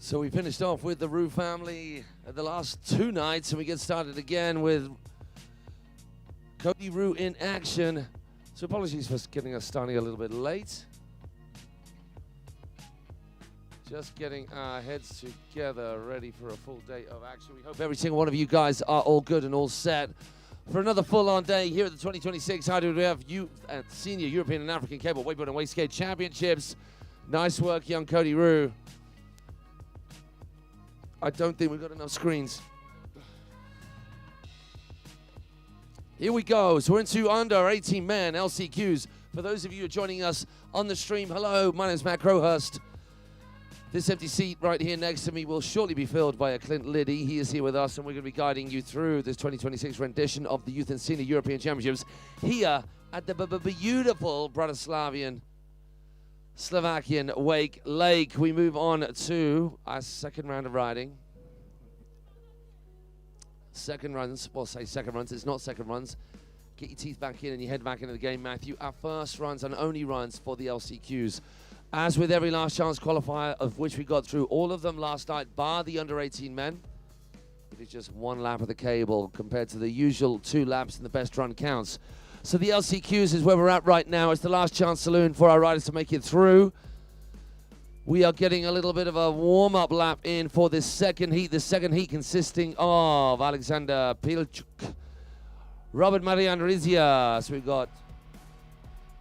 So we finished off with the Rue family the last two nights, and we get started again with Cody Rue in action. So apologies for getting us starting a little bit late. Just getting our heads together, ready for a full day of action. We hope every single one of you guys are all good and all set for another full-on day here at the 2026 IWWF Senior European and African Cable Wakeboard and Wakeskate Championships. Nice work, young Cody Rue. I don't think we've got enough screens. Here we go. So we're into under 18 men LCQs. For those of you who are joining us on the stream, hello, my name is Matt Crowhurst. This empty seat right here next to me will shortly be filled by a Clint Liddy. He is here with us, and we're going to be guiding you through this 2026 rendition of the Youth and Senior European Championships here at the beautiful Bratislavian Slovakian Wakelake. We move on to our second round of riding. Second runs, well, say second runs, it's not second runs. Get your teeth back in and your head back into the game, Matthew. Our first runs and only runs for the LCQs. As with every last chance qualifier, of which we got through all of them last night, bar the under 18 men, it is just one lap of the cable compared to the usual 2 laps in the best run counts. So the LCQs is where we're at right now. It's the last chance saloon for our riders to make it through. We are getting a little bit of a warm-up lap in for this second heat. The second heat consisting of Alexander Pilchuk, Robert Marian Rizia. So we've got,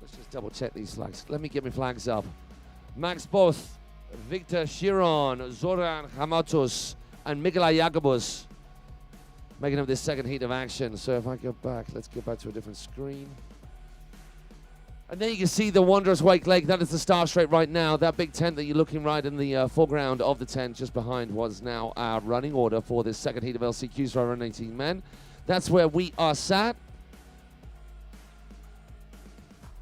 let's just double check these flags. Let me get my flags up. Max Both, Victor Chiron, Zoran Hamatos, and Mikolaj Jakobus making up this second heat of action. So if I go back, let's go back to a different screen. And there you can see the wondrous Wakelake. That is the star straight right now. That big tent that you're looking right in the foreground of the tent just behind was now our running order for this second heat of LCQs for our under 18 men. That's where we are sat.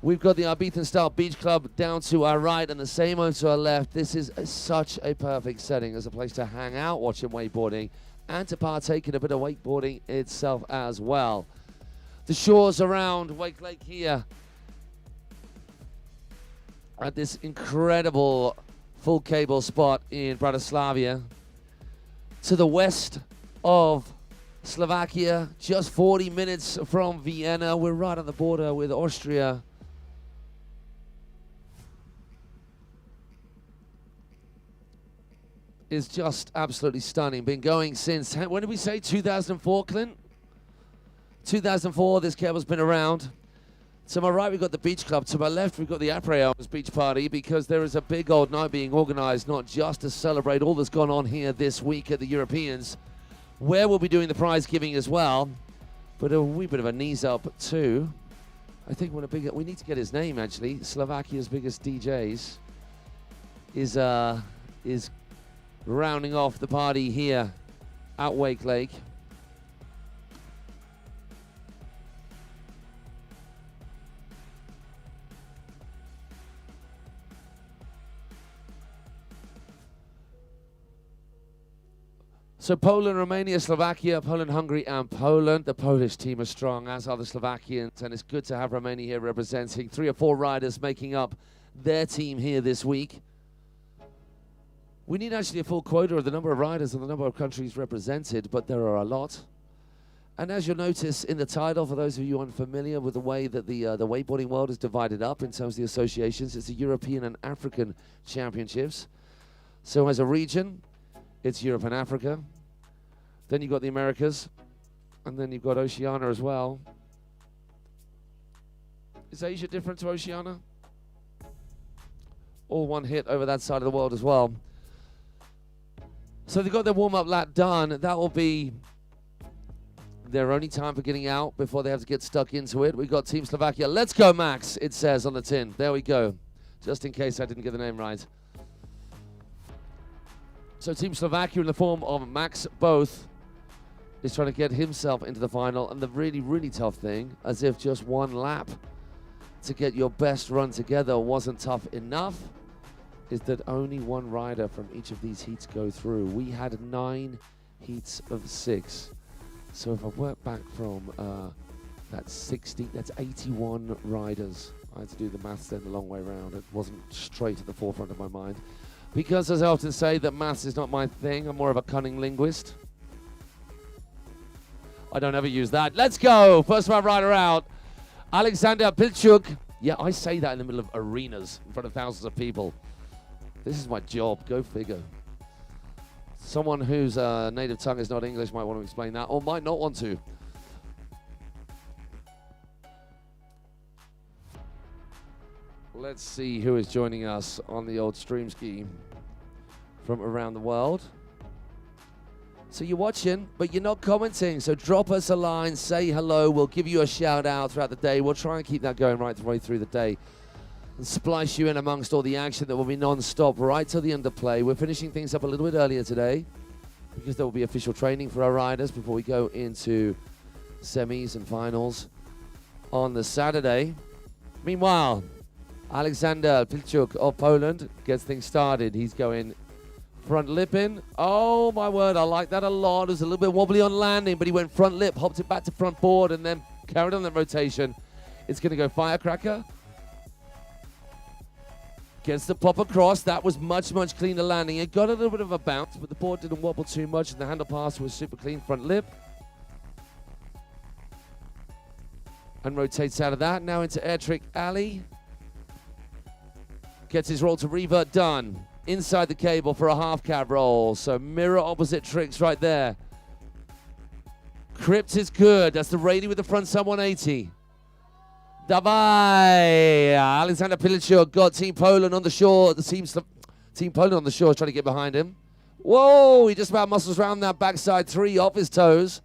We've got the Arbithen-style beach club down to our right and the same one to our left. This is such a perfect setting as a place to hang out watching wakeboarding and to partake in a bit of wakeboarding itself as well. The shores around Wakelake here at this incredible full cable spot in Bratislava. To the west of Slovakia, just 40 minutes from Vienna. We're right on the border with Austria. Is just absolutely stunning. Been going since, when did we say, 2004, Clint? 2004, this cable's been around. To my right, we've got the beach club. To my left, we've got the Après-Hours beach party, because there is a big old night being organized, not just to celebrate all that's gone on here this week at the Europeans, where we'll be doing the prize giving as well, but a wee bit of a knees up too. I think we need to get his name, actually. Slovakia's biggest DJs is rounding off the party here at Wakelake. So Poland, Romania, Slovakia, Poland, Hungary, and Poland. The Polish team are strong, as are the Slovakians, and it's good to have Romania here representing 3 or 4 riders making up their team here this week. We need actually a full quota of the number of riders and the number of countries represented, but there are a lot. And as you'll notice in the title, for those of you unfamiliar with the way that the wakeboarding world is divided up in terms of the associations, it's the European and African Championships. So as a region, it's Europe and Africa. Then you've got the Americas, and then you've got Oceania as well. Is Asia different to Oceania? All one hit over that side of the world as well. So they've got their warm-up lap done. That will be their only time for getting out before they have to get stuck into it. We've got Team Slovakia. Let's go, Max, it says on the tin. There we go. Just in case I didn't get the name right. So Team Slovakia in the form of Max Both is trying to get himself into the final. And the really, really tough thing, as if just one lap to get your best run together wasn't tough enough, is that only one rider from each of these heats go through. We had 9 heats of 6. So if I work back from that 60, that's 81 riders. I had to do the maths then the long way around. It wasn't straight at the forefront of my mind. Because, as I often say, that maths is not my thing. I'm more of a cunning linguist. I don't ever use that. Let's go. First round rider out. Alexander Pilchuk. Yeah, I say that in the middle of arenas in front of thousands of people. This is my job. Go figure. Someone whose native tongue is not English might want to explain that or might not want to. Let's see who is joining us on the old stream ski from around the world. So you're watching, but you're not commenting. So drop us a line, say hello. We'll give you a shout out throughout the day. We'll try and keep that going right the way through the day and splice you in amongst all the action that will be non-stop right till the end of play. We're finishing things up a little bit earlier today because there will be official training for our riders before we go into semis and finals on the Saturday. Meanwhile, Alexander Pilchuk of Poland gets things started. He's going front lip in. Oh my word, I like that a lot. It was a little bit wobbly on landing, but he went front lip, hopped it back to front board, and then carried on that rotation. It's going to go firecracker. Gets the pop across. That was much, much cleaner landing. It got a little bit of a bounce, but the board didn't wobble too much, and the handle pass was super clean front lip. And rotates out of that. Now into air trick alley. Gets his roll to revert done. Inside the cable for a half cab roll. So mirror opposite tricks right there. Crypt is good. That's the Rady with the front sub 180. Dawaj! Alexander Pilchuk got Team Poland on the shore. Team Poland on the shore is trying to get behind him. Whoa! He just about muscles around that backside three off his toes.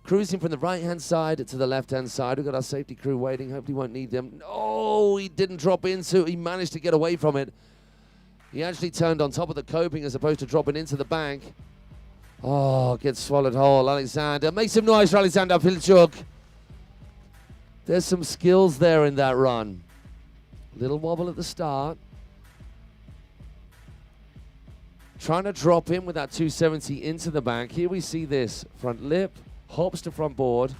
Cruising from the right-hand side to the left-hand side. We've got our safety crew waiting. Hopefully won't need them. Oh, he didn't drop into. He managed to get away from it. He actually turned on top of the coping as opposed to dropping into the bank. Oh, gets swallowed whole. Alexander. Make some noise for Alexander Pilchuk. There's some skills there in that run. Little wobble at the start. Trying to drop in with that 270 into the bank. Here we see this. Front lip. Hops to front board.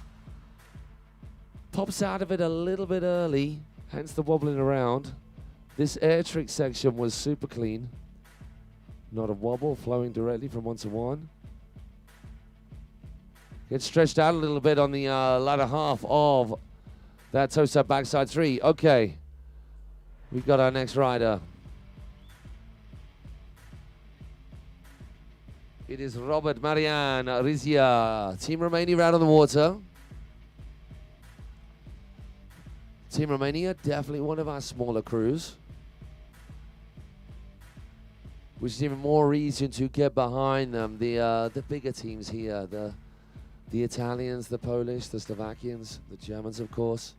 Pops out of it a little bit early. Hence the wobbling around. This air trick section was super clean. Not a wobble, flowing directly from 1 to 1. Gets stretched out a little bit on the latter half of that toe sub backside three. Okay, we've got our next rider. It is Robert Marian Rizia. Team Romania out on the water. Team Romania, definitely one of our smaller crews, which is even more reason to get behind them. The bigger teams here, the Italians, the Polish, the Slovakians, the Germans, of course,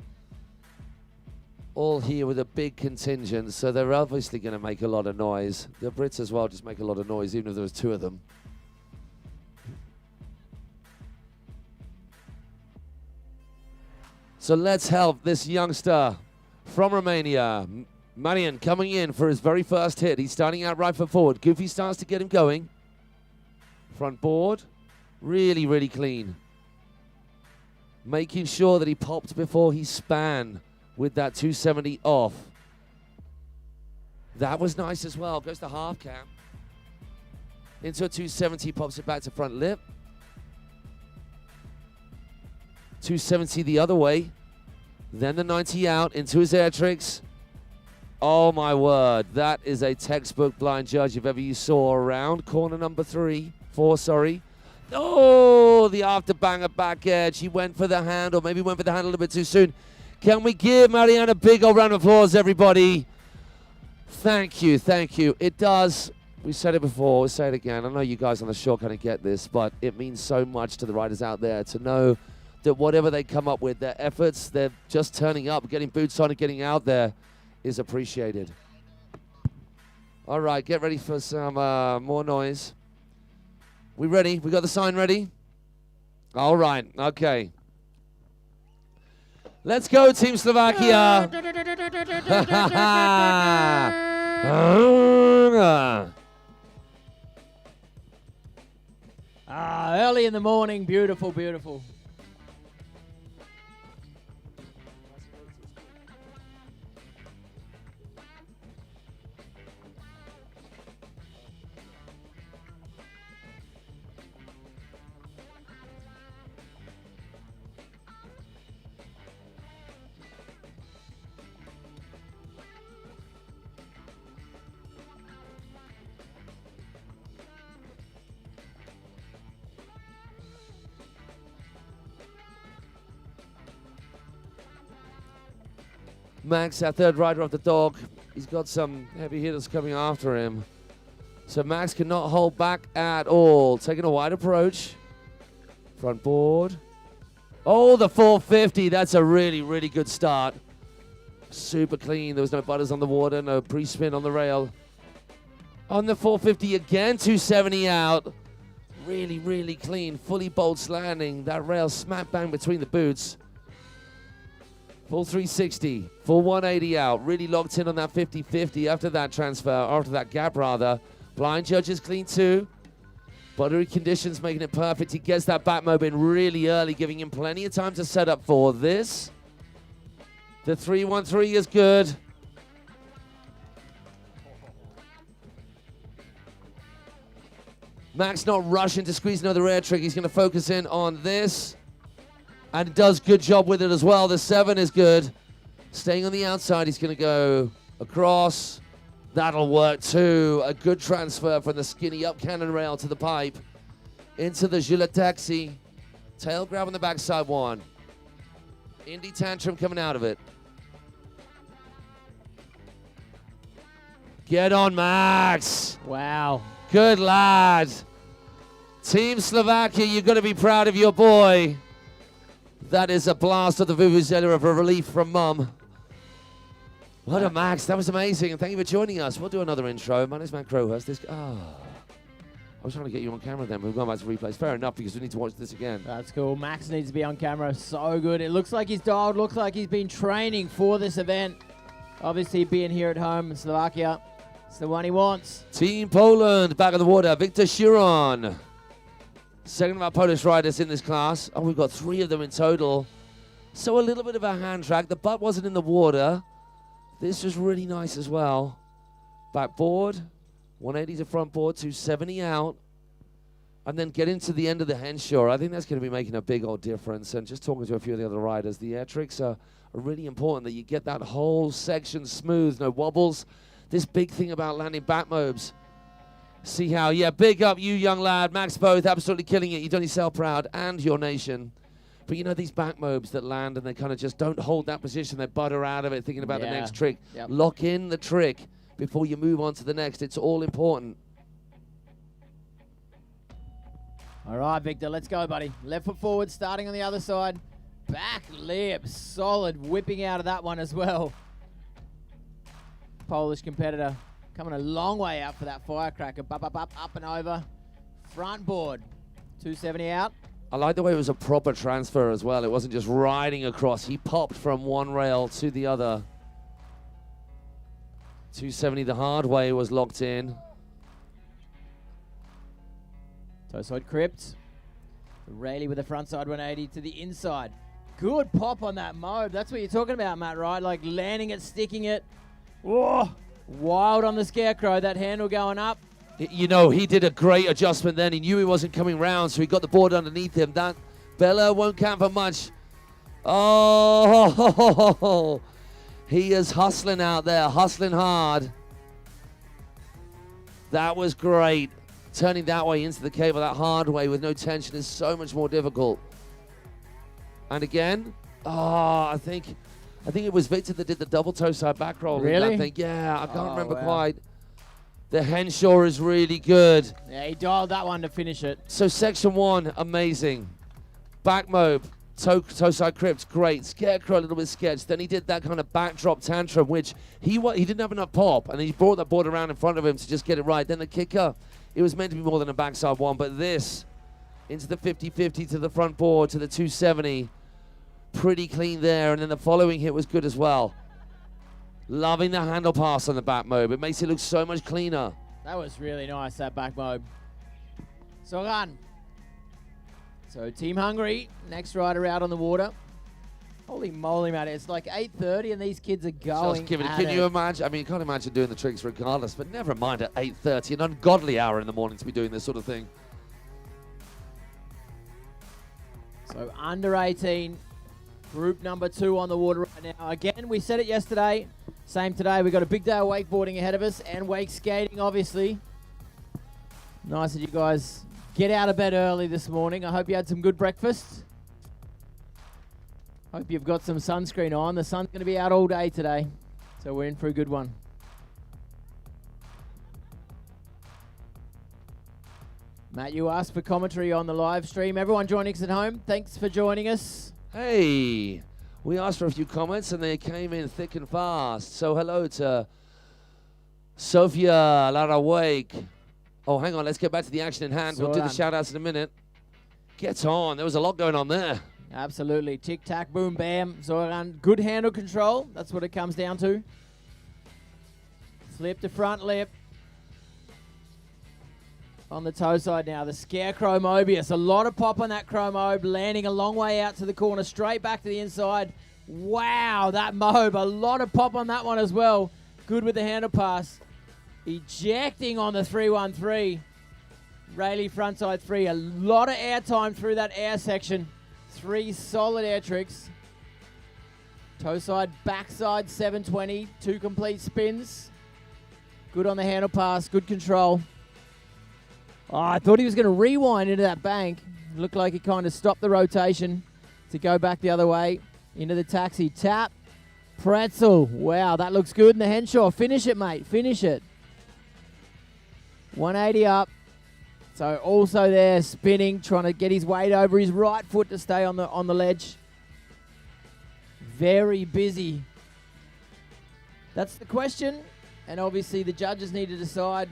all here with a big contingent, so they're obviously going to make a lot of noise. The Brits as well just make a lot of noise, even if there was 2 of them. So let's help this youngster from Romania, Marian, coming in for his very first hit. He's starting out right foot forward. Goofy starts to get him going. Front board, really, really clean. Making sure that he popped before he span with that 270 off. That was nice as well. Goes to half cam. Into a 270, pops it back to front lip. 270 the other way. Then the 90 out into his air tricks. Oh my word, that is a textbook blind judge if ever you saw around. Corner number 4, sorry. Oh, the after banger back edge. He went for the hand, or maybe went for the hand a little bit too soon. Can we give Marianne a big old round of applause, everybody? Thank you, thank you. It does, we said it before, we'll say it again. I know you guys on the shore kind of get this, but it means so much to the riders out there to know that whatever they come up with, their efforts, they're just turning up, getting boots on and getting out there is appreciated. All right, get ready for some more noise. We ready? We got the sign ready? All right, okay. Let's go, Team Slovakia. Early in the morning, beautiful, beautiful. Max, our third rider of the dog, he's got some heavy hitters coming after him. So Max cannot hold back at all. Taking a wide approach. Front board. Oh, the 450. That's a really, really good start. Super clean. There was no butters on the water, no pre-spin on the rail. On the 450 again, 270 out. Really, really clean. Fully bolts landing. That rail smack bang between the boots. Full 360. Full 180 out. Really locked in on that 50-50 after that transfer, after that gap rather. Blind judges clean too. Buttery conditions making it perfect. He gets that back mob in really early, giving him plenty of time to set up for this. The 313 is good. Max not rushing to squeeze another air trick. He's going to focus in on this. And does good job with it as well. The 7 is good. Staying on the outside, he's going to go across. That'll work too. A good transfer from the skinny up cannon rail to the pipe. Into the Gilet taxi. Tail grab on the backside one. Indie tantrum coming out of it. Get on, Max. Wow. Good lad. Team Slovakia, you've got to be proud of your boy. That is a blast of the vuvuzela of a relief from mum. What a Max. That was amazing. And thank you for joining us. We'll do another intro. My name's Matt Crowhurst. I was trying to get you on camera then. We've gone back to replays. Fair enough, because we need to watch this again. That's cool. Max needs to be on camera. So good. It looks like he's dialed. Looks like he's been training for this event. Obviously, being here at home in Slovakia, it's the one he wants. Team Poland, back of the water. Victor Chiron. Second of our Polish riders in this class. Oh, we've got 3 of them in total. So a little bit of a hand track. The butt wasn't in the water. This was really nice as well. Backboard. 180 to front board. 270 out. And then get into the end of the Henshaw. I think that's going to be making a big old difference. And just talking to a few of the other riders, the air tricks are really important, that you get that whole section smooth, no wobbles. This big thing about landing back mobs. See how, yeah, big up you, young lad. Max both, absolutely killing it. You've done yourself proud and your nation. But you know these back mobs that land and they kind of just don't hold that position. They butter out of it thinking about the next trick. Yep. Lock in the trick before you move on to the next. It's all important. All right, Victor, let's go, buddy. Left foot forward, starting on the other side. Back lip, solid, whipping out of that one as well. Polish competitor coming a long way out for that firecracker. Up and over. Front board, 270 out. I like the way it was a proper transfer as well. It wasn't just riding across. He popped from one rail to the other. 270 the hard way was locked in. Toe side crypt. Rayleigh with the front side 180 to the inside. Good pop on that mob. That's what you're talking about, Matt, right? Like landing it, sticking it. Whoa. Wild on the scarecrow. That handle going up. You know, he did a great adjustment then. He knew he wasn't coming round, so he got the board underneath him. That Bella won't count for much. Oh, he is hustling out there, hustling hard. That was great. Turning that way into the cable, that hard way with no tension is so much more difficult. And again, I think it was Victor that did the double toe side back roll. Really? I think, yeah, I can't remember quite. The Henshaw is really good. Yeah, he dialed that one to finish it. So section 1, amazing. Back mob, toe side crypt, great. Scarecrow, a little bit sketched. Then he did that kind of backdrop tantrum, which he didn't have enough pop, and he brought that board around in front of him to just get it right. Then the kicker, it was meant to be more than a backside one, but this, into the 50-50 to the front board, to the 270. Pretty clean there, and then the following hit was good as well. Loving the handle pass on the back mob. It makes it look so much cleaner. That was really nice, that back mob. Soran. So Team Hungary, next rider out on the water. Holy moly, man. It's like 8:30 and these kids are going Can you imagine? I mean, you can't imagine doing the tricks regardless, but never mind at 8:30, an ungodly hour in the morning to be doing this sort of thing. So under 18, group number 2 on the water right now. Again, we said it yesterday. Same today. We've got a big day of wakeboarding ahead of us and wake skating, obviously. Nice that you guys get out of bed early this morning. I hope you had some good breakfast. Hope you've got some sunscreen on. The sun's going to be out all day today, so we're in for a good one. Matt, you asked for commentary on the live stream. Everyone joining us at home, thanks for joining us. Hey, we asked for a few comments and they came in thick and fast. So hello to Sophia Lara Wake. Oh, hang on, let's get back to the action in hand. We'll do the shout outs in a minute. Get on, there was a lot going on there. Absolutely, tic tac, boom, bam. Zoran, good handle control. That's what it comes down to. Flip to front lip. On the toe side now, the Scarecrow Mobius. A lot of pop on that Chromobe, landing a long way out to the corner, straight back to the inside. Wow, that Mobe, a lot of pop on that one as well. Good with the handle pass. Ejecting on the 313. Rayleigh frontside 3. A lot of air time through that air section. 3 solid air tricks. Toe side, backside 720. 2 complete spins. Good on the handle pass, good control. Oh, I thought he was going to rewind into that bank. Looked like he kind of stopped the rotation to go back the other way. Into the taxi. Tap. Pretzel. Wow, that looks good in the Henshaw. Finish it, mate. Finish it. 180 up. So also there, spinning, trying to get his weight over his right foot to stay on the ledge. Very busy. That's the question. And obviously the judges need to decide,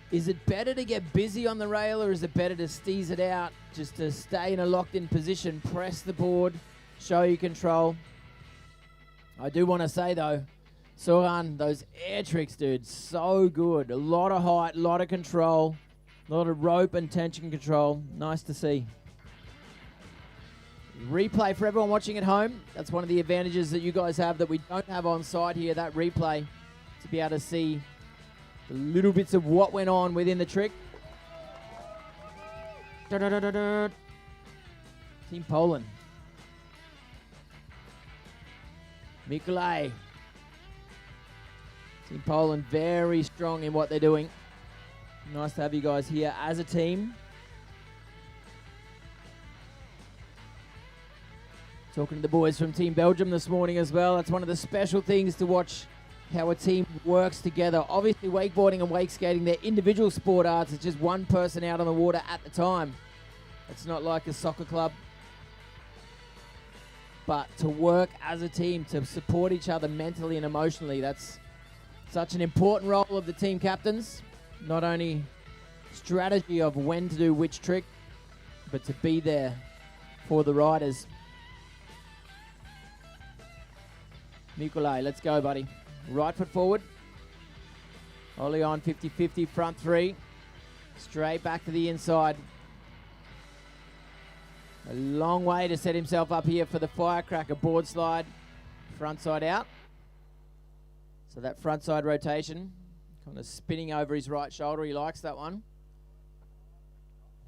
is it better to get busy on the rail or is it better to steeze it out, just to stay in a locked-in position, press the board, show you control? I do want to say, though, Soran, those air tricks, dude, so good. A lot of height, a lot of control, a lot of rope and tension control. Nice to see. Replay for everyone watching at home. That's one of the advantages that you guys have that we don't have on site here, that replay, to be able to see the little bits of what went on within the trick. Team Poland. Mikulaj. Team Poland very strong in what they're doing. Nice to have you guys here as a team. Talking to the boys from Team Belgium this morning as well. That's one of the special things to watch, how a team works together. Obviously, wakeboarding and wake skating, they're individual sport arts. It's just one person out on the water at the time. It's not like a soccer club. But to work as a team, to support each other mentally and emotionally, that's such an important role of the team captains. Not only strategy of when to do which trick, but to be there for the riders. Mikulaj, let's go, buddy. Right foot forward. Ollie on 50-50, front 3. Straight back to the inside. A long way to set himself up here for the firecracker board slide. Front side out. So that front side rotation, kind of spinning over his right shoulder. He likes that one.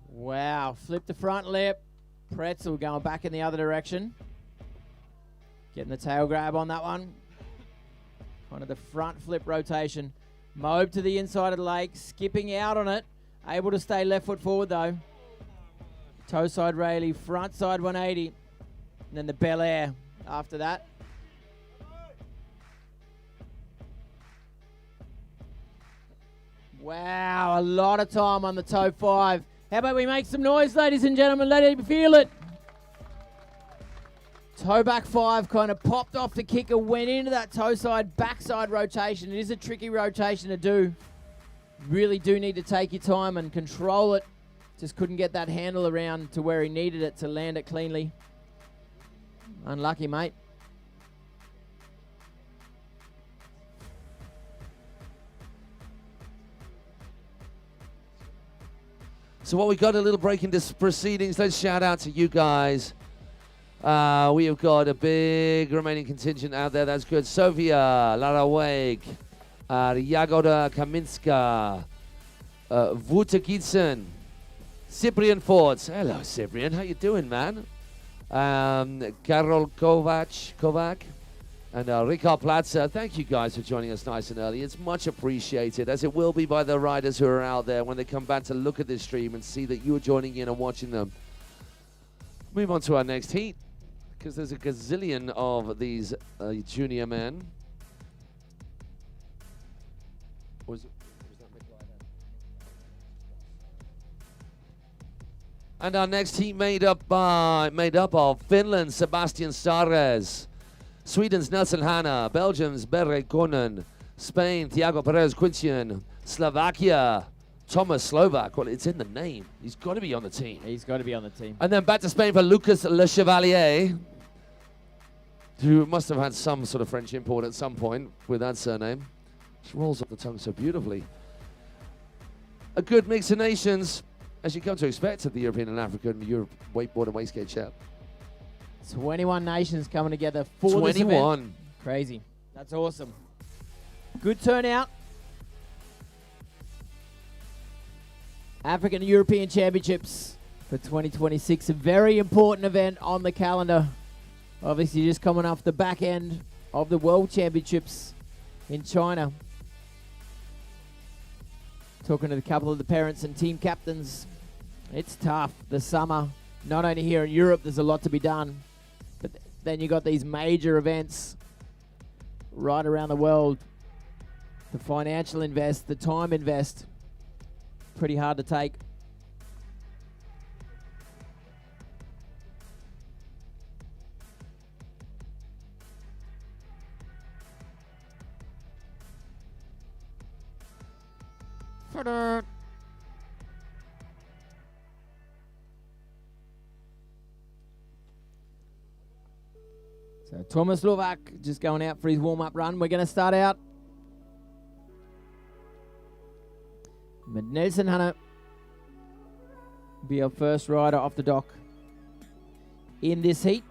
Wow, flip the front lip. Pretzel going back in the other direction. Getting the tail grab on that one. Kind of the front flip rotation. Mobe to the inside of the lake, skipping out on it. Able to stay left foot forward though. Toe side Rayleigh, front side 180. And then the Bel Air after that. Wow, a lot of time on the toe 5. How about we make some noise, ladies and gentlemen? Let it feel it. Toe back 5 kind of popped off the kicker, went into that toe side, backside rotation. It is a tricky rotation to do. Really do need to take your time and control it. Just couldn't get that handle around to where he needed it to land it cleanly. Unlucky, mate. So while we got a little break in this proceedings, let's shout out to you guys. We have got a big remaining contingent out there. That's good. Sofia, Lara Wake, Jagoda Kaminska, Wouter Gietzen, Cyprian Fords. Hello, Cyprian. How you doing, man? Karol Kovac, and Ricard Platzer. Thank you guys for joining us nice and early. It's much appreciated, as it will be by the riders who are out there when they come back to look at this stream and see that you are joining in and watching them. Move on to our next heat. because there's a gazillion of these junior men. And our next team made up of Finland, Sebastian Sares, Sweden's Nelson Hanna, Belgium's Bere Konen, Spain, Thiago Perez Quincian, Slovakia, Thomas Slovak. Well, it's in the name. He's got to be on the team. He's got to be on the team. And then back to Spain for Lucas Le Chevalier, who must have had some sort of French import at some point with that surname. Just rolls off the tongue so beautifully. A good mix of nations, as you come to expect at the European and African Europe Wakeboard and Wakeskate Chat. 21 nations coming together for this event. Crazy. That's awesome. Good turnout. African and European Championships for 2026. A very important event on the calendar. Obviously just coming off the back end of the World Championships in China. Talking to a couple of the parents and team captains. It's tough. The summer, not only here in Europe, there's a lot to be done. But then you got these major events right around the world. The financial invest, the time invest. Pretty hard to take. So Thomas Slovak just going out for his warm-up run. We're going to start out. Nelson Hanna be our first rider off the dock in this heat.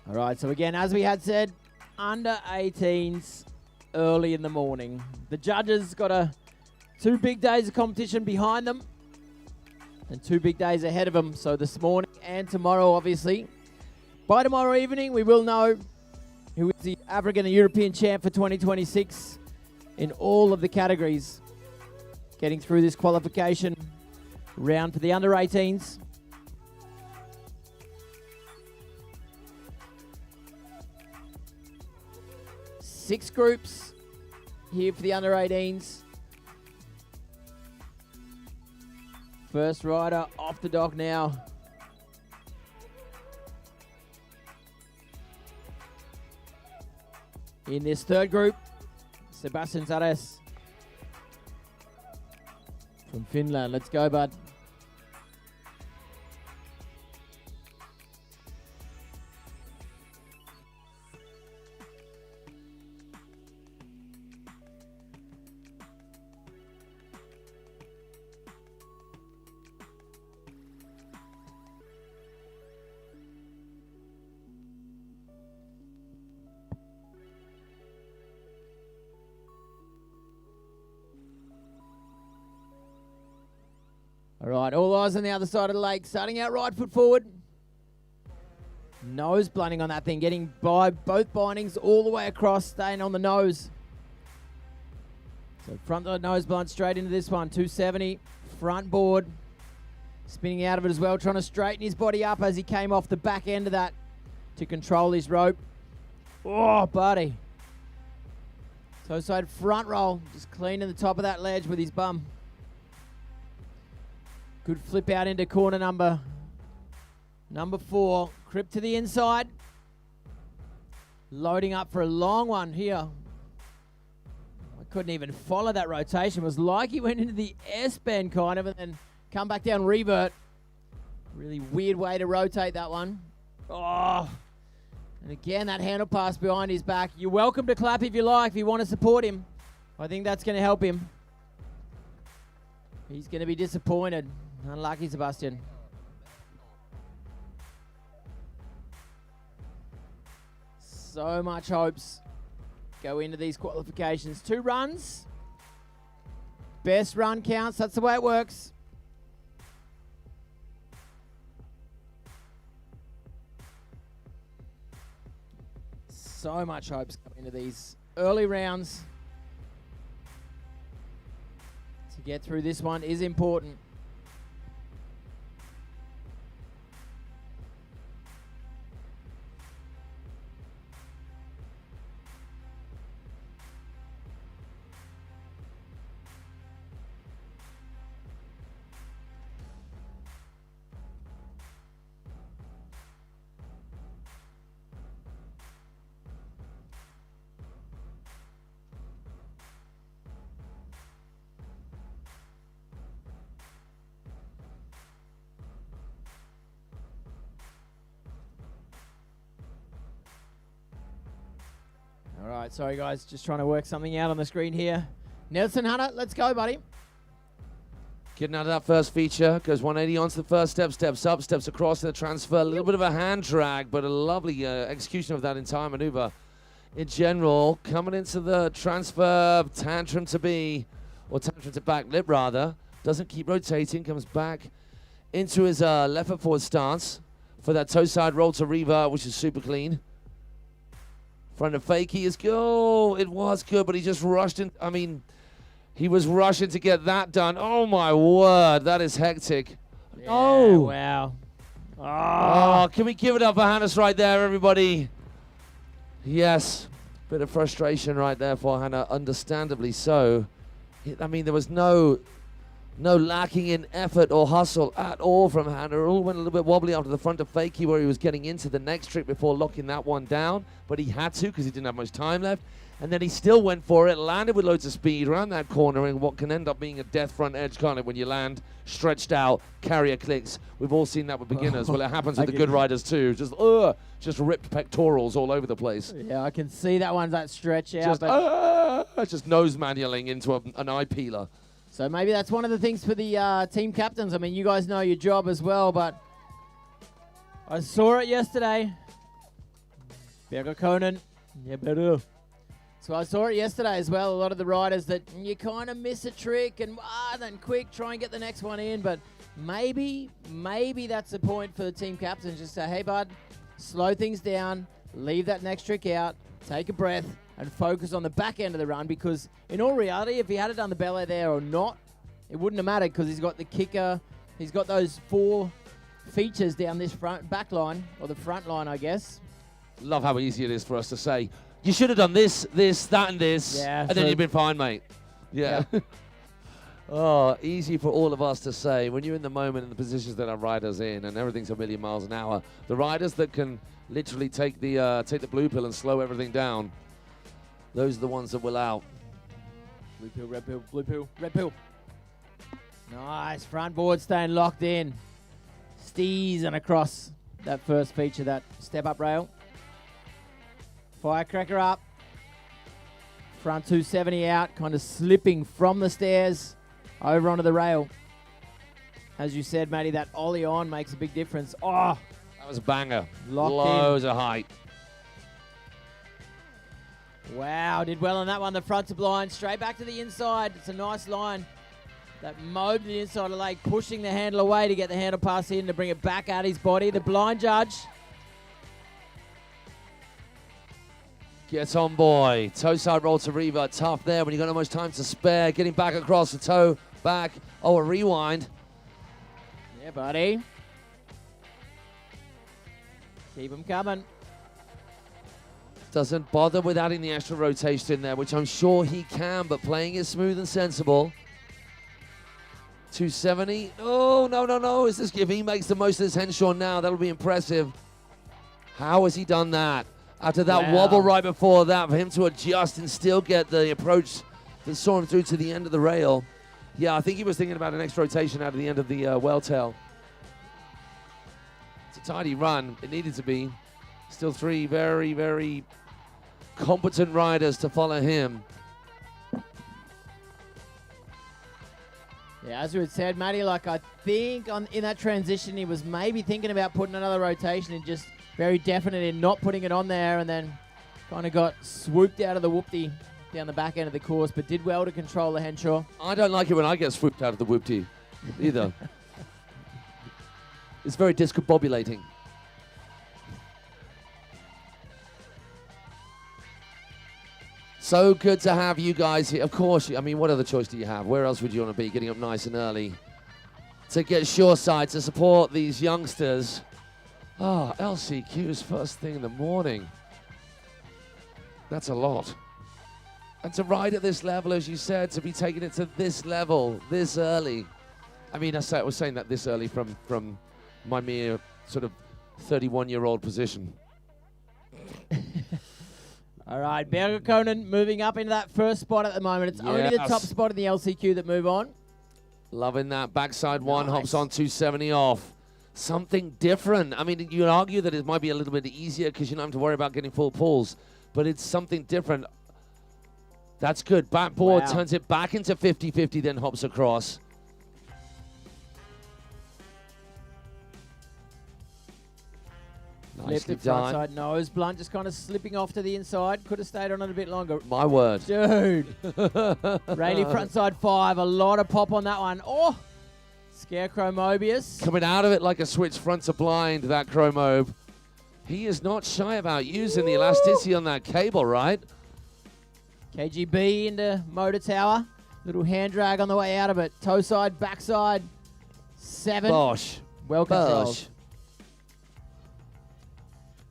All right, so again, as we had said, under 18s early in the morning. The judges got 2 big days of competition behind them and 2 big days ahead of them. So this morning and tomorrow, obviously. By tomorrow evening, we will know who is the African and European champ for 2026 in all of the categories. Getting through this qualification round for the under 18s. Six groups here for the under 18s. First rider off the dock now. In this third group, Sebastian Sares from Finland. Let's go, bud. All right, all eyes on the other side of the lake. Starting out right foot forward. Nose blunting on that thing. Getting by both bindings all the way across. Staying on the nose. So front nose blunt straight into this one. 270. Front board. Spinning out of it as well. Trying to straighten his body up as he came off the back end of that to control his rope. Oh, buddy. Toe side front roll. Just cleaning the top of that ledge with his bum. Good flip out into corner number 4. Crip to the inside. Loading up for a long one here. I couldn't even follow that rotation. It was like he went into the S-bend kind of and then come back down revert. Really weird way to rotate that one. Oh. And again, that handle pass behind his back. You're welcome to clap if you like, if you want to support him. I think that's going to help him. He's going to be disappointed. Unlucky, Sebastian. So much hopes go into these qualifications. 2 runs. Best run counts. That's the way it works. So much hopes go into these early rounds. To get through this one is important. All right, sorry guys, just trying to work something out on the screen here. Nelson Hunter, let's go, buddy. Getting out of that first feature, goes 180 onto the first step, steps up, steps across in the transfer. A little bit of a hand drag, but a lovely execution of that entire maneuver. In general, coming into the transfer tantrum to back lip rather, doesn't keep rotating, comes back into his left foot forward stance for that toe side roll to revert, which is super clean. Front of fakie is good. Oh, it was good, but he just rushed in. I mean, he was rushing to get that done. Oh, my word. That is hectic. Yeah, oh. Wow. Oh, can we give it up for Hannes right there, everybody? Yes. Bit of frustration right there for Hannah, understandably so. I mean, there was no lacking in effort or hustle at all from Hannah. It all went a little bit wobbly after the front of fakie where he was getting into the next trick before locking that one down, but he had to because he didn't have much time left. And then he still went for it, landed with loads of speed around that corner in what can end up being a death front edge, can't it, when you land stretched out, carrier clicks. We've all seen that with beginners. Well, it happens with the good riders too. Just ripped pectorals all over the place. Yeah, I can see that one's that stretch out. Just nose manualing into an eye peeler. So maybe that's one of the things for the team captains. I mean, you guys know your job as well, but I saw it yesterday. Berger Conan. Yeah, better. So I saw it yesterday as well. A lot of the riders that you kind of miss a trick and then quick try and get the next one in. But maybe that's the point for the team captains. Just say, hey, bud, slow things down, leave that next trick out, take a breath, and focus on the back end of the run, because in all reality, if he had done the belly there or not, it wouldn't have mattered because he's got the kicker, he's got those 4 features down this back line, or the front line, I guess. Love how easy it is for us to say, you should have done this, that, and this, yeah, and then you'd been fine, mate. Yeah. Oh, easy for all of us to say. When you're in the moment and the positions that our riders in, and everything's a million miles an hour, the riders that can literally take the blue pill and slow everything down, those are the ones that will out. Blue pill, red pill, blue pill, red pill. Nice. Front board staying locked in. Steezing across that first feature, that step-up rail. Firecracker up. Front 270 out, kind of slipping from the stairs over onto the rail. As you said, Matty, that ollie on makes a big difference. Oh! That was a banger. Locked Loads of height. Wow, did well on that one. The front to blind, straight back to the inside. It's a nice line. That mobe to the inside of the leg, pushing the handle away to get the handle pass in to bring it back at his body. The blind judge gets on boy. Toe side roll to revert. Tough there when you got not much time to spare. Getting back across the toe, back. Oh, a rewind. Yeah, buddy. Keep them coming. Doesn't bother with adding the extra rotation in there, which I'm sure he can, but playing it smooth and sensible. 270. Oh, no, no, no. Is this, if he makes the most of this Henshaw now, that'll be impressive. How has he done that? After that wobble right before that, for him to adjust and still get the approach that saw him through to the end of the rail. Yeah, I think he was thinking about an extra rotation out of the end of the well tail. It's a tidy run. It needed to be. Still three very, very competent riders to follow him. Yeah, as we had said, Matty, like I think in that transition, he was maybe thinking about putting another rotation and just very definite in not putting it on there, and then kind of got swooped out of the whoopty down the back end of the course, but did well to control the Henshaw. I don't like it when I get swooped out of the whoopty either. It's very discombobulating. So good to have you guys here. Of course, I mean, what other choice do you have? Where else would you want to be? Getting up nice and early to get shoreside to support these youngsters. Ah, LCQs first thing in the morning. That's a lot. And to ride at this level, as you said, to be taking it to this level, this early. I mean, I was saying that this early from my mere sort of 31-year-old position. All right, Berger-Konen moving up into that first spot at the moment. It's only the top spot in the LCQ that move on. Loving that. Backside one, hops on 270 off. Something different. I mean, you can argue that it might be a little bit easier because you don't have to worry about getting full pulls, but it's something different. That's good. Backboard turns it back into 50-50, then hops across. Flipped it frontside nose. Blunt just kind of slipping off to the inside. Could have stayed on it a bit longer. My word. Dude. Rayleigh frontside 5. A lot of pop on that one. Oh! Scarecrow Mobius. Coming out of it like a switch front to blind, that Chromobe. He is not shy about using the elasticity on that cable, right? KGB into motor tower. Little hand drag on the way out of it. Toe side, backside. 7. Bosh. Well controlled. Bosh.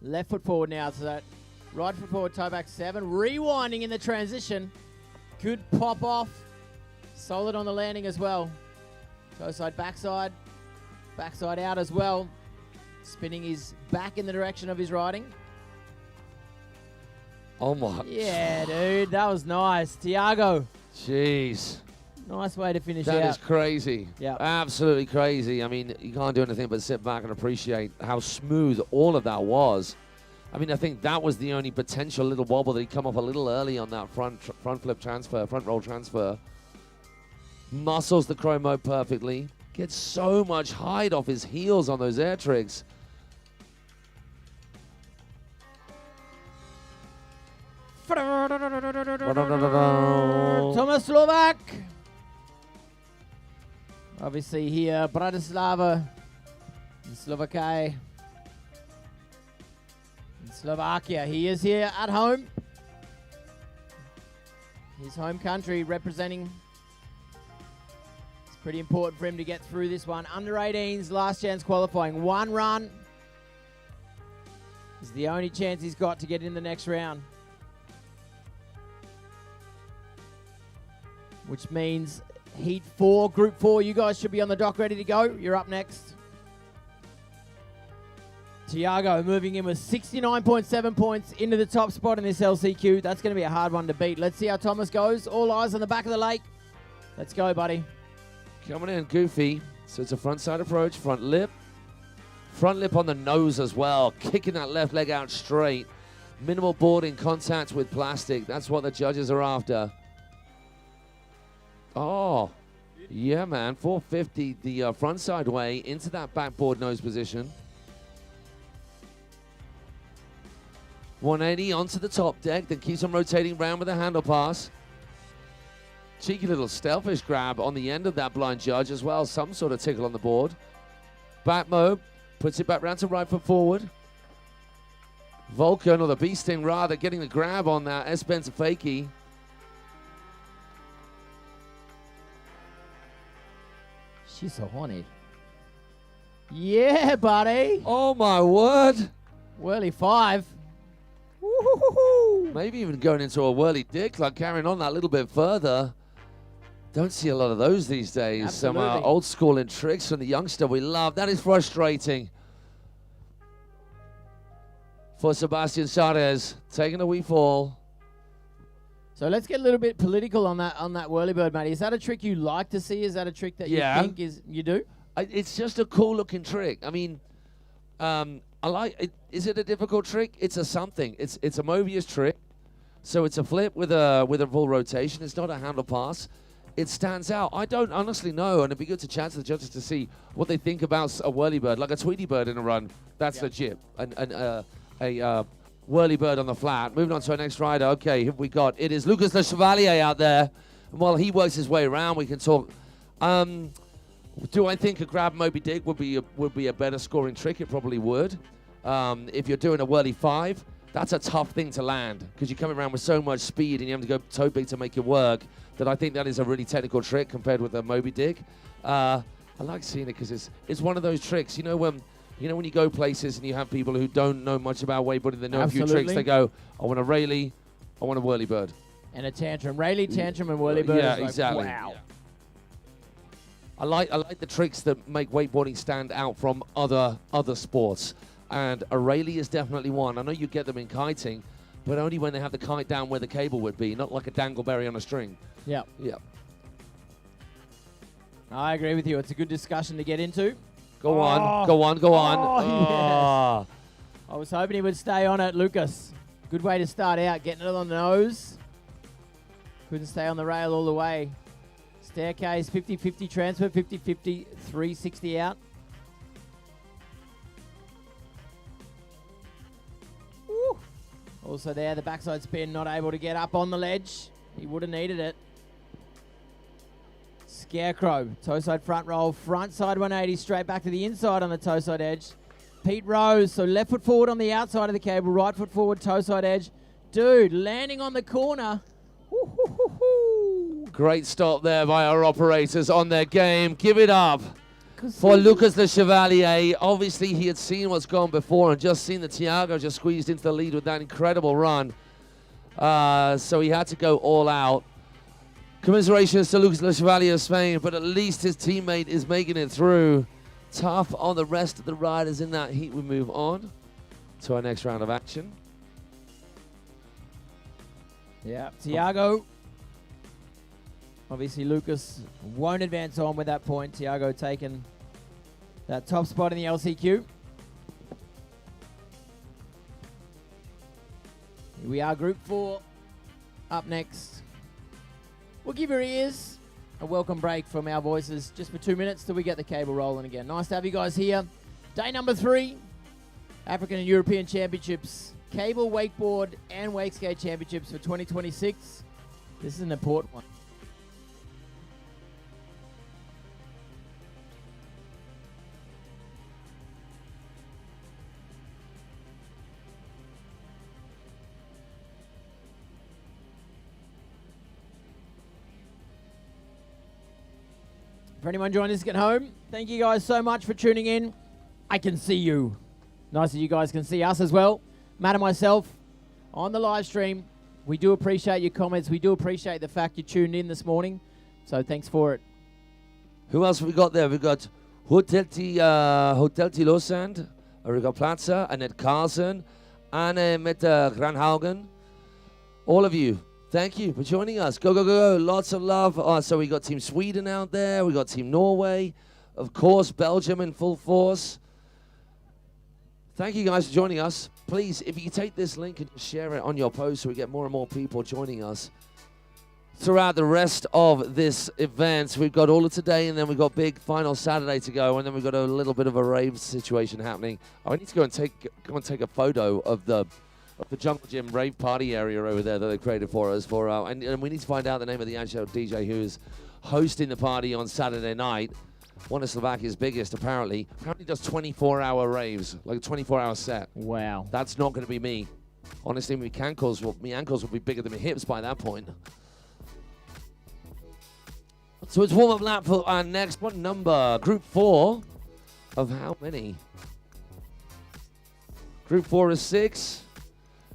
Left foot forward now to that. Right foot forward, toe back 7. Rewinding in the transition. Good pop off. Solid on the landing as well. Toe side, backside. Backside out as well. Spinning his back in the direction of his riding. Oh my. Yeah, dude. That was nice. Tiago. Jeez. Nice way to finish out. That is crazy. Yeah. Absolutely crazy. I mean, you can't do anything but sit back and appreciate how smooth all of that was. I mean, I think that was the only potential little wobble that he'd come off a little early on that front flip transfer, front roll transfer. Muscles the Chromo perfectly. Gets so much height off his heels on those air tricks. Thomas Slovak. Obviously here, Bratislava in Slovakia. In Slovakia. He is here at home. His home country representing. It's pretty important for him to get through this one. Under 18s, last chance qualifying. One run is the only chance he's got to get in the next round. Which means Heat 4, Group 4, you guys should be on the dock ready to go. You're up next. Tiago moving in with 69.7 points into the top spot in this LCQ. That's going to be a hard one to beat. Let's see how Thomas goes. All eyes on the back of the lake. Let's go, buddy. Coming in goofy. So it's a front side approach, front lip. Front lip on the nose as well. Kicking that left leg out straight. Minimal board in contact with plastic. That's what the judges are after. Oh, yeah, man. 450 the front side way into that backboard nose position. 180 onto the top deck, then keeps on rotating round with a handle pass. Cheeky little stealthish grab on the end of that blind judge as well. Some sort of tickle on the board. Back mob. Puts it back round to right foot forward. Vulcan, or the Bee Sting rather, getting the grab on that. Spencer Fakey. She's so horny. Yeah, buddy. Oh, my word. Whirly 5. Woo-hoo-hoo-hoo. Maybe even going into a whirly dick, like carrying on that little bit further. Don't see a lot of those these days. Absolutely. Some old school and tricks from the youngster we love. That is frustrating. For Sebastian Sarez, taking a wee fall. So let's get a little bit political on that whirlybird, Matty. Is that a trick you like to see? Is that a trick that you think you do? It's just a cool looking trick. I mean, I like it. Is it a difficult trick? It's a something. It's a Mobius trick. So it's a flip with a full rotation. It's not a handle pass. It stands out. I don't honestly know, and it'd be good to chat to the judges to see what they think about a whirlybird, like a Tweety bird in a run. That's legit. And a whirlybird on the flat. Moving on to our next rider. Okay, here we got. It is Lucas Le Chevalier out there. And while he works his way around, we can talk. Do I think a grab Moby Dick would be a better scoring trick? It probably would. If you're doing a whirly 5, that's a tough thing to land because you're coming around with so much speed and you have to go toe big to make it work. That I think that is a really technical trick compared with a Moby Dick. I like seeing it because it's one of those tricks. You know when you go places and you have people who don't know much about wakeboarding, they know a few tricks. They go, I want a Rayleigh, I want a whirlybird. And a tantrum. Rayleigh, tantrum, and whirlybird. Yeah, is like, exactly. Wow. Yeah. I like the tricks that make wakeboarding stand out from other sports. And a Rayleigh is definitely one. I know you get them in kiting, but only when they have the kite down where the cable would be, not like a dangleberry on a string. Yeah. Yeah. I agree with you. It's a good discussion to get into. Go on, go on, go on. Oh, yes. I was hoping he would stay on it, Lucas. Good way to start out, getting it on the nose. Couldn't stay on the rail all the way. Staircase, 50-50 transfer, 50-50, 360 out. Woo. Also there, the backside spin, not able to get up on the ledge. He would have needed it. Scarecrow, toe side front roll, front side 180, straight back to the inside on the toe side edge. Pete Rose, so left foot forward on the outside of the cable, right foot forward, toe side edge. Dude, landing on the corner. Great stop there by our operators on their game. Give it up for Lucas Le Chevalier. Obviously, he had seen what's gone before and just seen that Thiago just squeezed into the lead with that incredible run. So he had to go all out. Commiserations to Lucas Le Chevalier of Spain, but at least his teammate is making it through. Tough on the rest of the riders in that heat. We move on to our next round of action. Yeah, Thiago. Obviously, Lucas won't advance on with that point. Thiago taking that top spot in the LCQ. Here we are, Group 4. Up next, we'll give your ears a welcome break from our voices just for 2 minutes till we get the cable rolling again. Nice to have you guys here. Day number 3, African and European Championships, Cable, Wakeboard, and Wakeskate Championships for 2026. This is an important one. For anyone joining us at home, thank you guys so much for tuning in. I can see you. Nice that you guys can see us as well. Matt and myself on the live stream. We do appreciate your comments. We do appreciate the fact you tuned in this morning. So thanks for it. Who else have we got there? We've got Hotel Losand, Rico Plaza, Annette Carlson, Anne Mette Granhaugen. All of you, thank you for joining us. Go, go, go, go. Lots of love. So we got Team Sweden out there. We got Team Norway. Of course, Belgium in full force. Thank you guys for joining us. Please, if you can take this link and share it on your post so we get more and more people joining us throughout the rest of this event. We've got all of today, and then we've got big final Saturday to go, and then we've got a little bit of a rave situation happening. I need to go and take a photo of of the Jungle Gym rave party area over there that they created for us. And we need to find out the name of the actual DJ who's hosting the party on Saturday night. One of Slovakia's biggest, apparently. Apparently does 24-hour raves, like a 24-hour set. Wow. That's not going to be me. Honestly, my ankles will be bigger than my hips by that point. So it's warm-up lap for our next one number. Group 4 of how many? Group 4 is 6.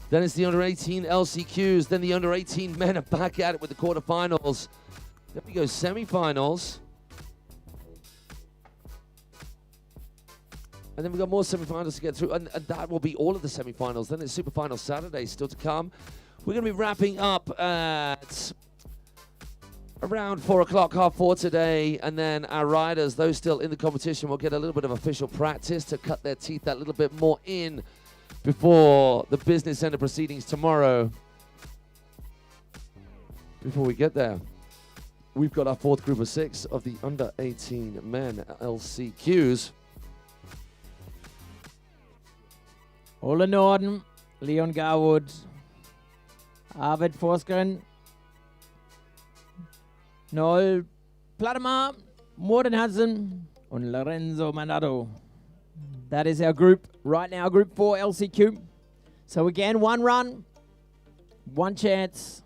Then it's the under-18 LCQs. Then the under-18 men are back at it with the quarterfinals. Then we go semi-finals. And then we've got more semi-finals to get through. And that will be all of the semi-finals. Then it's Super Final Saturday still to come. We're going to be wrapping up at around 4 o'clock, 4:30 today. And then our riders, those still in the competition, will get a little bit of official practice to cut their teeth that little bit more in before the business end of proceedings tomorrow. Before we get there, we've got our 4th group of 6 of the under-18 men LCQs. Ole Norden, Leon Garwood, Arvid Forskren, Noel Plattema, Morten Hansen, and Lorenzo Manado. That is our group right now, Group 4 LCQ. So again, one run, one chance,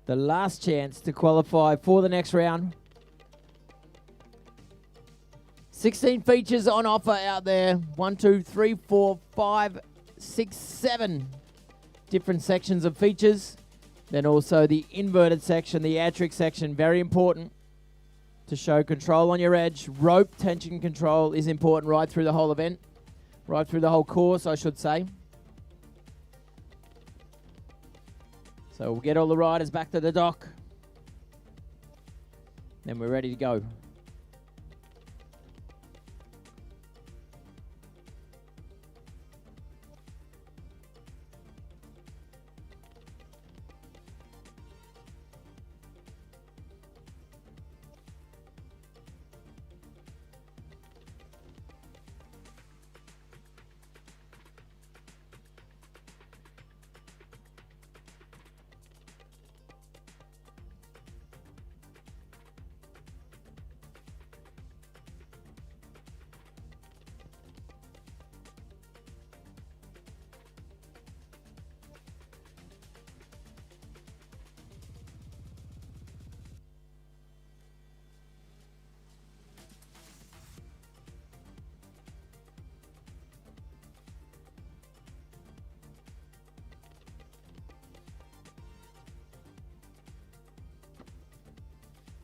the last chance to qualify for the next round. 16 features on offer out there. 1, 2, 3, 4, 5, 6, 7 different sections of features. Then also the inverted section, the air trick section, very important to show control on your edge. Rope tension control is important right through the whole event, right through the whole course, I should say. So we'll get all the riders back to the dock. Then we're ready to go.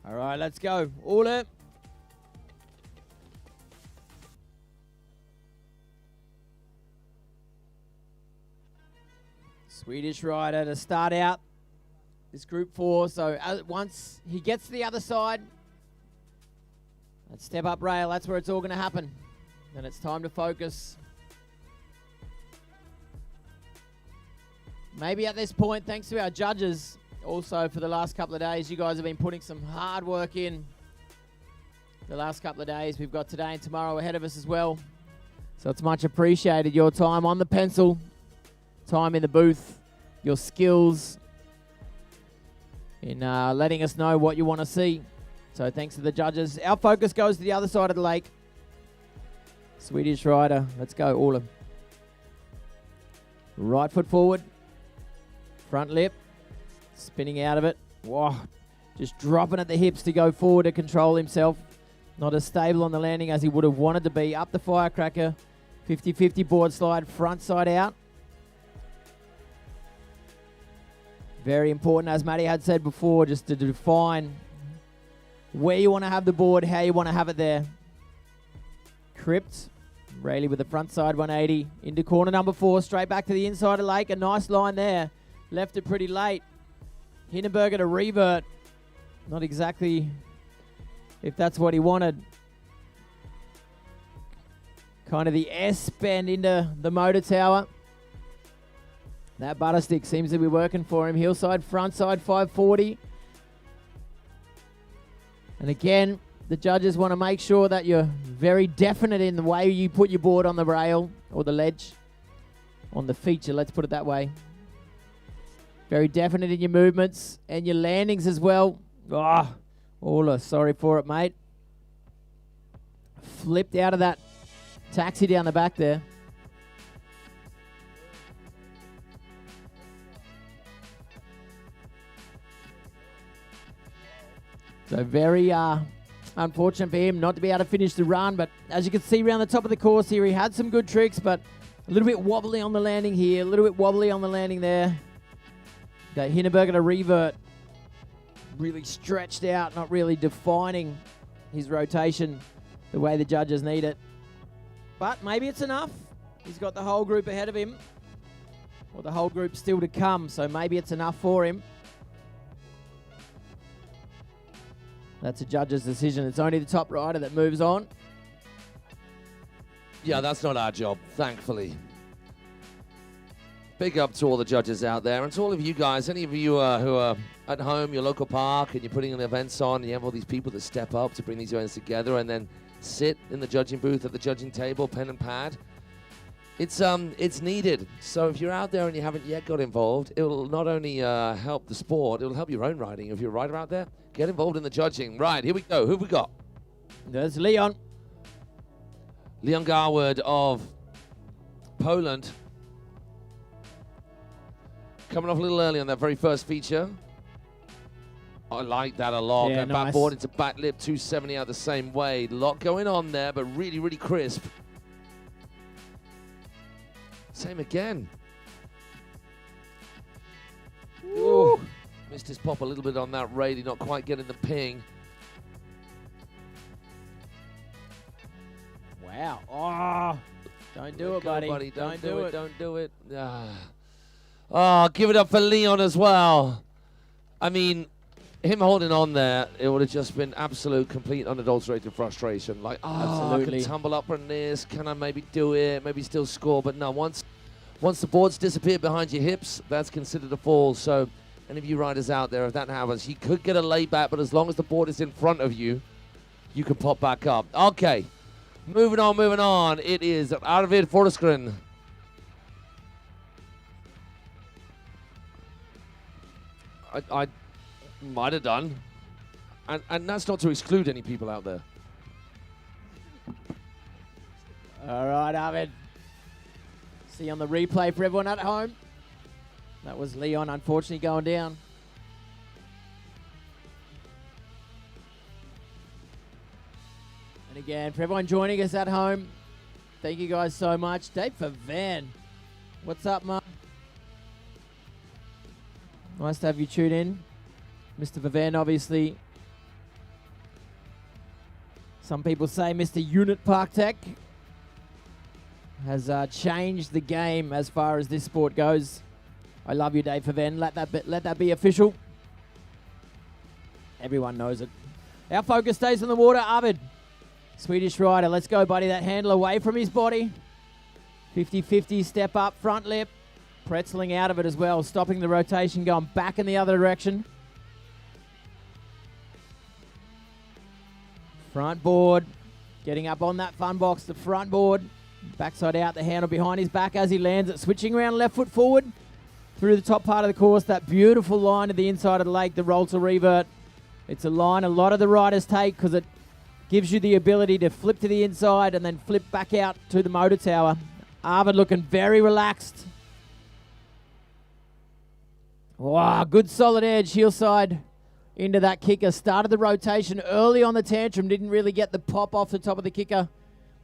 All right, let's go. Ole. Swedish rider to start out this Group 4. So once he gets to the other side, that step up rail, that's where it's all going to happen. Then it's time to focus. Maybe at this point, thanks to our judges, also for the last couple of days, you guys have been putting some hard work in the last couple of days. We've got today and tomorrow ahead of us as well. So it's much appreciated, your time on the pencil, time in the booth, your skills in letting us know what you want to see. So thanks to the judges. Our focus goes to the other side of the lake. Swedish rider, let's go, Ole. Right foot forward, front lip. Spinning out of it. Whoa. Just dropping at the hips to go forward to control himself. Not as stable on the landing as he would have wanted to be. Up the firecracker. 50-50 board slide. Front side out. Very important, as Matty had said before, just to define where you want to have the board, how you want to have it there. Crypt. Rayleigh with the front side 180. Into corner number 4. Straight back to the inside of the lake. A nice line there. Left it pretty late. Quehenberger to revert. Not exactly if that's what he wanted. Kind of the S bend into the motor tower. That butter stick seems to be working for him. Hillside, front side 540. And again, the judges want to make sure that you're very definite in the way you put your board on the rail or the ledge. on the feature, let's put it that way. Very definite in your movements and your landings as well. Oh, Ola, sorry for it, mate. Flipped out of that taxi down the back there. So very unfortunate for him not to be able to finish the run, but as you can see around the top of the course here, he had some good tricks, but a little bit wobbly on the landing here, a little bit wobbly on the landing there. Got Quehenberger to revert. Really stretched out, not really defining his rotation the way the judges need it. But maybe it's enough. He's got the whole group ahead of him, or the whole group still to come, so maybe it's enough for him. That's a judge's decision. It's only the top rider that moves on. Yeah, that's not our job, thankfully. Big up to all the judges out there and to all of you guys, any of you who are at home, your local park, and you're putting an events on, and you have all these people that step up to bring these events together and then sit in the judging booth at the judging table, pen and pad. It's needed. So if you're out there and you haven't yet got involved, it will not only help the sport, it will help your own riding. If you're a rider out there, get involved in the judging. Right, here we go. Who have we got? There's Leon. Leon Garwood of Poland. Coming off a little early on that very first feature. I like that a lot. Yeah, Going nice. backboard into back lip, 270 out the same way. A lot going on there, but really, really crisp. Same again. Ooh. Missed his pop a little bit on that Rayleigh, not quite getting the ping. Wow. Oh, don't do it, buddy. Don't do it. Don't do it. Oh, give it up for Leon as well. I mean, him holding on there, it would have just been absolute, complete, unadulterated frustration. Like, I can tumble up from this. Can I maybe do it? Maybe still score? But no, once the boards disappear behind your hips, that's considered a fall. So any of you riders out there, if that happens, you could get a layback, but as long as the board is in front of you, you can pop back up. Okay, moving on. It is Arvid Forsgren. I might have done. And that's not to exclude any people out there. All right, Arvid. See on the replay for everyone at home. That was Leon, unfortunately, going down. And again, for everyone joining us at home, thank you guys so much. Dave Van, what's up, Mum? Nice to have you tune in. Mr. Vivan, obviously. Some people say Mr. Unit Park Tech has changed the game as far as this sport goes. I love you, Dave Vivan. Let that be official. Everyone knows it. Our focus stays on the water. Arvid, Swedish rider. Let's go, buddy. That handle away from his body. 50-50 step up, front lip. Pretzeling out of it as well, stopping the rotation, going back in the other direction. Front board, getting up on that fun box, the front board. Backside out, the handle behind his back as he lands it. Switching around left foot forward through the top part of the course. That beautiful line to the inside of the lake, the roll to revert. It's a line a lot of the riders take because it gives you the ability to flip to the inside and then flip back out to the motor tower. Arvid looking very relaxed. Wow, good solid edge, heel side into that kicker. Started the rotation early on the tantrum. Didn't really get the pop off the top of the kicker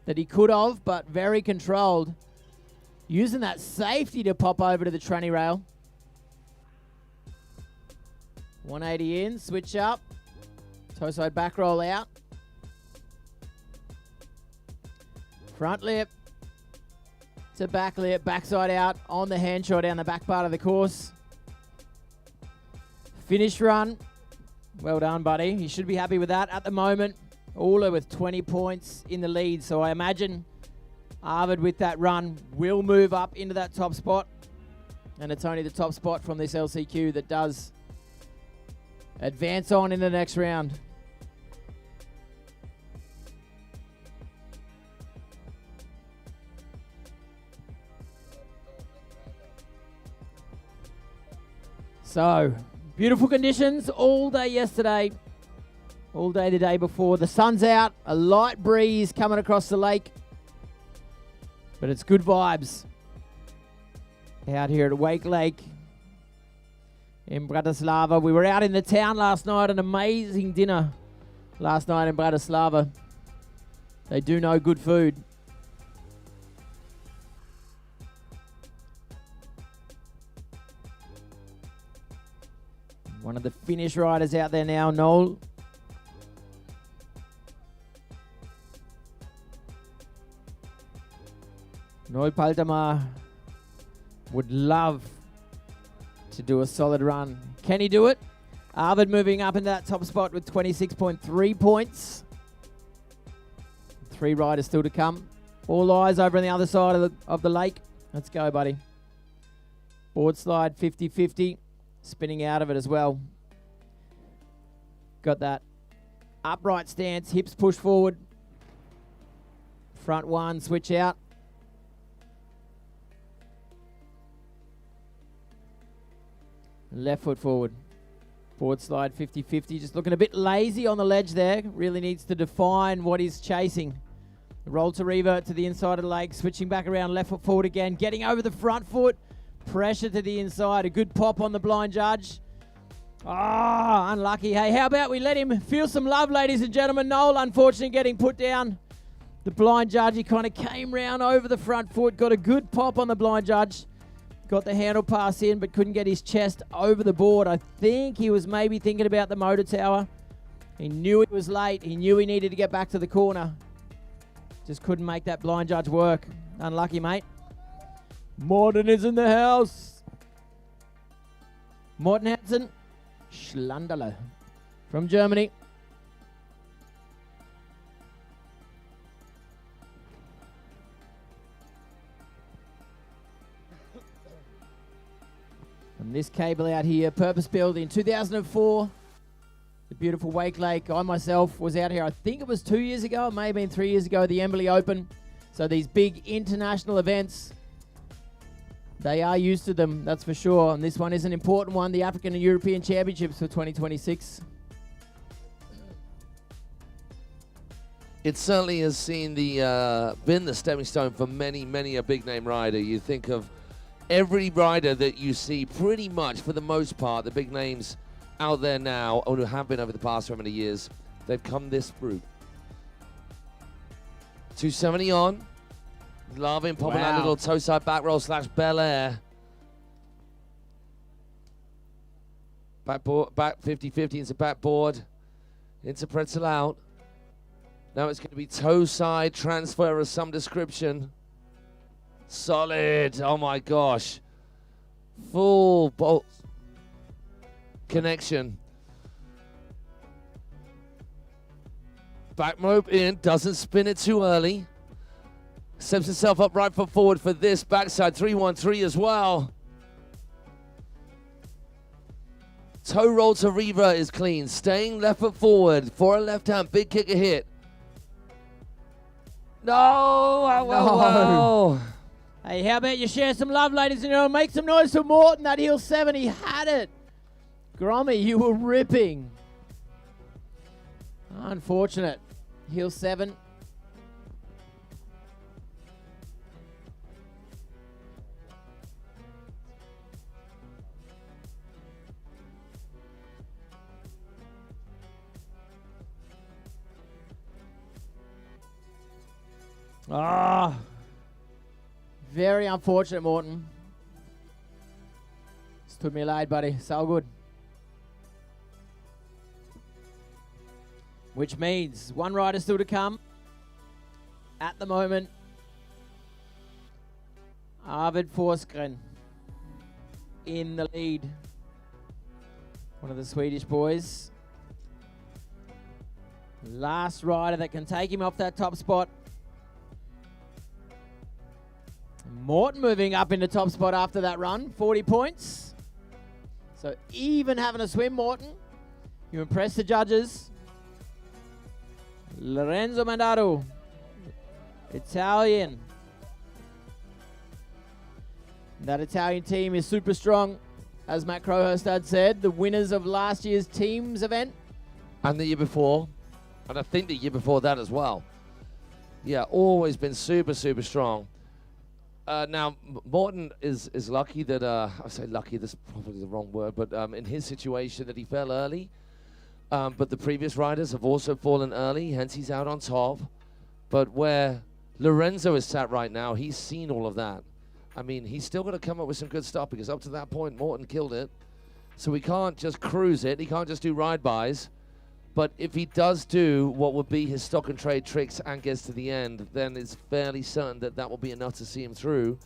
that he could have, but very controlled. Using that safety to pop over to the tranny rail. 180 in, switch up. Toe side back roll out. Front lip to back lip, backside out on the hand shot down the back part of the course. Finish run. Well done, buddy. You should be happy with that. At the moment, Ola with 20 points in the lead. So I imagine Arvid with that run will move up into that top spot. And it's only the top spot from this LCQ that does advance on in the next round. So, beautiful conditions all day yesterday, all day the day before. The sun's out, a light breeze coming across the lake, but it's good vibes out here at Wakelake in Bratislava. We were out in the town last night, an amazing dinner last night in Bratislava. They do know good food. One of the Finnish riders out there now, Noel. Noel Paltama would love to do a solid run. Can he do it? Arvid moving up into that top spot with 26.3 points. 3 riders still to come. All eyes over on the other side of the lake. Let's go, buddy. Board slide 50-50. Spinning out of it as well. Got that upright stance, hips push forward. Front one, switch out. Left foot forward. Board slide 50-50. Just looking a bit lazy on the ledge there. Really needs to define what he's chasing. Roll to revert to the inside of the lake. Switching back around, left foot forward again. Getting over the front foot. Pressure to the inside. A good pop on the blind judge. Ah, unlucky. Hey, how about we let him feel some love, ladies and gentlemen. Noel, unfortunately, getting put down. The blind judge, he kind of came round over the front foot. Got a good pop on the blind judge. Got the handle pass in, but couldn't get his chest over the board. I think he was maybe thinking about the motor tower. He knew he was late. He knew he needed to get back to the corner. Just couldn't make that blind judge work. Unlucky, mate. Morten is in the house. Morten Hansen, Schlandele from Germany. And this cable out here, purpose built in 2004. The beautiful Wakelake. I myself was out here, I think it was 2 years ago, it may have been 3 years ago, the Emberley Open. So these big international events, they are used to them, that's for sure. And this one is an important one, the African and European Championships for 2026. It certainly has seen been the stepping stone for many a big name rider. You think of every rider that you see, pretty much for the most part, the big names out there now, or who have been over the past so many years, they've come this route. 270 on. Loving popping that little toe side back roll / Bel Air. Back 50-50 into backboard. Into pretzel out. Now it's going to be toe side transfer of some description. Solid. Oh my gosh. Full bolt connection. Back rope in. Doesn't spin it too early. Steps himself up right foot forward for this backside 313 as well. Toe roll to revert is clean. Staying left foot forward for a left hand. Big kicker hit. No! No. Hey, how about you share some love, ladies and gentlemen? Make some noise for Morten. That heel 7, he had it. Grommy, you were ripping. Unfortunate. Heel 7. Ah, very unfortunate, Morten. Stood me laid, buddy. So good. Which means one rider still to come. At the moment, Arvid Forsgren in the lead. One of the Swedish boys. Last rider that can take him off that top spot. Morten moving up into top spot after that run, 40 points. So even having a swim, Morten. You impressed the judges. Lorenzo Mandato, Italian. That Italian team is super strong. as Matt Crowhurst had said, the winners of last year's teams event. And the year before. And I think the year before that as well. Yeah, always been super, super strong. Now, Morton is lucky that, I say lucky, that's probably the wrong word, but in his situation that he fell early. But the previous riders have also fallen early, hence he's out on top. But where Lorenzo is sat right now, he's seen all of that. I mean, he's still going to come up with some good stuff because up to that point, Morton killed it. So we can't just cruise it. He can't just do ride-bys. But if he does do what would be his stock and trade tricks and gets to the end, then it's fairly certain that that will be enough to see him through.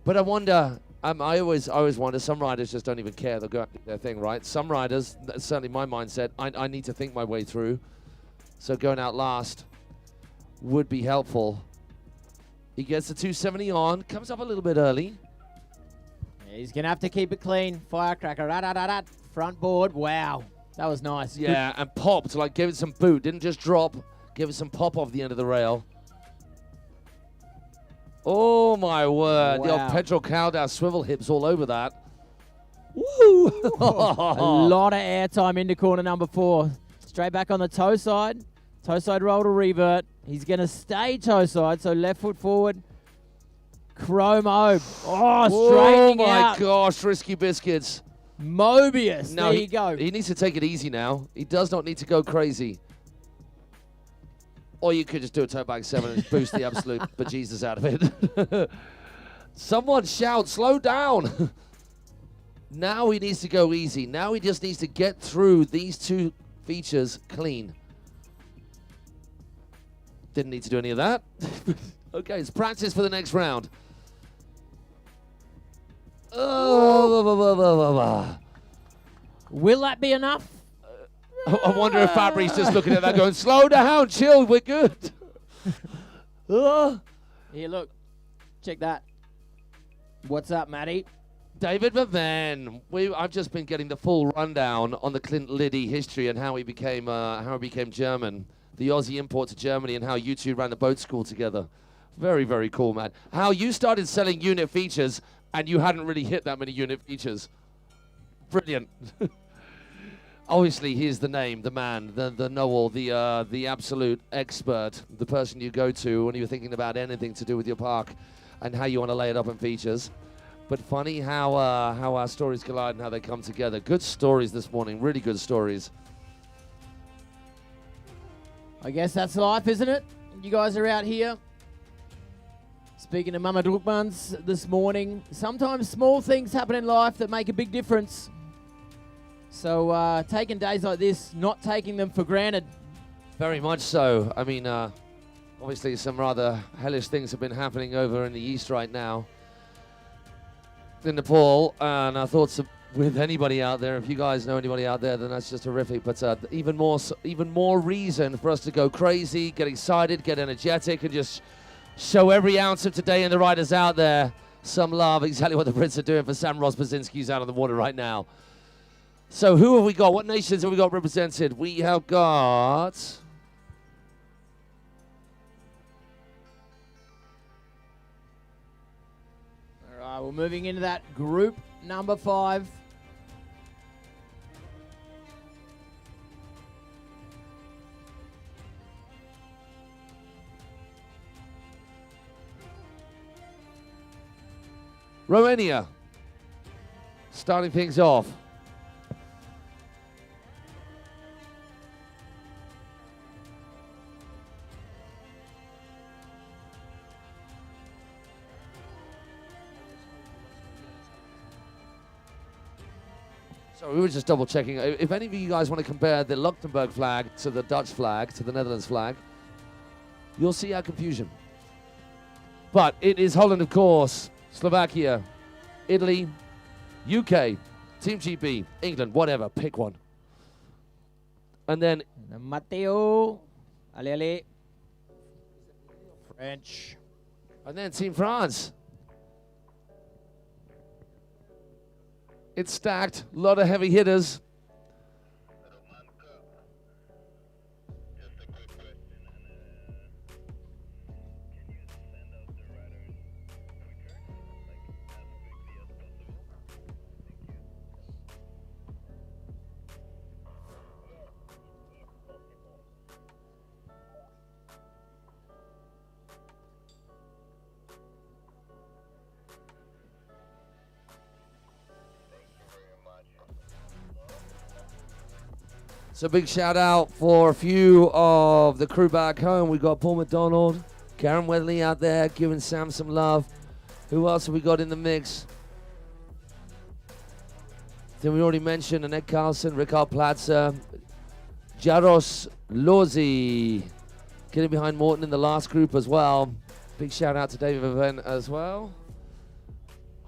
But I wonder, I always wonder, some riders just don't even care. They'll go out and do their thing, right? Some riders, that's certainly my mindset, I need to think my way through. So going out last would be helpful. He gets the 270 on, comes up a little bit early. He's going to have to keep it clean. Firecracker, front board, wow. That was nice. Yeah, Good. and popped, like gave it some boot. Didn't just drop, give it some pop off the end of the rail. Oh my word, the old petrol cow down swivel hips all over that. Woo! A lot of airtime into corner number 4. Straight back on the toe side. Toe side roll to revert. He's going to stay toe side, so left foot forward. Chromo. Oh, straightening out. Oh my gosh, risky biscuits. Mobius, No, there you go. He needs to take it easy now. He does not need to go crazy. Or you could just do a toe back 7 and boost the absolute bejesus out of it. Someone shout, slow down. Now he needs to go easy. Now he just needs to get through these 2 features clean. Didn't need to do any of that. Okay, it's practice for the next round. Oh, Will that be enough? I wonder if Fabri's just looking at that going, slow down, chill, we're good. Here, look. Check that. What's up, Matty? David Van. I've just been getting the full rundown on the Clint Liddy history and how he became German, the Aussie import to Germany, and how you two ran the boat school together. Very, very cool, man. How you started selling unit features and you hadn't really hit that many unit features. Brilliant. Obviously, he's the name, the man, the know-all, the absolute expert, the person you go to when you're thinking about anything to do with your park and how you want to lay it up in features. But funny how our stories collide and how they come together. Good stories this morning, really good stories. I guess that's life, isn't it? You guys are out here. Speaking of Mama Druckmanns this morning, sometimes small things happen in life that make a big difference. So taking days like this, not taking them for granted. Very much so. I mean, obviously some rather hellish things have been happening over in the east right now in Nepal, and our thoughts with anybody out there. If you guys know anybody out there, then that's just horrific. But even more reason for us to go crazy, get excited, get energetic, and just show every ounce of today and the riders out there some love. Exactly what the Brits are doing for Sam Rosbazinski, who's out on the water right now. So who have we got? What nations have we got represented? We have got... All right, we're moving into that group number 5. Romania, starting things off. So we were just double checking. If any of you guys want to compare the Luxembourg flag to the Dutch flag, to the Netherlands flag, you'll see our confusion. But it is Holland, of course, Slovakia, Italy, UK, Team GB, England, whatever, pick one. And then Matteo, Ali, French. And then Team France. It's stacked, a lot of heavy hitters. So big shout out for a few of the crew back home. We got Paul McDonald, Karen Wedley out there giving Sam some love. Who else have we got in the mix? Then we already mentioned Annette Carlson, Ricard Platzer, Jaros Lozi, getting behind Morton in the last group as well. Big shout out to David Viven as well.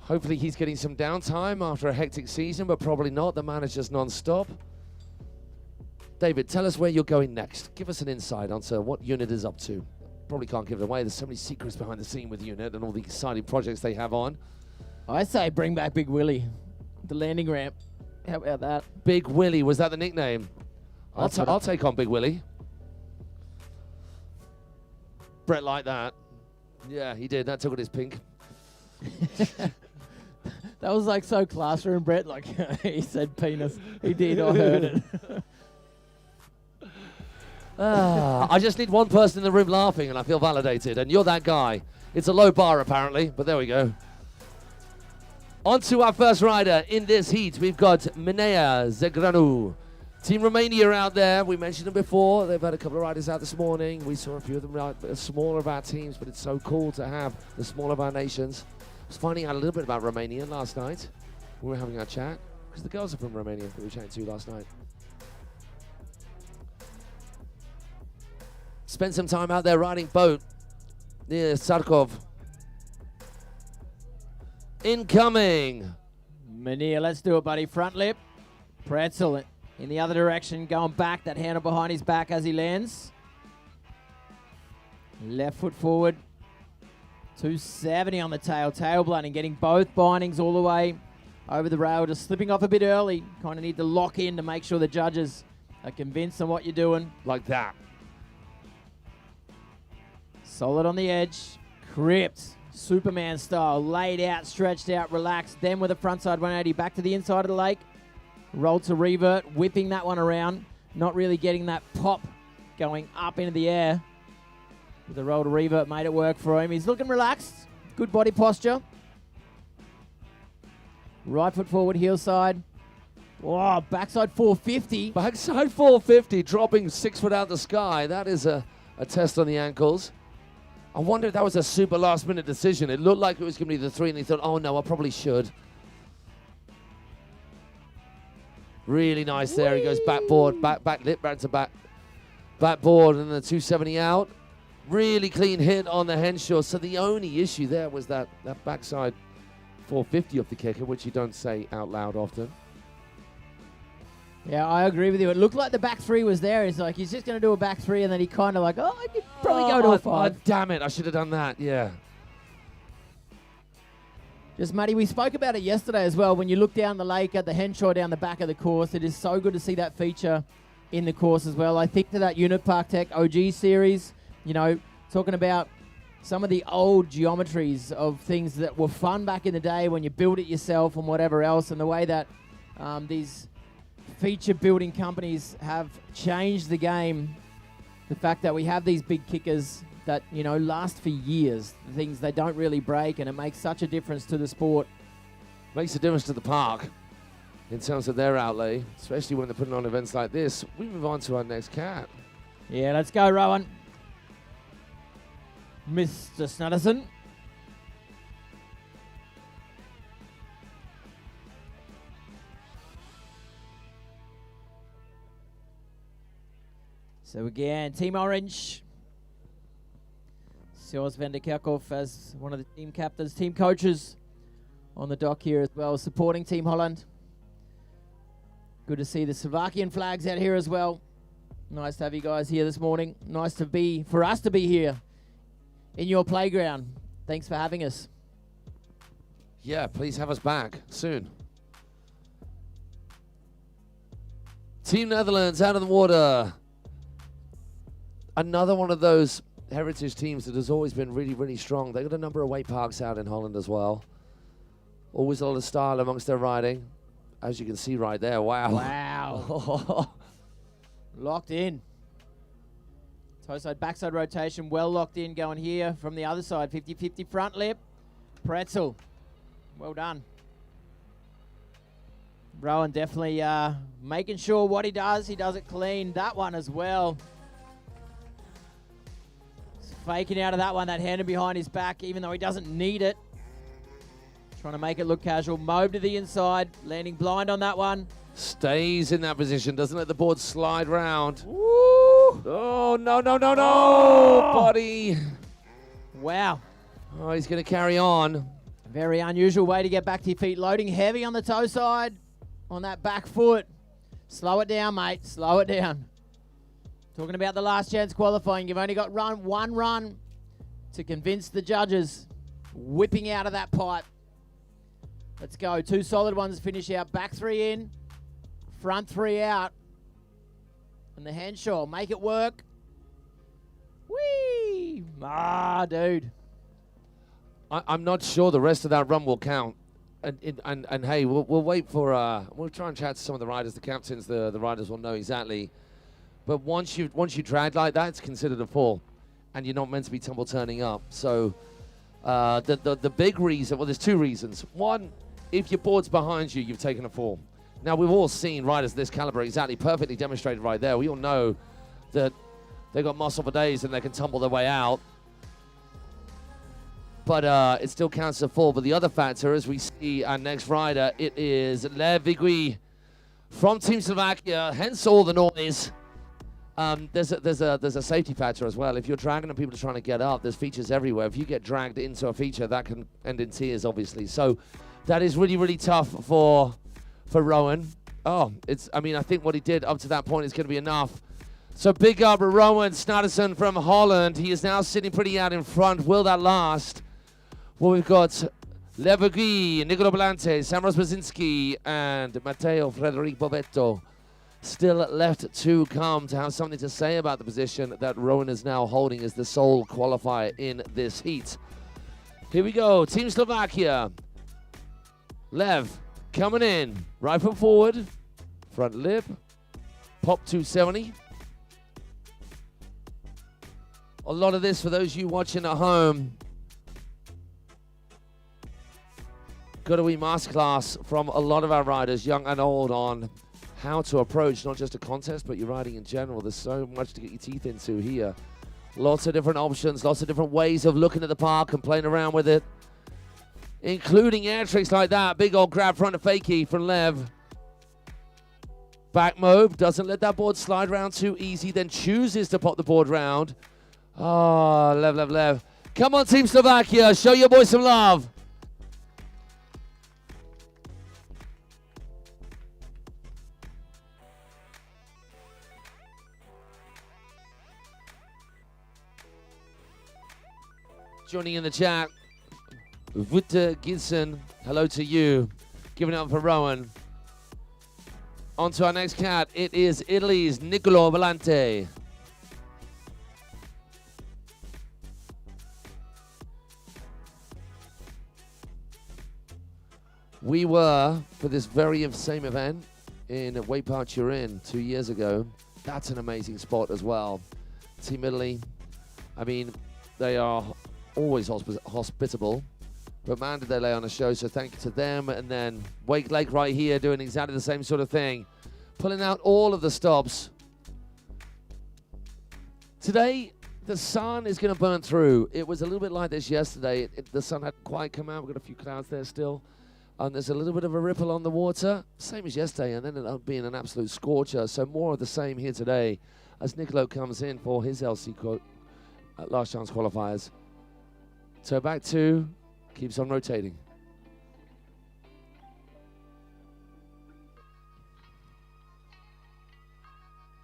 Hopefully he's getting some downtime after a hectic season, but probably not. The man is just non-stop. David, tell us where you're going next. Give us an insight onto what Unit is up to. Probably can't give it away. There's so many secrets behind the scene with Unit and all the exciting projects they have on. I say bring back Big Willie, the landing ramp. How about that? Big Willie, was that the nickname? I'll take on Big Willie. Brett liked that. Yeah, he did. That tickled his pink. That was like so classroom, Brett. Like he said penis. He did. I heard it. I just need one person in the room laughing and I feel validated, and you're that guy. It's a low bar apparently, but there we go. On to our first rider in this heat. We've got Minea Zegranu. Team Romania out there. We mentioned them before. They've had a couple of riders out this morning. We saw a few of them out, smaller of our teams, but it's so cool to have the smaller of our nations. I was finding out a little bit about Romania last night. We were having our chat, because the girls are from Romania that we were chatting to last night. Spent some time out there riding boat near Sarkov. Incoming. Mania, let's do it, buddy. Front lip. Pretzel in the other direction, going back. That handle behind his back as he lands. Left foot forward. 270 on the tail. Tail blunting, getting both bindings all the way over the rail. Just slipping off a bit early. Kind of need to lock in to make sure the judges are convinced on what you're doing. Like that. Solid on the edge. Cripped. Superman style. Laid out, stretched out, relaxed. Then with a frontside 180 back to the inside of the lake. Rolled to revert. Whipping that one around. Not really getting that pop going up into the air. With the roll to revert made it work for him. He's looking relaxed. Good body posture. Right foot forward, heel side. Oh, backside 450. Backside 450, dropping 6 foot out of the sky. That is a test on the ankles. I wonder if that was a super last minute decision. It looked like it was going to be the 3 and he thought, oh no, I probably should. Really nice there. Whee! He goes backboard, back lip, back to backboard, and the 270 out. Really clean hit on the Henshaw. So the only issue there was that backside 450 off the kicker, which you don't say out loud often. Yeah, I agree with you. It looked like the back 3 was there. It's like he's just going to do a back 3, and then he kind of like, oh, I could probably go to a 5. Oh, damn it. I should have done that. Yeah. Just, Matty, we spoke about it yesterday as well. When you look down the lake at the Henshaw down the back of the course, it is so good to see that feature in the course as well. I think to that Unit Park Tech OG series, you know, talking about some of the old geometries of things that were fun back in the day when you build it yourself and whatever else, and the way that these feature building companies have changed the game. The fact that we have these big kickers that, you know, last for years, things they don't really break, and it makes such a difference to the sport. Makes a difference to the park in terms of their outlay, especially when they're putting on events like this. We move on to our next cat. Yeah, let's go, Rowan. Mr. Snutterson. So again, Team Orange. Sjors van der Kerkhoff as one of the team captains, team coaches on the dock here as well, supporting Team Holland. Good to see the Slovakian flags out here as well. Nice to have you guys here this morning. Nice for us to be here in your playground. Thanks for having us. Yeah, please have us back soon. Team Netherlands out of the water. Another one of those heritage teams that has always been really, really strong. They've got a number of weight parks out in Holland as well. Always a lot of style amongst their riding. As you can see right there, wow. Wow. Locked in. Toe side, backside rotation, well locked in, going here from the other side. 50-50 front lip. Pretzel. Well done. Rowan definitely making sure what he does it clean. That one as well. He's faking out of that one, that handed behind his back, even though he doesn't need it. Trying to make it look casual. Mobe to the inside, landing blind on that one. Stays in that position, doesn't let the board slide round. Woo! Oh, no, no, no, no, buddy. Wow. Oh, he's going to carry on. Very unusual way to get back to your feet. Loading heavy on the toe side, on that back foot. Slow it down, mate. Slow it down. Talking about the last chance qualifying. You've only got one run to convince the judges. Whipping out of that pipe. Let's go. 2 solid ones finish out. Back 3 in. Front 3 out. And the Henshaw. Make it work. Whee! Ah, dude. I'm not sure the rest of that run will count. And hey, we'll wait for, we'll try and chat to some of the riders, the captains, the riders will know exactly. But once you drag like that, it's considered a fall. And you're not meant to be tumble turning up. So the big reason, well, there's 2 reasons. One, if your board's behind you, you've taken a fall. Now, we've all seen riders of this caliber exactly perfectly demonstrated right there. We all know that they got muscle for days and they can tumble their way out. But it still counts as a fall. But the other factor, as we see our next rider, it is Lev Vigui from Team Slovakia, hence all the noise. There's a safety factor as well. If you're dragging and people are trying to get up, there's features everywhere. If you get dragged into a feature, that can end in tears, obviously. So that is really, really tough for Rowan. Oh, I think what he did up to that point is going to be enough. So big up Rowan Snadderson from Holland. He is now sitting pretty out in front. Will that last? Well, we've got Levagui, Nicolo Belante, Samros Brzezinski, and Matteo Frederic Bovetto still left to come to have something to say about the position that Rowan is now holding as the sole qualifier in this heat. Here we go, Team Slovakia. Lev coming in, right foot forward, front lip, pop 270. A lot of this for those of you watching at home. Got a wee masterclass from a lot of our riders, young and old, on how to approach not just a contest, but your riding in general. There's so much to get your teeth into here. Lots of different options, lots of different ways of looking at the park and playing around with it, including air tricks like that. Big old grab front of fakie from Lev. Back Mobe, doesn't let that board slide around too easy, then chooses to pop the board round. Oh, Lev. Come on, Team Slovakia, show your boys some love. Joining in the chat, Vutte Gilson, hello to you. Giving it up for Rowan. On to our next cat, it is Italy's Nicolo Belante. We were, for this very same event, in Way Park Turin 2 years ago. That's an amazing spot as well. Team Italy, they are always hospitable, but man, did they lay on a show, so thank you to them. And then Wakelake right here doing exactly the same sort of thing, pulling out all of the stops. Today, the sun is going to burn through. It was a little bit like this yesterday. The sun hadn't quite come out. We've got a few clouds there still. And there's a little bit of a ripple on the water, same as yesterday, and then it'll be an absolute scorcher. So more of the same here today as Nicolo comes in for his LC last chance qualifiers. So back 2, keeps on rotating.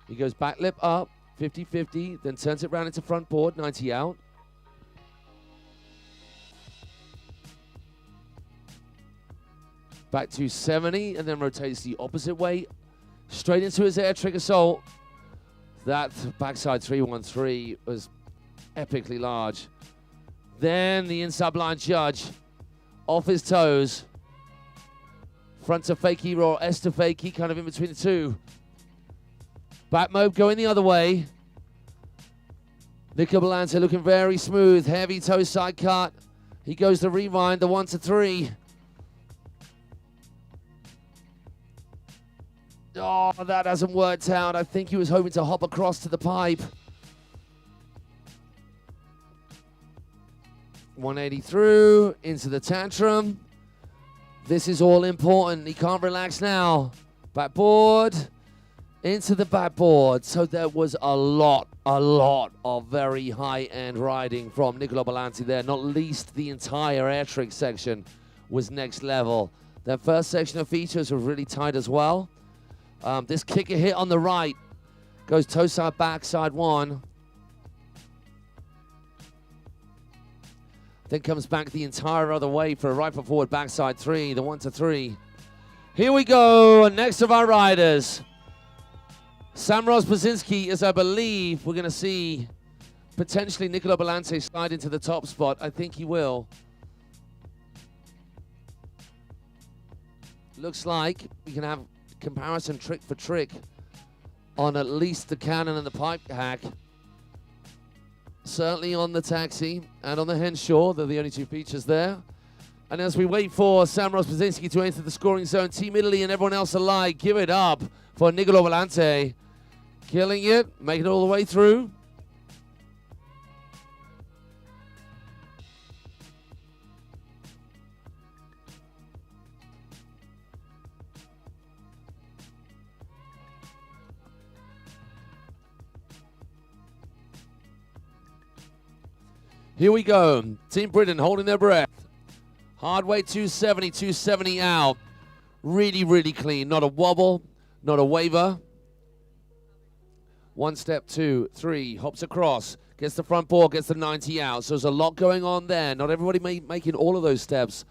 He goes back lip up, 50-50, then turns it round into front board, 90 out. Back to 70, and then rotates the opposite way, straight into his air trick assault. That backside 313 was epically large. Then the inside blind judge, off his toes. Front to fakie or S to fakie, kind of in between the two. Back Mobe going the other way. Nicolo Belante looking very smooth, heavy toe side cut. He goes to rewind, the 1 to 3. Oh, that hasn't worked out. I think he was hoping to hop across to the pipe. 180 through, into the tantrum. This is all important. He can't relax now. Backboard, into the backboard. So there was a lot of very high-end riding from Niccolo Belanti there. Not least the entire air trick section was next level. That first section of features was really tight as well. This kicker hit on the right goes toe side, backside one. Then comes back the entire other way for a right foot forward, backside three, the 1 to 3. Here we go, next of our riders. Sam Rozbazinski, as I believe we're going to see potentially Niccolo Belanti slide into the top spot. I think he will. Looks like we can have comparison trick for trick on at least the cannon and the pipe hack. Certainly on the taxi and on the Henshaw, they're the only two features there. And as we wait for Sam Rozbazinski to enter the scoring zone, Team Italy and everyone else alike, give it up for Niccolo Belanti. Killing it, making it all the way through. Here we go. Team Britain holding their breath. Hard weight 270, 270 out. Really, really clean. Not a wobble, not a waver. 1 step, 2, 3, hops across, gets the front board, gets the 90 out. So there's a lot going on there. Not everybody making all of those steps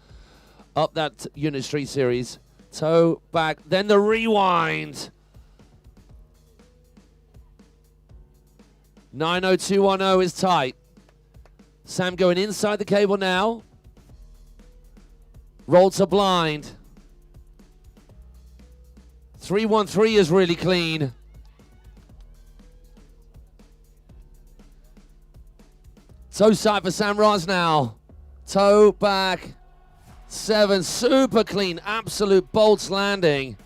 up that Unit Street series. Toe, back, then the rewind. 90210 is tight. Sam going inside the cable now. Roll to blind. 313 is really clean. Toe side for Sam Roz now. Toe back. 7, super clean, absolute bolts landing.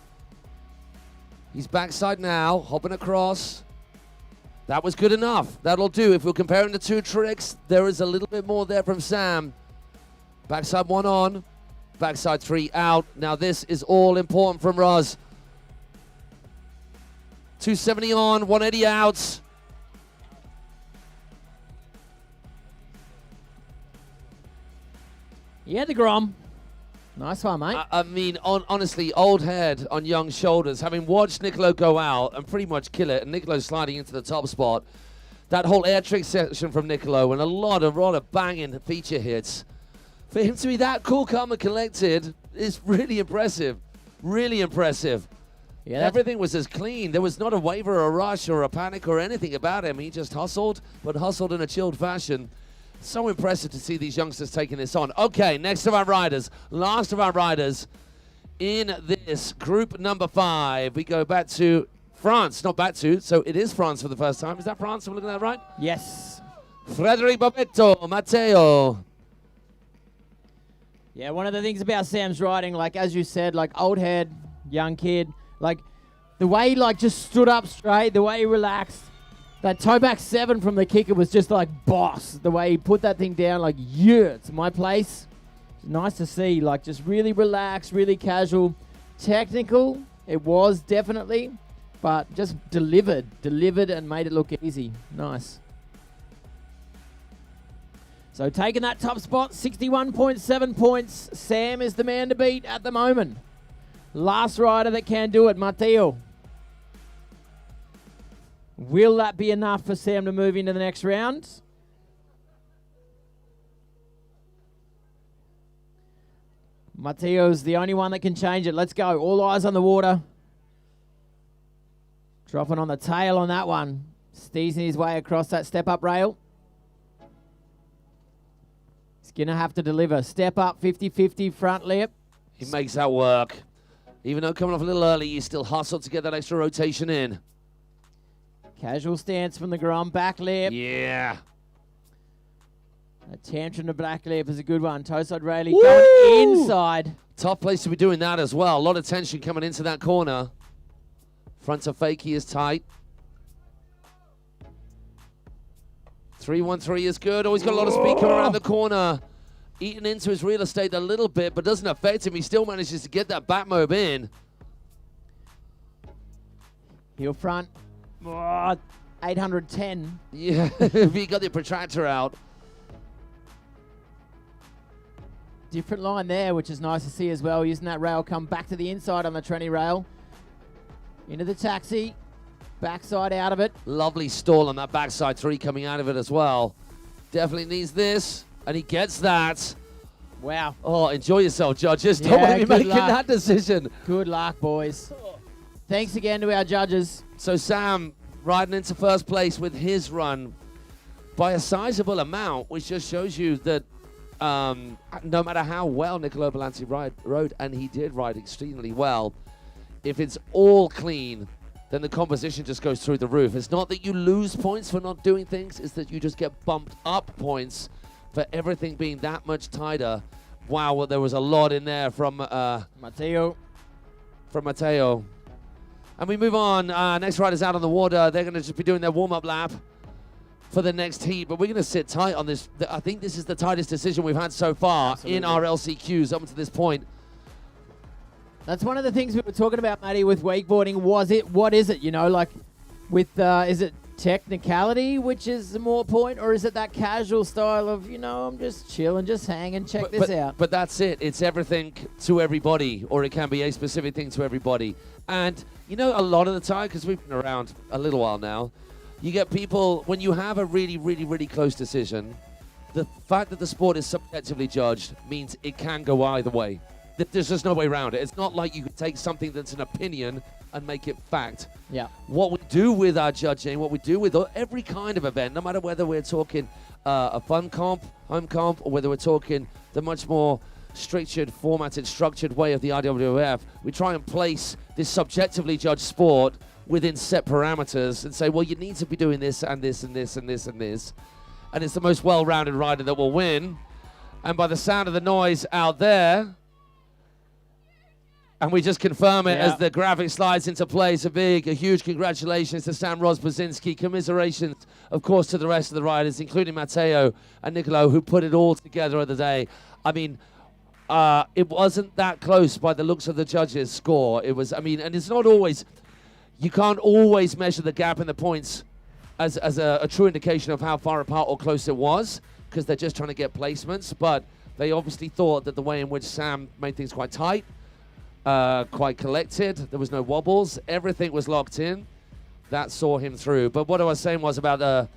He's backside now, hopping across. That was good enough. That'll do. If we're comparing the two tricks, there is a little bit more there from Sam. Backside 1 on, backside 3 out. Now this is all important from Roz. 270 on, 180 out. Yeah, the Grom. Nice one, mate. I mean, honestly, old head on young shoulders. Having watched Niccolo go out and pretty much kill it, and Niccolo sliding into the top spot, that whole air trick section from Niccolo and a lot of banging feature hits. For him to be that cool, calm, and collected is really impressive. Really impressive. Yeah, everything was as clean. There was not a waver, or a rush, or a panic, or anything about him. He just hustled, but hustled in a chilled fashion. So impressive to see these youngsters taking this on. Okay, next of our riders, last of our riders in this group number 5. We go back to France, not back to, so it is France for the first time. Is that France? Am I looking at that right? Yes. Frederic Babetto, Matteo. Yeah, one of the things about Sam's riding, like as you said, like old head, young kid, like the way he like just stood up straight, the way he relaxed. That toe back 7 from the kicker was just like boss. The way he put that thing down, like, yeah, it's my place. It's nice to see, like, just really relaxed, really casual. Technical, it was definitely, but just delivered and made it look easy. Nice. So taking that top spot, 61.7 points. Sam is the man to beat at the moment. Last rider that can do it, Matteo. Will that be enough for Sam to move into the next round? Matteo's the only one that can change it. Let's go. All eyes on the water. Dropping on the tail on that one. Steezing his way across that step-up rail. He's going to have to deliver. Step up, 50-50, front lip. He makes that work. Even though coming off a little early, he still hustled to get that extra rotation in. Casual stance from the Grom, back lip. Yeah. A tantrum to back lip is a good one. Toeside Rayleigh going inside. Tough place to be doing that as well. A lot of tension coming into that corner. Front of fakie is tight. 3-1-3 is good. Oh, he's got a lot of speed coming around the corner. Eating into his real estate a little bit, but doesn't affect him. He still manages to get that back mob in. Heel front. 810. Yeah, he got the protractor out. Different line there, which is nice to see as well. Using that rail, come back to the inside on the tranny rail. Into the taxi. Backside out of it. Lovely stall on that backside 3 coming out of it as well. Definitely needs this, and he gets that. Wow. Oh, enjoy yourself, judges. Don't want to be making that decision. Good luck, boys. Thanks again to our judges. So Sam riding into first place with his run by a sizable amount, which just shows you that no matter how well Niccolo Belanti rode, and he did ride extremely well, if it's all clean, then the composition just goes through the roof. It's not that you lose points for not doing things, it's that you just get bumped up points for everything being that much tighter. Wow, well, there was a lot in there from Matteo. And we move on. Next rider's out on the water. They're going to just be doing their warm-up lap for the next heat. But we're going to sit tight on this. I think this is the tightest decision we've had so far in our LCQs up to this point. That's one of the things we were talking about, Matty, with wakeboarding. What is it? You know, like with, is it technicality, which is the more point, or is it that casual style of, you know, I'm just chilling, just hanging, check this out? But that's it. It's everything to everybody, or it can be a specific thing to everybody. And, you know, a lot of the time, because we've been around a little while now, you get people, when you have a really, really, really close decision, the fact that the sport is subjectively judged means it can go either way. There's just no way around it. It's not like you can take something that's an opinion and make it fact. Yeah. What we do with our judging, what we do with every kind of event, no matter whether we're talking a fun comp, home comp, or whether we're talking the much more structured, formatted, structured way of the IWWF, we try and place this subjectively judged sport within set parameters and say, well, you need to be doing this and this and this and this and this. And it's the most well-rounded rider that will win. And by the sound of the noise out there, and we just confirm it as the graphic slides into place. A huge congratulations to Sam Rozbazinski. Commiserations, of course, to the rest of the riders, including Matteo and Niccolo, who put it all together of the day. I mean, it wasn't that close by the looks of the judges' score. It was, I mean, and it's not always, you can't always measure the gap in the points as a true indication of how far apart or close it was, because they're just trying to get placements. But they obviously thought that the way in which Sam made things quite tight, quite collected, there was no wobbles, everything was locked in, that saw him through. But what I was saying was about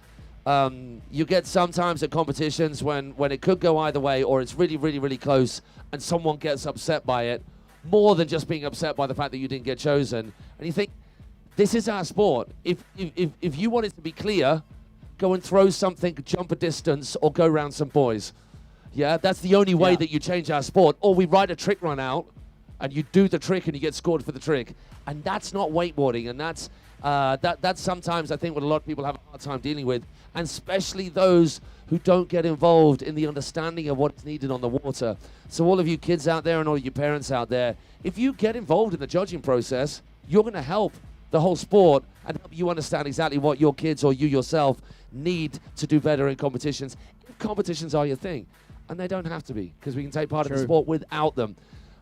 you get sometimes at competitions when it could go either way, or it's really, really, really close and someone gets upset by it, more than just being upset by the fact that you didn't get chosen. And you think, this is our sport. If you want it to be clear, go and throw something, jump a distance, or go round some boys. Yeah, that's the only way that you change our sport. Or we ride a trick run out, and you do the trick and you get scored for the trick. And that's not wakeboarding, and that's sometimes I think what a lot of people have a hard time dealing with, and especially those who don't get involved in the understanding of what's needed on the water. So all of you kids out there and all of you parents out there, if you get involved in the judging process, you're going to help the whole sport and help you understand exactly what your kids or you yourself need to do better in competitions. If competitions are your thing, and they don't have to be, because we can take part of the sport without them.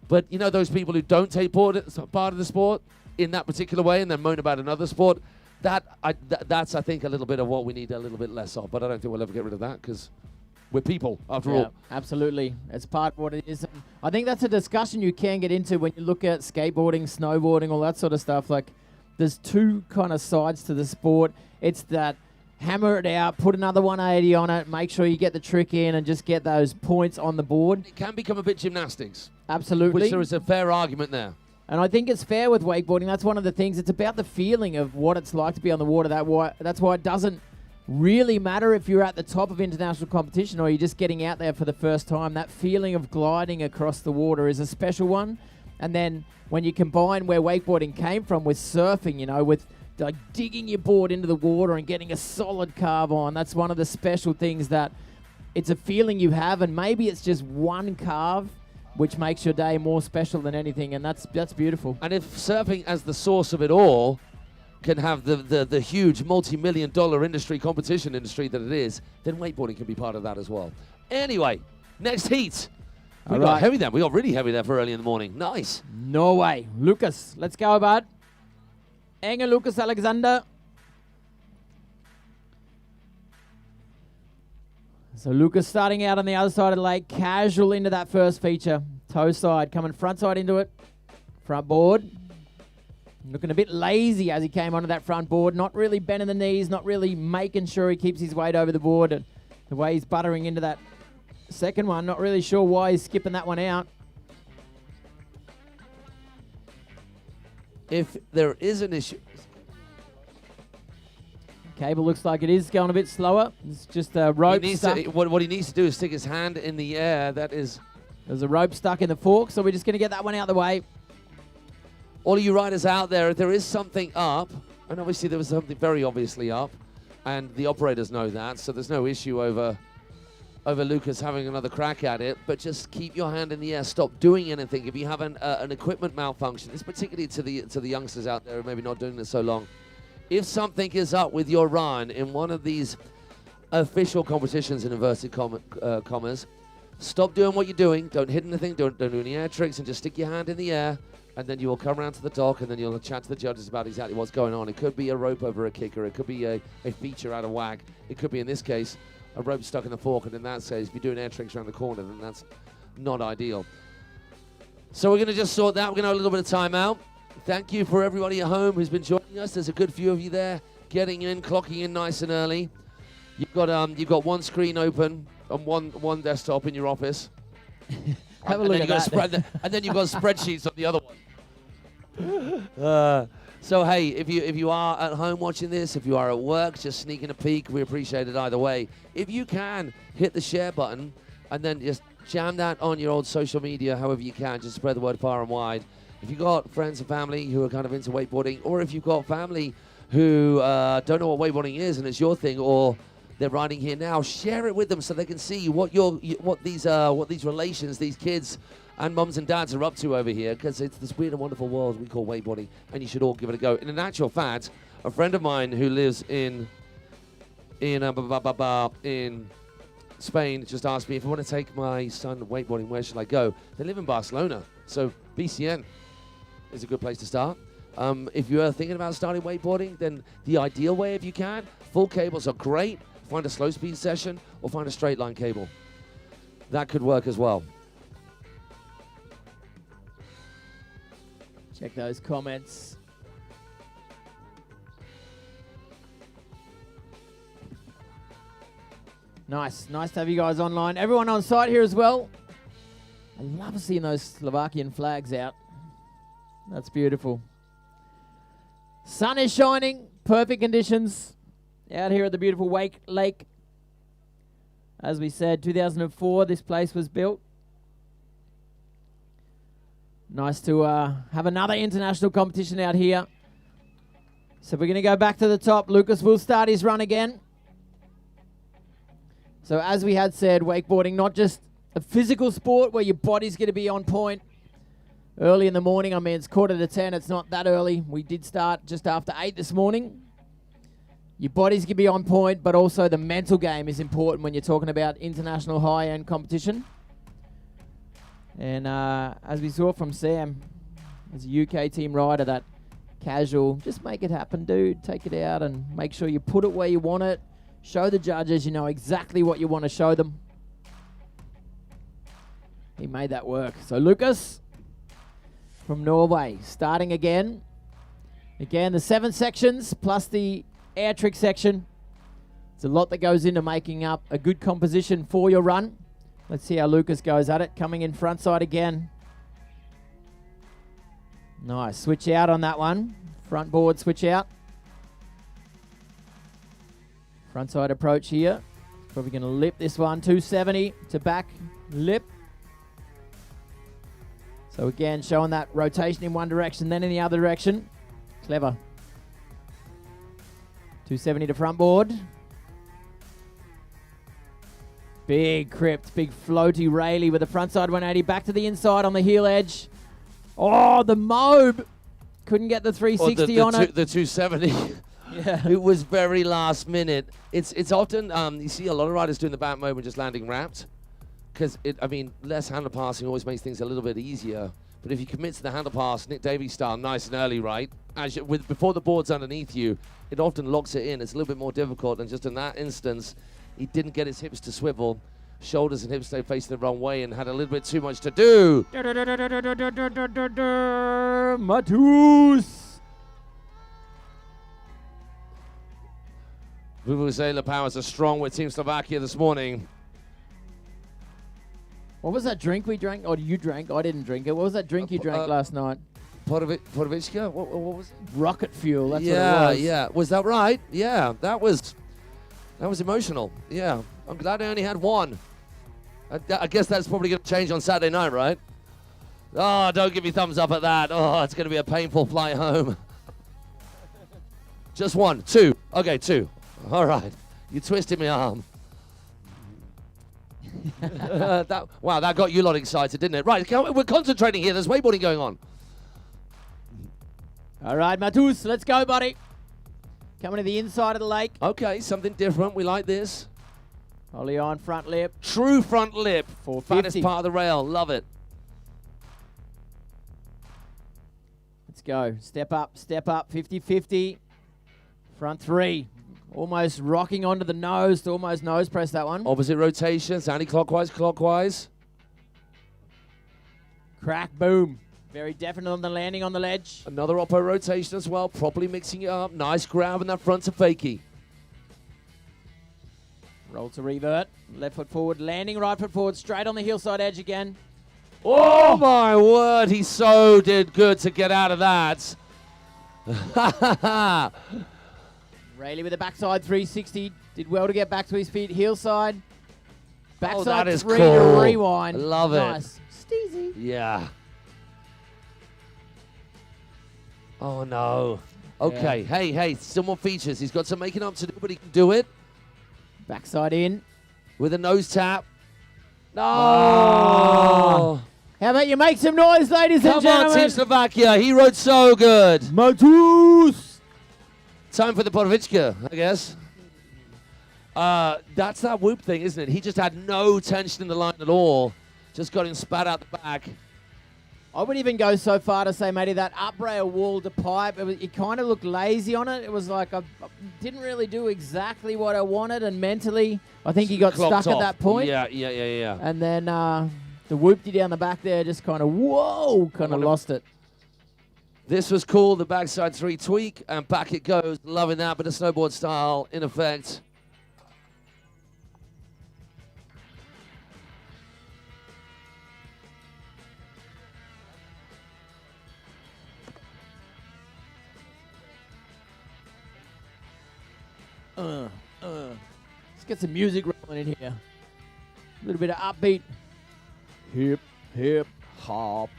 But, you know, those people who don't take part of the sport in that particular way and then moan about another sport, that's, I think, a little bit of what we need a little bit less of. But I don't think we'll ever get rid of that, because we're people, after all. Absolutely. It's part of what it is. I think that's a discussion you can get into when you look at skateboarding, snowboarding, all that sort of stuff. Like, there's two kind of sides to the sport. It's that hammer it out, put another 180 on it, make sure you get the trick in and just get those points on the board. It can become a bit gymnastics. Absolutely. Which there is a fair argument there. And I think it's fair with wakeboarding. That's one of the things. It's about the feeling of what it's like to be on the water. That's why it doesn't really matter if you're at the top of international competition or you're just getting out there for the first time. That feeling of gliding across the water is a special one. And then when you combine where wakeboarding came from with surfing, you know, with like digging your board into the water and getting a solid carve on, that's one of the special things, that it's a feeling you have, and maybe it's just one carve which makes your day more special than anything, and that's beautiful. And if surfing as the source of it all can have the huge multi-million-dollar competition industry that it is, then wakeboarding can be part of that as well. Anyway, next heat. We got heavy then. We got really heavy there for early in the morning. Nice. Norway. Lucas, let's go, bud. Enger Lucas Alexander. So Lucas starting out on the other side of the lake, casual into that first feature. Toe side, coming front side into it. Front board. Looking a bit lazy as he came onto that front board. Not really bending the knees, not really making sure he keeps his weight over the board. And the way he's buttering into that second one, not really sure why he's skipping that one out. If there is an issue... Cable looks like it is going a bit slower. It's just a rope stuck. What he needs to do is stick his hand in the air. That is... There's a rope stuck in the fork, so we're just going to get that one out of the way. All of you riders out there, if there is something up, and obviously there was something very obviously up, and the operators know that, so there's no issue over Lucas having another crack at it, but just keep your hand in the air. Stop doing anything. If you have an equipment malfunction, it's particularly to the youngsters out there who maybe not doing this so long. If something is up with your run in one of these official competitions, in inverted commas, stop doing what you're doing. Don't hit anything. Don't do any air tricks, and just stick your hand in the air, and then you will come around to the dock, and then you'll chat to the judges about exactly what's going on. It could be a rope over a kicker. It could be a feature out of whack. It could be, in this case, a rope stuck in the fork, and in that case, if you're doing air tricks around the corner, then that's not ideal. So we're going to just sort that. We're going to have a little bit of time out. Thank you for everybody at home who's been joining us. There's a good few of you there, getting in, clocking in nice and early. You've got one screen open and one desktop in your office. Have a look at that. And then you've got spreadsheets on the other one. So hey, if you are at home watching this, if you are at work, just sneaking a peek, we appreciate it either way. If you can, hit the share button and then just jam that on your old social media, however you can, just spread the word far and wide. If you've got friends and family who are kind of into wakeboarding, or if you've got family who don't know what wakeboarding is and it's your thing, or they're riding here now, share it with them so they can see what these relations, these kids and mums and dads are up to over here, because it's this weird and wonderful world we call wakeboarding, and you should all give it a go. In an actual fact, a friend of mine who lives in Spain just asked me, if I want to take my son wakeboarding, where should I go? They live in Barcelona, so BCN is a good place to start. If you are thinking about starting wakeboarding, then the ideal way, if you can, full cables are great. Find a slow speed session or find a straight line cable. That could work as well. Check those comments. Nice to have you guys online. Everyone on site here as well. I love seeing those Slovakian flags out. That's beautiful. Sun is shining, perfect conditions out here at the beautiful Wakelake. As we said, 2004 this place was built. Nice to have another international competition out here. So we're going to go back to the top. Lucas will start his run again. So as we had said, wakeboarding, not just a physical sport where your body's going to be on point early in the morning. I mean, it's 9:45. It's not that early. We did start just after 8 this morning. Your body's going to be on point, but also the mental game is important when you're talking about international high-end competition. And as we saw from Sam, as a UK team rider, that casual, just make it happen, dude. Take it out and make sure you put it where you want it. Show the judges you know exactly what you want to show them. He made that work. So Lucas from Norway, starting again. Again, the 7 sections plus the air trick section. It's a lot that goes into making up a good composition for your run. Let's see how Lucas goes at it. Coming in front side again. Nice. Switch out on that one. Front board switch out. Front side approach here. Probably going to lip this one. 270 to back lip. So again, showing that rotation in one direction, then in the other direction. Clever. 270 to front board. Big crypt, big floaty Rayleigh with a frontside 180 back to the inside on the heel edge. Oh, the mobe couldn't get the 360 on it. The 270. Yeah. It was very last minute. It's often, you see a lot of riders doing the back moment just landing wrapped. Because, less handle passing always makes things a little bit easier. But if you commit to the handle pass, Nick Davies style, nice and early, right? Before the board's underneath you, it often locks it in. It's a little bit more difficult. And just in that instance, he didn't get his hips to swivel. Shoulders and hips stayed facing the wrong way and had a little bit too much to do. Matus. Vuvuzela powers are strong with Team Slovakia this morning. What was that drink we drank? Or you drank? I didn't drink it. What was that drink you drank last night? Podovicka? What was it? Rocket fuel. That's what it was. Yeah. Was that right? Yeah, that was emotional. Yeah, I'm glad I only had one. I guess that's probably going to change on Saturday night, right? Oh, don't give me thumbs up at that. Oh, it's going to be a painful flight home. Just one. Two. Okay, two. All right. You twisted my arm. That got you lot excited, didn't it? Right, we're concentrating here. There's wakeboarding going on. All right, Matus, let's go, buddy. Coming to the inside of the lake. Okay, something different. We like this. Ollie on front lip. True front lip. 450. Fattest part of the rail. Love it. Let's go. Step up, 50-50. Front three. Almost rocking onto the nose to almost nose press that one. Opposite rotations, anti-clockwise, clockwise. Crack, boom. Very definite on the landing on the ledge. Another oppo rotation as well, properly mixing it up. Nice grab in that front to fakie. Roll to revert. Left foot forward, landing right foot forward, straight on the heel side edge again. Oh my word, he so did good to get out of that. Rayleigh with the backside 360. Did well to get back to his feet. Heel side. Backside that is three cool. to rewind. I love it. Nice. Steezy. Yeah. Oh no. Okay, Yeah. hey, still more features. He's got some making up to do, but he can do it. Backside in. With a nose tap. No! Oh. How about you make some noise, ladies and Come gentlemen? on, Team Slovakia. He rode so good. Matus! Time for the Podovicka, I guess. That's that whoop thing, isn't it? He just had no tension in the line at all. Just got him spat out the back. I would even go so far to say, matey, that up rail wall to pipe, it kind of looked lazy on it. It was like I didn't really do exactly what I wanted, and mentally, I think he got Clocked stuck off. at that point. Yeah. And then the whoopty down the back there just kind of, lost it. This was cool, the backside three tweak, and back it goes. Loving that, but a snowboard style in effect. Let's get some music rolling in here. A little bit of upbeat. Hip, hip, hop.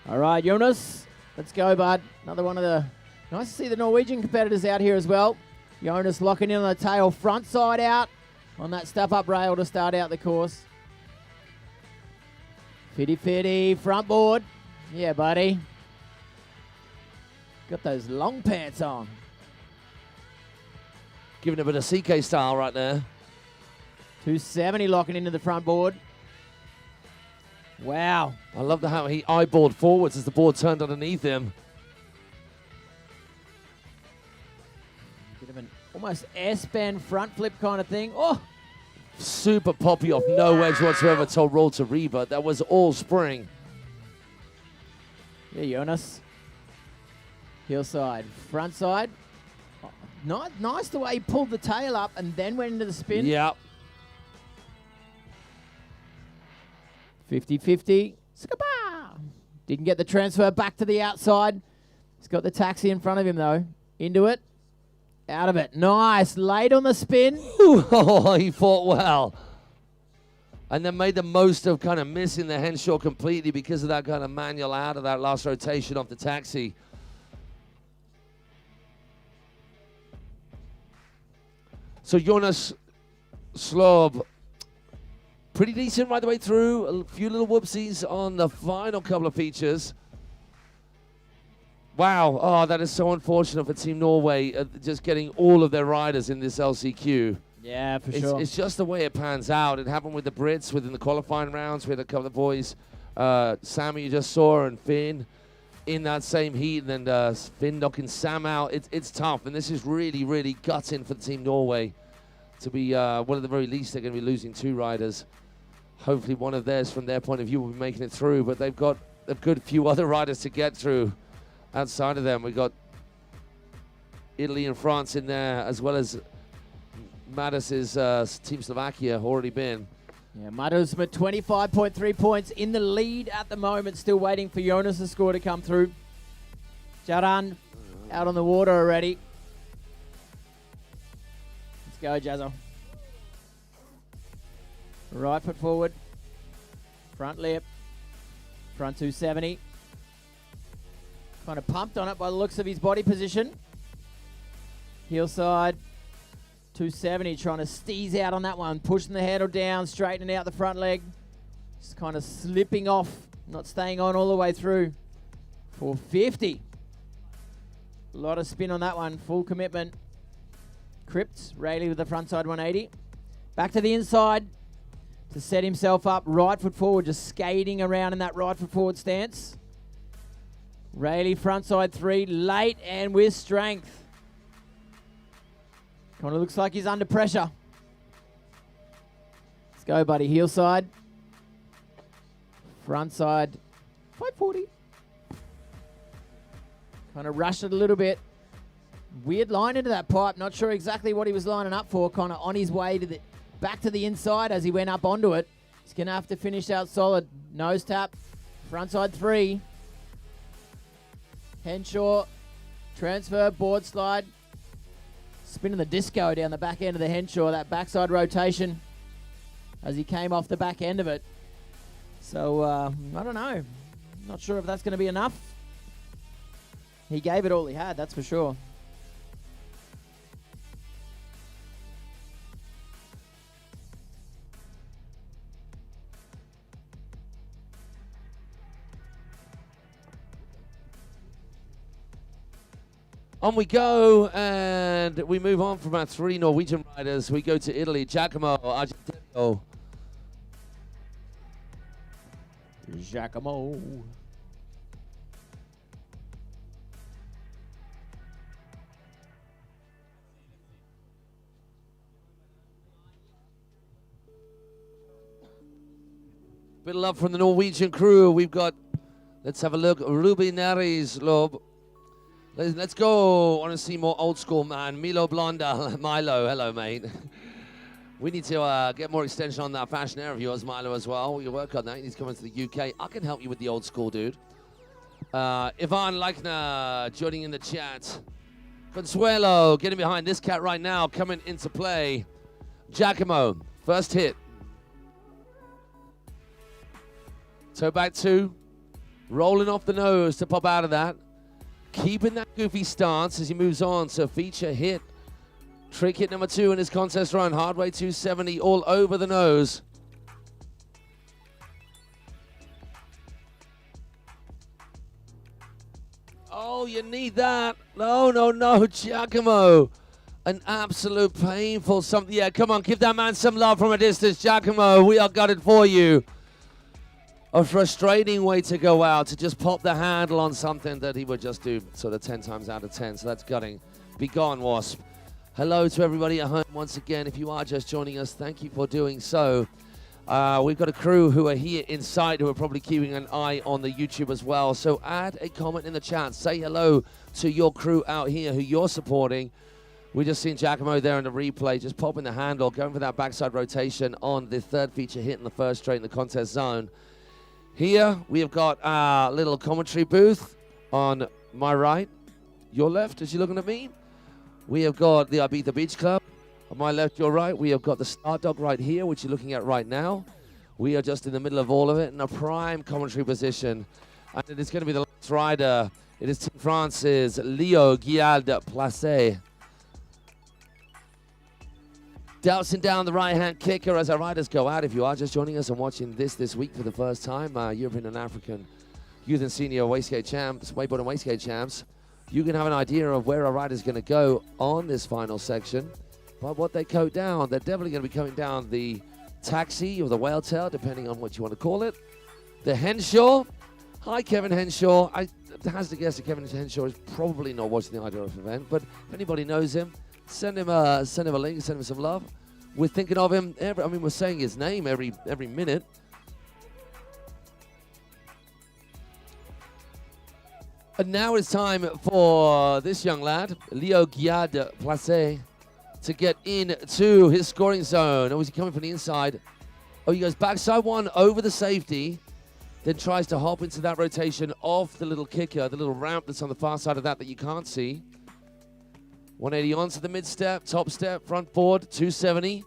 All right, Jonas. Let's go, bud. Another one of the... Nice to see the Norwegian competitors out here as well. Jonas locking in on the tail, front side out on that step-up rail to start out the course. Fitty, front board. Yeah, buddy. Got those long pants on. Giving a bit of CK style right there. 270 locking into the front board. Wow. I love how he eyeballed forwards as the board turned underneath him. Bit of an almost S-bend front flip kind of thing. Oh! Super poppy off, no edge whatsoever to roll to revert. That was all spring. Yeah, Jonas. Heel side, front side. Oh, nice the way he pulled the tail up and then went into the spin. Yeah. 50-50. Skapa! Didn't get the transfer back to the outside. He's got the taxi in front of him, though. Into it. Out of it. Nice. Late on the spin. Oh, he fought well. And then made the most of kind of missing the Henshaw completely because of that kind of manual out of that last rotation off the taxi. So Jonas Slob pretty decent right the way through. A few little whoopsies on the final couple of features. Wow, oh, that is so unfortunate for Team Norway, just getting all of their riders in this LCQ. Yeah, for sure. It's just the way it pans out. It happened with the Brits within the qualifying rounds. We had a couple of boys, Sammy you just saw, and Finn in that same heat, and then Finn knocking Sam out. It's tough, and this is really, really gutting for Team Norway to be, one of the very least, they're going to be losing 2 riders. Hopefully one of theirs, from their point of view, will be making it through, but they've got a good few other riders to get through. Outside of them, we've got Italy and France in there, as well as Mattis's Team Slovakia already been. Yeah, Mattis with 25.3 points in the lead at the moment, still waiting for Jonas' score to come through. Jaran out on the water already. Let's go, Jazzo. Right foot forward, front lip, front 270. Kind of pumped on it by the looks of his body position. Heel side, 270, trying to steeze out on that one, pushing the handle down, straightening out the front leg. Just kind of slipping off, not staying on all the way through. 450. A lot of spin on that one, full commitment. Crypt, Rayleigh with the front side 180. Back to the inside to set himself up, right foot forward, just skating around in that right foot forward stance. Rayleigh front side 3, late and with strength. Kind of looks like he's under pressure. Let's go, buddy. Heel side. Front side 540. Kind of rushed it a little bit. Weird line into that pipe. Not sure exactly what he was lining up for. Kind of on his way to the back to the inside as he went up onto it. He's going to have to finish out solid. Nose tap. Front side 3. Henshaw, transfer, board slide, spinning the disco down the back end of the Henshaw, that backside rotation as he came off the back end of it. So, I don't know. Not sure if that's going to be enough. He gave it all he had, that's for sure. On we go, and we move on from our 3 Norwegian riders. We go to Italy, Giacomo Argentino. Giacomo. Bit of love from the Norwegian crew. We've got, let's have a look, Rubinaris Lob. Let's go. I want to see more old school, man. Milo Blondal. Milo, hello, mate. We need to get more extension on that fashion air of yours, Milo, as well. You work on that. He's coming to the UK. I can help you with the old school, dude. Ivan Leichner joining in the chat. Consuelo getting behind this cat right now, coming into play. Giacomo, first hit. Toe back 2. Rolling off the nose to pop out of that. Keeping that goofy stance as he moves on to feature hit. Trick hit number 2 in his contest run. Hardway 270 all over the nose. Oh, you need that. No, Giacomo. An absolute painful something. Yeah, come on, give that man some love from a distance, Giacomo. We are gutted for you. A frustrating way to go out, to just pop the handle on something that he would just do sort of 10 times out of 10. So that's gutting. Be gone, Wasp. Hello to everybody at home once again. If you are just joining us, thank you for doing so. We've got a crew who are here inside who are probably keeping an eye on the YouTube as well. So add a comment in the chat. Say hello to your crew out here who you're supporting. We just seen Giacomo there in the replay, just popping the handle, going for that backside rotation on the 3rd feature hit in the first straight in the contest zone. Here, we have got our little commentary booth on my right. Your left, as you're looking at me. We have got the Ibiza Beach Club. On my left, your right. We have got the Start Dog right here, which you're looking at right now. We are just in the middle of all of it in a prime commentary position. And it is going to be the last rider. It is Team France's Leo Guiald Placé. Dousing down the right-hand kicker as our riders go out. If you are just joining us and watching this week for the first time, European and African Youth and Senior Wakeskate Champs, Wakeboard and Wakeskate Champs, you can have an idea of where our riders are going to go on this final section by what they coat down. They're definitely going to be coming down the taxi or the whale tail, depending on what you want to call it. The Henshaw. Hi, Kevin Henshaw. I has to guess that Kevin Henshaw is probably not watching the IWWF event, but if anybody knows him, send him a link, send him some love. We're thinking of him we're saying his name every minute. And now it's time for this young lad, Leo Guiade Placé, to get into his scoring zone. Oh, is he coming from the inside? Oh, he goes backside one over the safety, then tries to hop into that rotation off the little kicker, the little ramp that's on the far side of that you can't see. 180 onto the mid step, top step, front board, 270.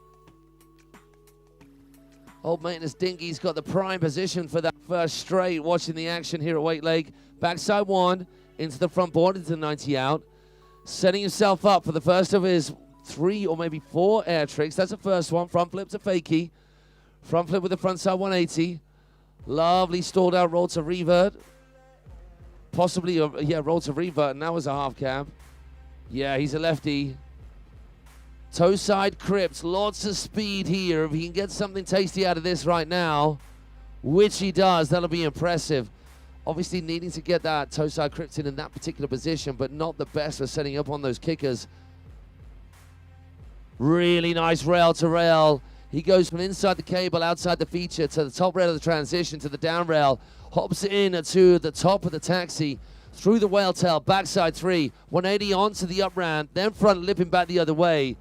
Old maintenance Dinky's got the prime position for that first straight, watching the action here at Wakelake. Backside one, into the front board, into the 90 out. Setting himself up for the first of his 3 or maybe 4 air tricks. That's the first one, front flip to fakie. Front flip with the front side 180. Lovely stalled out roll to revert. Possibly, roll to revert, and that was a half cab. Yeah, he's a lefty. Toe side crypt, lots of speed here. If he can get something tasty out of this right now, which he does, that'll be impressive. Obviously needing to get that toe side crypt in that particular position, but not the best for setting up on those kickers. Really nice rail to rail. He goes from inside the cable, outside the feature, to the top rail of the transition, to the down rail. Hops in to the top of the taxi, through the whale tail, backside 3. 180 onto the up ramp, then front lipping back the other way.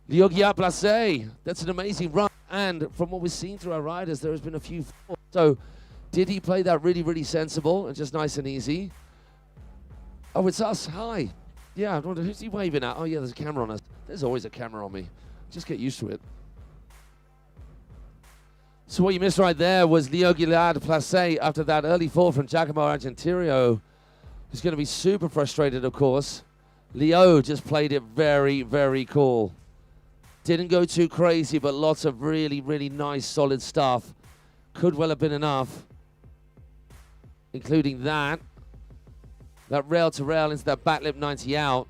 Lyogia Placé, that's an amazing run. And from what we've seen through our riders, there has been a few falls. So did he play that really, really sensible and just nice and easy? Oh, it's us. Hi. Yeah, I wonder who's he waving at? Oh, yeah, there's a camera on us. There's always a camera on me. Just get used to it. So what you missed right there was Leo Guiade Placé after that early fall from Giacomo Argentirio, who's going to be super frustrated, of course. Leo just played it very, very cool. Didn't go too crazy, but lots of really, really nice, solid stuff. Could well have been enough, including that. That rail to rail into that back lip 90 out.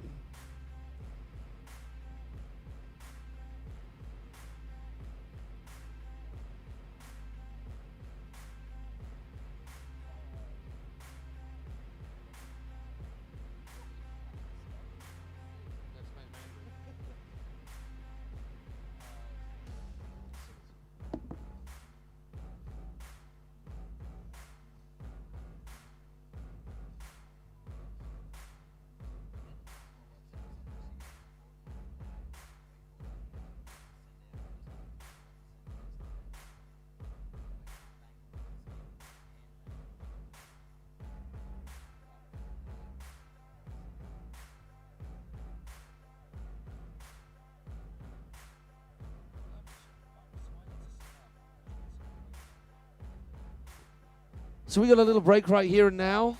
So we got a little break right here and now.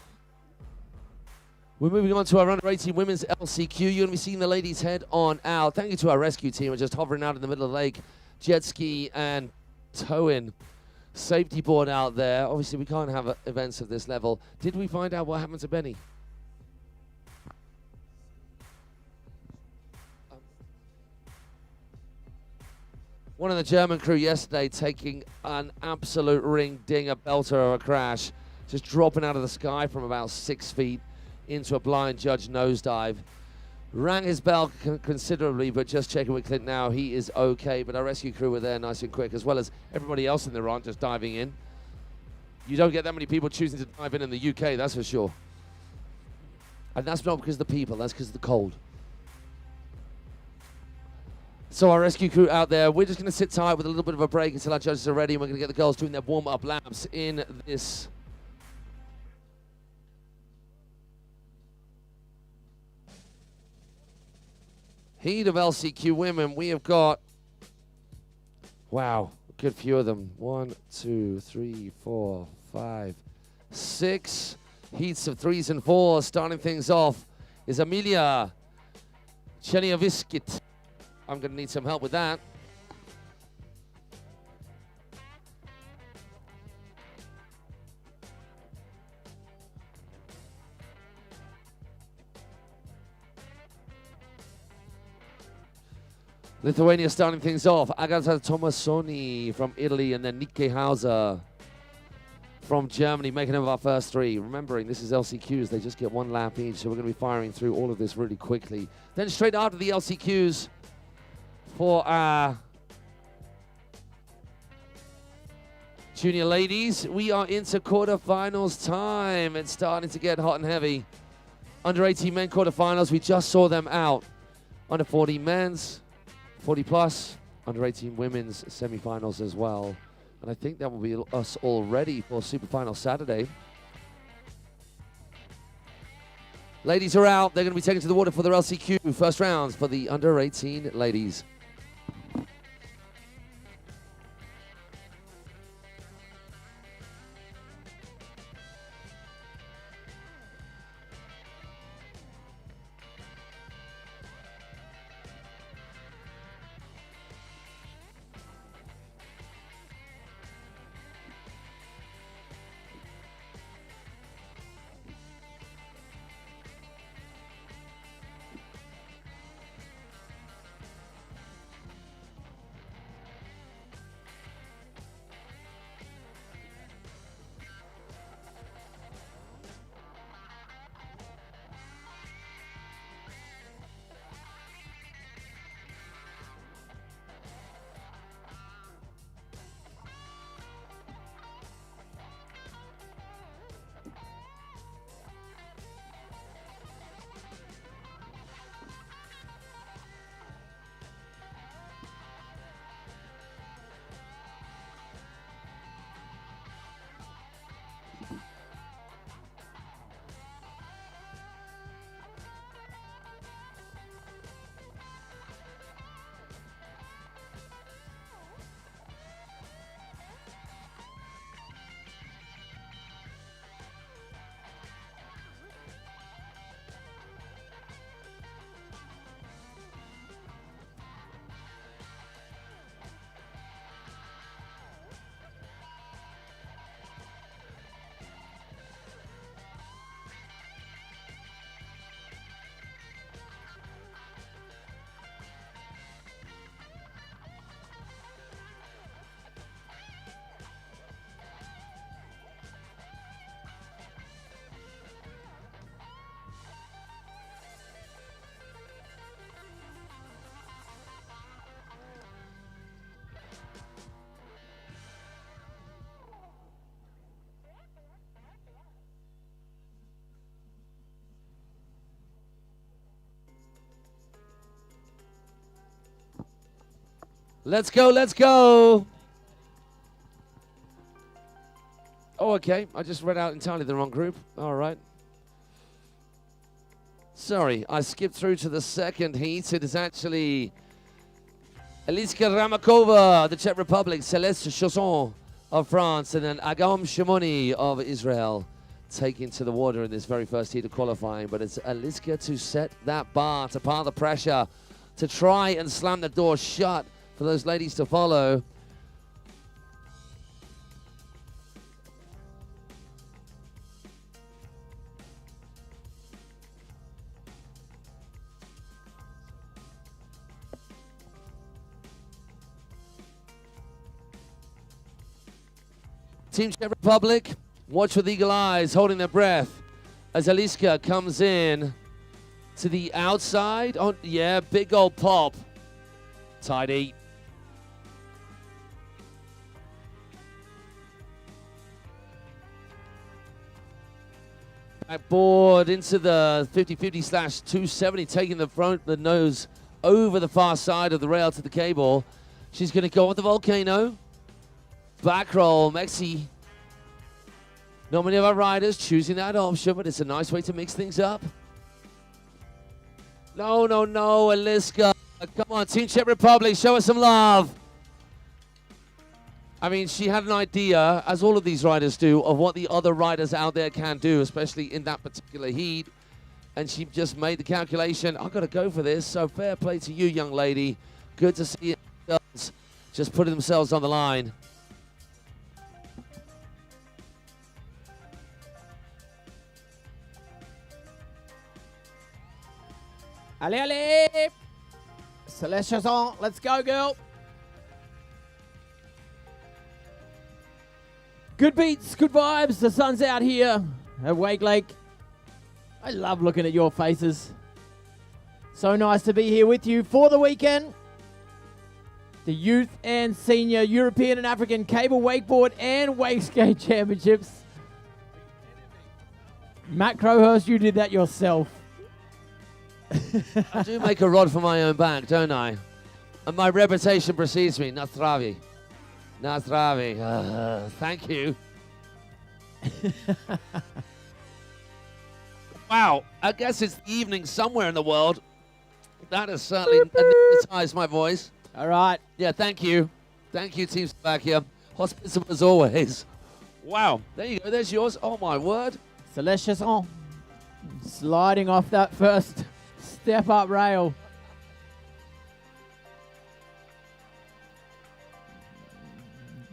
We're moving on to our under 18 Women's LCQ. You're going to be seeing the ladies head on out. Thank you to our rescue team. We're just hovering out in the middle of the lake. Jet ski and tow-in. Safety board out there. Obviously, we can't have events of this level. Did we find out what happened to Benny? One of the German crew yesterday taking an absolute ring dinger belter of a crash, just dropping out of the sky from about 6 feet into a blind judge nosedive. Rang his bell considerably, but just checking with Clint now, he is okay. But our rescue crew were there nice and quick, as well as everybody else in the run just diving in. You don't get that many people choosing to dive in the UK, that's for sure. And that's not because of the people, that's because of the cold. So our rescue crew out there, we're just going to sit tight with a little bit of a break until our judges are ready, and we're going to get the girls doing their warm-up laps in this heat of LCQ women. We have got, wow, a good few of them. 1, 2, 3, 4, 5, 6 heats of 3s and 4s. Starting things off is Emilia Cherniewiskit I'm going to need some help with that. Lithuania starting things off. Agata Tomasoni from Italy, and then Nikke Hauser from Germany, making up our first three. Remembering, this is LCQs. They just get one lap each, so we're going to be firing through all of this really quickly. Then straight after the LCQs for our junior ladies, we are into quarterfinals time. It's starting to get hot and heavy. Under 18 men quarterfinals, we just saw them out. Under 40 men's, 40 plus, under 18 women's semi-finals as well. And I think that will be us all ready for Super Final Saturday. Ladies are out. They're going to be taken to the water for their LCQ first rounds for the under 18 ladies. Let's go, let's go. Oh, okay. I just read out entirely the wrong group. All right. Sorry, I skipped through to the second heat. It is actually Eliska Ramakova, the Czech Republic, Celeste Chausson of France, and then Agam Shimoni of Israel taking to the water in this very first heat of qualifying. But it's Eliska to set that bar, to pile the pressure, to try and slam the door shut for those ladies to follow. Team Czech Republic, watch with eagle eyes, holding their breath as Eliska comes in to the outside. Oh, yeah, big old pop. Tidy. Backboard into the 50/50/270, taking the nose over the far side of the rail to the cable. She's going to go with the volcano. Back roll, Mexi. Not many of our riders choosing that option, but it's a nice way to mix things up. No, no, no, Eliska. Come on, Team Czech Republic, show us some love. I mean, she had an idea, as all of these riders do, of what the other riders out there can do, especially in that particular heat. And she just made the calculation, I've got to go for this, so fair play to you, young lady. Good to see girls just putting themselves on the line. Allez, allez! Celeste Chasson, let's go, girl. Good beats, good vibes. The sun's out here at Wakelake. I love looking at your faces. So nice to be here with you for the weekend. The Youth and Senior European and African Cable Wakeboard and Wakeskate Championships. Matt Crowhurst, you did that yourself. I do make a rod for my own back, don't I? And my reputation precedes me. Nastravi. Nastravi. Thank you. Wow. I guess it's the evening somewhere in the world. That has certainly anesthetized my voice. All right. Yeah, thank you. Thank you, Team Slovakia. Hospitable as always. Wow. There you go. There's yours. Oh, my word. Celeste Chasson sliding off that first step-up rail.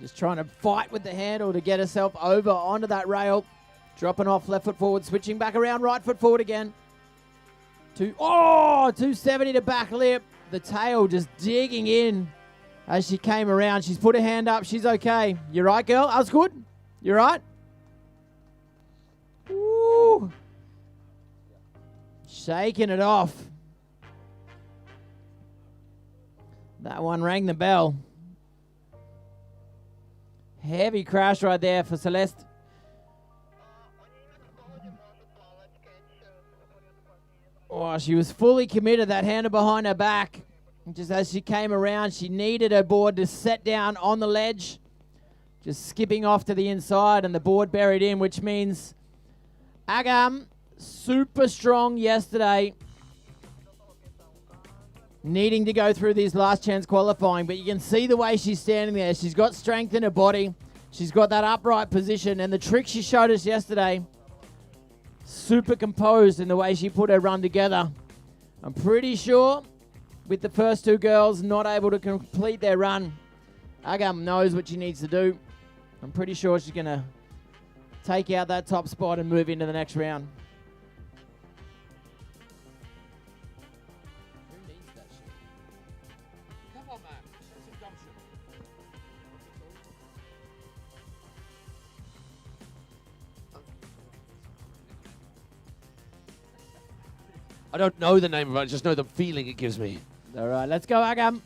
Just trying to fight with the handle to get herself over onto that rail. Dropping off left foot forward, switching back around, right foot forward again. 270 to back lip. The tail just digging in as she came around. She's put her hand up. She's okay. You right, girl? That was good. You right? Woo. Shaking it off. That one rang the bell. Heavy crash right there for Celeste. Oh, she was fully committed, that hander behind her back. Just as she came around, she needed her board to set down on the ledge. Just skipping off to the inside and the board buried in, which means Agam, super strong yesterday. Needing to go through these last chance qualifying, but you can see the way she's standing there. She's got strength in her body. She's got that upright position, and the trick she showed us yesterday, super composed in the way she put her run together. I'm pretty sure with the first two girls not able to complete their run, Agam knows what she needs to do. I'm pretty sure she's going to take out that top spot and move into the next round. Who needs that shit? Come on, man. Show some gumption. I don't know the name of it, I just know the feeling it gives me. All right, let's go, Agam.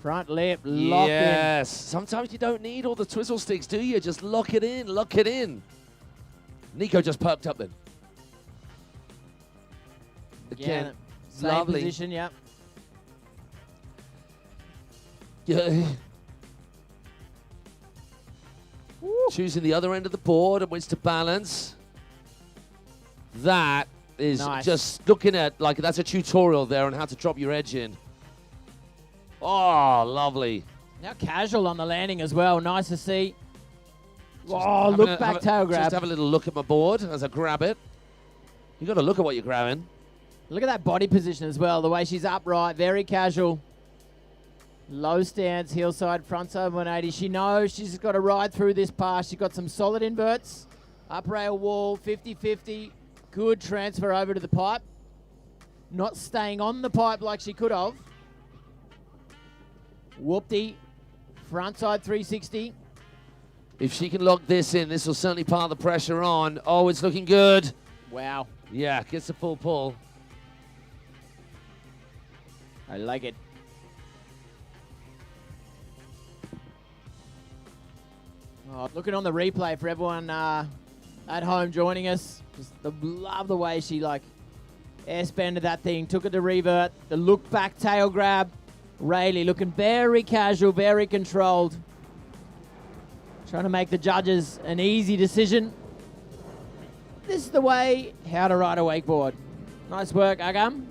Front lip, lock in. Yes. Sometimes you don't need all the twizzle sticks, do you? Just lock it in, lock it in. Nico just perked up then. Again, same lovely. position, yep. Yeah. Choosing the other end of the board at which to balance. That is nice. Just looking at, like, that's a tutorial there on how to drop your edge in. Oh, lovely. Now casual on the landing as well. Nice to see. Oh, look back tail grab. Just have a little look at my board as I grab it. You got to look at what you're grabbing. Look at that body position as well. The way she's upright, very casual. Low stance, heel side, front side 180. She knows she's got to ride through this pass. She's got some solid inverts. Up rail wall, 50-50. Good transfer over to the pipe. Not staying on the pipe like she could have. Whoopty. Front side 360. If she can lock this in, this will certainly pile the pressure on. Oh, it's looking good. Wow. Yeah, gets a full pull. I like it. Oh, looking on the replay for everyone at home joining us. Just love the way she air-spanned that thing, took it to revert, the look back tail grab. Rayleigh looking very casual, very controlled. Trying to make the judges an easy decision. This is the way how to ride a wakeboard. Nice work, Agam.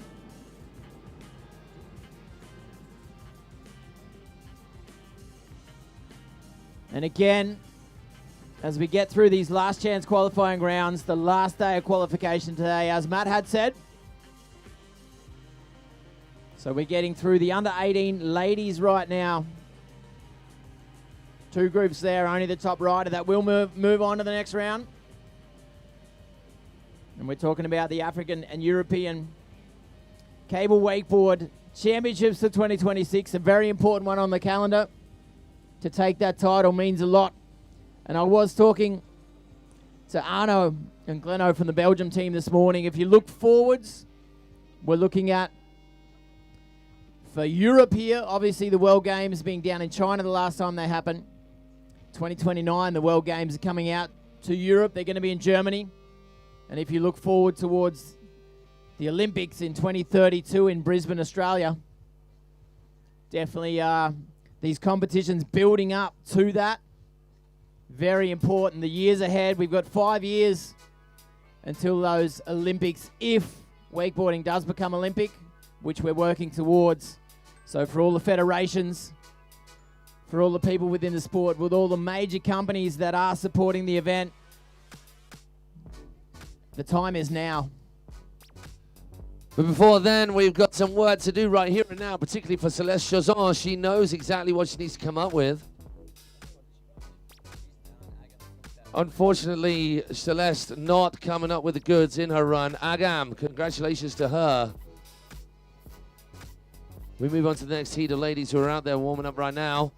And again, as we get through these last chance qualifying rounds, the last day of qualification today, as Matt had said, So we're getting through the under 18 ladies right now. 2 groups there, only the top rider that will move on to the next round. And we're talking about the African and European Cable Wakeboard Championships for 2026, a very important one on the calendar. To take that title means a lot. And I was talking to Arno and Gleno from the Belgium team this morning. If you look forwards, we're looking at, for Europe here, obviously the World Games being down in China the last time they happened. 2029, the World Games are coming out to Europe. They're going to be in Germany. And if you look forward towards the Olympics in 2032 in Brisbane, Australia, definitely these competitions building up to that. Very important. The years ahead, we've got 5 years until those Olympics, if wakeboarding does become Olympic, which we're working towards. So for all the federations, for all the people within the sport, with all the major companies that are supporting the event, the time is now. But before then, we've got some work to do right here and now, particularly for Celeste Chazon. She knows exactly what she needs to come up with. Unfortunately, Celeste not coming up with the goods in her run. Agam, congratulations to her. We move on to the next heat of ladies who are out there warming up right now.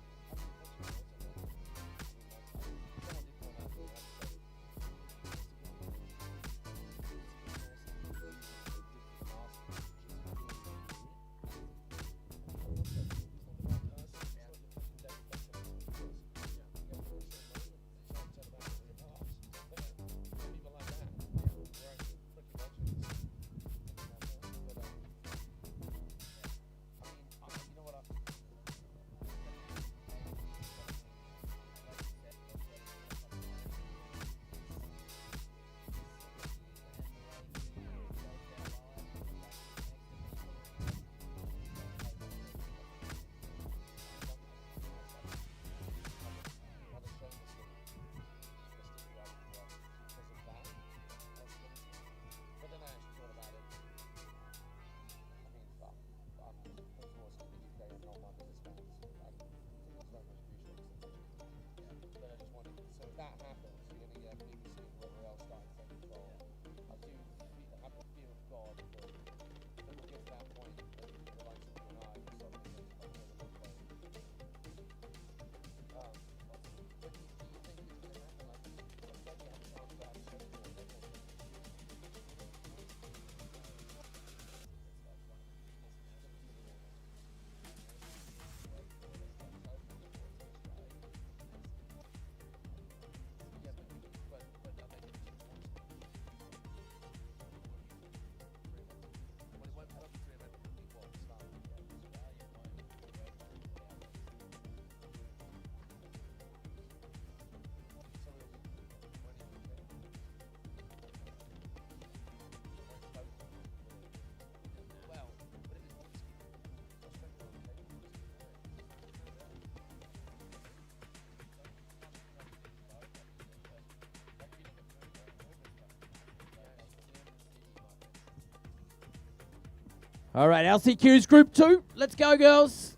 All right, LCQs Group 2. Let's go, girls.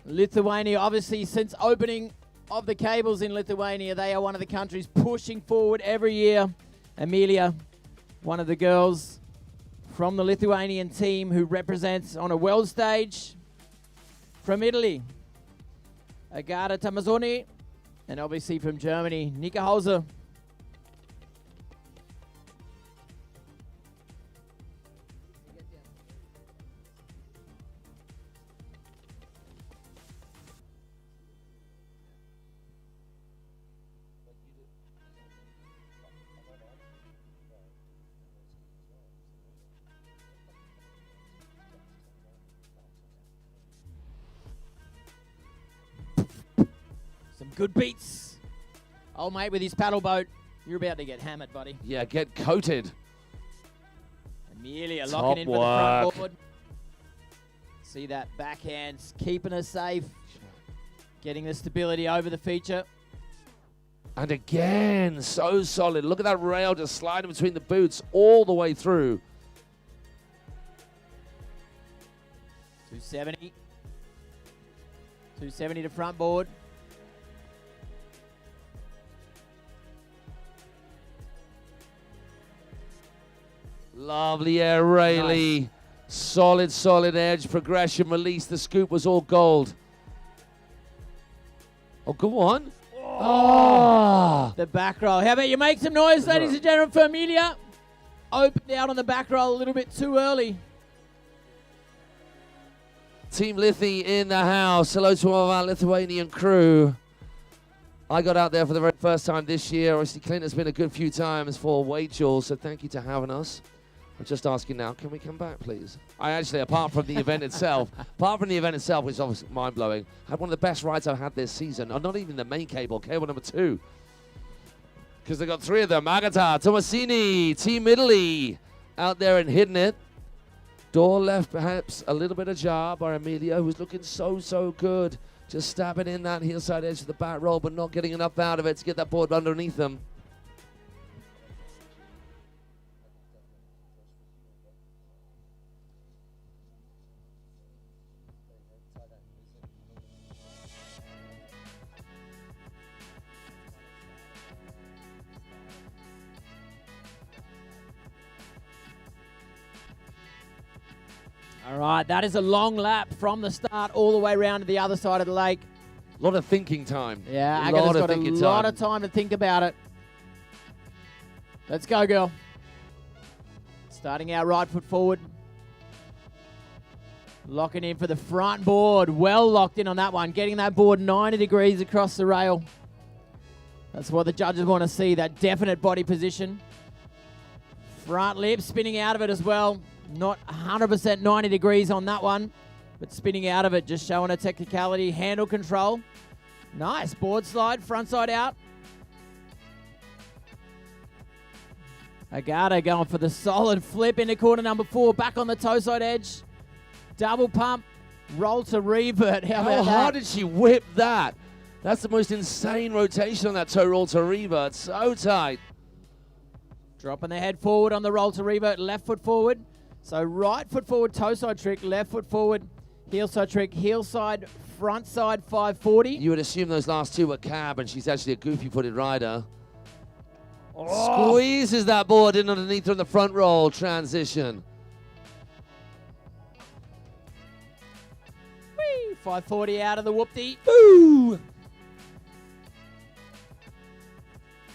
Lithuania, obviously, since opening of the cables in Lithuania, they are one of the countries pushing forward every year. Emilia, one of the girls from the Lithuanian team who represents on a world stage. From Italy, Agata Tamazzoni. And obviously from Germany, Nika Hauser. Good beats. Old mate with his paddle boat. You're about to get hammered, buddy. Yeah, get coated. Amelia locking in for the front board. See that backhand keeping her safe. Getting the stability over the feature. And again, so solid. Look at that rail just sliding between the boots all the way through. 270. 270 to front board. Lovely air, Rayleigh. Nice. Solid edge, progression, release. The scoop was all gold. Oh, go on. Oh. The back roll. How about you make some noise, ladies and gentlemen, for Amelia? Opened out on the back roll a little bit too early. Team Lithi in the house. Hello to all of our Lithuanian crew. I got out there for the very first time this year. Obviously, Clint has been a good few times for Wachel, so thank you to having us. I'm just asking now, can we come back, please? I actually, apart from the event itself, which is obviously mind-blowing, had one of the best rides I've had this season. Not even the main cable number 2. Because they got 3 of them. Agata, Tomasini, Team Italy out there and hitting it. Door left, perhaps a little bit of jar by Amelia, who's looking so good. Just stabbing in that heel side edge of the back roll, but not getting enough out of it to get that board underneath them. All right, that is a long lap from the start all the way around to the other side of the lake. A lot of thinking time. Yeah, Agata's got a lot of time to think about it. Let's go, girl. Starting our right foot forward. Locking in for the front board. Well locked in on that one. Getting that board 90 degrees across the rail. That's what the judges want to see, that definite body position. Front lip spinning out of it as well. Not 100% 90 degrees on that one, but spinning out of it, just showing a technicality. Handle control. Nice. Board slide, front side out. Agata going for the solid flip into corner number 4. Back on the toe side edge. Double pump. Roll to revert. How hard did she whip that? That's the most insane rotation on that toe roll to revert. So tight. Dropping the head forward on the roll to revert. Left foot forward. So right foot forward, toe side trick, left foot forward, heel side trick, heel side, front side 540. You would assume those last 2 were cab, and she's actually a goofy-footed rider. Oh. Squeezes that board in underneath her in the front roll transition. Whee! 540 out of the whoop-dee. Ooh!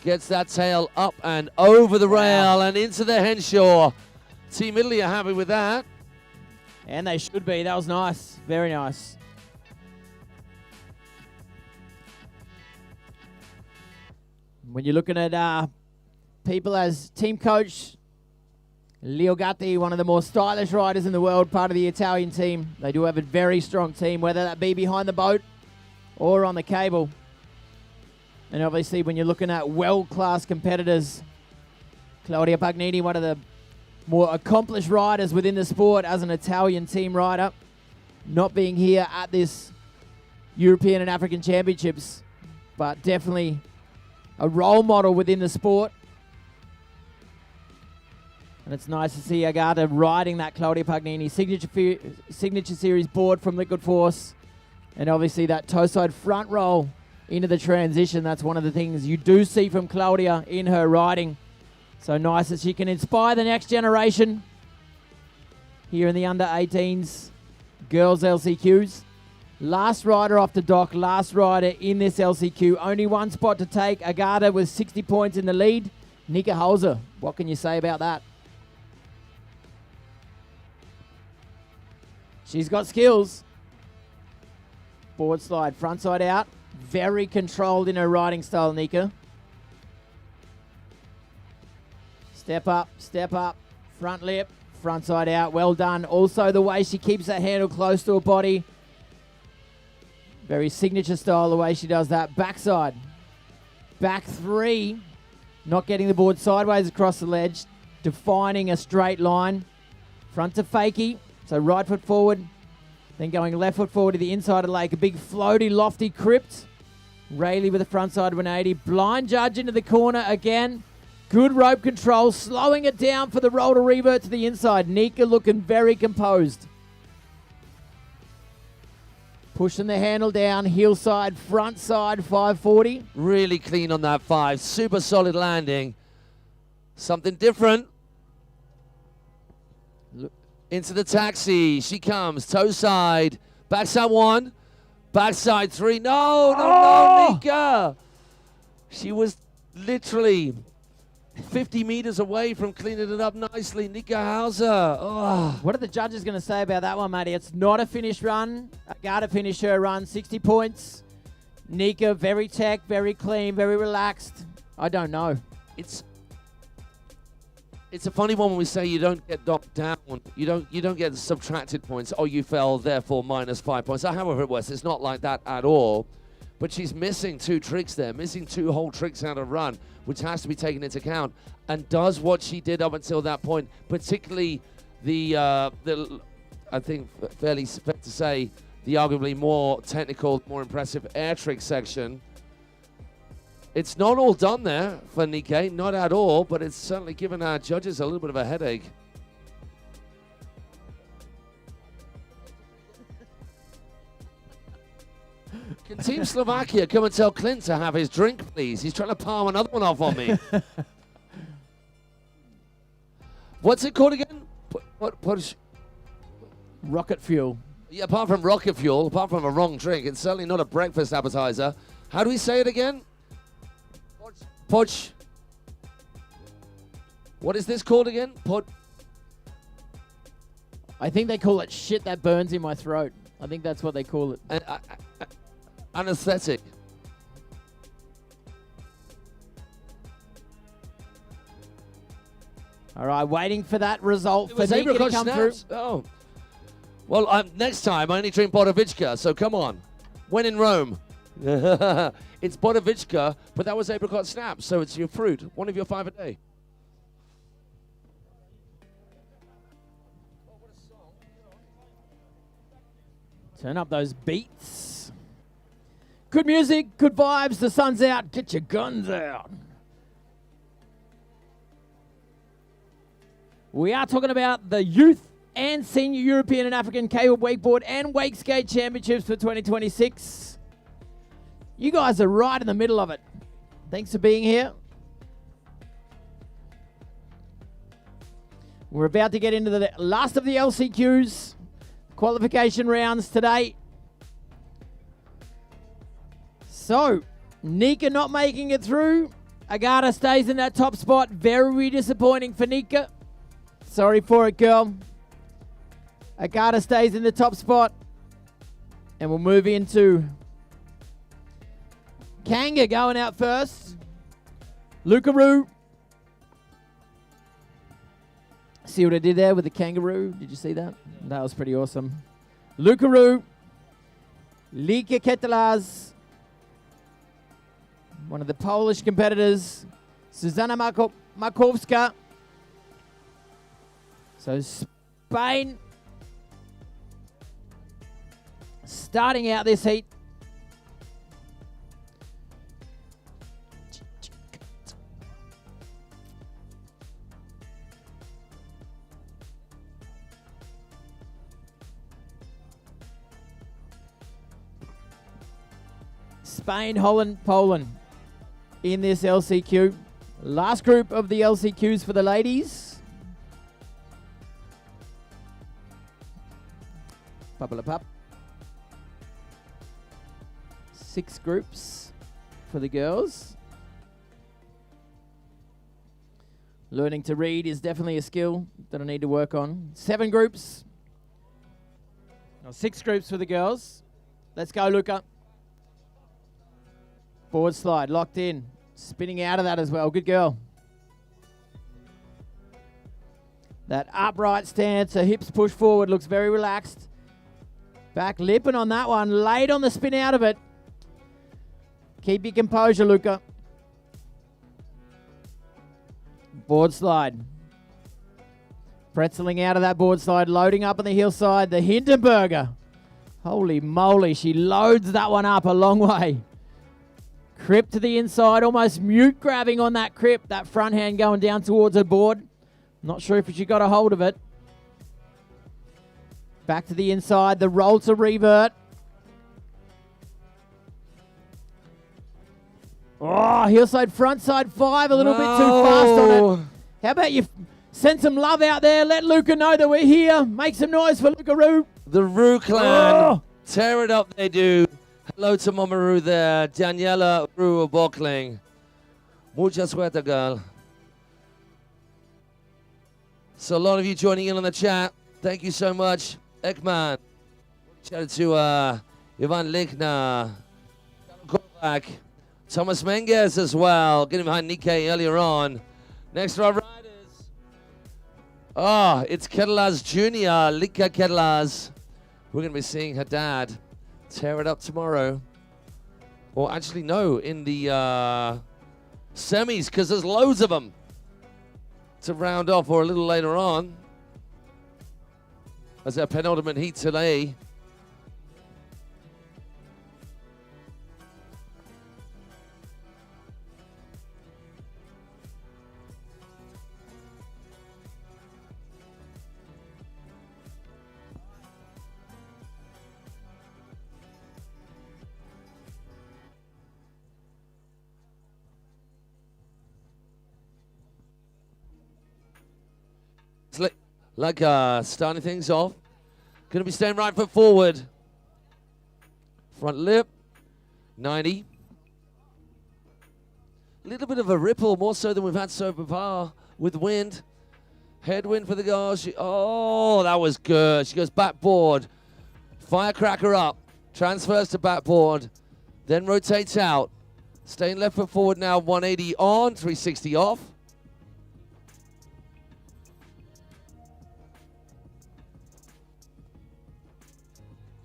Gets that tail up and over the rail and into the Henshaw. Team Italy are happy with that. And they should be. That was nice. Very nice. When you're looking at people as team coach, Leo Gatti, one of the more stylish riders in the world, part of the Italian team. They do have a very strong team, whether that be behind the boat or on the cable. And obviously, when you're looking at world-class competitors, Claudia Pagnini, one of the more accomplished riders within the sport as an Italian team rider, not being here at this European and African Championships, but definitely a role model within the sport. And it's nice to see Agata riding that Claudia Pagnini signature series board from Liquid Force. And obviously that toe side front roll into the transition. That's one of the things you do see from Claudia in her riding. So nice that she can inspire the next generation here in the under-18s girls LCQs. Last rider off the dock, last rider in this LCQ. Only one spot to take. Agata with 60 points in the lead. Nika Holzer, what can you say about that? She's got skills. Board slide, front side out. Very controlled in her riding style, Nika. Step up, front lip, front side out. Well done. Also the way she keeps that handle close to her body. Very signature style the way she does that. Backside. Back 3. Not getting the board sideways across the ledge. Defining a straight line. Front to fakie. So right foot forward. Then going left foot forward to the inside of the lake. A big floaty, lofty crypt. Rayleigh with a front side 180. Blind judge into the corner again. Good rope control. Slowing it down for the roll to revert to the inside. Nika looking very composed. Pushing the handle down, heel side, front side, 540. Really clean on that 5. Super solid landing. Something different. Into the taxi. She comes. Toe side. Backside 1. Backside 3. No, Nika. She was literally 50 meters away from cleaning it up nicely. Nika Hauser. Oh. What are the judges going to say about that one, matey? It's not a finished run. Agata finished her run, 60 points. Nika, very tech, very clean, very relaxed. I don't know. It's a funny one when we say you don't get knocked down. You don't get subtracted points. Oh, you fell, therefore minus 5 points. However it was, it's not like that at all. But she's missing 2 tricks there, missing 2 whole tricks out of run, which has to be taken into account, and does what she did up until that point, particularly the I think fairly fair to say, the arguably more technical, more impressive air trick section. It's not all done there for Nikkei, not at all, but it's certainly given our judges a little bit of a headache. Can Team Slovakia come and tell Clint to have his drink, please? He's trying to palm another one off on me. What's it called again? Rocket fuel. Yeah, apart from rocket fuel, apart from a wrong drink, it's certainly not a breakfast appetizer. How do we say it again? Podge. What is this called again? I think they call it shit that burns in my throat. I think that's what they call it. Anesthetic. All right, waiting for that result for Nika to come through. Oh. Well, next time I only drink Bodovichka, so come on. When in Rome. It's Bodovichka, but that was apricot snap, so it's your fruit. One of your 5 a day. Turn up those beats. Good music, good vibes, the sun's out, get your guns out. We are talking about the youth and senior European and African cable wakeboard and wakeskate championships for 2026. You guys are right in the middle of it. Thanks for being here. We're about to get into the last of the LCQs, qualification rounds today. So, Nika not making it through. Agata stays in that top spot. Very disappointing for Nika. Sorry for it, girl. Agata stays in the top spot. And we'll move into Kanga going out first. Lukaroo. See what I did there with the kangaroo? Did you see that? That was pretty awesome. Lukaroo. Lika Ketelas. One of the Polish competitors. Susanna Markowska. So Spain starting out this heat. Spain, Holland, Poland in this LCQ. Last group of the LCQs for the ladies. Pop. 6 groups for the girls. Learning to read is definitely a skill that I need to work on. 7 groups. No, 6 groups for the girls. Let's go, Luca. Forward slide, locked in. Spinning out of that as well. Good girl. That upright stance, her hips push forward, looks very relaxed. Back lipping on that one, late on the spin out of it. Keep your composure, Luca. Board slide. Pretzeling out of that board slide, loading up on the heel side. The Hindenburger. Holy moly, she loads that one up a long way. Crip to the inside, almost mute grabbing on that crip. That front hand going down towards her board. Not sure if she got a hold of it. Back to the inside, the roll to revert. Oh, heel side, front side 5, a little bit too fast on it. How about you send some love out there, let Luca know that we're here. Make some noise for Luca Roo. The Roo clan, tear it up, they do. Hello to Mama Roo there, Daniela Roo of Wakelake. Mucha suerte, girl. So a lot of you joining in on the chat. Thank you so much. Ekman. Shout out to Ivan Lichner. Kovac. Thomas Menges as well. Getting behind Nikkei earlier on. Next to our riders. Oh, it's Ketelaz Jr. Lika Ketelaz. We're going to be seeing her dad tear it up tomorrow. Or actually, no, in the semis, because there's loads of them to round off, or a little later on. As our penultimate heat today. Like starting things off. Going to be staying right foot forward. Front lip. 90. A little bit of a ripple, more so than we've had so far with wind. Headwind for the girl. Oh, that was good. She goes backboard. Firecracker up. Transfers to backboard. Then rotates out. Staying left foot forward now. 180 on. 360 off.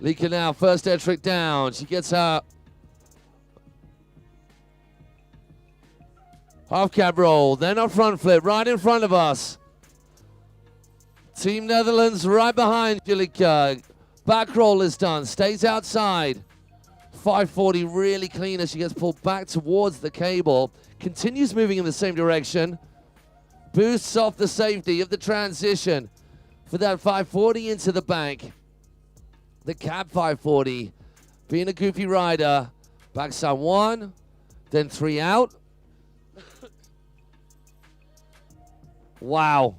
Lika now, first air trick down. She gets her half cab roll, then a front flip right in front of us. Team Netherlands right behind Julika. Back roll is done, stays outside. 540 really clean as she gets pulled back towards the cable. Continues moving in the same direction. Boosts off the safety of the transition for that 540 into the bank. The cab 540, being a goofy rider. Backside 1, then 3 out. Wow.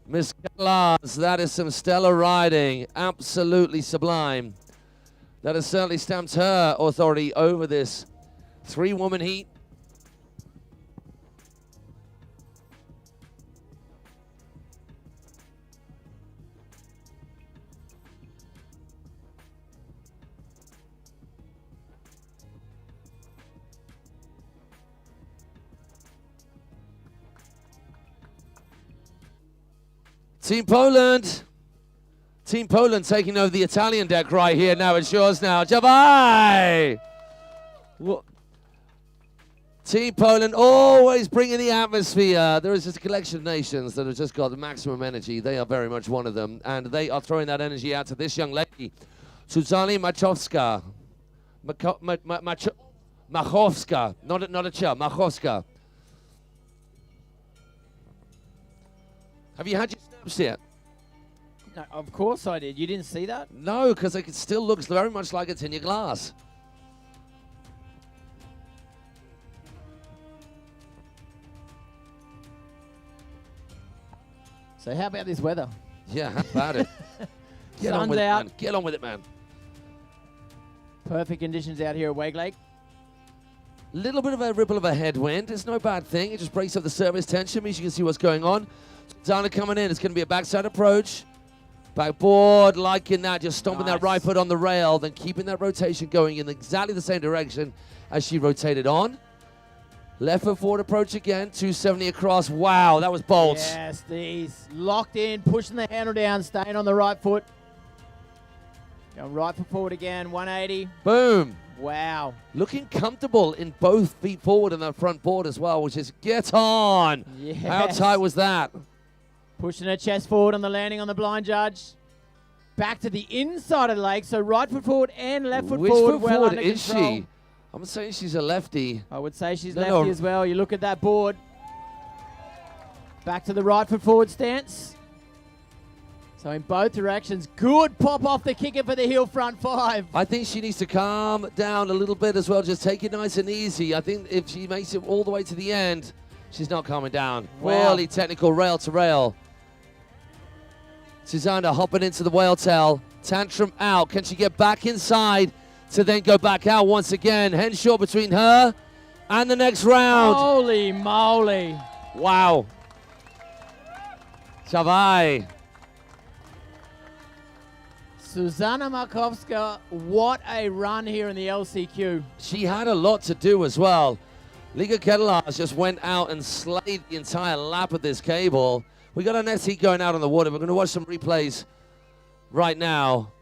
Miss Ketelaz, that is some stellar riding. Absolutely sublime. That has certainly stamped her authority over this 3-woman heat. Team Poland. Team Poland taking over the Italian deck right here. Now it's yours now. Javai! Team Poland always bringing the atmosphere. There is just a collection of nations that have just got the maximum energy. They are very much one of them. And they are throwing that energy out to this young lady, Suzanne Machowska. Machowska. Not a cha, Machowska. Have you had your snaps yet? No, of course I did. You didn't see that? No, because it still looks very much like it's in your glass. So how about this weather? Yeah, how about it? Get on with it, man. Get on with it, man. Perfect conditions out here at Wakelake. Little bit of a ripple of a headwind. It's no bad thing. It just breaks up the surface tension, means you can see what's going on. Dana coming in. It's going to be a backside approach. Backboard, liking that, just stomping that right foot on the rail, then keeping that rotation going in exactly the same direction as she rotated on. Left foot forward approach again, 270 across. Wow, that was bold. Yes, these locked in, pushing the handle down, staying on the right foot. Going right foot forward again, 180. Boom. Wow. Looking comfortable in both feet forward and that front board as well, which is get on. Yes. How tight was that? Pushing her chest forward on the landing on the blind judge. Back to the inside of the lake, so right foot forward and left foot forward. Which foot well forward under is control. she? I'm saying she's a lefty. I would say she's lefty as well. You look at that board. Back to the right foot forward stance. So in both directions, good pop off the kicker for the heel front 5. I think she needs to calm down a little bit as well. Just take it nice and easy. I think if she makes it all the way to the end, she's not calming down. Wow. Really technical rail to rail. Susanna hopping into the whale tail. Tantrum out. Can she get back inside to then go back out once again? Henshaw between her and the next round. Holy moly. Wow. Chavai. Susanna Markowska, what a run here in the LCQ. She had a lot to do as well. Liga Ketelars just went out and slayed the entire lap of this cable. We got our next heat going out on the water. We're going to watch some replays right now.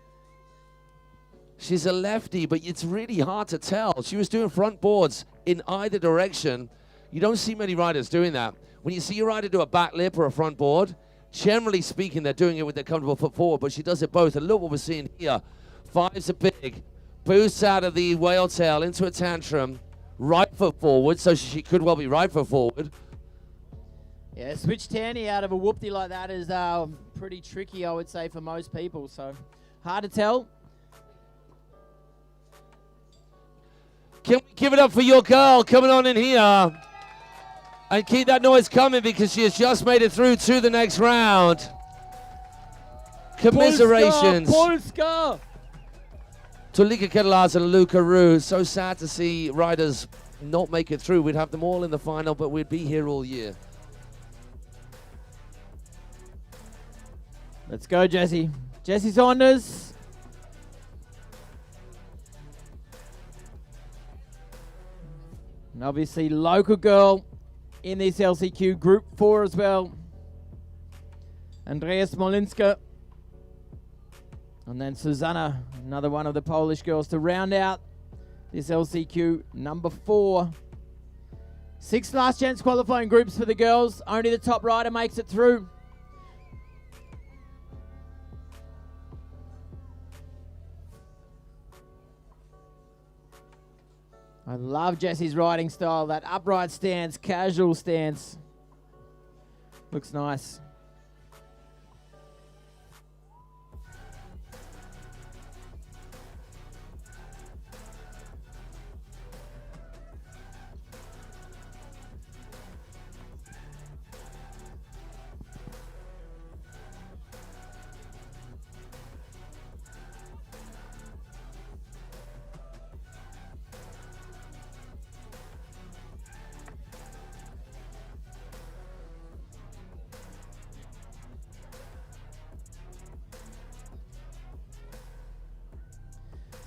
She's a lefty, but it's really hard to tell. She was doing front boards in either direction. You don't see many riders doing that. When you see a rider do a back lip or a front board, generally speaking, they're doing it with their comfortable foot forward, but she does it both. And look what we're seeing here. 5's a big. Boosts out of the whale tail into a tantrum. Right foot forward, so she could well be right foot forward. Yeah, switch tanny out of a whoopty like that is pretty tricky, I would say, for most people. So hard to tell. Can we give it up for your girl coming on in here? And keep that noise coming because she has just made it through to the next round. Commiserations Polska! to Liga Ketelars and Luca Rue. So sad to see riders not make it through. We'd have them all in the final, but we'd be here all year. Let's go, Jessie. Jessie Saunders. And obviously, local girl in this LCQ Group 4 as well. Andrea Smolinska. And then Susanna, another one of the Polish girls to round out this LCQ number 4. 6 last chance qualifying groups for the girls. Only the top rider makes it through. I love Jessie's riding style, that upright stance, casual stance. Looks nice.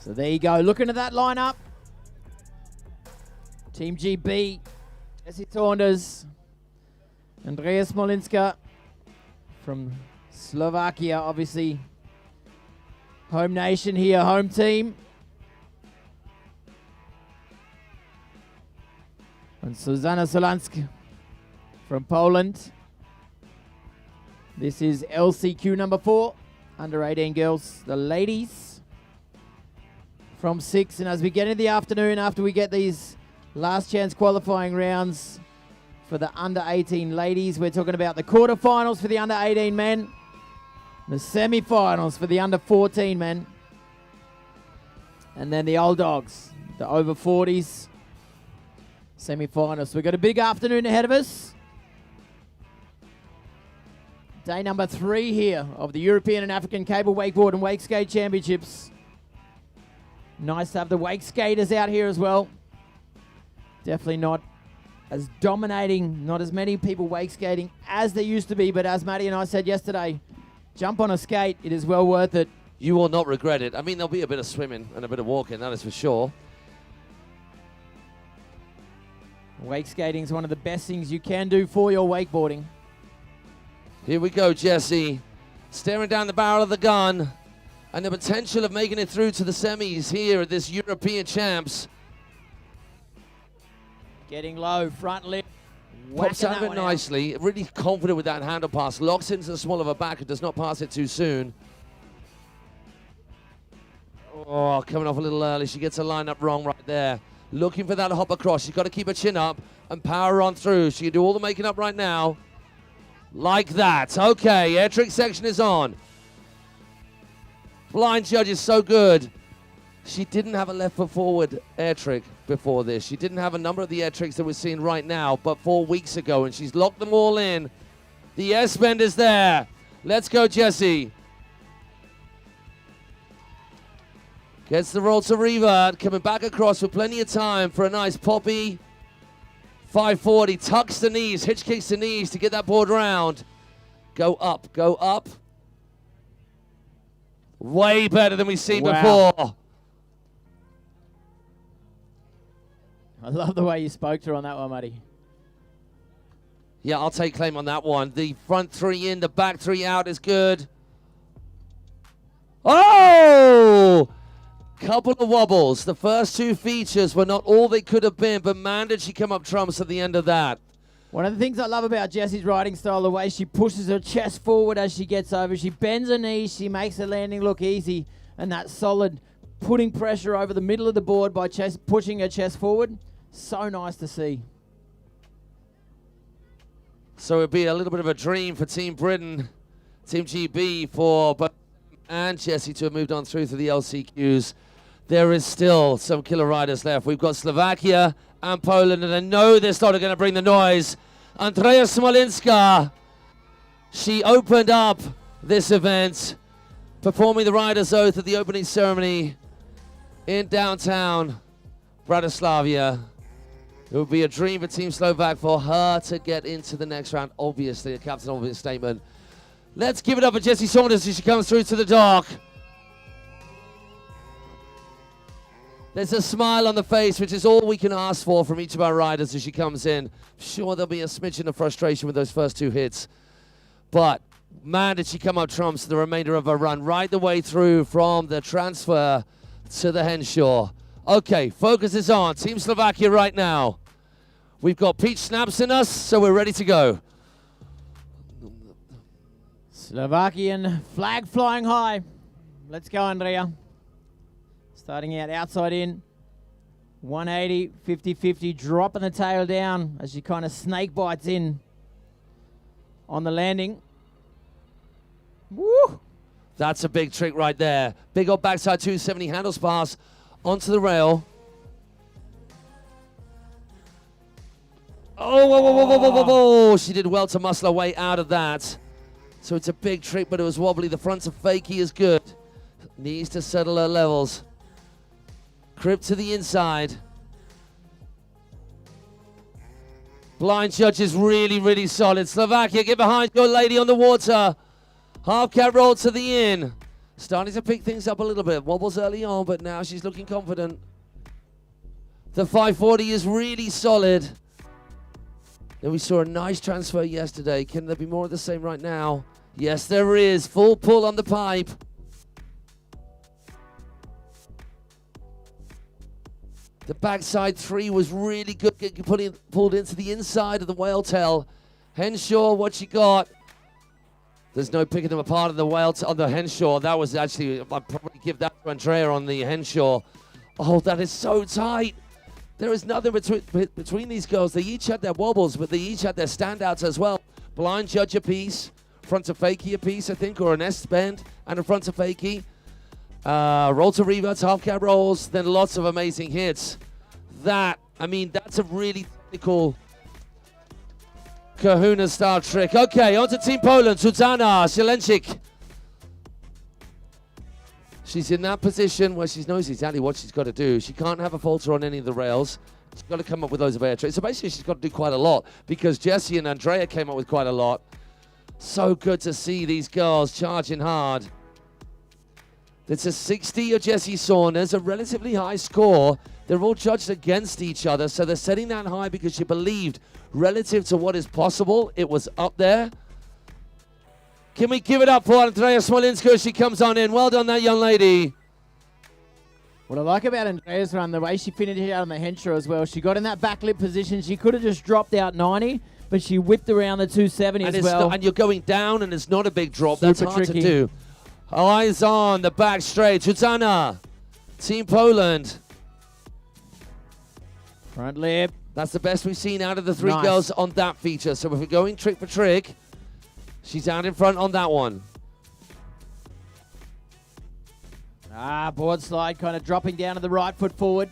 So there you go. Looking at that lineup. Team GB, Jessie Saunders, Andrea Smolinska from Slovakia, obviously. Home nation here, home team. And Zuzanna Solansk from Poland. This is LCQ number 4, under 18 girls, the ladies. From 6, and as we get into the afternoon, after we get these last chance qualifying rounds for the under 18 ladies, we're talking about the quarterfinals for the under 18 men, the semi-finals for the under 14 men, and then the old dogs, the over 40s semi-finals. So we've got a big afternoon ahead of us. Day number 3 here of the European and African Cable Wakeboard and Wakeskate Championships. Nice to have the wake skaters out here as well. Definitely not as dominating, not as many people wake skating as there used to be, but as Matty and I said yesterday, jump on a skate, it is well worth it. You will not regret it. I mean, there'll be a bit of swimming and a bit of walking, that is for sure. Wake skating is one of the best things you can do for your wakeboarding. Here we go, Jessie. Staring down the barrel of the gun. And the potential of making it through to the semis here at this European Champs. Getting low, front lip. Pops out of it nicely. Really confident with that handle pass. Locks into the small of her back and does not pass it too soon. Oh, coming off a little early. She gets her line up wrong right there. Looking for that hop across. She's got to keep her chin up and power on through. She can do all the making up right now. Like that. Okay, air trick section is on. Blind judge is so good. She didn't have a left foot forward air trick before this. She didn't have a number of the air tricks that we're seeing right now, but 4 weeks ago, and she's locked them all in. The S-bend is there. Let's go, Jessie. Gets the roll to revert, coming back across with plenty of time for a nice poppy. 540, tucks the knees, hitch kicks the knees to get that board round. Go up, go up. Way better than we've seen before. I love the way you spoke to her on that one, Matty. Yeah, I'll take claim on that one. The front 3 in, the back 3 out is good. Oh! Couple of wobbles. The first 2 features were not all they could have been, but man, did she come up trumps at the end of that. One of the things I love about Jessie's riding style, the way she pushes her chest forward as she gets over. She bends her knees, she makes her landing look easy, and that solid putting pressure over the middle of the board by pushing her chest forward. So nice to see. So it'd be a little bit of a dream for Team Britain, Team GB, for both and Jessie to have moved on through to the LCQs. There is still some killer riders left. We've got Slovakia and Poland, and I know they're still going to bring the noise. Andrea Smolinska, she opened up this event, performing the Rider's Oath at the opening ceremony in downtown Bratislava. It would be a dream for Team Slovak for her to get into the next round. Obviously, a captain obvious statement. Let's give it up for Jessie Saunders as she comes through to the dock. There's a smile on the face, which is all we can ask for from each of our riders as she comes in. I'm sure there'll be a smidgen of frustration with those first 2 hits. But, man, did she come up trumps the remainder of her run, right the way through from the transfer to the Henshaw. Okay, focus is on Team Slovakia right now. We've got peach snaps in us, so we're ready to go. Slovakian flag flying high. Let's go, Andrea. Starting out outside in. 180, 50-50, dropping the tail down as she kind of snake bites in on the landing. Woo! That's a big trick right there. Big old backside 270 handles pass onto the rail. Oh, whoa, whoa, whoa, whoa, whoa, whoa, whoa. She did well to muscle her way out of that. So it's a big trick, but it was wobbly. The front of fakie is good. Needs to settle her levels. Crib to the inside. Blind judge is really, really solid. Slovakia, get behind your lady on the water. Half cat roll to the in. Starting to pick things up a little bit. Wobbles early on, but now she's looking confident. The 540 is really solid. Then we saw a nice transfer yesterday. Can there be more of the same right now? Yes, there is. Full pull on the pipe. The backside 3 was really good, getting pulled into the inside of the whale tail. Henshaw, what she got? There's no picking them apart on the on the Henshaw. That was actually, I'd probably give that to Andrea on the Henshaw. Oh, that is so tight. There is nothing between these girls. They each had their wobbles, but they each had their standouts as well. Blind judge a piece, front of fakie a piece, I think, or an S-bend and a front of fakie. Roll to reverts, half cab rolls, then lots of amazing hits. That's a really technical Kahuna style trick. Okay, on to Team Poland, Zuzana Zieleńczyk. She's in that position where she knows exactly what she's got to do. She can't have a falter on any of the rails. She's got to come up with loads of air tricks. So basically she's got to do quite a lot because Jessie and Andrea came up with quite a lot. So good to see these girls charging hard. It's a 60 of Jessie Saunders, a relatively high score. They're all judged against each other, so they're setting that high because she believed relative to what is possible, it was up there. Can we give it up for Andrea Smolinska as she comes on in? Well done, that young lady. What I like about Andrea's run, the way she finished out on the Henshaw as well, she got in that backlip position. She could have just dropped out 90, but she whipped around the 270 as well. And you're going down, and it's not a big drop. Super That's hard tricky to do. Eyes on the back straight. Zuzana, Team Poland. Front lip. That's the best we've seen out of the 3 girls on that feature. So if we're going trick for trick, she's out in front on that one. Board slide, kind of dropping down to the right foot forward.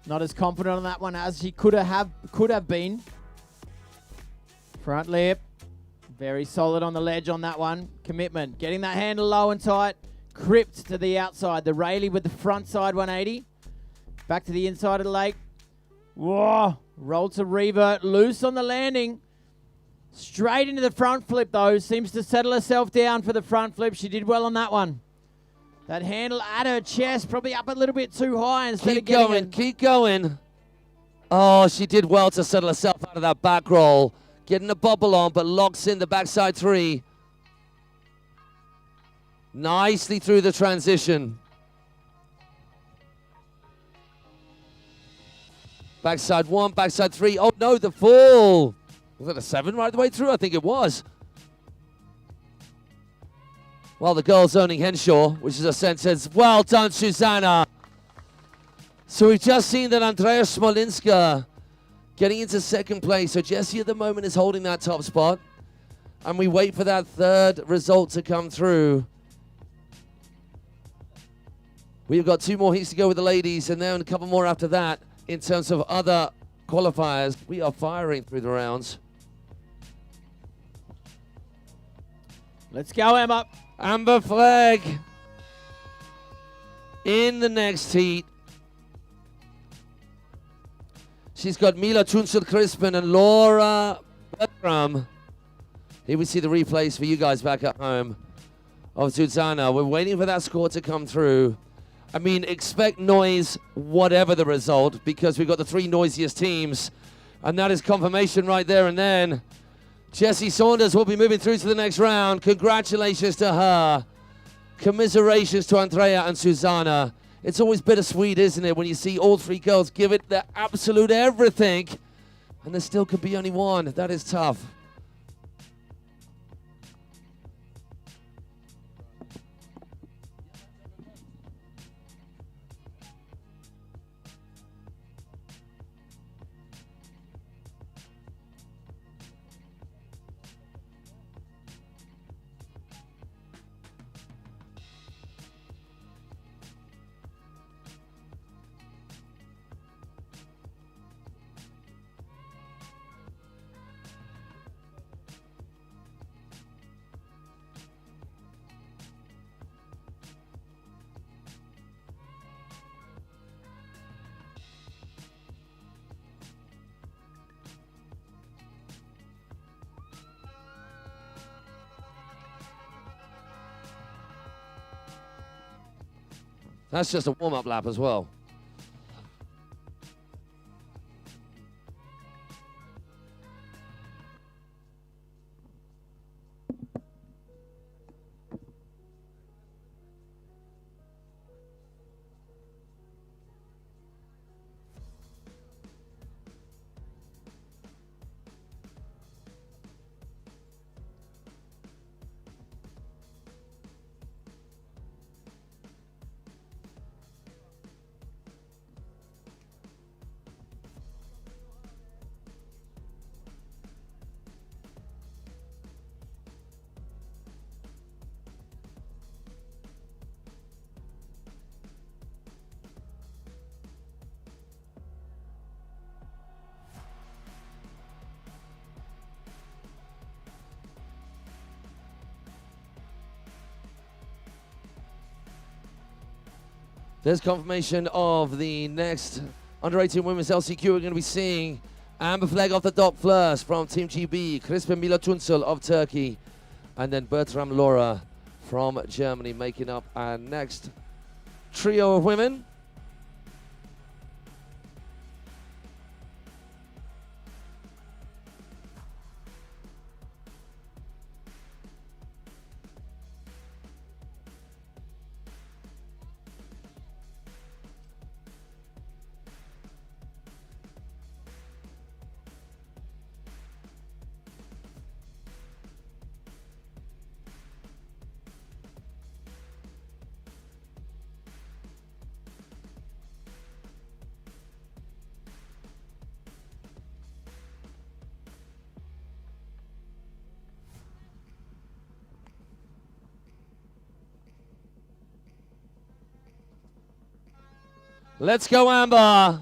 Not as confident on that one as she could have been. Front lip, very solid on the ledge on that one. Commitment, getting that handle low and tight. Cripped to the outside. The Rayleigh with the front side 180. Back to the inside of the lake. Whoa, roll to revert, loose on the landing. Straight into the front flip though. Seems to settle herself down for the front flip. She did well on that one. That handle at her chest, probably up a little bit too high instead of getting it. Keep going. Oh, she did well to settle herself out of that back roll. Getting the bubble on, but locks in the backside 3. Nicely through the transition. Backside 1, backside 3. Oh no, the fall. Was that a 7 right the way through? I think it was. Well, the girls owning Henshaw, which is a sentence. Well done, Susanna. So we've just seen that Andrea Smolinska getting into second place. So Jessie at the moment is holding that top spot. And we wait for that third result to come through. We've got 2 more heats to go with the ladies, and then a couple more after that. In terms of other qualifiers, we are firing through the rounds. Let's go, Emma. Amber flag in the next heat. She's got Mila Tunzel-Crispin and Laura Bertram. Here we see the replays for you guys back at home of Susanna. We're waiting for that score to come through. I mean, expect noise whatever the result, because we've got the 3 noisiest teams. And that is confirmation right there and then. Jessie Saunders will be moving through to the next round. Congratulations to her. Commiserations to Andrea and Susanna. It's always bittersweet, isn't it, when you see all 3 girls give it their absolute everything, and there still could be only one. That is tough. That's just a warm-up lap as well. There's confirmation of the next under-18 Women's LCQ. We're going to be seeing Amber flag off the dock first from Team GB, Crispin Mila Tunzel of Turkey, and then Bertram Laura from Germany making up our next trio of women. Let's go, Amber.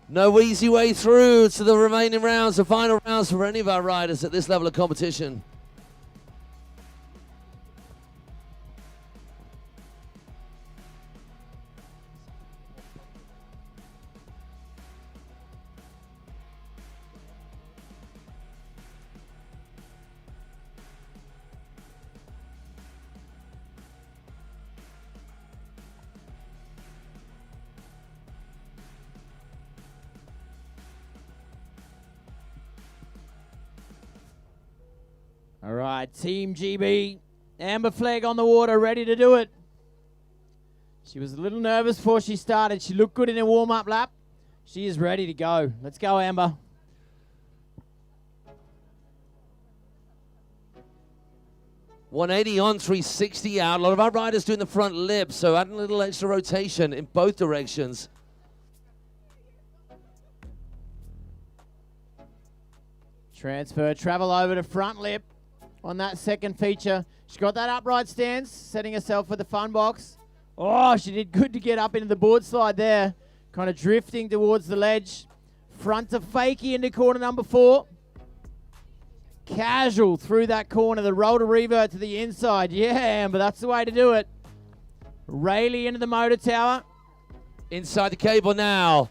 No easy way through to the remaining rounds, the final rounds for any of our riders at this level of competition. All right, Team GB. Amber flag on the water, ready to do it. She was a little nervous before she started. She looked good in her warm-up lap. She is ready to go. Let's go, Amber. $180 on, 360 out. A lot of our riders doing the front lip, so adding a little extra rotation in both directions. Transfer, travel over to front lip on that second feature. She got that upright stance, setting herself for the fun box. Oh, she did good to get up into the board slide there. Kind of drifting towards the ledge. Front to fakie into corner number 4. Casual through that corner, the roll to revert to the inside. Yeah, Amber, that's the way to do it. Rayleigh into the motor tower. Inside the cable now.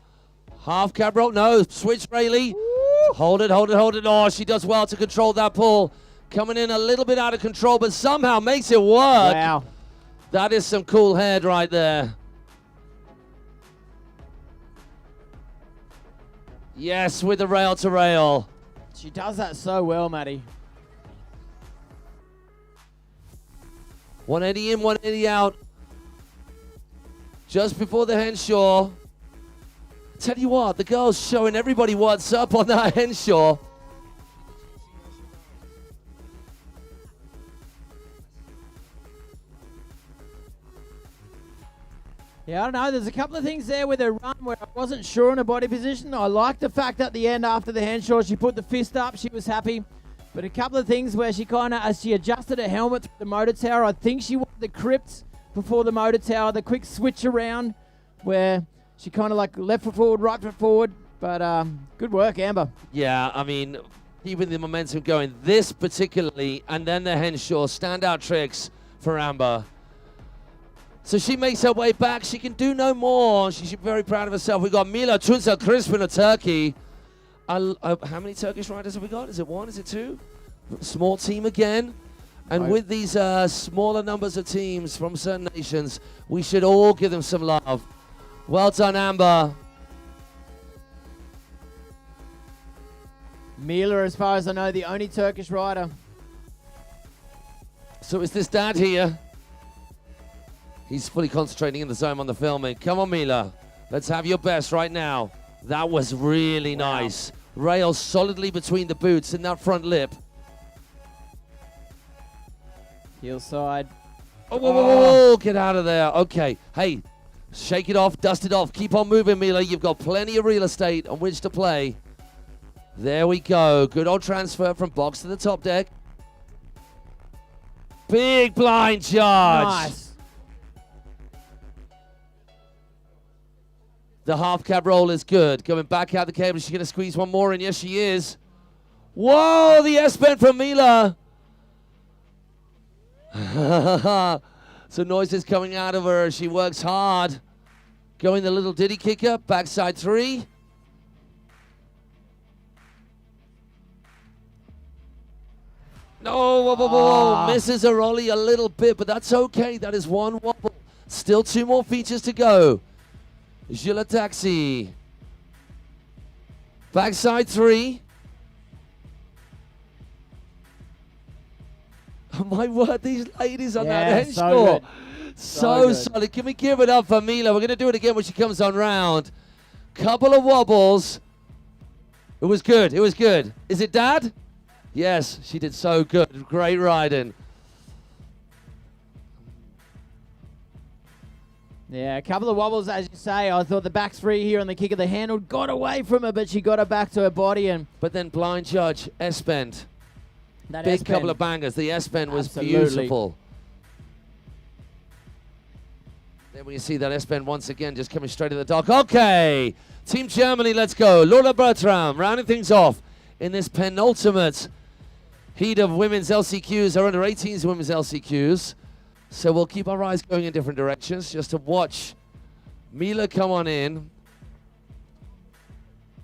Half cab roll, no, switch Rayleigh. Hold it, hold it, hold it. Oh, she does well to control that pull. Coming in a little bit out of control, but somehow makes it work. Wow. That is some cool head right there. Yes, with the rail to rail. She does that so well, Maddie. 180 in, 180 out. Just before the Henshaw. Tell you what, the girl's showing everybody what's up on that Henshaw. Yeah, I don't know. There's a couple of things there with her run where I wasn't sure on her body position. I liked the fact at the end after the Henshaw, she put the fist up. She was happy. But a couple of things where she kind of, as she adjusted her helmet to the motor tower, I think she wanted the crypt before the motor tower, the quick switch around where she kind of like left foot forward, right foot forward. But good work, Amber. Yeah, I mean, keeping the momentum going. This particularly, and then the Henshaw, standout tricks for Amber. So she makes her way back. She can do no more. She should be very proud of herself. We've got Mila Tunzel-Crispin of Turkey. How many Turkish riders have we got? Is it 1? Is it 2? Small team again. And with these smaller numbers of teams from certain nations, we should all give them some love. Well done, Amber. Mila, as far as I know, the only Turkish rider. So is this dad here? He's fully concentrating in the zone on the filming. Come on, Mila. Let's have your best right now. That was really nice. Rail solidly between the boots in that front lip. Heel side. Oh, whoa, whoa, whoa, get out of there. Okay. Hey, shake it off, dust it off. Keep on moving, Mila. You've got plenty of real estate on which to play. There we go. Good old transfer from box to the top deck. Big blind charge. Nice. The half cab roll is good. Going back out the cable. She's going to squeeze one more in. Yes, she is. Whoa, the S-bend from Mila. Some noises coming out of her. She works hard. Going the little diddy kicker. Backside 3. No, whoa, whoa, whoa. Misses her ollie a little bit, but that's okay. That is one wobble. Still 2 more features to go. Gila Taxi. Backside 3. Oh my word, these ladies on that Henshaw. So solid. Can we give it up for Mila? We're going to do it again when she comes on round. Couple of wobbles. It was good. It was good. Is it Dad? Yes, she did so good. Great riding. Yeah, a couple of wobbles, as you say. I thought the back 3 here on the kick of the handle got away from her, but she got her back to her body. But then blind judge, S-bend. Big couple of bangers. The S-bend was beautiful. There we see that S-Bend once again just coming straight to the dock. Okay, Team Germany, let's go. Laura Bertram rounding things off in this penultimate heat of women's LCQs, or under 18s women's LCQs. So we'll keep our eyes going in different directions just to watch Mila come on in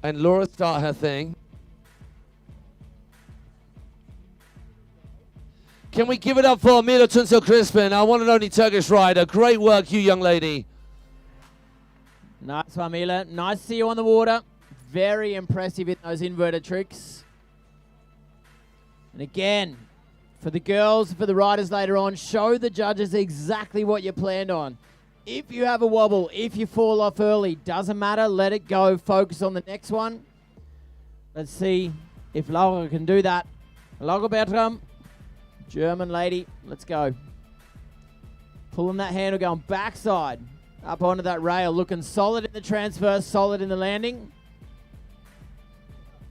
and Laura start her thing. Can we give it up for Mila Tunsil-Crispin, our one and only Turkish rider? Great work, you young lady. Nice one, Mila. Nice to see you on the water. Very impressive in those inverted tricks. And again, for the girls, for the riders later on, show the judges exactly what you planned on. If you have a wobble, if you fall off early, doesn't matter. Let it go. Focus on the next one. Let's see if Laura can do that. Laura Bertram. German lady, let's go. Pulling that handle, going backside up onto that rail, looking solid in the transfer, solid in the landing.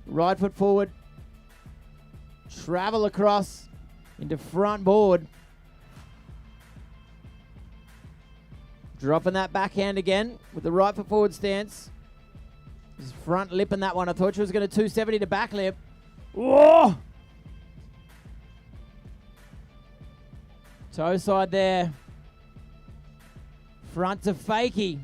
Right foot forward. Travel across into front board. Dropping that backhand again with the right foot forward stance. Just front lipping that one. I thought she was going to 270 to back lip. Whoa! Toe side there. Front to fakie.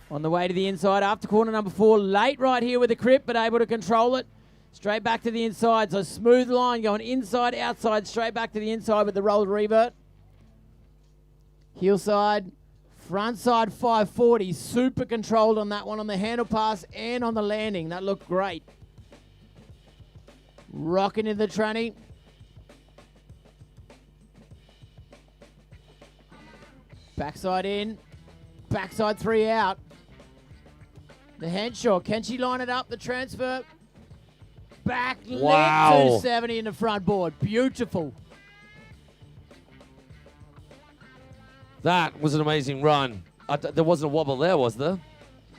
On the way to the inside after corner number 4. Late right here with the crip, but able to control it. Straight back to the inside. So smooth line going inside, outside, straight back to the inside with the rolled revert. Heel side. Front side 540. Super controlled on that one on the handle pass and on the landing. That looked great. Rocking into the tranny. Backside in, backside 3 out. The Henshaw, can she line it up? The transfer, back lip 270 in the front board. Beautiful. That was an amazing run. There wasn't a wobble there, was there?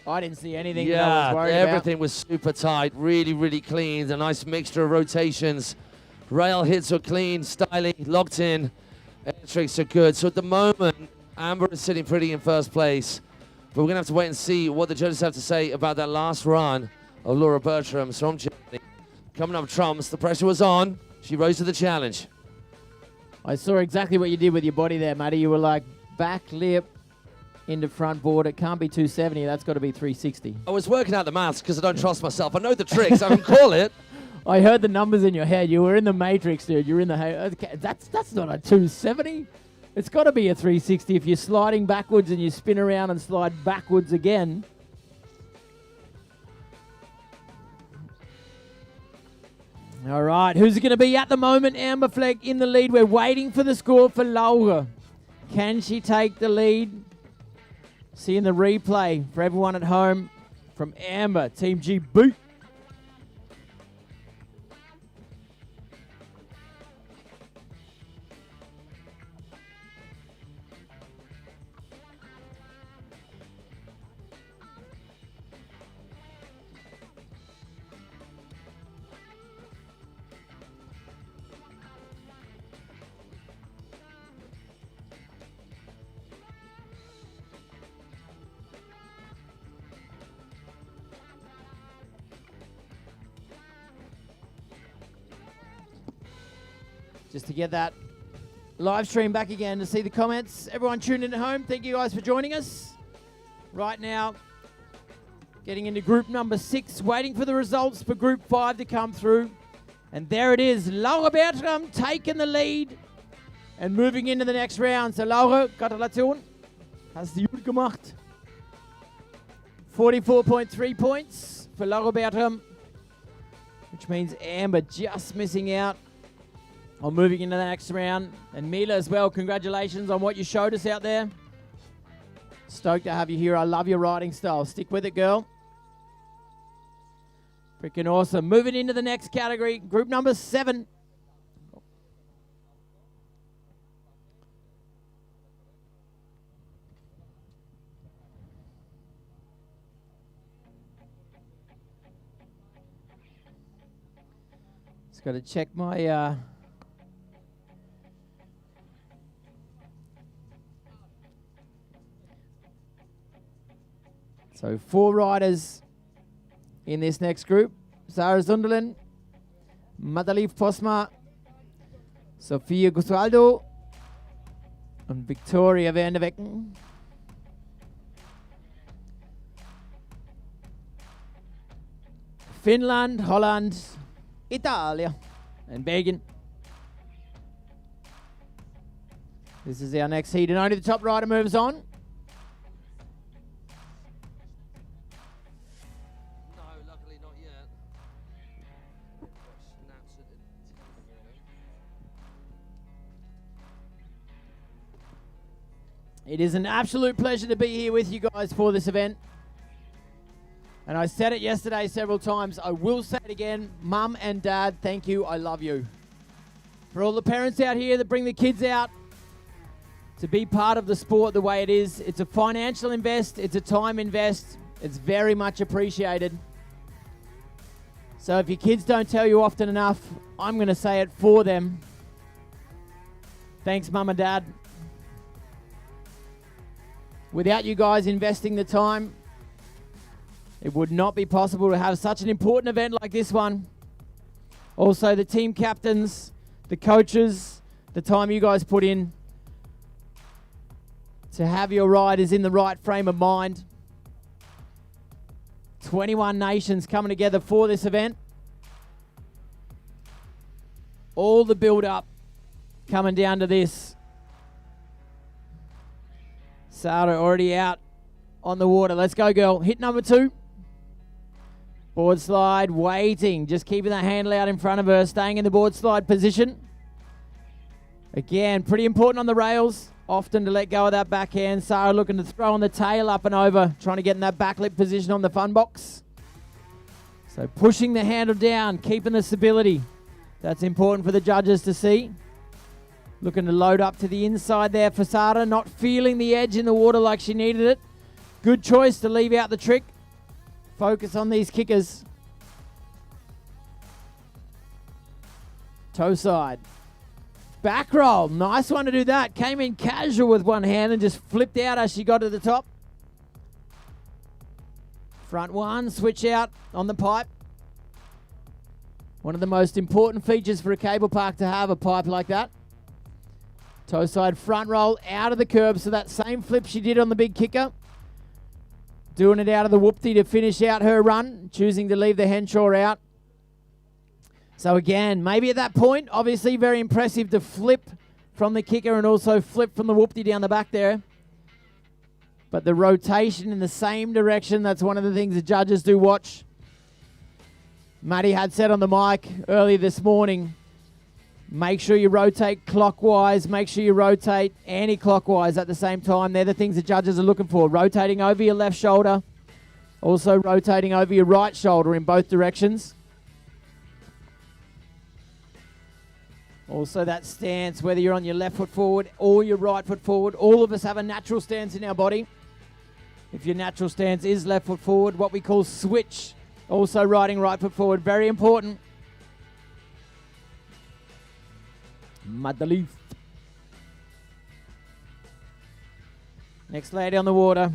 I didn't see anything that I was worried everything was super tight, really, really clean. A nice mixture of rotations. Rail hits were clean, styling, locked in. Air tricks are good. So at the moment, Amber is sitting pretty in first place, but we're going to have to wait and see what the judges have to say about that last run of Laura Bertram from Germany. Coming up trumps, the pressure was on. She rose to the challenge. I saw exactly what you did with your body there, Matty. You were like back lip into front board. It can't be 270. That's got to be 360. I was working out the maths because I don't trust myself. I know the tricks. I can call it. I heard the numbers in your head. You were in the matrix, dude. You're in the... Okay, that's not a 270. It's got to be a 360 if you're sliding backwards and you spin around and slide backwards again. All right, who's it going to be at the moment? Amber Fleck in the lead. We're waiting for the score for Laura. Can she take the lead? Seeing the replay for everyone at home from Amber, Team GB. Just to get that live stream back again to see the comments. Everyone tuned in at home, thank you guys for joining us. Right now, getting into group number 6, waiting for the results for group 5 to come through. And there it is, Laura Bertram taking the lead and moving into the next round. So Laura, Gratulation, hast du gut gemacht. 44.3 points for Laura Bertram, which means Amber just missing out on moving into the next round. And Mila as well, congratulations on what you showed us out there. Stoked to have you here. I love your riding style. Stick with it, girl. Freaking awesome. Moving into the next category, group number 7. Just got to check my... So 4 riders in this next group. Sarah Zunderland, Madeleine Posma, Sofia Gusualdo, and Victoria van der Wecken. Finland, Holland, Italia, and Belgium. This is our next heat, and only the top rider moves on. No, luckily not yet. It is an absolute pleasure to be here with you guys for this event. And I said it yesterday several times. I will say it again. Mum and Dad, thank you. I love you. For all the parents out here that bring the kids out to be part of the sport the way it is, it's a financial invest. It's a time invest. It's very much appreciated. So if your kids don't tell you often enough, I'm going to say it for them. Thanks, Mum and Dad. Without you guys investing the time, it would not be possible to have such an important event like this one. Also, the team captains, the coaches, the time you guys put in to have your riders in the right frame of mind. 21 nations coming together for this event. All the build-up coming down to this. Sarah already out on the water. Let's go, girl. Hit number 2. Board slide, waiting. Just keeping that handle out in front of her, staying in the board slide position. Again, pretty important on the rails. Often to let go of that backhand. Sarah looking to throw on the tail up and over, trying to get in that backlip position on the fun box. So pushing the handle down, keeping the stability. That's important for the judges to see. Looking to load up to the inside there for Sarah, not feeling the edge in the water like she needed it. Good choice to leave out the trick. Focus on these kickers. Toe side. Back roll. Nice one to do that. Came in casual with one hand and just flipped out as she got to the top. Front one. Switch out on the pipe. One of the most important features for a cable park to have a pipe like that. Toe side front roll out of the curb. So that same flip she did on the big kicker. Doing it out of the whoopty to finish out her run. Choosing to leave the Henshaw out. So again, maybe at that point, obviously very impressive to flip from the kicker and also flip from the whoopty down the back there. But the rotation in the same direction, that's one of the things the judges do watch. Maddie had said on the mic earlier this morning, make sure you rotate clockwise, make sure you rotate anti-clockwise at the same time. They're the things the judges are looking for. Rotating over your left shoulder, also rotating over your right shoulder in both directions. Also that stance, whether you're on your left foot forward or your right foot forward, all of us have a natural stance in our body. If your natural stance is left foot forward, what we call switch, also riding right foot forward, very important. Madeleine. Next lady on the water.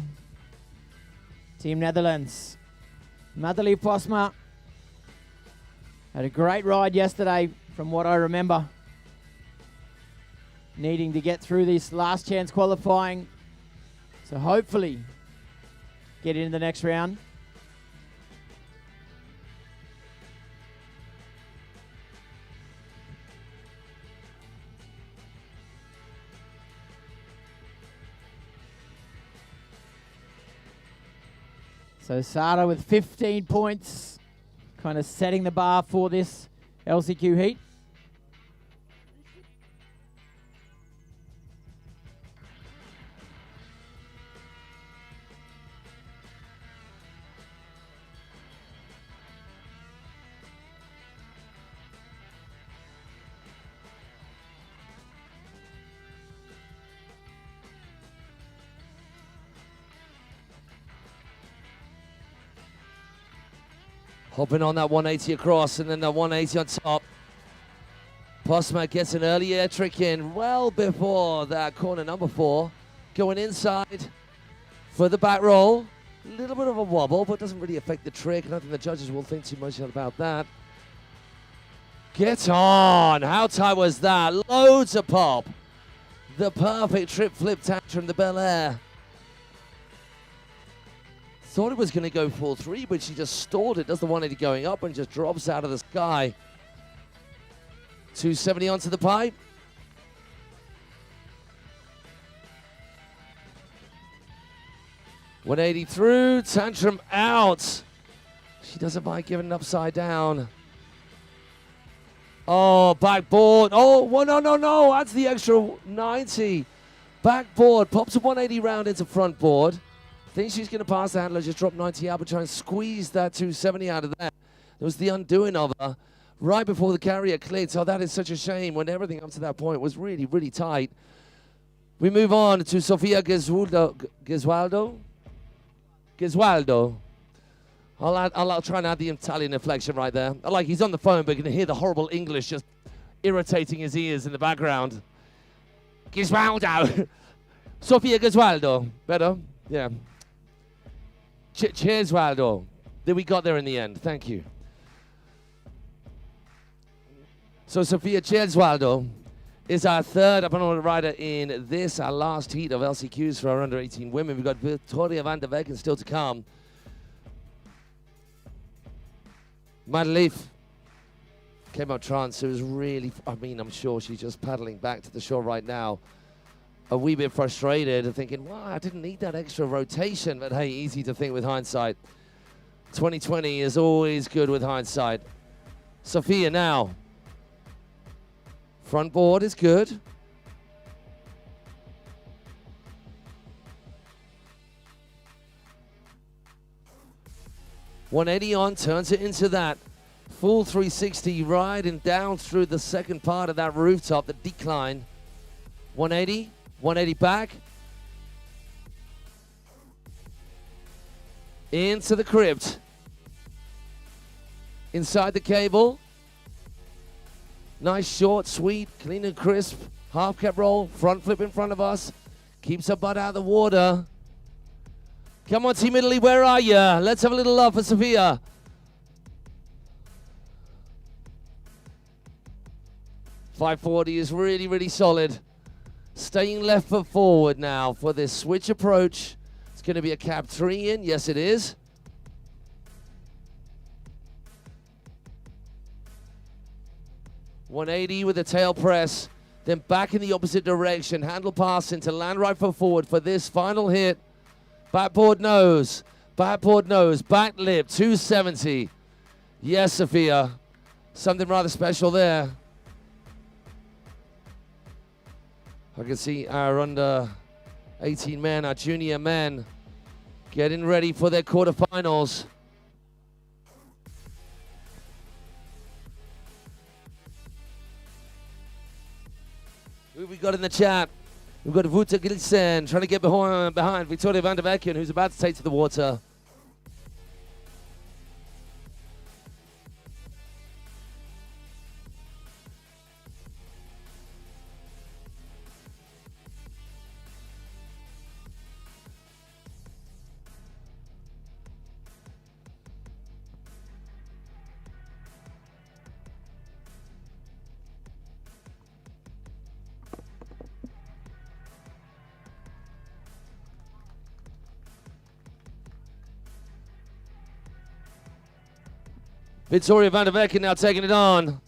Team Netherlands. Madeleine Posma. Had a great ride yesterday from what I remember. Needing to get through this last chance qualifying. So hopefully get into the next round. So Sarah with 15 points, kind of setting the bar for this LCQ heat. Hopping on that 180 across and then the 180 on top. Posma gets an early air trick in well before that corner number 4. Going inside for the back roll. A little bit of a wobble, but doesn't really affect the trick. I don't think the judges will think too much about that. Get on. How tight was that? Loads of pop. The perfect trip flip tantrum, the Bel Air. Thought it was going to go full 3, but she just stalled it. Does the 180 going up and just drops out of the sky. 270 onto the pipe. .180 through, tantrum out. She doesn't mind giving it upside down. Oh, backboard. Oh, well, no. Adds the extra 90. Backboard, pops a 180 round into front board. Thinks she's going to pass the handler, just drop 90 out, but try and squeeze that 270 out of there. It was the undoing of her right before the carrier clicked. Oh, that is such a shame when everything up to that point was really, really tight. We move on to Sofia Gesualdo. I'll try and add the Italian inflection right there. Like he's on the phone, but you can hear the horrible English just irritating his ears in the background. Gesualdo. Sofia Gesualdo. Better? Yeah. Cheers, Waldo. We got there in the end. Thank you. So Sofia Cherswaldo is our third up-and-coming rider in this, our last heat of LCQs for our under-18 women. We've got Victoria van der Wegen still to come. Madeleine came out trance. It was really, I'm sure she's just paddling back to the shore right now. A wee bit frustrated and thinking, wow, I didn't need that extra rotation. But hey, easy to think with hindsight. 2020 is always good with hindsight. Sofia now. Front board is good. .180 on, turns it into that full 360 ride and down through the second part of that rooftop, the decline. 180. 180 back. Into the crypt. Inside the cable. Nice, short, sweet, clean and crisp. Half cap roll. Front flip in front of us. Keeps her butt out of the water. Come on, Team Italy, where are you? Let's have a little love for Sofia. .540 is really, really solid. Staying left foot forward now for this switch approach. It's going to be a cab 3 in. Yes, it is. .180 with a tail press. Then back in the opposite direction. Handle pass into land right foot forward for this final hit. Backboard nose. Backboard nose. Back lip. 270. Yes, Sofia. Something rather special there. I can see our under 18 men, our junior men, getting ready for their quarterfinals. Who have we got in the chat? We've got Wuta Gilsen trying to get behind Victoria van der Wegen, who's about to take to the water. Victoria van der Wegen now taking it on.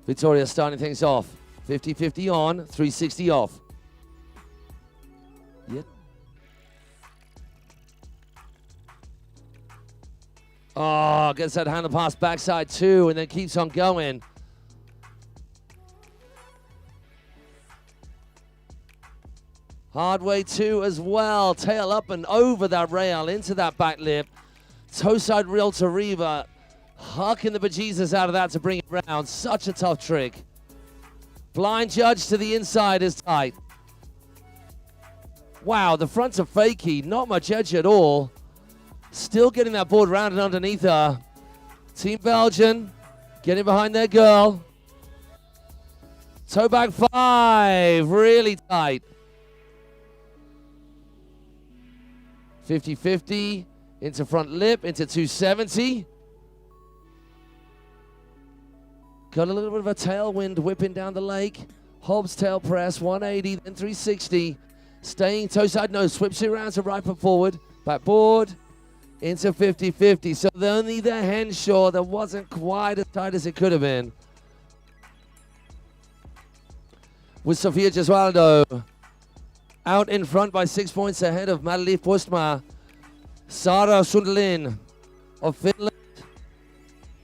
Victoria starting things off. 50-50 on, 360 off. Yep. Oh, gets that handle pass backside two and then keeps on going. Hard way two as well. Tail up and over that rail into that back lip. Toe side reel to Reva. Hucking the bejesus out of that to bring it round. Such a tough trick. Blind judge to the inside is tight. Wow, the front's a fakie. Not much edge at all. Still getting that board round and underneath her. Team Belgian getting behind their girl. Toe back five. Really tight. 50-50. Into front lip. Into 270. Got a little bit of a tailwind whipping down the lake. Hobbs tail press, 180, then 360. Staying toe side nose, whips it around to right foot forward. Backboard into 50-50. So only the Henshaw that wasn't quite as tight as it could have been. With Sofia Gesualdo out in front by 6 points ahead of Madeleine Postma. Sara Sunderlin of Finland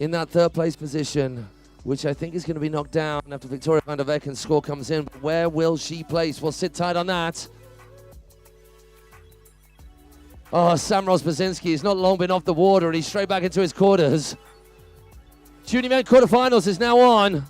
in that third place position, which I think is going to be knocked down after Victoria van der Vecken's score comes in. But where will she place? We'll sit tight on that. Oh, Samros Basinski has not long been off the water and he's straight back into his quarters. U18 Men Quarter Finals is now on.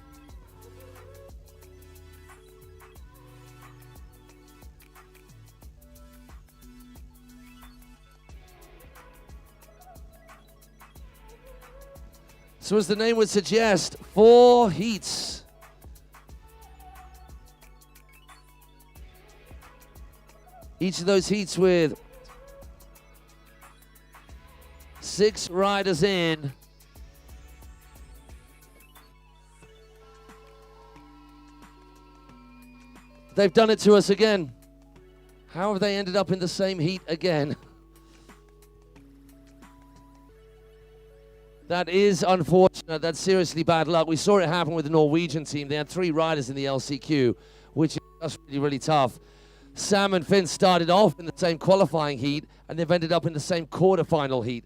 So as the name would suggest, 4 heats. Each of those heats with 6 riders in. They've done it to us again. How have they ended up in the same heat again? That is unfortunate. That's seriously bad luck. We saw it happen with the Norwegian team. They had 3 riders in the LCQ, which is just really, really tough. Sam and Finn started off in the same qualifying heat, and they've ended up in the same quarterfinal heat.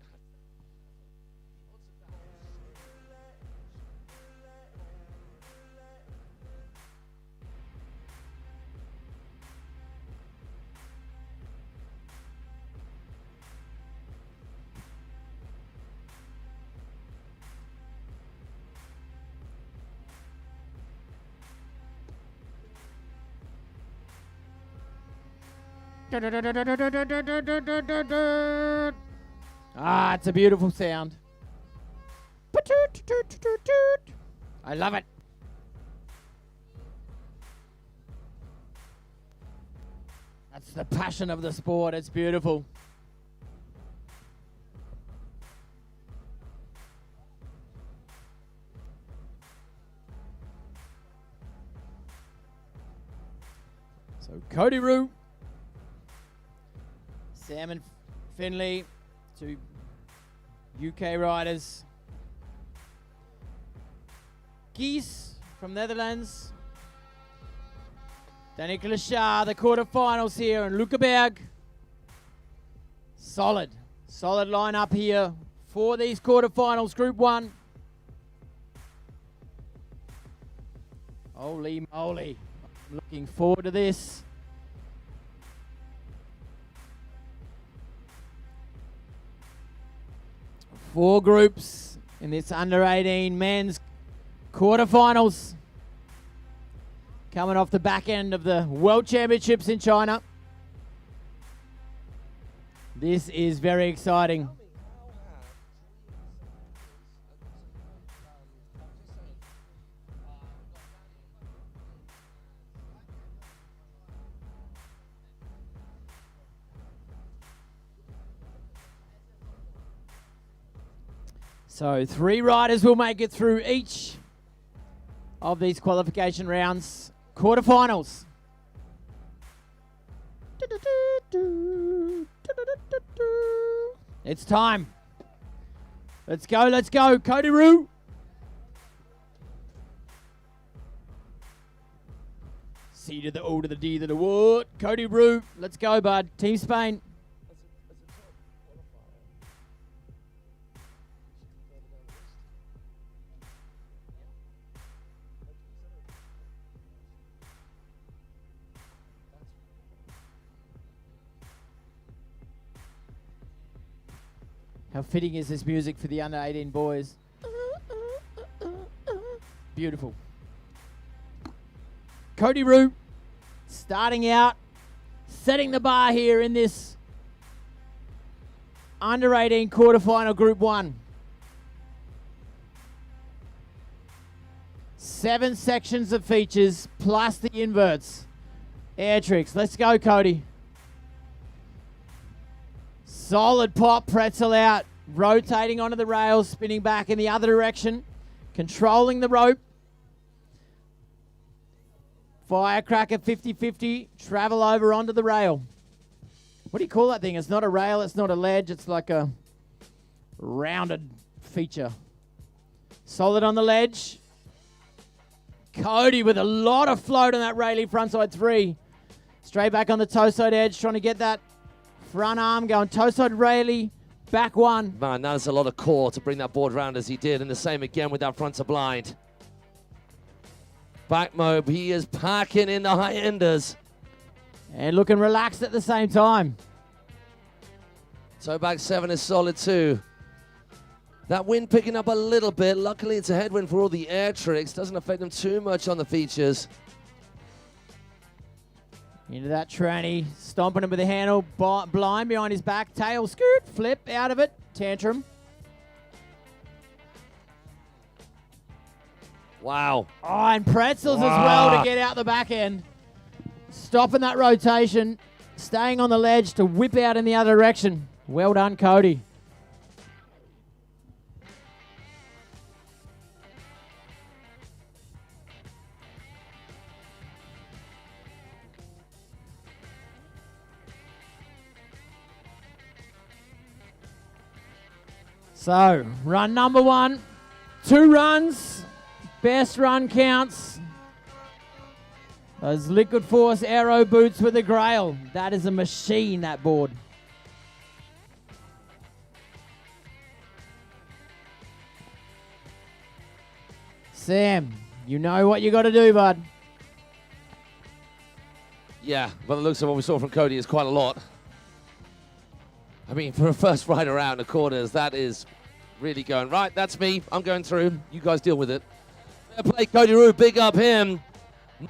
Ah, it's a beautiful sound. I love it. That's the passion of the sport. It's beautiful. So Cody Rue, Sam and Finley, 2 UK riders. Gies from Netherlands. Danik Lashar, the quarterfinals here, and Lukeberg. Solid lineup here for these quarterfinals, Group 1. Holy moly, I'm looking forward to this. Four groups in this under-18 men's quarterfinals. Coming off the back end of the World Championships in China. This is very exciting. So 3 riders will make it through each of these qualification rounds. Quarterfinals. It's time. Let's go. Cody Rue. C to the O to the D to the what? Cody Rue. Let's go, bud. Team Spain. How fitting is this music for the under 18 boys? Beautiful. Cody Roo starting out, setting the bar here in this under 18 quarterfinal Group 1. 7 sections of features plus the inverts. Air tricks. Let's go, Cody. Solid pop, pretzel out, rotating onto the rails, spinning back in the other direction, controlling the rope. Firecracker 50-50, travel over onto the rail. What do you call that thing? It's not a rail, it's not a ledge, it's like a rounded feature. Solid on the ledge. Cody with a lot of float on that Rayleigh frontside 3. Straight back on the toe side edge, trying to get that front arm going. Toe side Rayleigh, back 1. Man, that is a lot of core to bring that board round as he did. And the same again with that front to blind. Back mob, he is packing in the high enders. And looking relaxed at the same time. So back 7 is solid too. That wind picking up a little bit. Luckily, it's a headwind for all the air tricks. Doesn't affect them too much on the features. Into that tranny, stomping him with the handle, blind behind his back, tail, scoot, flip, out of it, tantrum. Wow. Oh, and pretzels as well to get out the back end. Stopping that rotation, staying on the ledge to whip out in the other direction. Well done, Cody. So, run number 1, 2 runs, best run counts. Those Liquid Force Aero boots with a grail. That is a machine, that board. Sam, you know what you got to do, bud. Yeah, by the looks of what we saw from Cody, is quite a lot. I mean, for a first ride around the corners, that is really going. Right, that's me. I'm going through. You guys deal with it. Fair play, Cody Roo. Big up him.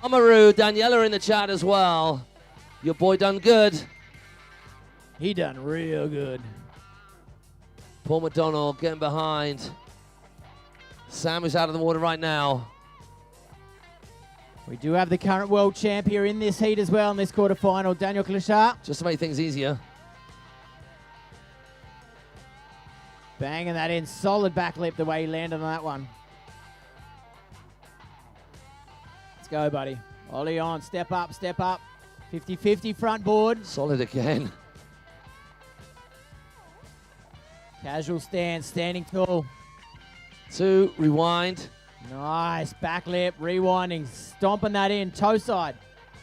Mama Roo, Daniela in the chat as well. Your boy done good. He done real good. Paul McDonald getting behind. Sam is out of the water right now. We do have the current world champ here in this heat as well in this quarterfinal, Daniel Clichat. Just to make things easier. Banging that in, solid back lip the way he landed on that one. Let's go, buddy. Ollie on, step up, 50-50 front board. Solid again. Casual stance, standing tall. 2, rewind. Nice, back lip, rewinding, stomping that in, toe side.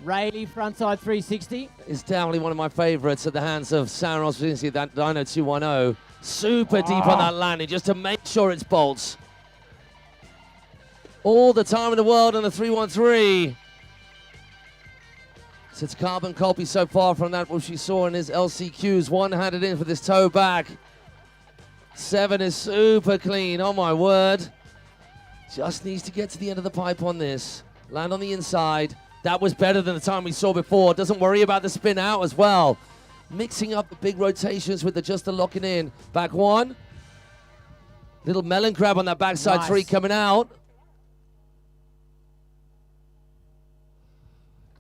Rayleigh, frontside 360. Is definitely one of my favorites at the hands of Sam Roswinski, that Dino 210. Super deep on that landing just to make sure it's bolts. All the time in the world on the 313. So it's carbon copy so far from that which we saw in his LCQs. One-handed in for this toe back. 7 is super clean, oh my word. Just needs to get to the end of the pipe on this. Land on the inside. That was better than the time we saw before. Doesn't worry about the spin out as well. Mixing up the big rotations with just the locking in. Back 1. Little melon crab on that backside Nice. 3 coming out.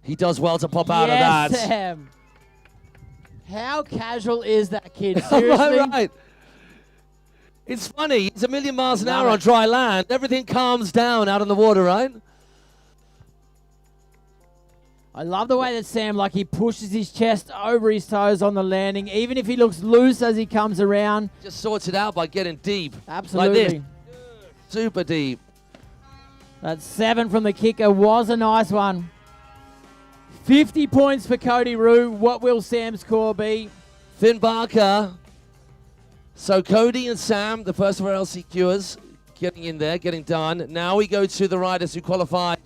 He does well to pop out of that. Sam. How casual is that kid? Seriously? Right. It's funny. He's a million miles an Love hour it. on dry land. Everything calms down out on the water, right? I love the way that Sam, like, he pushes his chest over his toes on the landing, even if he looks loose as he comes around. Just sorts it out by getting deep. Absolutely. Like this. Super deep. That 7 from the kicker was a nice one. 50 points for Cody Roo. What will Sam's score be? Finn Barker. So Cody and Sam, the first of our LCQers, getting in there, getting done. Now we go to the riders who qualified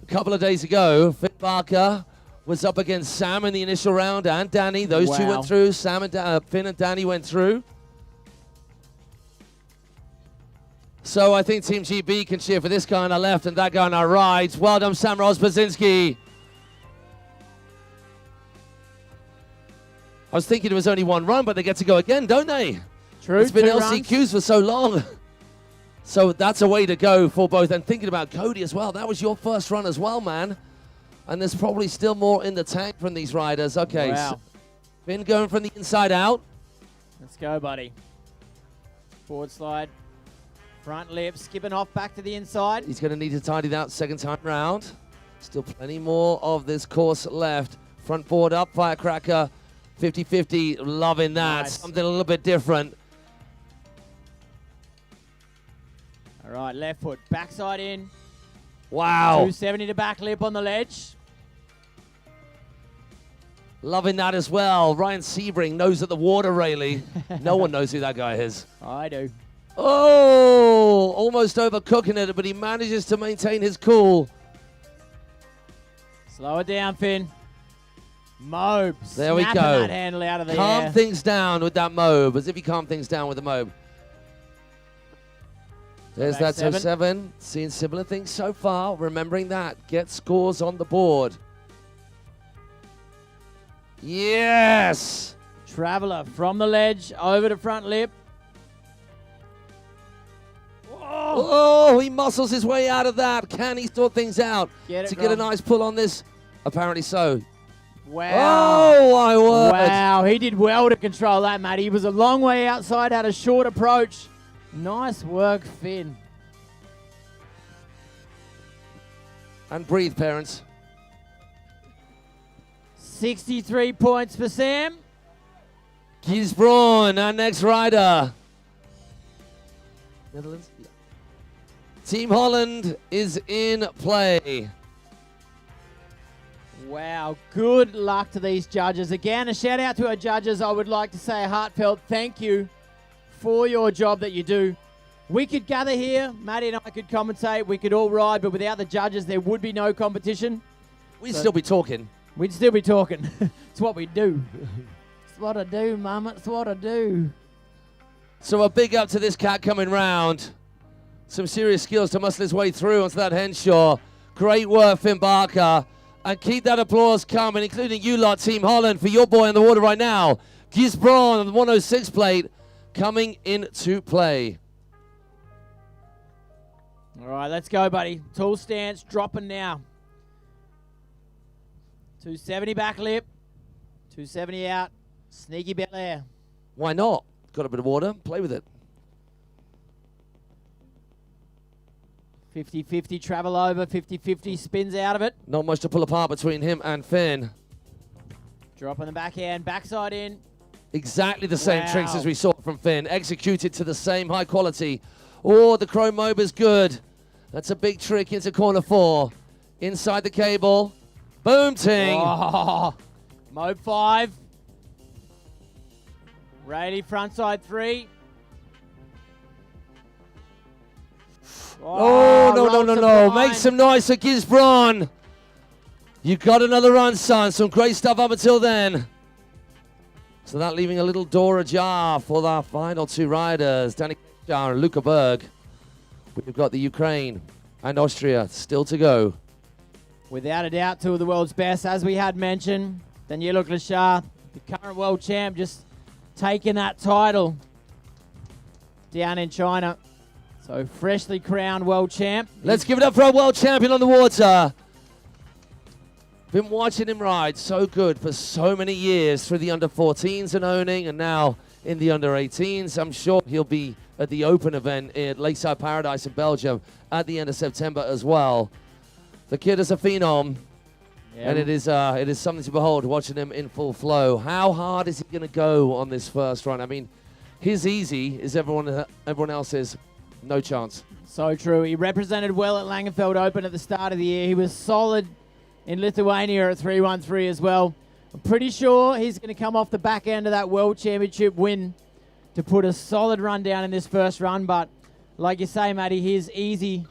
a couple of days ago. Finn Barker was up against Sam in the initial round and Danny. Those two went through. Finn and Danny went through. So I think Team GB can cheer for this guy on our left and that guy on our right. Well done, Sam Rozbazinski. I was thinking it was only one run, but they get to go again, don't they? True. It's been 2 LCQs runs. for so long. So that's a way to go for both. And thinking about Cody as well, that was your first run as well, man. And there's probably still more in the tank from these riders. Okay, Wow. so Finn going from the inside out. Let's go, buddy. Forward slide. Front lip, skipping off back to the inside. He's going to need to tidy that second time round. Still plenty more of this course left. Front forward up, firecracker. 50-50, loving that. Nice. Something a little bit different. All right, left foot, backside in. Wow. 270 to back lip on the ledge. Loving that as well. Ryan Sebring knows at the water railing. No one knows who that guy is. I do. Oh, almost overcooking it, but he manages to maintain his cool. Slow it down, Finn. Mobe. There we snapping go. that handle out of the Calm air. things down with that mobe, as if you calm things down with the mobe. There's Back that 07. Seeing similar things so far. Remembering that. Get scores on the board. Yes! Traveller from the ledge over to front lip. Oh, he muscles his way out of that. Can he sort things out Get it, to get a Ron. nice pull on this? Apparently so. Wow. Oh, my word. Wow, he did well to control that, Matt. He was a long way outside, had a short approach. Nice work, Finn. And breathe, parents. 63 points for Sam. Gisbron, our next rider. Netherlands? Yeah. Team Holland is in play. Wow, good luck to these judges. Again, a shout out to our judges. I would like to say a heartfelt thank you for your job that you do. We could gather here, Matty and I could commentate, we could all ride, but without the judges, there would be no competition. We'd still be talking. We'd still be talking. It's what we do. It's what I do, Mum. It's what I do. So a big up to this cat coming round. Some serious skills to muscle his way through onto that Henshaw. Great work, Finn Barker. And keep that applause coming, including you lot, Team Holland, for your boy in the water right now. Gisbron on the 106 plate coming into play. All right, let's go, buddy. Tall stance, dropping now. 270 back lip, 270 out, sneaky bel air. Why not? Got a bit of water, play with it. 50-50 travel over, 50-50 spins out of it. Not much to pull apart between him and Finn. Dropping the backhand, backside in. Exactly the same Wow. tricks as we saw from Finn. Executed to the same high quality. Oh, the Chrome Mobe is good. That's a big trick into corner 4. Inside the cable. Boom ting. Oh, Mobe 5. Rayleigh frontside 3. Oh, no. rolls Make behind. some noise for Gisbron. You got another run, son. Some great stuff up until then. So that leaving a little door ajar for the final 2 riders, Danny and Luca Berg. We've got the Ukraine and Austria still to go. Without a doubt, 2 of the world's best, as we had mentioned. Daniela Glashar, the current world champ, just taking that title down in China. So freshly crowned world champ. Let's give it up for our world champion on the water. Been watching him ride so good for so many years through the under-14s and owning, and now in the under-18s. I'm sure he'll be at the Open event at Lakeside Paradise in Belgium at the end of September as well. The kid is a phenom, and it is something to behold watching him in full flow. How hard is he going to go on this first run? I mean, his easy is everyone else's no chance. So true. He represented well at Langenfeld Open at the start of the year. He was solid in Lithuania at 313 as well. I'm pretty sure he's going to come off the back end of that World Championship win to put a solid run down in this first run. But like you say, Matty, his easy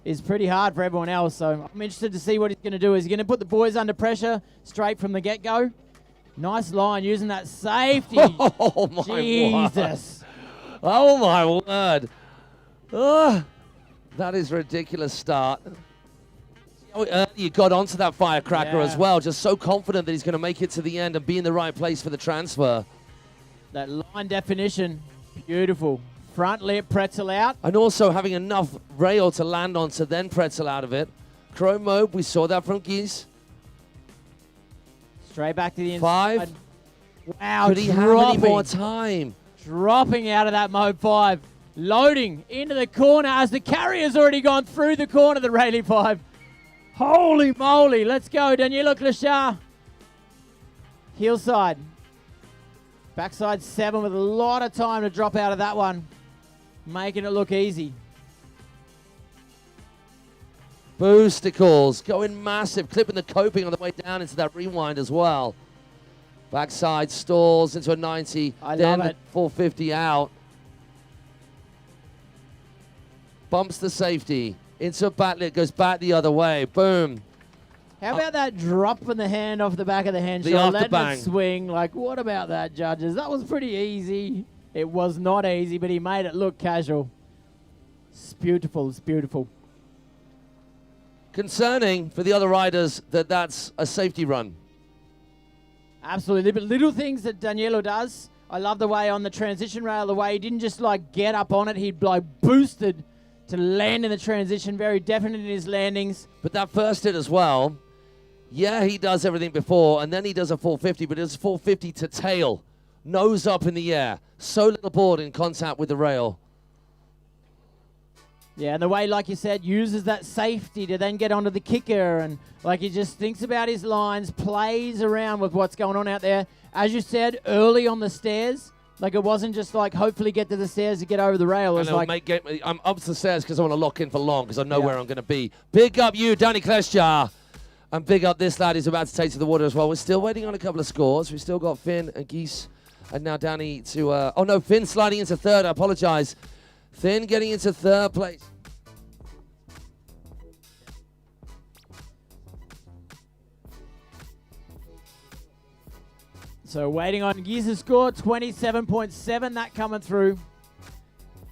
is pretty hard for everyone else. So I'm interested to see what he's going to do. Is he going to put the boys under pressure straight from the get-go? Nice line using that safety. Oh, my Jesus. word. Oh, my word. That is a ridiculous start. See how early you got onto that firecracker as well. Just so confident that he's going to make it to the end and be in the right place for the transfer. That line definition, beautiful. Front lip, pretzel out. And also having enough rail to land on to then pretzel out of it. Chrome mode, we saw that from Gies. Straight back to the inside. 5. Wow, Could he have any more time? Dropping out of that mode 5. Loading into the corner as the carrier's already gone through the corner, the Rayleigh 5. Holy moly, let's go, Danilo Klashar. Heel side. Backside 7 with a lot of time to drop out of that one. Making it look easy. Boosticles going massive, clipping the coping on the way down into that rewind as well. Backside stalls into a 90, then love it. 450 out. Bumps the safety, into a backlit, goes back the other way, boom. How about that drop in the hand off the back of the handshake? Letting it swing. Like, what about that, judges? That was pretty easy. It was not easy, but he made it look casual. It's beautiful. It's beautiful. Concerning for the other riders that that's a safety run. Absolutely. But little things that Danilo does. I love the way on the transition rail, the way he didn't just like get up on it. He like boosted to land in the transition. Very definite in his landings. But that first hit as well. Yeah, he does everything before, and then he does a 450, but it's 450 to tail. Nose up in the air. So little board in contact with the rail. Yeah, and the way, like you said, uses that safety to then get onto the kicker, and like he just thinks about his lines, plays around with what's going on out there. As you said, early on the stairs, like it wasn't just like hopefully get to the stairs to get over the rail. It was like, I'm up to the stairs because I want to lock in for long because I know where I'm going to be. Big up you, Danny Kleshjar. And big up this lad who's about to take to the water as well. We're still waiting on a couple of scores. We've still got Finn and Gies and now Danny to... oh, no, Finn sliding into third. I apologize. Finn getting into third place. So waiting on Gies' score, 27.7, that coming through.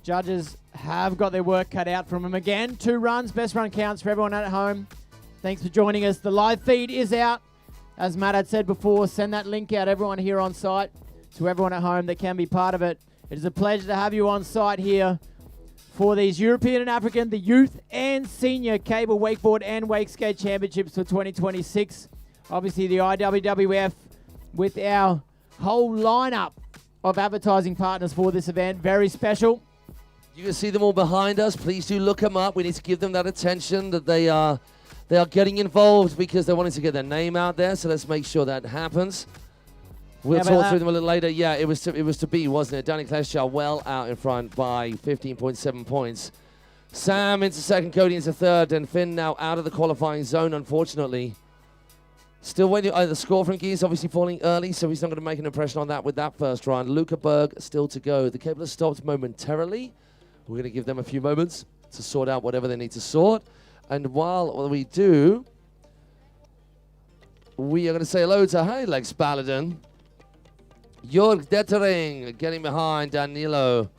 Judges have got their work cut out from him again. 2 runs, best run counts for everyone at home. Thanks for joining us. The live feed is out. As Matt had said before, send that link out, everyone here on site, to everyone at home that can be part of it. It is a pleasure to have you on site here for these European and African, the youth and senior cable wakeboard and wakeskate championships for 2026. Obviously the IWWF with our whole lineup of advertising partners for this event. Very special. You can see them all behind us. Please do look them up. We need to give them that attention that they are getting involved because they're wanting to get their name out there. So let's make sure that happens. We'll talk through them a little later. Yeah, it was to be, wasn't it? Danny Kleshjar well out in front by 15.7 points. Sam into second, Cody into third, and Finn now out of the qualifying zone, unfortunately. Still waiting. The score from Gies obviously falling early, so he's not going to make an impression on that with that first run. Luca Berg still to go. The cable has stopped momentarily. We're going to give them a few moments to sort out whatever they need to sort. And while we do, we are going to say hello to Lex Paladin. Jörg Dettering getting behind Danilo.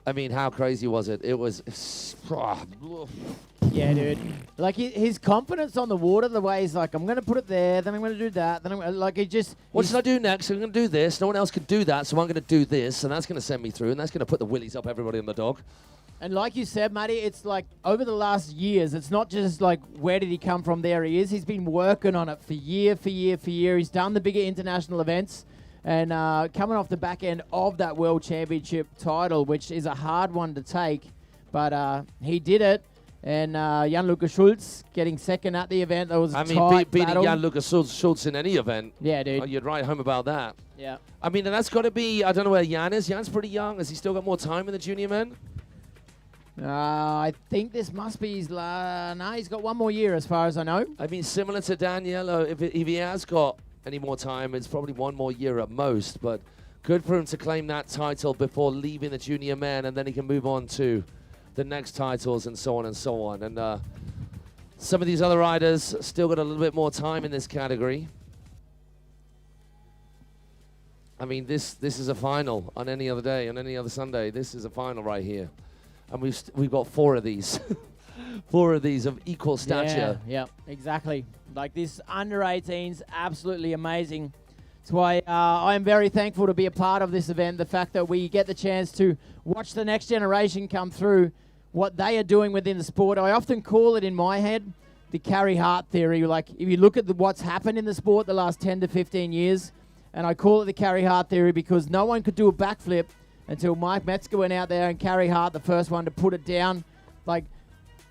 I mean, how crazy was it? It was... Yeah, dude. Like, his confidence on the water, the way he's like, I'm going to put it there, then I'm going to do that, then I'm gonna, like, he just... What should I do next? I'm going to do this. No one else could do that, so I'm going to do this, and that's going to send me through, and that's going to put the willies up everybody on the dog. And like you said, Matty, it's like over the last years, it's not just like where did he come from, there he is. He's been working on it for year. He's done the bigger international events and coming off the back end of that World Championship title, which is a hard one to take, but he did it. And Jan-Luca Schulz getting second at the event. That was a tight beating battle. Jan-Luca Schulz in any event. Yeah, dude. You'd write home about that. Yeah. I mean, and that's got to be, I don't know where Jan is. Jan's pretty young. Has he still got more time in the junior men? I think this must be his no, he's got one more year as far as I know. I mean, similar to Daniello, if he has got any more time, it's probably one more year at most. But good for him to claim that title before leaving the junior men, and then he can move on to the next titles and so on and so on. And some of these other riders still got a little bit more time in this category. I mean, this is a final on any other day, on any other Sunday. This is a final right here. And we've got 4 of these. 4 of these of equal stature. Yeah, exactly. Like this under 18s, absolutely amazing. That's why I'm very thankful to be a part of this event. The fact that we get the chance to watch the next generation come through, what they are doing within the sport. I often call it in my head the Carey Hart theory. Like if you look at what's happened in the sport the last 10 to 15 years, and I call it the Carey Hart theory because no one could do a backflip until Mike Metzger went out there and Carey Hart, the first one to put it down. Like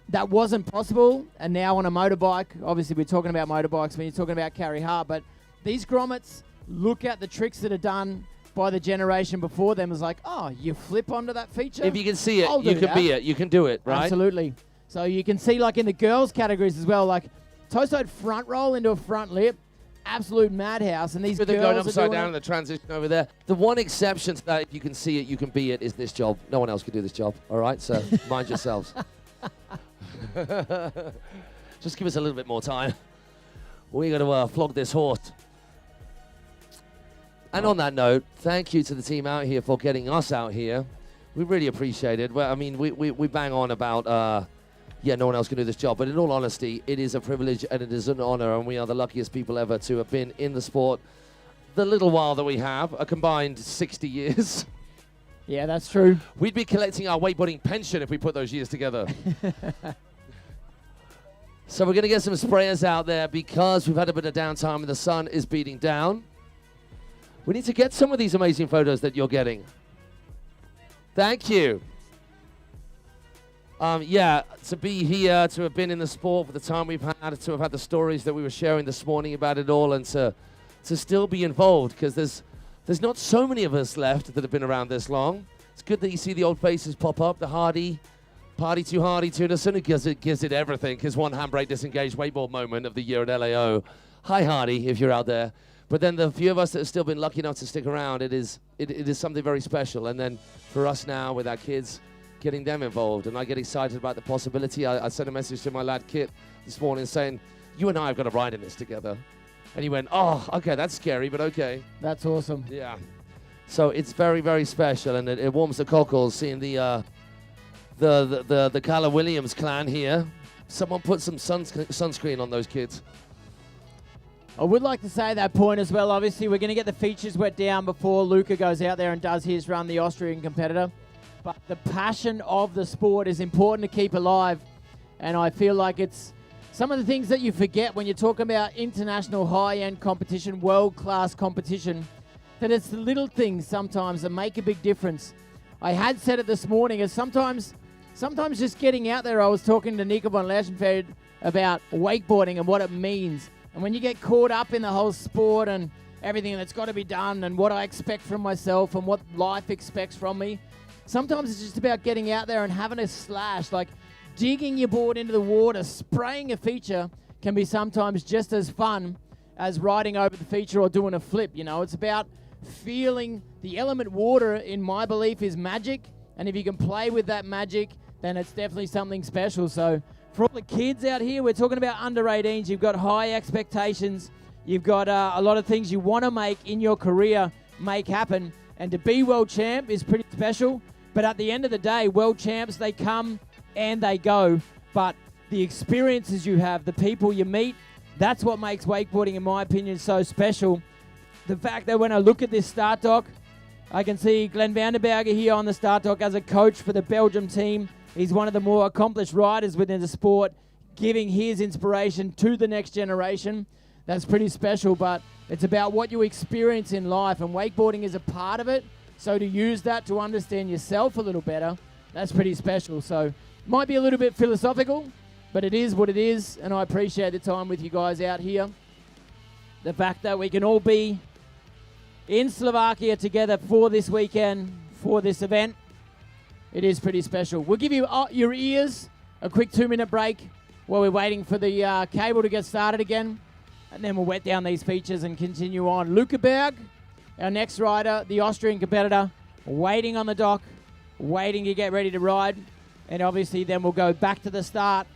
that wasn't possible. And now on a motorbike, obviously we're talking about motorbikes when you're talking about Carey Hart, but these grommets look at the tricks that are done by the generation before them. Is like, oh, you flip onto that feature? If you can see it, you can be it. You can do it, right? Absolutely. So you can see like in the girls categories as well, like toe-side front roll into a front lip, absolute madhouse. And these girls going are upside doing down in the transition over there. The one exception to that, if you can see it, you can be it, is this job. No one else can do this job, all right? So mind yourselves. Just give us a little bit more time. We're going to flog this horse. And on that note, thank you to the team out here for getting us out here. We really appreciate it. Well, I mean, we bang on about, yeah, no one else can do this job. But in all honesty, it is a privilege and it is an honor. And we are the luckiest people ever to have been in the sport the little while that we have, a combined 60 years. Yeah, that's true. We'd be collecting our wakeboarding pension if we put those years together. So we're going to get some sprayers out there because we've had a bit of downtime and the sun is beating down. We need to get some of these amazing photos that you're getting. Thank you. Yeah, to be here, to have been in the sport for the time we've had, to have had the stories that we were sharing this morning about it all, and to still be involved, because there's not so many of us left that have been around this long. It's good that you see the old faces pop up, the Hardy, Party Too Hardy Tunison, who gives it everything, his one handbrake disengaged wakeboard moment of the year at LAO. Hi, Hardy, if you're out there. But then the few of us that have still been lucky enough to stick around, it is something very special. And then for us now, with our kids, getting them involved. And I get excited about the possibility. I sent a message to my lad Kit this morning saying, you and I have got to ride in this together. And he went, oh, okay, that's scary, but okay. That's awesome. Yeah. So it's very, very special, and it warms the cockles seeing the Calla Williams clan here. Someone put some sunscreen on those kids. I would like to say that point as well. Obviously, we're going to get the features wet down before Luca goes out there and does his run, the Austrian competitor. But the passion of the sport is important to keep alive. And I feel like it's some of the things that you forget when you're talking about international high-end competition, world-class competition, that it's the little things sometimes that make a big difference. I had said it this morning, as sometimes just getting out there, I was talking to Nico von Lerchenfeld about wakeboarding and what it means. And when you get caught up in the whole sport and everything that's got to be done and what I expect from myself and what life expects from me, sometimes it's just about getting out there and having a slash, like digging your board into the water, spraying a feature can be sometimes just as fun as riding over the feature or doing a flip. You know, it's about feeling the element water, in my belief, is magic. And if you can play with that magic, then it's definitely something special. So for all the kids out here, we're talking about under 18s. You've got high expectations. You've got a lot of things you want to make in your career make happen. And to be world champ is pretty special. But at the end of the day, world champs, they come and they go. But the experiences you have, the people you meet, that's what makes wakeboarding, in my opinion, so special. The fact that when I look at this start dock, I can see Glenn Vandenberger here on the start dock as a coach for the Belgium team. He's one of the more accomplished riders within the sport, giving his inspiration to the next generation. That's pretty special, but it's about what you experience in life, and wakeboarding is a part of it. So to use that to understand yourself a little better, that's pretty special. So might be a little bit philosophical, but it is what it is, and I appreciate the time with you guys out here. The fact that we can all be in Slovakia together for this weekend, for this event, it is pretty special. We'll give you your ears a quick 2-minute break while we're waiting for the cable to get started again. And then we'll wet down these features and continue on. Luca Berg, our next rider, the Austrian competitor, waiting on the dock, waiting to get ready to ride. And obviously then we'll go back to the start.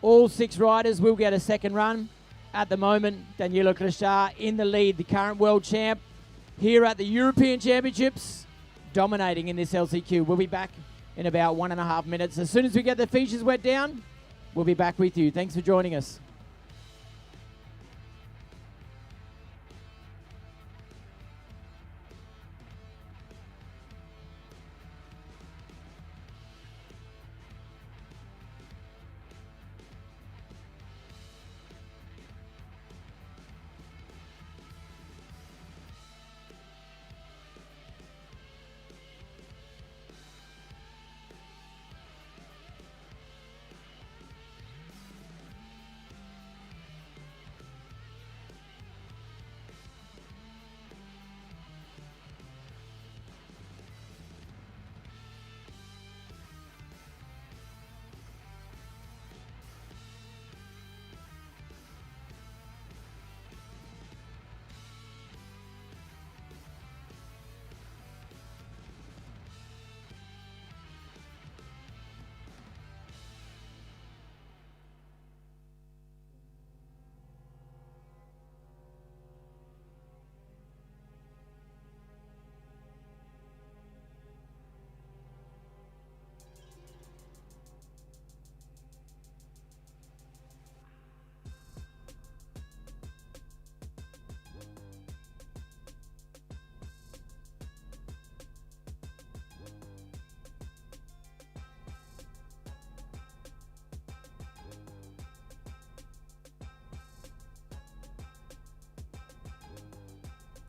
All 6 riders will get a second run. At the moment, Daniela Klashar in the lead, the current world champ here at the European Championships, dominating in this LCQ. We'll be back in about 1.5 minutes. As soon as we get the features wet down, we'll be back with you. Thanks for joining us.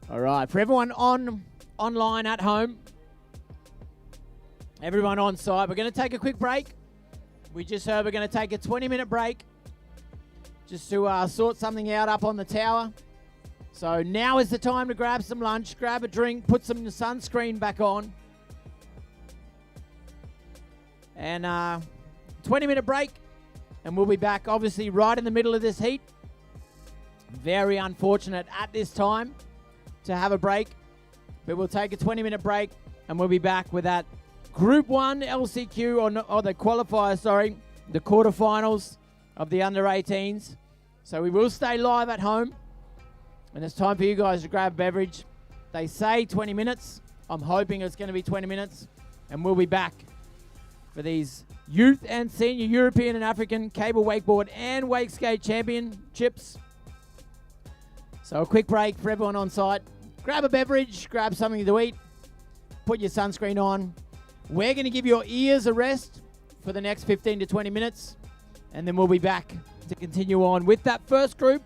All right, for everyone online at home, everyone on site, we're going to take a quick break. We just heard we're going to take a 20-minute break just to sort something out up on the tower. So now is the time to grab some lunch, grab a drink, put some sunscreen back on. And 20-minute break, and we'll be back obviously right in the middle of this heat. Very unfortunate at this time to have a break, but we'll take a 20-minute break and we'll be back with that Group 1 LCQ, or the qualifier, sorry, the quarterfinals of the under-18s. So we will stay live at home, and it's time for you guys to grab a beverage. They say 20 minutes. I'm hoping it's going to be 20 minutes, and we'll be back for these youth and senior European and African cable wakeboard and wakeskate championships. So a quick break for everyone on site. Grab a beverage, grab something to eat, put your sunscreen on. We're going to give your ears a rest for the next 15 to 20 minutes, and then we'll be back to continue on with that first group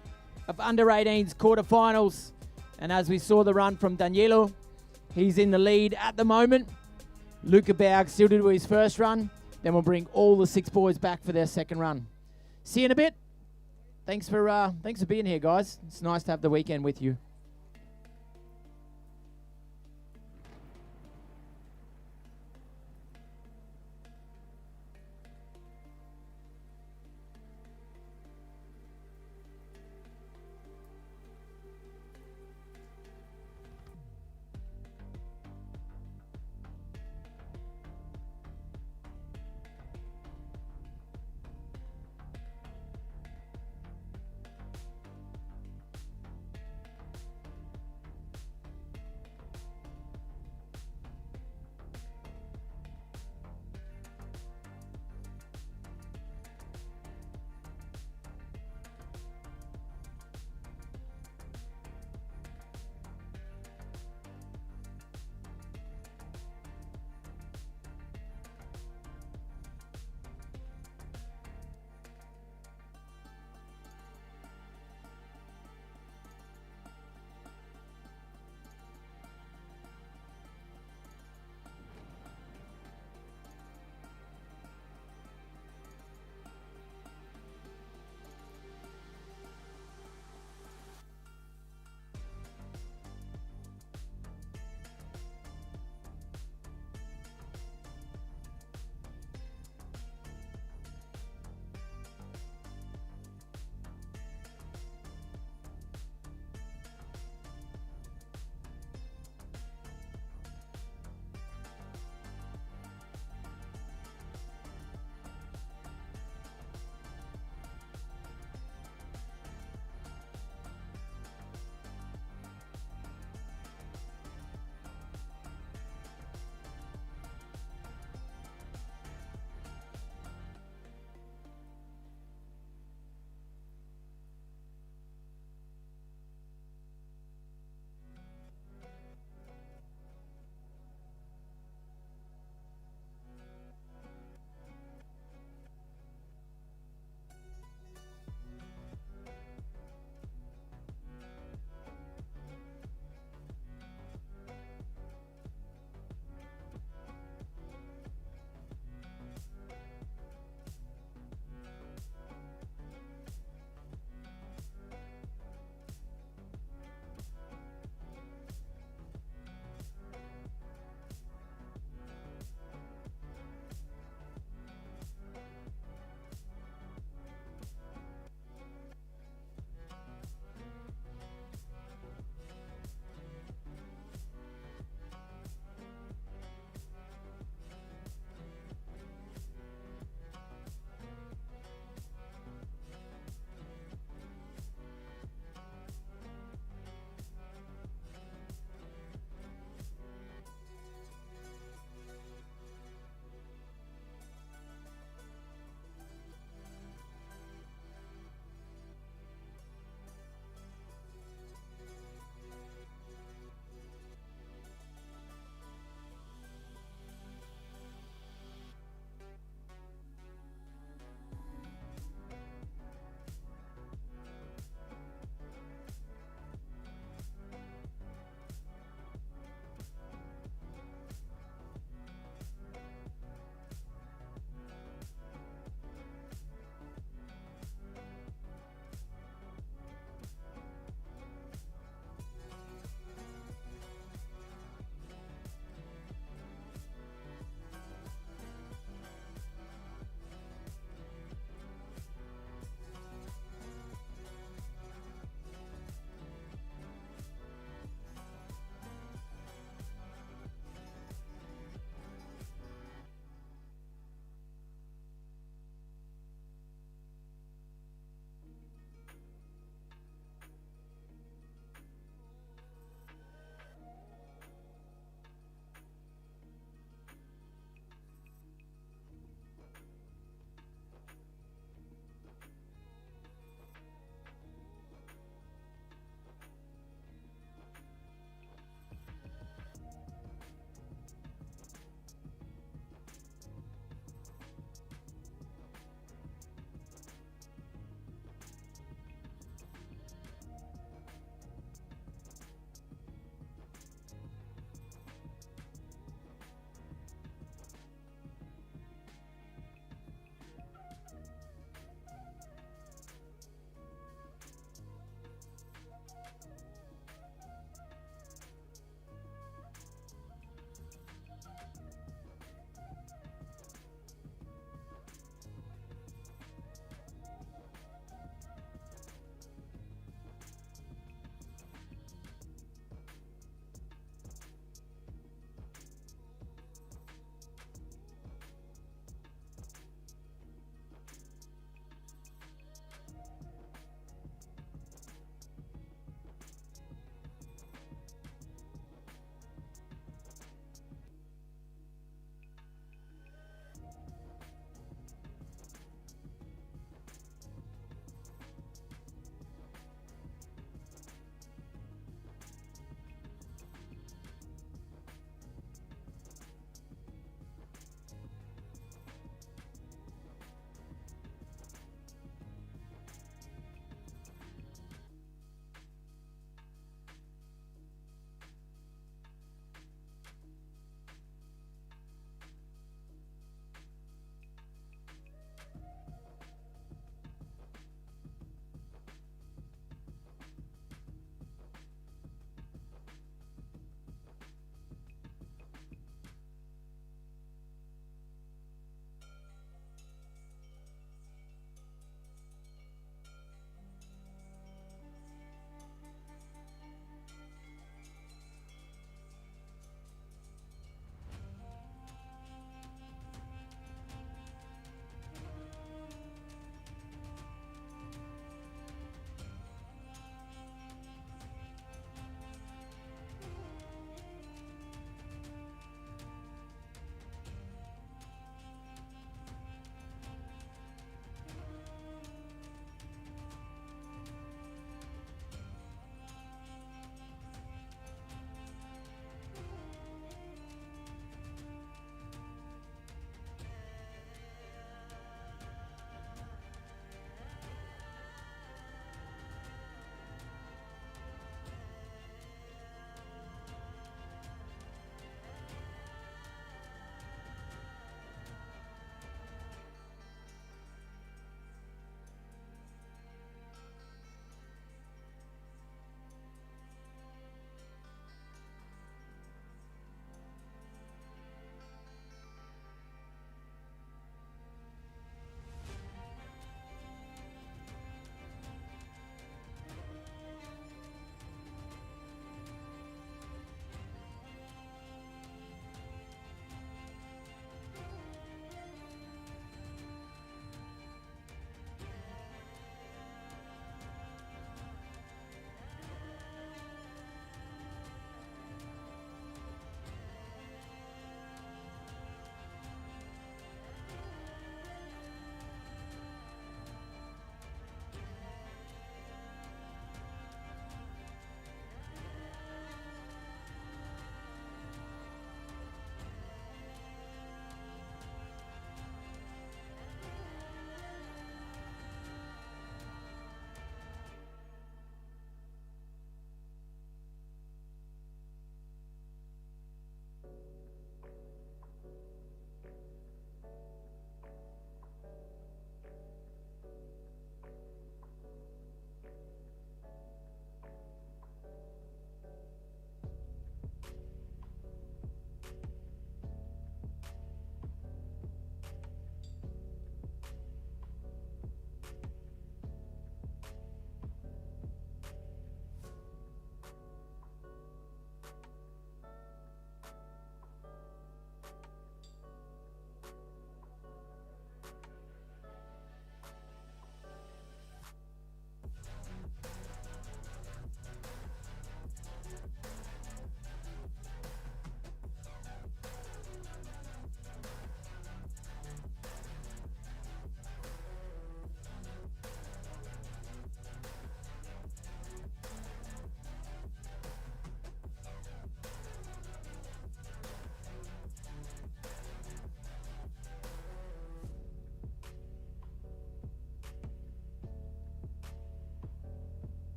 of under-18s quarterfinals. And as we saw the run from Danilo, he's in the lead at the moment. Luca Berg still to do his first run. Then we'll bring all the 6 boys back for their second run. See you in a bit. Thanks for being here, guys. It's nice to have the weekend with you.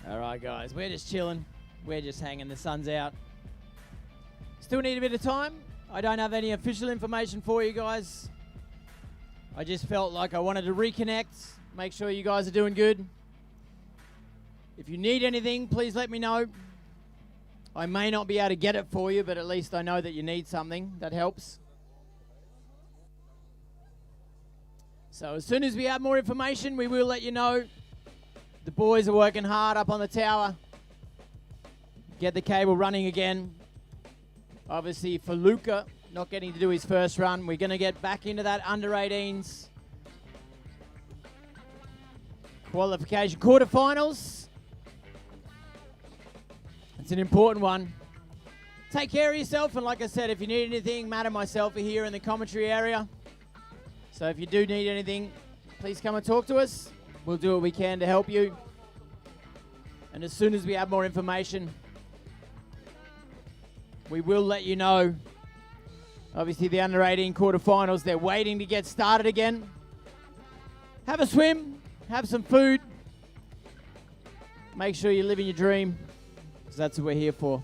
All right, guys, we're just chilling. We're just hanging. The sun's out. Still need a bit of time. I don't have any official information for you guys. I just felt like I wanted to reconnect, make sure you guys are doing good. If you need anything, please let me know. I may not be able to get it for you, but at least I know that you need something. That helps. So as soon as we have more information, we will let you know. The boys are working hard up on the tower. Get the cable running again. Obviously for Luca, not getting to do his first run, we're going to get back into that under-18s qualification quarterfinals. It's an important one. Take care of yourself, and like I said, if you need anything, Matt and myself are here in the commentary area. So if you do need anything, please come and talk to us. We'll do what we can to help you. And as soon as we have more information, we will let you know. Obviously the under-18 quarterfinals, they're waiting to get started again. Have a swim, have some food. Make sure you're living your dream, because that's what we're here for.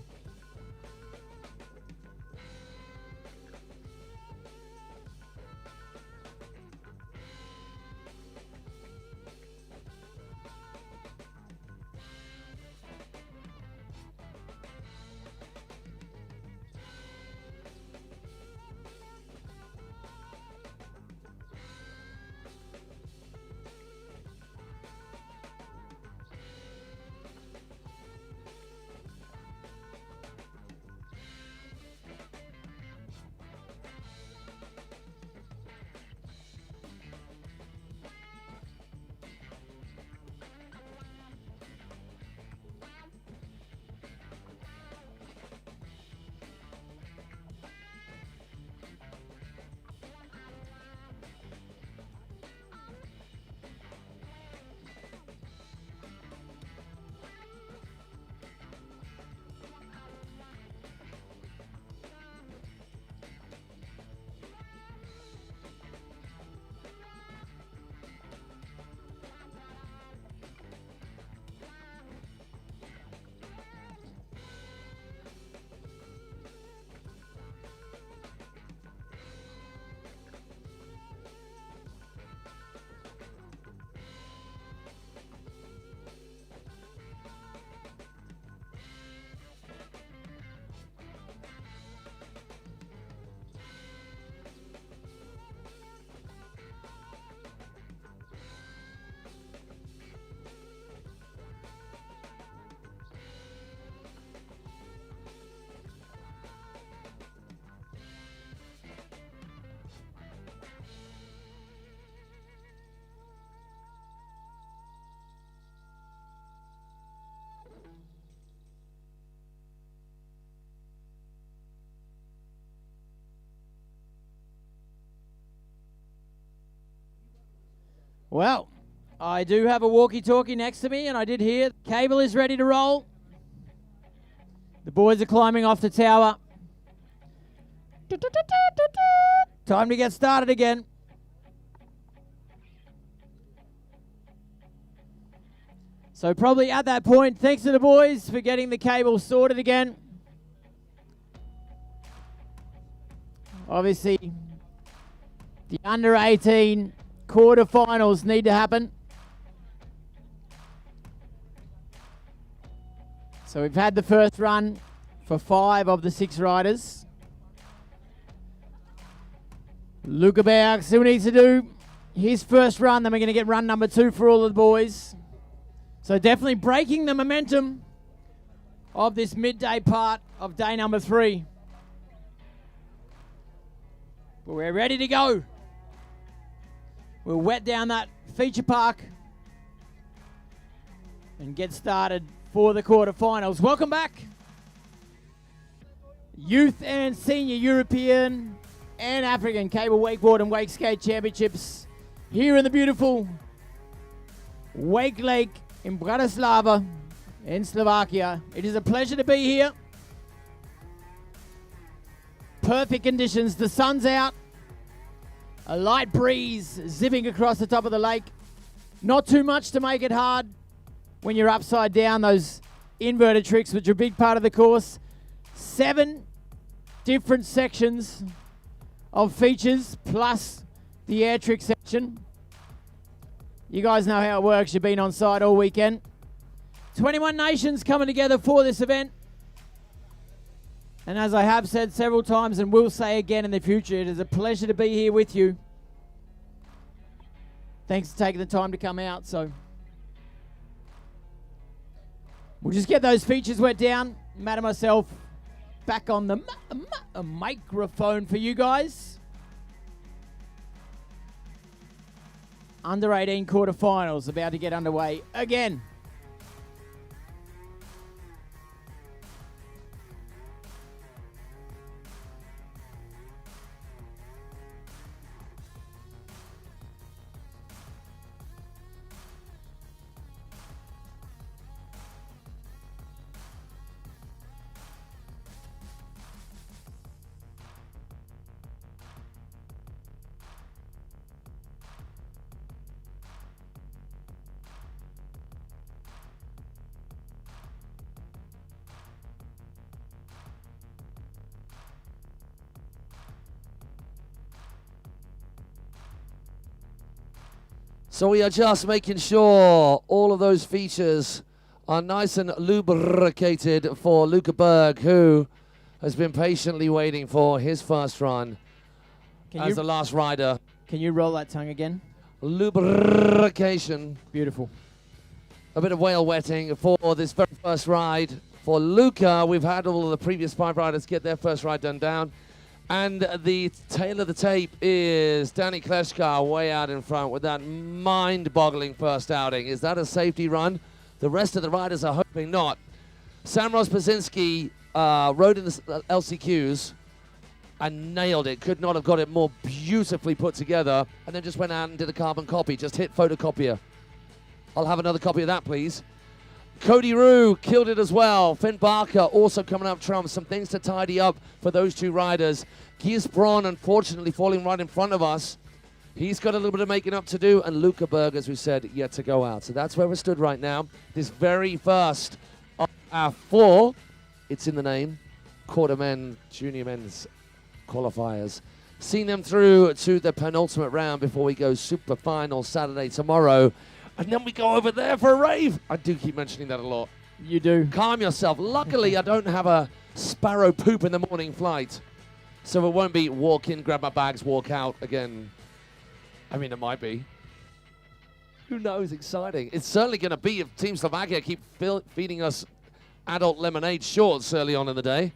Well, I do have a walkie-talkie next to me, and I did hear the cable is ready to roll. The boys are climbing off the tower. Time to get started again. So probably at that point, thanks to the boys for getting the cable sorted again. Obviously, the under-18 quarterfinals need to happen. So we've had the first run for 5 of the 6 riders. Luca Berg still needs to do his first run, then we're going to get run number 2 for all of the boys. So definitely breaking the momentum of this midday part of day number 3. But we're ready to go. We'll wet down that feature park and get started for the quarterfinals. Welcome back. Youth and Senior European and African Cable Wakeboard and Wakeskate Championships here in the beautiful Wakelake in Bratislava in Slovakia. It is a pleasure to be here. Perfect conditions. The sun's out. A light breeze zipping across the top of the lake. Not too much to make it hard. when you're upside down, those inverted tricks, which are a big part of the course. 7 different sections of features, plus the air trick section. You guys know how it works. You've been on site all weekend. 21 nations coming together for this event. And as I have said several times and will say again in the future, it is a pleasure to be here with you. Thanks for taking the time to come out. So we'll just get those features wet down. Matt and myself back on the microphone for you guys. Under 18 quarterfinals about to get underway again. So we are just making sure all of those features are nice and lubricated for Luca Berg, who has been patiently waiting for his first run as the last rider. Can you roll that tongue again? Lubrication. Beautiful. A bit of whale wetting for this very first ride. For Luca, we've had all of the previous 5 riders get their first ride done down. And the tail of the tape is Danny Kleshkar way out in front with that mind-boggling first outing. Is that a safety run? The rest of the riders are hoping not. Samros Pazinski rode in the LCQs and nailed it. Could not have got it more beautifully put together. And then just went out and did a carbon copy. Just hit photocopier. I'll have another copy of that, please. Cody Rue killed it as well. Finn Barker also coming up trumps. Some things to tidy up for those 2 riders. Gies Braun, unfortunately, falling right in front of us. He's got a little bit of making up to do. And Luca Berg, as we said, yet to go out. So that's where we're stood right now. This very first of our 4, it's in the name, quarter men, junior men's qualifiers. Seeing them through to the penultimate round before we go super final Saturday tomorrow. And then we go over there for a rave. I do keep mentioning that a lot. You do. Calm yourself. Luckily, I don't have a sparrow poop in the morning flight. So it won't be walk in, grab my bags, walk out again. I mean, it might be. Who knows? Exciting. It's certainly going to be if Team Slovakia keep feeding us adult lemonade shorts early on in the day.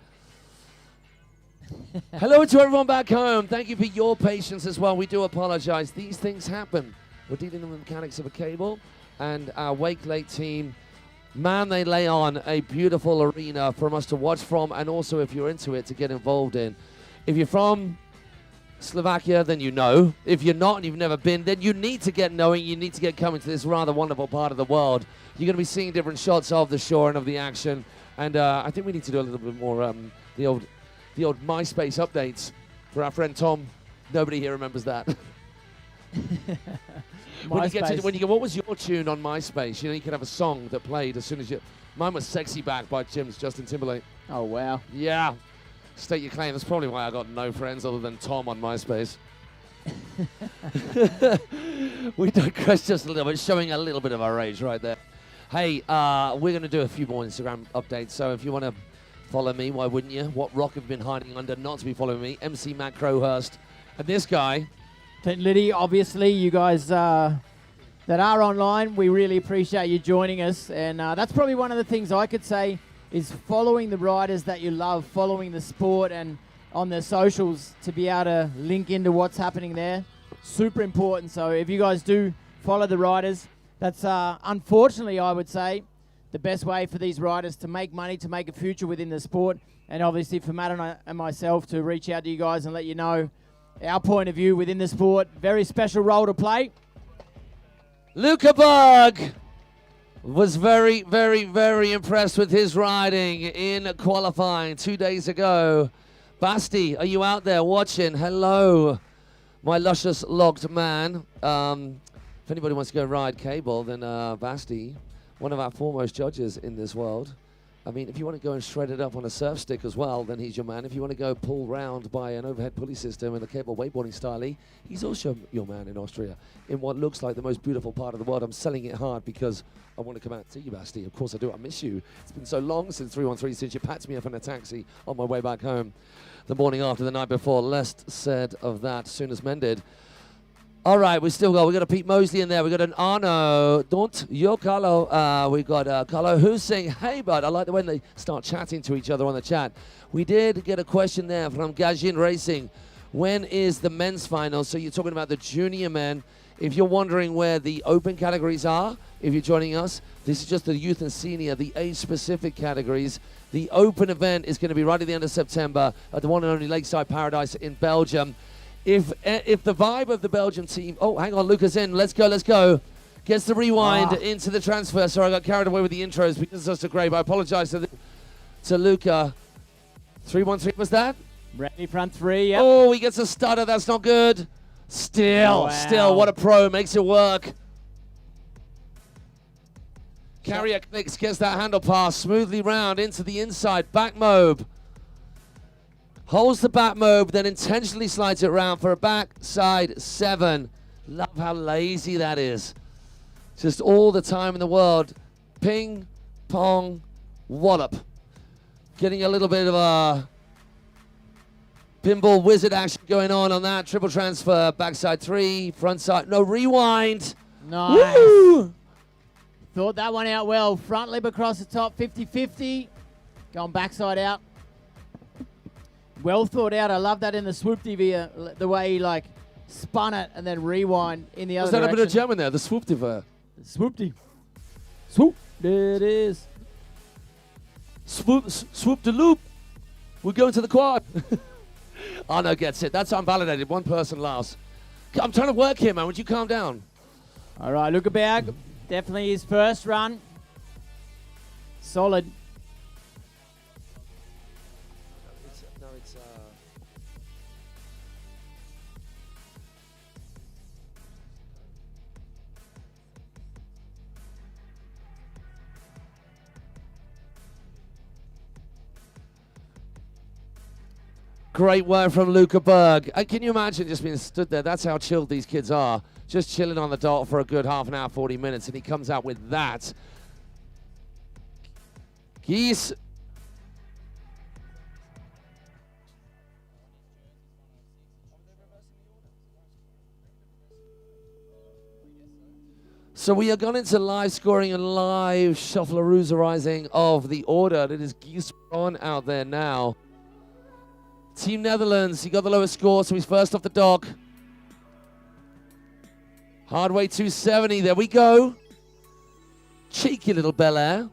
Hello to everyone back home. Thank you for your patience as well. We do apologize. These things happen. We're dealing with the mechanics of a cable, and our Wakelake team, man, they lay on a beautiful arena for us to watch from, and also, if you're into it, to get involved in. If you're from Slovakia, then you know. If you're not and you've never been, then you need to get knowing. You need to get coming to this rather wonderful part of the world. You're going to be seeing different shots of the shore and of the action, and I think we need to do a little bit more the old MySpace updates for our friend Tom. Nobody here remembers that. When you go, what was your tune on MySpace? You know, you could have a song that played as soon as you... Mine was Sexy Back by Jim's Justin Timberlake. Oh, wow. Yeah. State your claim. That's probably why I got no friends other than Tom on MySpace. We digress just a little bit, showing a little bit of our age right there. Hey, we're going to do a few more Instagram updates, so if you want to follow me, why wouldn't you? What rock have you been hiding under not to be following me? MC Matt Crowhurst. And this guy... Clint Liddy, obviously, you guys that are online, we really appreciate you joining us. And that's probably one of the things I could say is following the riders that you love, following the sport and on their socials to be able to link into what's happening there. Super important. So if you guys do follow the riders, that's unfortunately, I would say, the best way for these riders to make money, to make a future within the sport. And obviously for Matt and myself to reach out to you guys and let you know our point of view within the sport. Very special role to play. Luca Berg was very, very, very impressed with his riding in qualifying 2 days ago. Basti, are you out there watching? Hello, my luscious logged man. If anybody wants to go ride cable, then Basti one of our foremost judges in this world. I mean, if you want to go and shred it up on a surf stick as well, then he's your man. If you want to go pull round by an overhead pulley system and a cable wakeboarding style, he's also your man in Austria. In what looks like the most beautiful part of the world. I'm selling it hard because I want to come out and see you, Basti. Of course I do. I miss you. It's been so long since 313, since you packed me up in a taxi on my way back home the morning after, the night before. Less said of that, soon as mended. All right, we got a Pete Mosley in there. We got an Arno, Carlo. We got Carlo who's saying, hey, bud. I like the way they start chatting to each other on the chat. We did get a question there from Gajin Racing. When is the men's final? So you're talking about the junior men. If you're wondering where the open categories are, if you're joining us, this is just the youth and senior, the age-specific categories. The open event is going to be right at the end of September at the one and only Lakeside Paradise in Belgium. If the vibe of the Belgium team, oh, hang on, Luca's in, let's go. Gets the rewind into the transfer. Sorry, I got carried away with the intros because it's such a great. I apologize to Luca. 3-1-3 was that? Ready front three, yep. Oh, he gets a stutter, that's not good. Still, what a pro, makes it work. Carrier clicks, gets that handle pass smoothly round into the inside, back mobe. Holds the back mobe, then intentionally slides it round for a backside 7. Love how lazy that is. Just all the time in the world. Ping, pong, wallop. Getting a little bit of a pinball wizard action going on that. Triple transfer, backside 3, front side, no, rewind. Nice. Woo! Thought that one out well. Front lip across the top, 50-50. Going backside out. Well thought out. I love that in the swoop TV, the way he spun it and then rewind in the other direction. Was that a bit of German there? The swoop TV. Swoop TV. Swoop. There it is. Swoop the loop. We're going to the quad. Arno gets it. That's unvalidated. One person laughs. I'm trying to work here, man. Would you calm down? All right, Lukaberg. Definitely his first run. Solid. Great work from Luca Berg. Can you imagine just being stood there? That's how chilled these kids are. Just chilling on the dot for a good half an hour, 40 minutes, and he comes out with that. Geese. So we are going into live scoring and live shufflerizing of the order. It is Geese on out there now. Team Netherlands, he got the lowest score, so he's first off the dock. Hardway 270, there we go. Cheeky little Bel Air.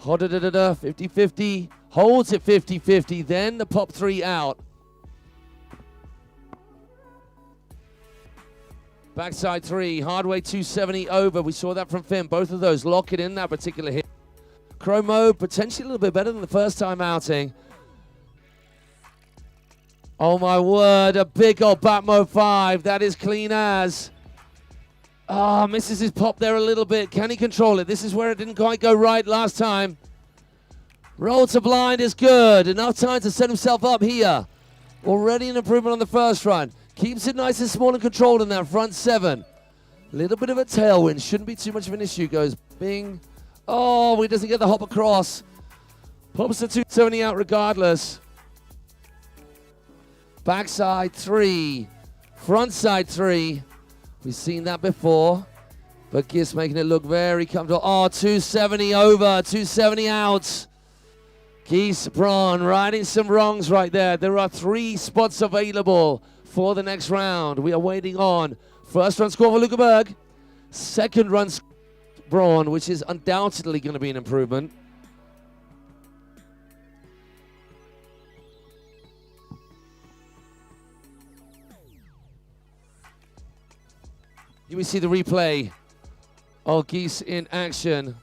50-50, holds it 50-50, then the pop 3 out. Backside 3, hardway 270 over. We saw that from Finn. Both of those lock it in that particular hit. Chromo potentially a little bit better than the first time outing. Oh my word, a big old Batmo 5. That is clean as. Misses his pop there a little bit. Can he control it? This is where it didn't quite go right last time. Roll to blind is good. Enough time to set himself up here. Already an improvement on the first run. Keeps it nice and small and controlled in that front 7. Little bit of a tailwind. Shouldn't be too much of an issue. Goes bing. Oh, he doesn't get the hop across. Pops the 270 out regardless. Backside 3. Front side 3. We've seen that before. But Gis making it look very comfortable. Oh, 270 over. 270 out. Geese Braun riding some wrongs right there. There are 3 spots available for the next round. We are waiting on first run score for Lukaberg. Second run score. Braun, which is undoubtedly going to be an improvement. Here we see the replay of Geese in action.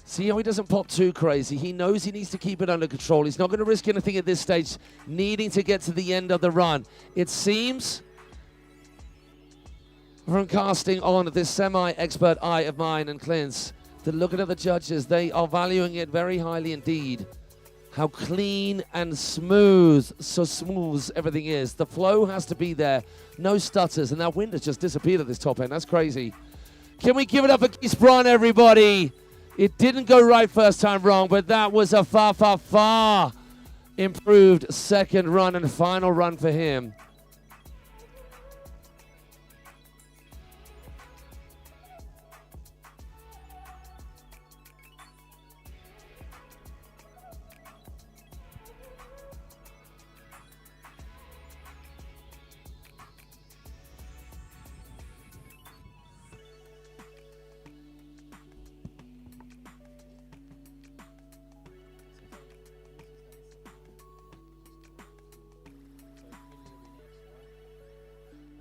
See how he doesn't pop too crazy. He knows he needs to keep it under control. He's not going to risk anything at this stage, needing to get to the end of the run. It seems from casting on this semi-expert eye of mine and Clint's, that looking at the judges, they are valuing it very highly indeed. How clean and smooth, so smooth everything is. The flow has to be there. No stutters, and that wind has just disappeared at this top end. That's crazy. Can we give it up for Keith Braun, everybody? It didn't go right first time wrong, but that was a far, far, far improved second run and final run for him.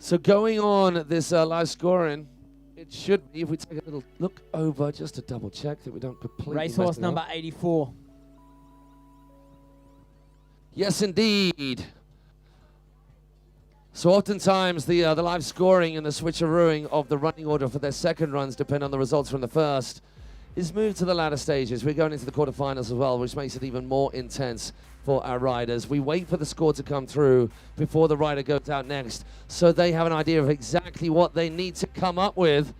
So going on this live scoring, it should be, if we take a little look over just to double check that we don't completely Racehorse number 84. Yes, indeed. So oftentimes the live scoring and the switcherooing of the running order for their second runs depend on the results from the first is moved to the latter stages. We're going into the quarterfinals as well, which makes it even more intense for our riders. We wait for the score to come through before the rider goes out next, so they have an idea of exactly what they need to come up with.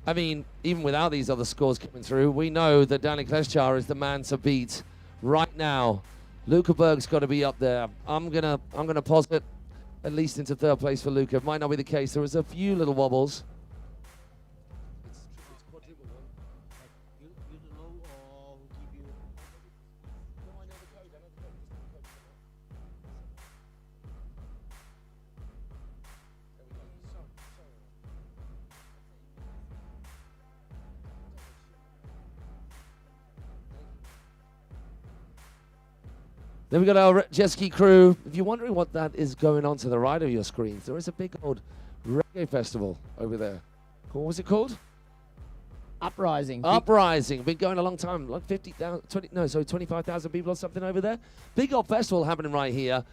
I mean, even without these other scores coming through, we know that Danny Kleschar is the man to beat right now. Luca Berg's got to be up there. I'm gonna posit at least into third place for Luca. Might not be the case. There was a few little wobbles. Then we got our jet ski crew. If you're wondering what that is going on to the right of your screens, there is a big old reggae festival over there. What was it called? Uprising. Uprising. Been going a long time. Like 25,000 people or something over there. Big old festival happening right here.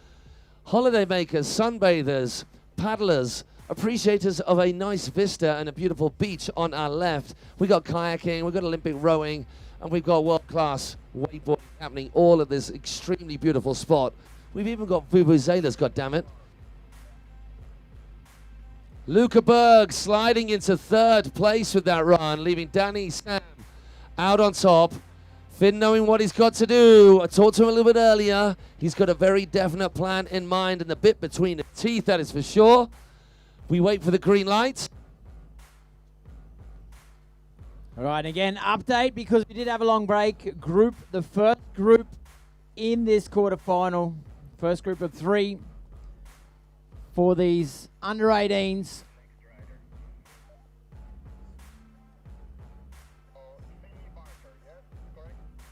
Holiday makers, sunbathers, paddlers, appreciators of a nice vista and a beautiful beach on our left. We got kayaking, we've got Olympic rowing, and we've got world-class wakeboarding happening all at this extremely beautiful spot. We've even got vuvuzelas, goddammit. Luca Berg sliding into third place with that run, leaving Danny Sam out on top. Finn knowing what he's got to do. I talked to him a little bit earlier. He's got a very definite plan in mind and the bit between the teeth, that is for sure. We wait for the green light. All right, again, update because we did have a long break. The first group in this quarterfinal, first group of 3 for these under 18s.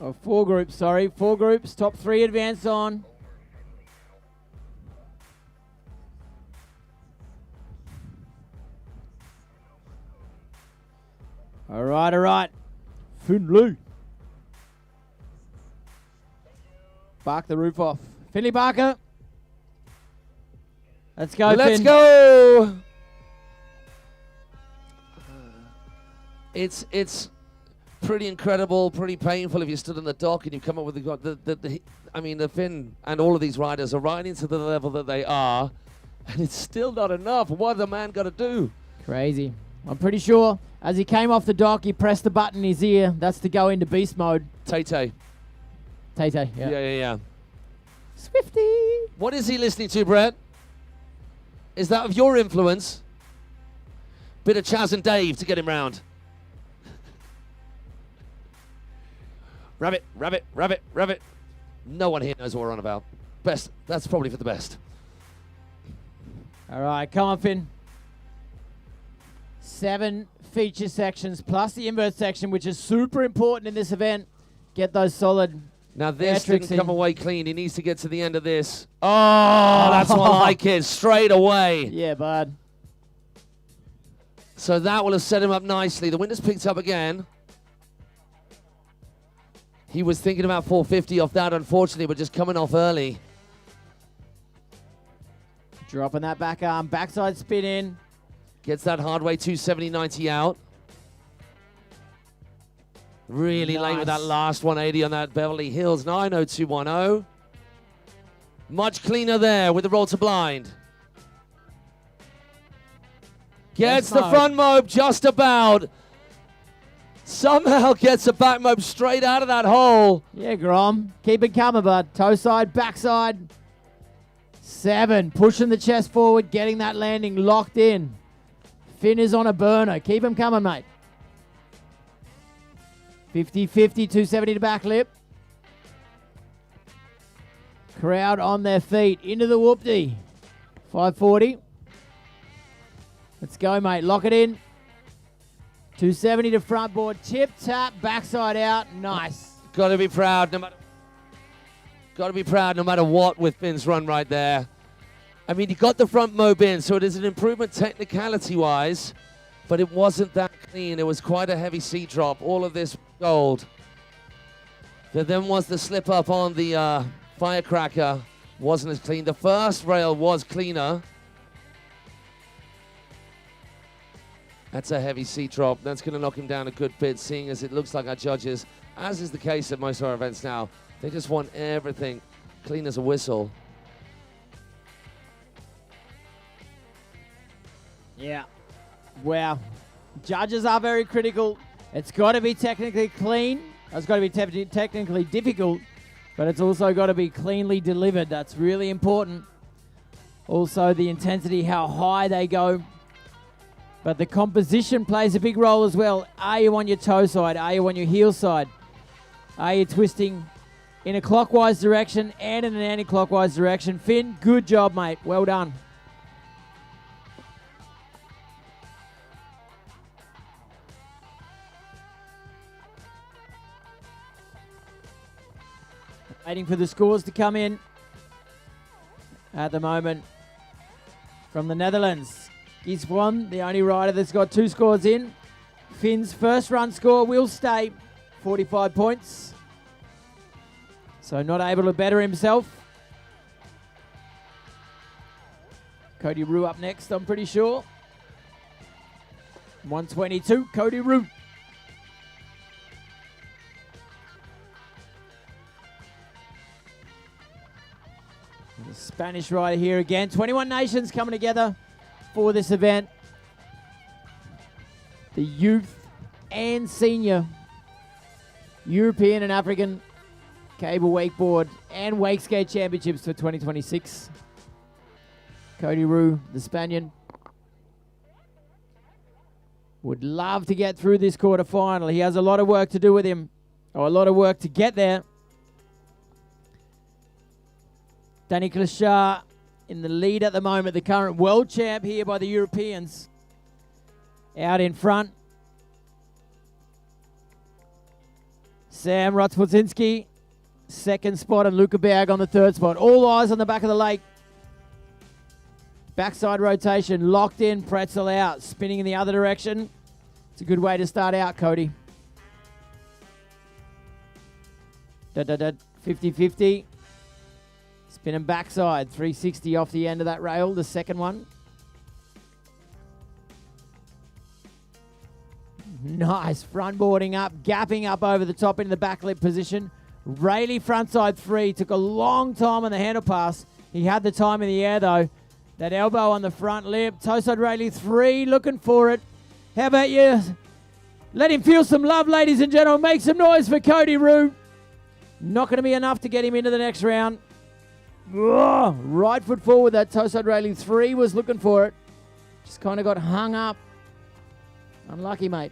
Oh, 4 groups, sorry. 4 groups, top 3 advance on. All right. Finley. Bark the roof off. Finley Barker. Let's go, Let's Finn. go. It's pretty incredible, pretty painful if you stood on the dock and you come up with the Finn and all of these riders are riding to the level that they are, and it's still not enough. What the man got to do? Crazy. I'm pretty sure as he came off the dock, he pressed the button in his ear. That's to go into beast mode. Tay-Tay. Tay-Tay, yeah. Yeah. Swifty. What is he listening to, Brett? Is that of your influence? Bit of Chaz and Dave to get him round. Rabbit. No one here knows what we're on about. Best. That's probably for the best. All right, come on, Finn. 7 feature sections plus the invert section, which is super important in this event. Get those solid. Now this didn't come away clean. He needs to get to the end of this. Oh, that's what I like it. Straight away. Yeah, bud. So that will have set him up nicely. The wind has picked up again. He was thinking about 450 off that, unfortunately, but just coming off early. Dropping that back arm. Backside spin in. Gets that hard way 270-90 out. Really late with that last 180 on that Beverly Hills 90210. Much cleaner there with the roll to blind. Gets the front mobe just about. Somehow gets a back mobe straight out of that hole. Yeah, Grom. Keep it coming, bud. Toe side, backside. 7. Pushing the chest forward, getting that landing locked in. Finn is on a burner. Keep him coming, mate. 50-50, 270 to back lip. Crowd on their feet. Into the whoopty. 540. Let's go, mate. Lock it in. 270 to front board. Tip, tap, backside out. Nice. Got to be proud no matter what with Finn's run right there. I mean, he got the front mobe in, so it is an improvement technicality-wise, but it wasn't that clean. It was quite a heavy seat drop. All of this gold. There then was the slip up on the firecracker. Wasn't as clean. The first rail was cleaner. That's a heavy seat drop. That's going to knock him down a good bit, seeing as it looks like our judges, as is the case at most of our events now, they just want everything clean as a whistle. Yeah. Wow. Judges are very critical. It's got to be technically clean. It's got to be technically difficult, but it's also got to be cleanly delivered. That's really important. Also, the intensity, how high they go. But the composition plays a big role as well. Are you on your toe side? Are you on your heel side? Are you twisting in a clockwise direction and in an anti-clockwise direction? Finn, good job, mate. Well done. Waiting for the scores to come in at the moment from the Netherlands. Gisbron, the only rider that's got 2 scores in. Finn's first run score will stay 45 points. So not able to better himself. Cody Rue up next, I'm pretty sure. 122, Cody Rue. The Spanish rider here again. 21 nations coming together for this event. The youth and senior European and African cable wakeboard and wakeskate championships for 2026. Cody Rue, the Spaniard, would love to get through this quarterfinal. He has a lot of work to do with him, or a lot of work to get there. Danny Klashar in the lead at the moment, the current world champ here by the Europeans. Out in front. Sam Rotzpolzinski, second spot, and Luca Berg on the third spot. All eyes on the back of the lake. Backside rotation, locked in, pretzel out, spinning in the other direction. It's a good way to start out, Cody. 50-50. Spinning backside, 360 off the end of that rail, the second one. Nice, front boarding up, gapping up over the top into the back lip position. Rayleigh frontside 3, took a long time on the handle pass. He had the time in the air though. That elbow on the front lip, toe side Rayleigh 3, looking for it. How about you? Let him feel some love, ladies and gentlemen. Make some noise for Cody Rue. Not going to be enough to get him into the next round. Ugh, right foot forward, that toe side Rayleigh 3 was looking for it. Just kind of got hung up. Unlucky, mate.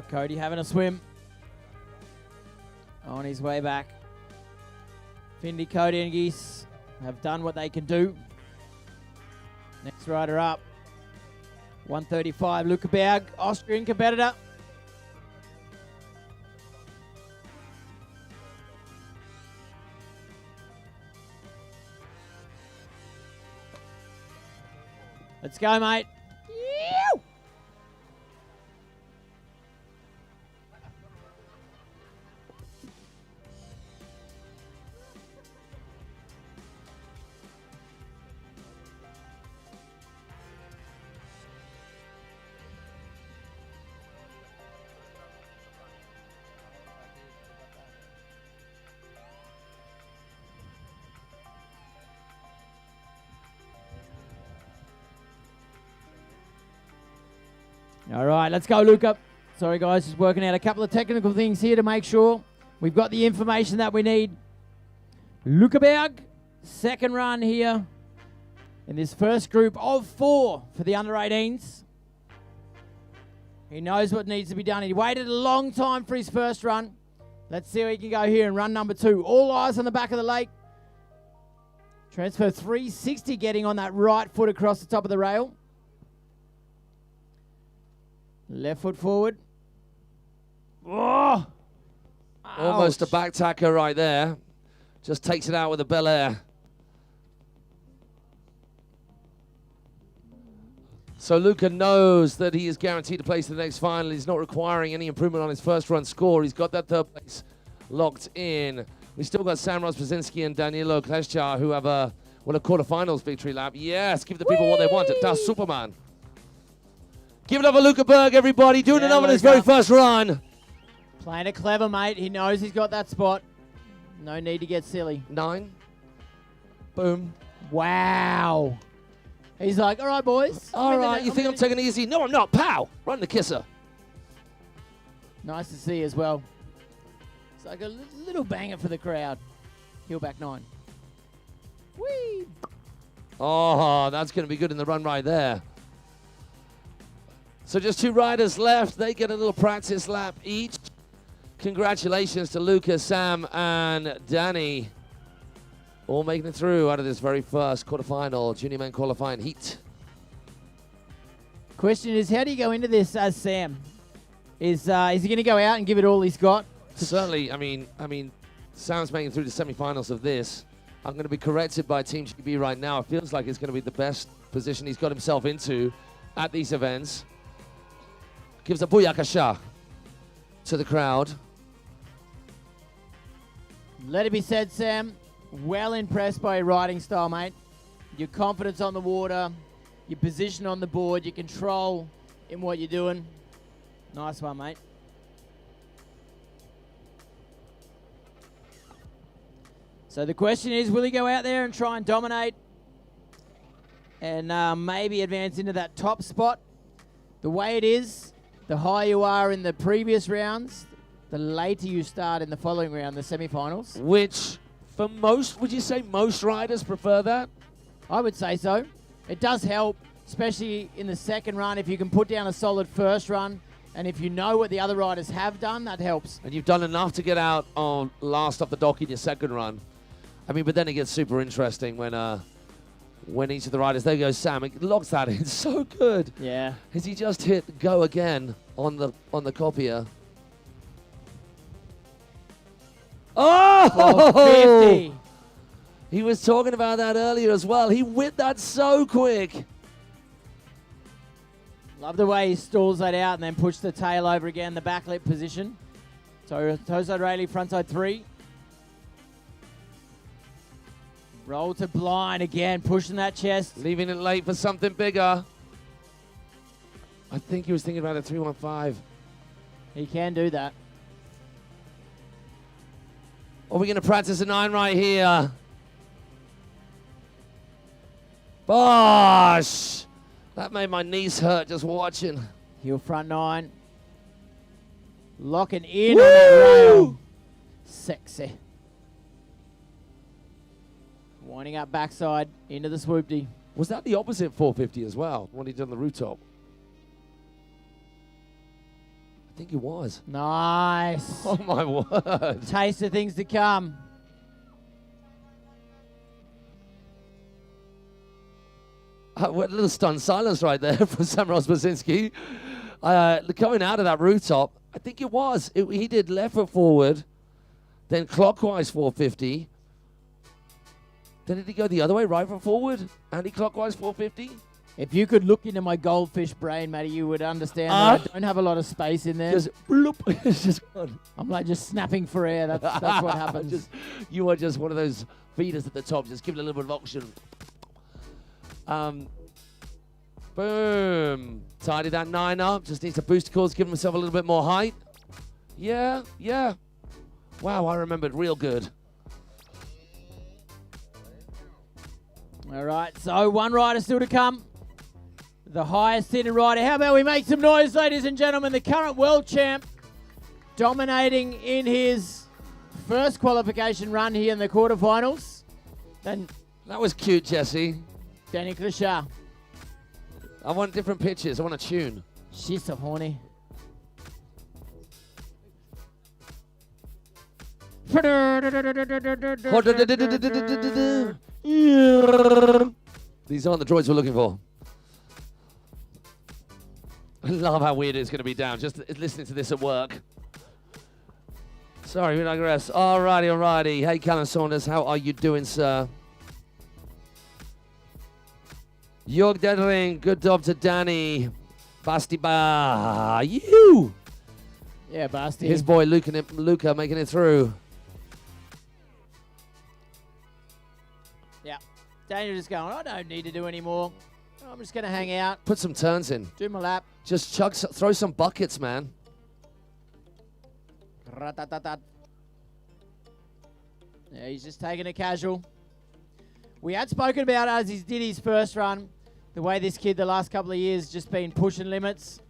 Cody having a swim. On his way back. Findy Kodengis have done what they can do. Next rider up. 135, Lukeberg, Austrian competitor. Let's go, mate. Yew! All right, let's go, Luca. Sorry, guys, just working out a couple of technical things here to make sure we've got the information that we need. Lukeberg, second run here in this first group of 4 for the under-18s. He knows what needs to be done. He waited a long time for his first run. Let's see how he can go here in run number 2. All eyes on the back of the lake. Transfer 360 getting on that right foot across the top of the rail. Left foot forward. Oh! Almost a back tacker right there. Just takes it out with a Bel Air. So Luca knows that he is guaranteed to place in the next final. He's not requiring any improvement on his first run score. He's got that third place locked in. We still got Sam Brzezinski and Danilo Kleszczar who have a quarterfinals victory lap. Yes, give the people what they want. Das Superman. Give it up for Lukeberg, everybody. Doing another on his very first run. Playing it clever, mate. He knows he's got that spot. No need to get silly. 9. Boom. Wow. He's like, all right, boys. All right, you think I'm taking it easy? No, I'm not. Pow! Run the kisser. Nice to see as well. It's like a little banger for the crowd. Heel back 9. Whee! Oh, that's going to be good in the run right there. So just 2 riders left. They get a little practice lap each. Congratulations to Lucas, Sam, and Danny. All making it through out of this very first quarterfinal junior men qualifying heat. Question is, how do you go into this as Sam? Is he going to go out and give it all he's got? Certainly, I mean, Sam's making through the semi-finals of this. I'm going to be corrected by Team GB right now. It feels like it's going to be the best position he's got himself into at these events. Gives a booyakasha to the crowd. Let it be said, Sam, well impressed by your riding style, mate. Your confidence on the water, your position on the board, your control in what you're doing. Nice one, mate. So the question is, will he go out there and try and dominate and maybe advance into that top spot? The way it is, the higher you are in the previous rounds, the later you start in the following round, the semifinals. Which, for most, would you say most riders prefer that? I would say so. It does help, especially in the second run. If you can put down a solid first run, and if you know what the other riders have done, that helps. And you've done enough to get out on last off the dock in your second run. I mean, but then it gets super interesting when each of the riders, there goes Sam, it locks that in so good. Yeah. Has he just hit go again on the copier? Oh! 450. He was talking about that earlier as well. He whipped that so quick. Love the way he stalls that out and then push the tail over again, the backlip position. So toe side railing, front side 3. Roll to blind again, pushing that chest. Leaving it late for something bigger. I think he was thinking about a 315. He can do that. Are we going to practice a 9 right here? Bosh! That made my knees hurt just watching. Heel front 9. Locking in on that rail. Sexy. Winding up backside into the swoopty. Was that the opposite 450 as well, when he did on the rooftop? I I think it was. Nice. Oh, my word. Taste of things to come. What a little stunned silence right there from Sam Rosbasinski. Coming out of that rooftop, I think it was. He did left foot forward, then clockwise 450. Then did he go the other way, right foot forward, anti-clockwise 450? If you could look into my goldfish brain, Matty, you would understand that I don't have a lot of space in there. Just bloop. It's just gone. I'm like just snapping for air. That's what happens. You are just one of those feeders at the top. Just give it a little bit of oxygen. Boom. Tidy that 9 up. Just needs to boost course, give himself a little bit more height. Yeah. Wow, I remembered real good. All right, so one rider still to come. The highest hitting rider. How about we make some noise, ladies and gentlemen? The current world champ dominating in his first qualification run here in the quarterfinals. Then That was cute, Jesse. Danny Clisha. I want different pitches. I want a tune. She's so horny. These aren't the droids we're looking for. I love how weird it's going to be down just listening to this at work. Sorry, we digress. Alrighty. Hey, Callum Saunders, how are you doing, sir? Jörg Dedering, good job to Danny. Basti Ba, you! Yeah, Basti. His boy Luca making it through. Yeah. Daniel just going, I don't need to do any more. I'm just going to hang out. Put some turns in. Do my lap. Just throw some buckets, man. Ratatatat. Yeah, he's just taking it casual. We had spoken about as he did his first run, the way this kid the last couple of years just been pushing limits.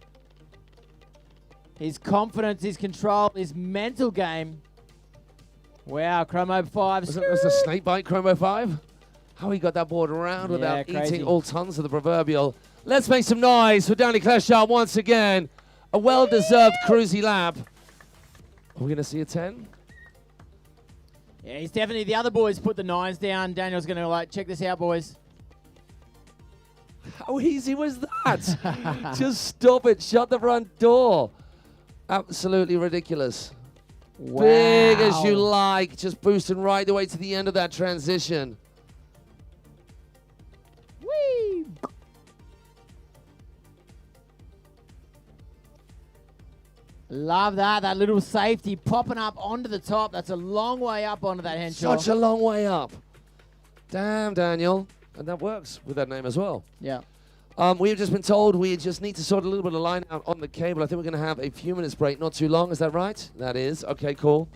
His confidence, his control, his mental game. Wow, Chromo 5. Was the snake bite Chromo 5? How he got that board around without crazy. eating all tons of the proverbial. Let's make some noise for Danny Kleshar once again. A well-deserved cruisy lap. Are we going to see a 10? Yeah, he's definitely, the other boys put the 9s down. Daniel's going to check this out, boys. How easy was that? Just stop it. Shut the front door. Absolutely ridiculous. Wow. Big as you like. Just boosting right the way to the end of that transition. Whee! Love that. That little safety popping up onto the top. That's a long way up onto that Henshaw. Such a long way up. Damn, Daniel. And that works with that name as well. Yeah. We've just been told we just need to sort a little bit of line out on the cable. I think we're going to have a few minutes break, not too long. Is that right? That is. Okay, cool.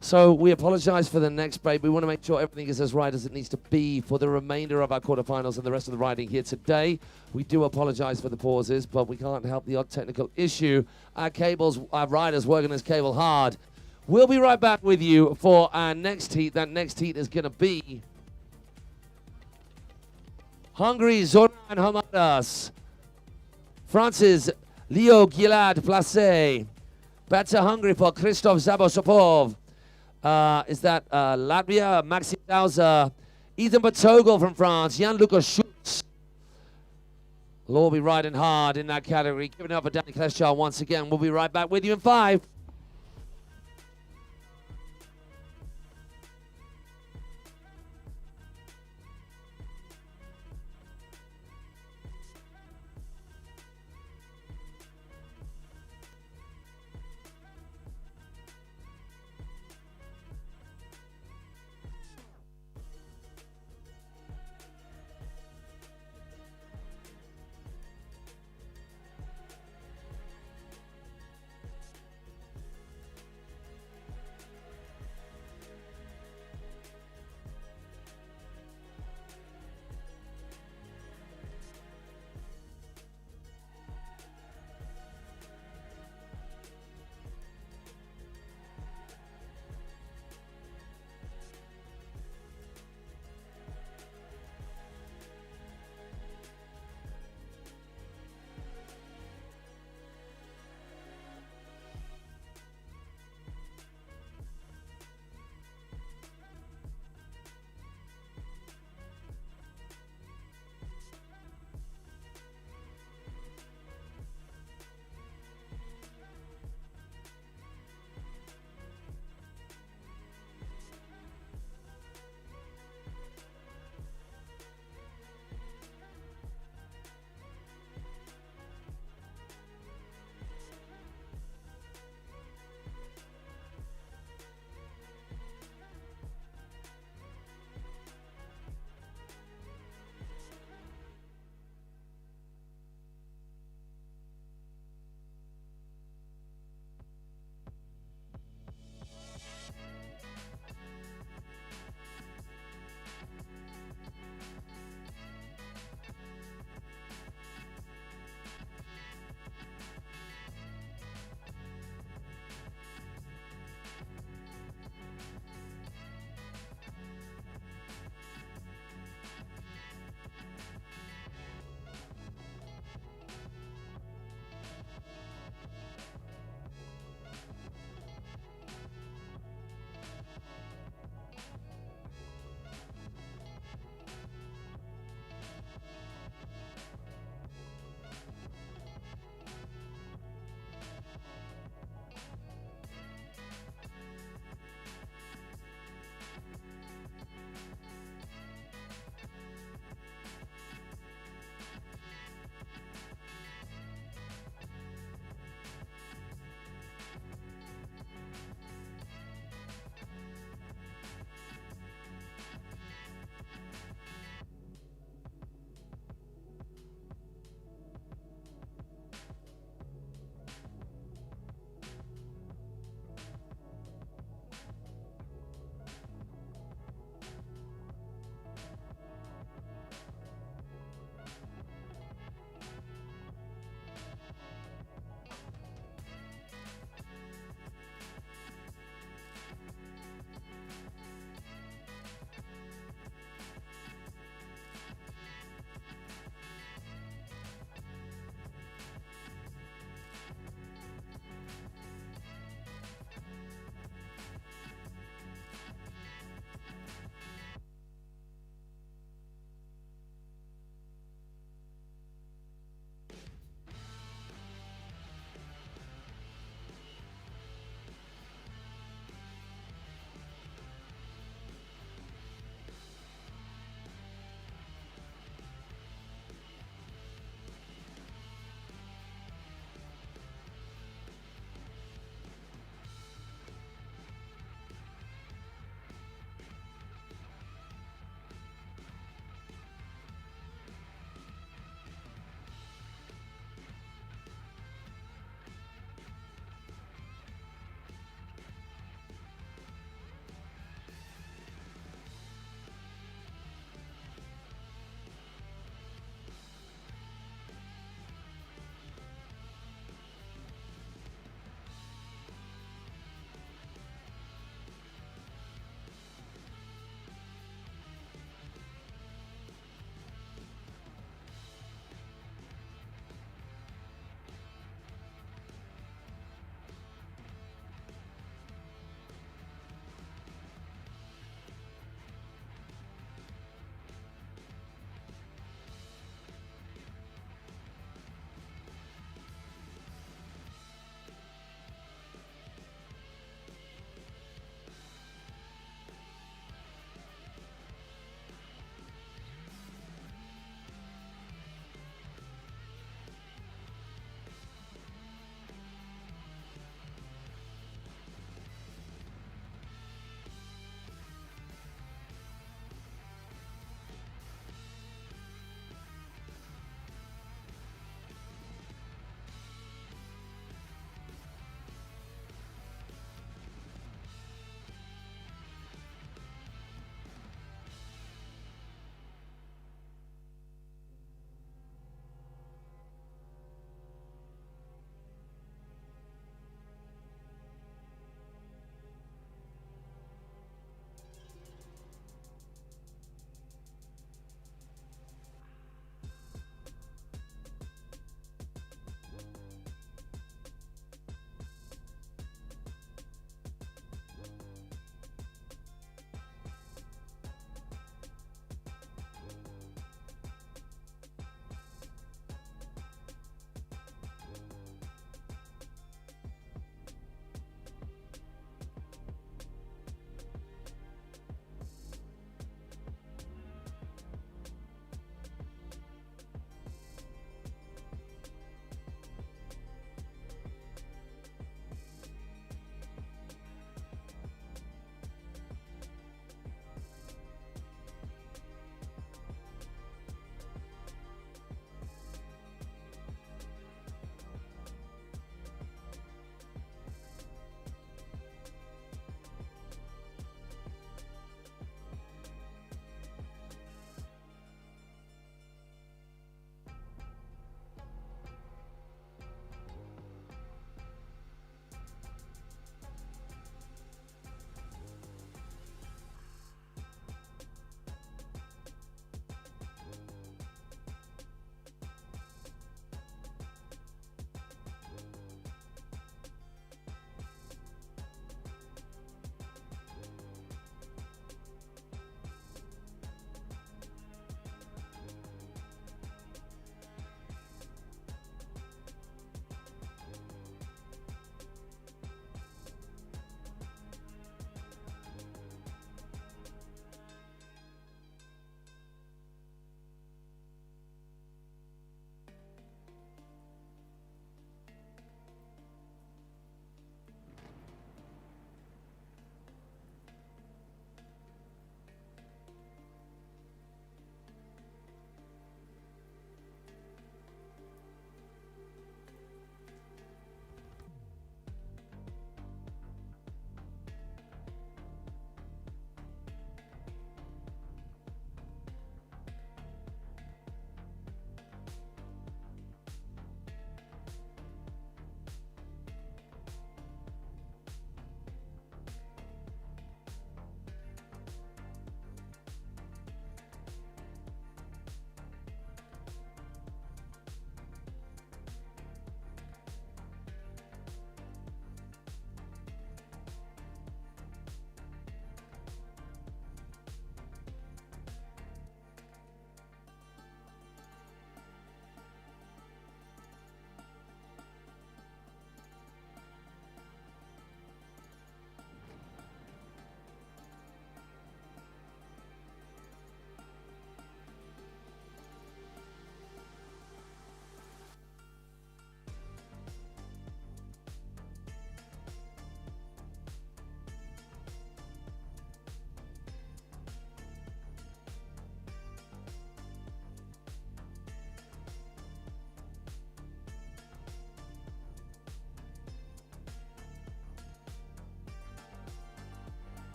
So we apologize for the next break. We want to make sure everything is as right as it needs to be for the remainder of our quarterfinals and the rest of the riding here today. We do apologize for the pauses, but we can't help the odd technical issue. Our riders working this cable hard. We'll be right back with you for our next heat. That next heat is going to be Hungary, Zoran Hamadas. France's Leo Gilad Place. Back to Hungary for Krzysztof Zabosopov. Is that Latvia, Maxim Dauza, Ethan Batogel from France, Jan-Luca Schultz. Will all be riding hard in that category. Giving it up for Danny Kleshar once again. We'll be right back with you in 5.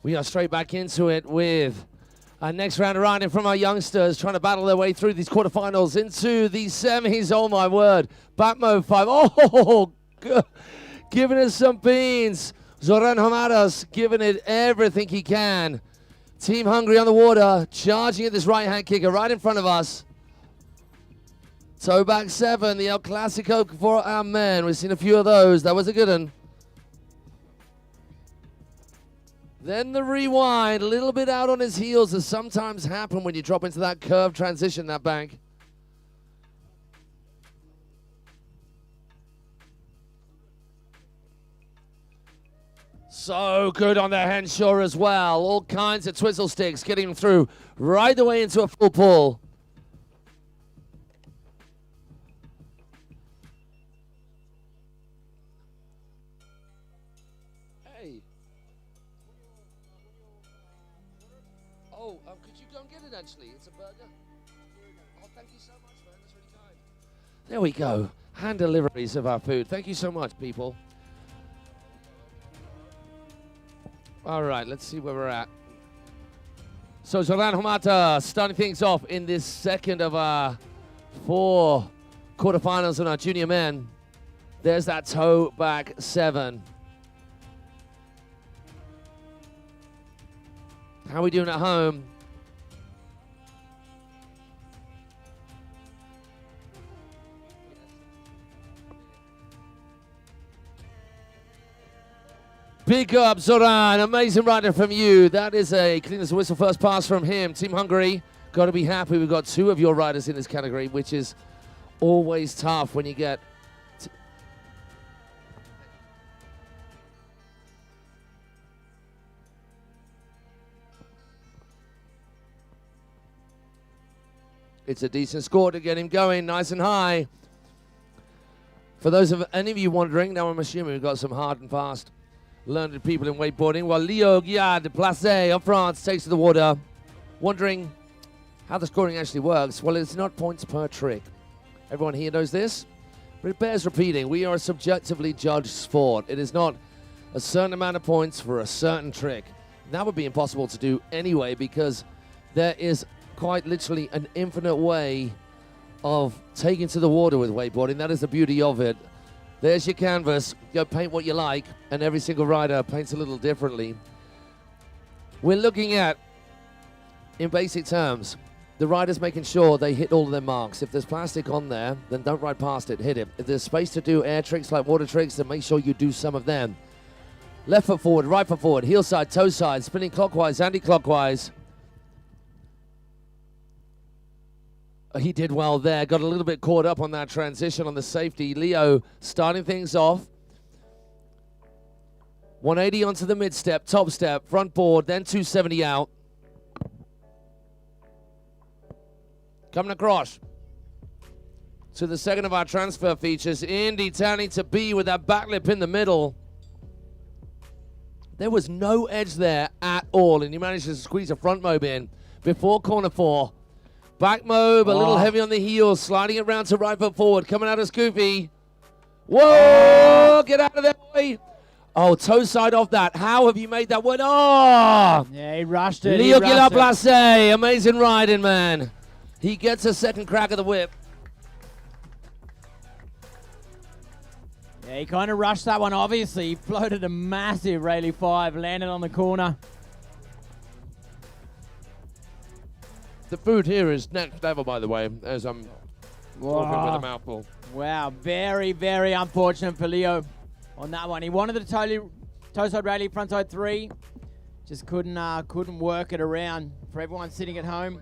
We are straight back into it with our next round of riding from our youngsters trying to battle their way through these quarterfinals into the semis. Oh my word. Back mode 5. Oh, giving us some beans. Zoran Hamadas giving it everything he can. Team Hungary on the water, charging at this right-hand kicker right in front of us. Toe back 7, the El Clasico for our men. We've seen a few of those. That was a good one. Then the rewind, a little bit out on his heels, as sometimes happen when you drop into that curved transition, that bank. So good on the Henshaw as well. All kinds of twizzle sticks getting him through right the way into a full pull. Hey. Oh, could you go and get it actually? It's a burger. Oh, thank you so much, man. That's really kind. There we go. Hand deliveries of our food. Thank you so much, people. All right, let's see where we're at. So Zoran Homata starting things off in this second of our 4 quarterfinals on our junior men. There's that toe back 7. How are we doing at home? Big up, Zoran. Amazing rider from you. That is a clean as a whistle first pass from him. Team Hungary, got to be happy. We've got 2 of your riders in this category, which is always tough when you get... It's a decent score to get him going nice and high. For those of any of you wondering, now I'm assuming we've got some hard and fast learned people in wakeboarding. While Leo Guillard de Place of France takes to the water, wondering how the scoring actually works. Well, it's not points per trick. Everyone here knows this, but it bears repeating. We are a subjectively judged sport. It is not a certain amount of points for a certain trick. That would be impossible to do anyway, because there is quite literally an infinite way of taking to the water with wakeboarding. That is the beauty of it. There's your canvas. Go paint what you like, and every single rider paints a little differently. We're looking at, in basic terms, the riders making sure they hit all of their marks. If there's plastic on there, then don't ride past it, hit it. If there's space to do air tricks like water tricks, then make sure you do some of them. Left foot forward, right foot forward, heel side, toe side, spinning clockwise, anti-clockwise. He did well there. Got a little bit caught up on that transition on the safety. Leo starting things off. 180 onto the mid step, top step, front board, then 270 out. Coming across to the second of our transfer features. Indy turning to B with that back lip in the middle. There was no edge there at all, and he managed to squeeze a front mob in before corner 4. Back mob, a little heavy on the heels, sliding it around to right foot forward, coming out of Scoopy. Whoa, get out of there, boy. Oh, toe side off that. How have you made that one? Oh! Yeah, he rushed it. Leo Guillard Place, amazing riding, man. He gets a second crack of the whip. Yeah, he kind of rushed that one, obviously. He floated a massive Rayleigh 5, landed on the corner. The food here is next level, by the way, as I'm walking with a mouthful. Wow, very, very unfortunate for Leo on that one. He wanted the toe side Rayleigh frontside 3. Just couldn't work it around. For everyone sitting at home,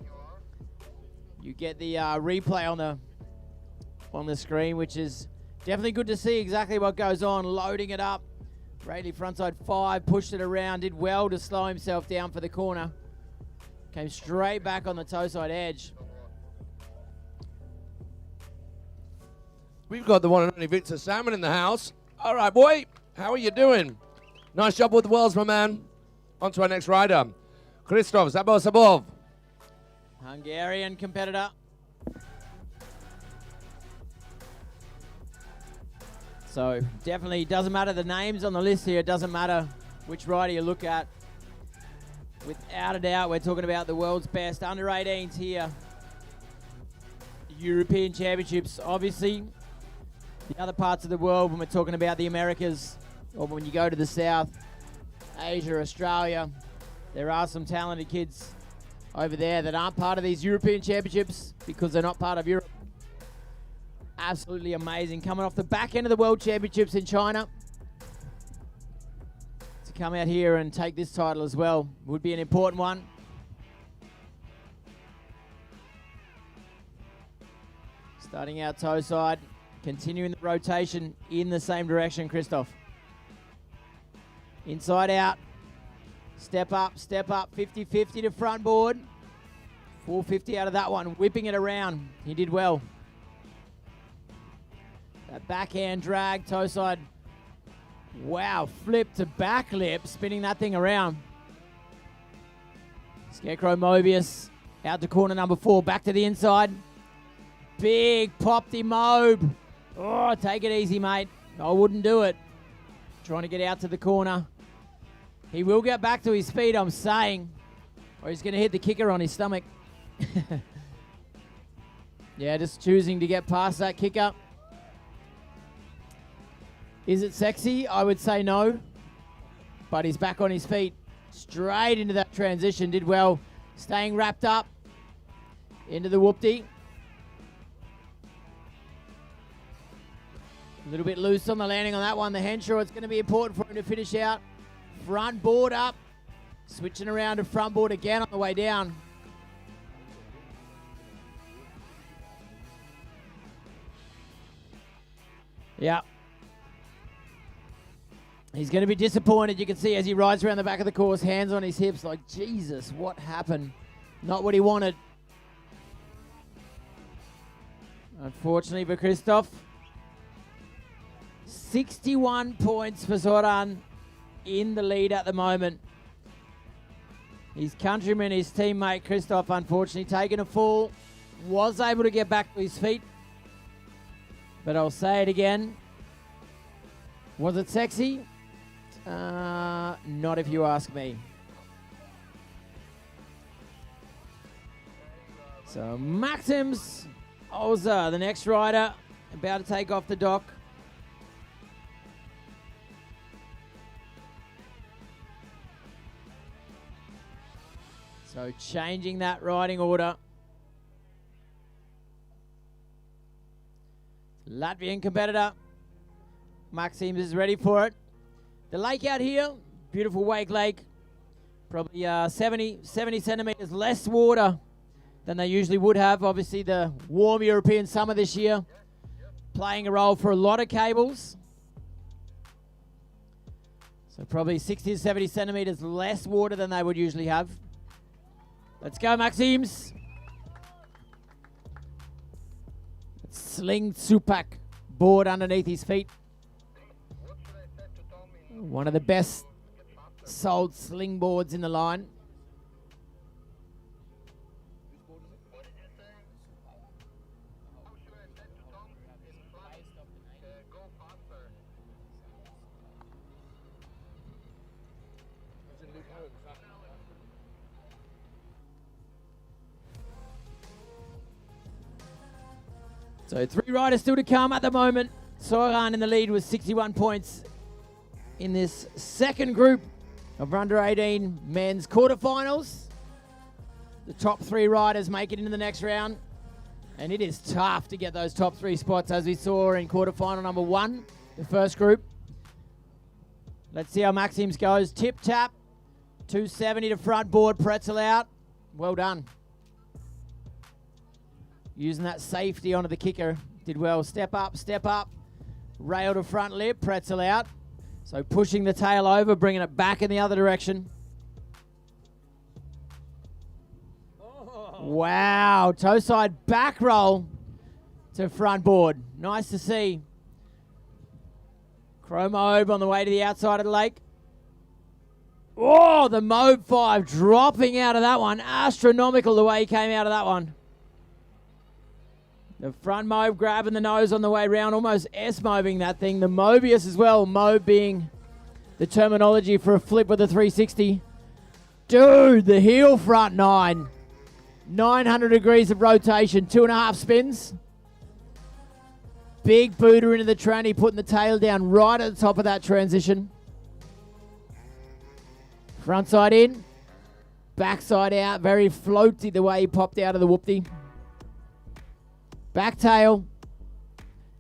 you get the replay on the screen, which is definitely good to see exactly what goes on. Loading it up. Rayleigh frontside 5, pushed it around, did well to slow himself down for the corner. Came straight back on the toe side edge. We've got the one and only Victor Salmon in the house. All right, boy. How are you doing? Nice job with the worlds, my man. On to our next rider. Christoph Zabosabov. Hungarian competitor. So definitely doesn't matter the names on the list here. It doesn't matter which rider you look at. Without a doubt, we're talking about the world's best under 18s here. European Championships, obviously. The other parts of the world, when we're talking about the Americas, or when you go to the South, Asia, Australia, there are some talented kids over there that aren't part of these European Championships because they're not part of Europe. Absolutely amazing. Coming off the back end of the World Championships in China, to come out here and take this title as well would be an important one. Starting out toe side, continuing the rotation in the same direction, Christoph. Inside out, step up, 50-50 to front board. 450 out of that one, whipping it around. He did well. That backhand drag, toe side. Wow, flip to back lip, spinning that thing around. Scarecrow Mobius out to corner number 4, back to the inside. Big popty Mobe. Oh, take it easy, mate. I wouldn't do it. Trying to get out to the corner. He will get back to his feet, I'm saying. Or he's going to hit the kicker on his stomach. Yeah, just choosing to get past that kicker. Is it sexy? I would say no. But he's back on his feet. Straight into that transition. Did well. Staying wrapped up. Into the whoopty. A little bit loose on the landing on that one. The Henshaw, it's going to be important for him to finish out. Front board up. Switching around to front board again on the way down. Yeah. He's going to be disappointed. You can see as he rides around the back of the course, hands on his hips, like, Jesus, what happened? Not what he wanted. Unfortunately for Christoph. 61 points for Zoran in the lead at the moment. His countryman, his teammate Christoph, unfortunately taking a fall. Was able to get back to his feet. But I'll say it again. Was it sexy? Not if you ask me. So Maxims Oza, the next rider, about to take off the dock. So changing that riding order. Latvian competitor. Maxims is ready for it. The lake out here, beautiful Wakelake. Probably 70 centimeters less water than they usually would have. Obviously the warm European summer this year playing a role for a lot of cables. So probably 60 to 70 centimeters less water than they would usually have. Let's go, Maxims. Sling Supak board underneath his feet. One of the best sold sling boards in the line. So 3 riders still to come at the moment. Soran in the lead with 61 points in this second group of under 18 men's quarterfinals. The top 3 riders make it into the next round. And it is tough to get those top 3 spots, as we saw in quarterfinal number 1, the first group. Let's see how Maxims goes. Tip tap, 270 to front board, pretzel out. Well done. Using that safety onto the kicker. Did well. Step up, rail to front lip, pretzel out. So pushing the tail over, bringing it back in the other direction. Oh. Wow, toe side back roll to front board. Nice to see. Chrome Mobe on the way to the outside of the lake. Oh, the Mobe 5 dropping out of that one. Astronomical the way he came out of that one. The front Mobe grabbing the nose on the way round, almost S-mobing that thing. The Mobius as well, Mobe being the terminology for a flip with a 360. Dude, the heel front 9. 900 degrees of rotation, 2.5 spins. Big booter into the tranny, putting the tail down right at the top of that transition. Front side in, back side out, very floaty the way he popped out of the whoopty. Back tail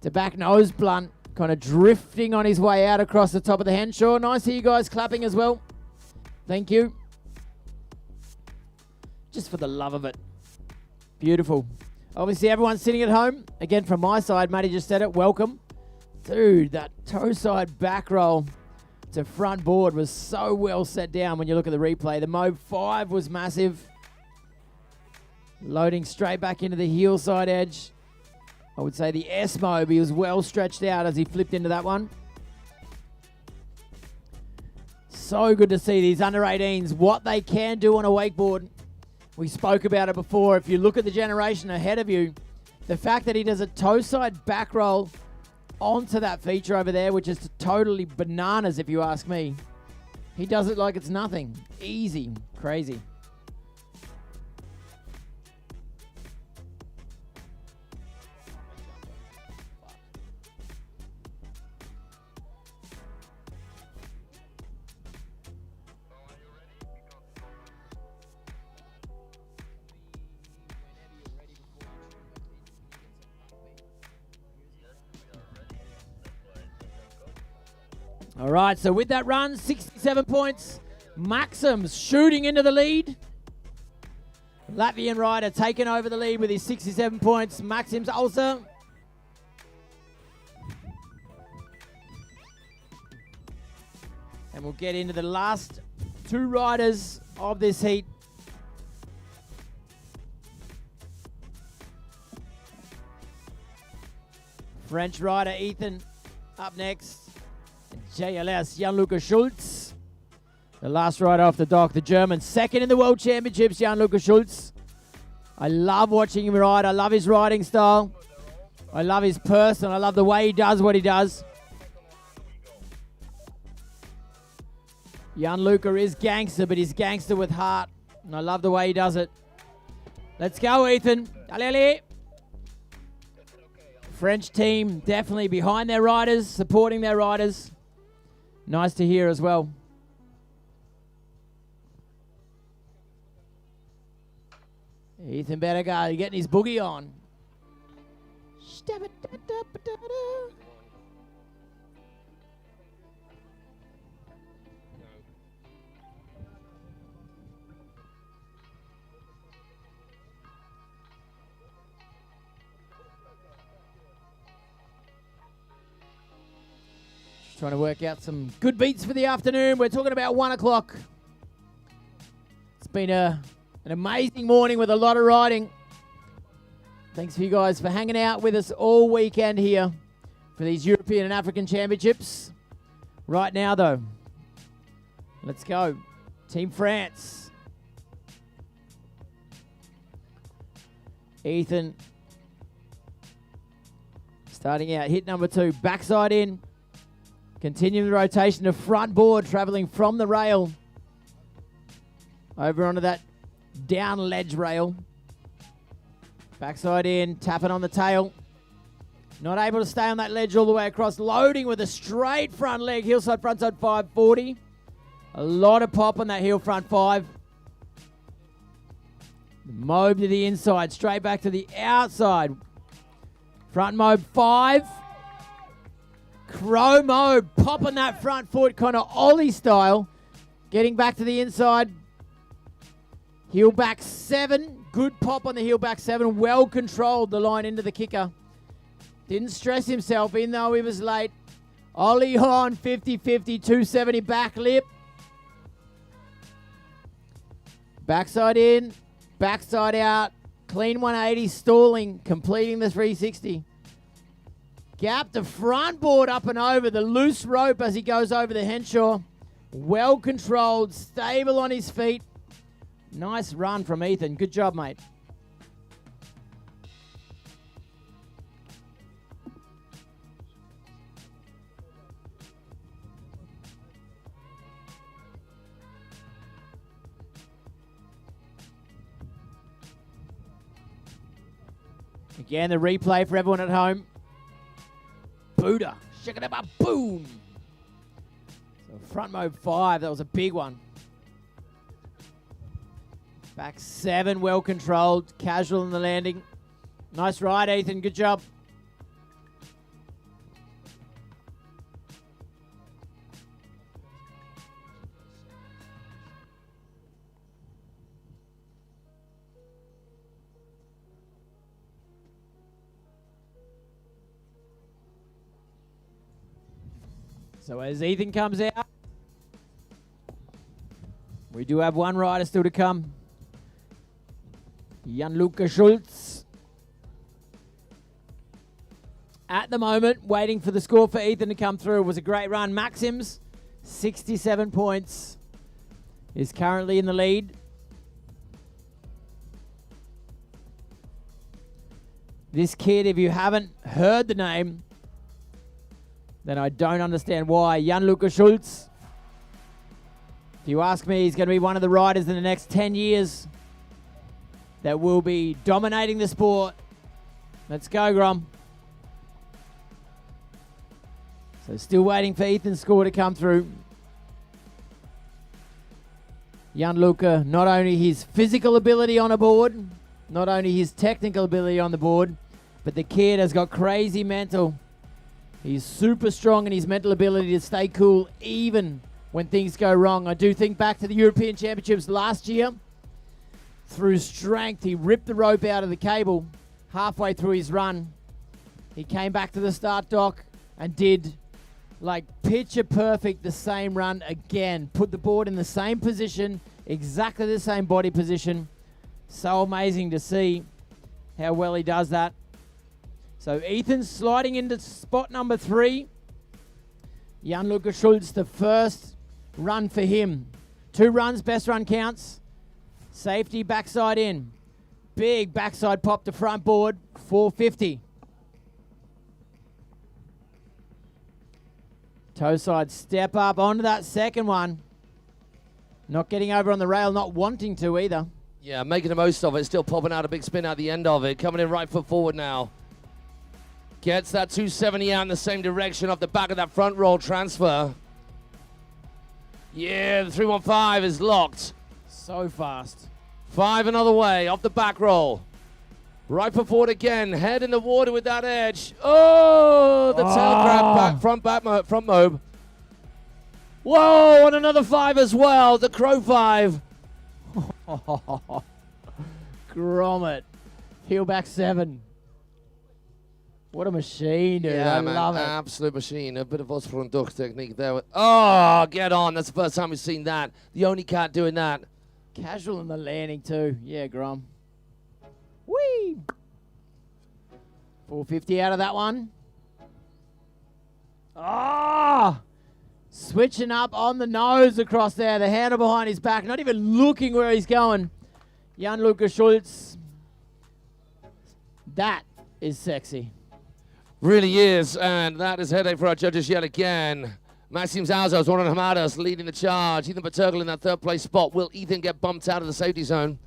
to back nose blunt, kind of drifting on his way out across the top of the Henshaw. Nice to hear you guys clapping as well. Thank you. Just for the love of it. Beautiful. Obviously, everyone's sitting at home. Again, from my side, Matty just said it. Welcome. Dude, that toe side back roll to front board was so well set down when you look at the replay. The Mobe 5 was massive. Loading straight back into the heel side edge. I would say the S Mobe, he was well stretched out as he flipped into that one. So good to see these under 18s, what they can do on a wakeboard. We spoke about it before. If you look at the generation ahead of you, the fact that he does a toe side back roll onto that feature over there, which is totally bananas if you ask me. He does it like it's nothing. Easy. Crazy. All right, so with that run, 67 points. Maxim's shooting into the lead. Latvian rider taking over the lead with his 67 points. Maxim's also. And we'll get into the last 2 riders of this heat. French rider Ethan up next. JLS, Jan-Luca Schultz. The last rider off the dock, the German. Second in the World Championships, Jan-Luca Schultz. I love watching him ride. I love his riding style. I love his person. I love the way he does what he does. Jan-Luca is gangster, but he's gangster with heart. And I love the way he does it. Let's go, Ethan. Allez. French team definitely behind their riders, supporting their riders. Nice to hear as well. Ethan better go, getting his boogie on. Trying to work out some good beats for the afternoon. We're talking about 1 o'clock. It's been an amazing morning with a lot of riding. Thanks for you guys for hanging out with us all weekend here for these European and African Championships. Right now, though, let's go. Team France. Ethan starting out, hit number 2, backside in. Continuing the rotation to front board, traveling from the rail over onto that down ledge rail. Backside in, tapping on the tail. Not able to stay on that ledge all the way across. Loading with a straight front leg, heel side, front side 540. A lot of pop on that heel front 5. Mobe to the inside, straight back to the outside. Front Mobe 5. Crow Mobe, popping that front foot, kind of ollie style. Getting back to the inside. Heel back 7. Good pop on the heel back 7. Well controlled the line into the kicker. Didn't stress himself, even though he was late. Ollie on, 50-50, 270 back lip. Backside in, backside out. Clean 180, stalling, completing the 360. Gap to front board up and over. The loose rope as he goes over the Henshaw. Well controlled, stable on his feet. Nice run from Ethan. Good job, mate. Again, the replay for everyone at home. Buddha. Check it out. Boom. So front mobe 5. That was a big one. Back 7. Well controlled. Casual in the landing. Nice ride, Ethan. Good job. So as Ethan comes out, we do have one rider still to come. Jan-Luca Schultz. At the moment, waiting for the score for Ethan to come through. It was a great run. Maxims, 67 points, is currently in the lead. This kid, if you haven't heard the name, then I don't understand why. Jan-Luca Schultz. If you ask me, he's going to be one of the riders in the next 10 years that will be dominating the sport. Let's go, Grom. So still waiting for Ethan's score to come through. Jan-Luca, not only his physical ability on a board, not only his technical ability on the board, but the kid has got crazy mental. He's super strong in his mental ability to stay cool even when things go wrong. I do think back to the European Championships last year. Through strength, he ripped the rope out of the cable halfway through his run. He came back to the start dock and did like picture perfect the same run again. Put the board in the same position, exactly the same body position. So amazing to see how well he does that. So Ethan's sliding into spot number 3. Jan-Luca Schultz, the first run for him. 2 runs, best run counts. Safety, backside in. Big backside pop to front board, 450. Toe side step up onto that second one. Not getting over on the rail, not wanting to either. Yeah, making the most of it. Still popping out a big spin at the end of it. Coming in right foot forward now. Gets that 270 out in the same direction off the back of that front roll transfer. Yeah, the 315 is locked. So fast. 5 another way off the back roll. Right foot forward again. Head in the water with that edge. Oh, the tail grab back, front mobe. Whoa, and another 5 as well. The Crow 5. Grommet. Heel back 7. What a machine, dude. Yeah, I man, love it. absolute machine. A bit of Osprey technique there. Oh, get on. That's the first time we've seen that. The only cat doing that. Casual in the landing too. Yeah, Grom. Whee! 450 out of that one. Ah! Switching up on the nose across there. The handle behind his back. Not even looking where he's going. Jan-Luca Schultz. That is sexy. Really is, and that is headache for our judges yet again. Maxim Zauzos, Warren Hamadas leading the charge. Ethan Patergel in that 3rd place spot. Will Ethan get bumped out of the safety zone?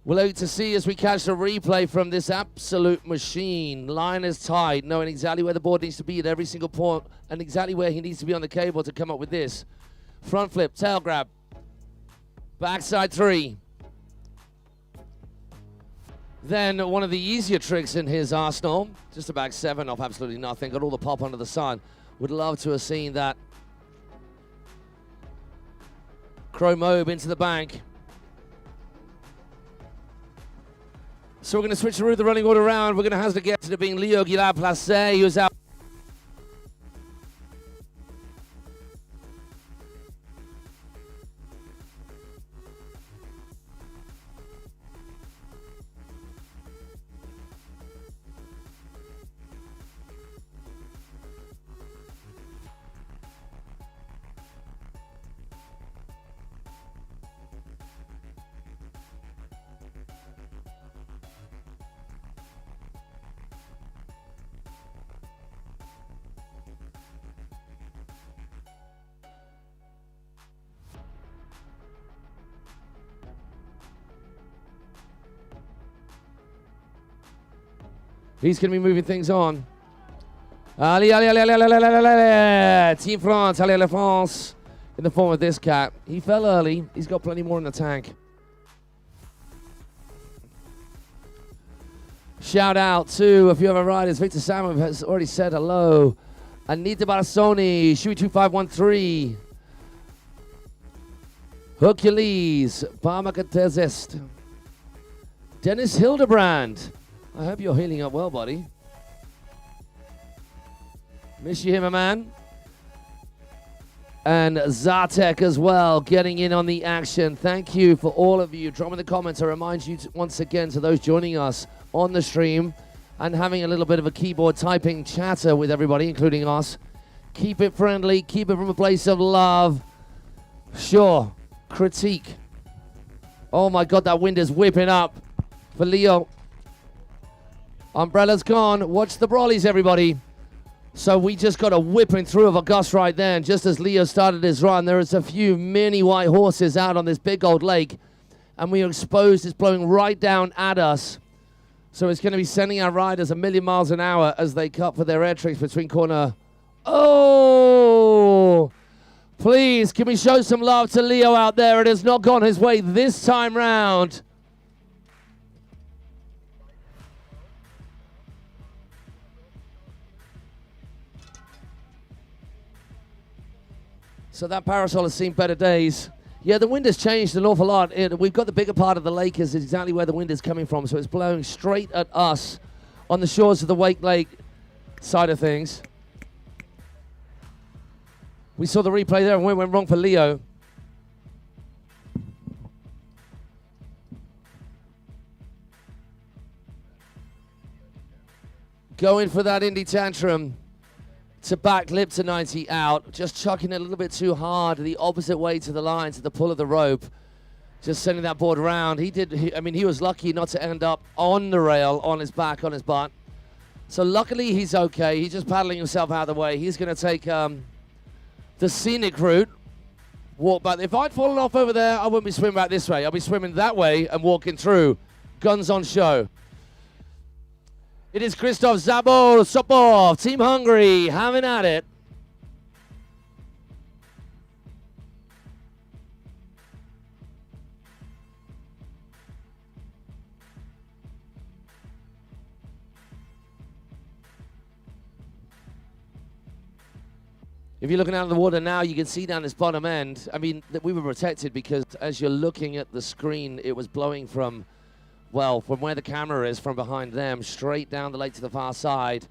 We'll wait to see as we catch the replay from this absolute machine. Line is tight, knowing exactly where the board needs to be at every single point and exactly where he needs to be on the cable to come up with this. Front flip, tail grab, backside 3. Then one of the easier tricks in his arsenal, just a back 7 off absolutely nothing. Got all the pop under the sun. Would love to have seen that. Crow mobe into the bank. So we're going to switch the running order around. We're going to hazard a guess to being Leo Guillard Placé, who's out. He's going to be moving things on. Team France, allez, la France, in the form of this cat. He fell early. He's got plenty more in the tank. Shout out to a few other riders. Victor Samuel has already said hello. Anita Barassoni, Shui 2513. Hercules, Parmakatezest. Dennis Hildebrand. I hope you're healing up well, buddy. Miss you here, my man. And Zartek as well, getting in on the action. Thank you for all of you. Drop in the comments. I remind you once again to those joining us on the stream and having a little bit of a keyboard typing chatter with everybody, including us. Keep it friendly. Keep it from a place of love. Sure. Critique. Oh my God, that wind is whipping up for Leo. Umbrella's gone. Watch the brollies, everybody. So we just got a whipping through of a gust right there. And just as Leo started his run, there is a few mini white horses out on this big old lake. And we are exposed. It's blowing right down at us. So it's going to be sending our riders a million miles an hour as they cut for their air tricks between corner. Oh! Please, can we show some love to Leo out there? It has not gone his way this time round. So that parasol has seen better days. Yeah, the wind has changed an awful lot. We've got the bigger part of the lake is exactly where the wind is coming from. So it's blowing straight at us on the shores of the Wakelake side of things. We saw the replay there and we went wrong for Leo. Going for that Indy tantrum. To back lip to 90 out, just chucking it a little bit too hard the opposite way to the line, to the pull of the rope, just sending that board around. He was lucky not to end up on the rail, on his back, on his butt. So luckily he's okay. He's just paddling himself out of the way. He's going to take the scenic route, walk back. If I'd fallen off over there, I wouldn't be swimming back this way. I'll be swimming that way and walking through. Guns on show. It is Christoph Zabor Sopov, Team Hungary, having at it. If you're looking out of the water now, you can see down this bottom end. I mean, we were protected because as you're looking at the screen, it was blowing from where the camera is, from behind them, straight down the lake to the far side.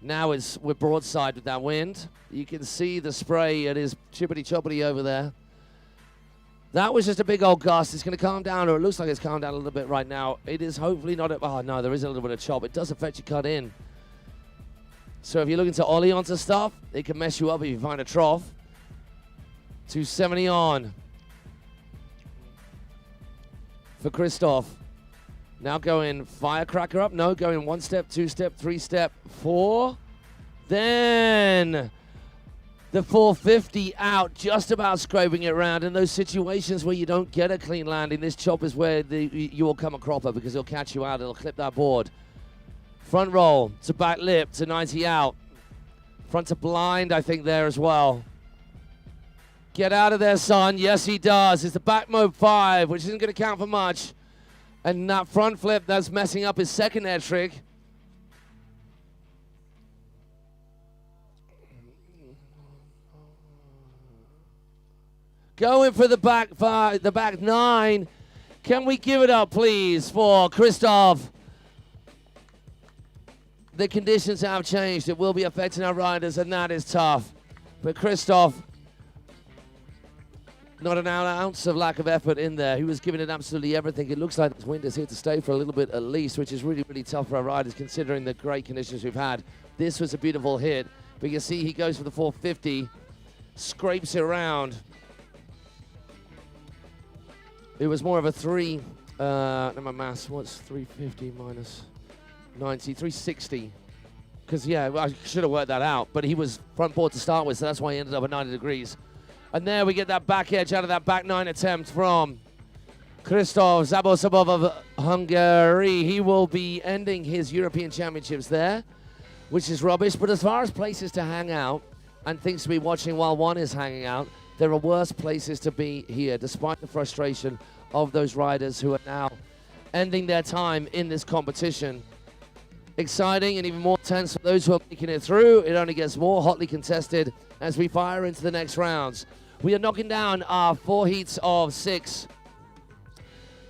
Now we're broadside with that wind. You can see the spray. It is chippity-choppity over there. That was just a big old gust. It's going to calm down, or it looks like it's calmed down a little bit right now. It is hopefully not oh no, there is a little bit of chop. It does affect your cut in. So if you're looking to ollie onto stuff, it can mess you up if you find a trough. 270 on for Christoph. Now going firecracker up. No, going 1 step, 2 step, 3 step, 4. Then the 450 out, just about scraping it around. In those situations where you don't get a clean landing, this chop is where you will come a cropper because it'll catch you out. It'll clip that board. Front roll to back lip to 90 out. Front to blind, I think, there as well. Get out of there, son. Yes, he does. It's the back mode 5, which isn't going to count for much. And that front flip, that's messing up his second air trick. Going for the back 5, the back 9. Can we give it up, please, for Christoph? The conditions have changed. It will be affecting our riders, and that is tough. But Christoph, not an ounce of lack of effort in there. He was giving it absolutely everything. It looks like this wind is here to stay for a little bit at least, which is really, really tough for our riders considering the great conditions we've had. This was a beautiful hit. But you see he goes for the 450, scrapes it around. It was more of a 3, no, my maths, what's 350 minus 90, 360. Because, yeah, I should have worked that out. But he was front board to start with, so that's why he ended up at 90 degrees. And there we get that back edge out of that back 9 attempt from Krzysztof Zabosabov of Hungary. He will be ending his European Championships there, which is rubbish. But as far as places to hang out and things to be watching while one is hanging out, there are worse places to be here, despite the frustration of those riders who are now ending their time in this competition. Exciting and even more tense for those who are making it through. It only gets more hotly contested as we fire into the next rounds. We are knocking down our 4 heats of 6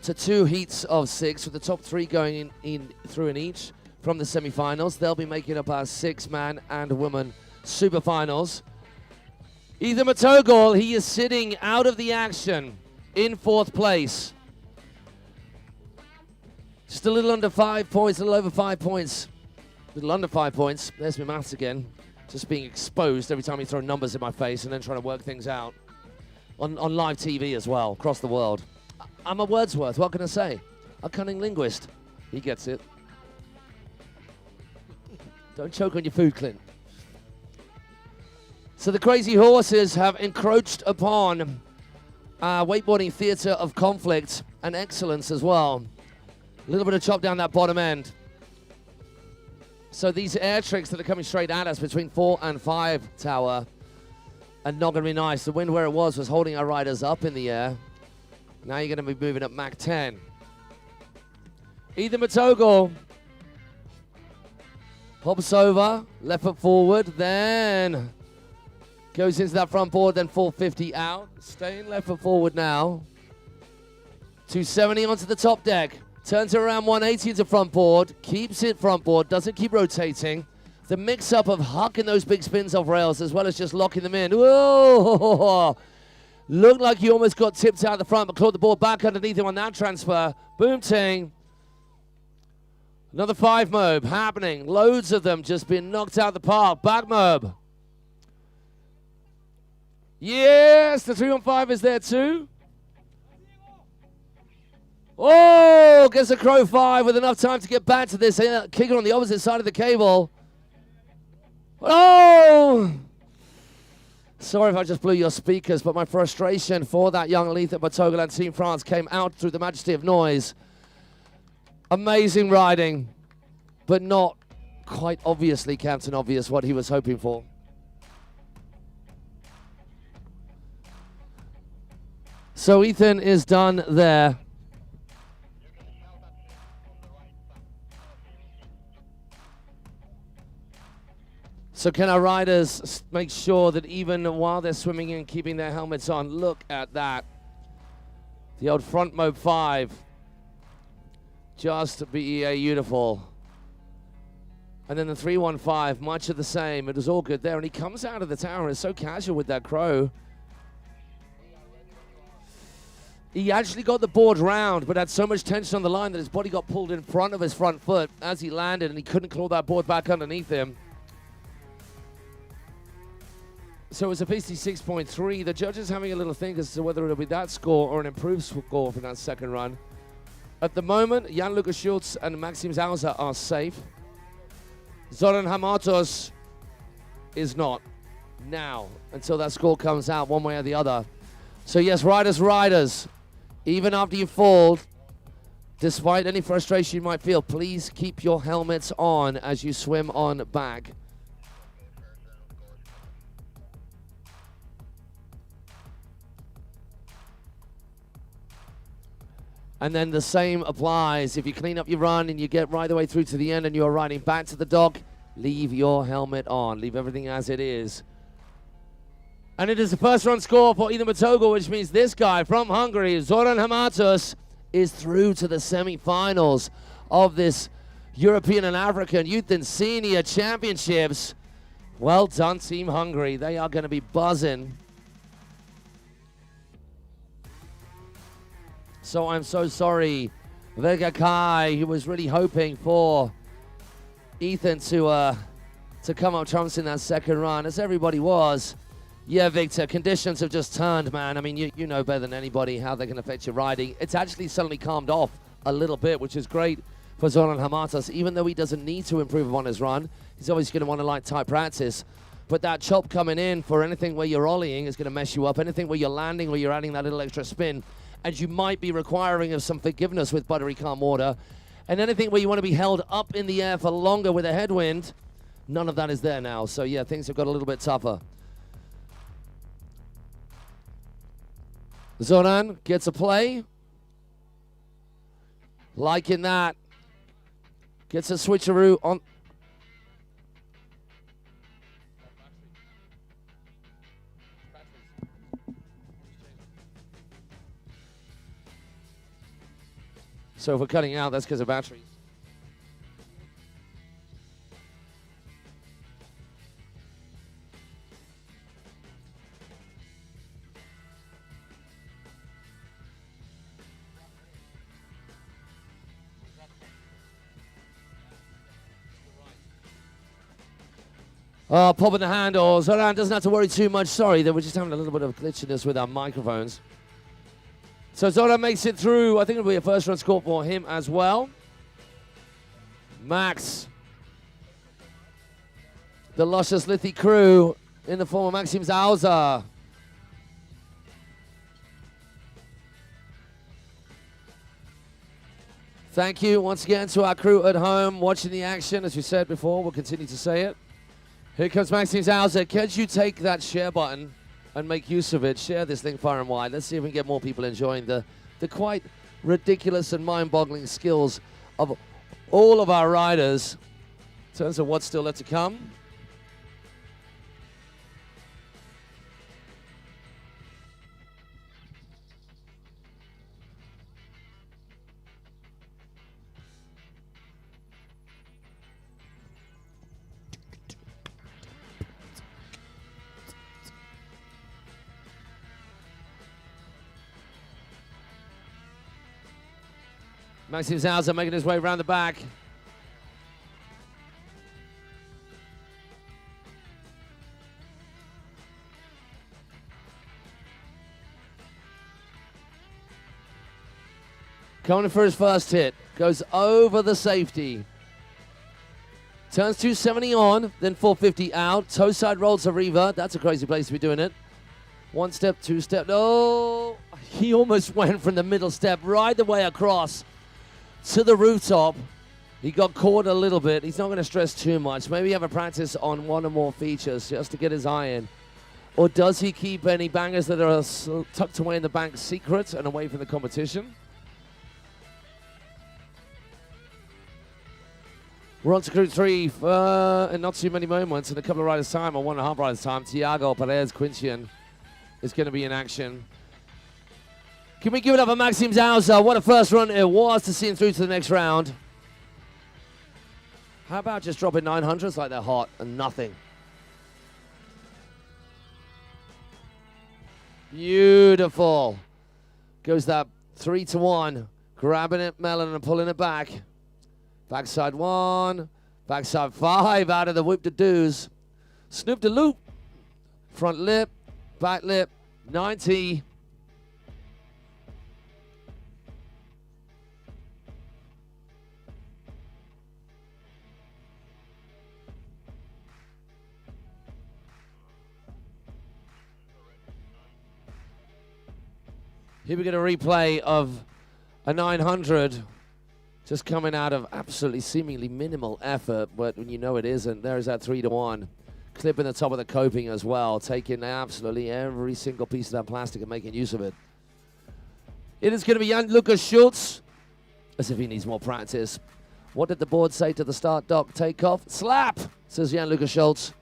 to 2 heats of 6, with the top 3 going in through in each from the semi-finals. They'll be making up our 6-man and woman super finals. Ethan Matogol, he is sitting out of the action in 4th place. Just a little under 5 points, a little over 5 points. A little under 5 points. There's my maths again. Just being exposed every time you throw numbers in my face and then trying to work things out. On live TV as well, across the world. I'm a Wordsworth, what can I say? A cunning linguist. He gets it. Don't choke on your food, Clint. So the crazy horses have encroached upon wakeboarding theatre of conflict and excellence as well. A little bit of chop down that bottom end. So these air tricks that are coming straight at us between 4 and 5 tower are not going to be nice. The wind where it was holding our riders up in the air. Now you're going to be moving up Mach 10. Ethan Matogol hops over, left foot forward, then goes into that front board, then 450 out. Staying left foot forward now. 270 onto the top deck. Turns it around 180 into front board. Keeps it front board. Doesn't keep rotating. The mix-up of hucking those big spins off rails as well as just locking them in. Whoa! Looked like he almost got tipped out the front, but clawed the board back underneath him on that transfer. Boom ting. Another 5 mob happening. Loads of them just being knocked out the park. Back mob. Yes, the 315 is there too. Oh, gets a crow 5 with enough time to get back to this kicker on the opposite side of the cable. Oh! Sorry if I just blew your speakers, but my frustration for that young Ethan Matogol and Team France came out through the majesty of noise. Amazing riding, but not quite obviously Captain Obvious what he was hoping for. So Ethan is done there. So can our riders make sure that even while they're swimming in, keeping their helmets on? Look at that. The old front mob 5. Just beautiful. And then the 315, much of the same. It was all good there. And he comes out of the tower and is so casual with that crow. He actually got the board round, but had so much tension on the line that his body got pulled in front of his front foot as he landed, and he couldn't claw that board back underneath him. So it was a 56.3. The judges having a little think as to whether it'll be that score or an improved score for that second run. At the moment, Jan-Lukas Schultz and Maxim Zauser are safe. Zoran Hamatos is not now until that score comes out one way or the other. So yes, riders, even after you fall, despite any frustration you might feel, please keep your helmets on as you swim on back. And then the same applies. If you clean up your run and you get right the way through to the end and you're riding back to the dock, leave your helmet on. Leave everything as it is. And it is the first run score for Ethan Matogol, which means this guy from Hungary, Zoran Hamatos, is through to the semi-finals of this European and African Youth and Senior Championships. Well done, Team Hungary. They are going to be buzzing. So I'm so sorry, Vega Kai, who was really hoping for Ethan to come up trumps in that second run, as everybody was. Yeah, Victor, conditions have just turned, man. I mean, you know better than anybody how they can affect your riding. It's actually suddenly calmed off a little bit, which is great for Zoran Hamatos. Even though he doesn't need to improve on his run, he's obviously going to want to like tight practice. But that chop coming in for anything where you're ollieing is going to mess you up. Anything where you're landing, where you're adding that little extra spin. and you might be requiring of some forgiveness with buttery calm water. And anything where you want to be held up in the air for longer with a headwind, none of that is there now. So yeah, things have got a little bit tougher. Zoran gets a play. Liking that. Gets a switcheroo on. So if we're cutting out, that's because of batteries. Popping the handle. Zoran doesn't have to worry too much. Sorry, that we're just having a little bit of glitchiness with our microphones. So Zoran makes it through. I think it'll be a first run score for him as well. Max. The luscious Lithi crew in the form of Maxim Zauser. Thank you once again to our crew at home watching the action. As we said before, we'll continue to say it. Here comes Maxim Zauser. Can you take that share button and make use of it? Share this thing far and wide. Let's see if we can get more people enjoying the quite ridiculous and mind-boggling skills of all of our riders in terms of what's still left to come. Maxim Zauser making his way around the back. Coming for his first hit. Goes over the safety. Turns 270 on, then 450 out. Toe side rolls a Riva. That's a crazy place to be doing it. One step, two step. No! He almost went from the middle step right the way across to the rooftop. He got caught a little bit. He's not going to stress too much. Maybe have a practice on one or more features just to get his eye in. Or does he keep any bangers that are tucked away in the bank secret and away from the competition? We're on to Crew 3 in not too many moments. In a couple of riders' time, or 1.5 riders' time, Tiago Perez Quintian is going to be in action. Can we give it up for Maxim Zauser? What a first run it was to see him through to the next round. How about just dropping 900s like they're hot and nothing? Beautiful. Goes that 3-1. Grabbing it, Melon, and pulling it back. Backside 1. Backside 5 out of the whip to do's. Snoop the loop. Front lip. Back lip. 90. Here we get a replay of a 900 just coming out of absolutely seemingly minimal effort, but when you know it isn't, there's that 3-1. Clipping the top of the coping as well, taking absolutely every single piece of that plastic and making use of it. It is going to be Jan-Lukas Schultz, as if he needs more practice. What did the board say to the start dock takeoff? Slap, says Jan-Lukas Schultz.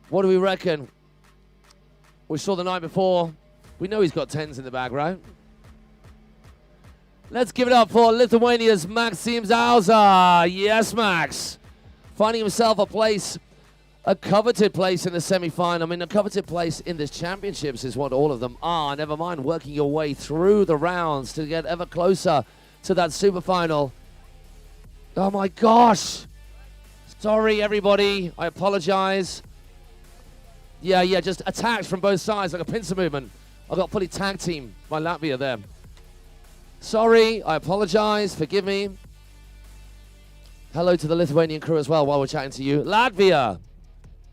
What do we reckon? We saw the night before. We know he's got 10s in the bag, right? Let's give it up for Lithuania's Maxim Zauser. Yes, Max. Finding himself a coveted place in the semi-final. I mean, a coveted place in this championships is what all of them are. Never mind working your way through the rounds to get ever closer to that super final. Oh my gosh. Sorry, everybody. I apologize. Yeah, just attacks from both sides, like a pincer movement. I got fully tag team by Latvia there. Sorry, I apologize, forgive me. Hello to the Lithuanian crew as well while we're chatting to you. Latvia,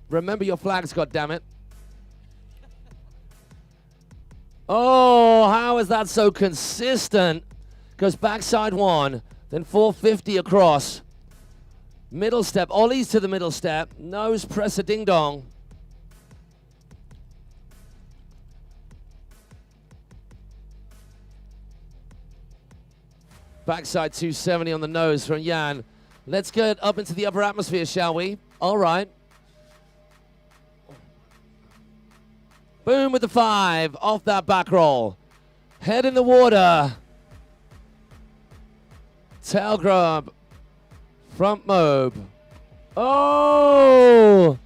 remember your flags, goddammit. Oh, how is that so consistent? Goes backside one, then 450 across. Middle step, ollies to the middle step. Nose press a ding dong. Backside 270 on the nose from Jan. Let's get up into the upper atmosphere, shall we? All right. Boom with the 5 off that back roll. Head in the water. Tail grab. Front mob. Oh!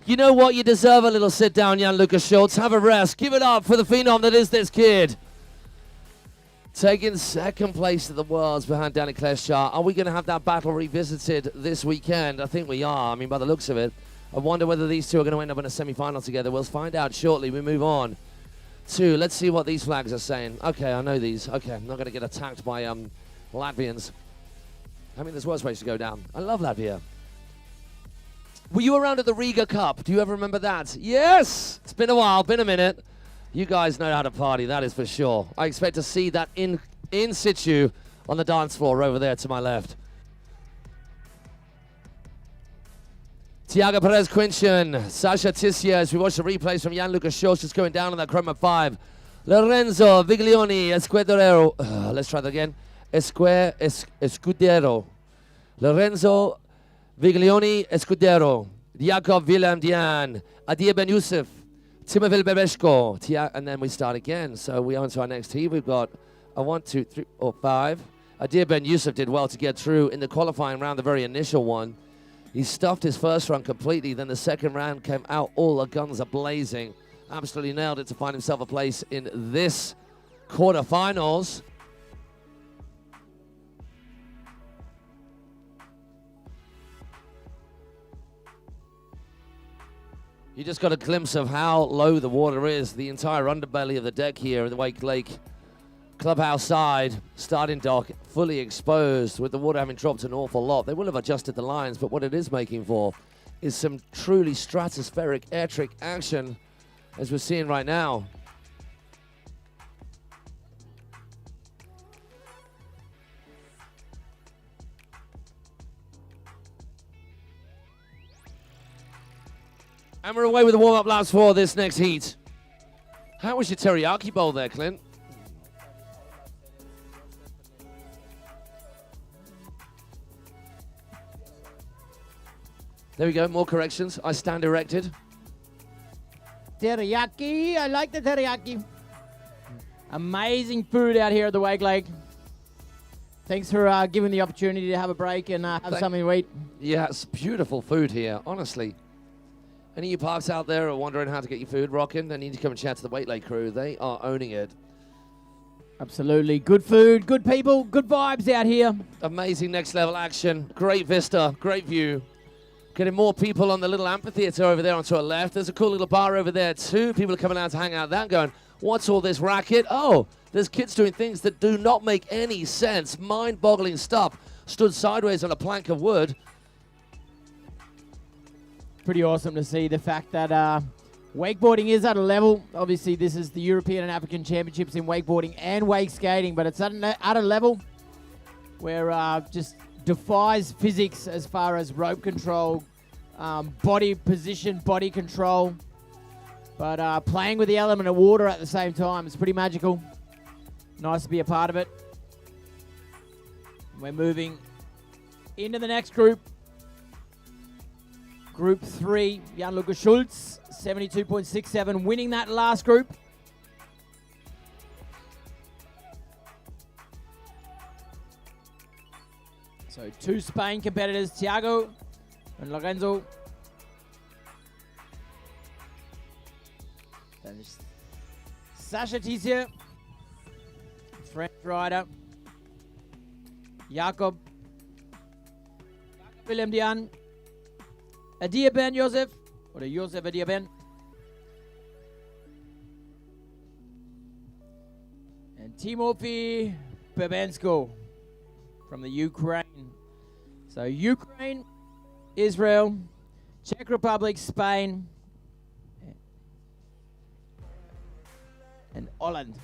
You know what? You deserve a little sit down, Jan Lucas Schultz. Have a rest. Give it up for the phenom that is this kid. Taking second place at the Worlds behind Danny Kleshar. Are we going to have that battle revisited this weekend? I think we are. I mean, by the looks of it. I wonder whether these two are going to end up in a semi-final together. We'll find out shortly. We move on to, let's see what these flags are saying. Okay, I know these. Okay, I'm not going to get attacked by Latvians. I mean, there's worse ways to go down. I love Latvia. Were you around at the Riga Cup? Do you ever remember that? Yes! It's been a while, been a minute. You guys know how to party, that is for sure. I expect to see that in situ on the dance floor over there to my left. Tiago Perez Quinchin, Sasha Tissia, as we watch the replays from Jan Lucas Schultz, just going down on that chroma 5. Lorenzo Viglioni, Escudero. Let's try that again. Escudero. Lorenzo Viglioni, Escudero. Jakob Willem Dian, Adir Ben Youssef. Timofil Bebeshko, and then we start again. So we on to our next heat. We've got a 1, 2, 3, 4, 5. Adir Ben Youssef did well to get through in the qualifying round, the very initial one. He stuffed his first run completely. Then the second round came out, all the guns are blazing. Absolutely nailed it to find himself a place in this quarterfinals. You just got a glimpse of how low the water is. The entire underbelly of the deck here in the Wakelake clubhouse side, starting dock, fully exposed with the water having dropped an awful lot. They will have adjusted the lines, but what it is making for is some truly stratospheric air trick action, as we're seeing right now. And we're away with the warm-up laps for this next heat. How was your teriyaki bowl there, Clint? There we go, more corrections. I stand erected. Teriyaki, I like the teriyaki. Amazing food out here at the Wakelake. Thanks for giving the opportunity to have a break and have something to eat. Yeah, it's beautiful food here, honestly. Any of you parks out there are wondering how to get your food rocking, then you need to come and chat to the Wakelake crew. They are owning it. Absolutely. Good food, good people, good vibes out here. Amazing next level action. Great vista, great view. Getting more people on the little amphitheater over there onto our left. There's a cool little bar over there too. People are coming out to hang out there going, what's all this racket? Oh, there's kids doing things that do not make any sense. Mind-boggling stuff. Stood sideways on a plank of wood. Pretty awesome to see the fact that wakeboarding is at a level. Obviously, this is the European and African Championships in wakeboarding and wake skating, but it's at a level where just defies physics as far as rope control, body position, body control, but playing with the element of water at the same time. It's pretty magical. Nice to be a part of it. We're moving into the next group. Group 3, Jan Lucas Schultz, 72.67, winning that last group. So 2 Spain competitors, Tiago and Lorenzo. There's Sasha Tissia, French rider. Jakob Willem Dian. Adir Ben Joseph, oder Josef Adir Ben. And Timofey Bebensko from the Ukraine. So Ukraine, Israel, Czech Republic, Spain, and Holland.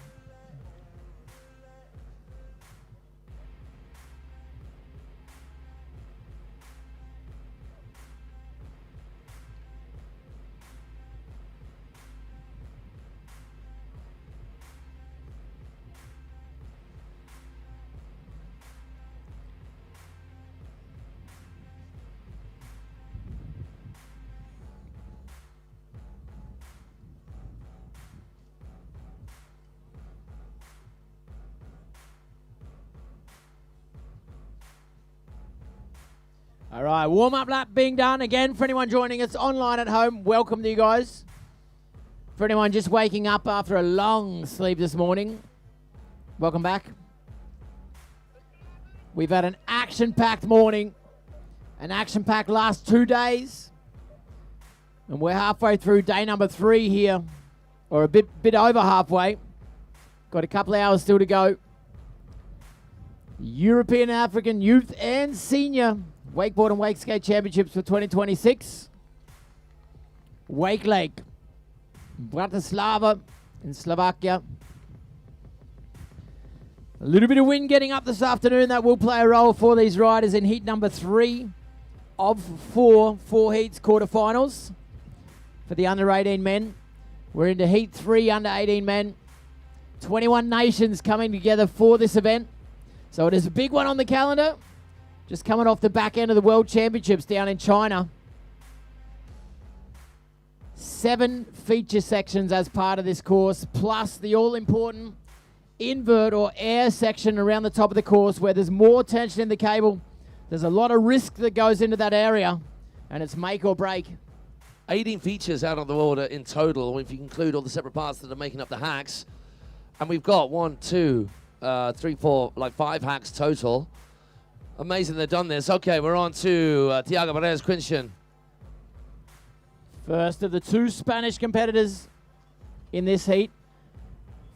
All right, warm-up lap being done. Again, for anyone joining us online at home, welcome to you guys. For anyone just waking up after a long sleep this morning, welcome back. We've had an action-packed morning, an action-packed last 2 days, and we're halfway through day number 3 here, or a bit over halfway. Got a couple of hours still to go. European, African, Youth and Senior Wakeboard and Wakeskate Championships for 2026. Wakelake, Bratislava in Slovakia. A little bit of wind getting up this afternoon. That will play a role for these riders in heat number 3 of 4 heats quarterfinals for the under 18 men. We're into heat 3 under 18 men. 21 nations coming together for this event. So it is a big one on the calendar. Just coming off the back end of the World Championships down in China. 7 feature sections as part of this course, plus the all-important invert or air section around the top of the course where there's more tension in the cable. There's a lot of risk that goes into that area, and it's make or break. 18 features out on the water in total, if you include all the separate parts that are making up the hacks. And we've got 1, 2, 3, 4, like 5 hacks total. Amazing they've done this. Okay, we're on to TrAK Perez Quinchen. First of the 2 Spanish competitors in this heat.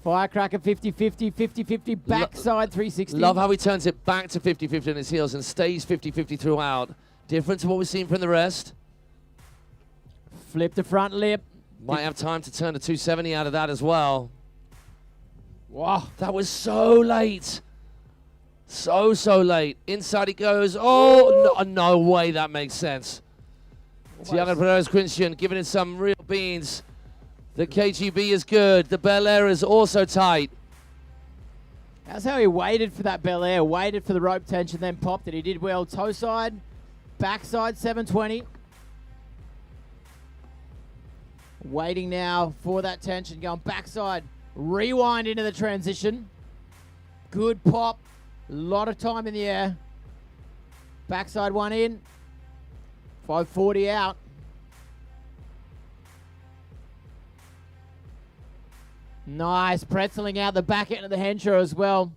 Firecracker 50-50, 50-50, backside 360. Love how he turns it back to 50-50 on his heels and stays 50-50 throughout. Different to what we've seen from the rest. Flip the front lip. Might have time to turn a 270 out of that as well. Wow. That was so late. So late. Inside he goes. Oh, no way that makes sense. TrAK Perez Quinchen giving it some real beans. The KGB is good. The Bel Air is also tight. That's how he waited for that Bel Air, waited for the rope tension, then popped it. He did well. Toe side, backside 720. Waiting now for that tension, going backside. Rewind into the transition. Good pop. A lot of time in the air. Backside 1 in. 540 out. Nice. Pretzeling out the back end of the Henshaw as well.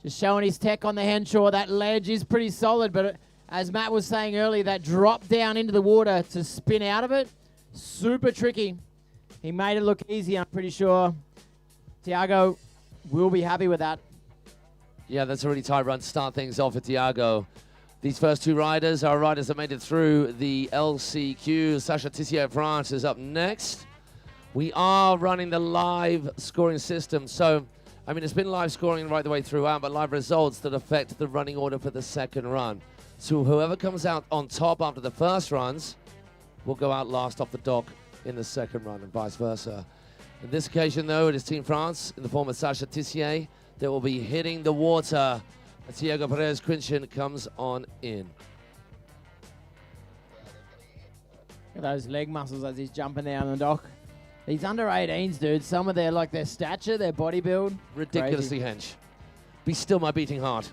Just showing his tech on the Henshaw. That ledge is pretty solid, but as Matt was saying earlier, that drop down into the water to spin out of it, super tricky. He made it look easy. I'm pretty sure TrAK will be happy with that. Yeah, that's a really tight run to start things off at TrAK. These first 2 riders are riders that made it through the LCQ. Sacha Tissier of France is up next. We are running the live scoring system. So, I mean, it's been live scoring right the way throughout, but live results that affect the running order for the second run. So whoever comes out on top after the first runs will go out last off the dock in the second run and vice versa. In this occasion, though, it is Team France in the form of Sacha Tissier that will be hitting the water. TrAK Perez Quinchen comes on in. Look at those leg muscles as he's jumping down the dock. These under 18s, dude, some of their stature, their body build. Ridiculously hench. Be still my beating heart.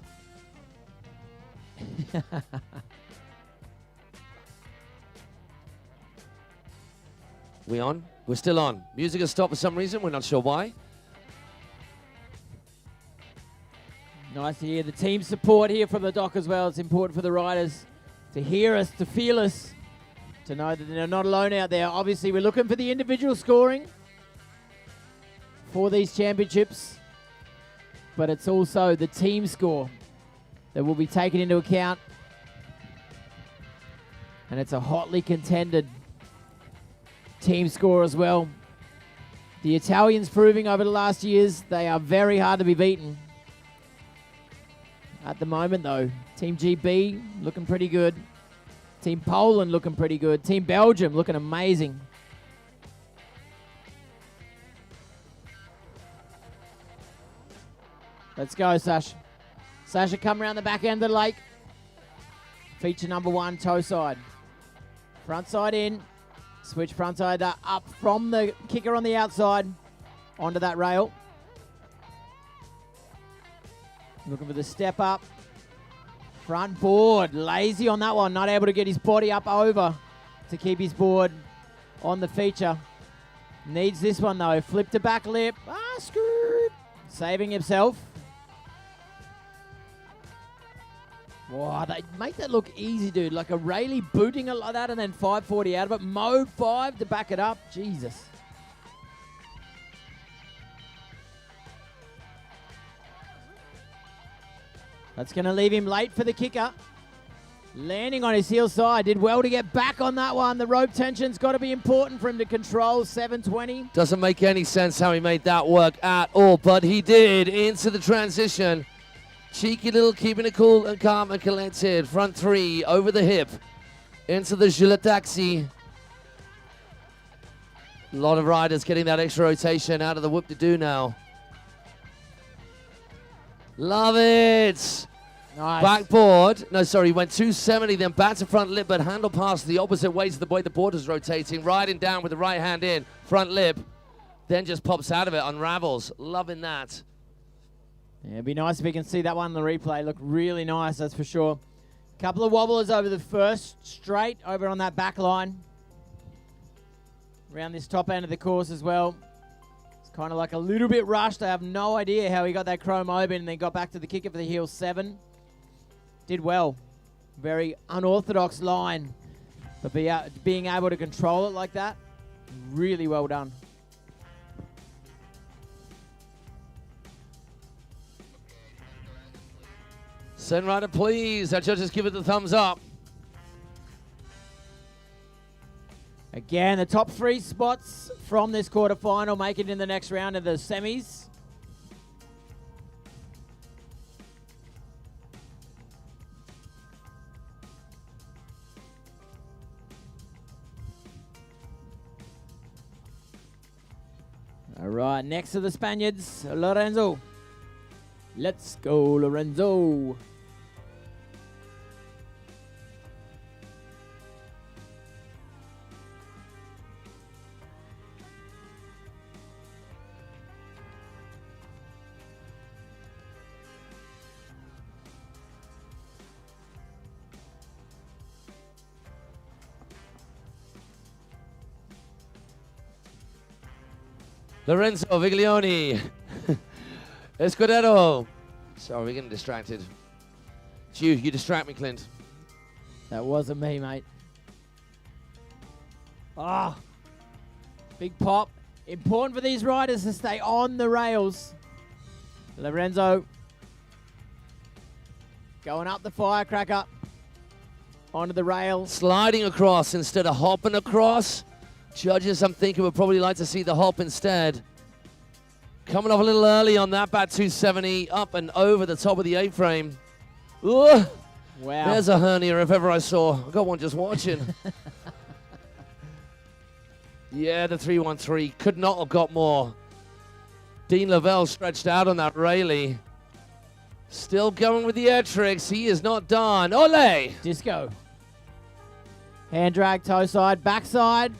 We on? We're still on. Music has stopped for some reason. We're not sure why. Nice to hear the team support here from the dock as well. It's important for the riders to hear us, to feel us, to know that they're not alone out there. Obviously, we're looking for the individual scoring for these championships, but it's also the team score that will be taken into account. And it's a hotly contended team score as well. The Italians proving over the last years they are very hard to be beaten. At the moment, though, Team GB looking pretty good. Team Poland looking pretty good. Team Belgium looking amazing. Let's go, Sasha. Sasha, come around the back end of the lake. Feature number 1, toe side. Front side in. Switch front side up from the kicker on the outside onto that rail. Looking for the step up. Front board. Lazy on that one. Not able to get his body up over to keep his board on the feature. Needs this one, though. Flip to back lip. Screwed. Saving himself. Wow, they make that look easy, dude. Like a Rayleigh booting it like that and then 540 out of it. Mode 5 to back it up. Jesus. That's going to leave him late for the kicker. Landing on his heel side. Did well to get back on that one. The rope tension's got to be important for him to control 720. Doesn't make any sense how he made that work at all, but he did into the transition. Cheeky little keeping it cool and calm and collected. Front 3 over the hip into the gilet taxi. A lot of riders getting that extra rotation out of the whoop-de-doo now. Love it. Nice. Backboard. No, sorry, went 270, then back to front lip, but handle pass the opposite way to the way the board is rotating. Riding down with the right hand in, front lip, then just pops out of it, unravels. Loving that. Yeah, it'd be nice if we can see that one in the replay. Look really nice, that's for sure. Couple of wobblers over the first straight, over on that back line. Around this top end of the course as well. It's kind of like a little bit rushed. I have no idea how he got that chrome open and then got back to the kicker for the heel 7. Did well. Very unorthodox line. But being able to control it like that, really well done. Send rider, please. Our judges give it the thumbs up. Again, the top 3 spots from this quarterfinal make it in the next round of the semis. All right, next to the Spaniards, Lorenzo. Let's go, Lorenzo. Lorenzo Viglioni. Escudero. Sorry, we're getting distracted. It's you. You distract me, Clint. That wasn't me, mate. Ah. Big pop. Important for these riders to stay on the rails. Lorenzo. Going up the firecracker. Onto the rail. Sliding across instead of hopping across. Judges, I'm thinking, would probably like to see the hop instead. Coming off a little early on that bat 270, up and over the top of the A-frame. Wow. There's a hernia if ever I saw. I got one just watching. Yeah, the 313 could not have got more. Dean Lavelle stretched out on that Rayleigh. Still going with the air tricks. He is not done. Ole! Disco. Hand drag, toe side, backside.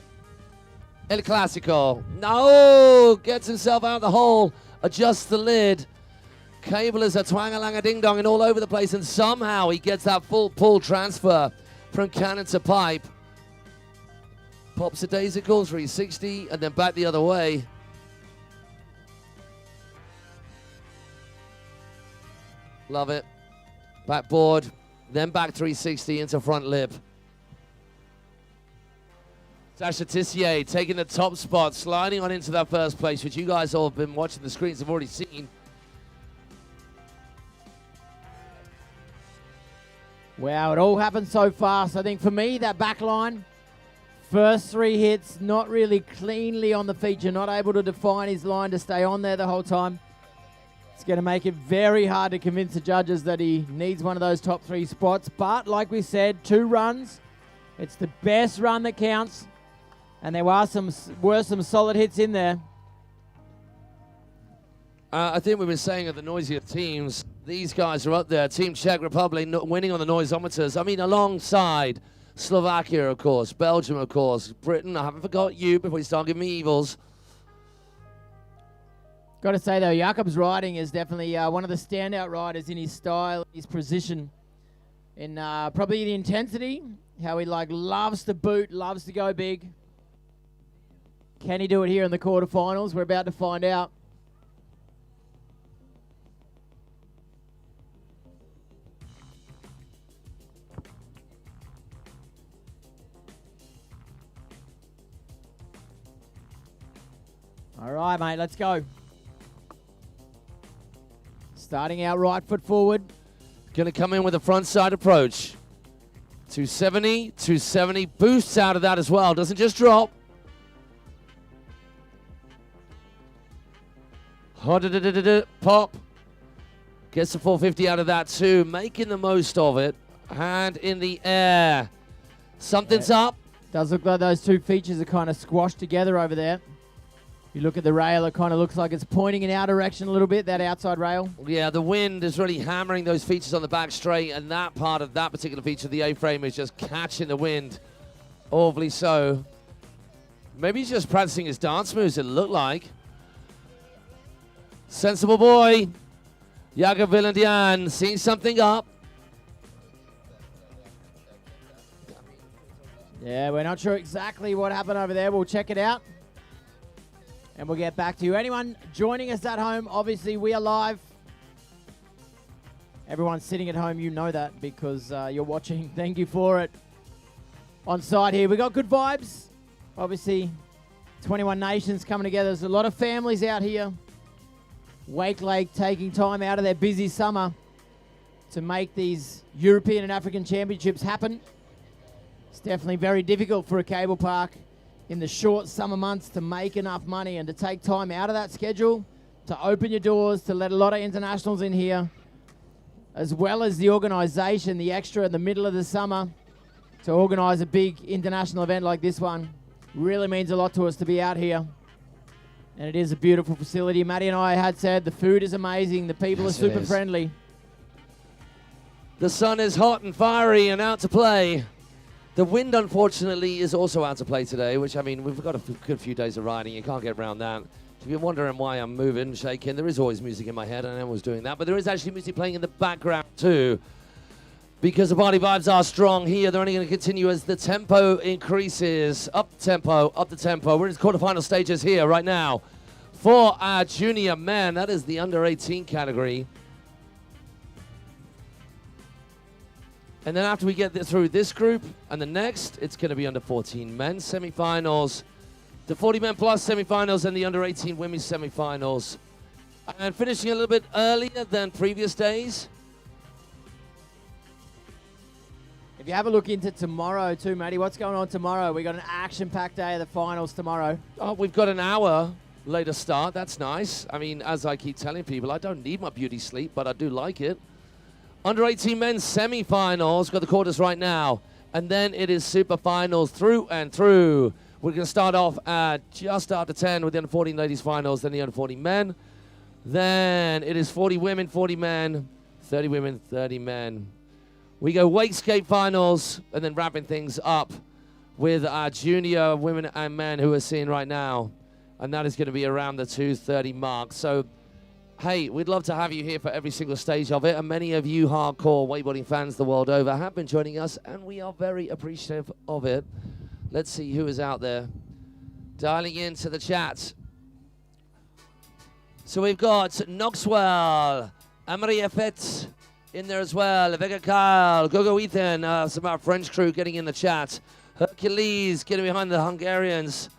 El Clasico. No! Gets himself out of the hole. Adjusts the lid. Cable is a twang-a-lang-a-ding-dong and all over the place, and somehow he gets that full pull transfer from cannon to pipe. Pops a daisical 360 and then back the other way. Love it. Backboard, then back 360 into front lip. Sasha Tissier taking the top spot, sliding on into that first place, which you guys all have been watching the screens have already seen. Wow, it all happened so fast. I think for me, that back line, First 3 hits, not really cleanly on the feature, not able to define his line to stay on there the whole time. It's going to make it very hard to convince the judges that he needs one of those top 3 spots. But like we said, 2 runs. It's the best run that counts. And there were some solid hits in there. I think we've been saying of the noisier teams, these guys are up there. Team Czech Republic winning on the noisometers. I mean, alongside Slovakia, of course, Belgium, of course, Britain. I haven't forgot you before you start giving me evils. Got to say, though, Jakob's riding is definitely one of the standout riders in his style, his position, in probably the intensity, how he loves to boot, loves to go big. Can he do it here in the quarterfinals? We're about to find out. All right, mate, let's go. Starting out right foot forward. Going to come in with a front side approach. 270, 270, boosts out of that as well. Doesn't just drop. Pop. Gets the 450 out of that too. Making the most of it. Hand in the air. Something's up. Does look like those 2 features are kind of squashed together over there. You look at the rail, it kind of looks like it's pointing in our direction a little bit, that outside rail. Yeah, the wind is really hammering those features on the back straight, and that part of that particular feature, the A-frame, is just catching the wind. Awfully so. Maybe he's just practicing his dance moves, it looked like. Sensible boy. Jakob Villandian seeing something up. Yeah, we're not sure exactly what happened over there. We'll check it out. And we'll get back to you. Anyone joining us at home, obviously we are live. Everyone sitting at home, you know that because you're watching. Thank you for it. On site here, we got good vibes. Obviously, 21 nations coming together. There's a lot of families out here. Wakelake taking time out of their busy summer to make these European and African championships happen. It's definitely very difficult for a cable park in the short summer months to make enough money and to take time out of that schedule, to open your doors, to let a lot of internationals in here, as well as the organisation, the extra in the middle of the summer, to organise a big international event like this one. Really means a lot to us to be out here. And it is a beautiful facility. Matty and I had said the food is amazing, the people are super friendly. The sun is hot and fiery and out to play. The wind, unfortunately, is also out to play today, which, I mean, we've got a good few days of riding. You can't get around that. If you're wondering why I'm moving, shaking, there is always music in my head, and I was doing that. But there is actually music playing in the background, too, because the party vibes are strong here. They're only going to continue as the tempo increases. Up the tempo, up the tempo. We're in the quarterfinal stages here right now for our junior men. That is the under 18 category. And then after we get through this group and the next, it's going to be under 14 men semi-finals, the 40 men plus semi-finals, and the under 18 women semi-finals. And finishing a little bit earlier than previous days. If you have a look into tomorrow too, Matty, what's going on tomorrow? We got an action-packed day of the finals tomorrow. Oh, we've got an hour later start. That's nice. I mean, as I keep telling people, I don't need my beauty sleep, but I do like it. Under 18 men semi-finals, got the quarters right now. And then it is super finals through and through. We're going to start off at just after 10 with the under 14 ladies finals, then the under 40 men. Then it is 40 women, 40 men, 30 women, 30 men. We go Wakeskate finals and then wrapping things up with our junior women and men who we're seeing right now. And that is going to be around the 2:30 mark. So, hey, we'd love to have you here for every single stage of it, and many of you hardcore wakeboarding fans the world over have been joining us, and we are very appreciative of it. Let's see who is out there dialing into the chat. So we've got Knoxwell, Amory Effet in there as well, Vega Kyle, Gogo Ethan, some of our French crew getting in the chat, Hercules getting behind the Hungarians.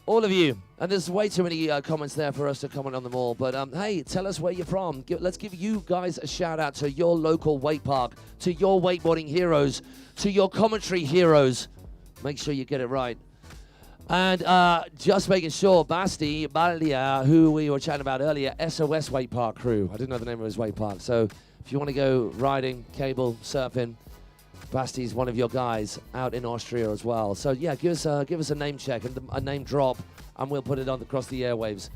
All of you. And there's way too many comments there for us to comment on them all. But hey, tell us where you're from. Let's give you guys a shout out to your local wake park, to your wakeboarding heroes, to your commentary heroes. Make sure you get it right. And just making sure, Basti Baldia, who we were chatting about earlier, SOS Wake Park crew. I didn't know the name of his wake park. So if you want to go riding, cable, surfing, Basti's one of your guys out in Austria as well. So yeah, give us a name check and a name drop, and we'll put it on across the airwaves.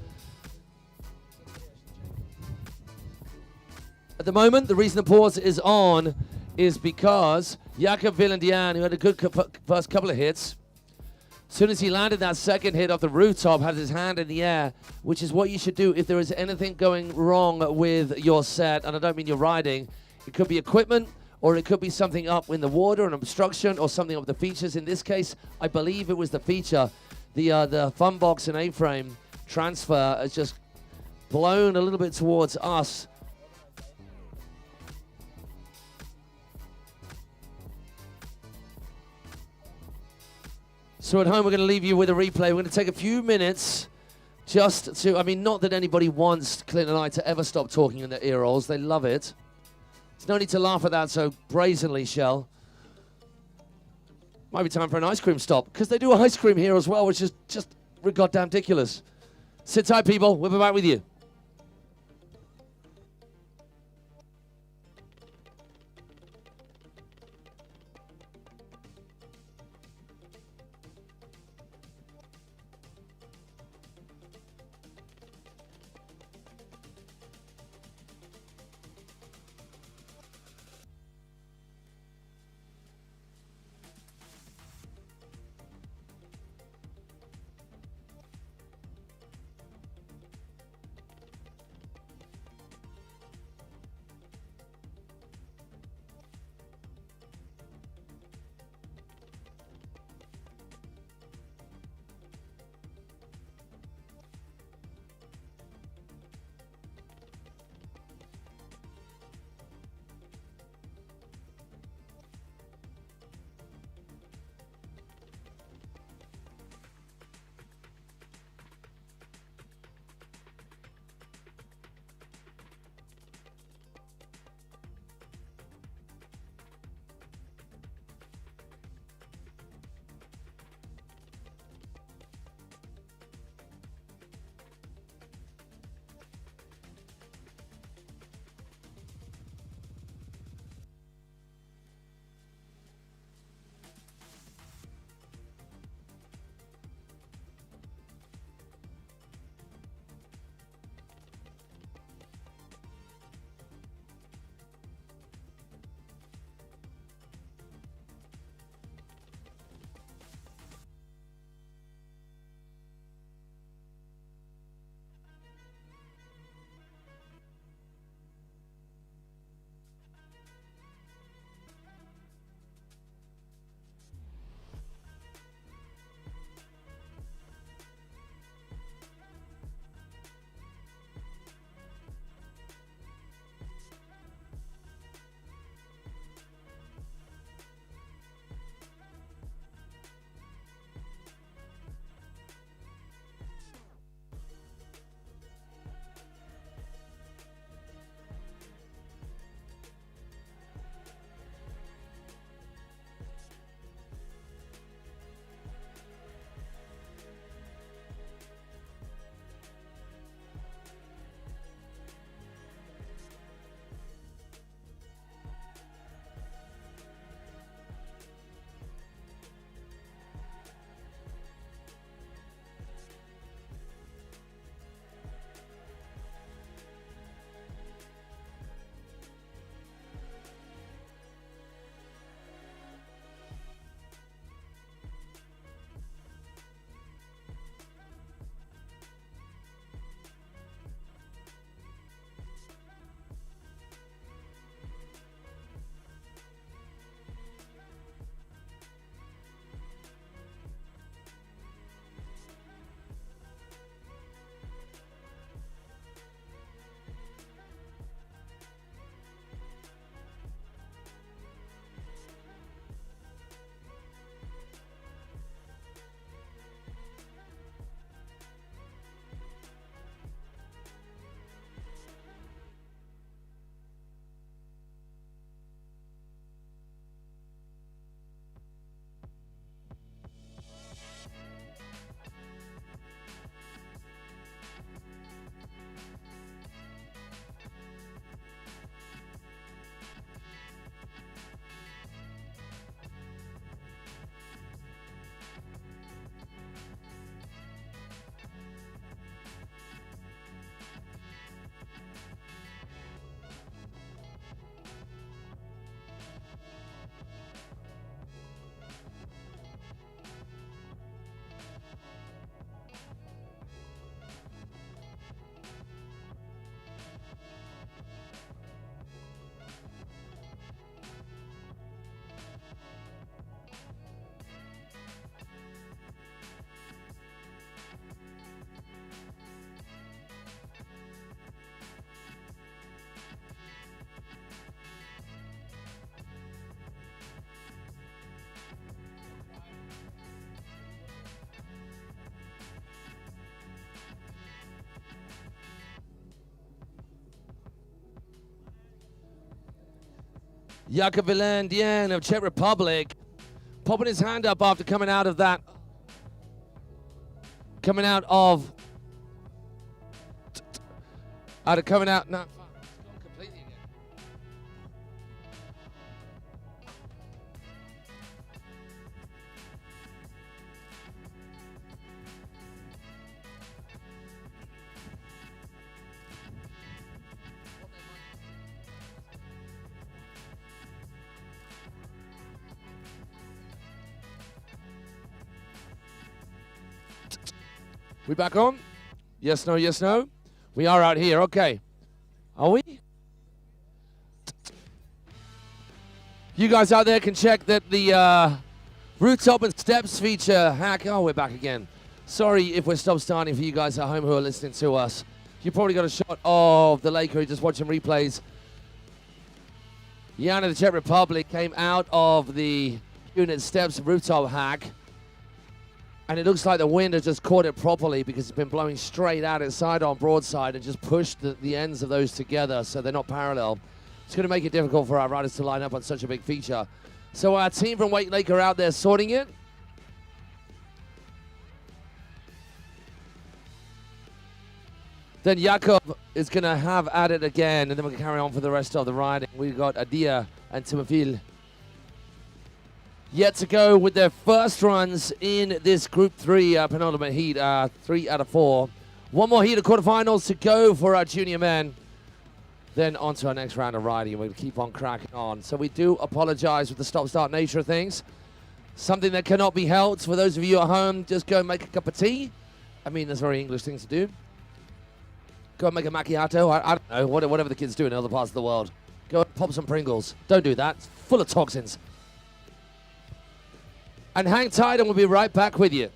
At the moment, the reason the pause is on is because Jakob Villendian, who had a good first couple of hits, as soon as he landed that second hit off the rooftop, had his hand in the air, which is what you should do if there is anything going wrong with your set. And I don't mean your riding. It could be equipment, or it could be something up in the water, an obstruction, or something of the features. In this case, I believe it was the feature. The fun box and A-frame transfer has just blown a little bit towards us. So at home, we're going to leave you with a replay. We're going to take a few minutes just to, I mean, not that anybody wants Clint and I to ever stop talking in their ear holes. They love it. There's no need to laugh at that so brazenly, Shell. Might be time for an ice cream stop, because they do ice cream here as well, which is just goddamn ridiculous. Sit tight, people. We'll be back with you. Yakovilandian of Czech Republic, popping his hand up after coming out of that. Coming out, no, fuck, it's gone completely again. We back on? Yes, no, yes, no? We are out here, okay. Are we? You guys out there can check that the rooftop and steps feature hack. Oh, we're back again. Sorry if we're stop starting for you guys at home who are listening to us. You probably got a shot of the Laker just watching replays. Jan of the Czech Republic came out of the unit steps rooftop hack. And it looks like the wind has just caught it properly because it's been blowing straight at it side on broadside and just pushed the ends of those together so they're not parallel. It's going to make it difficult for our riders to line up on such a big feature. So our team from Wakelake are out there sorting it. Then Jakub is going to have at it again, and then we can carry on for the rest of the riding. We've got Adia and Timofil yet to go with their first runs in this Group 3 penultimate heat, 3 out of 4. One more heat of quarterfinals to go for our junior men. Then on to our next round of riding. We'll keep on cracking on. So we do apologize for the stop-start nature of things. Something that cannot be helped. For those of you at home, just go and make a cup of tea. I mean, that's a very English thing to do. Go and make a macchiato. I don't know, whatever the kids do in other parts of the world. Go and pop some Pringles. Don't do that. It's full of toxins. And hang tight and we'll be right back with you.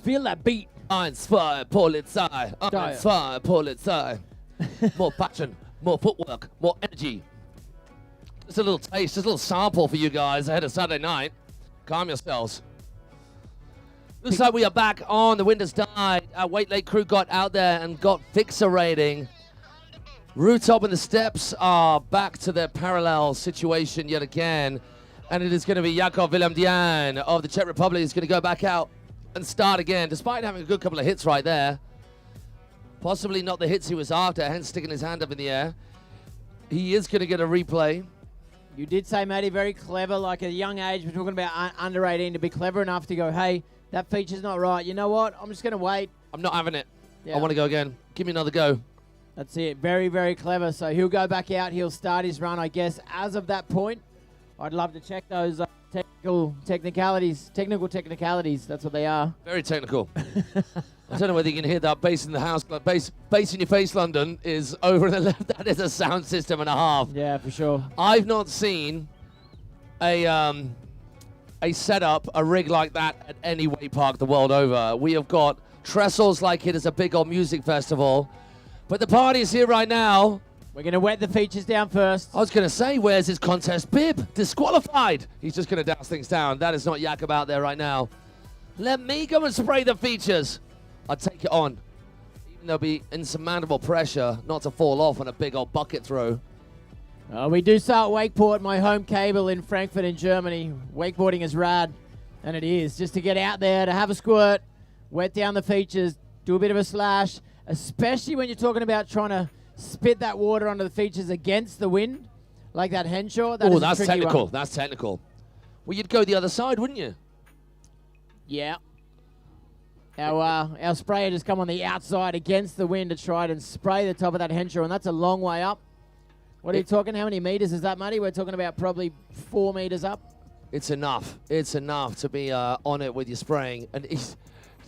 Feel that beat. 1, 2, Polizei. 1, 2, Polizei. More passion, more footwork, more energy. Just a little taste, just a little sample for you guys ahead of Saturday night. Calm yourselves. Looks like we are back on. The wind has died. Our Wakelake crew got out there and got fixer rating. Rooftop and the steps are back to their parallel situation yet again. And it is going to be Jakub Willem Dian of the Czech Republic is going to go back out and start again, despite having a good couple of hits right there. Possibly not the hits he was after, hence sticking his hand up in the air. He is going to get a replay. You did say, Matty, very clever, like at a young age, we're talking about under 18, to be clever enough to go, hey, that feature's not right. You know what? I'm just going to wait. I'm not having it. Yeah. I want to go again. Give me another go. That's it. Very, very clever. So he'll go back out. He'll start his run, I guess, as of that point. I'd love to check those technical technicalities. That's what they are. Very technical. I don't know whether you can hear that bass in the house. Bass in your face, London, is over on the left. That is a sound system and a half. Yeah, for sure. I've not seen a setup, a rig like that at any wake park the world over. We have got trestles like it is a big old music festival. But the party is here right now. We're going to wet the features down first. I was going to say, where's his contest bib? Disqualified. He's just going to douse things down. That is not Jakub out there right now. Let me go and spray the features. I'll take it on. Even there'll be insurmountable pressure not to fall off on a big old bucket throw. We do start Wakeport, my home cable in Frankfurt in Germany. Wakeboarding is rad, and it is. Just to get out there, to have a squirt, wet down the features, do a bit of a slash, especially when you're talking about trying to spit that water onto the features against the wind, like that Henshaw. Oh, that's technical. That's technical. Well, you'd go the other side, wouldn't you? Yeah. Our sprayer just come on the outside against the wind to try and spray the top of that Henshaw, and that's a long way up. What are you talking? How many meters is that, Matty? We're talking about probably 4 meters up. It's enough. It's enough to be on it with your spraying. And he's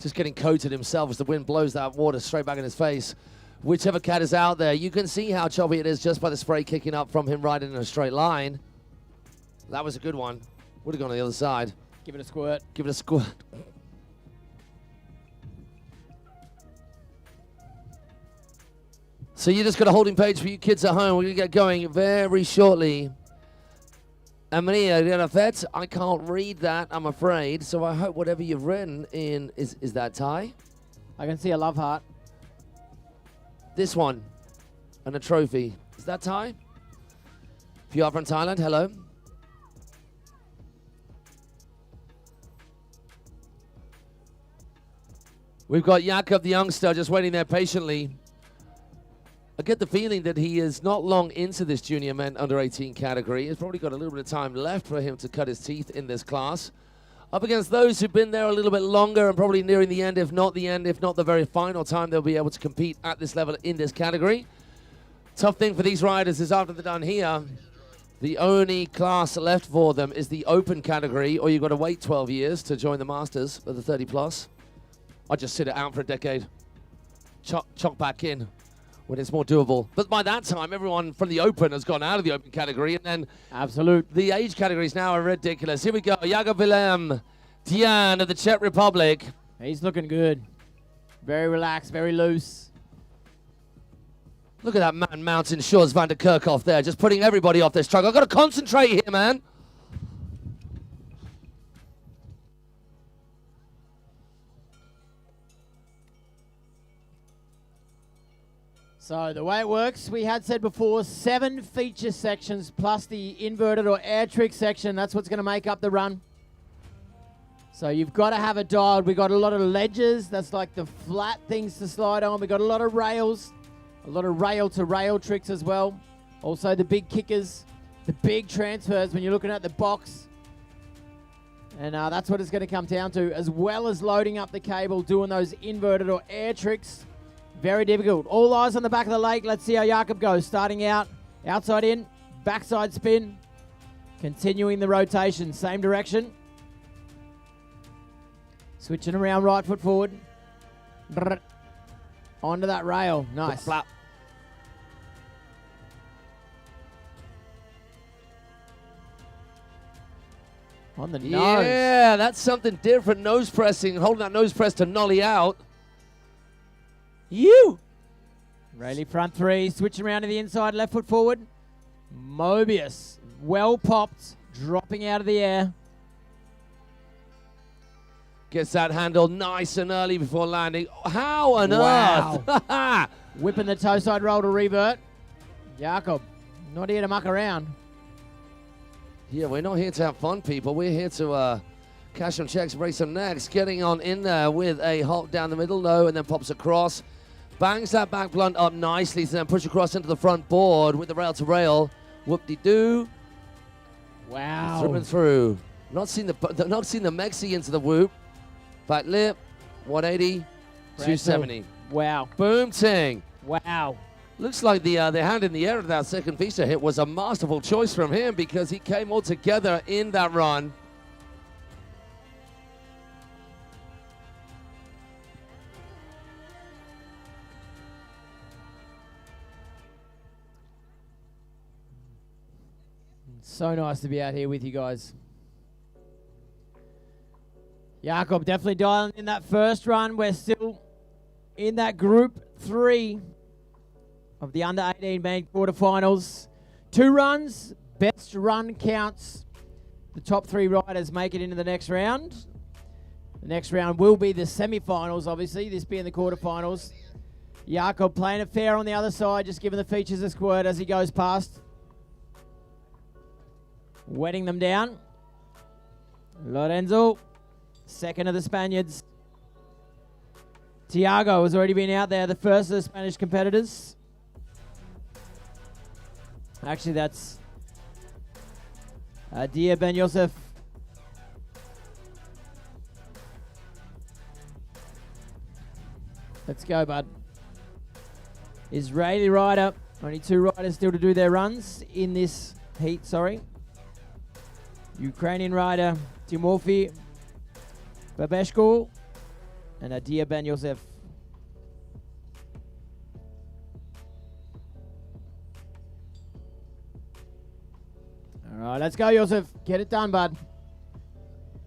just getting coated himself as the wind blows that water straight back in his face. Whichever cat is out there, you can see how choppy it is just by the spray kicking up from him riding in a straight line. That was a good one. Would have gone on the other side. Give it a squirt. Give it a squirt. So you just got a holding page for you kids at home. We're going to get going very shortly. Amria, I can't read that, I'm afraid. So I hope whatever you've written in is that Thai? I can see a love heart. This one and a trophy. Is that Thai? If you are from Thailand, hello. We've got Jakub the youngster just waiting there patiently. I get the feeling that he is not long into this junior men under 18 category. He's probably got a little bit of time left for him to cut his teeth in this class. Up against those who've been there a little bit longer and probably nearing the end, if not the very final time they'll be able to compete at this level in this category. Tough thing for these riders is after they're done here, the only class left for them is the open category, or you've got to wait 12 years to join the Masters for the 30 plus. I'd just sit it out for a decade. Chock back in when it's more doable. But by that time, everyone from the open has gone out of the open category, and then the age categories now are ridiculous. Here we go. Jakub Willem Dian of the Czech Republic. He's looking good. Very relaxed, very loose. Look at that man mountain Shores van der Kerkhoff there, just putting everybody off this truck. I've got to concentrate here, man. So the way it works, we had said before, 7 feature sections plus the inverted or air trick section. That's what's going to make up the run. So you've got to have it dialed. We've got a lot of ledges. That's like the flat things to slide on. We've got a lot of rails, a lot of rail-to-rail tricks as well. Also the big kickers, the big transfers when you're looking at the box. And that's what it's going to come down to, as well as loading up the cable, doing those inverted or air tricks. Very difficult. All eyes on the back of the lake. Let's see how Jakub goes. Starting out, outside in, backside spin. Continuing the rotation, same direction. Switching around, right foot forward. Brrr. Onto that rail. Nice. Flap. On the nose. Yeah, that's something different. Nose pressing, holding that nose press to nollie out. Rayleigh front three, switching around to the inside, left foot forward. Mobius, well popped, dropping out of the air. Gets that handle nice and early before landing. How on earth? Whipping the toe side roll to revert. Jakob, not here to muck around. Yeah, we're not here to have fun, people. We're here to cash some checks, race some necks. Getting on in there with a hop down the middle low and then pops across. Bangs that back blunt up nicely to then push across into the front board with the rail to rail. Whoop-de-doo. Wow. Through and through. Not seen the Mexi into the whoop. Back lip, 180, 270. Wow. Boom ting. Wow. Looks like the hand in the air of that second feature hit was a masterful choice from him because he came all together in that run. So nice to be out here with you guys. Jakob definitely dialing in that first run. We're still in that group 3 of the under 18 Men Quarter Finals. 2 runs, best run counts. The top 3 riders make it into the next round. The next round will be the semi-finals, obviously, this being the quarterfinals. Jakob playing it fair on the other side, just giving the features a squirt as he goes past. Wetting them down. Lorenzo, second of the Spaniards. Tiago has already been out there, the first of the Spanish competitors. Actually, that's Dia Ben Yosef. Let's go, bud. Israeli rider. Only 2 riders still to do their runs in this heat, sorry. Ukrainian rider Timofey Babeshko and Adia Ben Yosef. All right, let's go, Yosef. Get it done, bud.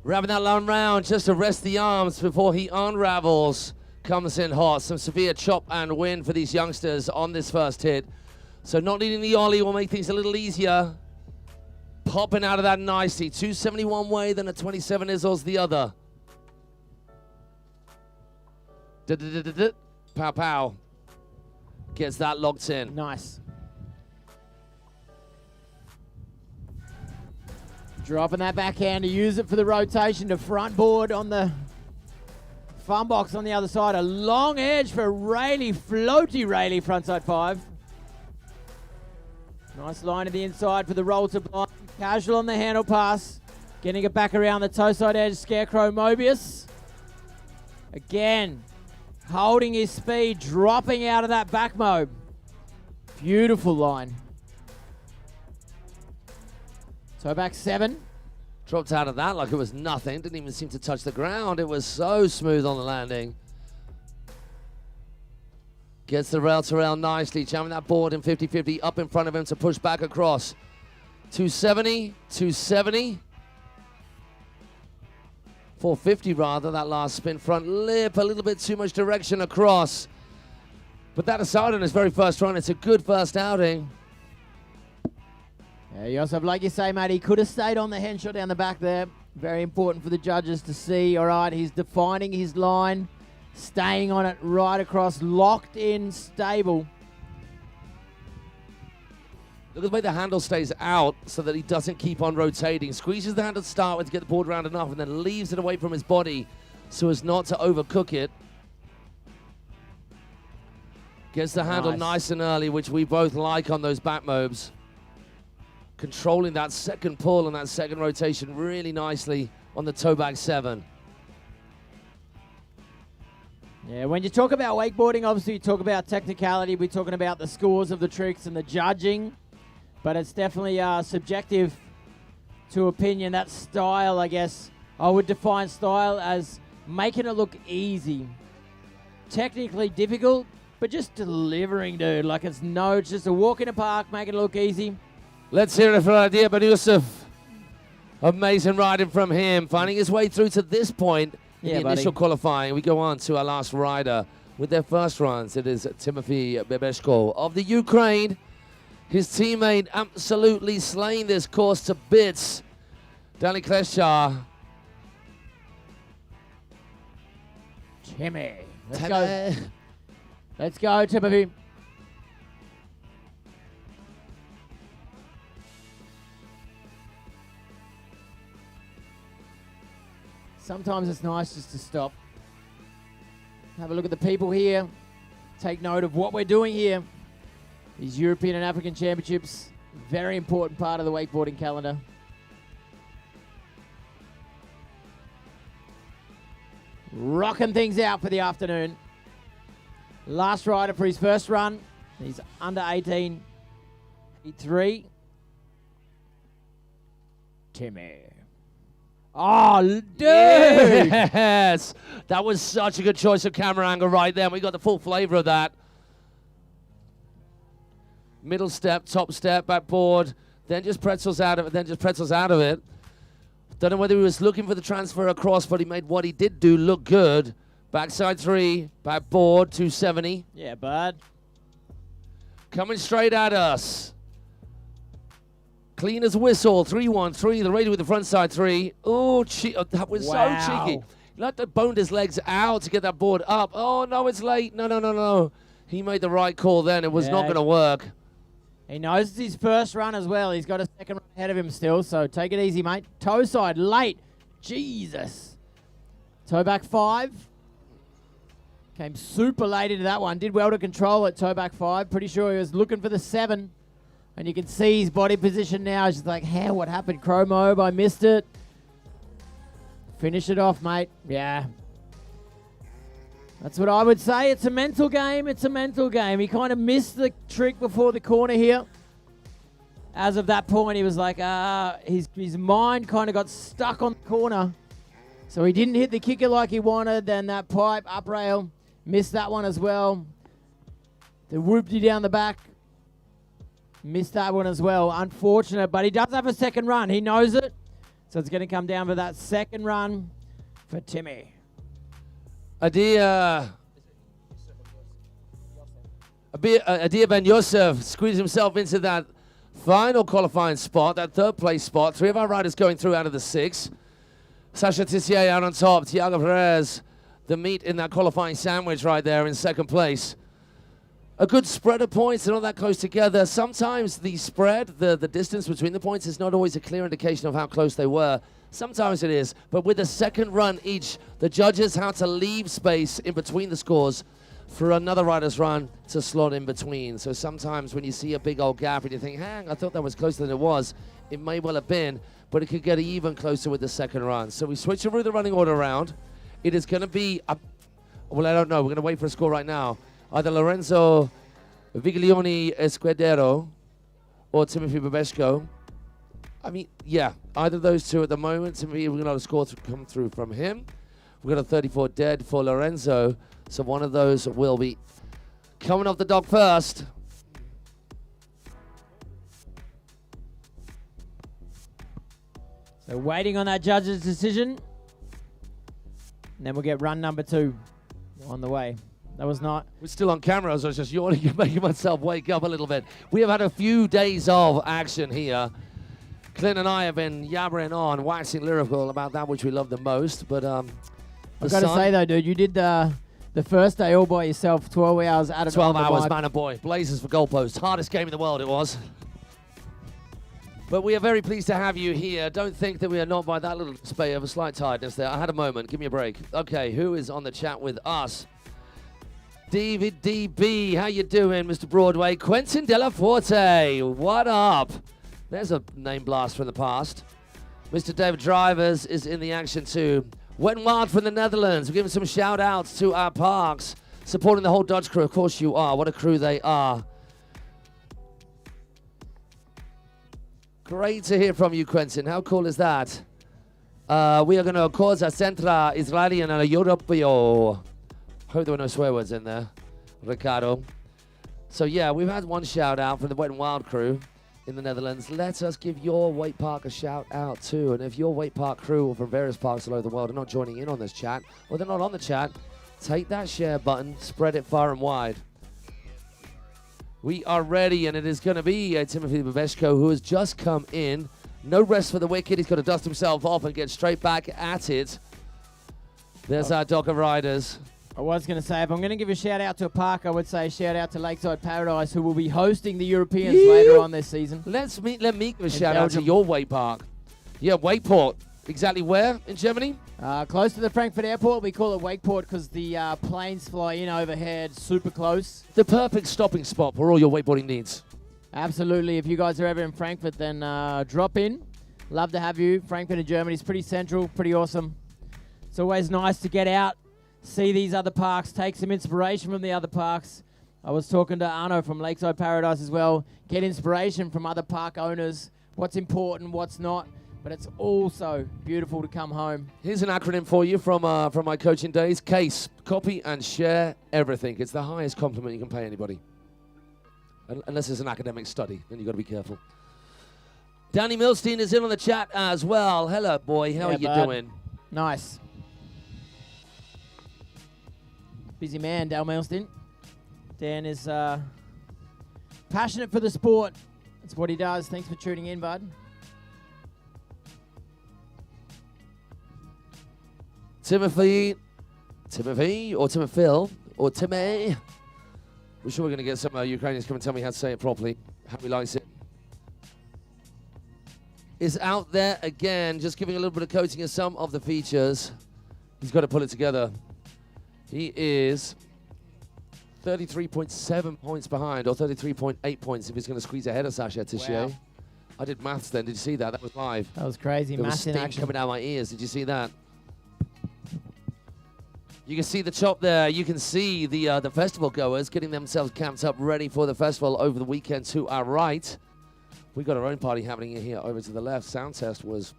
Wrapping that long round just to rest the arms before he unravels. Comes in hot. Some severe chop and win for these youngsters on this first hit. So not needing the ollie will make things a little easier. Popping out of that nicely. 271 way, then a 27 Izzles the other. Pow pow. Gets that locked in. Nice. Dropping that backhand to use it for the rotation to front board on the fun box on the other side. A long edge for Rayleigh, floaty Rayleigh frontside 5. Nice line to the inside for the roll to blind. Casual on the handle pass. Getting it back around the toe side edge. Scarecrow Mobius. Again, holding his speed, dropping out of that back mob. Beautiful line. Toe back 7. Dropped out of that like it was nothing. Didn't even seem to touch the ground. It was so smooth on the landing. Gets the rail to rail nicely. Jamming that board in 50-50 up in front of him to push back across. 270, 270. 450 rather, that last spin front lip. A little bit too much direction across. But that aside on his very first run, it's a good first outing. Yeah, Yosef, like you say, mate, he could have stayed on the hand shot down the back there. Very important for the judges to see. All right, he's defining his line, staying on it right across, locked in, stable. Look at the way the handle stays out so that he doesn't keep on rotating. Squeezes the handle to start with to get the board round enough and then leaves it away from his body so as not to overcook it. Gets the handle nice and early, which we both like on those back mobs. Controlling that second pull and that second rotation really nicely on the toe back 7. Yeah, when you talk about wakeboarding, obviously you talk about technicality. We're talking about the scores of the tricks and the judging. But it's definitely subjective to opinion. That style, I guess, I would define style as making it look easy. Technically difficult, but just delivering, dude. Like it's just a walk in the park, making it look easy. Let's hear it for Adia Ben Yosef. Amazing riding from him, finding his way through to this point in Yeah, the initial buddy. qualifying. We go on to our last rider with their first runs. It is Timothy Bebeshko of the Ukraine. His teammate absolutely slaying this course to bits. Danny Kleshar. Timmy. Let's go. Let's go, Timothy. Sometimes it's nice just to stop. Have a look at the people here. Take note of what we're doing here. These European and African Championships, very important part of the wakeboarding calendar. Rocking things out for the afternoon. Last rider for his first run. He's under 18. 3. Timmy. Oh, dude! Yes! That was such a good choice of camera angle right there. We got the full flavor of that. Middle step, top step, backboard, then just pretzels out of it, Don't know whether he was looking for the transfer across, but he made what he did do look good. Backside 3, backboard, 270. Yeah, bud. Coming straight at us. Clean as a whistle, 3-1-3, the radio with the front side 3. Oh, that was Wow. so cheeky. He like to boned his legs out to get that board up. Oh, no, it's late. No. He made the right call then. It was not going to work. He knows it's his first run as well. He's got a second run ahead of him still, so take it easy, mate. Toe side, late. Jesus. Toe back 5. Came super late into that one. Did well to control it, toe back 5. Pretty sure he was looking for the 7. And you can see his body position now. He's just like, hey, what happened? Chromobe, I missed it. Finish it off, mate. Yeah. That's what I would say. It's a mental game. It's a mental game. He kind of missed the trick before the corner here. As of that point, he was like, his mind kind of got stuck on the corner. So he didn't hit the kicker like he wanted. Then that pipe, up rail, missed that one as well. The whoopty down the back. Missed that one as well. Unfortunate, but he does have a second run. He knows it. So it's going to come down to that second run for Timmy. Adir Ben Yosef squeezed himself into that final qualifying spot, that third place spot. 3 of our riders going through out of the 6. Sasha Tissier out on top. Tiago Perez, the meat in that qualifying sandwich right there in second place. A good spread of points. They're not that close together. Sometimes the spread, the distance between the points is not always a clear indication of how close they were. Sometimes it is. But with the second run each, the judges had to leave space in between the scores for another rider's run to slot in between. So sometimes when you see a big old gap and you think, hang, I thought that was closer than it was, it may well have been, but it could get even closer with the second run. So we switch over the running order around. It is going to be, well, I don't know. We're going to wait for a score right now. Either Lorenzo Viglioni Escudero or Timothy Bebeshko. I mean, yeah, either of those two at the moment. Timothy, we're going to have a score to come through from him. We've got a 34 dead for Lorenzo, so one of those will be coming off the dock first. So waiting on that judge's decision. And then we'll get run number 2 on the way. That was not... We're still on camera, so I was just yawning and making myself wake up a little bit. We have had a few days of action here. Clint and I have been yabbering on, waxing lyrical about that which we love the most, but I've got to say, though, dude, you did the first day all by yourself, 12 hours out of 12 hours, man and boy. Blazers for goalposts. Hardest game in the world it was. But we are very pleased to have you here. Don't think that we are not by that little display of a slight tiredness there. I had a moment. Give me a break. Okay, who is on the chat with us? David DB, how you doing, Mr. Broadway? Quentin Delaforte, what up? There's a name blast from the past. Mr. David Drivers is in the action too. Wet n Wild from the Netherlands. We're giving some shout outs to our parks. Supporting the whole Dutch crew. Of course you are. What a crew they are. Great to hear from you, Quentin. How cool is that? We are going to cosa centra Israelian and Europeo. Hope there were no swear words in there, Ricardo. So yeah, we've had one shout out from the Wet n Wild crew. in the Netherlands, let us give your wake park a shout out too. And if your wake park crew from various parks all over the world are not joining in on this chat, or they're not on the chat, take that share button, spread it far and wide. We are ready, and it is going to be Timothy Babeshko, who has just come in. No rest for the wicked. He's got to dust himself off and get straight back at it. There's our Dock of Riders. I was going to say, if I'm going to give a shout out to a park, I would say shout out to Lakeside Paradise, who will be hosting the Europeans later on this season. Let me give a shout out to your wake park. Yeah, Wakeport. Exactly where in Germany? Close to the Frankfurt airport. We call it Wakeport because the planes fly in overhead super close. The perfect stopping spot for all your wakeboarding needs. Absolutely. If you guys are ever in Frankfurt, then drop in. Love to have you. Frankfurt in Germany is pretty central, pretty awesome. It's always nice to get out, see these other parks, take some inspiration from the other parks. I was talking to Arno from Lakeside Paradise as well. Get inspiration from other park owners, what's important, what's not. But it's also beautiful to come home. Here's an acronym for you from my coaching days. CASE, copy and share everything. It's the highest compliment you can pay anybody. Unless it's an academic study, then you've got to be careful. Danny Milstein is in on the chat as well. Hello, boy. How are you doing? Nice. Busy man, Dal Milstein. Dan is passionate for the sport. That's what he does. Thanks for tuning in, bud. Timothy, or Timophil, or Timmy. We're sure we're going to get some Ukrainians come and tell me how to say it properly. How he likes it. Is out there again, just giving a little bit of coaching of some of the features. He's got to pull it together. He is 33.7 points behind, or 33.8 points if he's going to squeeze ahead of Sasha Tissier. Wow. I did maths then. Did you see that? That was live. That was crazy. There was steam coming out of my ears. Did you see that? You can see the chop there. You can see the festival goers getting themselves camped up, ready for the festival over the weekend to our right. We've got our own party happening here over to the left. Sound test was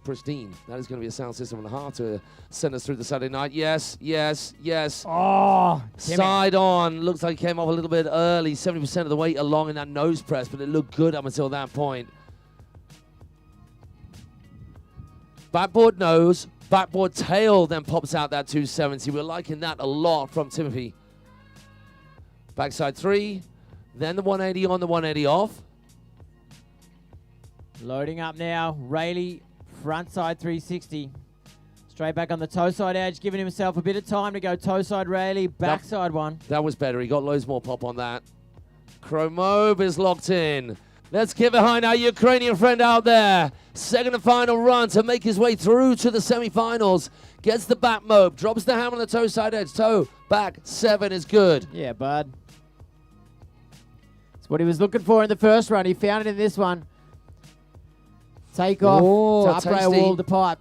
pristine. That is going to be a sound system and a heart to send us through the Saturday night. Yes, yes, yes. Oh, side on. Looks like he came off a little bit early. 70% of the weight along in that nose press, but it looked good up until that point. Backboard nose. Backboard tail then pops out that 270. We're liking that a lot from Timothy. Backside 3. Then the 180 on, the 180 off. Loading up now. Rayleigh, front side 360. Straight back on the toe side edge, giving himself a bit of time to go toe side Rayleigh, backside one. That was better. He got loads more pop on that. Chromobe is locked in. Let's get behind our Ukrainian friend out there. Second and final run to make his way through to the semifinals. Gets the back mobe, drops the hammer on the toe side edge. Toe, back, 7 is good. Yeah, bud. That's what he was looking for in the first run. He found it in this one. Take off to up rail wall the pipe.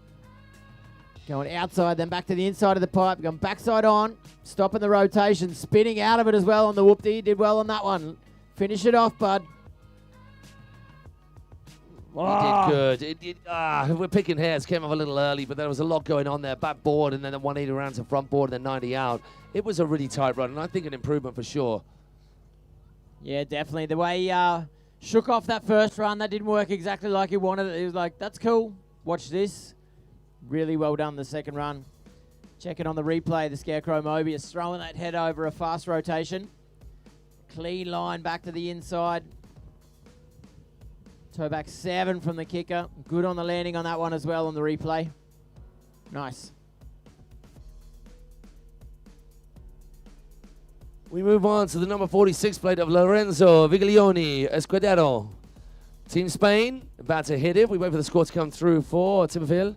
Going outside, then back to the inside of the pipe. Going backside on, stopping the rotation, spinning out of it as well on the whoop-dee. Did well on that one. Finish it off, bud. He did good. We're picking hairs. Came off a little early, but there was a lot going on there. Back board, and then the 180 around to front board, and then 90 out. It was a really tight run, and I think an improvement for sure. Yeah, definitely. The way he shook off that first run, that didn't work exactly like he wanted it. He was like, that's cool. Watch this. Really well done the second run. Check it on the replay. The Scarecrow Mobius throwing that head over a fast rotation. Clean line back to the inside. Toe back 7 from the kicker. Good on the landing on that one as well on the replay. Nice. We move on to the number 46 plate of Lorenzo Viglioni Escudero. Team Spain about to hit it. We wait for the score to come through for Timofil.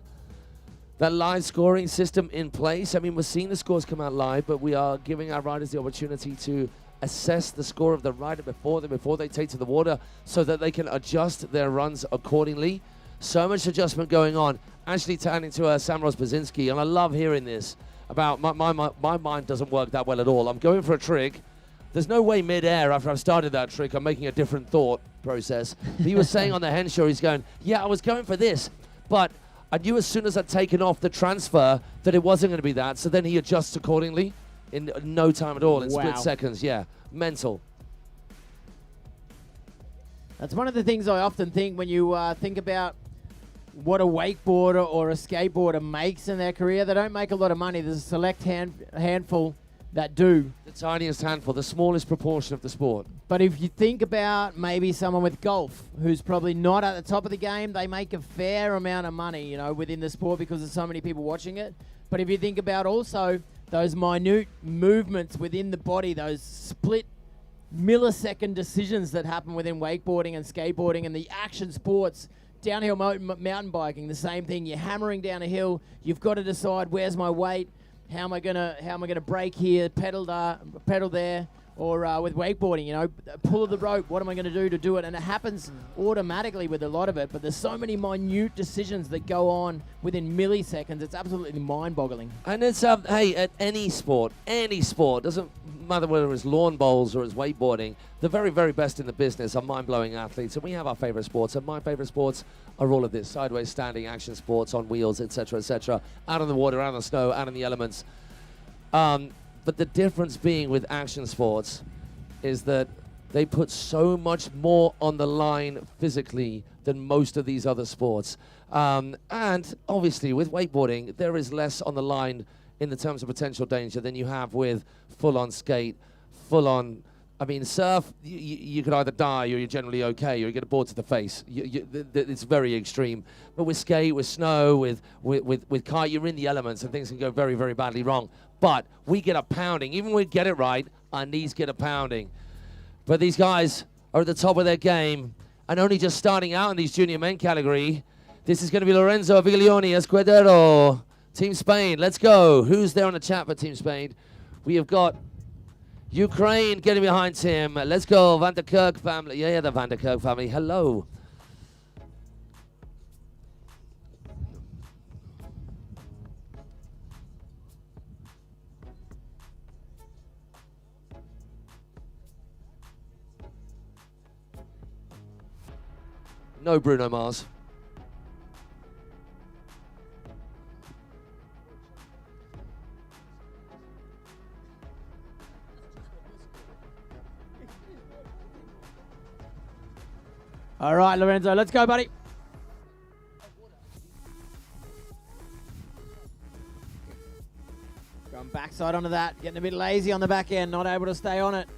That live scoring system in place. I mean, we're seeing the scores come out live, but we are giving our riders the opportunity to assess the score of the rider before they take to the water so that they can adjust their runs accordingly. So much adjustment going on. Actually turning to Samros Bazinski, and I love hearing this about my mind doesn't work that well at all. I'm going for a trick. There's no way mid-air after I've started that trick I'm making a different thought process. He was saying on the Henshaw, he's going, yeah, I was going for this, but I knew as soon as I'd taken off the transfer that it wasn't going to be that, so then he adjusts accordingly. In no time at all, in split seconds, yeah. Mental. That's one of the things I often think when you think about what a wakeboarder or a skateboarder makes in their career. They don't make a lot of money. There's a select handful that do. The tiniest handful, the smallest proportion of the sport. But if you think about maybe someone with golf who's probably not at the top of the game, they make a fair amount of money, you know, within the sport because there's so many people watching it. But if you think about also those minute movements within the body, those split millisecond decisions that happen within wakeboarding and skateboarding and the action sports, downhill mountain biking, the same thing. You're hammering down a hill. You've got to decide, where's my weight? How am I gonna brake here? Pedal there. Or with wakeboarding, you know, pull of the rope. What am I going to do it? And it happens automatically with a lot of it. But there's so many minute decisions that go on within milliseconds. It's absolutely mind-boggling. And it's hey, at any sport, doesn't matter whether it's lawn bowls or it's wakeboarding, the very, very best in the business are mind-blowing athletes. And we have our favorite sports. And my favorite sports are all of this: sideways standing, action sports, on wheels, etc., out in the water, out in the snow, out in the elements. But the difference being with action sports is that they put so much more on the line physically than most of these other sports. And obviously with wakeboarding, there is less on the line in the terms of potential danger than you have with full-on skate, full-on, I mean, surf, you could either die or you're generally okay, or you get a board to the face. It's very extreme. But with skate, with snow, with kite, you're in the elements and things can go very, very badly wrong. But we get a pounding. Even when we get it right, our knees get a pounding. But these guys are at the top of their game and only just starting out in these junior men category. This is going to be Lorenzo Viglioni Escudero. Team Spain, let's go. Who's there on the chat for Team Spain? We have got Ukraine getting behind him. Let's go, Van der Kirk family. Yeah, the Van der Kirk family. Hello. No Bruno Mars. All right, Lorenzo, let's go, buddy. Going backside onto that, getting a bit lazy on the back end, not able to stay on it.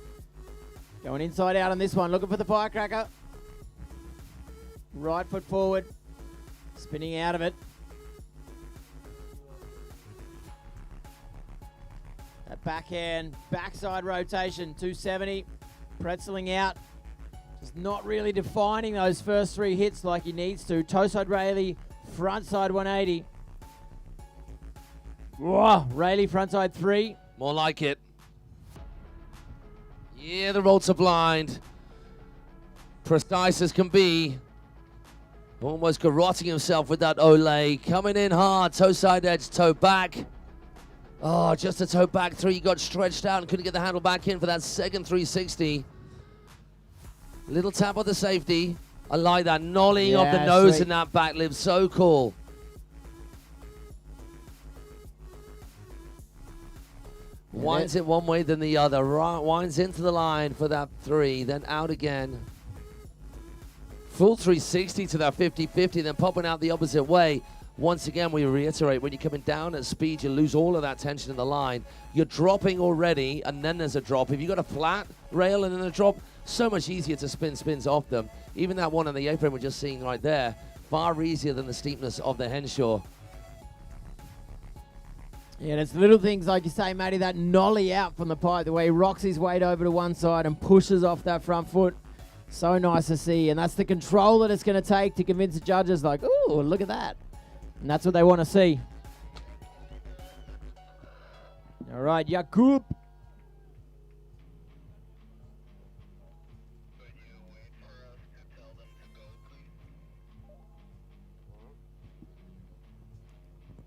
Going inside out on this one, looking for the firecracker. Right foot forward, spinning out of it. That backhand, backside rotation, 270, pretzeling out. Just not really defining those first three hits like he needs to. Toe side Rayleigh, front side 180. Whoa, Rayleigh front side 3. More like it. Yeah, the roll to blind. Precise as can be. Almost garroting himself with that Olay. Coming in hard, toe side edge, toe back. Oh, just a toe back 3. Got stretched out and couldn't get the handle back in for that second 360. Little tap on the safety. I like that. Nollying off the nose in that back lip. So cool. Winds it one way, then the other. Winds into the line for that 3, then out again. Full 360 to that 50-50, then popping out the opposite way. Once again, we reiterate, when you're coming down at speed, you lose all of that tension in the line. You're dropping already, and then there's a drop. If you've got a flat rail and then a drop, so much easier to spin spins off them. Even that one on the A-frame we're just seeing right there, far easier than the steepness of the Henshaw. Yeah, there's little things, like you say, Matty, that nollie out from the pipe, the way he rocks his weight over to one side and pushes off that front foot. So nice to see, and that's the control that it's going to take to convince the judges, like, ooh, look at that. And that's what they want to see. All right, Jakub.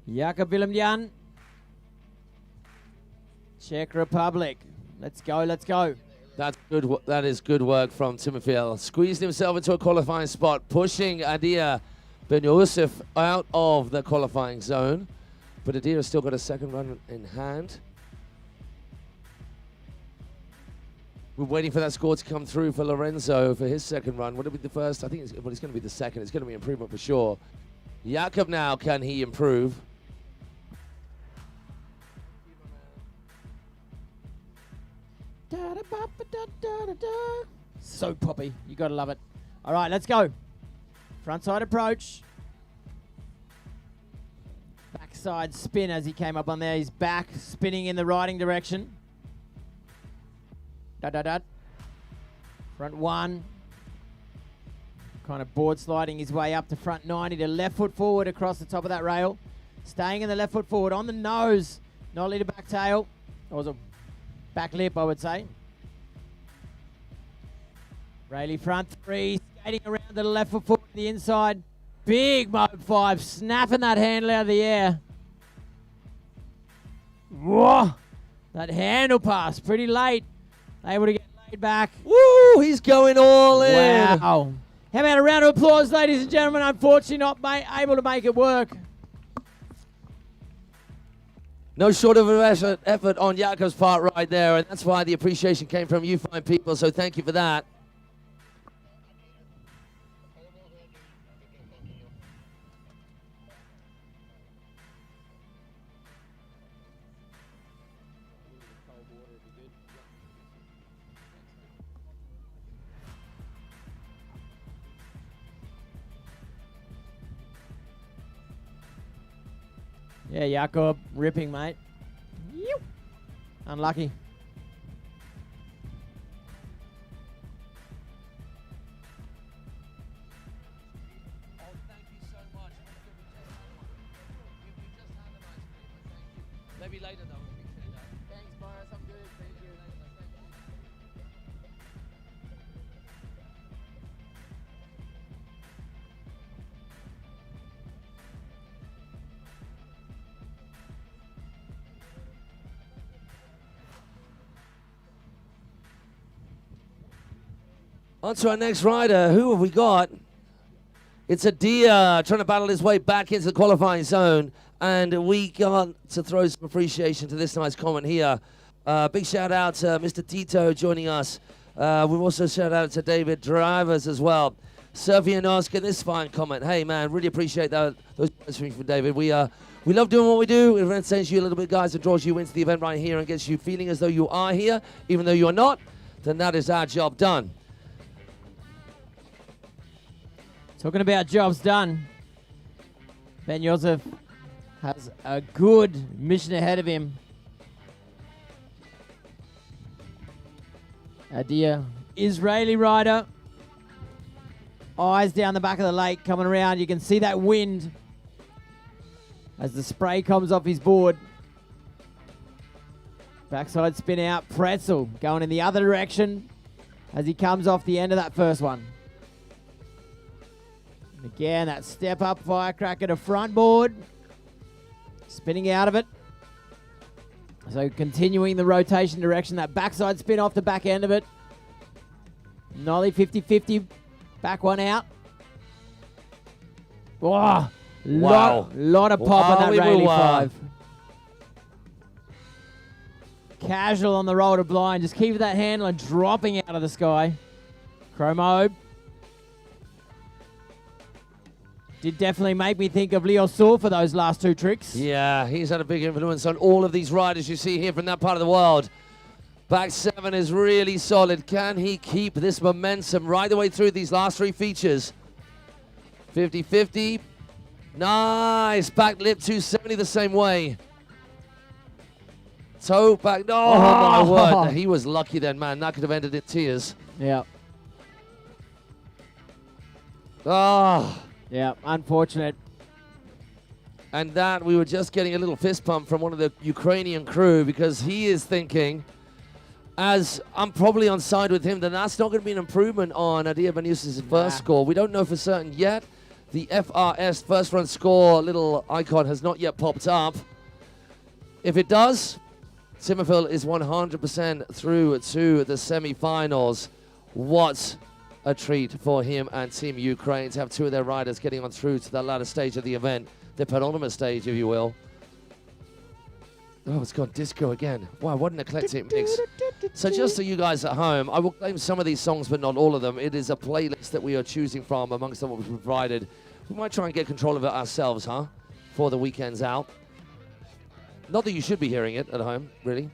Jakub Willem-Jan. Czech Republic. Let's go, let's go. That's good. That is good work from Timofey. Squeezed himself into a qualifying spot, pushing Adia Ben-Yosef out of the qualifying zone. But Adia has still got a second run in hand. We're waiting for that score to come through for Lorenzo for his second run. Would it be the first? I think it's going to be the second. It's going to be improvement for sure. Jakob now, can he improve? So poppy. You got to love it. All right, let's go. Frontside approach. Backside spin as he came up on there. He's back, spinning in the riding direction. Front one. Kind of board sliding his way up to front 90 to left foot forward across the top of that rail. Staying in the left foot forward on the nose. Nollie to back tail. Or was a back lip, I would say. Rayleigh front three. Skating around to the left foot forward to the inside. Big mode 5. Snapping that handle out of the air. Whoa. That handle pass pretty late. Able to get laid back. Woo! He's going all in. Wow. How about a round of applause, ladies and gentlemen? Unfortunately not able to make it work. No short of effort on Jakob's part right there, and that's why the appreciation came from you fine people, so thank you for that. Yeah, Jakob ripping, mate. Unlucky. Oh, thank you so much. We just had a nice meeting, thank you. Maybe later though, we appreciate that. Thanks, Boris. I'm good. Thank you. On to our next rider. Who have we got? It's Adia trying to battle his way back into the qualifying zone. And we got to throw some appreciation to this nice comment here. Big shout out to Mr. Tito joining us. We've also shout out to David Drivers as well. Sophie asking this fine comment. Hey man, really appreciate that. Those comments from David. We love doing what we do. It entertains you a little bit, guys, and draws you into the event right here and gets you feeling as though you are here, even though you're not. Then that is our job done. Talking about jobs done, Ben Joseph has a good mission ahead of him. Adia, Israeli rider. Eyes down the back of the lake coming around. You can see that wind as the spray comes off his board. Backside spin out. Pretzel going in the other direction as he comes off the end of that first one. And again, that step up firecracker to front board. Spinning out of it. So continuing the rotation direction. That backside spin off the back end of it. Nollie 50-50. Back one out. Oh, wow. Lot of pop on that Rayleigh 5. Casual on the roll to blind. Just keep that handle and dropping out of the sky. Chromo. Did definitely make me think of Leo Saul for those last two tricks. Yeah, he's had a big influence on all of these riders you see here from that part of the world. Back 7 is really solid. Can he keep this momentum right the way through these last three features? 50-50. Nice. Back lip 270 the same way. Toe back. Oh, my word. He was lucky then, man. That could have ended in tears. Yeah. Oh. Yeah, unfortunate. And that we were just getting a little fist pump from one of the Ukrainian crew because he is thinking, as I'm probably on side with him, then that's not going to be an improvement on Adia Benus's first score. We don't know for certain yet. The FRS first run score little icon has not yet popped up. If it does, Timofil is 100% through to the semi-finals. What a treat for him and Team Ukraine to have two of their riders getting on through to the latter stage of the event, the penultimate stage, if you will. Oh, it's gone disco again. Wow, what an eclectic mix. So just so you guys at home, I will claim some of these songs, but not all of them. It is a playlist that we are choosing from amongst what we've provided. We might try and get control of it ourselves, huh? For the weekend's out. Not that you should be hearing it at home, really.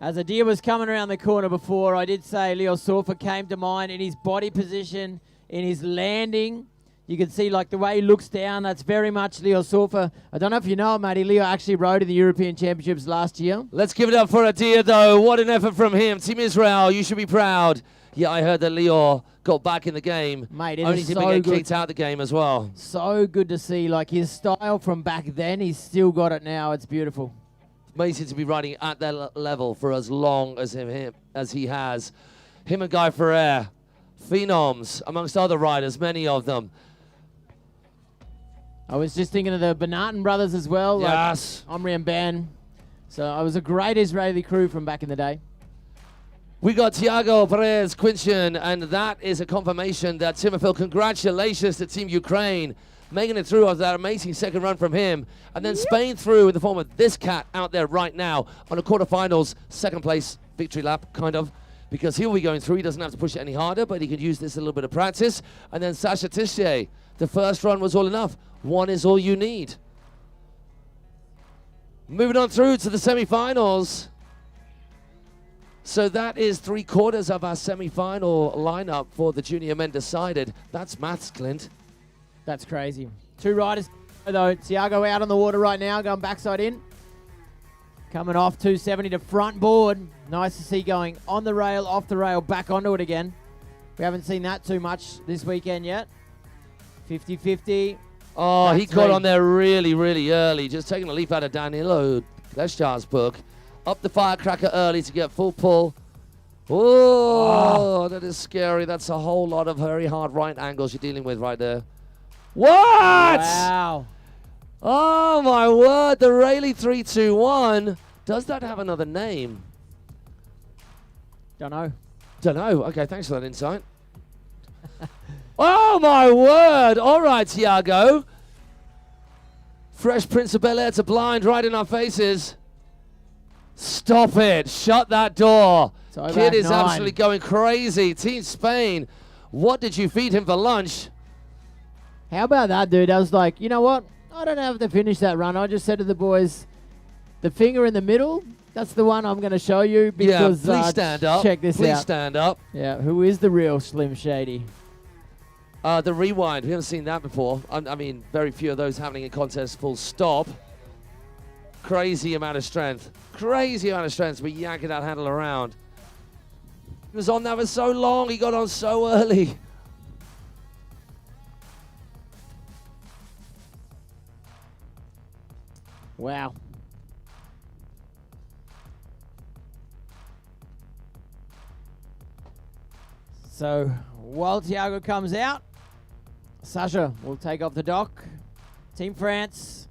As Adir was coming around the corner before, I did say Leo Sorfa came to mind in his body position, in his landing. You can see like the way he looks down, that's very much Leo Sorfa. I don't know if you know it, matey. Leo actually rode in the European Championships last year. Let's give it up for Adir, though. What an effort from him. Team Israel, you should be proud. Yeah, I heard that Leo got back in the game. Mate, it only is to so get good. kicked out of the game as well. So good to see. Like his style from back then, he's still got it now. It's beautiful. Amazing to be riding at that level for as long as he has. Him and Guy Ferrer, phenoms, amongst other riders, many of them. I was just thinking of the Banatin brothers as well. Yes. Like Omri and Ben. So I was a great Israeli crew from back in the day. We got Tiago Perez Quinchin, and that is a confirmation that Timofil, congratulations to Team Ukraine, making it through after that amazing second run from him. And then Spain through in the form of this cat out there right now on a quarterfinals, second place victory lap, kind of, because he'll be going through. He doesn't have to push it any harder, but he could use this a little bit of practice. And then Sasha Tische, the first run was all enough. One is all you need. Moving on through to the semi-finals. So that is 3/4 of our semi-final lineup for the junior men decided. That's maths, Clint. That's crazy. Two riders, though. Tiago out on the water right now, going backside in. Coming off 270 to front board. Nice to see going on the rail, off the rail, back onto it again. We haven't seen that too much this weekend yet. 50-50. Oh, he got on there really, really early. Just taking a leaf out of Danilo Leshjar's book. Up the firecracker early to get full pull. Oh, that is scary. That's a whole lot of very hard right angles you're dealing with right there. What? Wow. Oh, my word. The Rayleigh 321. Does that have another name? Don't know. Don't know. Okay, thanks for that insight. Oh, my word. All right, Tiago. Fresh Prince of Bel-Air to blind right in our faces. Stop it. Shut that door. Kid is absolutely going crazy. Team Spain, what did you feed him for lunch? How about that, dude? I was like, you know what? I don't have to finish that run. I just said to the boys, the finger in the middle, that's the one I'm going to show you. Because, yeah, please stand up. Check this out. Please stand up. Yeah, who is the real Slim Shady? The rewind. We haven't seen that before. I mean, very few of those happening in contests, full stop. Crazy amount of strength. Crazy amount of strength to be yanking that handle around. He was on that for so long. He got on so early. Wow. So, while Tiago comes out, Sasha will take off the dock. Team France.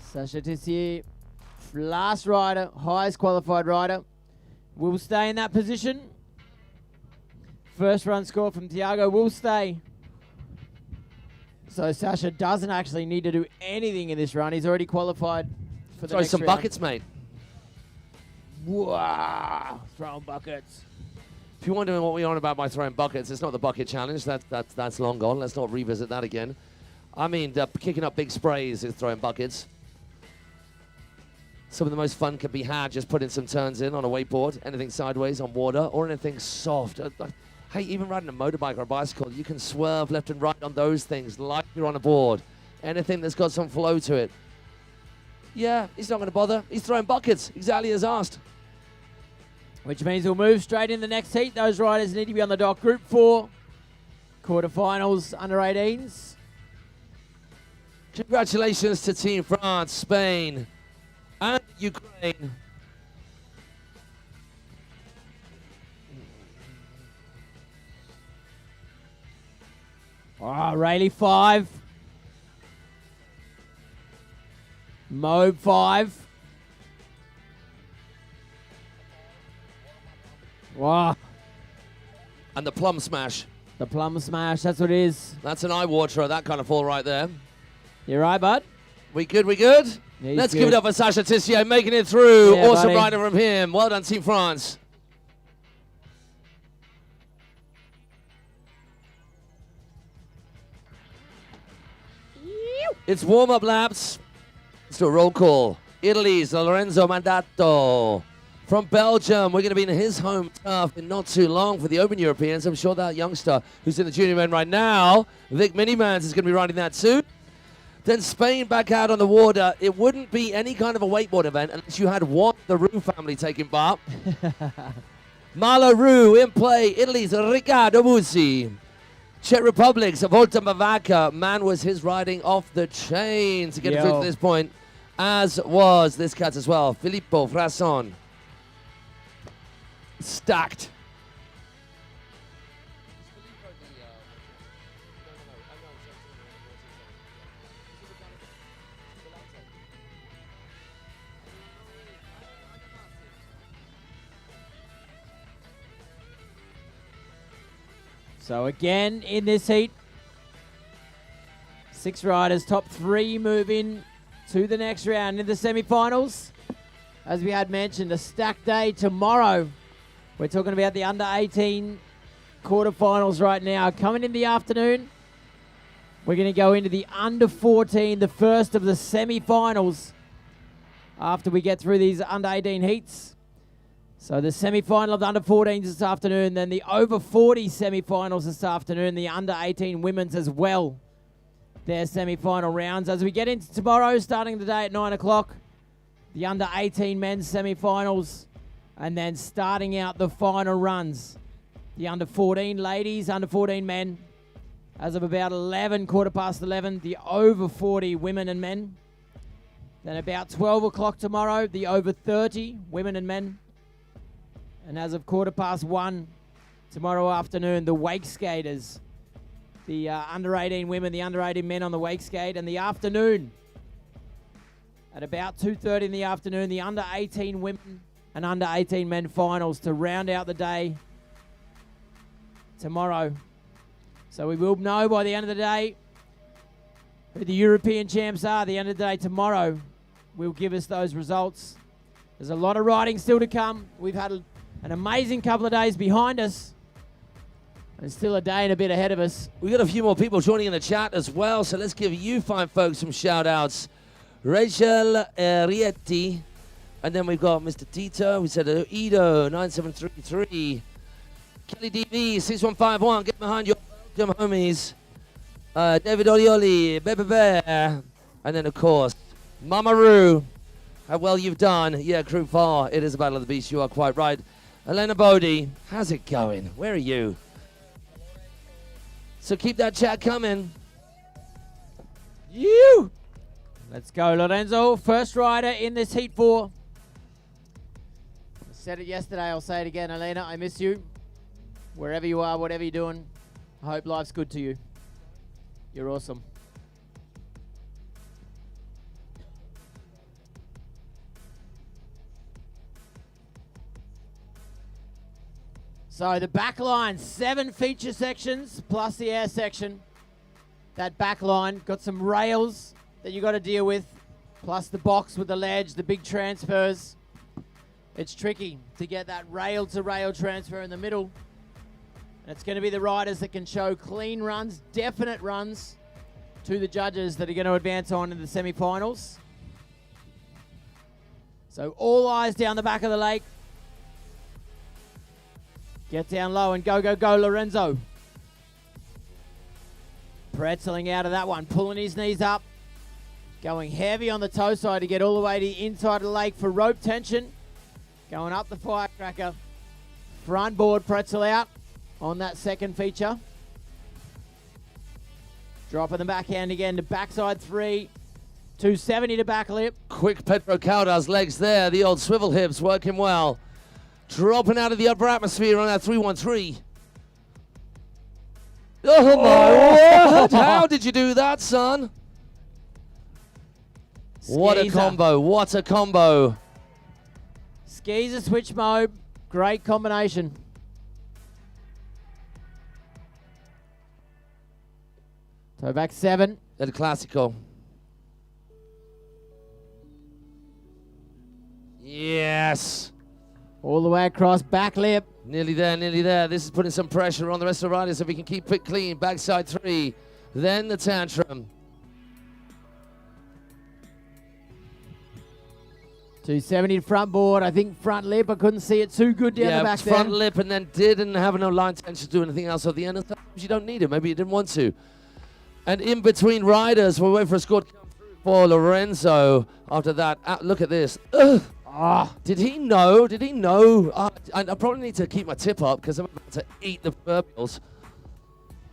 Sasha Tissier, last rider, highest qualified rider, will stay in that position. First run score from Tiago will stay. So Sasha doesn't actually need to do anything in this run. He's already qualified for the Throw next some round. buckets, mate. Wow, throwing buckets. If you're wondering what we're on about by throwing buckets, it's not the bucket challenge. That's long gone. Let's not revisit that again. I mean, kicking up big sprays is throwing buckets. Some of the most fun can be had just putting some turns in on a wakeboard, anything sideways on water, or anything soft. Hey, even riding a motorbike or a bicycle, you can swerve left and right on those things like you're on a board. Anything that's got some flow to it. Yeah, he's not going to bother. He's throwing buckets, exactly as asked. Which means we'll move straight in the next heat. Those riders need to be on the dock. Group 4, quarterfinals, under 18s. Congratulations to Team France, Spain, and Ukraine. Rayleigh 5. Mobe 5. Wow. And the plum smash. The plum smash, that's what it is. That's an eye waterer, that kind of fall right there. You right, bud? We good, we good? Let's give it up for Sacha Tissier making it through. Yeah, awesome buddy. rider from him. Well done, Team France. It's warm-up laps. Let's do a roll call. Italy's Lorenzo Mandato. From Belgium, we're going to be in his home turf in not too long for the Open Europeans. I'm sure that youngster who's in the junior men right now, Vic Minimans, is going to be riding that too. Then Spain back out on the water. It wouldn't be any kind of a wakeboard event unless you had one of the Roux family taking part. Marlo Roux in play. Italy's Riccardo Musi. Czech Republic's Volta Mavaca. Man, was his riding off the chain to get it through to this point, as was this cat as well. Filippo Frasson. Stacked. So again, in this heat, 6 riders, top 3 moving to the next round in the semi-finals. As we had mentioned, a stacked day tomorrow. We're talking about the under-18 quarterfinals right now. Coming in the afternoon, we're going to go into the under-14, the first of the semi-finals, after we get through these under-18 heats. So the semi-final of the under-14s this afternoon, then the over-40 semi-finals this afternoon, the under-18 women's as well, their semi-final rounds. As we get into tomorrow, starting the day at 9 o'clock, the under-18 men's semi-finals, and then starting out the final runs, the under-14 ladies, under-14 men, as of about 11, quarter past 11, the over-40 women and men. Then about 12 o'clock tomorrow, the over-30 women and men. And as of quarter past 1 tomorrow afternoon, the wake skaters, the under-18 women, the under-18 men on the wake skate. And the afternoon, at about 2:30 in the afternoon, the under-18 women and under-18 men finals to round out the day tomorrow. So we will know by the end of the day who the European champs are. The end of the day tomorrow will give us those results. There's a lot of riding still to come. We've had an amazing couple of days behind us, and still a day and a bit ahead of us. We got a few more people joining in the chat as well, so let's give you fine folks some shout outs. Rachel Rietti, and then we've got Mr. Tito, we said Edo 9733, Kelly DV 6151, get behind your homies, David Olioli, Bebe Bear, and then of course Mama Roo. How well you've done. Yeah, Crew 4, it is a Battle of the Beast, you are quite right. Elena Bodie, how's it going? Where are you? So keep that chat coming. You! Let's go, Lorenzo. First rider in this Heat 4. I said it yesterday, I'll say it again. Elena, I miss you. Wherever you are, whatever you're doing, I hope life's good to you. You're awesome. So the back line, 7 feature sections plus the air section. That back line got some rails that you got to deal with, plus the box with the ledge, the big transfers. It's tricky to get that rail-to-rail transfer in the middle. And it's going to be the riders that can show clean runs, definite runs, to the judges that are going to advance on in the semi-finals. So all eyes down the back of the lake. Get down low and go, go, go, Lorenzo. Pretzeling out of that one, pulling his knees up. Going heavy on the toe side to get all the way to the inside of the lake for rope tension. Going up the firecracker. Front board pretzel out on that second feature. Dropping the backhand again to backside 3. 270 to back lip. Quick Pedro Caldas legs there. The old swivel hips working well. Dropping out of the upper atmosphere on that 313. Oh my word! How did you do that, son? What a combo, what a combo. Skeezer switch mode, great combination. So back 7. El Clásico. Yes. All the way across, back lip. Nearly there, nearly there. This is putting some pressure on the rest of the riders if we can keep it clean. Backside 3, then the tantrum. 270 front board. I think front lip. I couldn't see it too good down the back there. Front lip, and then didn't have no line tension to do anything else. At the end of times, you don't need it. Maybe you didn't want to. And in between riders, we'll wait for a score to come through for Lorenzo. After that, look at this. Ugh. Did he know? Did he know? I probably need to keep my tip up because I'm about to eat the proverbials.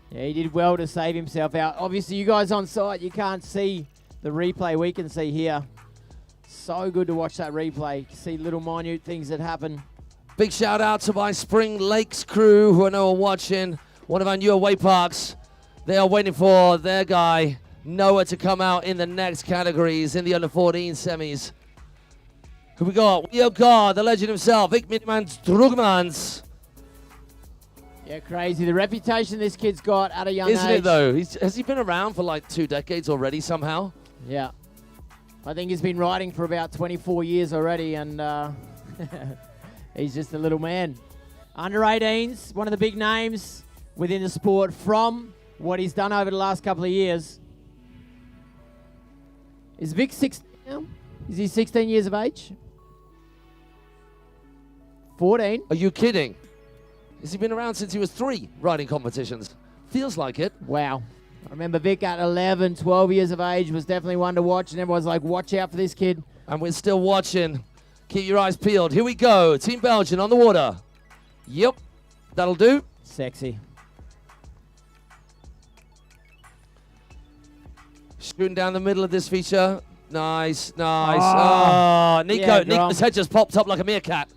Yeah, he did well to save himself out. Obviously, you guys on site, you can't see the replay we can see here. So good to watch that replay. See little minute things that happen. Big shout out to my Spring Lakes crew who I know are watching. One of our newer way parks. They are waiting for their guy, Noah, to come out in the next categories in the under 14 semis. Who we got? We got the legend himself, Vic Minimans Drugmans. Yeah, crazy. The reputation this kid's got at a young age. Isn't it though? Has he been around for like 2 decades already somehow? Yeah. I think he's been riding for about 24 years already, and he's just a little man. Under 18s, one of the big names within the sport from what he's done over the last couple of years. Is Vic 16 now? Is he 16 years of age? 14? Are you kidding? Has he been around since he was 3 riding competitions? Feels like it. Wow. I remember Vic at 11, 12 years of age was definitely one to watch, and everyone's like, watch out for this kid. And we're still watching. Keep your eyes peeled. Here we go. Team Belgian on the water. Yep. That'll do. Sexy. Shooting down the middle of this feature. Nice, nice. Oh, Nico. Yeah, Nico's head just popped up like a meerkat.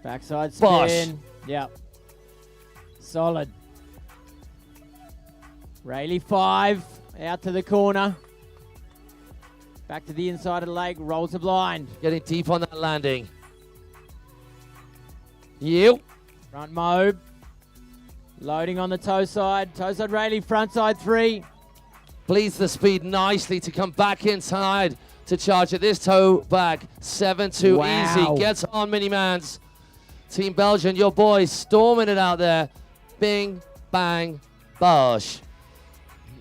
Backside spin. Bosh. Yep. Solid. Rayleigh 5. Out to the corner. Back to the inside of the lake. Rolls the blind. Getting deep on that landing. Yep. Front mobe. Loading on the toe side. Toe side Rayleigh. Front side 3. Bleeds the speed nicely to come back inside to charge it. This toe back. 7-2 Wow. easy. Gets on, Minimans. Team Belgian, your boys storming it out there. Bing, bang, bosh.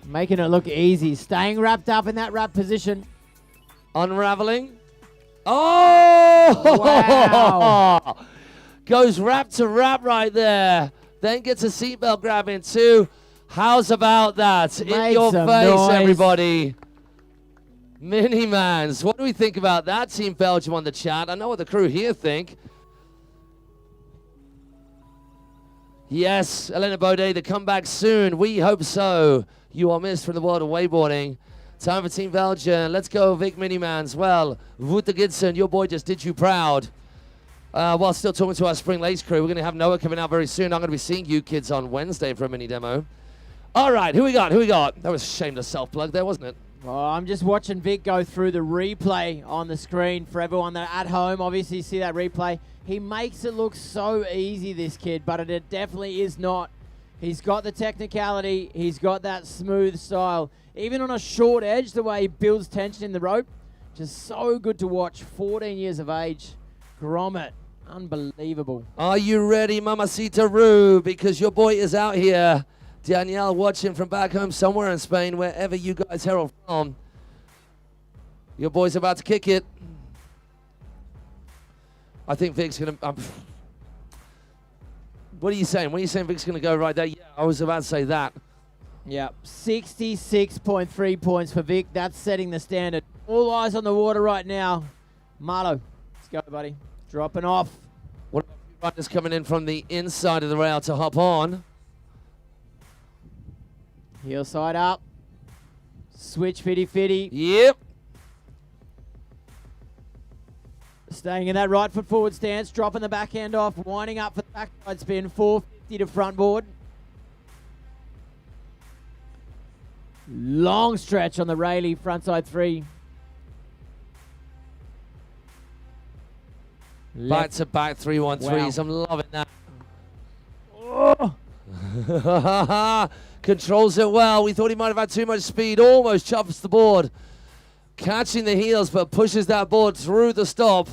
Making it look easy. Staying wrapped up in that wrap position. Unraveling. Oh! Wow. Goes wrap to wrap right there. Then gets a seatbelt grab in too. How's about that? In Make your some face, noise. everybody. Minimans. What do we think about that, Team Belgium on the chat? I know what the crew here think. Yes, Elena Baudet, the comeback soon. We hope so. You are missed from the world of wakeboarding. Time for Team Belgium. Let's go, Vic Minimans. Well, Wouter Gidson, your boy just did you proud. While still talking to our Spring Lakes crew, we're going to have Noah coming out very soon. I'm going to be seeing you kids on Wednesday for a mini demo. All right, who we got? Who we got? That was a shameless self-plug there, wasn't it? Well, I'm just watching Vic go through the replay on the screen for everyone that at home. Obviously, see that replay. He makes it look so easy, this kid, but it definitely is not. He's got the technicality. He's got that smooth style. Even on a short edge, the way he builds tension in the rope, just so good to watch. 14 years of age. Grommet. Unbelievable. Are you ready, Mamacita Roo? Because your boy is out here. Danielle watching from back home somewhere in Spain, wherever you guys herald from. Your boy's about to kick it. I think Vic's going to... what are you saying? What are you saying Vic's going to go right there? Yeah, I was about to say that. Yeah, 66.3 points for Vic. That's setting the standard. All eyes on the water right now. Marlo, let's go, buddy. Dropping off. What about riders coming in from the inside of the rail to hop on? Heel side up. Switch fitty. Yep. Staying in that right foot forward stance, dropping the backhand off, winding up for the backside spin, 450 to front board. Long stretch on the Rayleigh, frontside 3. Back to back 3-1-3s. Wow. I'm loving that. Oh. Controls it well. We thought he might have had too much speed. Almost chops the board. Catching the heels, but pushes that board through the stop.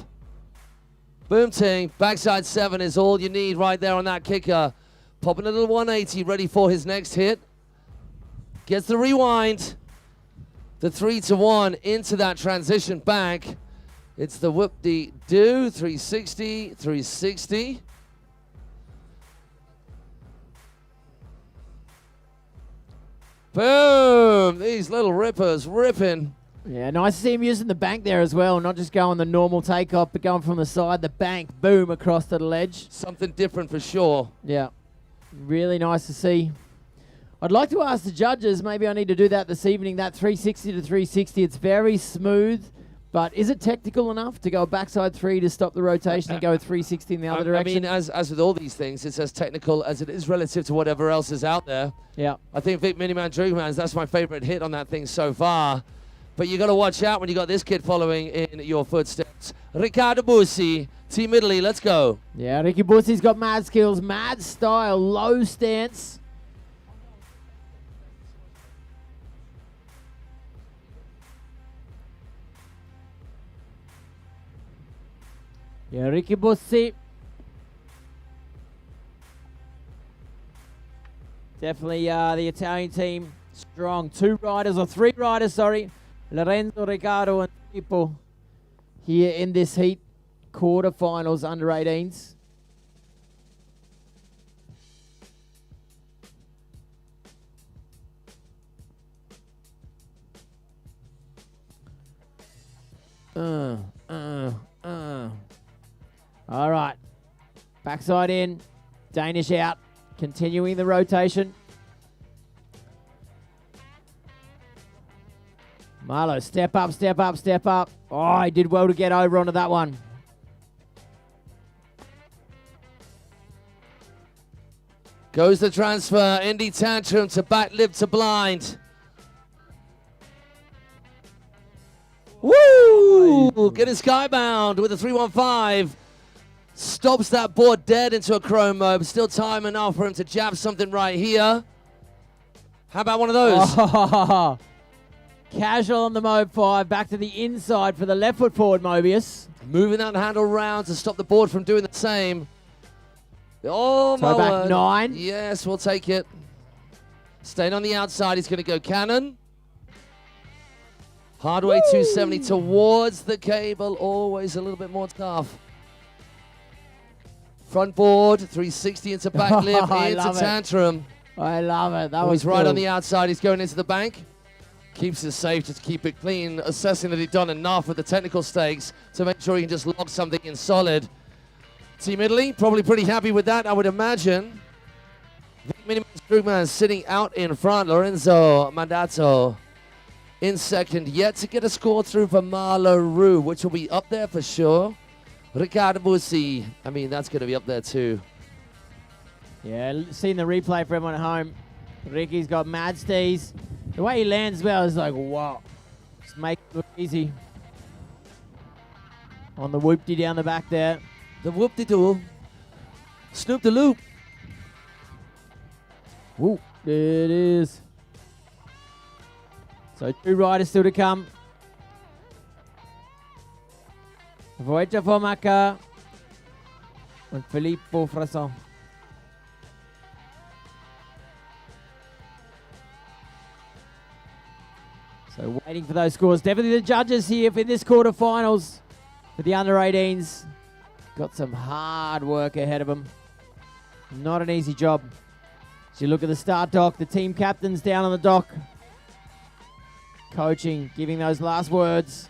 Boom ting. Backside 7 is all you need right there on that kicker. Popping a little 180, ready for his next hit. Gets the rewind. The 3-1 into that transition back. It's the whoop-de-doo. 360, 360. Boom! These little rippers ripping. Yeah, nice to see him using the bank there as well, not just going the normal takeoff, but going from the side, the bank, boom, across to the ledge. Something different for sure. Yeah, really nice to see. I'd like to ask the judges, maybe I need to do that this evening, that 360 to 360, it's very smooth, but is it technical enough to go backside 3 to stop the rotation and go 360 in the other direction? I mean, as with all these things, it's as technical as it is relative to whatever else is out there. Yeah. I think Vic Miniman Drugmans, that's my favorite hit on that thing so far. But you got to watch out when you got this kid following in your footsteps. Riccardo Bussi, Team Italy, let's go. Yeah, Ricky Bussi's got mad skills, mad style, low stance. Yeah, Ricky Bussi. Definitely the Italian team strong. 3 riders, sorry. Lorenzo, Riccardo, and Filippo here in this heat. Quarterfinals under 18s. All right. Backside in. Danish out. Continuing the rotation. Marlowe, step up, step up, step up. Oh, he did well to get over onto that one. Goes the transfer. Indy Tantrum to back lip to blind. Woo! Getting skybound with a 315. Stops that board dead into a chrome mode. Still time enough for him to jab something right here. How about one of those? Oh, casual on the Mob 5. Back to the inside for the left foot forward, Mobius. Moving that handle round to stop the board from doing the same. Oh, my back word. 9. Yes, we'll take it. Staying on the outside, he's going to go cannon. Hardway 270 towards the cable. Always a little bit more tough. Front board, 360 into back lip, into Tantrum. I love it. That was He's right cool. on the outside. He's going into the bank. Keeps it safe to keep it clean, assessing that he's done enough with the technical stakes to make sure he can just lock something in solid. Team Italy, probably pretty happy with that, I would imagine. Miniman Strugman sitting out in front. Lorenzo Mandato in second. Yet to get a score through for Marlo, which will be up there for sure. Riccardo Bussi, I mean, that's going to be up there too. Yeah, seeing the replay for everyone at home. Ricky's got mad steez. The way he lands well is like, wow. Just make it look easy. On the whoop-de down the back there. The whoop-de-doo. Snoop the loop. Whoop, there it is. So 2 riders still to come. Voyager Formaca and Filippo Frasson. So waiting for those scores. Definitely the judges here for this quarterfinals for the under 18s. Got some hard work ahead of them. Not an easy job. As you look at the start dock, the team captains down on the dock. Coaching, giving those last words.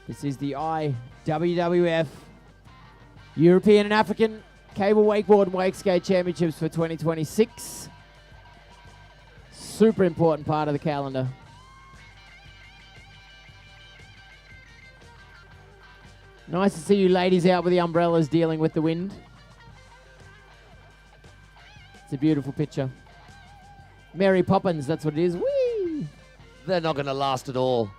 This is the IWWF European and African Cable Wakeboard and Wakeskate Championships for 2026. Super important part of the calendar. Nice to see you ladies out with the umbrellas dealing with the wind. It's a beautiful picture. Mary Poppins, that's what it is. Whee! They're not going to last at all.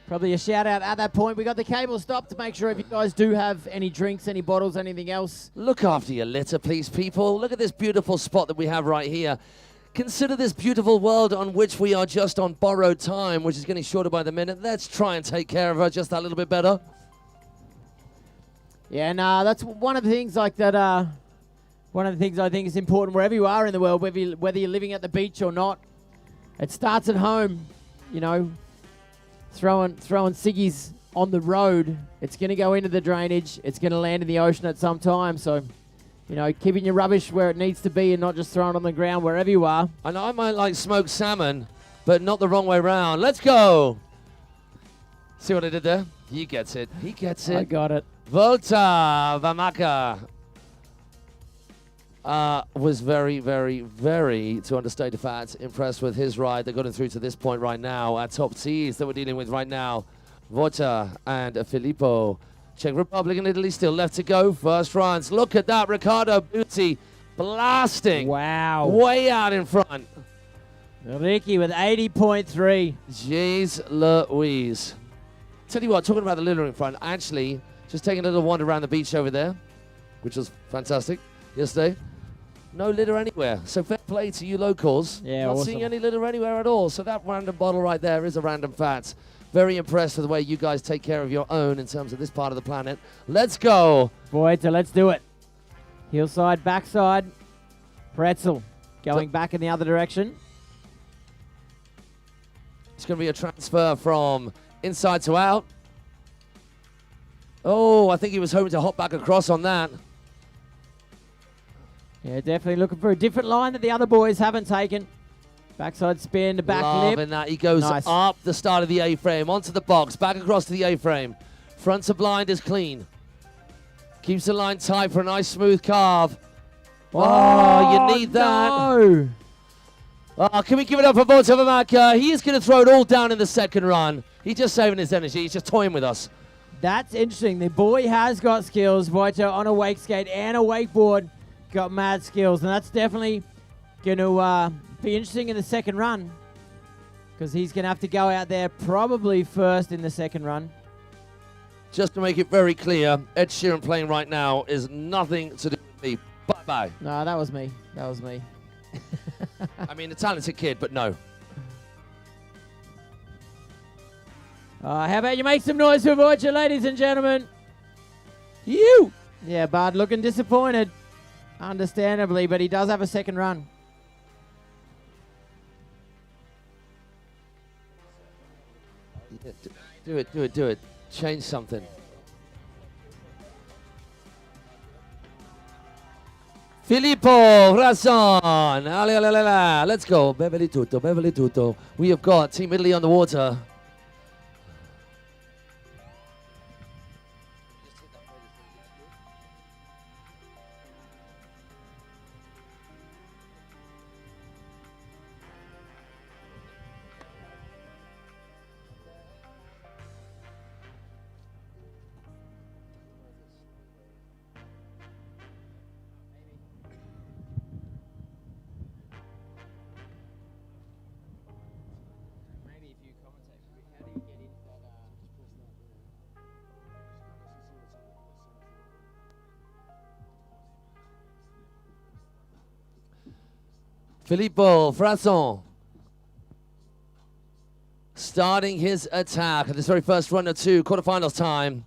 Probably a shout out at that point. We got the cable stopped to make sure if you guys do have any drinks, any bottles, anything else. Look after your litter, please, people. Look at this beautiful spot that we have right here. Consider this beautiful world on which we are just on borrowed time, which is getting shorter by the minute. Let's try and take care of her just that little bit better. Yeah, nah, that's one of the things like that. One of the things I think is important wherever you are in the world, whether you're living at the beach or not. It starts at home, you know, throwing ciggies on the road. It's going to go into the drainage. It's going to land in the ocean at some time. So, you know, keeping your rubbish where it needs to be and not just throwing it on the ground wherever you are. I know I might like smoked salmon, but not the wrong way round. Let's go. See what I did there? He gets it. He gets it. I got it. Volta Vamaka was very, very, very, to understate the fact, impressed with his ride. They got him through to this point right now. Our top tees that we're dealing with right now, Volta and Filippo. Czech Republic and Italy still left to go. First runs. Look at that. Ricardo Butti blasting. Wow. Way out in front. Ricky with 80.3. Jeez Louise. Tell you what, talking about the litter in front, actually, just taking a little wander around the beach over there, which was fantastic yesterday. No litter anywhere. So fair play to you locals. Yeah, Not awesome. seeing any litter anywhere at all. So that random bottle right there is a random fat. Very impressed with the way you guys take care of your own in terms of this part of the planet. Let's go. Boy, so let's do it. Heel side, backside. Pretzel going back in the other direction. It's going to be a transfer from inside to out. Oh, I think he was hoping to hop back across on that. Yeah, definitely looking for a different line that the other boys haven't taken. Backside spin to back lip. Loving that. He goes up the start of the A-frame, onto the box, back across to the A-frame. Front to blind is clean. Keeps the line tight for a nice smooth carve. Oh, you need that. No. Oh, can we give it up for Volta Vamaka? He is going to throw it all down in the second run. He's just saving his energy. He's just toying with us. That's interesting. The boy has got skills. Vojta on a wake skate and a wakeboard. Got mad skills. And that's definitely going to be interesting in the second run. Because he's going to have to go out there probably first in the second run. Just to make it very clear, Ed Sheeran playing right now is nothing to do with me. Bye-bye. No, that was me. That was me. I mean, a talented kid, but no. How about you make some noise for Vojta, ladies and gentlemen? You! Yeah, Bud looking disappointed. Understandably, but he does have a second run. Yeah, do it, do it, do it. Change something. Filippo Rasson. Let's go. Beverly Tutto, Beverly Tutto. We have got Team Italy on the water. Filippo Frasson starting his attack at this very first run of two, quarterfinals time.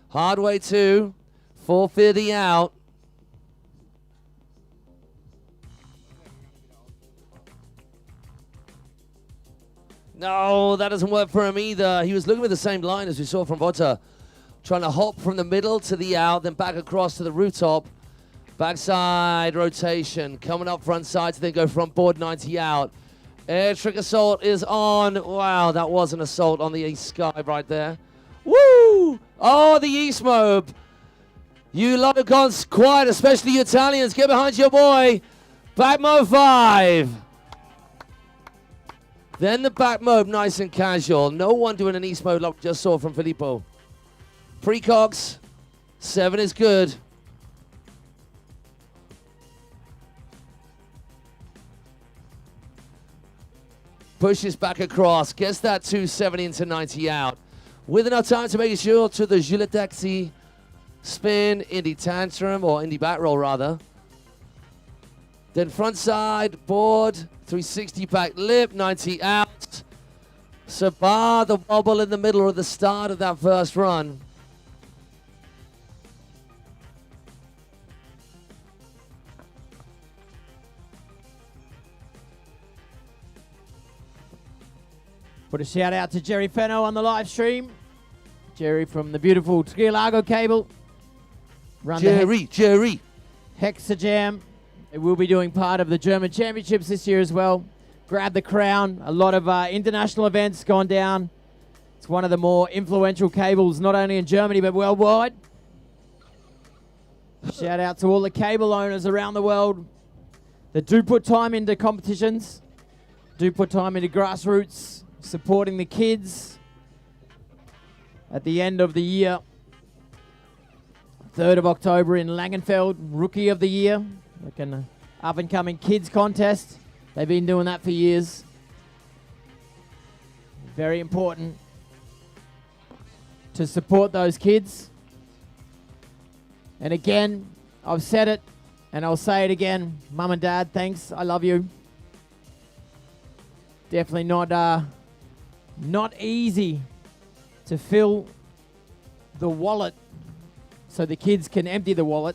Hard way two, 4:50 out. No, that doesn't work for him either. He was looking for the same line as we saw from Vojta. Trying to hop from the middle to the out, then back across to the rooftop. Backside rotation, coming up front side to then go front board 90 out. Air trick assault is on. Wow, that was an assault on the East Sky right there. Woo! Oh, the East Mob. You lot have gone quiet, especially you Italians. Get behind your boy. Back mob 5. Then the back mob, nice and casual. No one doing an East Mob like we just saw from Filippo. Precox, 7 is good. Pushes back across, gets that 270 into 90 out. with enough time to make it sure to the U18 spin, indie tantrum, or indie back roll rather. Then front side, board, 360 back lip, 90 out. So bar the wobble in the middle of the start of that first run. Put a shout out to Jerry Fenno on the live stream. Jerry from the beautiful TrAK cable. Run Jerry. Hexajam. It will be doing part of the German Championships this year as well. Grab the crown. A lot of international events gone down. It's one of the more influential cables, not only in Germany, but worldwide. Shout out to all the cable owners around the world that do put time into competitions, do put time into grassroots, supporting the kids. At the end of the year, 3rd of October in Langenfeld, Rookie of the Year, like an up-and-coming kids contest. They've been doing that for years. Very important to support those kids. And again, I've said it, and I'll say it again. Mum and Dad, thanks. I love you. Definitely not easy to fill the wallet so the kids can empty the wallet.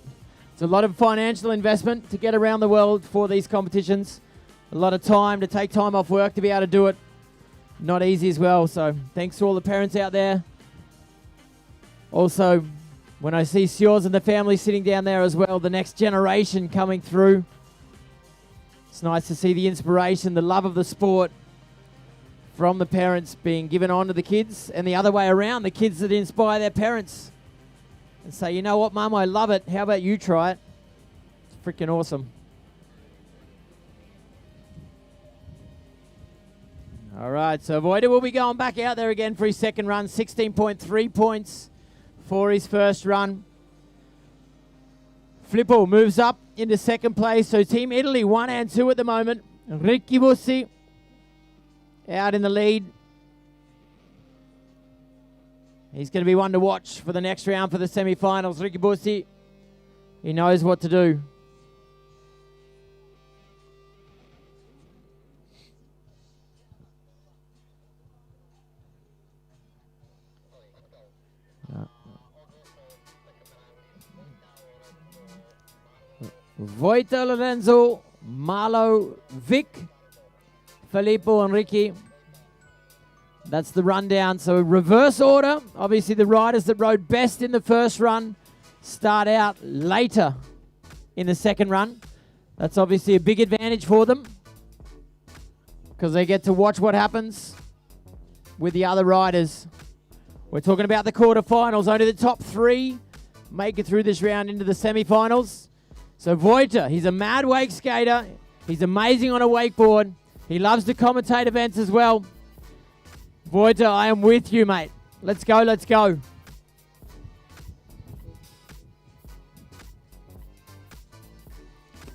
It's a lot of financial investment to get around the world for these competitions. A lot of time to take time off work to be able to do it. Not easy as well. So thanks to all the parents out there. Also, when I see Sjors and the family sitting down there as well, the next generation coming through. It's nice to see the inspiration, the love of the sport from the parents being given on to the kids, and the other way around, the kids that inspire their parents and say, you know what, Mum, I love it. How about you try it? It's freaking awesome. All right, so Voida will be going back out there again for his second run. 16.3 points for his first run. Flippo moves up into second place. So Team Italy 1 and 2 at the moment. Ricky Bussi out in the lead. He's going to be one to watch for the next round for the semi-finals. Ricky Bussi, he knows what to do. Voita Lorenzo, Marlo, Vic, Filippo and Ricky. That's the rundown. So reverse order. Obviously the riders that rode best in the first run start out later in the second run. That's obviously a big advantage for them because they get to watch what happens with the other riders. We're talking about the quarterfinals. Only the top 3 make it through this round into the semi-finals. So Voita, he's a mad wake skater. He's amazing on a wakeboard. He loves to commentate events as well. Voita, I am with you, mate. Let's go, let's go.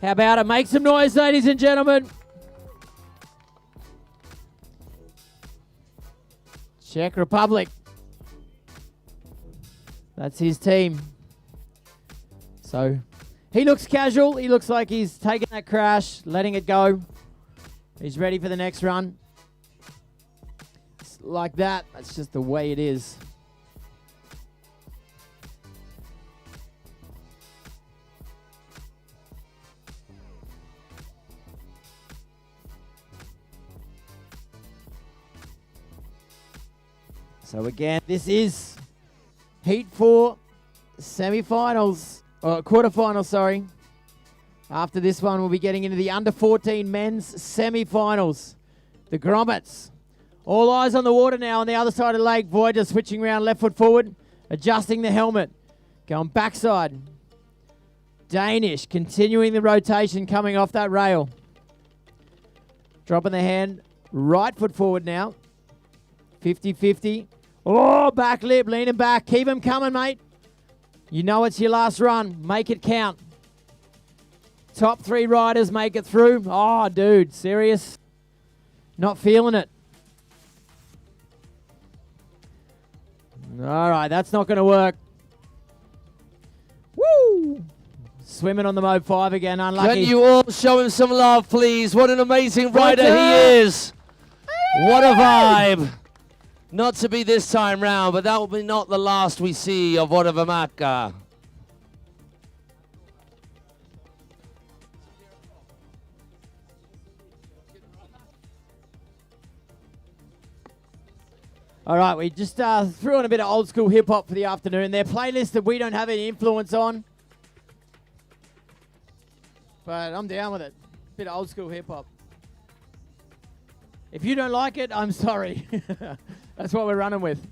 How about it? Make some noise, ladies and gentlemen. Czech Republic. That's his team. So he looks casual. He looks like he's taking that crash, letting it go. He's ready for the next run. It's like that. That's just the way it is. So again, this is Heat 4 semi-finals. Quarterfinals, sorry. After this one, we'll be getting into the under 14 men's semi-finals. The grommets. All eyes on the water now on the other side of the lake. Voida switching around left foot forward, adjusting the helmet. Going backside. Danish continuing the rotation coming off that rail. Dropping the hand, right foot forward now. 50-50. Oh, back lip, leaning back. Keep him coming, mate. You know it's your last run. Make it count. Top 3 riders make it through. Oh, dude, serious? Not feeling it. All right, that's not going to work. Woo! Swimming on the mode 5 again, unlucky. Can you all show him some love, please? What an amazing rider he is. What a vibe. Not to be this time round, but that will be not the last we see of Waterski. All right, we just threw on a bit of old school hip hop for the afternoon. Their playlist that we don't have any influence on. But I'm down with it. Bit of old school hip hop. If you don't like it, I'm sorry. That's what we're running with.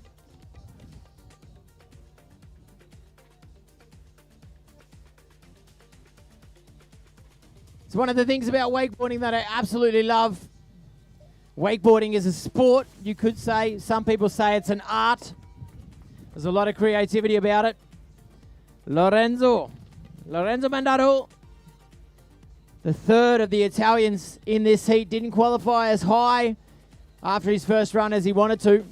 It's one of the things about wakeboarding that I absolutely love. Wakeboarding is a sport, you could say. Some people say it's an art. There's a lot of creativity about it. Lorenzo Mandato, the third of the Italians in this heat, didn't qualify as high after his first run as he wanted to.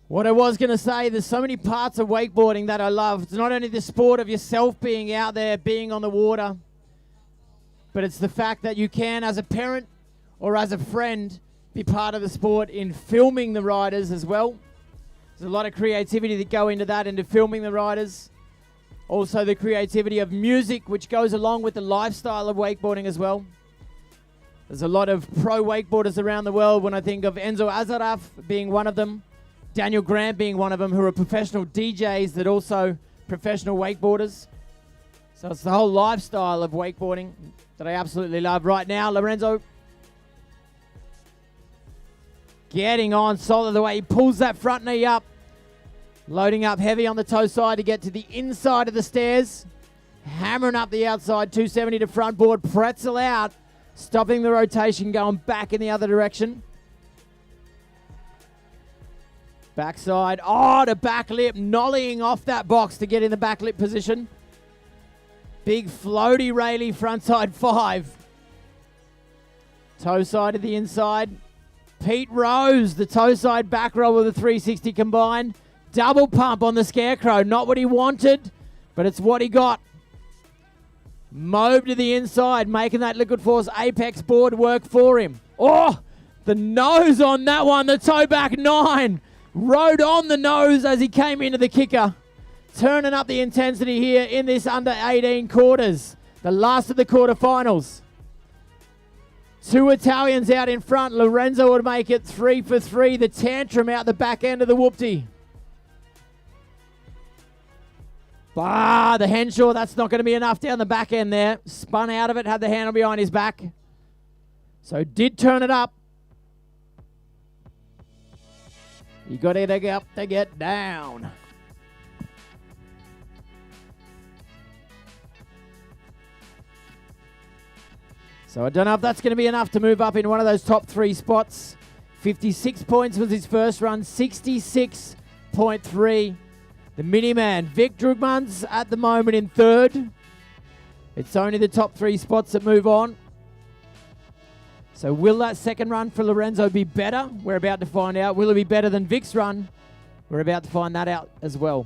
What I was going to say, there's so many parts of wakeboarding that I love. It's not only the sport of yourself being out there, being on the water, but it's the fact that you can, as a parent or as a friend, be part of the sport in filming the riders as well. There's a lot of creativity that go into that, into filming the riders. Also the creativity of music, which goes along with the lifestyle of wakeboarding as well. There's a lot of pro wakeboarders around the world. When I think of Enzo Azaraf being one of them, Daniel Grant being one of them, who are professional DJs that also professional wakeboarders. So it's the whole lifestyle of wakeboarding that I absolutely love. Right now, Lorenzo getting on solid the way he pulls that front knee up. Loading up heavy on the toe side to get to the inside of the stairs. Hammering up the outside, 270 to front board, pretzel out. Stopping the rotation, going back in the other direction. Backside, to back lip, nollying off that box to get in the back lip position. Big floaty Rayleigh frontside 5. Toe side to the inside. Pete Rose, the toe side back roll with a 360 combined. Double pump on the Scarecrow. Not what he wanted, but it's what he got. Mobe to the inside, making that Liquid Force Apex board work for him. Oh, the nose on that one. The toe back 9. Rode on the nose as he came into the kicker. Turning up the intensity here in this under 18 quarters. The last of the quarterfinals. 2 Italians out in front. Lorenzo would make it 3 for 3. The tantrum out the back end of the whoopty. The Henshaw, that's not going to be enough down the back end there. Spun out of it, had the handle behind his back. So did turn it up. You got to get up to get down. So I don't know if that's going to be enough to move up in one of those top 3 spots. 56 points was his first run, 66.3. The mini-man, Vic Drugmans, at the moment in 3rd. It's only the top 3 spots that move on. So will that second run for Lorenzo be better? We're about to find out. Will it be better than Vic's run? We're about to find that out as well.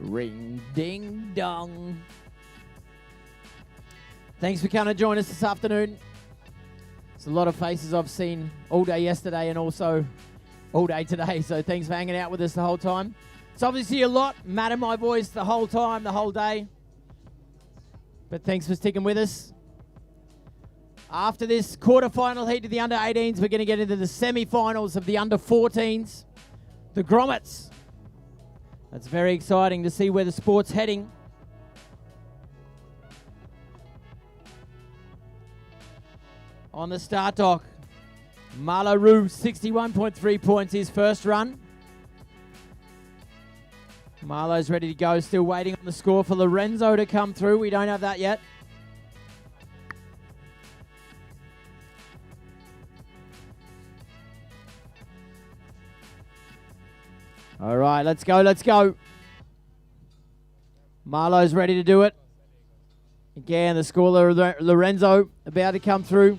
Ring, ding, dong. Thanks for coming to join us this afternoon. It's a lot of faces I've seen all day yesterday and also all day today, so thanks for hanging out with us the whole time. It's obviously a lot. Matt and my voice the whole time, the whole day. But thanks for sticking with us. After this quarterfinal heat of the under 18s, we're going to get into the semi-finals of the under 14s. The grommets. That's very exciting to see where the sport's heading. On the start dock, Malaru, 61.3 points, his first run. Marlo's ready to go, still waiting on the score for Lorenzo to come through. We don't have that yet. All right, let's go, let's go. Marlo's ready to do it. Again, the scorer, Lorenzo, about to come through.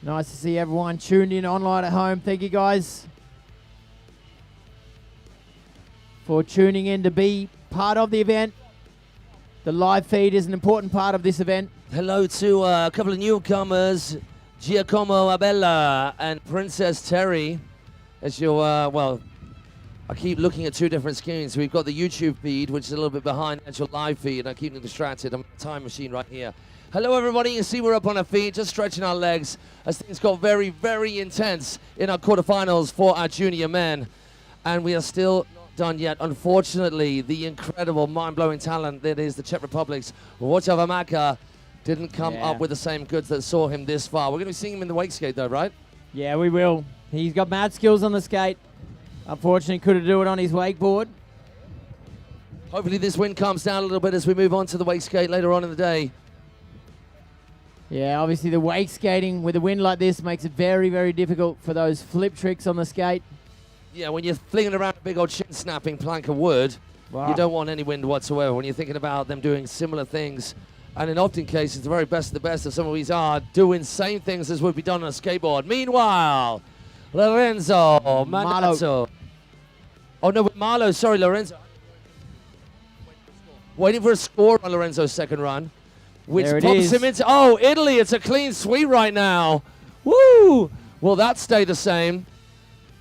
Nice to see everyone tuned in online at home. Thank you, guys, for tuning in to be part of the event. The live feed is an important part of this event. Hello to a couple of newcomers, Giacomo Abella and Princess Terry. As you, well, I keep looking at two different screens. We've got the YouTube feed, which is a little bit behind the actual live feed, and I keep getting distracted. I'm on the time machine right here. Hello, everybody. You see we're up on our feet, just stretching our legs as things got very, very intense in our quarterfinals for our junior men. And we are still not done yet. Unfortunately, the incredible, mind-blowing talent that is the Czech Republic's Waterski didn't come up with the same goods that saw him this far. We're going to be seeing him in the Wakeskate, though, right? Yeah, we will. He's got mad skills on the skate. Unfortunately, couldn't do it on his wakeboard. Hopefully this wind calms down a little bit as we move on to the Wakeskate later on in the day. Yeah, obviously the wake skating with a wind like this makes it very, very difficult for those flip tricks on the skate. Yeah, when you're flinging around a big old chin-snapping plank of wood, you don't want any wind whatsoever. When you're thinking about them doing similar things, and in often cases, the very best of the best of some of these are doing same things as would be done on a skateboard. Meanwhile, Lorenzo Magazzo. Oh, no, Marlo, sorry, Lorenzo. Waiting for a score on Lorenzo's second run, which pops him into, oh, Italy, it's a clean sweep right now. Woo! Will that stay the same?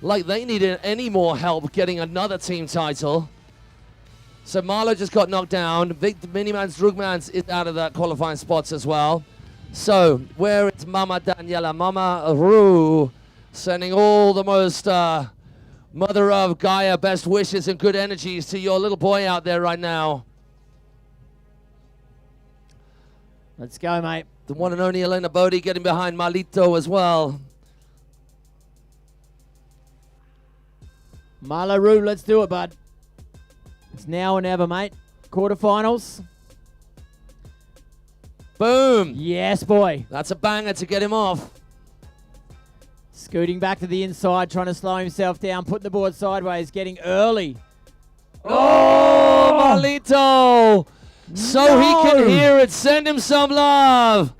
Like they needed any more help getting another team title. So Marlo just got knocked down. Victor Minimans Drugmans is out of that qualifying spots as well. So where is Mama Daniela? Mama Rue sending all the most mother of Gaia best wishes and good energies to your little boy out there right now. Let's go, mate. The one and only Elena Bodie getting behind Malito as well. Malaru, let's do it, bud. It's now or never, mate. Quarterfinals. Boom. Yes, boy. That's a banger to get him off. Scooting back to the inside, trying to slow himself down, put the board sideways, getting early. Oh, Malito. So he can hear it. Send him some love.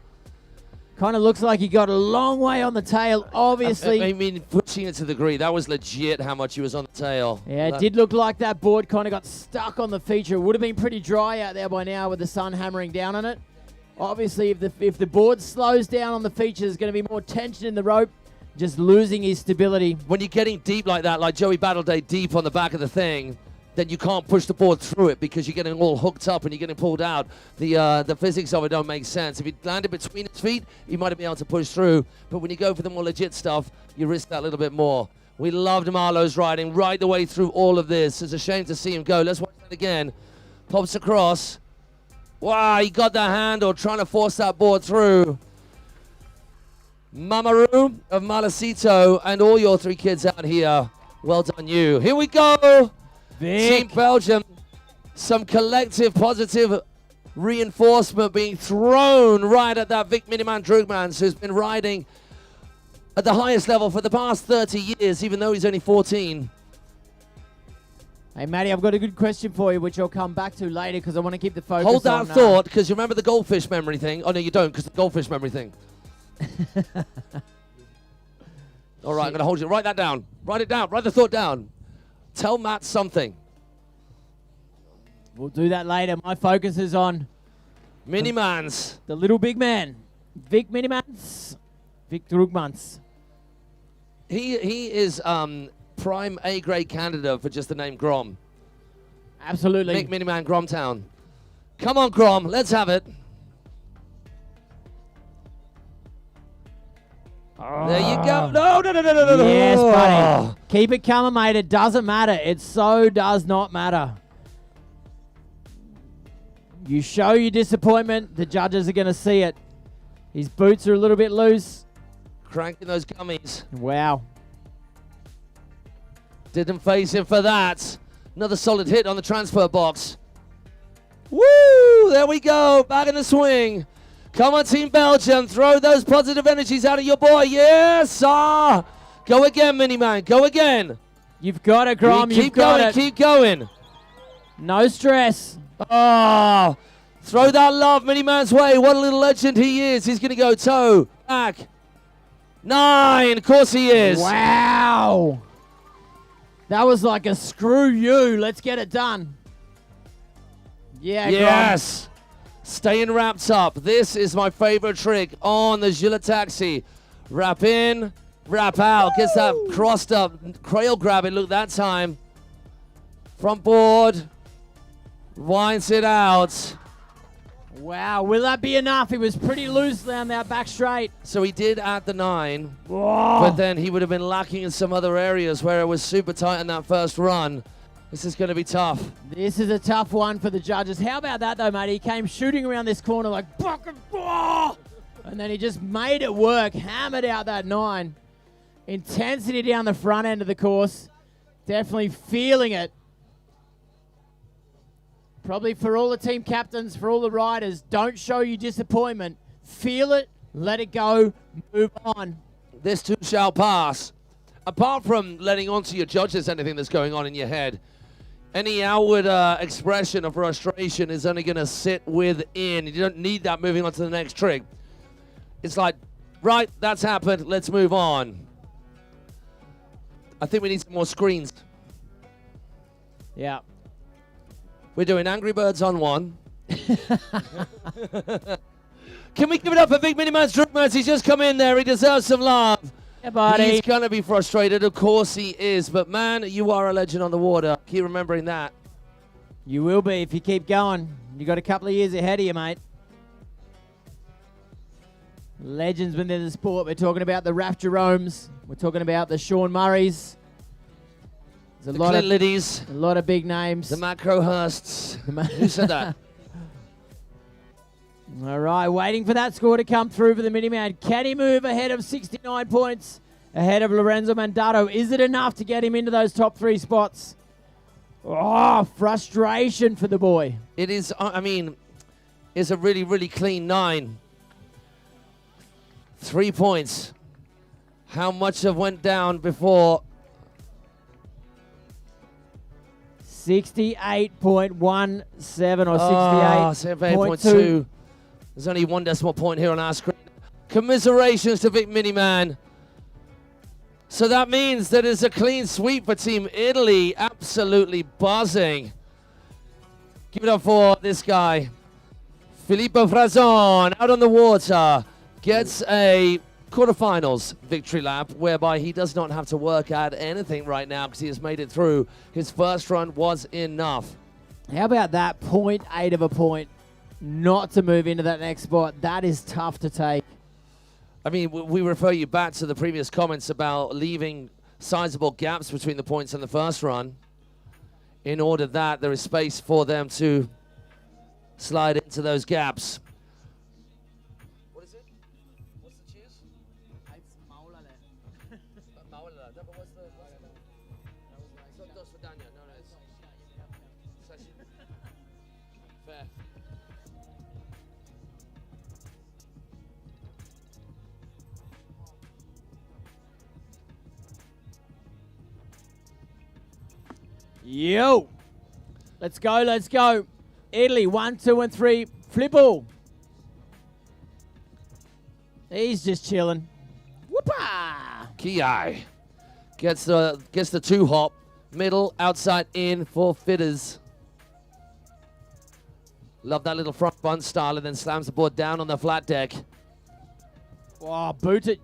Kind of looks like he got a long way on the tail, obviously. I mean, pushing it to the degree. That was legit how much he was on the tail. Yeah, it did look like that board kind of got stuck on the feature. It would have been pretty dry out there by now with the sun hammering down on it. Obviously, if the board slows down on the feature, there's going to be more tension in the rope, just losing his stability. When you're getting deep like that, like Joey Battleday deep on the back of the thing, then you can't push the board through it because you're getting all hooked up and you're getting pulled out. The physics of it don't make sense. If he landed between his feet, he might have been able to push through. But when you go for the more legit stuff, you risk that a little bit more. We loved Marlo's riding right the way through all of this. It's a shame to see him go. Let's watch that again. Pops across. Wow, he got that handle, trying to force that board through. Mamaru of Malacito and all your three kids out here. Well done, you. Here we go. Team Belgium, some collective positive reinforcement being thrown right at that Vic Miniman Drugmans, who's been riding at the highest level for the past 30 years, even though he's only 14. Hey, Matty, I've got a good question for you, which I'll come back to later because I want to keep the focus Hold that thought, because you remember the goldfish memory thing? Oh, no, you don't, because the goldfish memory thing. All right, I'm going to hold you. Write that down. Write it down. Write the thought down. Tell Matt something. We'll do that later. My focus is on Minimans. The little big man. Vic Minimans. Vic Drugmans. He is prime A-grade candidate for just the name Grom. Absolutely. Vic Miniman Gromtown. Come on, Grom. Let's have it. There you go. No. Yes, buddy. Keep it coming, mate. It doesn't matter. It so does not matter. You show your disappointment, the judges are going to see it. His boots are a little bit loose. Cranking those gummies. Wow. Didn't face him for that. Another solid hit on the transfer box. Woo! There we go. Back in the swing. Come on, Team Belgium. Throw those positive energies out of your boy. Yes, Go again, Miniman. Go again. You've got it, Grom. Keep going. Keep going. No stress. Oh, throw that love Miniman's way. What a little legend he is. He's going to go toe, back. 9. Of course he is. Wow. That was like a screw you. Let's get it done. Yeah, yes. Staying wrapped up. This is my favorite trick on the Gila taxi. Wrap in, wrap out. Gets that crossed up. Crail grab it. Look, that time. Front board. Winds it out. Wow, will that be enough? He was pretty loose down that back straight. So he did add the 9. Whoa. But then he would have been lacking in some other areas where it was super tight in that first run. This is going to be tough. This is a tough one for the judges. How about that, though, mate? He came shooting around this corner like, and then he just made it work, hammered out that 9. Intensity down the front end of the course. Definitely feeling it. Probably for all the team captains, for all the riders, don't show you disappointment. Feel it, let it go, move on. This too shall pass. Apart from letting on to your judges anything that's going on in your head, any outward expression of frustration is only going to sit within. You don't need that moving on to the next trick. It's like, right, that's happened, let's move on. I think we need some more screens. Yeah. We're doing Angry Birds on 1. Can we give it up for Big Miniman's Drugmans? He's just come in there. He deserves some love. Yeah, buddy. He's going to be frustrated. Of course he is. But, man, you are a legend on the water. Keep remembering that. You will be if you keep going. You got a couple of years ahead of you, mate. Legends within the sport. We're talking about the Raf Jeromes. We're talking about the Sean Murrays. There's The Clint Liddies. A lot of big names. The Matt Crowhursts. Who said that? All right, waiting for that score to come through for the Miniman. Can he move ahead of 69 points, ahead of Lorenzo Mandato? Is it enough to get him into those top 3 spots? Oh, frustration for the boy. It is, I mean, it's a really, really clean 9. 3 points. How much have went down before? 68.17 or 68.2. There's only 1 decimal point here on our screen. Commiserations to Vic Miniman. So that means that it's a clean sweep for Team Italy. Absolutely buzzing. Give it up for this guy. Filippo Frazon out on the water. Gets a quarterfinals victory lap, whereby he does not have to work at anything right now because he has made it through. His first run was enough. How about that 0.8 of a point not to move into that next spot? That is tough to take. I mean, we refer you back to the previous comments about leaving sizable gaps between the points in the first run in order that there is space for them to slide into those gaps. What is it? What's the cheers? It's Maulale. Maulale. No, but what's the... It's not Dos Vidania. No, no, it's... Fair. Yo. Let's go, let's go. Italy, 1, 2, and 3. Flippo. He's just chilling. Whoopah! Kiai gets the 2 hop, middle, outside, in for fitters. Love that little front bun style, and then slams the board down on the flat deck. Wow, boot it.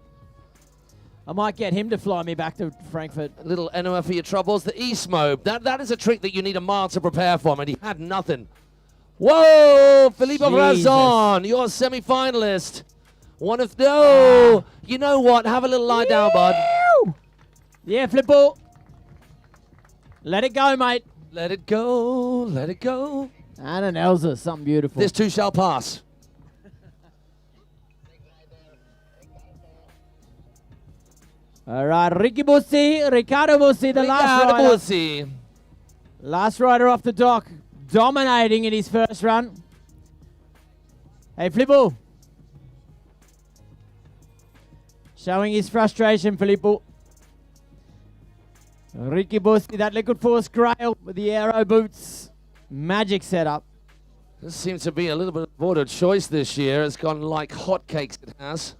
I might get him to fly me back to Frankfurt. A little NOF for your troubles. The E-smobe. That is a trick that you need a mile to prepare for, and he had nothing. Whoa! Filippo Frazon, your semi-finalist. One of... No! You know what? Have a little lie down, bud. Yeah, Flippo. Let it go, mate. Let it go. Let it go. And an Elsa, something beautiful. This too shall pass. All right, Ricardo Bussi, the last rider. Bussi. Last rider off the dock, dominating in his first run. Hey, Flippo, Showing his frustration, Filippo. Ricky Bussi, that Liquid Force Grail with the aero boots. Magic setup. This seems to be a little bit of border choice this year. It's gone like hotcakes, it has.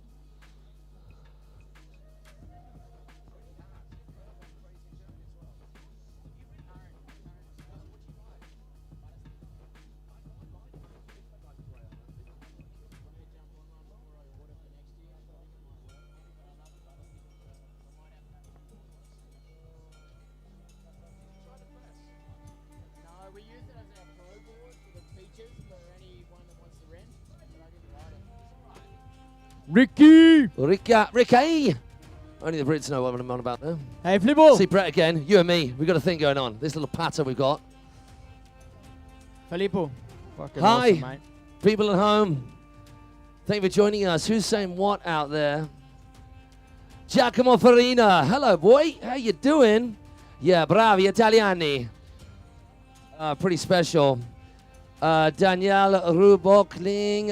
Ricky! Ricky! Only the Brits know what I'm on about there. Hey, Flippo! See Brett again, you and me. We've got a thing going on. This little patter we've got. Filippo. Fucking Hi, awesome, mate. people at home. Thank you for joining us. Who's saying what out there? Giacomo Farina. Hello, boy. How you doing? Yeah, bravi Italiani. Pretty special. Danielle Rubokling.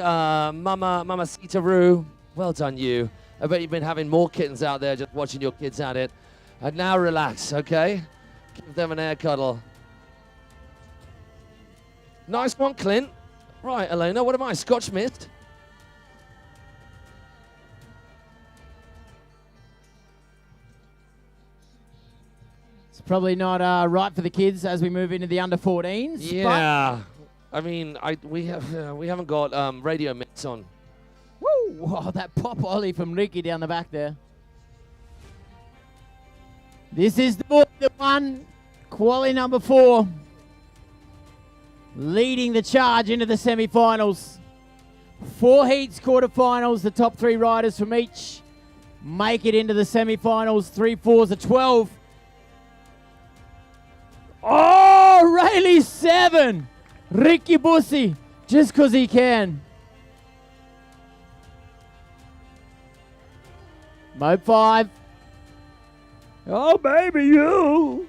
Mama Sita Roo. Well done, you. I bet you've been having more kittens out there just watching your kids at it. And now relax, okay? Give them an air cuddle. Nice one, Clint. Right, Elena, what am I, Scotch mist? It's probably not right for the kids as we move into the under 14s. Yeah. I mean, we haven't got radio mix on. Woo! Wow, that pop ollie from Ricky down the back there. This is the one, quali number 4, leading the charge into the semi-finals. 4 heats, quarterfinals. The top 3 riders from each make it into the semi-finals. 3 4s are 12. Oh, Rayleigh 7. Ricky Bussi, just because he can. Mode 5. Oh, baby, you.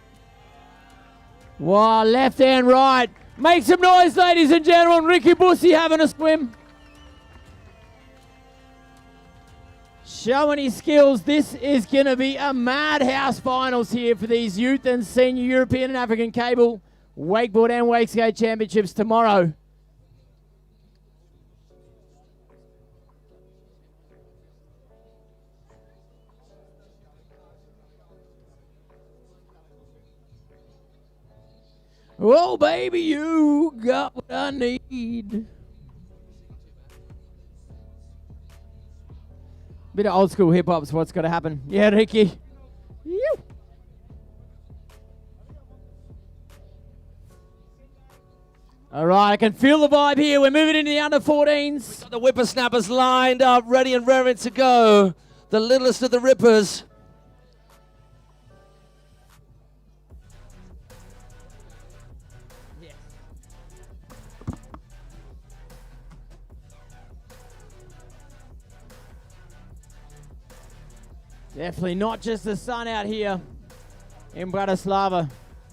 Wow, left and right. Make some noise, ladies and gentlemen. Ricky Bussi having a swim. Showing his skills. This is going to be a madhouse finals here for these youth and senior European and African cable, wakeboard and wakeskate championships tomorrow. Oh, baby, you got what I need. Bit of old school hip hop's what's got to happen. Yeah, Ricky. Yew. All right, I can feel the vibe here. We're moving into the under 14s. Got the whippersnappers lined up, ready and raring to go. The littlest of the rippers. Definitely not just the sun out here in Bratislava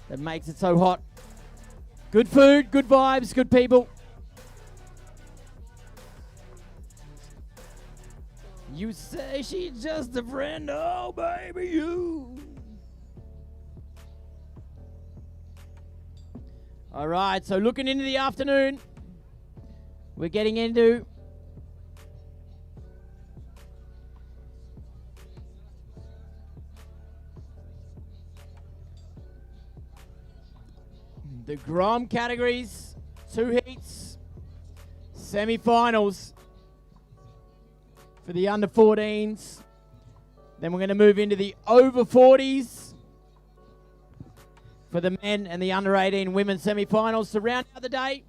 that makes it so hot. Good food, good vibes, good people. You say she's just a friend, oh baby, you. All right, so looking into the afternoon, we're getting into the Grom categories, 2 heats, semi-finals for the under 14s. Then we're going to move into the over 40s for the men and the under 18 women semi-finals to round out the day.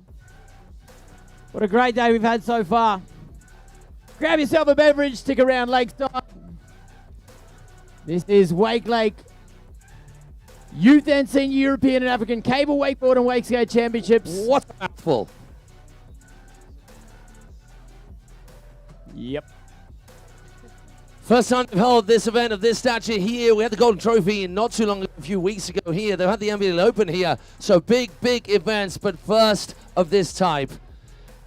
What a great day we've had so far. Grab yourself a beverage, stick around lakeside. This is Wakelake Youth and Senior European and African Cable Wakeboard and Wakeskate Championships. What a mouthful. Yep. First time they've held this event of this stature here. We had the Golden Trophy not too long ago, a few weeks ago here. They've had the NBA Open here. So big, big events, but first of this type.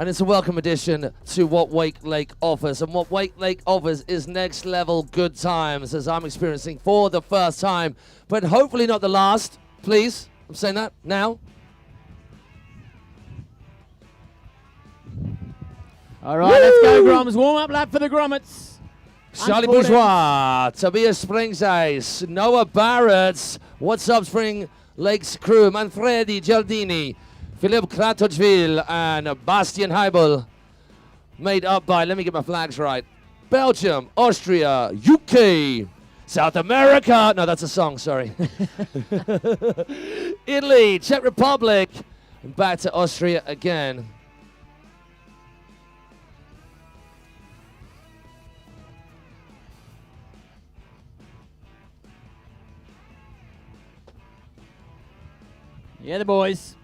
And it's a welcome addition to what Wakelake offers. And what Wakelake offers is next level good times, as I'm experiencing for the first time, but hopefully not the last. Please, I'm saying that now. All right, let's go, Groms. Warm up lap for the Grommets. Charlie Bourgeois, Tobias Springseis, Noah Barrett, what's up Spring Lakes crew, Manfredi Gialdini, Philippe Kratojville, and Bastian Heibel. Made up by, let me get my flags right, Belgium, Austria, UK, South America, no that's a song, sorry. Italy, Czech Republic, and back to Austria again. Yeah, the boys.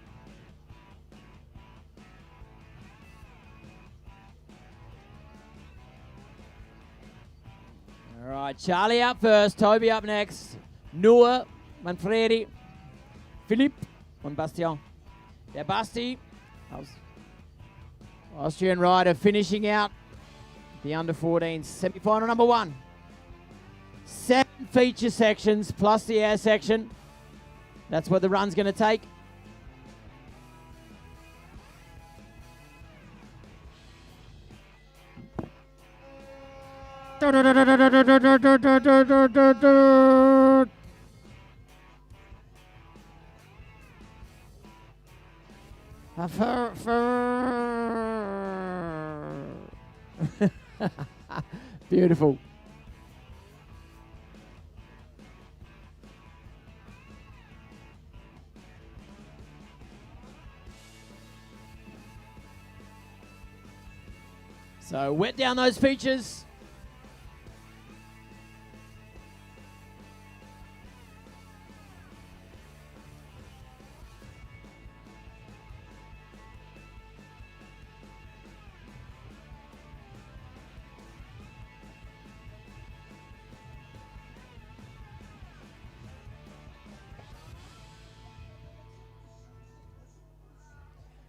All right, Charlie up first, Toby up next, Noah, Manfredi, Philippe, and Bastien. Yeah, Basti, Austrian rider finishing out the under-14 semi-final number 1. 7 feature sections plus the air section. That's what the run's going to take. Beautiful. So wet down those features.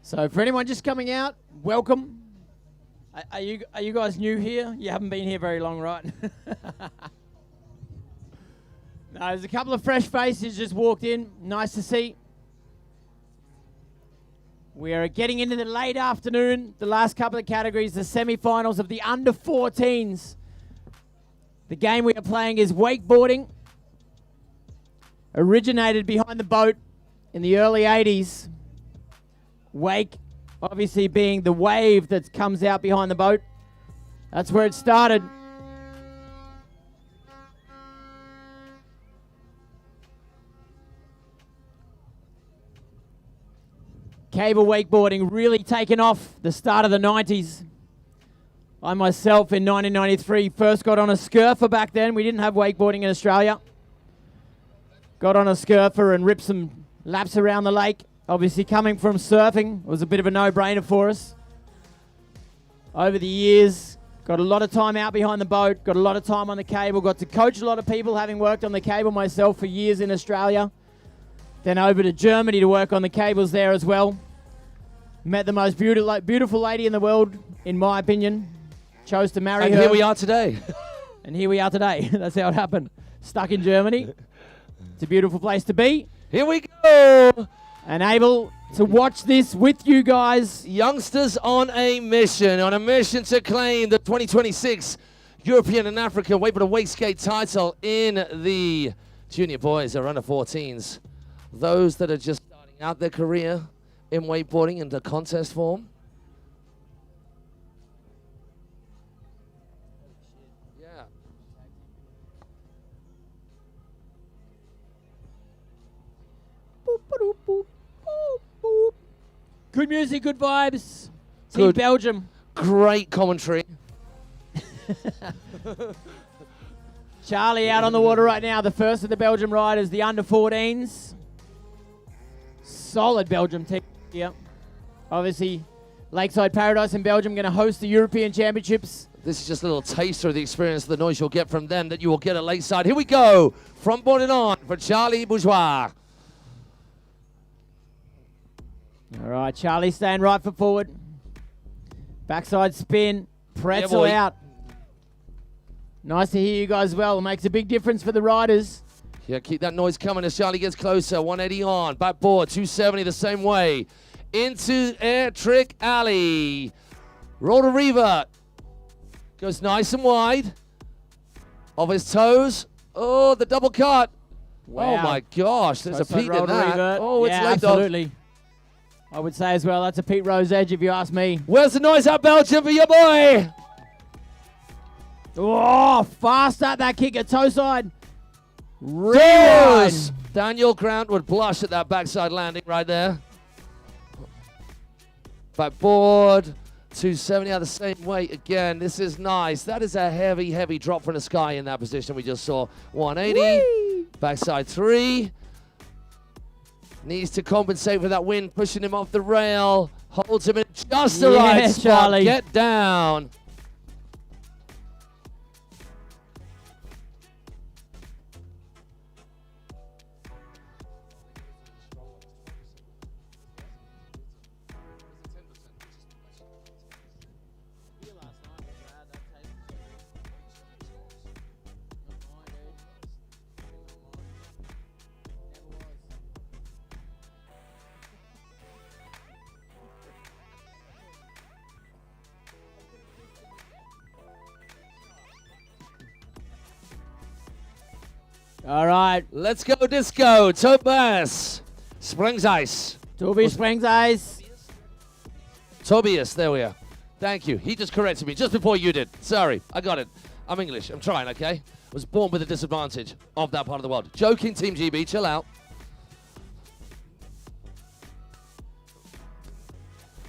So for anyone just coming out, welcome. Are you guys new here? You haven't been here very long, right? No, there's a couple of fresh faces just walked in. Nice to see. We are getting into the late afternoon. The last couple of categories, the semi-finals of the under-14s. The game we are playing is wakeboarding. Originated behind the boat in the early 80s. Wake, obviously being the wave that comes out behind the boat. That's where it started. Cable wakeboarding really taken off the start of the 90s. I myself in 1993 first got on a scurfer back then. We didn't have wakeboarding in Australia. Got on a scurfer and ripped some laps around the lake. Obviously coming from surfing, it was a bit of a no-brainer for us. Over the years, got a lot of time out behind the boat, got a lot of time on the cable, got to coach a lot of people, having worked on the cable myself for years in Australia. Then over to Germany to work on the cables there as well. Met the most beautiful lady in the world, in my opinion. Chose to marry her. And here we are today. And here we are today. That's how it happened. Stuck in Germany. It's a beautiful place to be. Here we go. And able to watch this with you guys. Youngsters on a mission to claim the 2026 European and African Wakeboard Wakeskate title in the junior boys or under 14s. Those that are just starting out their career in wakeboarding in the contest form. Yeah. Boop, ba-doop, boop. Good music, good vibes. Good. Team Belgium. Great commentary. Charlie out on the water right now. The first of the Belgium riders, the under-14s. Solid Belgium team here. Obviously, Lakeside Paradise in Belgium going to host the European Championships. This is just a little taster of the experience of the noise you'll get from them that you will get at Lakeside. Here we go. Front board and on for Charlie Bourgeois. All right, Charlie staying right foot forward. Backside spin. Pretzel out. Nice to hear you guys well. It makes a big difference for the riders. Yeah, keep that noise coming as Charlie gets closer. 180 on. Backboard, 270 the same way. Into air trick alley. Roll to revert. Goes nice and wide. Off his toes. Oh, the double cut. Wow. Oh my gosh, there's a Pete in that. Revert. Oh, it's yeah, late absolutely. I would say as well, that's a Pete Rose edge if you ask me. Where's the noise out, Belgium, for your boy? Oh, fast at that kick at toe side. Rewind. Daniel Grant would blush at that backside landing right there. Backboard, 270 out the same weight again. This is nice. That is a heavy, heavy drop from the sky in that position we just saw. 180, Whee! Backside 3. Needs to compensate for that wind, pushing him off the rail. Holds him in just the right spot. Charlie. Get down. All right. Let's go disco. Tobias. Springs Ice. Toby Springs Ice. Tobias, there we are. Thank you. He just corrected me just before you did. Sorry, I got it. I'm English. I'm trying, okay? Was born with a disadvantage of that part of the world. Joking, Team GB. Chill out.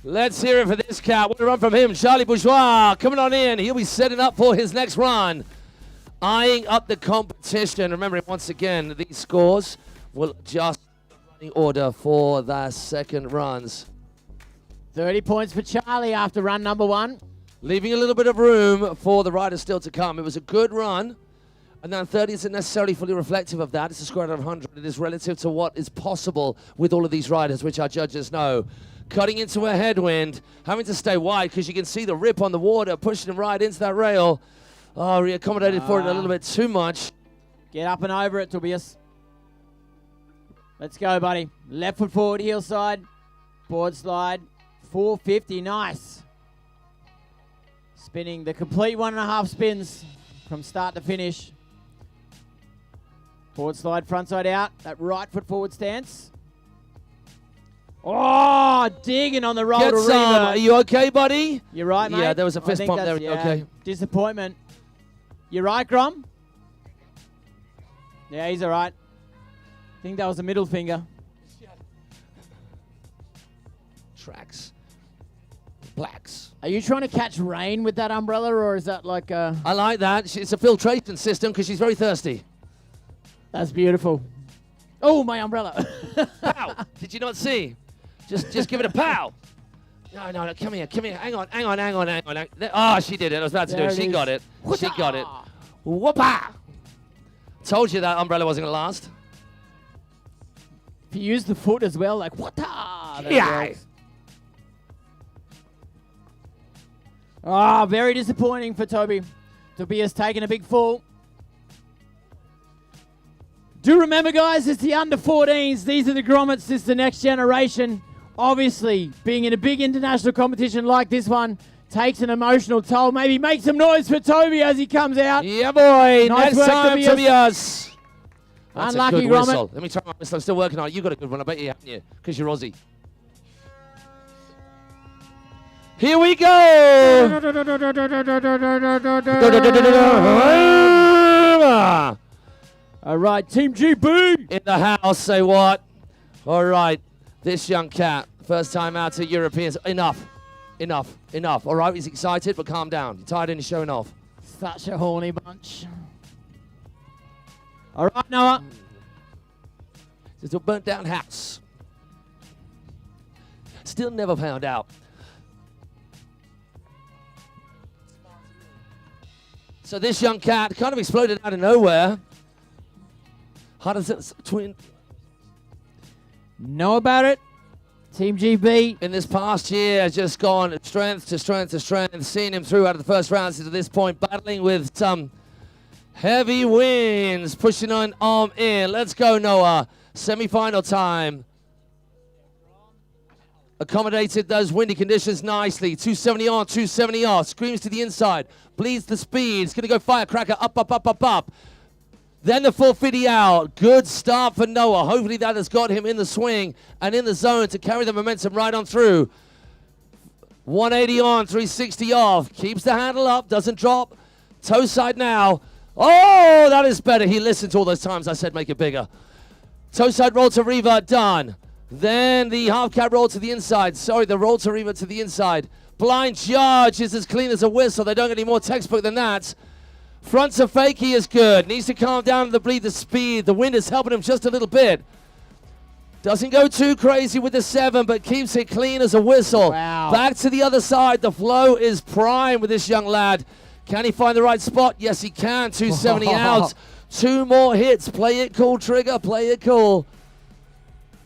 Let's hear it for this cat. What a run from him. Charlie Bourgeois coming on in. He'll be setting up for his next run. Eyeing up the competition. Remembering once again, these scores will adjust running order for the second runs. 30 points for Charlie after run number 1. Leaving a little bit of room for the riders still to come. It was a good run. And then 30 isn't necessarily fully reflective of that. It's a score out of 100. It is relative to what is possible with all of these riders, which our judges know. Cutting into a headwind, having to stay wide because you can see the rip on the water, pushing him right into that rail. Oh, he accommodated for it a little bit too much. Get up and over it, Tobias. Let's go, buddy. Left foot forward, heel side. Board slide. 450, nice. Spinning the complete 1.5 spins from start to finish. Board slide, front side out. That right foot forward stance. Oh, digging on the roll Get to some. revert. Are you okay, buddy? You're right, mate. Yeah, there was a I fist think pump there. that's, Okay. Disappointment. You right, Grom? Yeah, he's all right. I think that was a middle finger. Tracks. Blacks. Are you trying to catch rain with that umbrella, or is that like a... I like that. It's a filtration system because she's very thirsty. That's beautiful. Oh, my umbrella. Pow! Did you not see? Just give it a pow. No, come here. Hang on. Oh, she did it. I was about to do it. She got it. She got it. Whoopah! Told you that umbrella wasn't going to last. If you use the foot as well, like, what-a! Yeah. Ah, very disappointing for Toby. Tobias taking a big fall. Do remember, guys, it's the under-14s. These are the grommets. This is the next generation. Obviously, being in a big international competition like this one takes an emotional toll. Maybe make some noise for Toby as he comes out. Yeah, boy. Nice Next work, time, Tobias. That's Unlucky a good grommet. whistle. Let me try my whistle. I'm still working on it. You got a good one. I bet you haven't you? Because you're Aussie. Here we go. All right, Team GB. In the house, say what? All right. This young cat, first time out to Europeans. Enough. All right, he's excited, but calm down. You're tired and you're showing off. Such a horny bunch. All right, Noah. It's a burnt down house. Still never found out. So this young cat kind of exploded out of nowhere. How does it twin? Know about it? Team GB. In this past year has just gone strength to strength to strength, seeing him through out of the first rounds to this point, battling with some heavy winds, pushing on in. Let's go, Noah. Semi-final time. Accommodated those windy conditions nicely. 270 on, 270 off. Screams to the inside. Bleeds the speed. It's going to go firecracker. Up, up, up, up, up. Then the 450 out. Good start for Noah. Hopefully that has got him in the swing and in the zone to carry the momentum right on through. 180 on, 360 off. Keeps the handle up. Doesn't drop. Toe side now. Oh, that is better. He listened to all those times I said make it bigger. Toe side roll to revert. Done. Then the half cab roll to the inside. Sorry, the roll to revert to the inside. Blind charge is as clean as a whistle. They don't get any more textbook than that. Front to fakie is good. Needs to calm down the bleed, the speed. The wind is helping him just a little bit. Doesn't go too crazy with the 7, but keeps it clean as a whistle. Wow. Back to the other side. The flow is prime with this young lad. Can he find the right spot? Yes, he can. 270 out. 2 more hits. Play it cool, Trigger. Play it cool.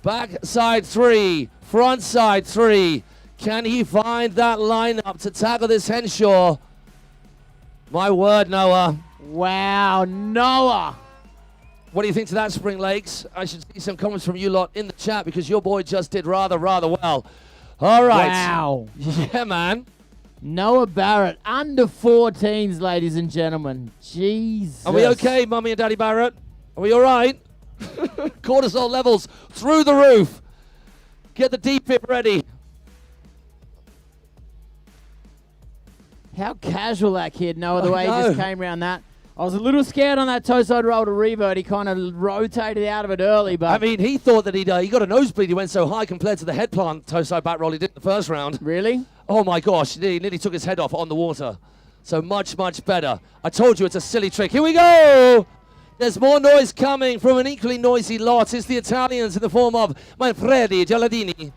Back side 3. Front side 3. Can he find that lineup to tackle this Henshaw? My word, Noah. Wow, Noah. What do you think to that, Spring Lakes? I should see some comments from you lot in the chat because your boy just did rather well. All right. Wow. Yeah, man. Noah Barrett, under 14s, ladies and gentlemen. Jesus. Are we okay, Mummy and Daddy Barrett? Are we all right? Cortisol levels through the roof. Get the deep hip ready. How casual that kid, Noah, the way he just came around that. I was a little scared on that toe side roll to revert. He kind of rotated out of it early, but... I mean, he thought that he got a nosebleed. He went so high compared to the head plant toe side back roll he did in the first round. Really? Oh my gosh, he nearly took his head off on the water. So much better. I told you it's a silly trick. Here we go! There's more noise coming from an equally noisy lot. It's the Italians in the form of Manfredi Gialadini.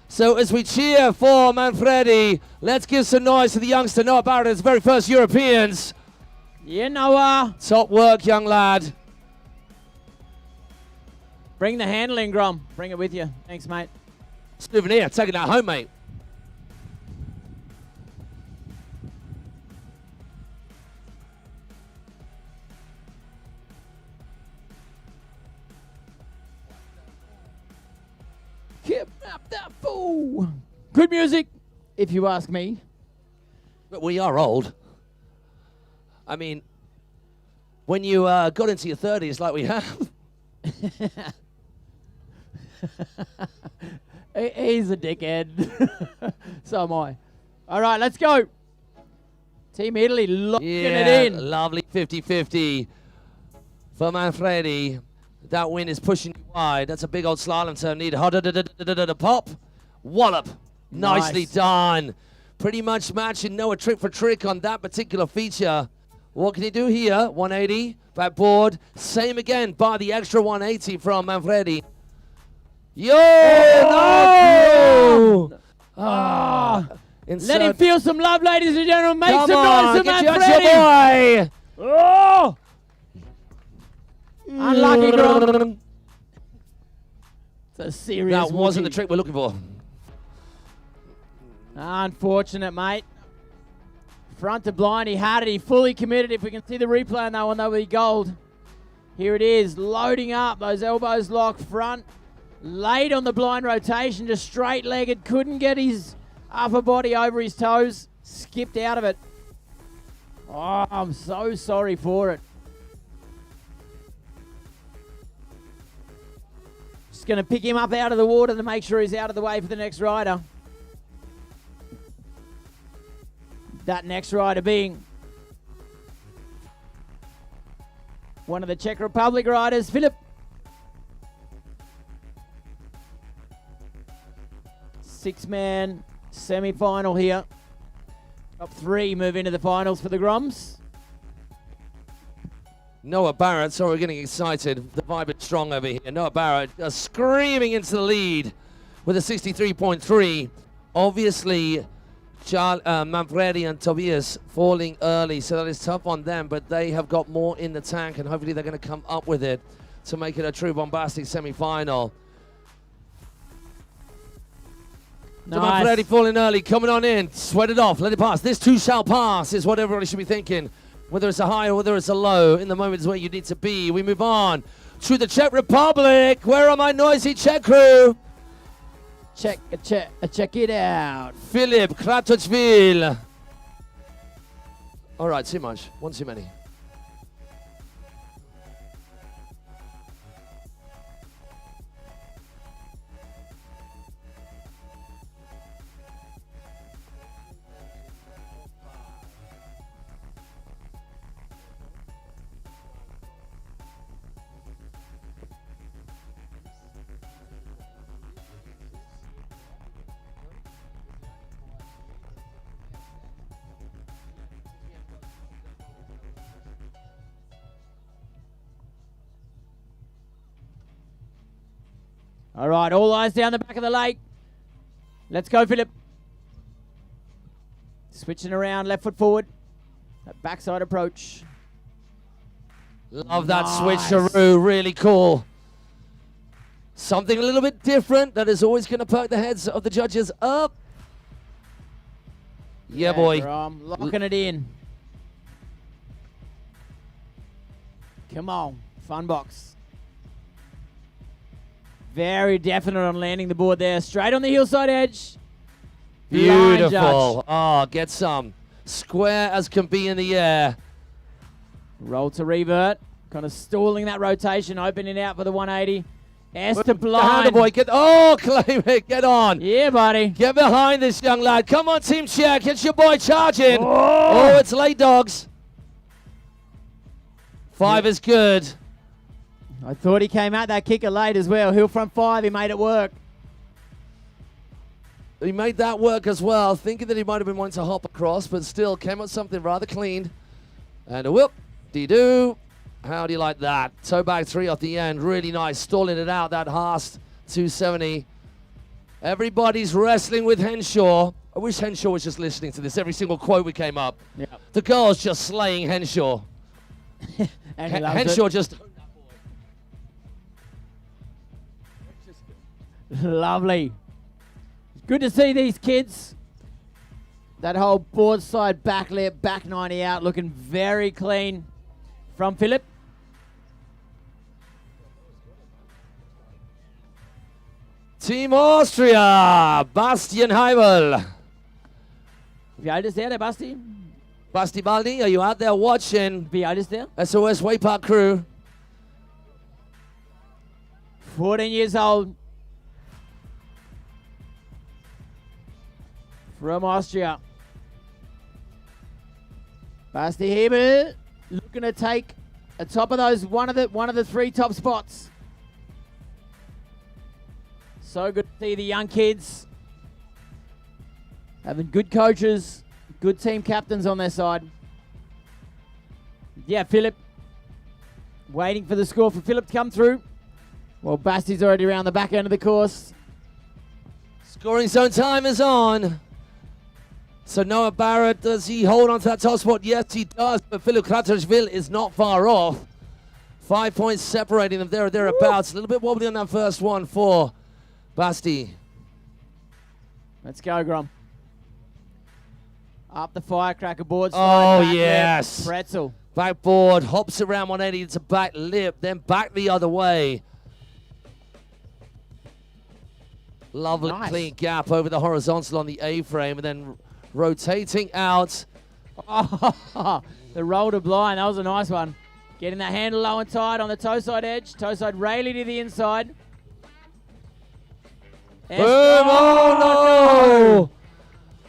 So as we cheer for Manfredi, let's give some noise to the youngster Noah Barrett, his very first Europeans. Yeah, Noah. Top work, young lad. Bring the handling, Grom. Bring it with you. Thanks, mate. Souvenir, taking that home, mate. Kidnap that fool. Good music, if you ask me. But we are old. I mean, when you got into your 30s like we have. He's a dickhead. So am I. All right, let's go. Team Italy locking it in. Lovely 50-50 for Manfredi. That win is pushing you wide. That's a big old slalom turn. Need a pop. Wallop. Nicely done. Pretty much matching Noah trick for trick on that particular feature. What can he do here? 180. Backboard. Same again. Bar the extra 180 from Manfredi. Yo! No! Let him feel some love, ladies and gentlemen. Make Come some on, noise for get your Manfredi. boy. Oh! Unlucky, Grom. It's a serious That wasn't the whoopie. trick we're looking for. Unfortunate, mate. Front to blind, he had it, he fully committed. If we can see the replay on that one, that would be gold. Here it is, loading up, those elbows locked front. Late on the blind rotation, just straight-legged, couldn't get his upper body over his toes. Skipped out of it. Oh, I'm so sorry for it. Just going to pick him up out of the water to make sure he's out of the way for the next rider. That next rider being one of the Czech Republic riders, Filip. Six-man semi-final here. Top 3 move into the finals for the Groms. Noah Barrett, sorry, we're getting excited. The vibe is strong over here. Noah Barrett screaming into the lead with a 63.3. Obviously, Manfredi and Tobias falling early, so that is tough on them, but they have got more in the tank, and hopefully they're going to come up with it to make it a true bombastic semi-final. Nice. Manfredi falling early, coming on in, sweat it off, let it pass. This too shall pass is what everybody should be thinking. Whether it's a high or whether it's a low, in the moment is where you need to be. We move on to the Czech Republic. Where are my noisy Czech crew? Check it out. Filip Kratochvil. All right, too much. One too many. All right, all eyes down the back of the lake. Let's go, Philip. Switching around, left foot forward. That backside approach. Love that switcheroo, really cool. Something a little bit different that is always going to perk the heads of the judges up. Yeah, boy. Locking it in. Come on, fun box. Very definite on landing the board there. Straight on the hillside edge. Beautiful. Oh, get some. Square as can be in the air. Roll to revert. Kind of stalling that rotation. Opening out for the 180. S to blind. Boy, claim it. Get on. Yeah, buddy. Get behind this young lad. Come on, Team Czech. It's your boy charging. Oh, it's late, dogs. 5 is good. I thought he came out that kicker late as well. Hill front 5, he made it work. He made that work as well, thinking that he might have been wanting to hop across, but still came up something rather clean. And a whoop-de-doo. How do you like that? Toe back 3 off the end. Really nice. Stalling it out, that Haast 270. Everybody's wrestling with Henshaw. I wish Henshaw was just listening to this. Every single quote we came up. Yeah. The girl's just slaying Henshaw. And Henshaw just... Lovely. Good to see these kids. That whole board side back lip, back 90 out, looking very clean from Philip. Team Austria, Bastian Heibel. Wie alt ist der Basti? Basti Baldi, are you out there watching? Wie alt ist der? SOS Waypark crew. 14 years old. From Austria. Basti Hebel looking to take a top of those one of the 3 top spots. So good to see the young kids having good coaches, good team captains on their side. Yeah, Philip waiting for the score for Philip to come through. Well, Basti's already around the back end of the course. Scoring zone time is on. So Noah Barrett, does he hold on to that top spot? Yes, he does, but Philip Kratochvil is not far off. 5 points separating them there or thereabouts. A little bit wobbly on that first one for Basti. Let's go, Grom. Up the firecracker board. Oh, back yes. lip, pretzel. Backboard, hops around 180 to back lip, then back the other way. Lovely clean gap over the horizontal on the A-frame, and then rotating out. Oh, the roll to blind. That was a nice one. Getting that handle low and tight on the toe side edge. Toe side railing to the inside. Boom! Oh, no!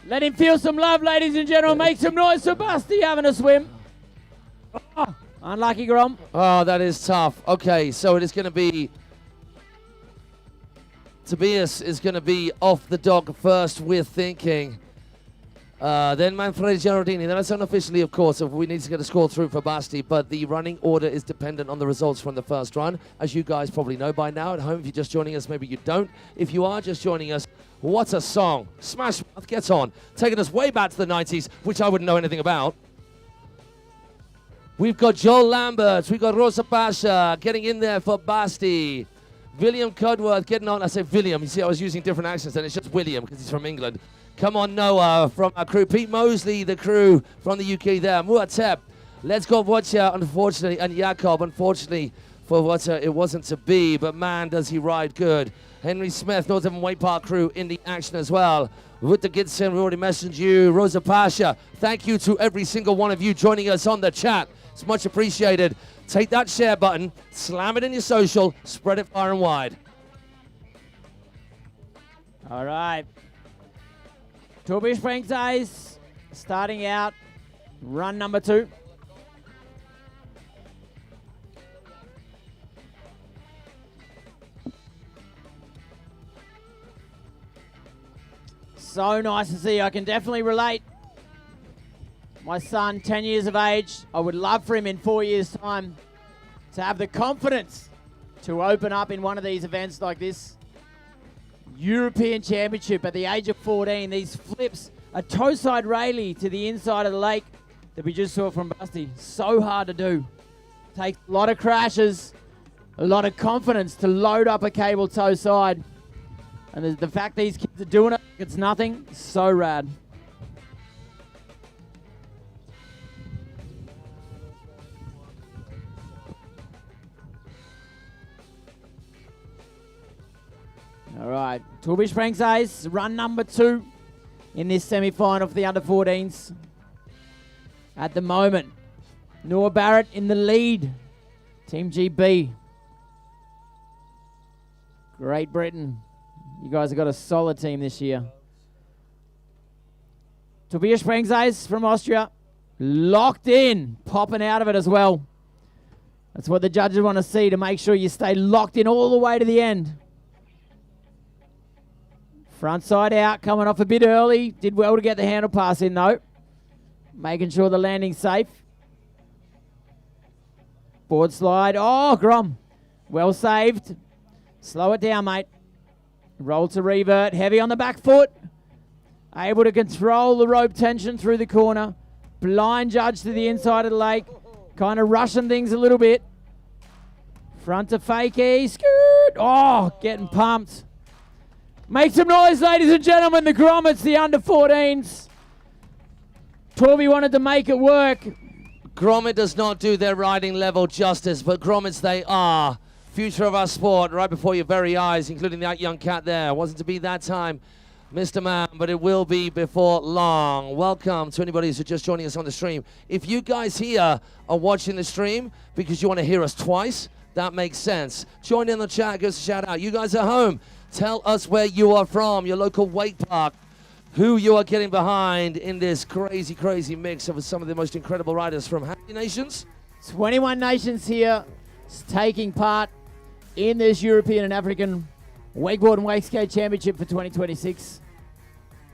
Let him feel some love, ladies and gentlemen. Make some noise for Basti having a swim. Oh, unlucky, Grom. Oh, that is tough. Okay, so it is going to be... Tobias is going to be off the dog first, we're thinking. Then Manfredi Geraldini. That's unofficially, of course, if we need to get a score through for Basti, but the running order is dependent on the results from the first run. As you guys probably know by now at home, if you're just joining us, maybe you don't. If you are just joining us, what a song. Smash Mouth gets on. Taking us way back to the 90s, which I wouldn't know anything about. We've got Joel Lambert. We've got Rosa Pasha getting in there for Basti. William Cudworth getting on. I say William. You see, I was using different accents, and it's just William because he's from England. Come on, Noah from our crew. Pete Mosley, the crew from the UK there. Muatep, let's go Wotcha, unfortunately, and Jakob, unfortunately, for Wotcha, it wasn't to be, but man, does he ride good. Henry Smith, North Devon Wake Park crew in the action as well. Ruta Gidson, we already messaged you. Rosa Pasha, thank you to every single one of you joining us on the chat. It's much appreciated. Take that share button, slam it in your social, spread it far and wide. All right. Tobias Springs starting out run number 2. So nice to see. I can definitely relate. My son, 10 years of age, I would love for him in 4 years' time to have the confidence to open up in one of these events like this. European Championship at the age of 14. These flips, a toe-side railie to the inside of the lake that we just saw from Busty. So hard to do. Takes a lot of crashes, a lot of confidence to load up a cable toe-side. And the fact these kids are doing it, it's nothing, so rad. All right, Torbjörn Springs run number 2 in this semi-final for the under-14s. At the moment, Noah Barrett in the lead. Team GB. Great Britain. You guys have got a solid team this year. Tobias Springs from Austria. Locked in. Popping out of it as well. That's what the judges want to see, to make sure you stay locked in all the way to the end. Front side out, coming off a bit early. Did well to get the handle pass in though. Making sure the landing's safe. Board slide. Oh, Grom. Well saved. Slow it down, mate. Roll to revert. Heavy on the back foot. Able to control the rope tension through the corner. Blind judge to the inside of the lake. Kind of rushing things a little bit. Front to fakie. Skirt. Oh, getting pumped. Make some noise, ladies and gentlemen. The Grommets, the under-14s. Torby wanted to make it work. Grommet does not do their riding level justice, but Grommets they are. Future of our sport, right before your very eyes, including that young cat there. Wasn't to be that time, Mr. Man, but it will be before long. Welcome to anybody who's just joining us on the stream. If you guys here are watching the stream because you want to hear us twice, that makes sense. Join in the chat, give us a shout out. You guys at home, tell us where you are from, your local wake park, who you are getting behind in this crazy, crazy mix of some of the most incredible riders from how many nations? 21 nations here taking part in this European and African Wakeboard and Wakeskate Championship for 2026.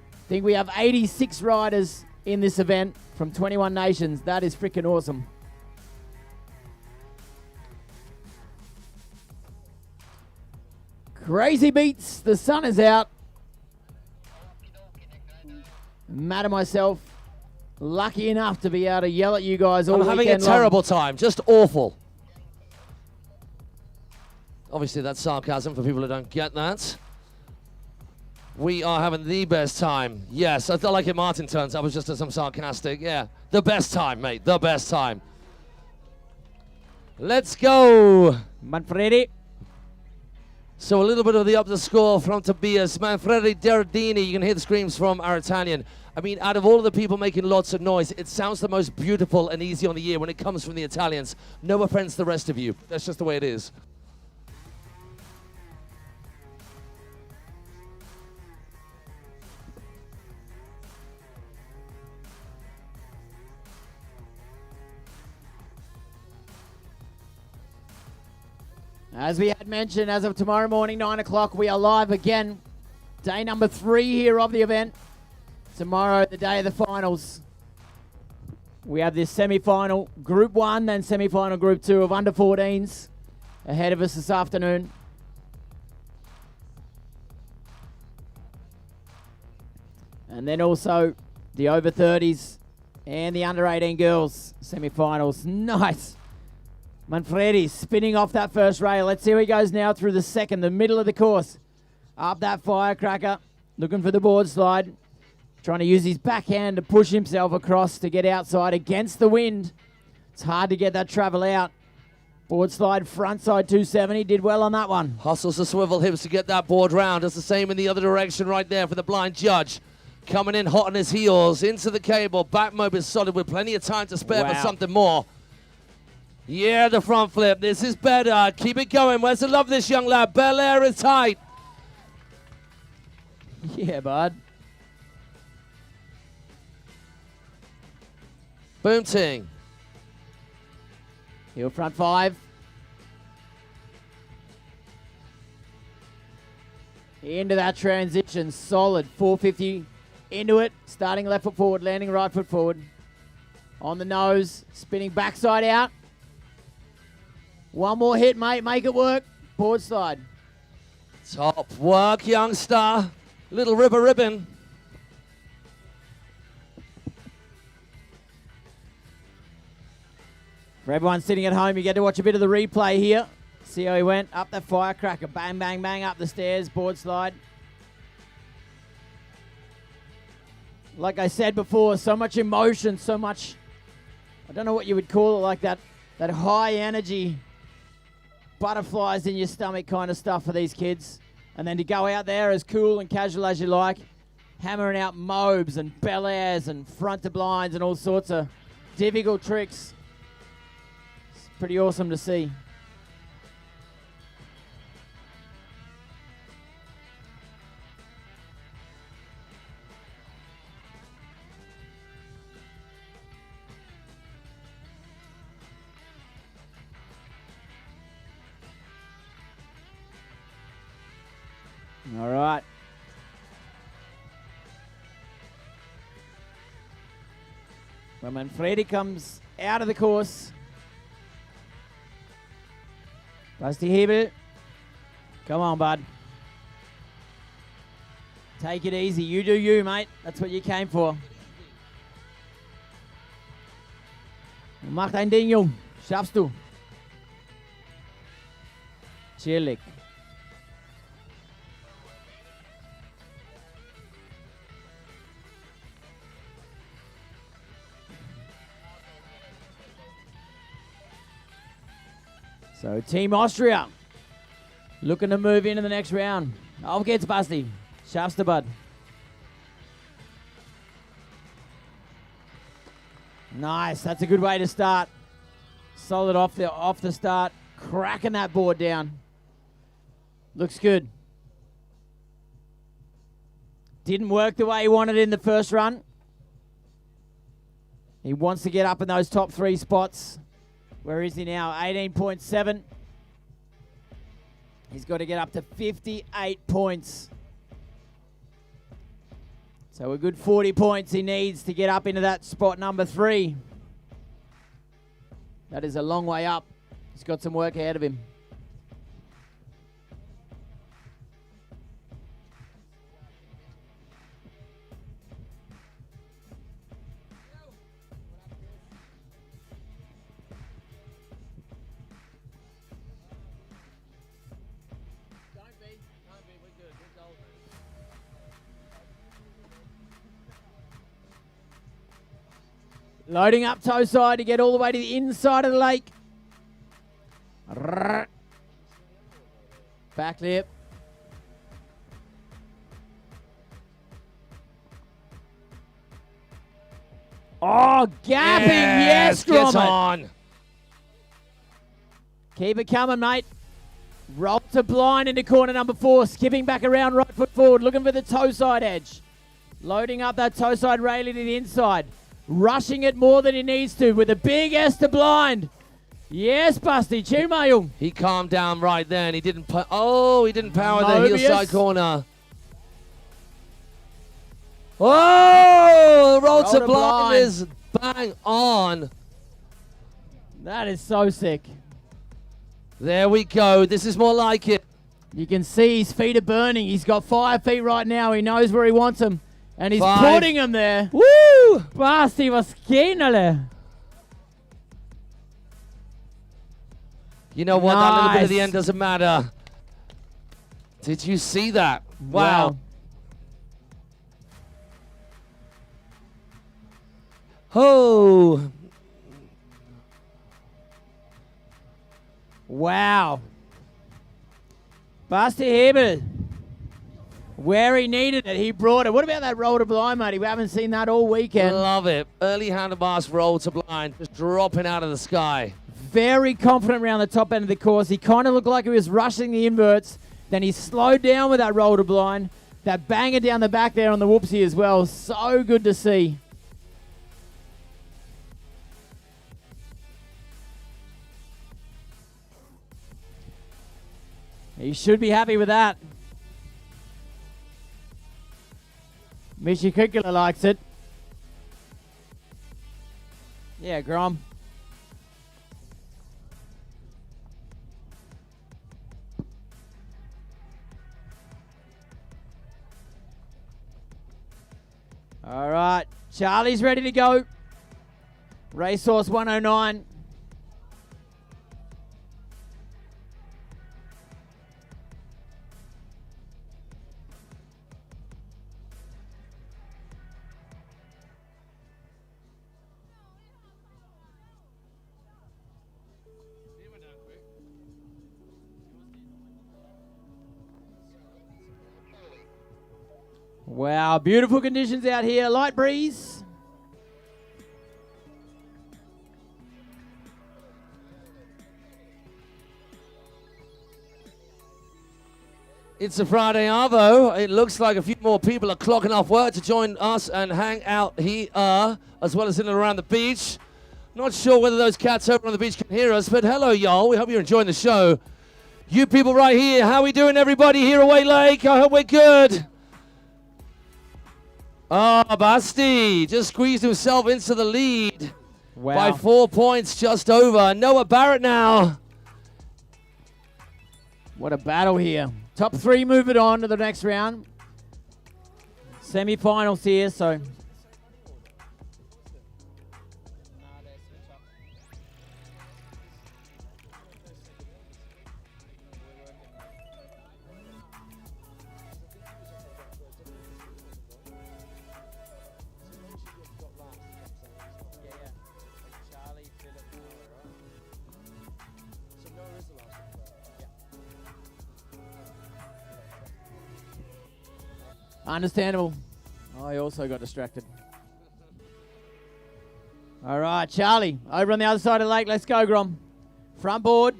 I think we have 86 riders in this event from 21 nations. That is freaking awesome. Crazy beats, the sun is out. Matt and myself, lucky enough to be able to yell at you guys all weekend long. I'm having a terrible time, just awful. Obviously that's sarcasm for people who don't get that. We are having the best time. Yes, I felt like it Martin turns. I was just some sarcastic, yeah. The best time, mate, the best time. Let's go. Manfredi. So a little bit of the up the score from Tobias. Manfredi Derardini, you can hear the screams from our Italian. I mean, out of all of the people making lots of noise, it sounds the most beautiful and easy on the ear when it comes from the Italians. No offense to the rest of you. That's just the way it is. As we had mentioned, as of tomorrow morning, 9 o'clock, we are live again. Day number 3 here of the event. Tomorrow, the day of the finals. We have this semi-final Group 1, then semi-final Group 2 of under-14s ahead of us this afternoon. And then also the over-30s and the under-18 girls semi-finals. Nice. Manfredi spinning off that first rail. Let's see how he goes now through the second, the middle of the course. Up that firecracker, looking for the board slide. Trying to use his backhand to push himself across to get outside against the wind. It's hard to get that travel out. Board slide, front side 270, did well on that one. Hustles the swivel hips to get that board round. Does the same in the other direction right there for the blind judge. Coming in hot on his heels, into the cable. Back mob is solid with plenty of time to spare for something more. Yeah, the front flip. This is better. Keep it going. Where's the love, this young lad? Bel Air is tight. Yeah, bud. Boom ting. Heel front 5. Into that transition, solid 450 into it, starting left foot forward, landing right foot forward. On the nose, spinning backside out. One more hit, mate, make it work. Board slide. Top work, youngster. Little rubber ribbon. For everyone sitting at home, you get to watch a bit of the replay here. See how he went. Up that firecracker. Bang, bang, bang. Up the stairs. Board slide. Like I said before, so much emotion, so much, I don't know what you would call it, like that high energy, butterflies in your stomach kind of stuff for these kids. And then to go out there as cool and casual as you like, hammering out mobs and Bel Airs and front to blinds and all sorts of difficult tricks. It's pretty awesome to see. All right. When Manfredi comes out of the course, Basti Hebel, come on, bud. Take it easy. You do you, mate. That's what you came for. Mach dein Ding, Jung. Schaffst du. Chillig. So Team Austria looking to move into the next round. Auf geht's, Basti. Schaffst du, bud. Nice. That's a good way to start. Solid off the start. Cracking that board down. Looks good. Didn't work the way he wanted in the first run. He wants to get up in those top 3 spots. Where is he now? 18.7. He's got to get up to 58 points. So a good 40 points he needs to get up into that spot number 3. That is a long way up. He's got some work ahead of him. Loading up toe side to get all the way to the inside of the lake. Back lip. Oh, gapping. Yes, Get Gromit. on. Keep it coming, mate. Roll to blind into corner number 4. Skipping back around right foot forward. Looking for the toe side edge. Loading up that toe side railing to the inside. Rushing it more than he needs to with a big S to blind. Yes, Basti. Chimayung. He calmed down right then. He didn't he didn't power the heel side corner. Oh, roll to blind is bang on. That is so sick. There we go. This is more like it. You can see his feet are burning. He's got 5 feet right now. He knows where he wants them. And he's putting them there. Woo! Basti, was geht, alle? You know what? That little bit at the Nice. end doesn't matter. Did you see that? Wow. Oh. Wow. Basti Hebel. Where he needed it, he brought it. What about that roll to blind, mate? We haven't seen that all weekend. Love it. Early handlebars roll to blind, just dropping out of the sky. Very confident around the top end of the course. He kind of looked like he was rushing the inverts. Then he slowed down with that roll to blind. That banger down the back there on the whoopsie as well. So good to see. He should be happy with that. Michi Kukula likes it. Yeah, Grom. All right, Charlie's ready to go. Racehorse 109. Wow, beautiful conditions out here. Light breeze. It's a Friday Arvo. It looks like a few more people are clocking off work to join us and hang out here, as well as in and around the beach. Not sure whether those cats over on the beach can hear us, but hello, y'all. We hope you're enjoying the show. You people right here, how we doing, everybody here at Wakelake? I hope we're good. Oh, Basti just squeezed himself into the lead by 4 points, just over. Noah Barrett now. What a battle here. Top three move it on to the next round. Semi-finals here, so. Understandable. I also got distracted. All right, Charlie, over on the other side of the lake. Let's go, Grom. Front board.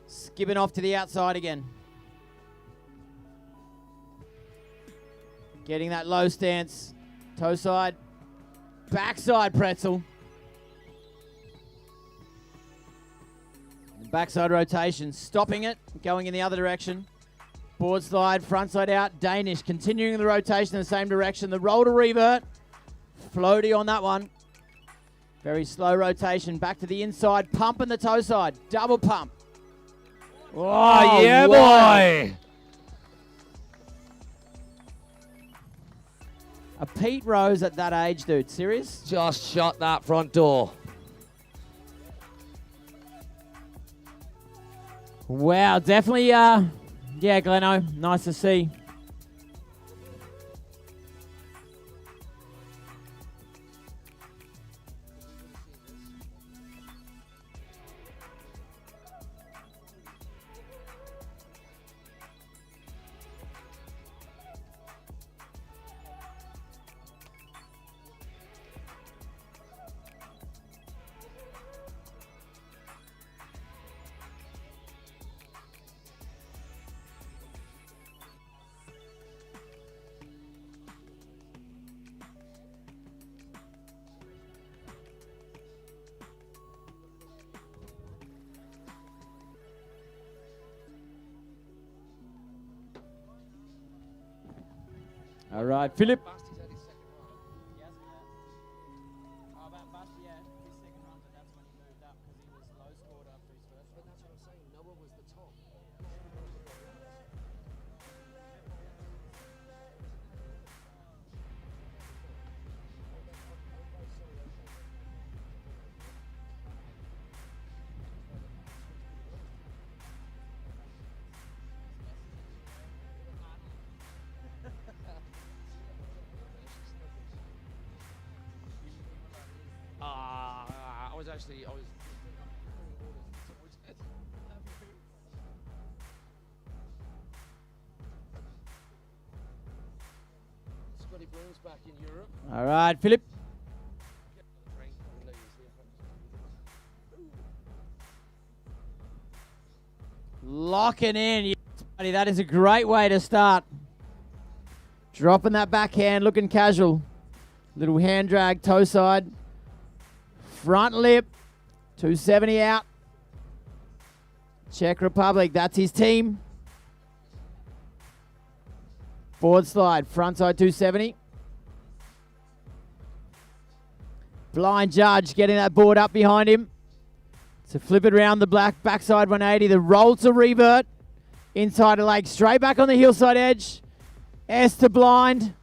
Skipping off to the outside again. Getting that low stance. Toe side. Backside pretzel. Backside rotation. Stopping it. Going in the other direction. Board slide, front side out, Danish, continuing the rotation in the same direction. The roll to revert, floaty on that one. Very slow rotation, back to the inside, pumping the toe side, double pump. Oh, yeah, boy. A Pete Rose at that age, dude, serious? Just shut that front door. Wow, definitely, yeah, Gleno, nice to see. All right, Philip. was actually, Scotty Broom's back in Europe. All right, Philip. Locking in. Yes, buddy, that is a great way to start. Dropping that backhand, looking casual. Little hand drag, toe side. Front lip. 270 out. Czech Republic, that's his team. Forward slide, front side 270. Blind Judge getting that board up behind him. To flip it around the black, backside 180. The roll to revert. Inside a leg, straight back on the hillside edge. S to blind.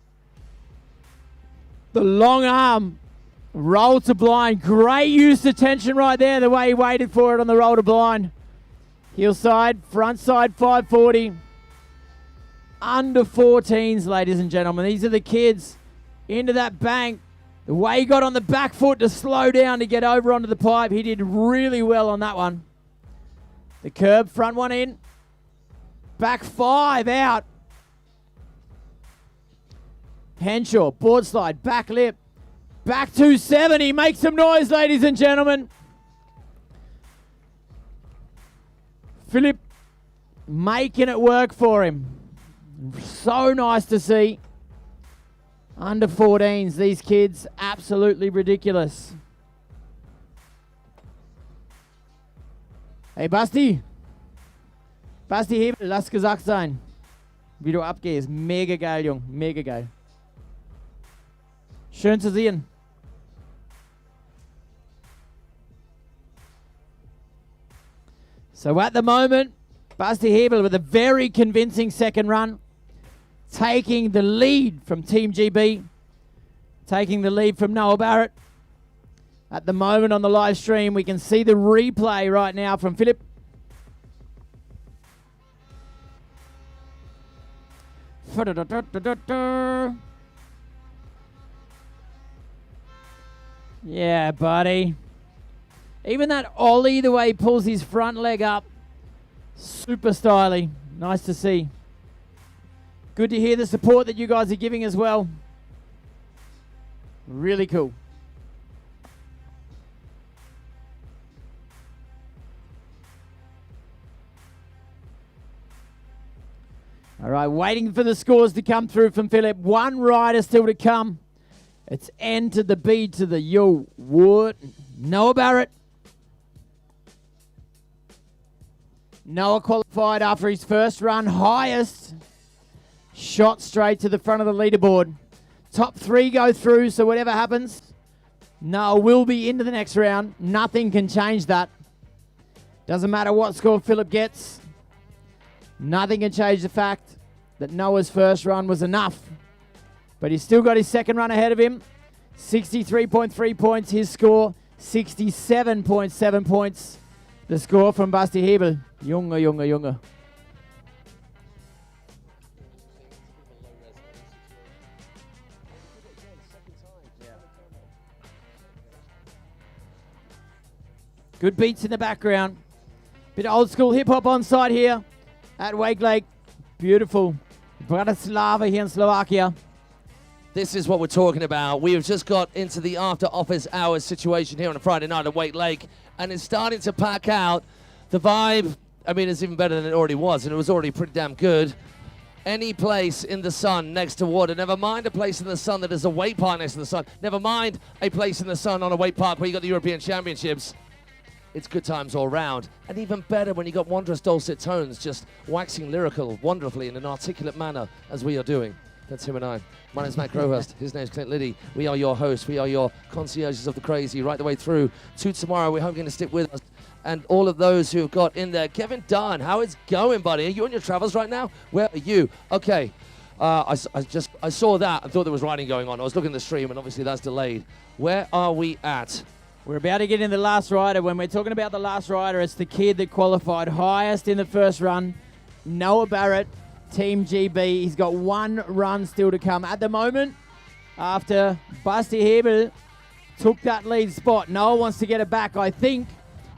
The long arm. Roll to blind. Great use of tension right there, the way he waited for it on the roll to blind. Hillside, front side 540. Under 14s, ladies and gentlemen. These are the kids into that bank. The way he got on the back foot to slow down to get over onto the pipe, he did really well on that one. The curb, front one in. Back 5 out. Henshaw, board slide, back lip. Back 270. Make some noise, ladies and gentlemen. Philip making it work for him. So nice to see. Under 14s, these kids, absolutely ridiculous. Hey Basti. Basti Hebel, lass gesagt sein. Wie du abgehst. Mega geil, Jung. Mega geil. Schön zu sehen. So at the moment, Basti Hebel with a very convincing second run. Taking the lead from Team GB. Taking the lead from Noah Barrett. At the moment on the live stream, we can see the replay right now from Philip. Yeah, buddy. Even that ollie, the way he pulls his front leg up. Super stylish. Nice to see. Good to hear the support that you guys are giving as well. Really cool. All right, waiting for the scores to come through from Philip. One rider still to come. It's N to the B to the U. Wood. Noah Barrett. Noah qualified after his first run, highest. Shot straight to the front of the leaderboard. Top 3 go through, so whatever happens, Noah will be into the next round. Nothing can change that. Doesn't matter what score Philip gets. Nothing can change the fact that Noah's first run was enough. But he's still got his second run ahead of him. 63.3 points, his score. 67.7 points, the score from Basti Hebel. Junge, Junge, Junge. Good beats in the background. Bit of old school hip hop on site here at Wakelake. Beautiful. Bratislava here in Slovakia. This is what we're talking about. We have just got into the after office hours situation here on a Friday night at Wakelake, and it's starting to pack out. The vibe, I mean, it's even better than it already was, and it was already pretty damn good. Any place in the sun next to water, never mind a place in the sun that is a weight park next to the sun, never mind a place in the sun on a weight park where you got the European Championships. It's good times all round. And even better when you got wondrous dulcet tones just waxing lyrical wonderfully in an articulate manner as we are doing. That's him and I. My name's Matt Crowhurst. His name's Clint Liddy. We are your hosts. We are your concierges of the crazy right the way through to tomorrow. We're hoping to stick with us. And all of those who have got in there. Kevin Dunn, how it's going, buddy? Are you on your travels right now? Where are you? Okay. I saw that and thought there was riding going on. I was looking at the stream and obviously that's delayed. Where are we at? We're about to get in the last rider. When we're talking about the last rider, it's the kid that qualified highest in the first run. Noah Barrett, Team GB. He's got one run still to come. At the moment, after Basti Hebel took that lead spot. Noah wants to get it back. I think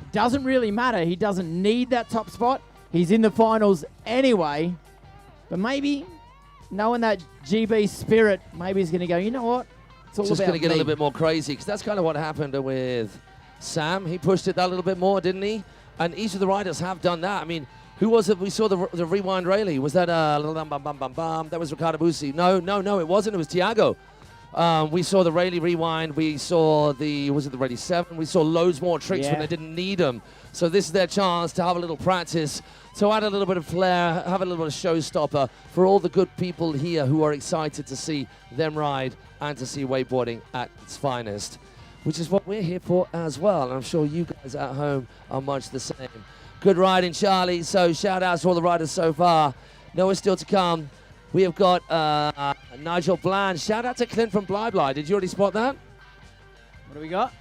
it doesn't really matter. He doesn't need that top spot. He's in the finals anyway. But maybe, knowing that GB spirit, maybe he's going to go, you know what? It's all just about going to get me. a little bit more crazy, because that's kind of what happened with Sam. He pushed it that little bit more, didn't he? And each of the riders have done that. I mean, who was it? We saw the rewind rally. Was that that was Ricardo Busi? No, it wasn't. It was Thiago. We saw the rally rewind. We saw was it the rally 7? We saw loads more tricks when they didn't need them. So this is their chance to have a little practice, to add a little bit of flair, have a little bit of showstopper for all the good people here who are excited to see them ride and to see wakeboarding at its finest, which is what we're here for as well. And I'm sure you guys at home are much the same. Good riding, Charlie. So shout out to all the riders so far. Noah's still to come. We have got Nigel Bland. Shout out to Clint from Bly Bly. Did you already spot that? What do we got?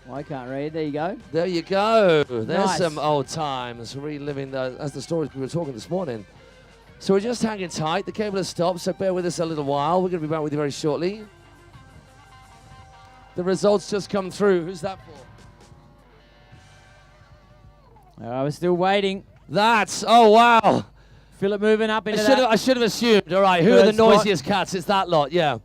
Well, I can't read. There you go. There you go. There's Nice. some old times, reliving as the stories we were talking this morning. So we're just hanging tight. The cable has stopped, so bear with us a little while. We're going to be back with you very shortly. The results just come through. Who's that for? I was still waiting. Oh, wow. Philip moving up into that. I should have assumed. All right, who are Third the spot. noisiest cats? It's that lot, yeah.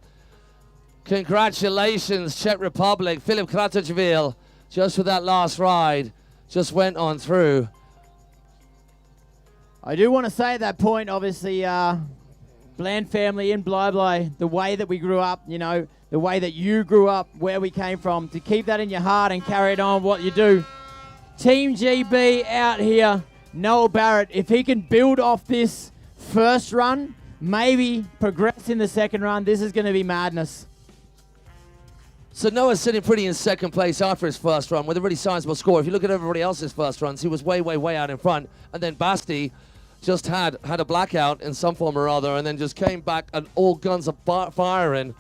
Congratulations, Czech Republic. Filip Kratochvil, just for that last ride, just went on through. I do want to say at that point, obviously, Bland family in Bly Bly, the way that we grew up, you know, the way that you grew up, where we came from, to keep that in your heart and carry it on what you do. Team GB out here, Noah Barrett, if he can build off this first run, maybe progress in the second run, this is going to be madness. So Noah's sitting pretty in second place after his first run with a really sizable score. If you look at everybody else's first runs, he was way, way, way out in front. And then Basti just had a blackout in some form or other, and then just came back and all guns are firing,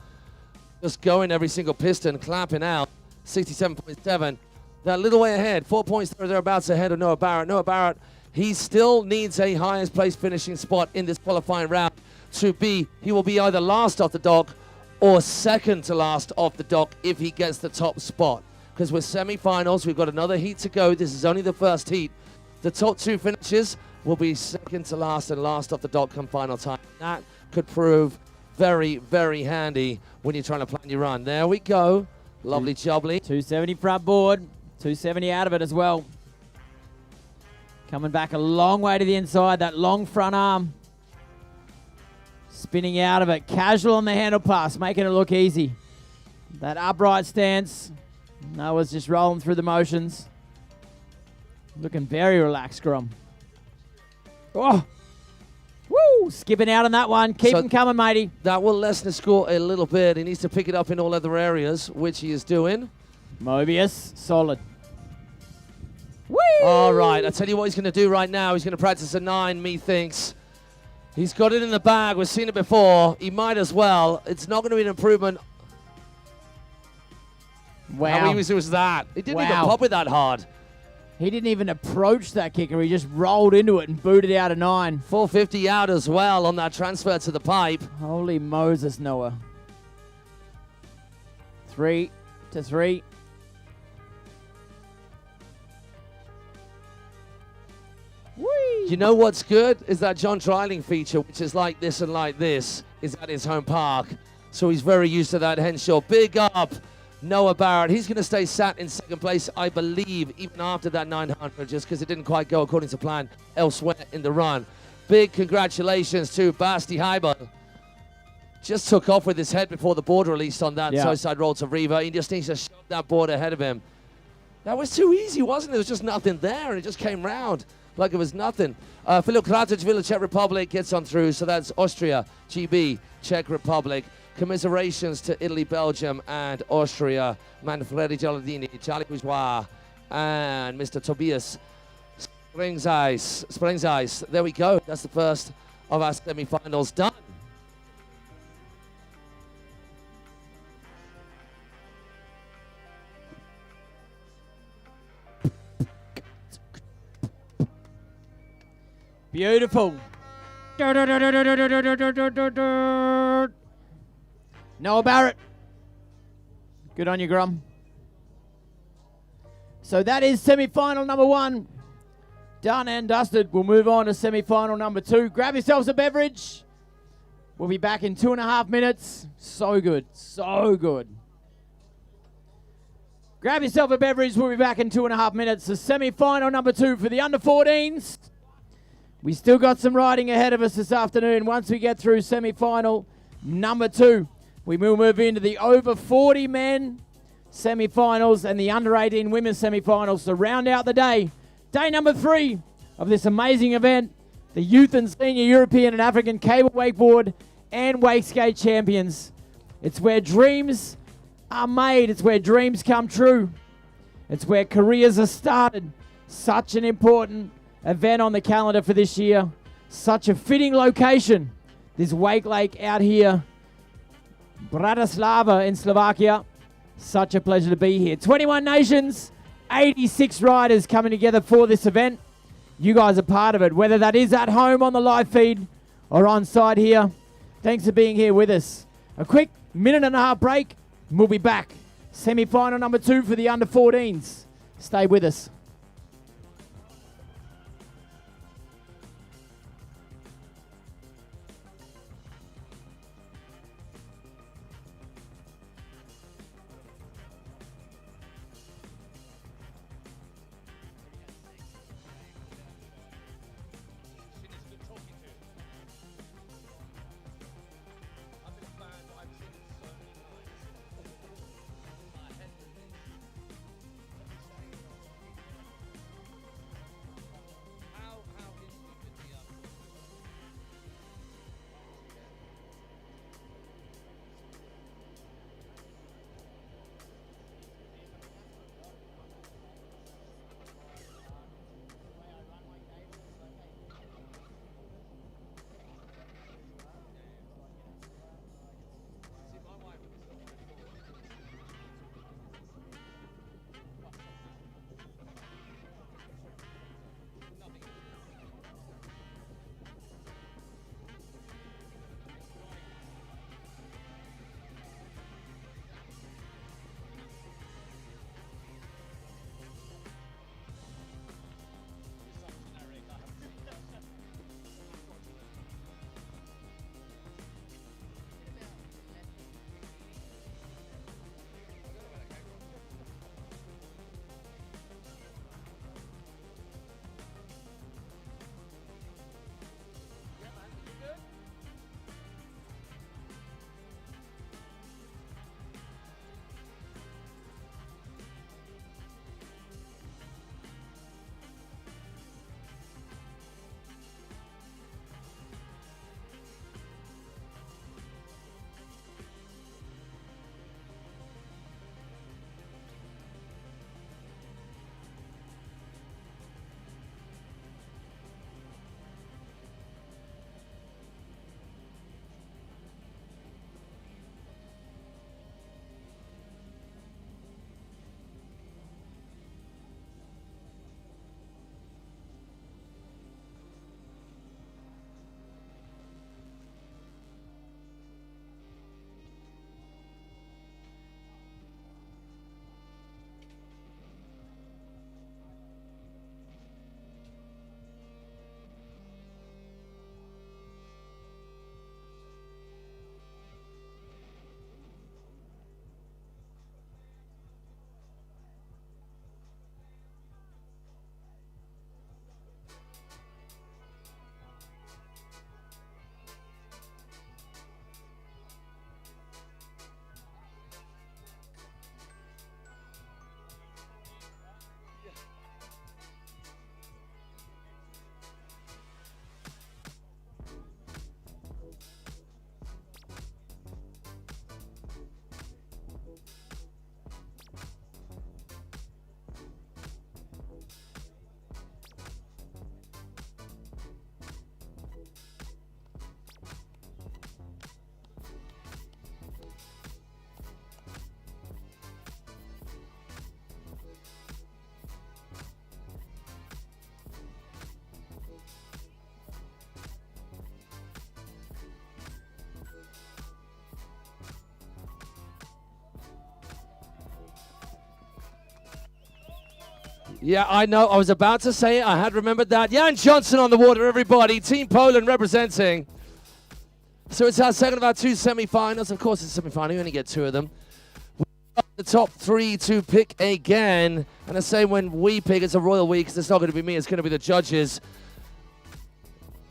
just going every single piston, clapping out, 67.7. That little way ahead, 4 points thereabouts ahead of Noah Barrett. Noah Barrett, he still needs a highest place finishing spot in this qualifying round he will be either last off the dock or second to last off the dock if he gets the top spot. Because we're semi-finals, we've got another heat to go. This is only the first heat. The top 2 finishes will be second to last and last off the dock come final time. That could prove very, very handy when you're trying to plan your run. There we go. Lovely jubbly. 270 front board, 270 out of it as well. Coming back a long way to the inside, that long front arm. Spinning out of it, casual on the handle pass, making it look easy. That upright stance, Noah's just rolling through the motions. Looking very relaxed, Grom. Oh, woo, skipping out on that one. Keep him coming, matey. That will lessen the score a little bit. He needs to pick it up in all other areas, which he is doing. Mobius, solid. Whee! All right, I tell you what he's going to do right now. He's going to practice a 9, methinks. He's got it in the bag. We've seen it before. He might as well. It's not going to be an improvement. Wow. How easy was that? He didn't even pop it that hard. He didn't even approach that kicker. He just rolled into it and booted out a 9. 450 out as well on that transfer to the pipe. Holy Moses, Noah. 3 to 3. Whee! You know what's good is that John Trialing feature, which is like this and like this, is at his home park. So he's very used to that Henshaw. Big up Noah Barrett. He's going to stay sat in second place, I believe, even after that 900, just because it didn't quite go according to plan elsewhere in the run. Big congratulations to Basti Heiber. Just took off with his head before the board released on that side roll to Riva. He just needs to shove that board ahead of him. That was too easy, wasn't it? There was just nothing there, and it just came round like it was nothing. Filip Kratochvil, Czech Republic, gets on through. So that's Austria, GB, Czech Republic. Commiserations to Italy, Belgium, and Austria. Manfredi Gialdini, Charlie Bourgeois, and Mr. Tobias Springseis. There we go. That's the first of our semi-finals done. Beautiful. Noah Barrett Good on you, Grum. So that is semi-final number 1. Done and dusted. We'll move on to semi-final number 2. Grab yourselves a beverage. We'll be back in 2.5 minutes. So good. So good. Grab yourself a beverage. We'll be back in 2.5 minutes. The semi-final number 2 for the under-14s. We still got some riding ahead of us this afternoon. Once we get through semi-final number 2, we will move into the over 40 men semi-finals and the under 18 women semi-finals to round out the day. Day number 3 of this amazing event, the Youth and Senior European and African Cable Wakeboard and Wakeskate Champions. It's where dreams are made. It's where dreams come true. It's where careers are started. Such an important event on the calendar for this year. Such a fitting location. This Wakelake out here, Bratislava in Slovakia. Such a pleasure to be here. 21 nations, 86 riders coming together for this event. You guys are part of it, whether that is at home on the live feed or on site here. Thanks for being here with us. A quick 1.5-minute break, and we'll be back. Semi-final number 2 for the under 14s. Stay with us. Yeah, I know. I was about to say it. I had remembered that. Jan Johnson on the water, everybody. Team Poland representing. So it's our second of our two semi-finals. Of course, it's a semi-final. You only get two of them. We've got the top three to pick again. And I say when we pick, it's a royal week, because it's not going to be me. It's going to be the judges.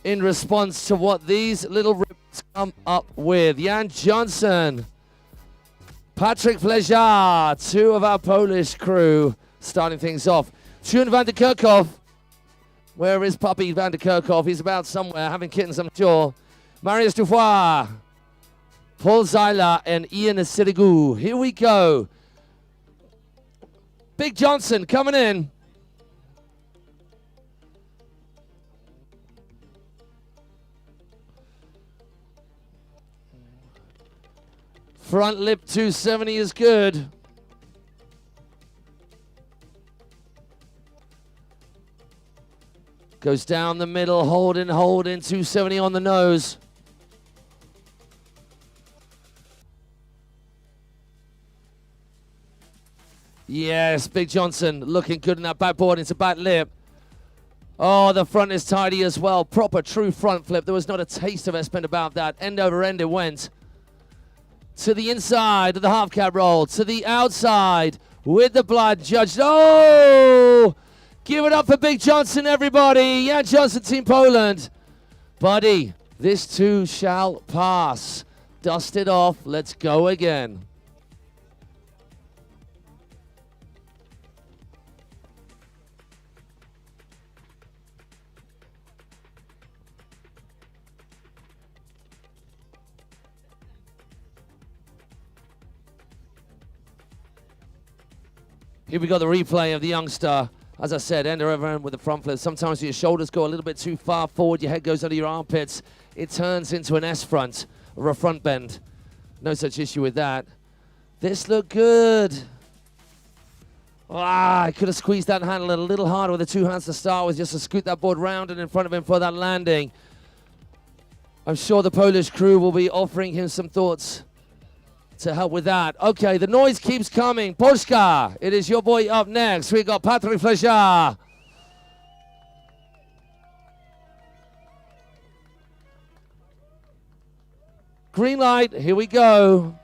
In response to what these little ribbons come up with. Jan Johnson. Patrick Flejar. Two of our Polish crew starting things off. Tune van der Kerkhoff. Where is Puppy van der Kerkhoff? He's about somewhere, having kittens, I'm sure. Marius Dufoy, Paul Zeiler, and Ian Sirigu. Here we go. Big Johnson coming in. Front lip 270 is good. Goes down the middle, holding, 270 on the nose. Yes, Big Johnson looking good in that backboard into back lip. Oh, the front is tidy as well. Proper, true front flip. There was not a taste of S-bend about that. End over end it went. To the inside of the half cab roll. To the outside with the blood judged. Oh! Give it up for Big Johnson, everybody. Jan Johnson, Team Poland. Buddy, this too shall pass. Dust it off. Let's go again. Here we got the replay of the youngster. As I said, end over end with the front flip. Sometimes your shoulders go a little bit too far forward. Your head goes under your armpits. It turns into an S front or a front bend. No such issue with that. This looked good. I could have squeezed that handle a little harder with the two hands to start with, just to scoot that board round and in front of him for that landing. I'm sure the Polish crew will be offering him some thoughts to help with that. Okay, the noise keeps coming. Polska, it is your boy up next. We got Patrick Flejar. Green light, here we go.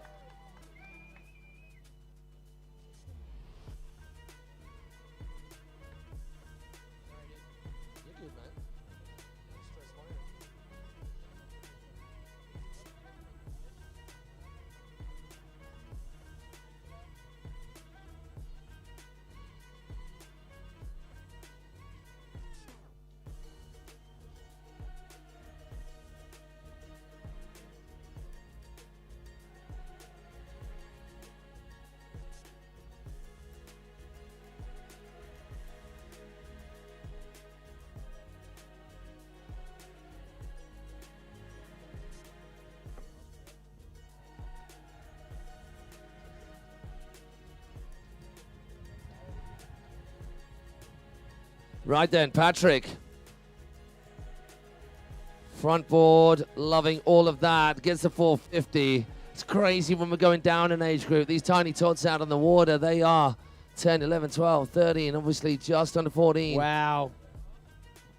Right then, Patrick. Front board, loving all of that. Gets the 450. It's crazy when we're going down in age group. These tiny tots out on the water, they are 10, 11, 12, 13, obviously just under 14. Wow.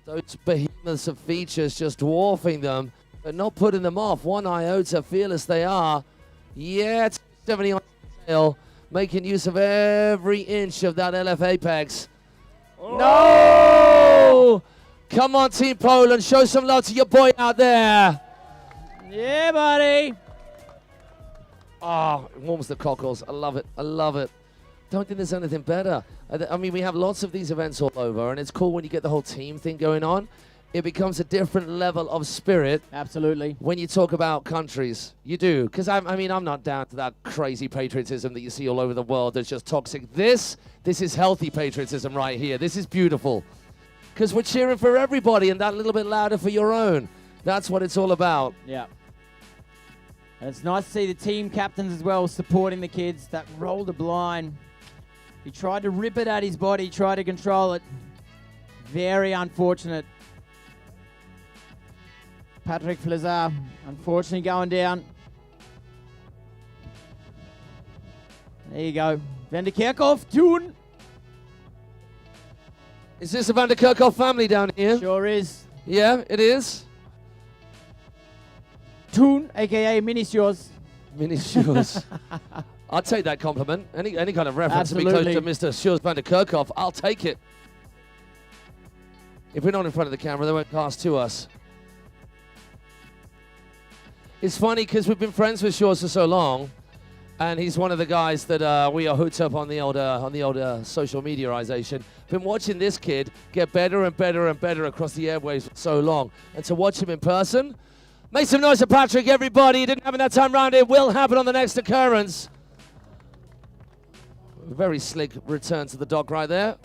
Those behemoths of features just dwarfing them, but not putting them off. One iota, fearless they are. Yeah, 70 on the tail, making use of every inch of that LF apex. Oh. No! Come on, Team Poland. Show some love to your boy out there. Yeah, buddy. Oh, it warms the cockles. I love it. I love it. Don't think there's anything better. I mean, we have lots of these events all over, and it's cool when you get the whole team thing going on. It becomes a different level of spirit. Absolutely. When you talk about countries, you do. Because, I mean, I'm not down to that crazy patriotism that you see all over the world that's just toxic. This is healthy patriotism right here. This is beautiful. Because we're cheering for everybody and that little bit louder for your own. That's what it's all about. Yeah. And it's nice to see the team captains as well supporting the kids that rolled the blind. He tried to rip it at his body, tried to control it. Very unfortunate. Patrick Flejar, unfortunately going down. There you go. Van der Kerkhoff, Tune. Is this the Van der Kerkhoff family down here? Sure is. Yeah, it is. Toon, aka Mini Shores. Mini Shores. I'll take that compliment. Any kind of reference to be close to Mr. Shores Van der Kerkhoff, I'll take it. If we're not in front of the camera, they won't pass to us. It's funny because we've been friends with Shores for so long, and he's one of the guys that we are hooked up on the old social mediaization. Been watching this kid get better and better and better across the airwaves for so long, and to watch him in person, make some noise for Patrick, everybody. He didn't happen that time round. It will happen on the next occurrence. Very slick return to the dock right there.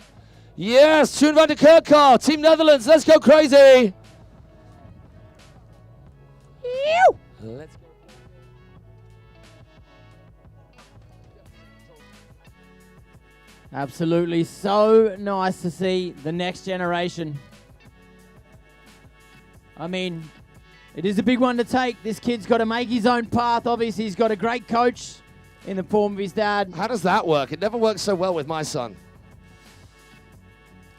Yes, Toon Van der Kerkhoff, Team Netherlands, let's go crazy. Let's go. Absolutely, so nice to see the next generation. I mean, it is a big one to take. This kid's got to make his own path. Obviously, he's got a great coach in the form of his dad. How does that work? It never works so well with my son.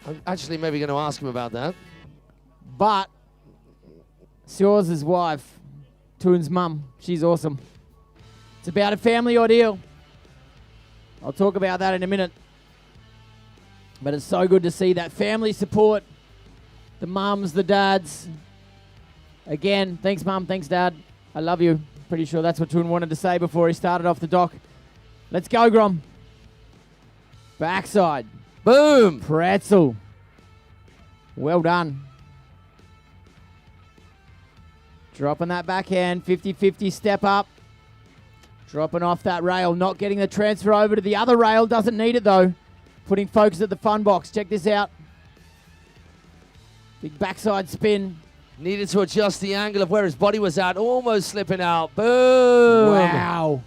I'm actually maybe going to ask him about that. But Shores' wife, Toon's mum, she's awesome. It's about a family ordeal. I'll talk about that in a minute. But it's so good to see that family support. The mums, the dads. Again, thanks mum, thanks dad. I love you. Pretty sure that's what Toon wanted to say before he started off the dock. Let's go, Grom. Backside. Boom. Pretzel. Well done. Dropping that backhand, 50-50 step up. Dropping off that rail, not getting the transfer over to the other rail. Doesn't need it though. Putting focus at the fun box. Check this out. Big backside spin. Needed to adjust the angle of where his body was at. Almost slipping out. Boom. Wow.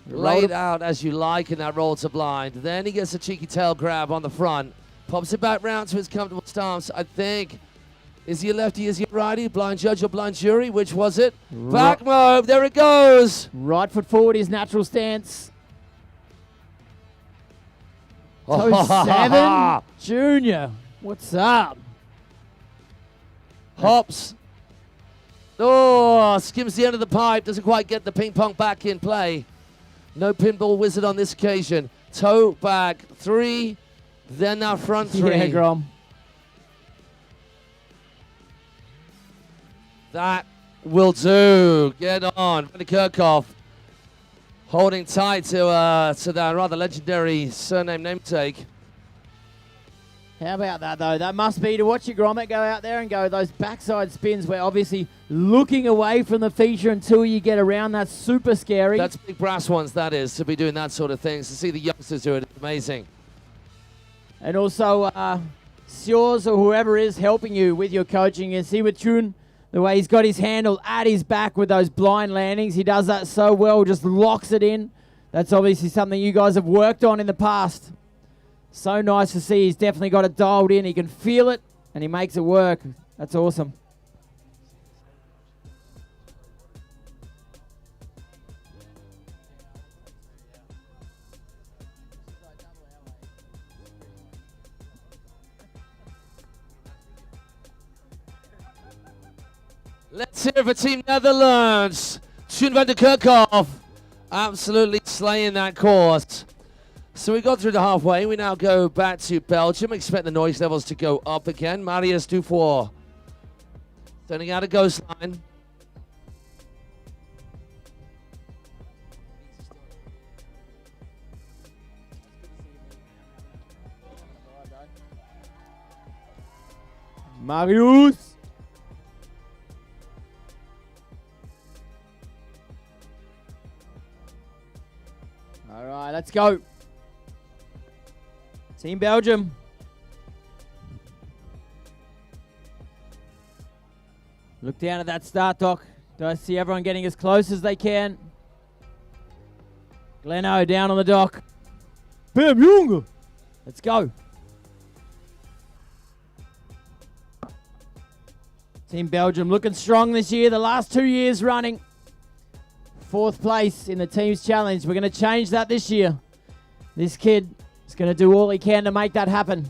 Laid out as you like in that roll to blind. Then he gets a cheeky tail grab on the front. Pops it back round to his comfortable stance. I think. Is he a lefty? Is he a righty? Blind judge or blind jury? Which was it? Back move. There it goes. Right foot forward, his natural stance. Toe 7. Junior. What's up? Hops. Oh, skims the end of the pipe. Doesn't quite get the ping pong back in play. No pinball wizard on this occasion. Toe back 3. Then that front 3. Yeah, Grom. That will do. Get on. Van der Kerkhoff holding tight to that rather legendary surname namesake. How about that, though? That must be to watch your grommet go out there and go those backside spins where obviously looking away from the feature until you get around. That's super scary. That's big brass ones, that is, to be doing that sort of things. To see the youngsters do it, it's amazing. And also, Shores or whoever is helping you with your coaching, and see with Toon, the way he's got his handle at his back with those blind landings. He does that so well, just locks it in. That's obviously something you guys have worked on in the past. So nice to see. He's definitely got it dialed in. He can feel it, and he makes it work. That's awesome. Let's hear it for Team Netherlands. Toon Van der Kerkhoff absolutely slaying that course. So we got through the halfway. We now go back to Belgium. Expect the noise levels to go up again. Marius Dufour turning out a ghost line. Marius. All right, let's go. Team Belgium. Look down at that start dock. Do I see everyone getting as close as they can? Gleno down on the dock. Bam, Junge. Let's go. Team Belgium looking strong this year. The last 2 years running. 4th place in the team's challenge. We're going to change that this year. This kid is going to do all he can to make that happen.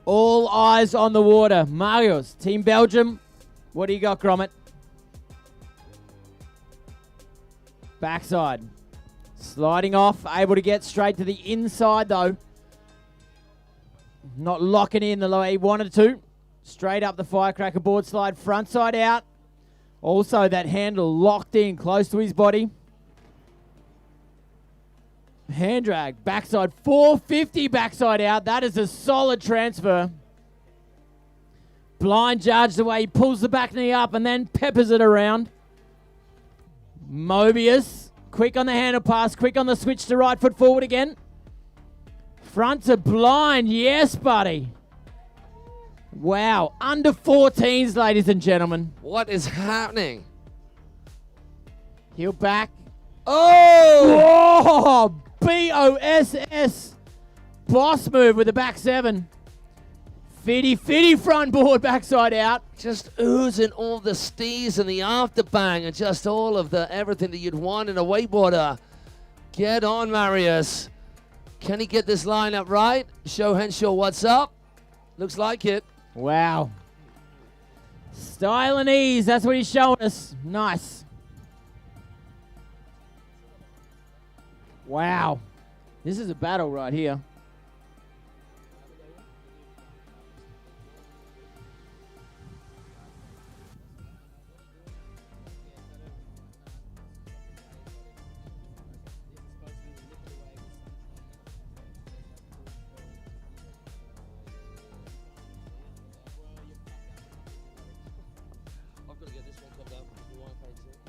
All eyes on the water. Marius, Team Belgium. What do you got, Gromit? Backside. Sliding off. Able to get straight to the inside, though. Not locking in the way he wanted to. Straight up the firecracker board slide. Front side out. Also, that handle locked in close to his body. Hand drag, backside, 450 backside out. That is a solid transfer. Blind judge the way he pulls the back knee up and then peppers it around. Mobius, quick on the handle pass, quick on the switch to right foot forward again. Front to blind, yes, buddy. Wow, under 14s, ladies and gentlemen. What is happening? Heel back. Oh! BOSS. Boss move with the back seven. Fitty front board backside out. Just oozing all the stees and the afterbang and just all of the everything that you'd want in a wakeboarder. Get on, Marius. Can he get this lineup right? Show Henshaw what's up. Looks like it. Wow. Style and ease. That's what he's showing us. Nice. Wow. This is a battle right here. I've got to get this one covered up. You want to face it?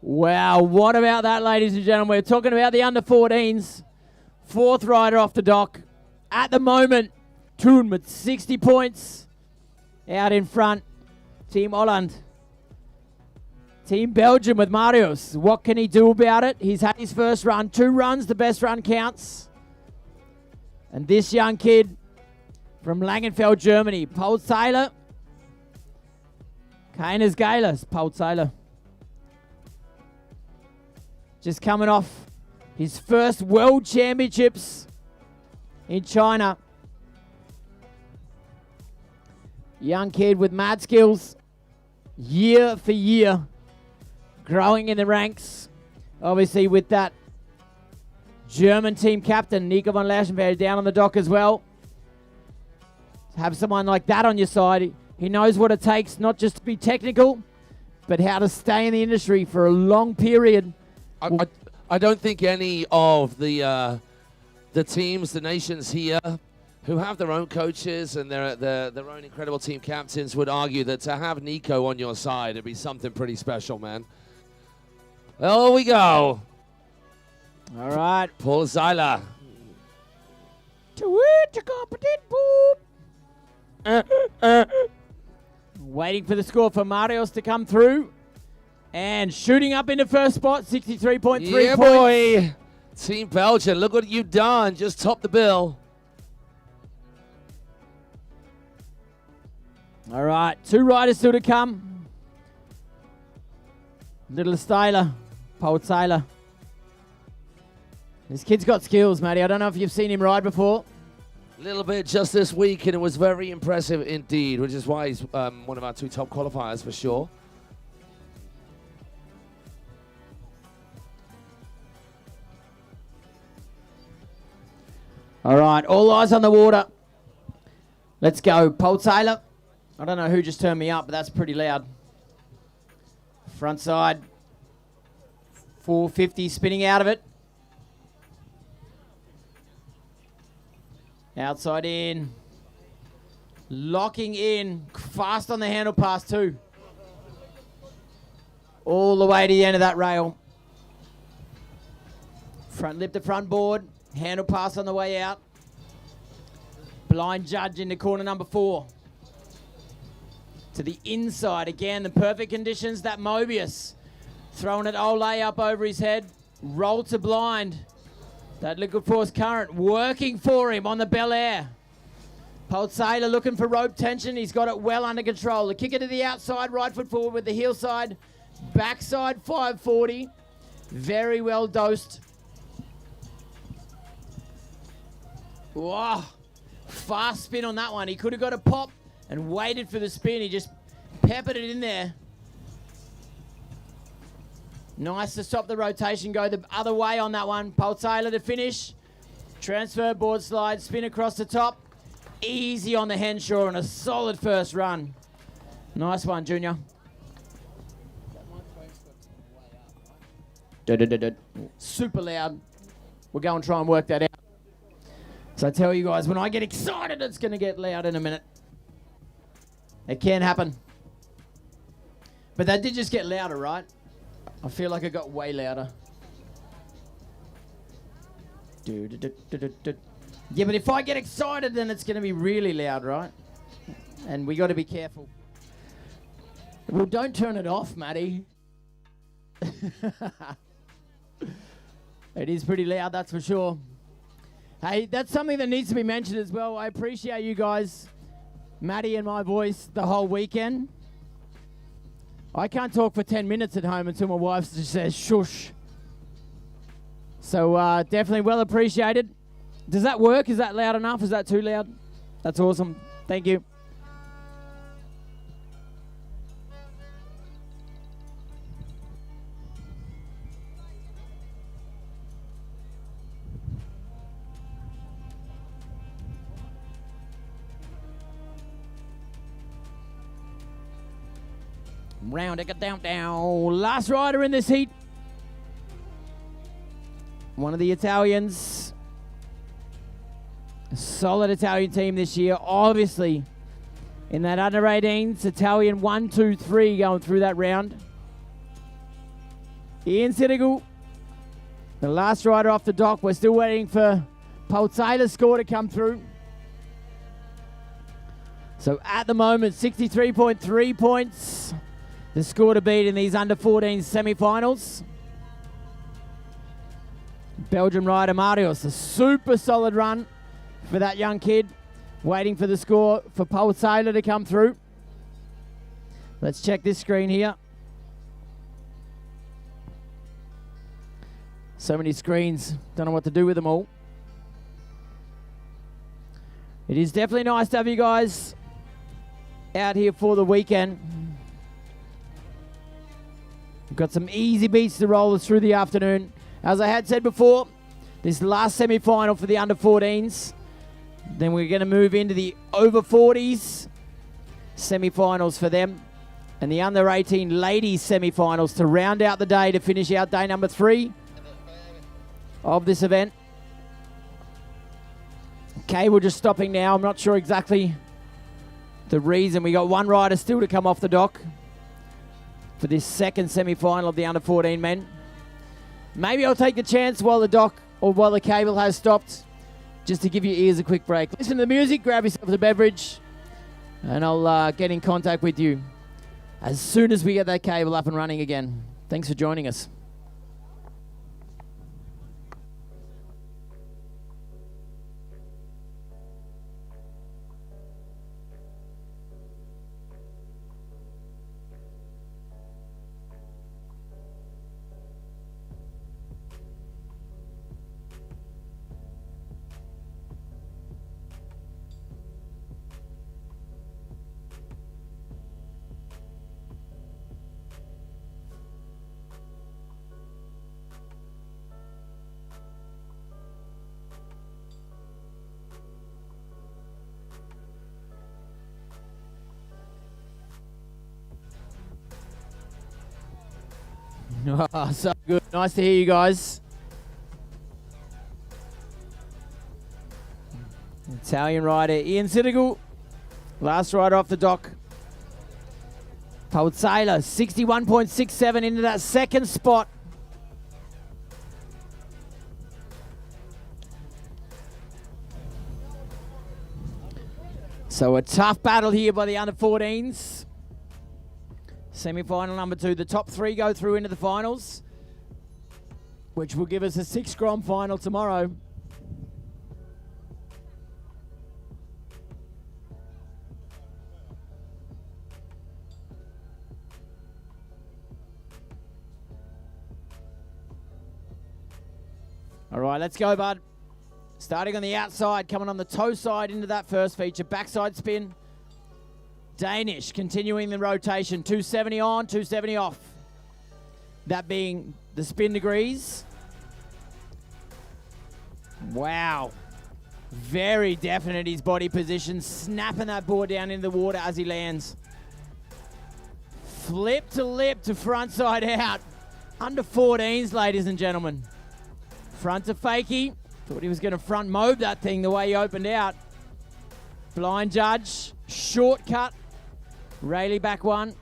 Wow, what about that, ladies and gentlemen? We're talking about the under 14s. Fourth rider off the dock. At the moment, Toon with 60 points. Out in front, Team Holland. Team Belgium with Marius. What can he do about it? He's had his first run. 2 runs, the best run counts. And this young kid from Langenfeld, Germany, Paul Seiler. Keines Geilers, Paul Seiler. Just coming off his first World Championships in China. Young kid with mad skills. Year for year. Growing in the ranks. Obviously with that German team captain, Nico von Lauschenberg, down on the dock as well. To have someone like that on your side, he knows what it takes, not just to be technical, but how to stay in the industry for a long period. I don't think any of the teams, the nations here, who have their own coaches and their own incredible team captains would argue that to have Nico on your side, it'd be something pretty special, man. Oh, we go. All right. Paul Seiler. Waiting for the score for Marius to come through. And shooting up into first spot, 63.3 yeah, points. Boy. Team Belgium, look what you've done. Just top the bill. All right, 2 riders still to come. Little Styler, Paul Seiler. This kid's got skills, Matty. I don't know if you've seen him ride before. A little bit just this week, and it was very impressive indeed, which is why he's one of our 2 top qualifiers for sure. All right, all eyes on the water. Let's go. Paul Seiler. I don't know who just turned me up, but that's pretty loud. Front side. 450 spinning out of it. Outside in. Locking in. Fast on the handle pass too. All the way to the end of that rail. Front lip to front board. Handle pass on the way out. Blind judge into corner number 4. to the inside. Again, the perfect conditions. That Mobius throwing it Ole up over his head. Roll to blind. That liquid force current working for him on the Bel Air. Pulsator looking for rope tension. He's got it well under control. The kicker to the outside, right foot forward with the heel side. Backside 540. Very well dosed. Whoa. Fast spin on that one. He could have got a pop and waited for the spin. He just peppered it in there. Nice to stop the rotation. Go the other way on that one. Pulsator to finish. Transfer board slide. Spin across the top. Easy on the Henshaw and a solid first run. Nice one, Junior. Super loud. We'll go and try and work that out. So I tell you guys, when I get excited, it's going to get loud in a minute. It can happen. But that did just get louder, right? I feel like it got way louder. Yeah, but if I get excited, then it's going to be really loud, right? And we got to be careful. Well, don't turn it off, Matty. It is pretty loud, that's for sure. Hey, that's something that needs to be mentioned as well. I appreciate you guys, Matty and my voice, the whole weekend. I can't talk for 10 minutes at home until my wife just says shush. So definitely well appreciated. Does that work? Is that loud enough? Is that too loud? That's awesome. Thank you. Round it down. Last rider in this heat. One of the Italians. A solid Italian team this year. Obviously, in that under 18s, Italian 1, 2, 3 going through that round. Ian Sittigal, the last rider off the dock. We're still waiting for Pulsator's score to come through. So at the moment, 63.3 points. The score to beat in these under 14 semi-finals. Belgian rider Marius, a super solid run for that young kid. Waiting for the score for Pulsator to come through. Let's check this screen here. So many screens, don't know what to do with them all. It is definitely nice to have you guys out here for the weekend. We've got some easy beats to roll us through the afternoon. As I had said before, this last semi-final for the under 14s. Then we're going to move into the over 40s semi-finals for them. And the under 18 ladies semi-finals to round out the day to finish out day number 3 of this event. Cable just stopping now. I'm not sure exactly the reason. We got one rider still to come off the dock for this second semi-final of the under 14 men. Maybe I'll take the chance while the dock or while the cable has stopped, just to give your ears a quick break. Listen to the music, grab yourself a beverage, and I'll get in contact with you as soon as we get that cable up and running again. Thanks for joining us. Oh, so good. Nice to hear you guys. Italian rider Ian Sittigal, last rider off the dock. Pulsator 61.67 into that second spot. So a tough battle here by the under 14s. Semi-final number 2. The top 3 go through into the finals, which will give us a 6 grand final tomorrow. All right, let's go, bud. Starting on the outside, coming on the toe side into that first feature. Backside spin. Danish continuing the rotation. 270 on, 270 off. That being the spin degrees. Wow. Very definite his body position. Snapping that board down into the water as he lands. Flip to lip to front side out. Under 14s, ladies and gentlemen. Front to fakie. Thought he was going to front mobe that thing the way he opened out. Blind judge. Shortcut. Rayleigh back 1.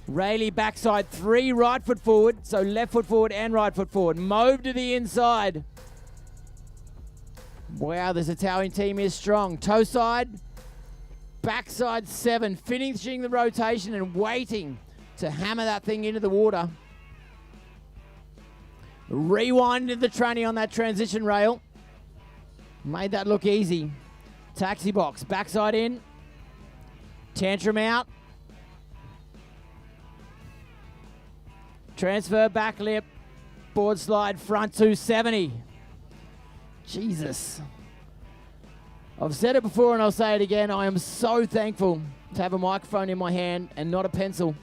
Rayleigh backside 3. Right foot forward. So left foot forward and right foot forward. Mobe to the inside. Wow, this Italian team is strong. Toe side. Backside 7. Finishing the rotation and waiting to hammer that thing into the water. Rewinded the tranny on that transition rail. Made that look easy. Taxi box. Backside in. Tantrum out. Transfer back lip. Board slide front 270. Jesus. I've said it before and I'll say it again. I am so thankful to have a microphone in my hand and not a pencil.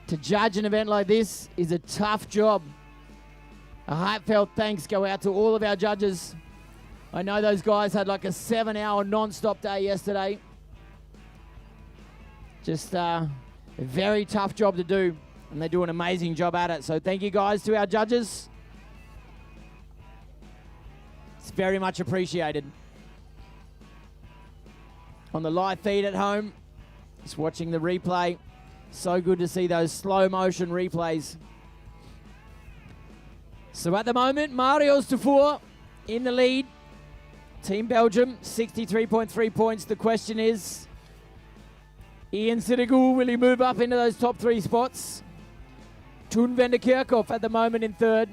To judge an event like this is a tough job. A heartfelt thanks go out to all of our judges. I know those guys had like a 7-hour non-stop day yesterday. Just a very tough job to do, and they do an amazing job at it. So thank you guys to our judges. It's very much appreciated. On the live feed at home, just watching the replay. So good to see those slow motion replays. So at the moment, Mario's to 4 in the lead. Team Belgium, 63.3 points. The question is, Ian Sidegul, will he move up into those top 3 spots? Toon van der Kerkhoff at the moment in 3rd.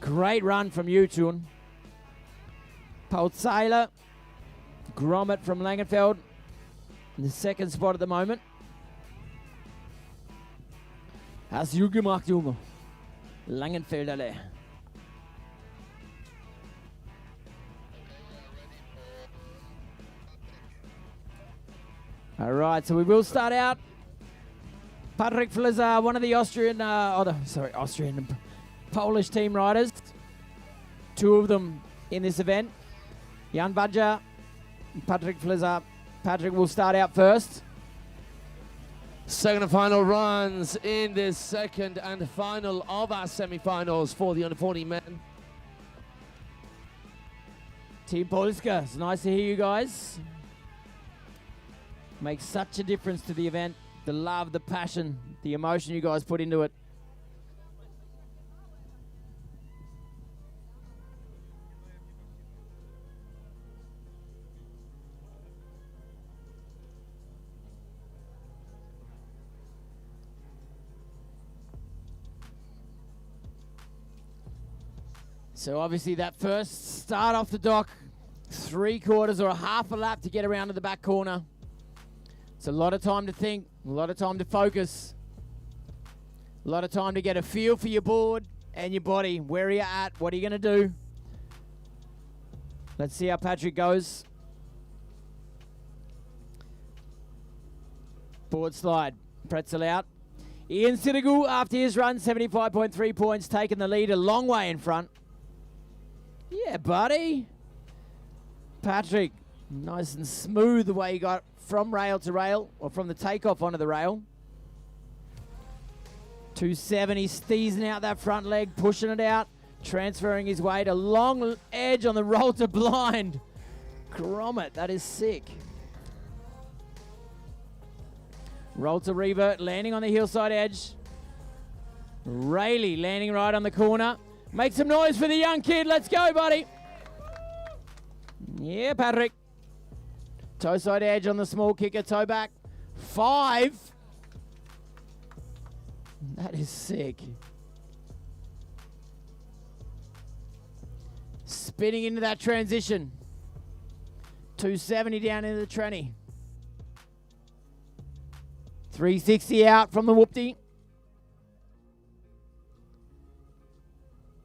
Great run from you, Toon. Paul Seiler, Grommet from Langenfeld in the 2nd spot at the moment. Hast du gemacht, Junge? Langenfelderle. All right, so we will start out. Patrick Flizer, one of the Polish team riders. 2 of them in this event. Jan Badger, Patrick Flizer. Patrick will start out first. Second and final runs in this second and final of our semi-finals for the under-40 men. Team Polska, it's nice to hear you guys. Makes such a difference to the event. The love, the passion, the emotion you guys put into it. So obviously that first start off the dock, 3/4 or a half a lap to get around to the back corner. It's a lot of time to think, a lot of time to focus, a lot of time to get a feel for your board and your body. Where are you at? What are you going to do? Let's see how Patrick goes. Board slide, pretzel out. Ian Sidegul, after his run, 75.3 points, taking the lead a long way in front. Yeah, buddy. Patrick, nice and smooth the way he got from rail to rail, or from the takeoff onto the rail. 270, steezing out that front leg, pushing it out, transferring his weight, a long edge on the roll to blind. Grommet, that is sick. Roll to revert, landing on the hillside edge. Rayleigh landing right on the corner. Make some noise for the young kid. Let's go, buddy. Yeah, Patrick. Toe side edge on the small kicker, toe back. 5. That is sick. Spinning into that transition. 270 down into the tranny. 360 out from the whoopty.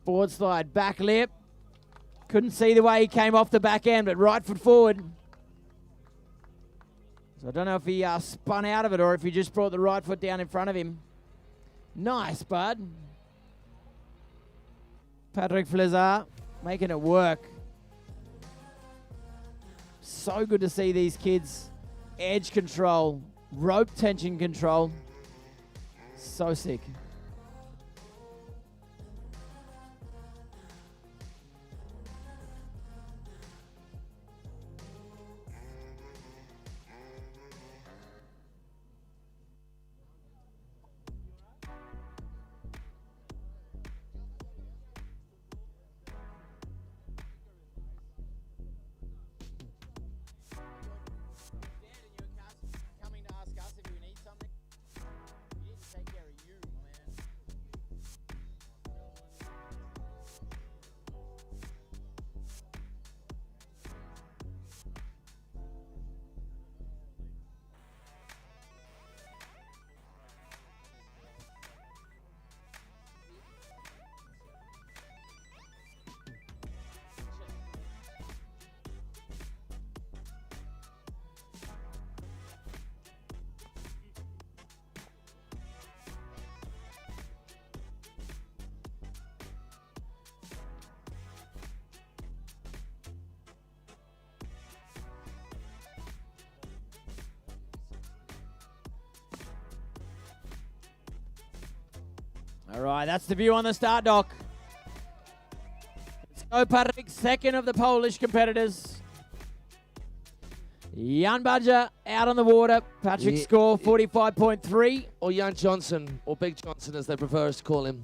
Forward slide, back lip. Couldn't see the way he came off the back end, but right foot forward. So I don't know if he spun out of it or if he just brought the right foot down in front of him. Nice, bud. Patrick Flezard making it work. So good to see these kids. Edge control, rope tension control. So sick. All right, that's the view on the start dock. Let's go, Patrick, second of the Polish competitors. Jan Badger out on the water. Patrick's score 45.3. Or Jan Johnson, or Big Johnson as they prefer us to call him.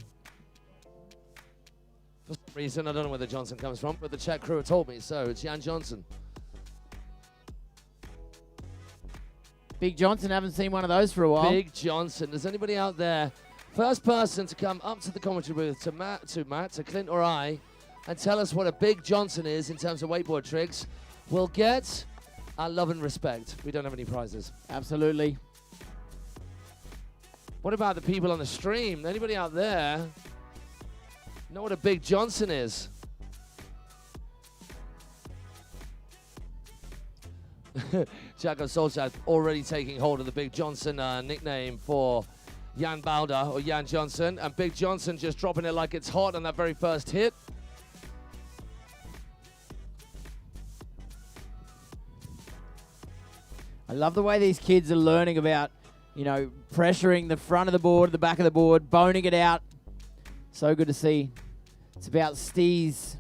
For some reason, I don't know where the Johnson comes from, but the chat crew have told me, so it's Jan Johnson. Big Johnson, haven't seen one of those for a while. Big Johnson. Does anybody out there, first person to come up to the commentary booth, to Matt, to Clint or I, and tell us what a Big Johnson is in terms of wakeboard tricks, will get our love and respect. We don't have any prizes. Absolutely. What about the people on the stream? Anybody out there know what a Big Johnson is? Jacob Solchat already taking hold of the Big Johnson nickname for Jan Balder, or Jan Johnson, and Big Johnson just dropping it like it's hot on that very first hit. I love the way these kids are learning about, you know, pressuring the front of the board, the back of the board, boning it out. So good to see. It's about steez.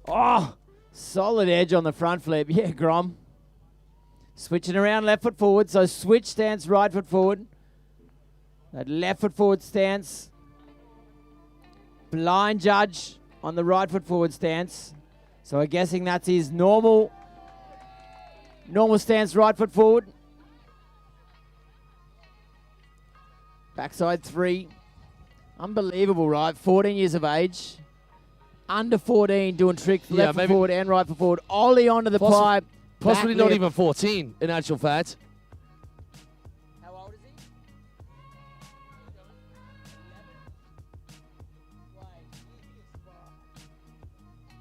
Oh, solid edge on the front flip. Yeah, Grom. Switching around left foot forward, so switch stance, right foot forward. That left foot forward stance. Blind judge on the right foot forward stance. So I'm guessing that's his normal stance, right foot forward. Backside 3. Unbelievable, right? 14 years of age. Under 14 doing tricks left foot forward and right foot forward. Ollie onto the pipe. Possibly not even 14 in actual fact. How old is he?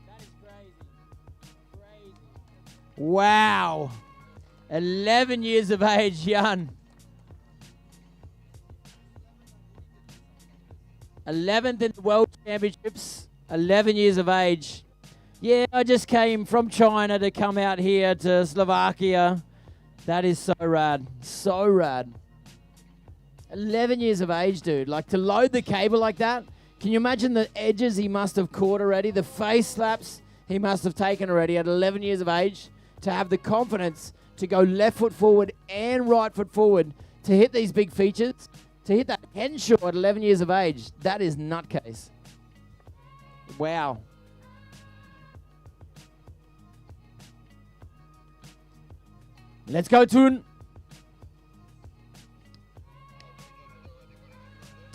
That is crazy. Wow. 11 years of age, Jan. 11th in the World Championships. 11 years of age. Yeah, I just came from China to come out here to Slovakia. That is so rad. So rad. 11 years of age, dude. Like, to load the cable like that, can you imagine the edges he must have caught already? The face slaps he must have taken already at 11 years of age, to have the confidence to go left foot forward and right foot forward to hit these big features, to hit that Henshaw at 11 years of age. That is nutcase. Wow. Let's go, Toon.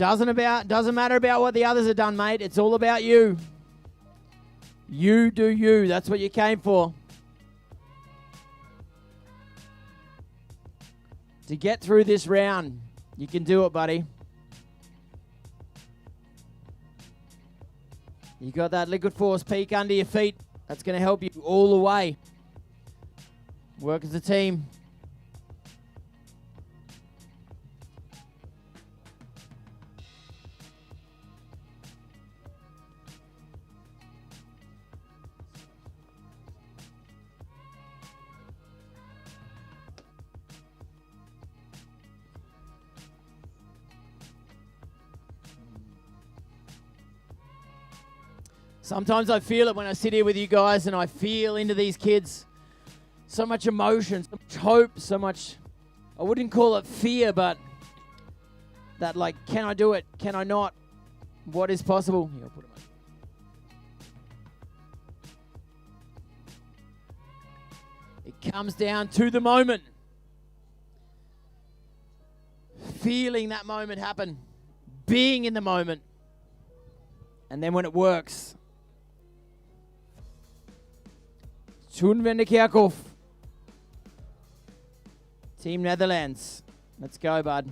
Doesn't matter about what the others have done, mate. It's all about you. You do you. That's what you came for. To get through this round, you can do it, buddy. You got that liquid force peak under your feet. That's going to help you all the way. Work as a team. Sometimes I feel it when I sit here with you guys and I feel into these kids. So much emotion, so much hope, so much, I wouldn't call it fear, but that like, can I do it? Can I not? What is possible? Here, I'll put 'em up. It comes down to the moment. Feeling that moment happen. Being in the moment. And then when it works. Toen van der Kerkhoff. Team Netherlands. Let's go, bud.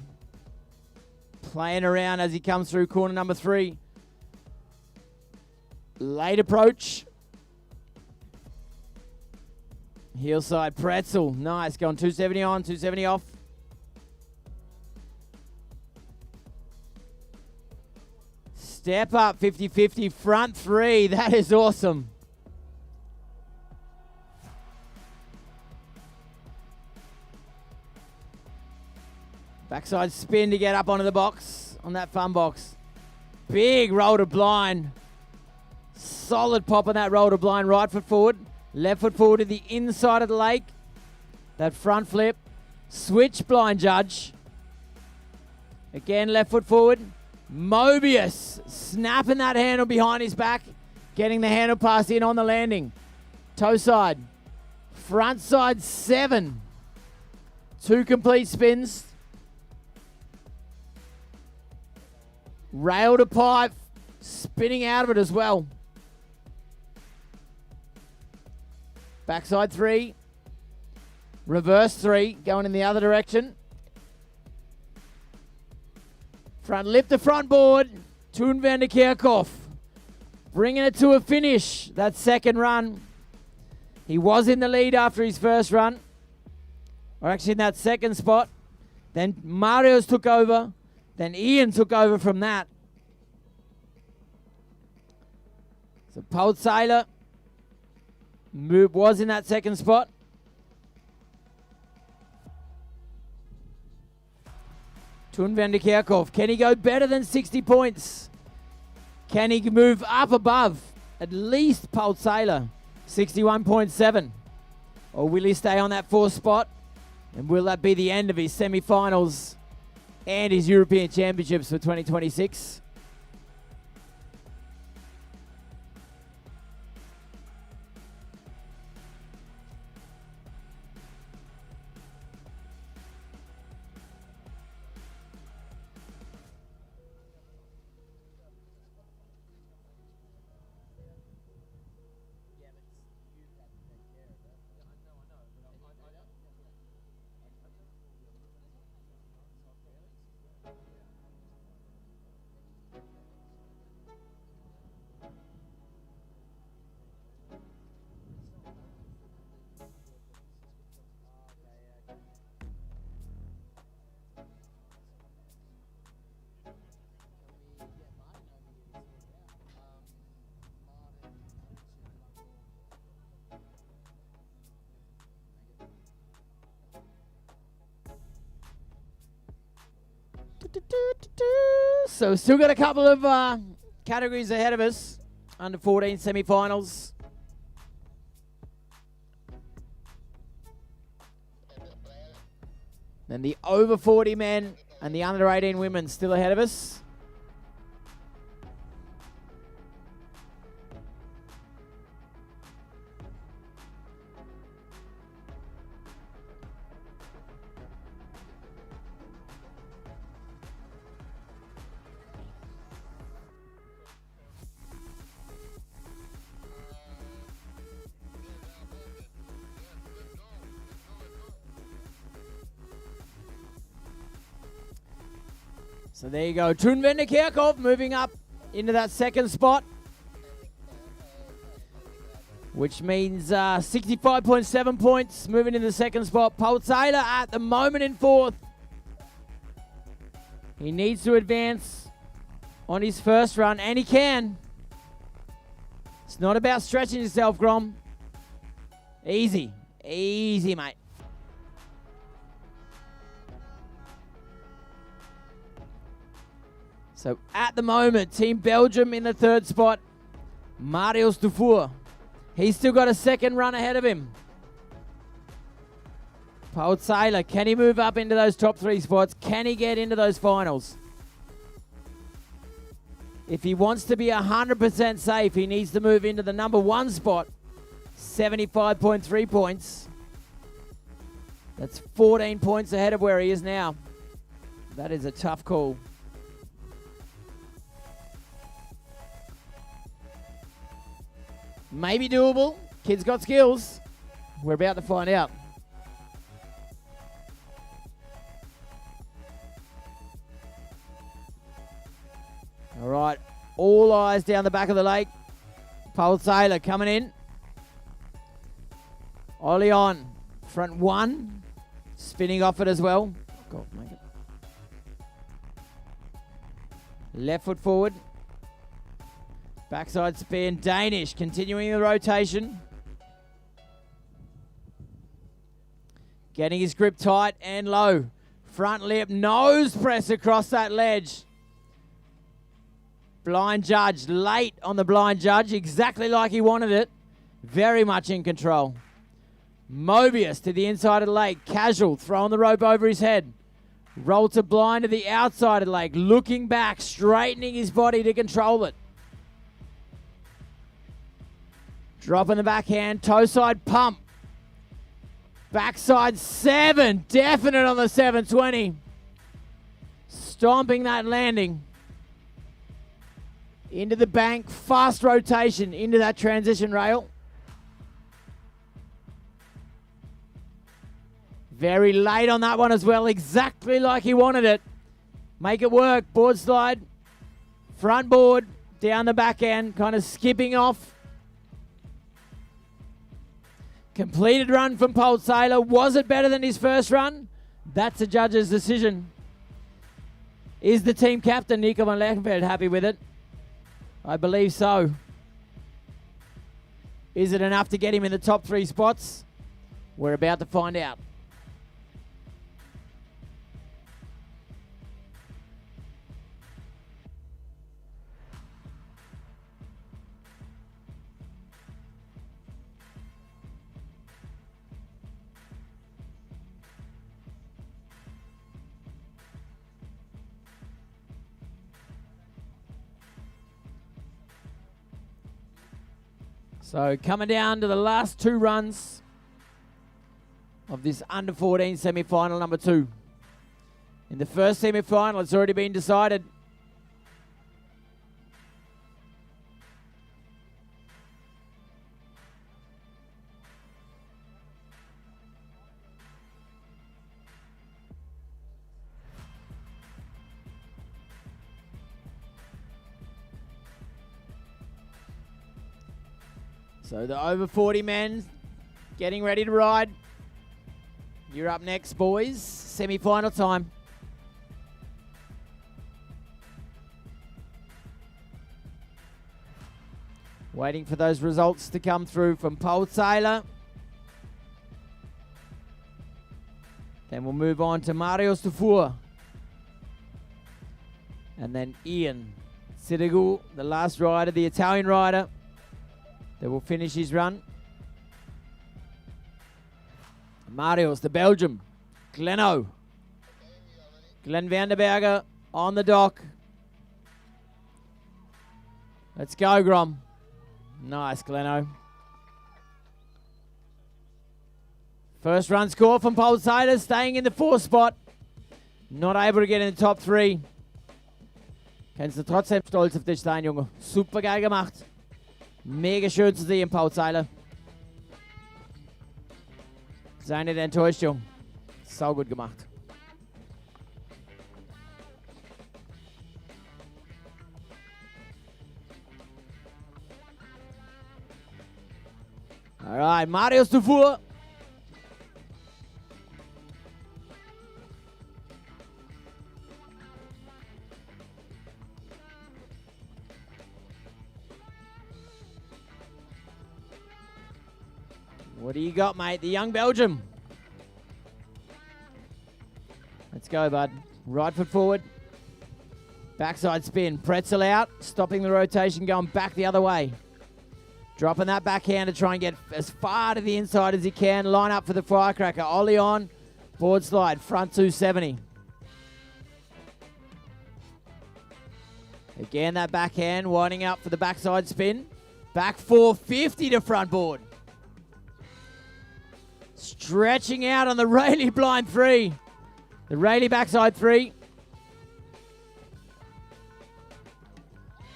Playing around as he comes through corner number 3. Late approach. Heel side pretzel. Nice. Going 270 on, 270 off. Step up 50-50. Front 3. That is awesome. Backside spin to get up onto the box, on that fun box. Big roll to blind. Solid pop on that roll to blind. Right foot forward. Left foot forward to the inside of the lake. That front flip. Switch blind judge. Again, left foot forward. Mobius snapping that handle behind his back. Getting the handle pass in on the landing. Toe side. Front side 7. 2 complete spins. Rail to pipe, spinning out of it as well. Backside 3. Reverse 3, going in the other direction. Front lip to front board. Toen van der Kerkhoff. Bringing it to a finish. That second run. He was in the lead after his first run. Or actually in that second spot. Then Marius took over. Then Ian took over from that. So Paul Saylor was in that second spot. Toen van der Kerkhoff. Can he go better than 60 points? Can he move up above at least Paul Saylor, 61.7? Or will he stay on that 4th spot? And will that be the end of his semi-finals and his European Championships for 2026? So still got a couple of categories ahead of us. Under 14 semi-finals. Then the over 40 men and the under 18 women still ahead of us. So there you go. Tun van der Kerkhoff moving up into that second spot, which means 65.7 points moving in the second spot. Paul Taylor at the moment in fourth. He needs to advance on his first run, and he can. It's not about stretching yourself, Grom. Easy. Easy, mate. So at the moment, Team Belgium in the third spot. Marius Dufour. He's still got a second run ahead of him. Paul Taylor, can he move up into those top three spots? Can he get into those finals? If he wants to be 100% safe, he needs to move into the number one spot. 75.3 points. That's 14 points ahead of where he is now. That is a tough call. Maybe doable. Kid's got skills. We're about to find out. All right, all eyes down the back of the lake. Paul Taylor coming in. Ollie on, front one, spinning off it as well. God, make it. Left foot forward. Backside spin, Danish, continuing the rotation. Getting his grip tight and low. Front lip, nose press across that ledge. Blind judge, late on the blind judge, exactly like he wanted it. Very much in control. Mobius to the inside of the lake, casual, throwing the rope over his head. Roll to blind to the outside of the lake, looking back, straightening his body to control it. Dropping the backhand, toe side pump. Backside 7, definite on the 720. Stomping that landing. Into the bank, fast rotation into that transition rail. Very late on that one as well, exactly like he wanted it. Make it work, board slide. Front board, down the back end, kind of skipping off. Completed run from Paul Taylor. Was it better than his first run? That's a judge's decision. Is the team captain, Nico van Lechenfeld, happy with it? I believe so. Is it enough to get him in the top three spots? We're about to find out. So coming down to the last two runs of this under 14 semi-final number 2. In the first semi-final, it's already been decided. So the over 40 men getting ready to ride. You're up next, boys. Semi-final time. Waiting for those results to come through from Paul Taylor. Then we'll move on to Marius Dufour. And then Ian Sirigu, the last rider, the Italian rider, that will finish his run. Marius, the Belgium. Glenn Vanderberger on the dock. Let's go, Grom. Nice, Gleno. First run score from Paul Taylor, staying in the 4th spot. Not able to get in the top 3. Kannst du trotzdem stolz auf dich sein, Junge. Super geil gemacht. Mega schön zu sehen, Paul Taylor. Sei nicht enttäuscht, Junge. Sau gut gemacht. right, Marius de Voer. What do you got, mate? The young Belgium. Let's go, bud. Right foot forward. Backside spin. Pretzel out. Stopping the rotation, going back the other way. Dropping that backhand to try and get as far to the inside as he can. Line up for the firecracker. Ollie on. Board slide. Front 270. Again, that backhand. Winding up for the backside spin. Back 450 to front board. Stretching out on the Rayleigh blind 3. The Rayleigh backside 3.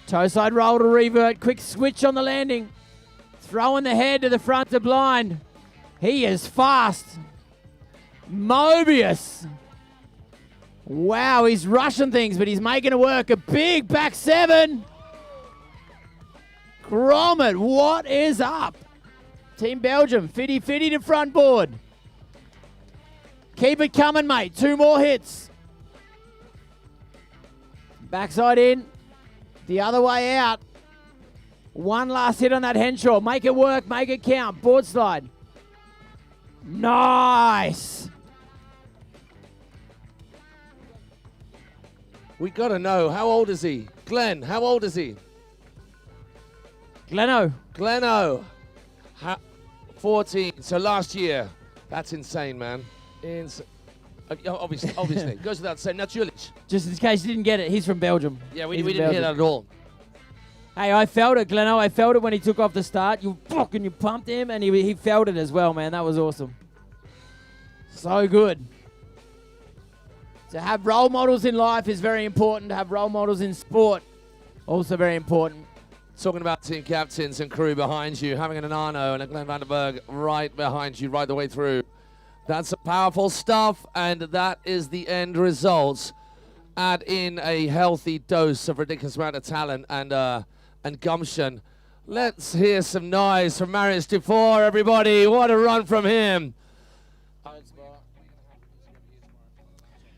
Toe side roll to revert. Quick switch on the landing. Throwing the head to the front to blind. He is fast. Mobius. Wow, he's rushing things, but he's making it work. A big back 7. Gromit, what is up? Team Belgium, fitty to front board. Keep it coming, mate. 2 more hits. Backside in. The other way out. 1 last hit on that Henshaw. Make it work. Make it count. Board slide. Nice. We got to know, how old is he? Glenn, how old is he? Gleno. 14. So last year. That's insane, man. Obviously. Goes without saying. Natürlich. Just in case you didn't get it, he's from Belgium. Yeah, we didn't hear that at all. Hey, I felt it, Gleno. I felt it when he took off the start. You pumped him, and he felt it as well, man. That was awesome. So good. To have role models in life is very important. To have role models in sport, also very important. Talking about team captains and crew behind you, having an Anano and a Glenn Vandenberg right behind you, right the way through. That's some powerful stuff, and that is the end results. Add in a healthy dose of ridiculous amount of talent and gumption. Let's hear some noise from Marius de Voer, everybody. What a run from him.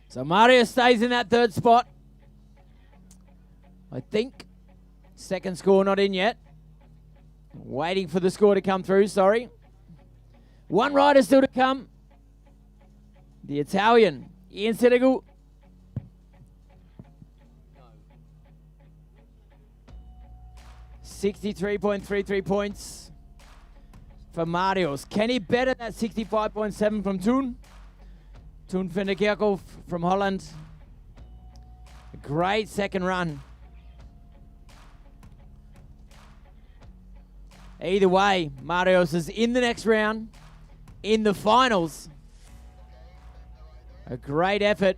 So Marius stays in that 3rd spot. I think. 2nd score not in yet. Waiting for the score to come through, sorry. 1 rider still to come. The Italian, Ian Senegal. $63.33 points for Marius. Can he better that 65.7 from Toon? Toon van der Kerkhoff from Holland. A great 2nd run. Either way, Marius is in the next round, in the finals. A great effort.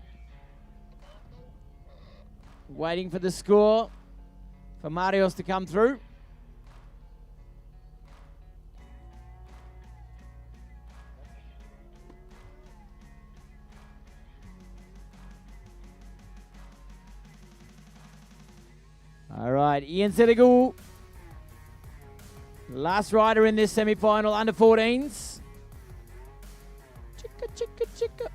Waiting for the score for Marius to come through. All right, Ian Senegal. Last rider in this semi-final, under 14s. Chicka.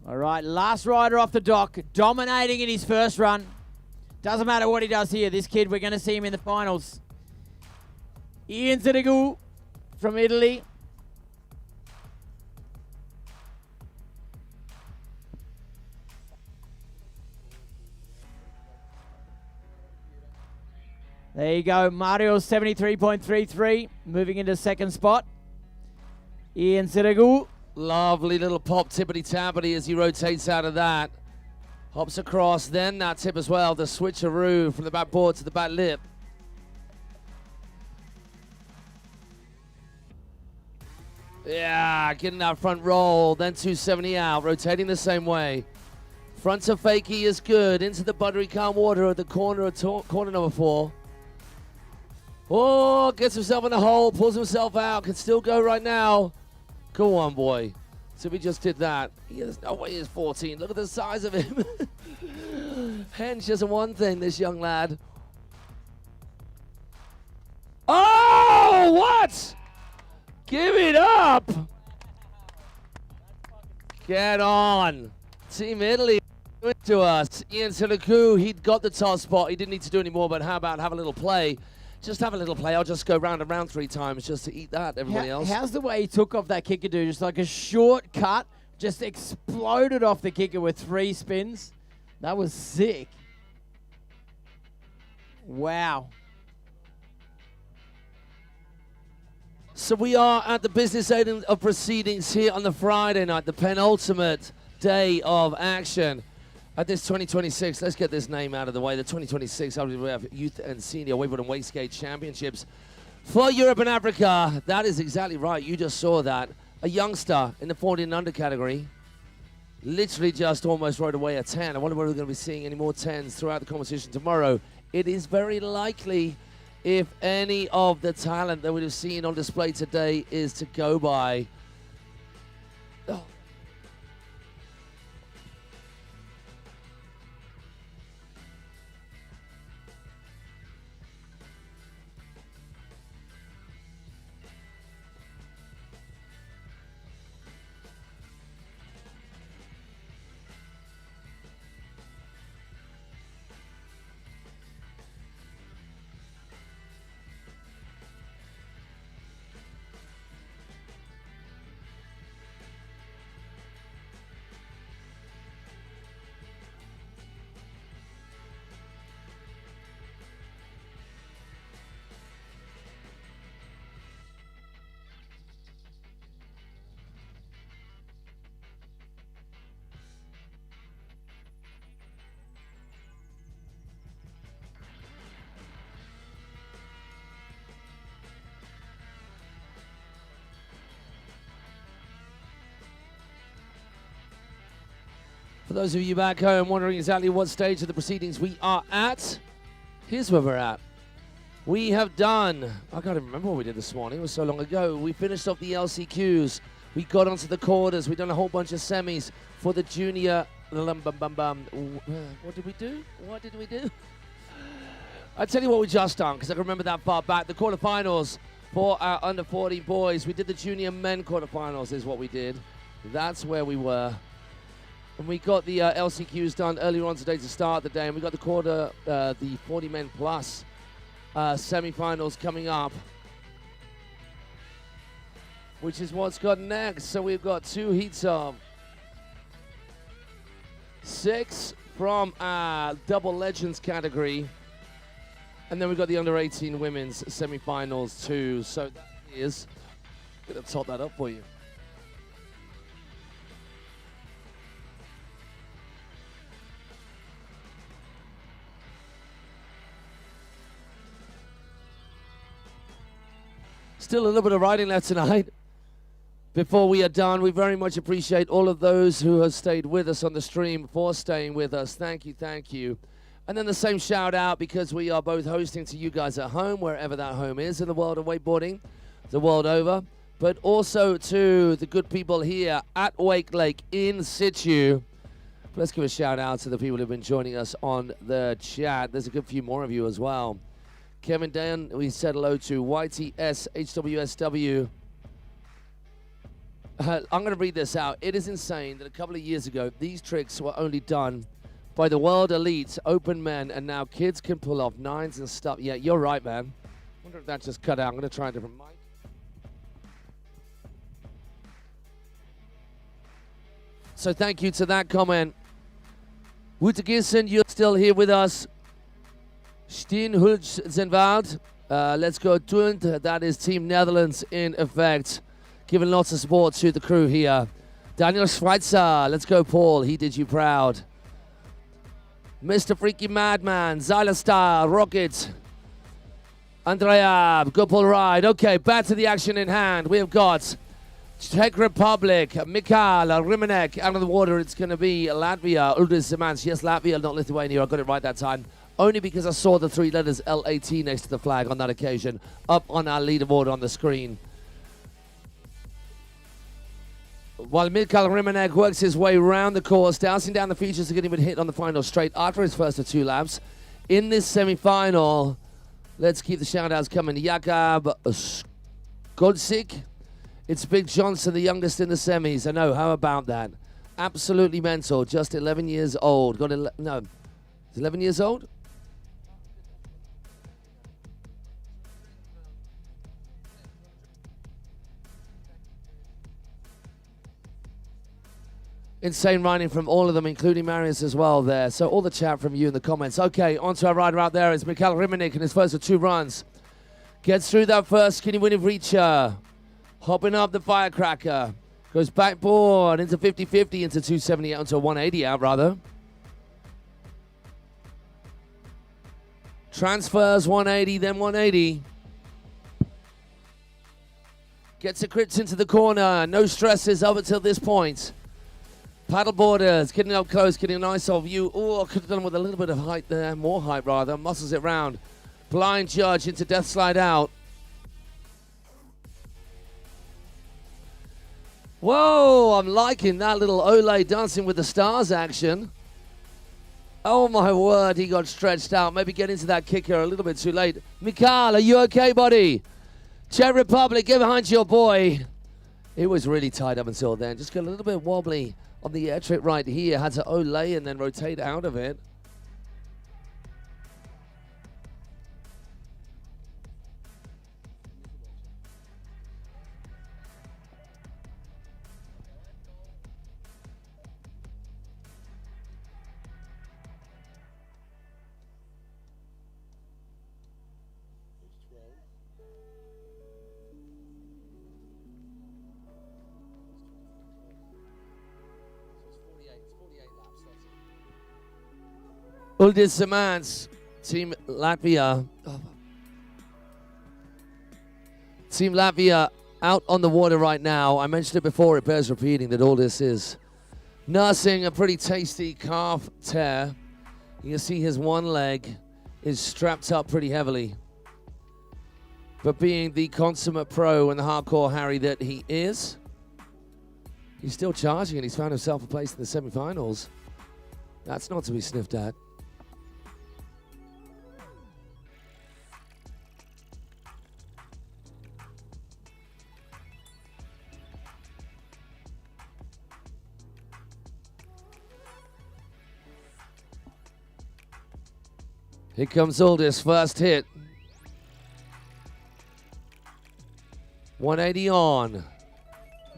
All right, last rider off the dock, dominating in his 1st run. Doesn't matter what he does here. This kid, we're going to see him in the finals. Ian Senegal from Italy. There you go. Mario 73.33, moving into 2nd spot. Ian Senegal. Lovely little pop tippity-tappity as he rotates out of that. Hops across, then that tip as well, the switcheroo from the back board to the back lip. Yeah, getting that front roll, then 270 out, rotating the same way. Front to fakie is good, into the buttery calm water at the corner of corner number 4. Oh, gets himself in a hole, pulls himself out, can still go right now. Go on, boy. So we just did that. There's no way he's 14. Look at the size of him. Hench isn't one thing, this young lad. Oh, what? Give it up. Get on. Team Italy to us. Ian Silaku, he'd got the top spot. He didn't need to do any more, but how about have a little play? Just have a little play. I'll just go round and round 3 times just to eat that, everybody else. How's the way he took off that kicker, dude? Just like a short cut, just exploded off the kicker with 3 spins. That was sick. Wow. So we are at the business end of proceedings here on the Friday night, the penultimate day of action at this 2026, let's get this name out of the way, the 2026 IWWF Youth and Senior Wakeboard and Wakeskate Championships for Europe and Africa. That is exactly right. You just saw that. A youngster in the 14 and under category literally just almost rode away a 10. I wonder whether we're going to be seeing any more 10s throughout the competition tomorrow. It is very likely, if any of the talent that we've seen on display today is to go by. Oh. For those of you back home wondering exactly what stage of the proceedings we are at, here's where we're at. We have done, I can't even remember what we did this morning, it was so long ago. We finished off the LCQs, we got onto the quarters, we've done a whole bunch of semis for the junior, what did we do? What did we do? I'll tell you what we just done, because I can remember that far back. The quarterfinals for our under 40 boys. We did the junior men quarterfinals is what we did. That's where we were. And we got the LCQs done earlier on today to start the day, and we got the 40 men plus semi-finals coming up, which is what's got next. So we've got 2 heats of 6 from our double legends category, and then we've got the under 18 women's semi-finals too. So that is, I'm gonna top that up for you. Still a little bit of riding left tonight. Before we are done, we very much appreciate all of those who have stayed with us on the stream for staying with us. Thank you, thank you. And then the same shout out, because we are both hosting to you guys at home, wherever that home is in the world of wakeboarding, the world over, but also to the good people here at Wakelake in situ. Let's give a shout out to the people who've been joining us on the chat. There's a good few more of you as well. Kevin Dan, we said hello to YTS HWSW. I'm going to read this out. It is insane that a couple of years ago, these tricks were only done by the world elites, open men, and now kids can pull off 9s and stuff. Yeah, you're right, man. I wonder if that just cut out. I'm going to try a different mic. So thank you to that comment. Wouter Gilson, you're still here with us. Steen Hulzenwald, let's go Tund. That is Team Netherlands in effect. Giving lots of support to the crew here. Daniel Schweitzer, let's go Paul, he did you proud. Mr. Freaky Madman, Zyla Style, Rocket. Andrea, good Paul ride. Okay, back to the action in hand. We have got Czech Republic, Mikhail Rimanek out of the water. It's going to be Latvia, Uldis Zemans. Yes, Latvia, not Lithuania. I got it right that time. only because I saw the 3 letters LAT next to the flag on that occasion up on our leaderboard on the screen. While Mikhail Rimanek works his way round the course, dousing down the features to get him a hit on the final straight after his first of 2 laps. In this semi-final, let's keep the shout-outs coming. Jakub Godsik. It's Big Johnson, the youngest in the semis. I know, how about that? Absolutely mental, just 11 years old. No, he's 11 years old? Insane riding from all of them, including Marius as well there. So all the chat from you in the comments. Okay, on to our rider out there. It's Mikhail Rimanek in his first of 2 runs. Gets through that first skinny winning reacher. Hopping up the firecracker. Goes backboard into 50-50, into 270 out, into 180 out rather. Transfers 180, then 180. Gets a crit into the corner. No stresses up until this point. Paddle borders, getting up close, getting a nice old view. Oh, could have done with a little bit of height there, more height rather. Muscles it round. Blind judge into death slide out. Whoa, I'm liking that little Ole dancing with the stars action. Oh my word, he got stretched out. Maybe get into that kicker a little bit too late. Mikhail, are you okay, buddy? Czech Republic, get behind your boy. It was really tied up until then. Just got a little bit wobbly on the air trick right here. Had to Ole and then rotate out of it. Uldis Samans, Team Latvia. Team Latvia out on the water right now. I mentioned it before, it bears repeating that Uldis is nursing a pretty tasty calf tear. You can see his one leg is strapped up pretty heavily. But being the consummate pro and the hardcore Harry that he is, he's still charging and he's found himself a place in the semi-finals. That's not to be sniffed at. Here comes Uldis, first hit. 180 on.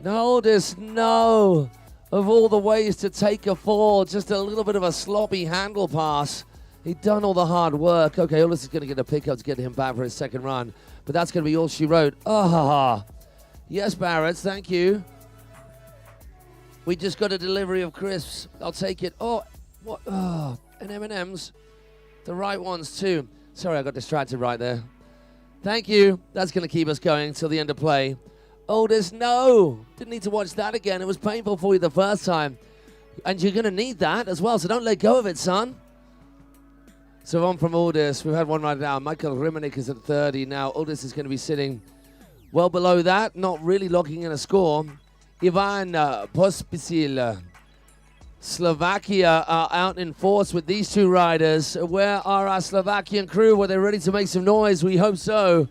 No, Uldis, no. Of all the ways to take a fall, just a little bit of a sloppy handle pass. He'd done all the hard work. Okay, Uldis is going to get a pickup to get him back for his second run. But that's going to be all she wrote. Ah, yes, Barrett, thank you. We just got a delivery of crisps. I'll take it. Oh, what? Oh, and M&M's. The right ones too. Sorry, I got distracted right there. Thank you. That's going to keep us going till the end of play. Uldis, no. Didn't need to watch that again. It was painful for you the first time. And you're going to need that as well, so don't let go of it, son. So on from Uldis. We've had one right now. Michael Rimanek is at 30 now. Uldis is going to be sitting well below that, not really locking in a score. Ivan Pospisil. Slovakia are out in force with these 2 riders. Where are our Slovakian crew? Were they ready to make some noise? We hope so.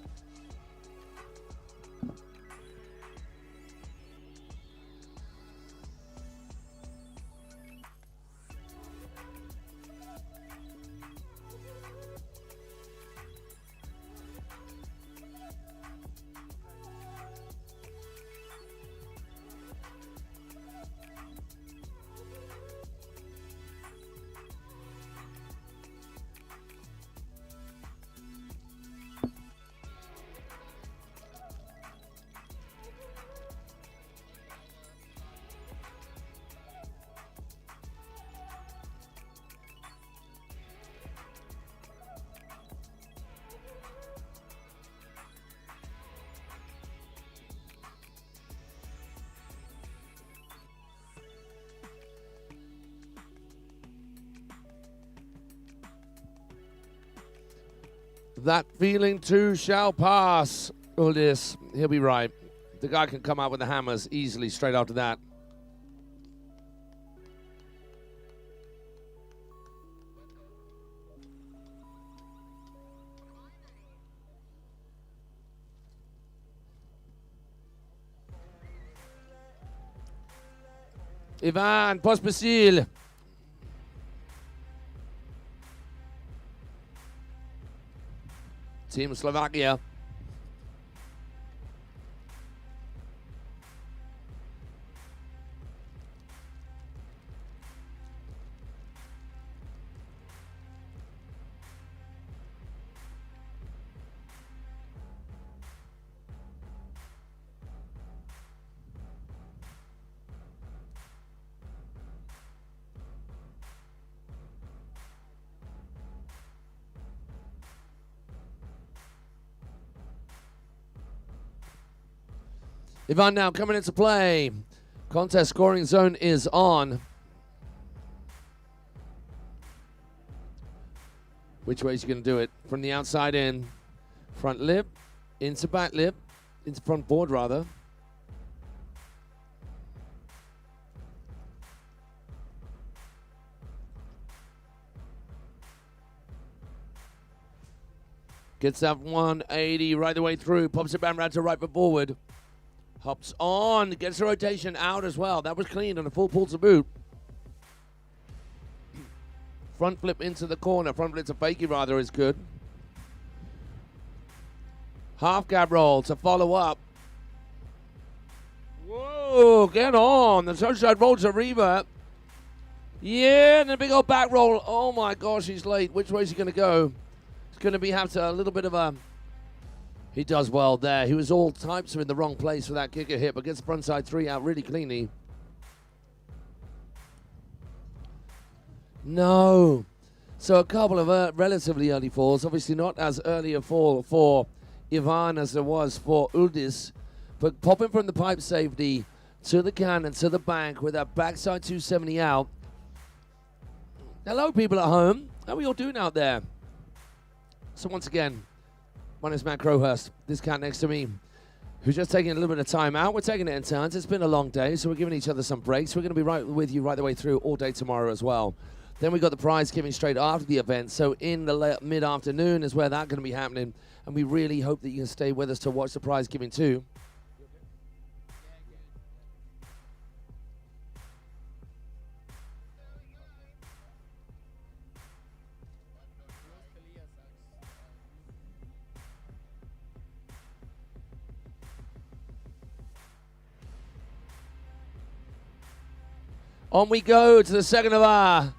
That feeling too shall pass. All this, he'll be right. The guy can come out with the hammers easily straight after that. Ivan Pospisil. Team Slovakia. Ivan now coming into play. Contest scoring zone is on. Which way is he going to do it? From the outside in. Front lip, into back lip, into front board rather. Gets that 180 right the way through. Pops it back round to right foot forward. Hops on, gets the rotation out as well. That was clean on a full pull to boot. Front flip into the corner. Front flip to fakie rather is good. Half gap roll to follow up. Whoa, get on. The touchdown roll to revert. Yeah, and a big old back roll. Oh my gosh, he's late. Which way is he going to go? It's going to have to a little bit of a... He does well there. He was all types of in the wrong place for that kicker hit, but gets the frontside three out really cleanly. No. So a couple of relatively early falls. Obviously not as early a fall for Ivan as there was for Uldis. But popping from the pipe safety to the cannon, to the bank with that backside 270 out. Hello, people at home. How are we all doing out there? So once again, my name is Matt Crowhurst. This cat next to me, who's just taking a little bit of time out. We're taking it in turns. It's been a long day, so we're giving each other some breaks. We're going to be right with you right the way through all day tomorrow as well. Then we got the prize giving straight after the event. So in the mid-afternoon is where that's going to be happening. And we really hope that you can stay with us to watch the prize giving too. On we go to the second of our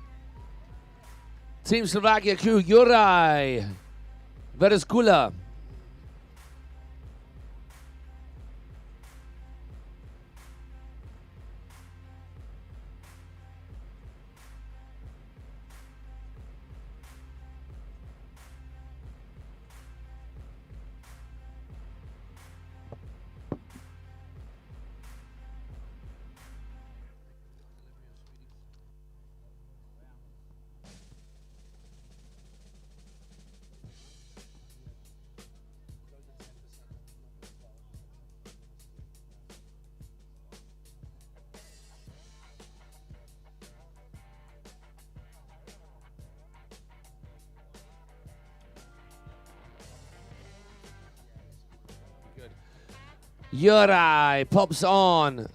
Team Slovakia crew, Juraj Vereskula. Juraj pops on.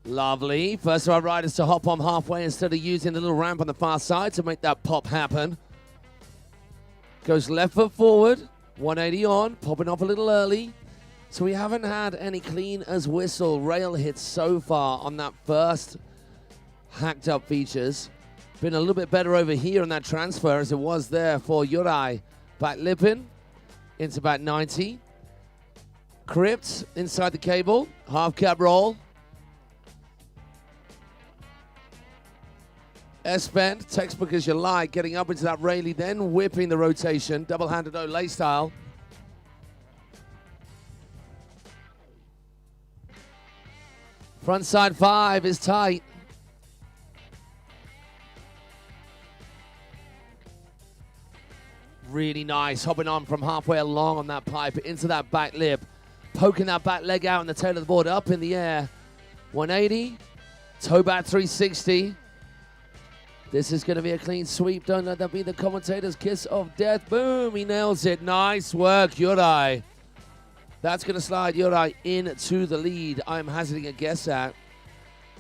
Lovely. First of our riders to hop on halfway instead of using the little ramp on the far side to make that pop happen. Goes left foot forward. 180 on. Popping off a little early. So we haven't had any clean as whistle rail hits so far on that first hacked up features. Been a little bit better over here on that transfer as it was there for Juraj. Back lipping into back 90. Crypt inside the cable, half cap roll. S-bend, textbook as you like, getting up into that railie, then whipping the rotation, double-handed Olay style. Front side 5 is tight. Really nice, hopping on from halfway along on that pipe into that back lip, poking that back leg out in the tail of the board, up in the air. 180, toe back 360. This is going to be a clean sweep. Don't let that be the commentator's kiss of death. Boom, he nails it. Nice work, Yurai. That's going to slide Yurai into the lead. I'm hazarding a guess at,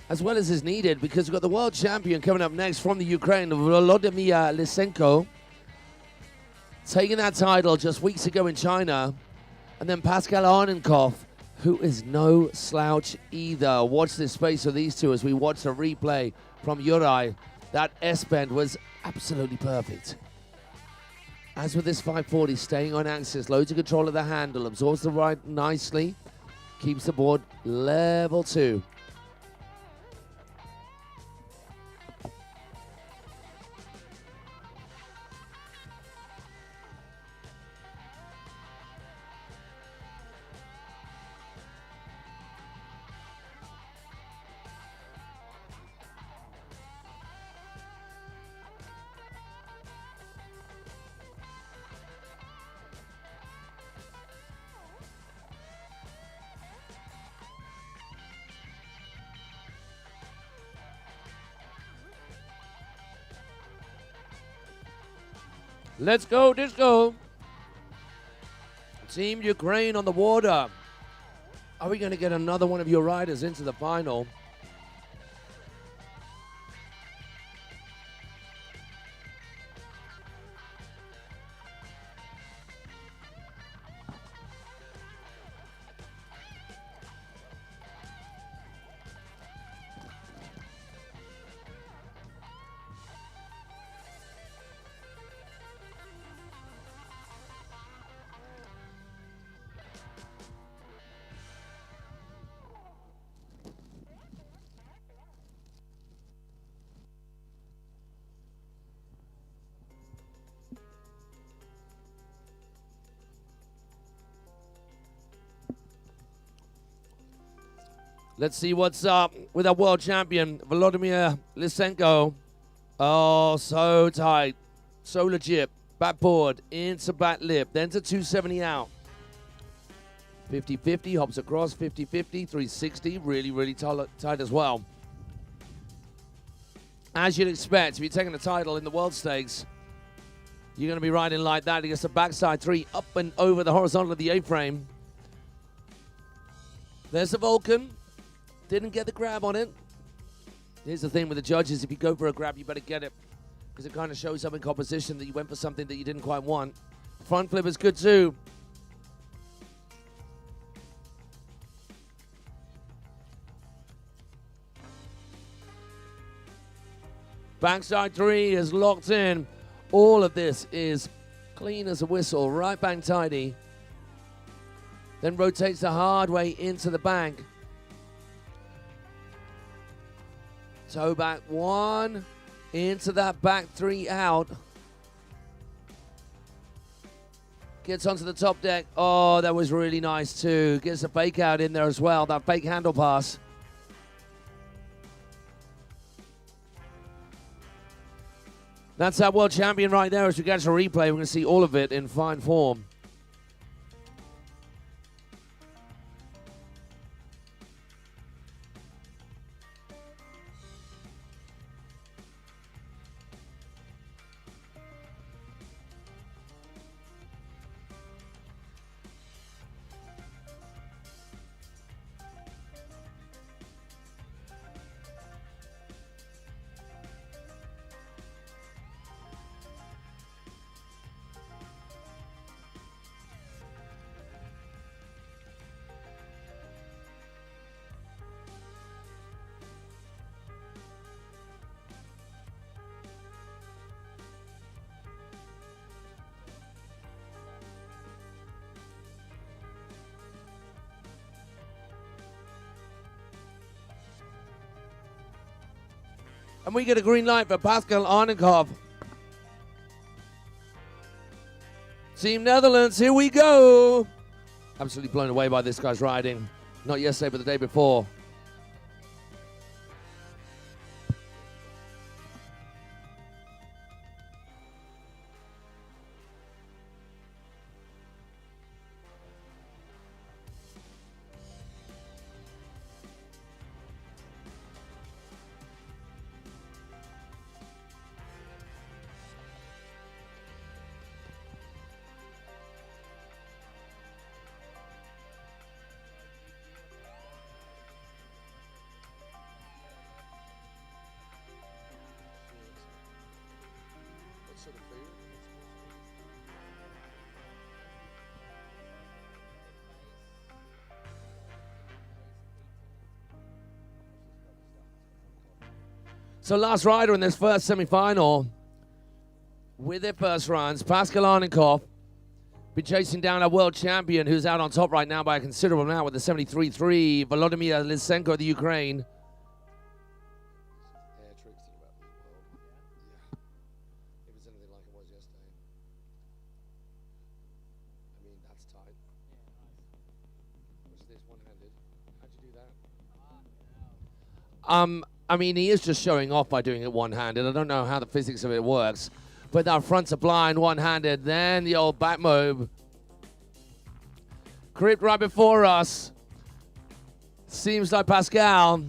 as well as is needed, because we've got the world champion coming up next from the Ukraine, Volodymyr Lysenko, taking that title just weeks ago in China. And then Pascal Arnenkov, who is no slouch either. Watch this space of these two as we watch the replay from Yurai. That S-bend was absolutely perfect. As with this 540, staying on axis, loads of control of the handle, absorbs the ride nicely, keeps the board level 2. Let's go, disco. Team Ukraine on the water. Are we going to get another one of your riders into the final? Let's see what's up with our world champion, Volodymyr Lysenko. Oh, so tight. So legit. Backboard into back lip. Then to 270 out. 50-50. Hops across. 50-50. 360. Really, really tight as well. As you'd expect, if you're taking the title in the World Stakes, you're going to be riding like that against the backside 3 up and over the horizontal of the A-frame. There's the Vulcan. Didn't get the grab on it. Here's the thing with the judges. If you go for a grab, you better get it, because it kind of shows up in composition that you went for something that you didn't quite want. Front flip is good too. Backside 3 is locked in. All of this is clean as a whistle. Right bank tidy. Then rotates the hard way into the bank. Toe back 1, into that back 3 out. Gets onto the top deck. Oh, that was really nice too. Gets a fake out in there as well, that fake handle pass. That's our world champion right there. As we get to replay, we're going to see all of it in fine form. And we get a green light for Pascal Arnenkov. Team Netherlands, here we go. Absolutely blown away by this guy's riding. Not yesterday, but the day before. So last rider in this first semi-final with their first runs, Pascal Arnenkov, be chasing down our world champion who's out on top right now by a considerable amount with the 73-3, Volodymyr Lysenko of the Ukraine. I mean, he is just showing off by doing it one-handed. I don't know how the physics of it works. But that front to blind, one-handed. Then the old back move. Crypt right before us. Seems like Pascal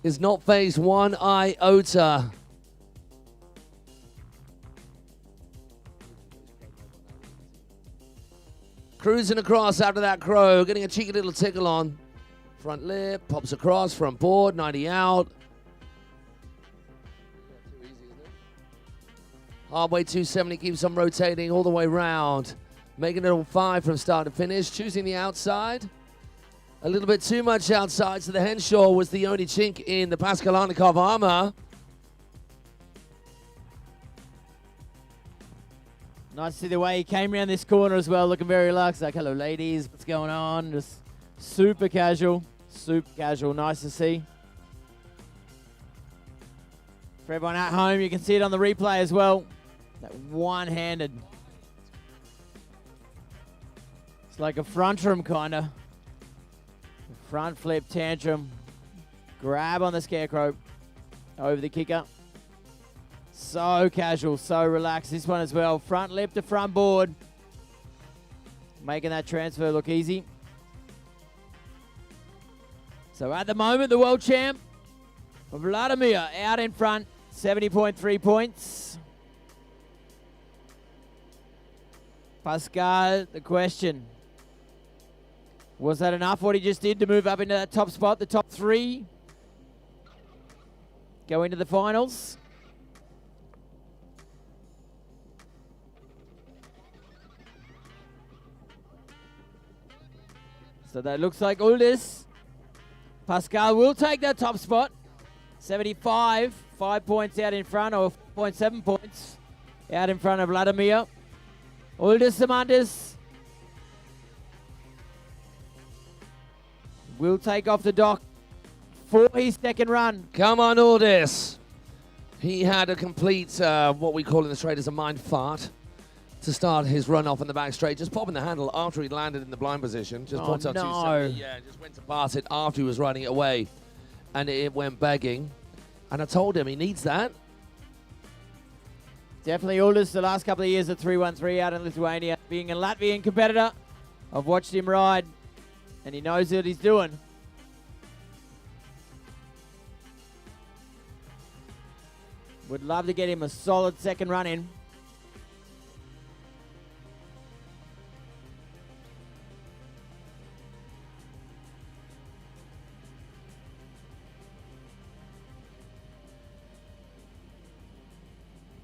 is not phased one iota. Cruising across after that crow, getting a cheeky little tickle on. Front lip, pops across, front board, 90 out. Halfway 270, keeps on rotating all the way round. Making it all 5 from start to finish. Choosing the outside. A little bit too much outside, so the Henshaw was the only chink in the Pascal Arnenkov armor. Nice to see the way he came around this corner as well, looking very relaxed. Like, hello, ladies, what's going on? Just super casual. Super casual, nice to see. For everyone at home, you can see it on the replay as well. That one-handed. It's like a frontrum kind of. Front flip tantrum. Grab on the scarecrow. Over the kicker. So casual, so relaxed. This one as well. Front lip to front board. Making that transfer look easy. So at the moment, the world champ, Vladimir, out in front, 70.3 points. Pascal, the question. Was that enough, what he just did, to move up into that top spot, the top 3? Go into the finals. So that looks like Uldis. Pascal will take that top spot. 75, 5 points out in front, or 4.7 points out in front of Vladimir. Uldis Samandis will take off the dock for his second run. Come on, Uldis. He had a complete, what we call in the straight as a mind fart, to start his run off in the back straight, just popping the handle after he landed in the blind position. Just popped out 270. Yeah, just went to pass it after he was riding it away. And it went begging. And I told him he needs that. Definitely Uldis the last couple of years at 313 out in Lithuania. Being a Latvian competitor, I've watched him ride, and he knows what he's doing. Would love to get him a solid second run in.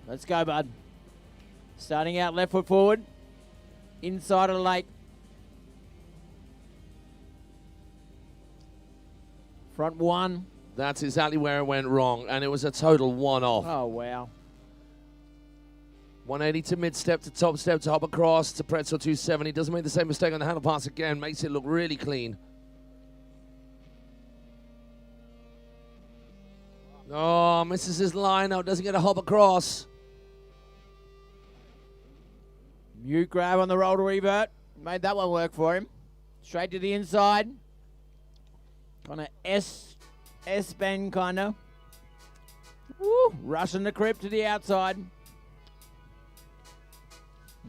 Let's go, bud. Starting out left foot forward. Inside of the lake. Front one. That's exactly where it went wrong, and it was a total one-off. Oh, wow. 180 to mid-step to top step to hop across to pretzel 270. Doesn't make the same mistake on the handle pass again. Makes it look really clean. Oh, misses his line out. Doesn't get a hop across. Mute grab on the roll to revert. Made that one work for him. Straight to the inside. Kind of S-bend kind of. Rushing the crypt to the outside.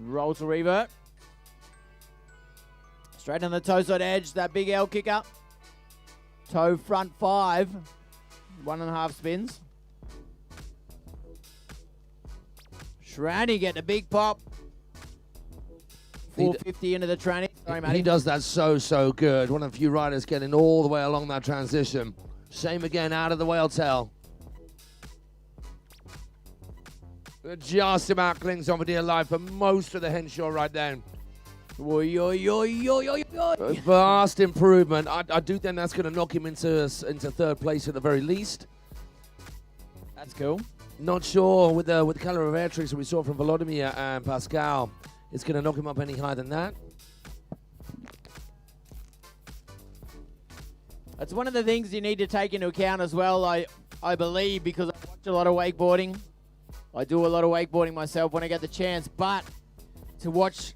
Roll to revert. Straight on the toe side edge. That big L kicker. Toe front 5. 1.5 spins. Shranny getting a big pop. 450 into the tranny. Sorry, Matty. He does that so good. One of the few riders getting all the way along that transition. Same again out of the whale tail. Just about clings on for dear life for most of the Henshaw right down. Vast improvement. I do think that's going to knock him into third place at the very least. That's cool. Not sure with the colour of air tricks that we saw from Volodymyr and Pascal, it's going to knock him up any higher than that. That's one of the things you need to take into account as well, I believe, because I watch a lot of wakeboarding. I do a lot of wakeboarding myself when I get the chance, but to watch,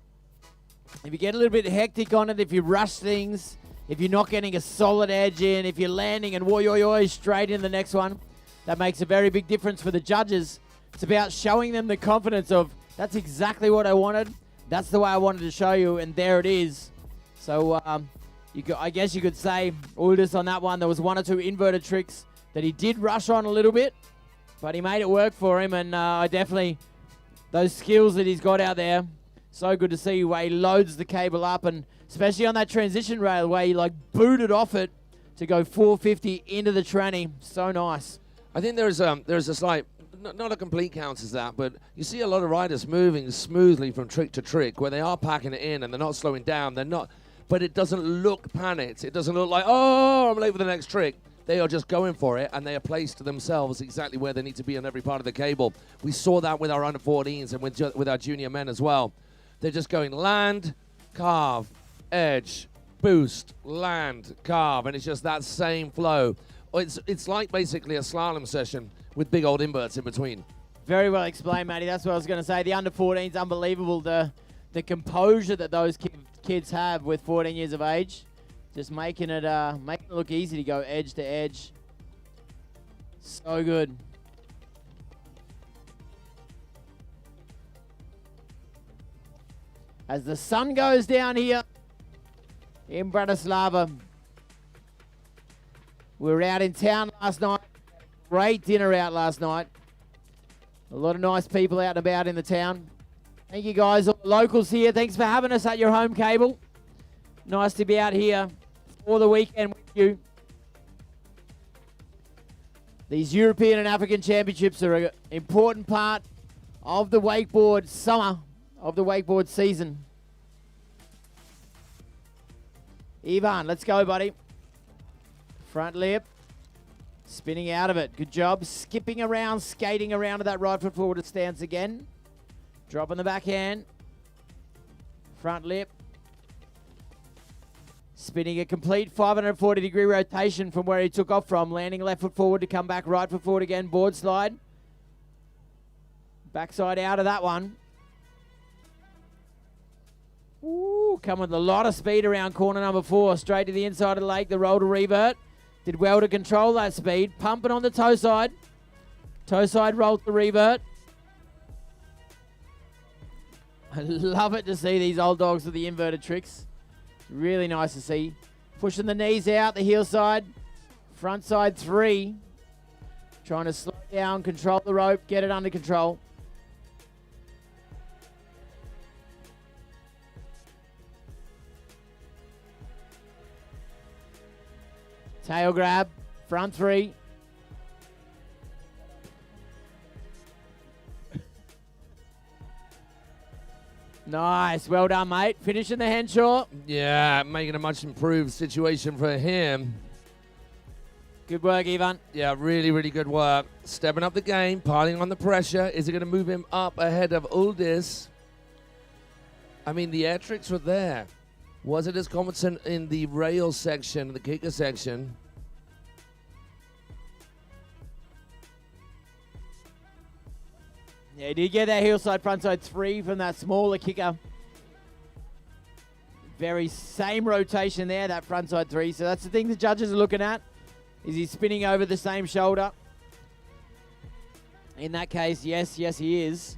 if you get a little bit hectic on it, if you rush things, if you're not getting a solid edge in, if you're landing and straight in the next one, that makes a very big difference for the judges. It's about showing them the confidence of, that's exactly what I wanted, that's the way I wanted to show you, and there it is. So I guess you could say, Uldis on that one, there was one or two inverted tricks that he did rush on a little bit, but he made it work for him, and I definitely, those skills that he's got out there, so good to see where he loads the cable up, and especially on that transition rail where he like booted off it to go 450 into the tranny. So nice. I think there's a slight, not a complete count as that, but you see a lot of riders moving smoothly from trick to trick where they are packing it in and they're not slowing down. They're not, but it doesn't look panicked. It doesn't look like, oh, I'm late for the next trick. They are just going for it, and they are placed themselves exactly where they need to be on every part of the cable. We saw that with our under 14s and with our junior men as well. They're just going land, carve, edge, boost, land, carve, and it's just that same flow. It's like basically a slalom session with big old inverts in between. Very well explained, Matty. That's what I was going to say. The under 14's unbelievable. The composure that those kids have with 14 years of age. Just making it look easy to go edge to edge. So good. As the sun goes down here in Bratislava. We were out in town last night. Great dinner out last night. A lot of nice people out and about in the town. Thank you guys, all the locals here. Thanks for having us at your home cable. Nice to be out here for the weekend with you. These European and African Championships are an important part of the wakeboard summer, of the wakeboard season. Ivan, let's go, buddy. Front lip. Spinning out of it. Good job. Skipping around, skating around to that right foot forward stance again. Dropping the backhand. Front lip. Spinning a complete 540-degree rotation from where he took off from. Landing left foot forward to come back right foot forward again. Board slide. Backside out of that one. Ooh, come with a lot of speed around corner number 4. Straight to the inside of the lake. The roll to revert. Did well to control that speed. Pumping on the toe side. Toe side roll to revert. I love it to see these old dogs with the inverted tricks. Really nice to see. Pushing the knees out, the heel side. Front side 3. Trying to slow down, control the rope, get it under control. Tail grab, front 3. Nice, well done, mate. Finishing the Henshaw. Yeah, making a much improved situation for him. Good work, Ivan. Yeah, really, really good work. Stepping up the game, piling on the pressure. Is it going to move him up ahead of Uldis? I mean, the air tricks were there. Was it as competent in the rail section, the kicker section? Yeah, he did get that heel side, front side 3 from that smaller kicker. Very same rotation there, that front side 3. So that's the thing the judges are looking at. Is he spinning over the same shoulder? In that case, yes, he is.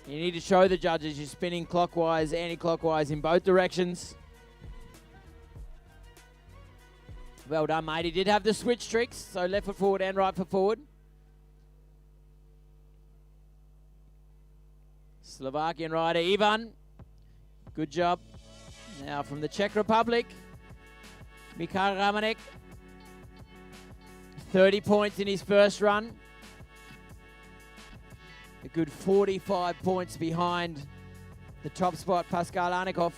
You need to show the judges you're spinning clockwise, anti-clockwise in both directions. Well done, mate. He did have the switch tricks, so left foot forward and right foot forward. Slovakian rider Ivan. Good job. Now from the Czech Republic, Mikhail Ramanek. 30 points in his first run. A good 45 points behind the top spot, Pascal Arnikov.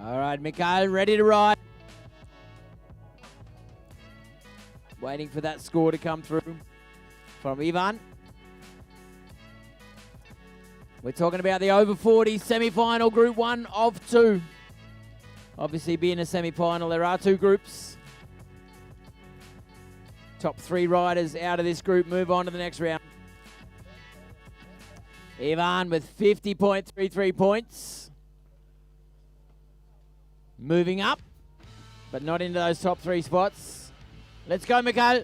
All right, Mikhail, ready to ride. Waiting for that score to come through from Ivan. We're talking about the over 40 semi-final group 1 of 2. Obviously, being a semi-final, there are 2 groups. Top 3 riders out of this group move on to the next round. Ivan with 50.33 points. Moving up, but not into those top 3 spots. Let's go, Mikhail.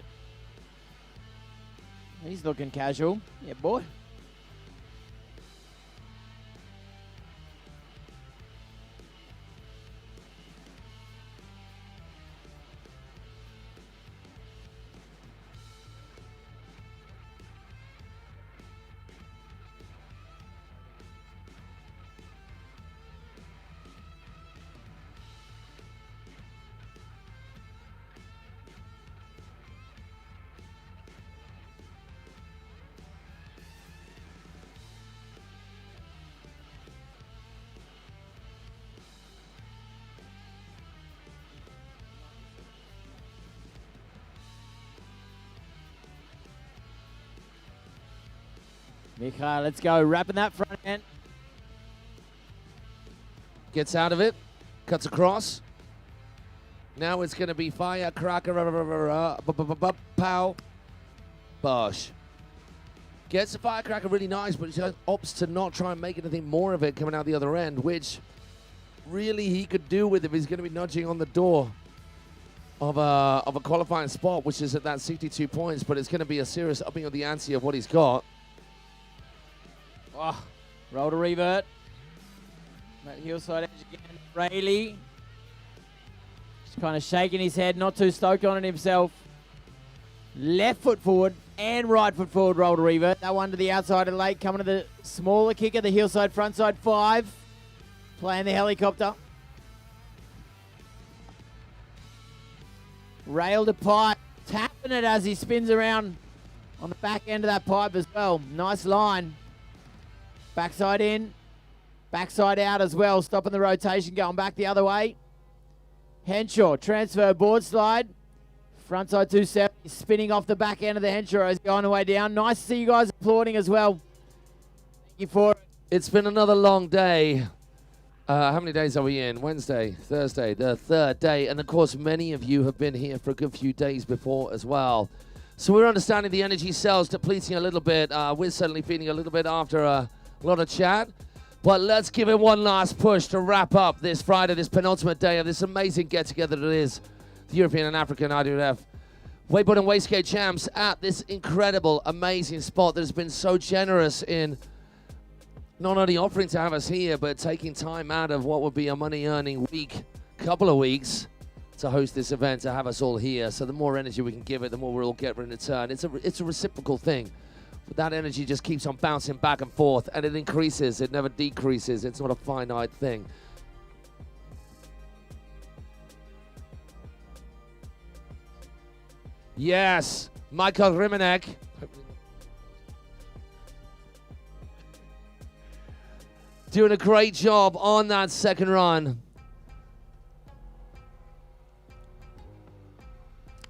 He's looking casual. Yeah, boy. Mikhail, let's go. Wrapping that front end. Gets out of it. Cuts across. Now it's going to be firecracker. Pow. Bosh. Gets the firecracker really nice, but he opts to not try and make anything more of it coming out the other end, which really he could do with if he's going to be nudging on the door of a qualifying spot, which is at that 62 points, but it's going to be a serious upping of the ante of what he's got. Oh, roll to revert. That heel side edge again. Rayleigh. Just kind of shaking his head, not too stoked on it himself. Left foot forward and right foot forward, roll to revert. That one to the outside of the lake, coming to the smaller kicker, the heel side, front side 5. Playing the helicopter. Rail to pipe, tapping it as he spins around on the back end of that pipe as well. Nice line. Backside in, backside out as well, stopping the rotation, going back the other way. Henshaw, transfer board slide. Frontside 270, spinning off the back end of the Henshaw as he's going the way down. Nice to see you guys applauding as well. Thank you for it. It's been another long day. How many days are we in? Wednesday, Thursday, the 3rd day. And of course, many of you have been here for a good few days before as well. So we're understanding the energy cells depleting a little bit. We're certainly feeling a little bit after a lot of chat. But let's give it one last push to wrap up this Friday, this penultimate day of this amazing get-together that is the European and African IWWF Wakeboard and Wakeskate champs at this incredible, amazing spot that has been so generous in not only offering to have us here, but taking time out of what would be a money-earning couple of weeks, to host this event, to have us all here. So the more energy we can give it, the more we'll all get in return. It's a reciprocal thing. But that energy just keeps on bouncing back and forth, and it increases. It never decreases. It's not a finite thing. Yes, Michael Rimanek. Doing a great job on that second run.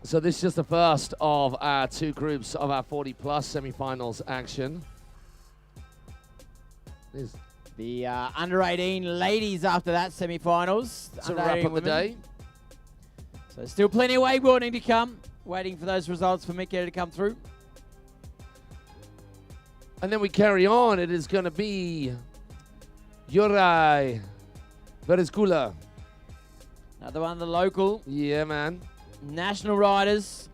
So this is just the first of our 2 groups of our 40-plus semi-finals action. The under 18 ladies after that semi-finals. To wrap up the day. So still plenty of wakeboarding to come. Waiting for those results for Mickey to come through. And then we carry on. It is going to be Juraj Vereskula. Another one, the local. Yeah, man. National riders.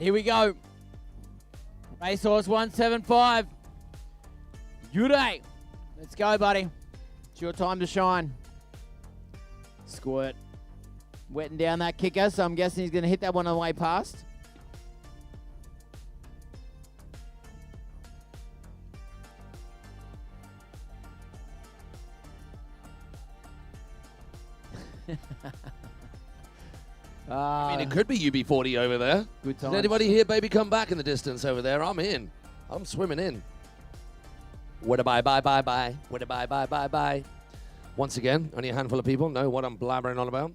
right, here we go. Racehorse 175. Yurei. Let's go, buddy. It's your time to shine. Squirt. Wetting down that kicker, so I'm guessing he's going to hit that one on the way past. I mean, it could be UB40 over there. Good times. Did anybody hear Baby Come Back in the distance over there? I'm in. I'm swimming in. What a bye, bye, bye, bye. What a bye, bye, bye, bye. Once again, only a handful of people know what I'm blabbering on about.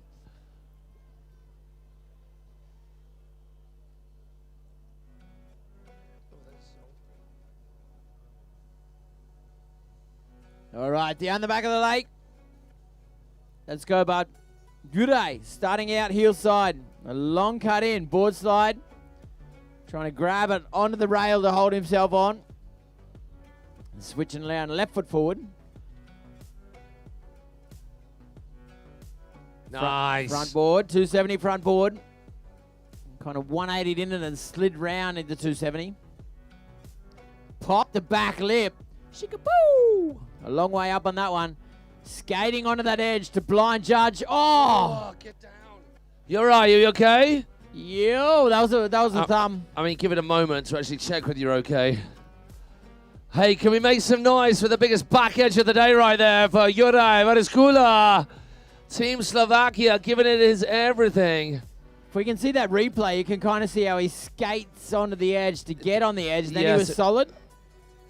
All right, down the back of the lake. Let's go, bud. Yurei starting out heel side. A long cut in, board slide. Trying to grab it onto the rail to hold himself on. And switching around left foot forward. Nice. Front board, 270 front board. Kind of 180'd in it and slid round into 270. Pop the back lip. Shikaboo! A long way up on that one. Skating onto that edge to blind judge. Oh! Get down. You're right, you okay? Yo, that was a thumb. I mean, give it a moment to actually check whether you're okay. Hey, can we make some noise for the biggest back edge of the day right there for Juraj Variskula? Team Slovakia giving it his everything. If we can see that replay, you can kind of see how he skates onto the edge to get on the edge. Then Yes. he was solid.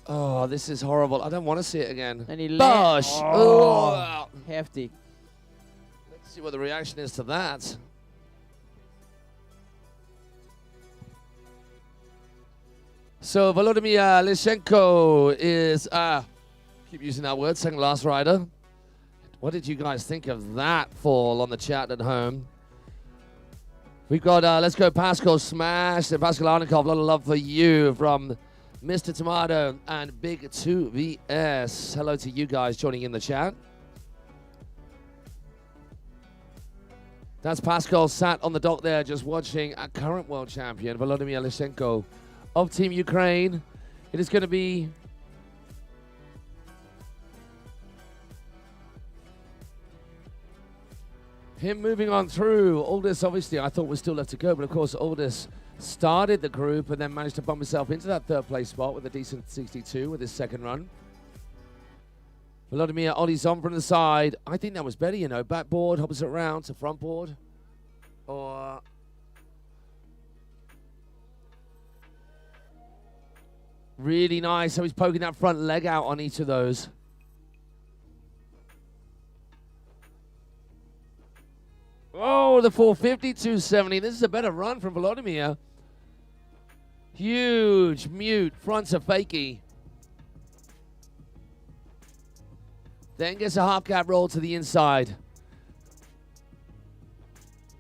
Oh, this is horrible. I don't want to see it again. And he Bosh! Oh. Hefty. Let's see what the reaction is to that. So Volodymyr Lysenko is, keep using that word, second last rider. What did you guys think of that fall on the chat at home? We've got, let's go Pascal Smash and Pascal Arnikov. A lot of love for you from Mr. Tomato and Big 2VS. Hello to you guys joining in the chat. That's Pascal sat on the dock there just watching a current world champion, Volodymyr Lysenko of Team Ukraine. It is going to be him moving on through. Aldous, obviously, I thought was still left to go, but of course, Aldous started the group and then managed to bump himself into that third place spot with a decent 62 with his second run. Volodymyr ollies on from the side. I think that was better, you know. Backboard, opposite round to front board. Or really nice. So he's poking that front leg out on each of those. Oh, the 450, 270. This is a better run from Volodymyr. Huge mute, fronts a fakie. Then gets a half cab roll to the inside.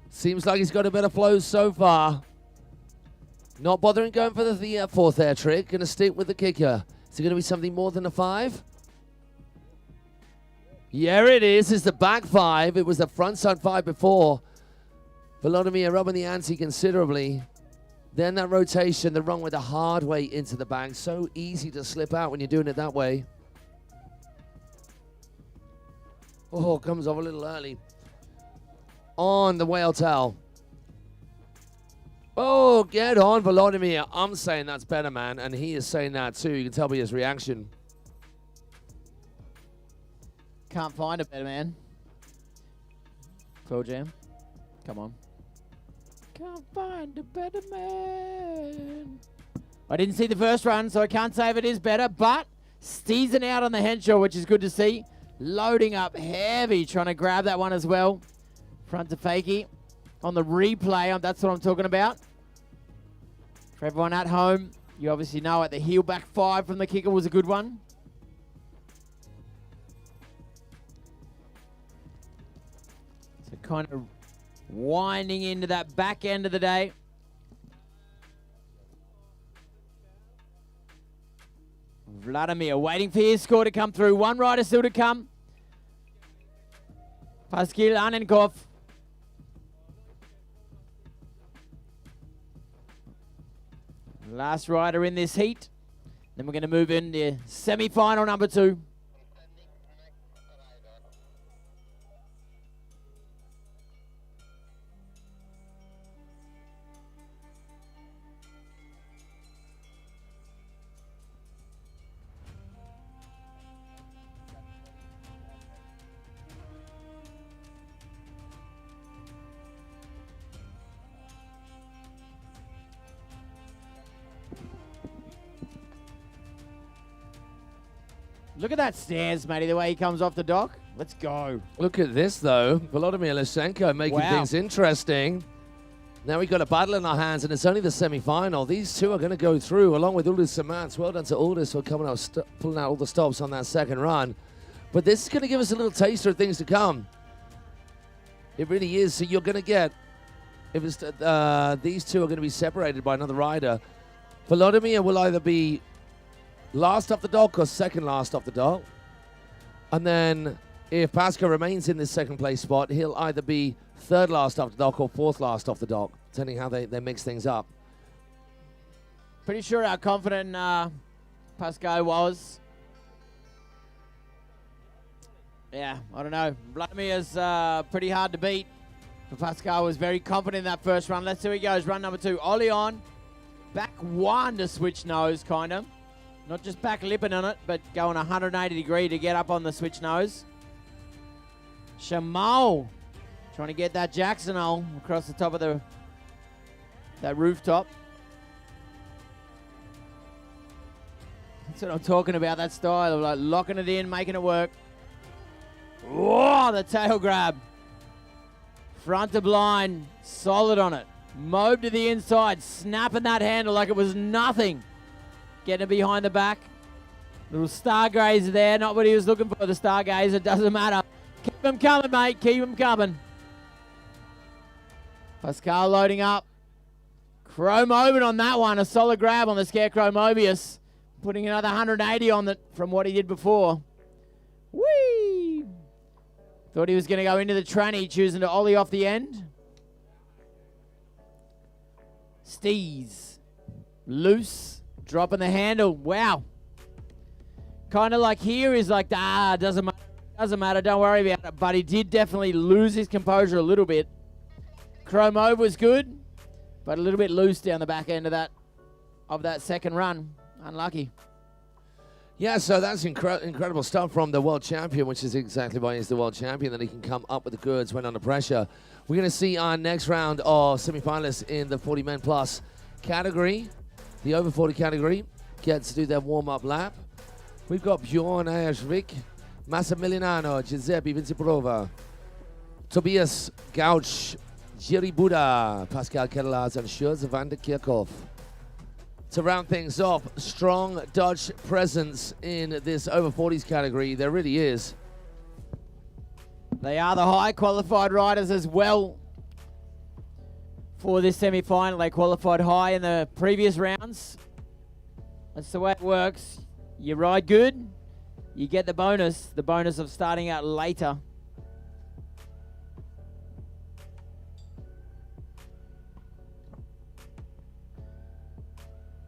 Seems like he's got a better flow so far. Not bothering going for the fourth air trick. Going to stick with the kicker. Is it going to be something more than a 5? Yeah, it is. It's the back 5. It was the front side 5 before. Volodymyr rubbing the ante considerably. Then that rotation, the run with the hard way into the bag. So easy to slip out when you're doing it that way. Oh, comes off a little early. On the whale tail. Oh, get on, Volodymyr. I'm saying that's better, man. And he is saying that too. You can tell by his reaction. Can't find a better man. Pro Jam. Come on. Can't find a better man. I didn't see the first run, so I can't say if it is better, but steezing out on the Henshaw, which is good to see. Loading up heavy, trying to grab that one as well. Front to fakie. On the replay, that's what I'm talking about. For everyone at home, you obviously know it. The heel back 5 from the kicker was a good one. So kind of winding into that back end of the day. Vladimir waiting for his score to come through. One rider still to come. Pascal Anenkov. Last rider in this heat. Then we're going to move into semi-final number 2. Look at that stance, matey, the way he comes off the dock. Let's go. Look at this, though. Volodymyr Lysenko making things interesting. Now we've got a battle in our hands, and it's only the semi-final. These two are going to go through, along with Uldis Samants. Well done to Uldis for coming out, pulling out all the stops on that second run. But this is going to give us a little taster of things to come. It really is. So you're going to get, if it's, these two are going to be separated by another rider. Volodymyr will either be last off the dock or second last off the dock. And then if Pascal remains in this second place spot, he'll either be third last off the dock or fourth last off the dock, depending how they mix things up. Pretty sure how confident Pascal was. Yeah, I don't know. Vladimir's pretty hard to beat. But Pascal was very confident in that first run. Let's see how he goes. Run number 2. Ollie on. Back 1 to switch nose, kind of. Not just back lipping on it, but going 180 degree to get up on the switch nose. Shamal trying to get that Jackson hole across the top of that rooftop. That's what I'm talking about, that style of like locking it in, making it work. Whoa, the tail grab. Front to blind, solid on it. Mobe to the inside, snapping that handle like it was nothing. Getting it behind the back. Little stargazer there. Not what he was looking for, the stargazer. Doesn't matter. Keep them coming, mate. Keep them coming. Pascal loading up. Chrome Open on that one. A solid grab on the Scarecrow Mobius. Putting another 180 on it from what he did before. Whee! Thought he was going to go into the tranny, choosing to ollie off the end. Steez. Loose. Dropping the handle. Wow. Kind of like here is like, doesn't matter, don't worry about it. But he did definitely lose his composure a little bit. Chrome Over was good, but a little bit loose down the back end of that second run. Unlucky. Yeah, so that's incredible stuff from the world champion, which is exactly why he's the world champion, that he can come up with the goods when under pressure. We're going to see our next round of semi-finalists in the 40 men plus category. The over 40 category gets to do their warm-up lap. We've got Bjorn Ejersvik, Massimiliano Giuseppe Vinciprova, Tobias Gauch, Jiri Buda, Pascal Kettelars, and Schurz van der Kirchhoff. To round things off, strong Dutch presence in this over 40s category. There really is. They are the high qualified riders as well. For this semi-final, they qualified high in the previous rounds. That's the way it works. You ride good, you get the bonus of starting out later.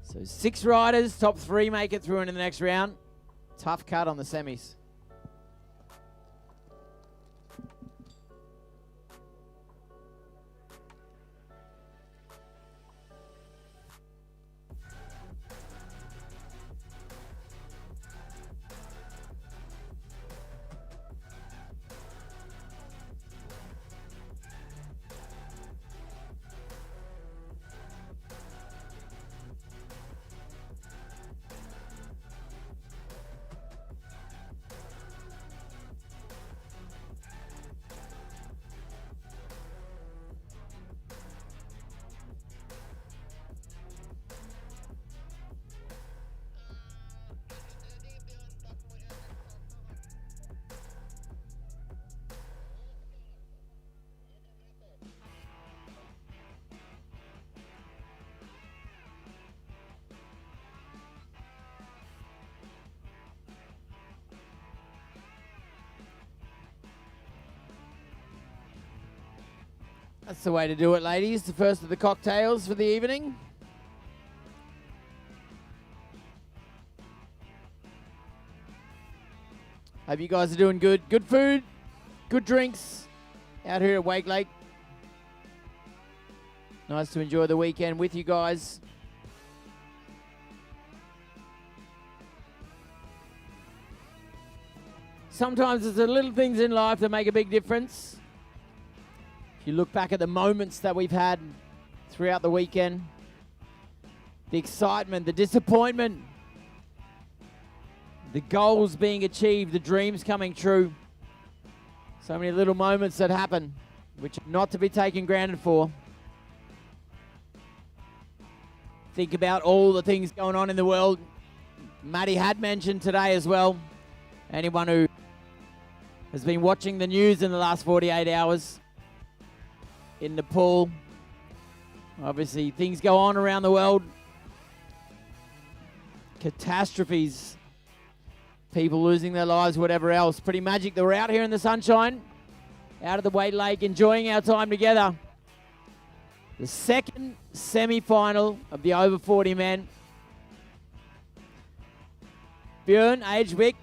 So 6 riders, top 3 make it through into the next round. Tough cut on the semis. That's the way to do it, ladies. The first of the cocktails for the evening. Hope you guys are doing good. Good food, good drinks out here at Wakelake. Nice to enjoy the weekend with you guys. Sometimes it's the little things in life that make a big difference. If you look back at the moments that we've had throughout the weekend, the excitement, the disappointment, the goals being achieved, the dreams coming true. So many little moments that happen, which are not to be taken granted for. Think about all the things going on in the world. Maddie had mentioned today as well. Anyone who has been watching the news in the last 48 hours in Nepal. Obviously, things go on around the world. Catastrophes. People losing their lives, whatever else. Pretty magic that we're out here in the sunshine, out of the Wakelake, enjoying our time together. The second semi-final of the over 40 men. Björn Eijvik,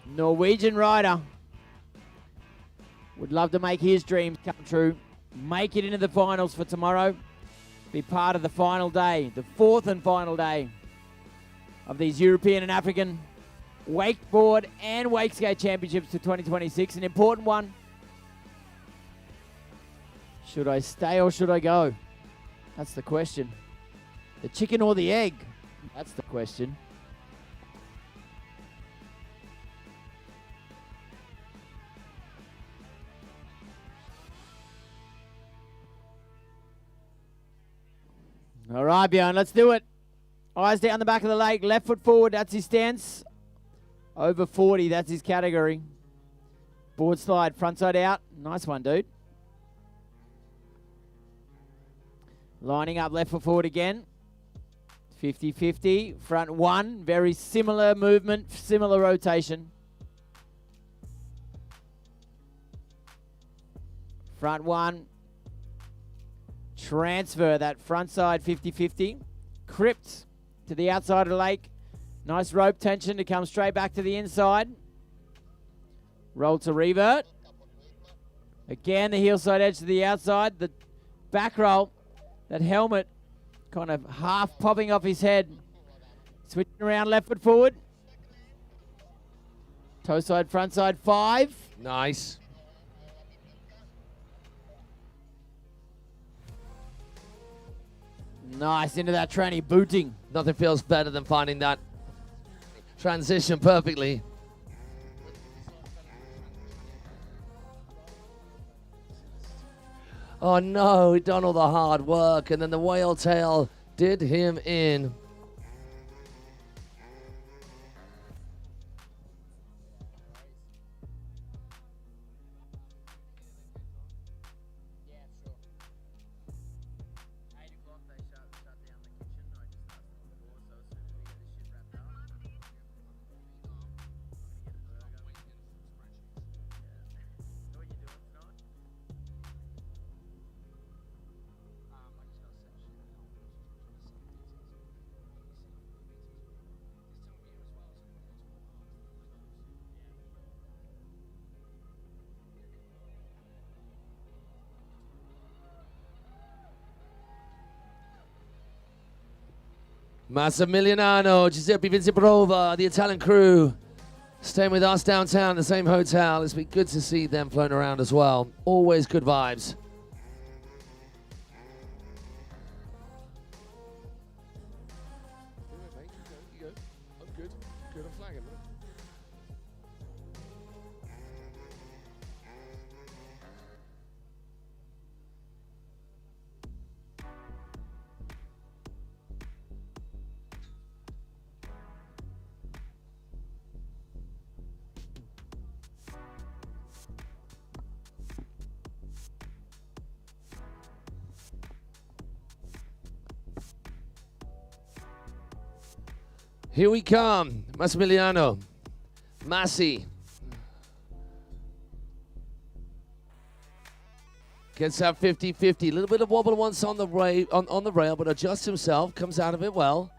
Norwegian rider, would love to make his dreams come true. Make it into the finals for tomorrow. Be part of the final day, the fourth and final day of these European and African wakeboard and wakeskate championships to 2026. An important one. Should I stay or should I go? That's the question. The chicken or the egg? That's the question. All right, Björn, let's do it. Eyes down the back of the lake, left foot forward, that's his stance. Over 40, that's his category. Board slide, front side out. Nice one, dude. Lining up, left foot forward again. 50-50, front one. Very similar movement, similar rotation. Front one. Transfer, that front side 50-50. Crypt to the outside of the lake. Nice rope tension to come straight back to the inside. Roll to revert. Again, the heel side edge to the outside. The back roll. That helmet kind of half popping off his head. Switching around, left foot forward. Toe side, front side, 5. Nice. Nice, into that tranny, booting. Nothing feels better than finding that transition perfectly. Oh no, he'd done all the hard work, and then the whale tail did him in. Massimiliano, Giuseppe Vinciprova, the Italian crew, staying with us downtown, the same hotel. It's been good to see them floating around as well. Always good vibes. Here we come, Massimiliano, Massi. Gets that 50-50, a little bit of wobble once on the rail, but adjusts himself, comes out of it well.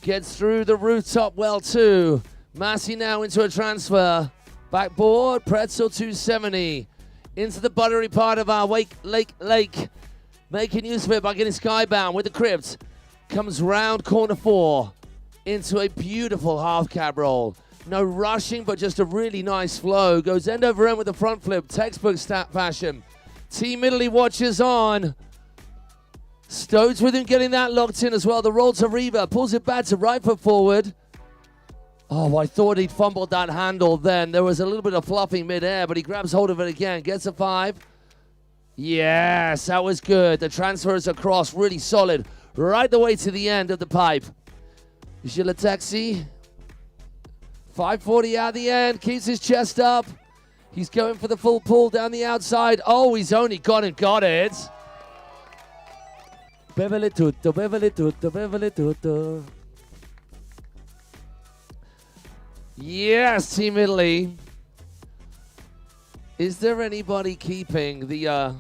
Gets through the rooftop well too. Massey now into a transfer. Backboard, Pretzel 270. Into the buttery part of our Wakelake. Making use of it by getting skybound with the crypt. Comes round corner 4. Into a beautiful half cab roll. No rushing, but just a really nice flow. Goes end over end with the front flip. Textbook stat fashion. Team Italy watches on. Stodes with him getting that locked in as well. The roll to Reva. Pulls it back to right foot forward. Oh, I thought he'd fumbled that handle then. There was a little bit of fluffing mid-air, but he grabs hold of it again. Gets a 5. Yes, that was good. The transfers across really solid. Right the way to the end of the pipe. Gila Taxi. 540 out the end. Keeps his chest up. He's going for the full pull down the outside. Oh, he's only got it. Beverly tutto, Beverly tutto, Beverly tutto. Yes, Team Italy. Is there anybody keeping the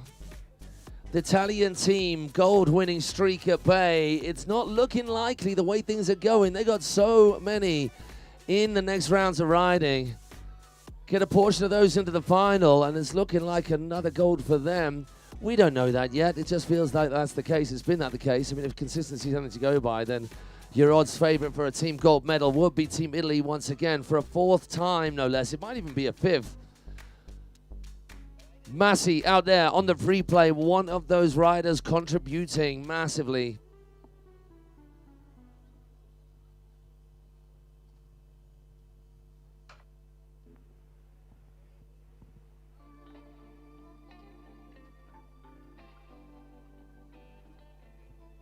Italian team gold winning streak at bay? It's not looking likely the way things are going. They got so many in the next rounds of riding. Get a portion of those into the final, and it's looking like another gold for them. We don't know that yet. It just feels like that's the case. It's been that the case. I mean, if consistency is something to go by, then your odds favorite for a team gold medal would be Team Italy once again for a 4th time, no less. It might even be a 5th. Massey out there on the free play. One of those riders contributing massively.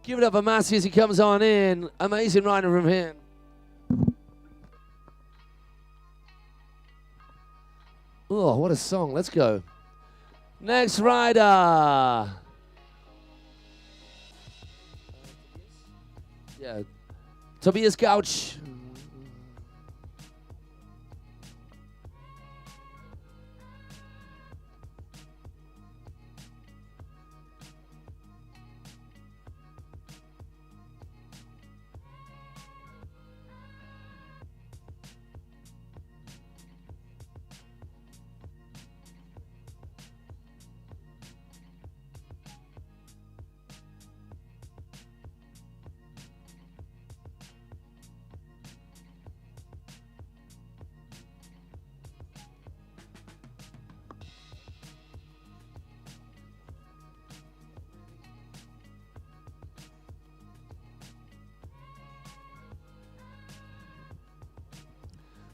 Give it up for Massey as he comes on in. Amazing rider from him. Oh, what a song. Let's go. Next rider. Yeah. Tobias Couch.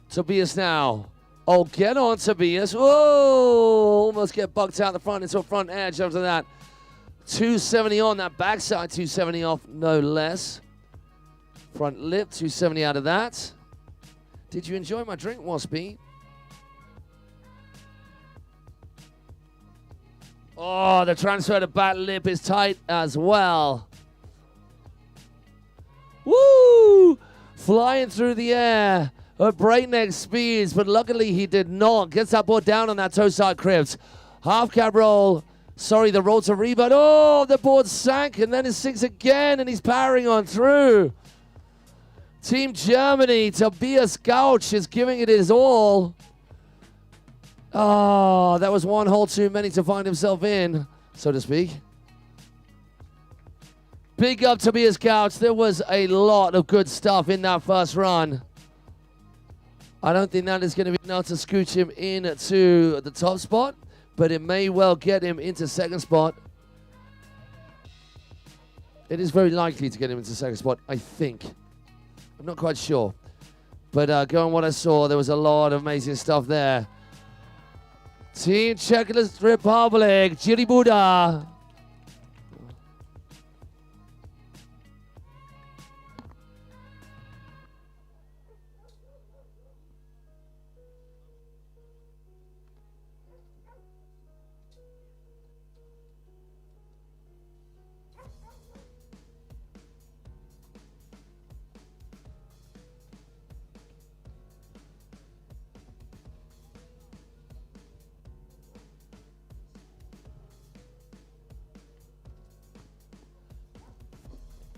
Tobias now. Oh, get on, Tobias. Whoa! Almost get bucked out the front into a front edge after that. 270 on that backside, 270 off, no less. Front lip, 270 out of that. Did you enjoy my drink, Waspy? Oh, the transfer to back lip is tight as well. Woo! Flying through the air at breakneck speeds, but luckily he did not. Gets that board down on that toe side cribs. Half cab roll. Sorry, the roll to rebound. Oh, the board sank, and then it sinks again, and he's powering on through. Team Germany, Tobias Couch is giving it his all. Oh, that was one hole too many to find himself in, so to speak. Big up Tobias Couch. There was a lot of good stuff in that first run. I don't think that is going to be enough to scooch him into the top spot, but it may well get him into second spot. It is very likely to get him into second spot, I think. I'm not quite sure. But going on what I saw, there was a lot of amazing stuff there. Team Czech Republic, Jiri Buda.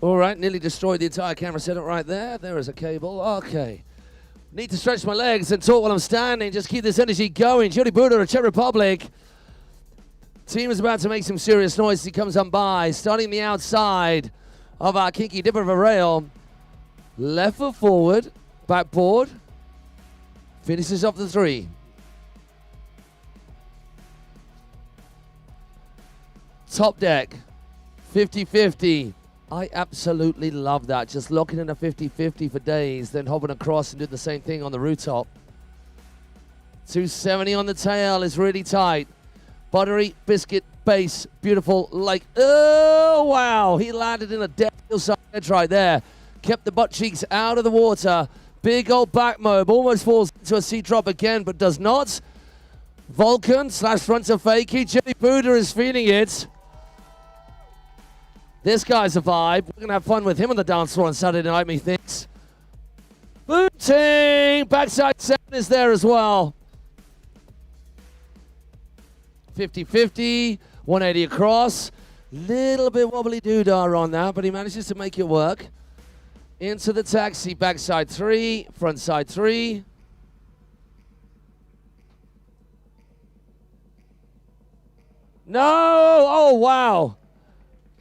All right, nearly destroyed the entire camera setup right there. There is a cable. Okay. Need to stretch my legs and talk while I'm standing. Just keep this energy going. Jody Buda of Czech Republic. Team is about to make some serious noise as he comes on by. Starting the outside of our kinky dip of a rail. Left foot forward. Backboard. Finishes off the 3. Top deck. 50-50. I absolutely love that. Just locking in a 50-50 for days, then hopping across and doing the same thing on the rooftop. 270 on the tail is really tight. Buttery biscuit base, beautiful. Like, oh, wow. He landed in a dead hillside edge right there. Kept the butt cheeks out of the water. Big old back mob. Almost falls into a seat drop again, but does not. Vulcan / front of fakie. Jimmy Buda is feeling it. This guy's a vibe. We're going to have fun with him on the dance floor on Saturday night, methinks. Booting! Backside 7 is there as well. 50-50. 180 across. Little bit wobbly doodah on that, but he manages to make it work. Into the taxi. Backside 3. Front side 3. No! Oh, wow.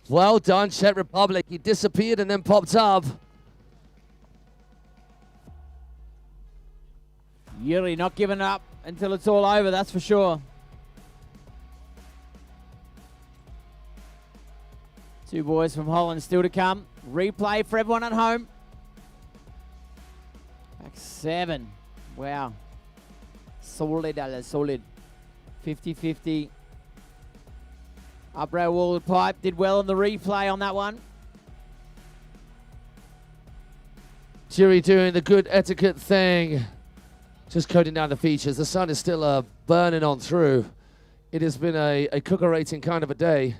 Well done, Czech Republic. He disappeared and then popped up. Yuri not giving up until it's all over, that's for sure. 2 boys from Holland still to come. Replay for everyone at home. Back 7. Wow. Solid, solid. 50-50. Up rail wall pipe, did well on the replay on that one. Jury doing the good etiquette thing. Just coding down the features. The sun is still burning on through. It has been a cooker rating kind of a day.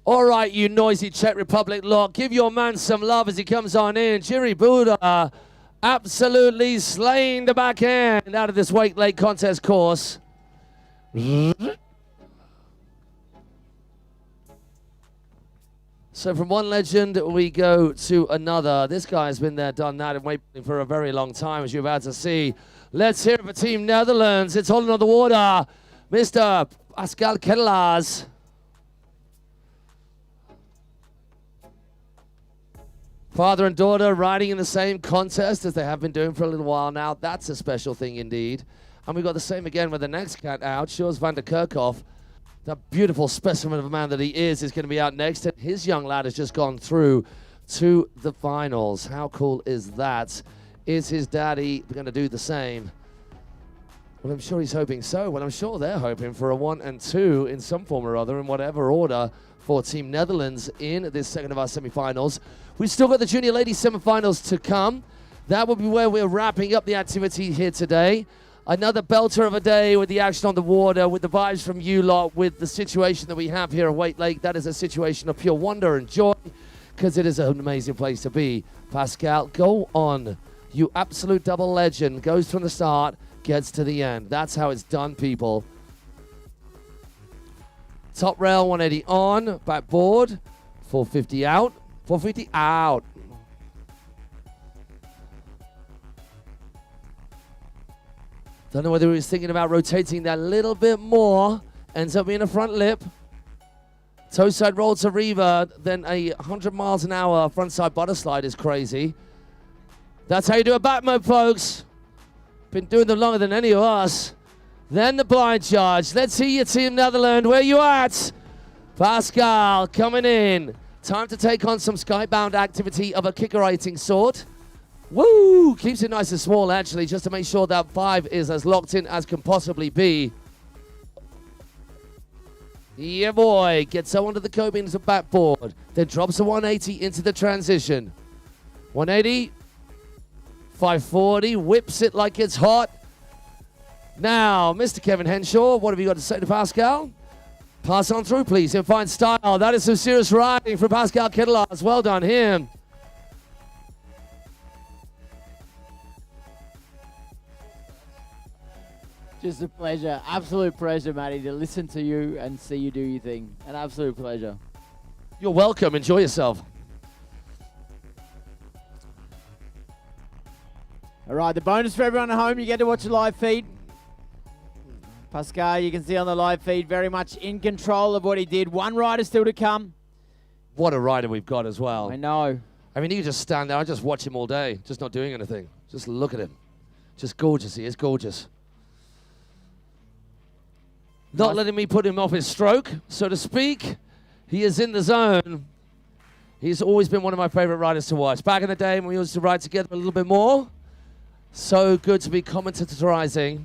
All right, you noisy Czech Republic lot. Give your man some love as he comes on in. Jiri Buda absolutely slaying the backhand out of this Wakelake contest course. So from one legend, we go to another. This guy's been there, done that, and waiting for a very long time, as you're about to see. Let's hear it for Team Netherlands. It's holding on the water. Mr. Pascal Kedelaars. Father and daughter riding in the same contest as they have been doing for a little while now. That's a special thing indeed. And we've got the same again with the next cat out, Sjors van der Kerkhoff. The beautiful specimen of a man that he is going to be out next. And his young lad has just gone through to the finals. How cool is that? Is his daddy going to do the same? Well, I'm sure he's hoping so. Well, I'm sure they're hoping for a 1 and 2 in some form or other, in whatever order, for Team Netherlands in this second of our semi-finals. We've still got the junior ladies semi-finals to come. That will be where we're wrapping up the activity here today. Another belter of a day with the action on the water, with the vibes from you lot, with the situation that we have here at Wakelake. That is a situation of pure wonder and joy, because it is an amazing place to be. Pascal, go on. You absolute double legend. Goes from the start, gets to the end. That's how it's done, people. Top rail, 180 on. Backboard, 450 out. 450 out. Don't know whether he was thinking about rotating that a little bit more. Ends up being a front lip. Toe side roll to Reva. Then a 100 miles an hour front side butter slide is crazy. That's how you do a back mode, folks. Been doing them longer than any of us. Then the blind charge. Let's see your Team Netherlands. Where you at? Pascal coming in. Time to take on some skybound activity of a kicker rating sort. Woo! Keeps it nice and small, actually, just to make sure that 5 is as locked in as can possibly be. Yeah, boy. Gets so onto the coping into the backboard. Then drops a 180 into the transition. 180. 540. Whips it like it's hot. Now, Mr. Kevin Henshaw, what have you got to say to Pascal? Pass on through, please, in fine style. That is some serious riding from Pascal Kedelaars. Well done, him. Just a pleasure. Absolute pleasure, Matty, to listen to you and see you do your thing. An absolute pleasure. You're welcome. Enjoy yourself. All right, the bonus for everyone at home, you get to watch a live feed. Pascal, you can see on the live feed, very much in control of what he did. One rider still to come. What a rider we've got as well. I know. I mean, you can just stand there. I just watch him all day, just not doing anything. Just look at him. Just gorgeous. He is gorgeous. Not letting me put him off his stroke, so to speak. He is in the zone. He's always been one of my favorite riders to watch. Back in the day when we used to ride together a little bit more. So good to be commentarizing.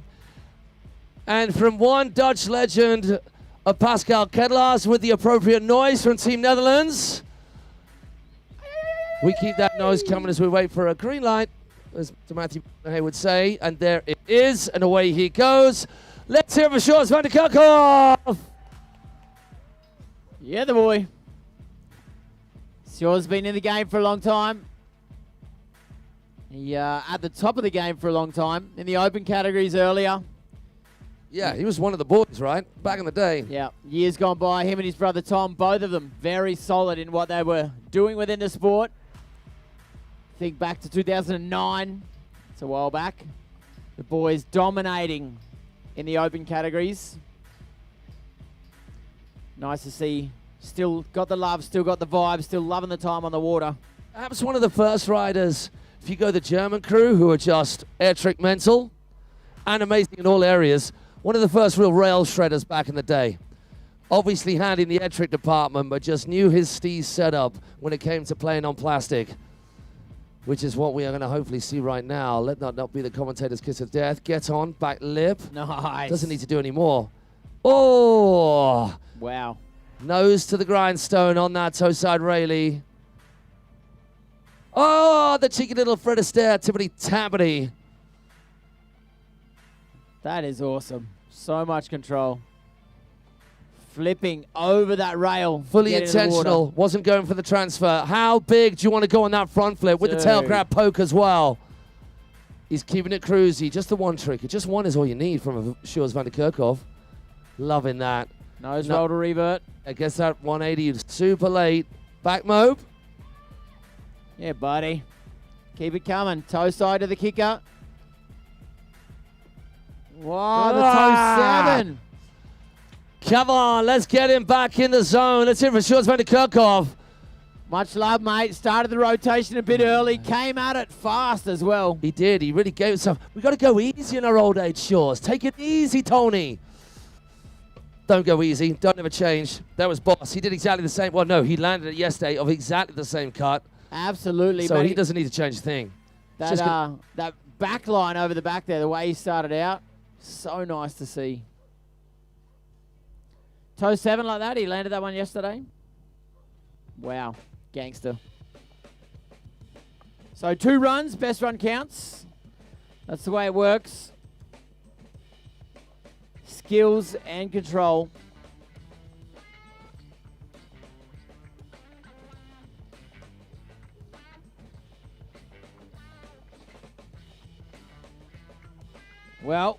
And from one Dutch legend of Pascal Kedelaars with the appropriate noise from Team Netherlands. We keep that noise coming as we wait for a green light, as Matthew Hay would say. And there it is, and away he goes. Let's hear it for Sjors van der Kerkhoff. Yeah, the boy. Sjors been in the game for a long time. He at the top of the game for a long time. In the open categories earlier. Yeah, he was one of the boys, right? Back in the day. Yeah, years gone by. Him and his brother Tom, both of them very solid in what they were doing within the sport. Think back to 2009. It's a while back. The boys dominating in the open categories. Nice to see. Still got the love, still got the vibe, still loving the time on the water. Perhaps one of the first riders, if you go the German crew, who are just air trick mental and amazing in all areas, one of the first real rail shredders back in the day. Obviously had in the air trick department, but just knew his steez setup when it came to playing on plastic, which is what we are going to hopefully see right now. Let that not be the commentator's kiss of death. Get on, back lip. Nice. Doesn't need to do any more. Oh! Wow. Nose to the grindstone on that toe side Rayleigh. Oh, the cheeky little Fred Astaire, Tippity Tappity. That is awesome. So much control. Flipping over that rail. Fully intentional. Wasn't going for the transfer. How big do you want to go on that front flip with the tail grab poke as well? He's keeping it cruisy. Just the one trick. Just one is all you need from a Sjors van der Kerkhoff. Loving that. Nose roll to revert. I guess that 180 is super late. Back mobe. Yeah, buddy. Keep it coming. Toe side to the kicker. Wow, the toe 7. Come on, let's get him back in the zone. Let's hear it for Sjors van der Kerkhoff. Much love, mate. Started the rotation a bit early. Came at it fast as well. He did. He really gave himself. We got to go easy in our old age, Sjors. Take it easy, Tony. Don't go easy. Don't ever change. That was Boss. He did exactly the same. Well, no, he landed it yesterday of exactly the same cut. Absolutely, so he doesn't need to change a thing. That back line over the back there, the way he started out, so nice to see. Toe 7 like that. He landed that one yesterday. Wow. Gangster. So 2 runs. Best run counts. That's the way it works. Skills and control. Well,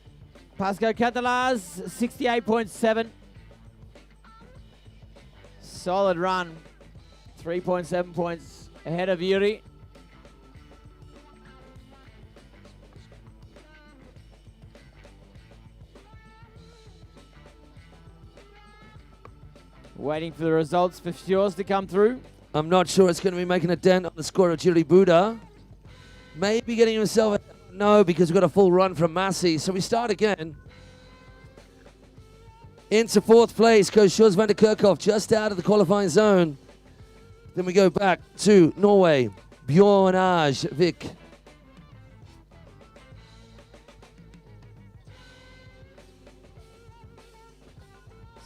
Pascal Kedelaars, 68.7. Solid run. 3.7 points ahead of Yuri. Waiting for the results for Sjors to come through. I'm not sure it's going to be making a dent on the score of Yuri Buda. Maybe getting himself... No, because we've got a full run from Massey. So we start again. Into 4th place goes Sjors van der Kerkhoff, just out of the qualifying zone. Then we go back to Norway, Bjørn Vik.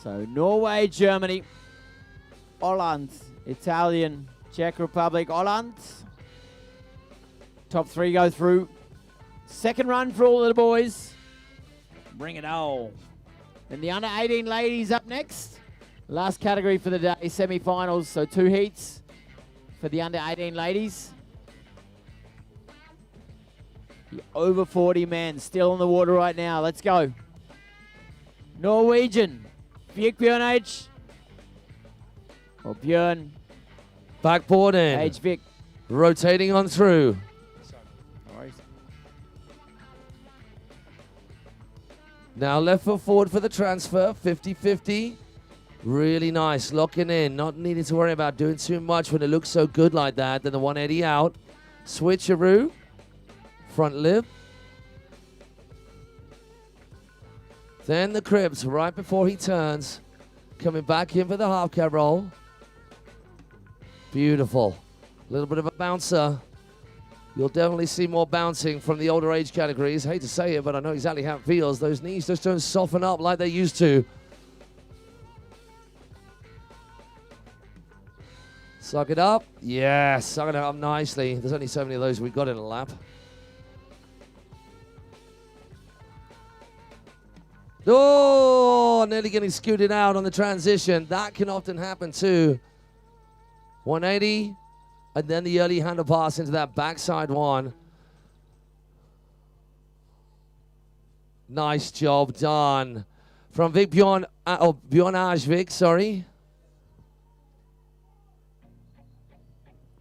So Norway, Germany, Holland, Italian, Czech Republic, Holland. Top 3 go through. Second run for all of the boys. Bring it on. Then the under-18 ladies up next. Last category for the day, semi-finals. So 2 heats for the under-18 ladies. The over 40 men still on the water right now. Let's go. Norwegian. Vik Bjørn H. Or Bjørn Backboard in. H. Vik. Rotating on through. No worries. Now left foot forward for the transfer. 50-50. Really nice. Locking in. Not needing to worry about doing too much when it looks so good like that. Then the 180 out. Switcheroo. Front lip. Then the cribs right before he turns. Coming back in for the half cab roll. Beautiful. A little bit of a bouncer. You'll definitely see more bouncing from the older age categories. Hate to say it, but I know exactly how it feels. Those knees just don't soften up like they used to. Suck it up. Yeah, suck it up nicely. There's only so many of those we got in a lap. Oh, nearly getting scooted out on the transition. That can often happen too. 180, and then the early handle pass into that backside one. Nice job done from Vik Bjørn Ajvik, sorry.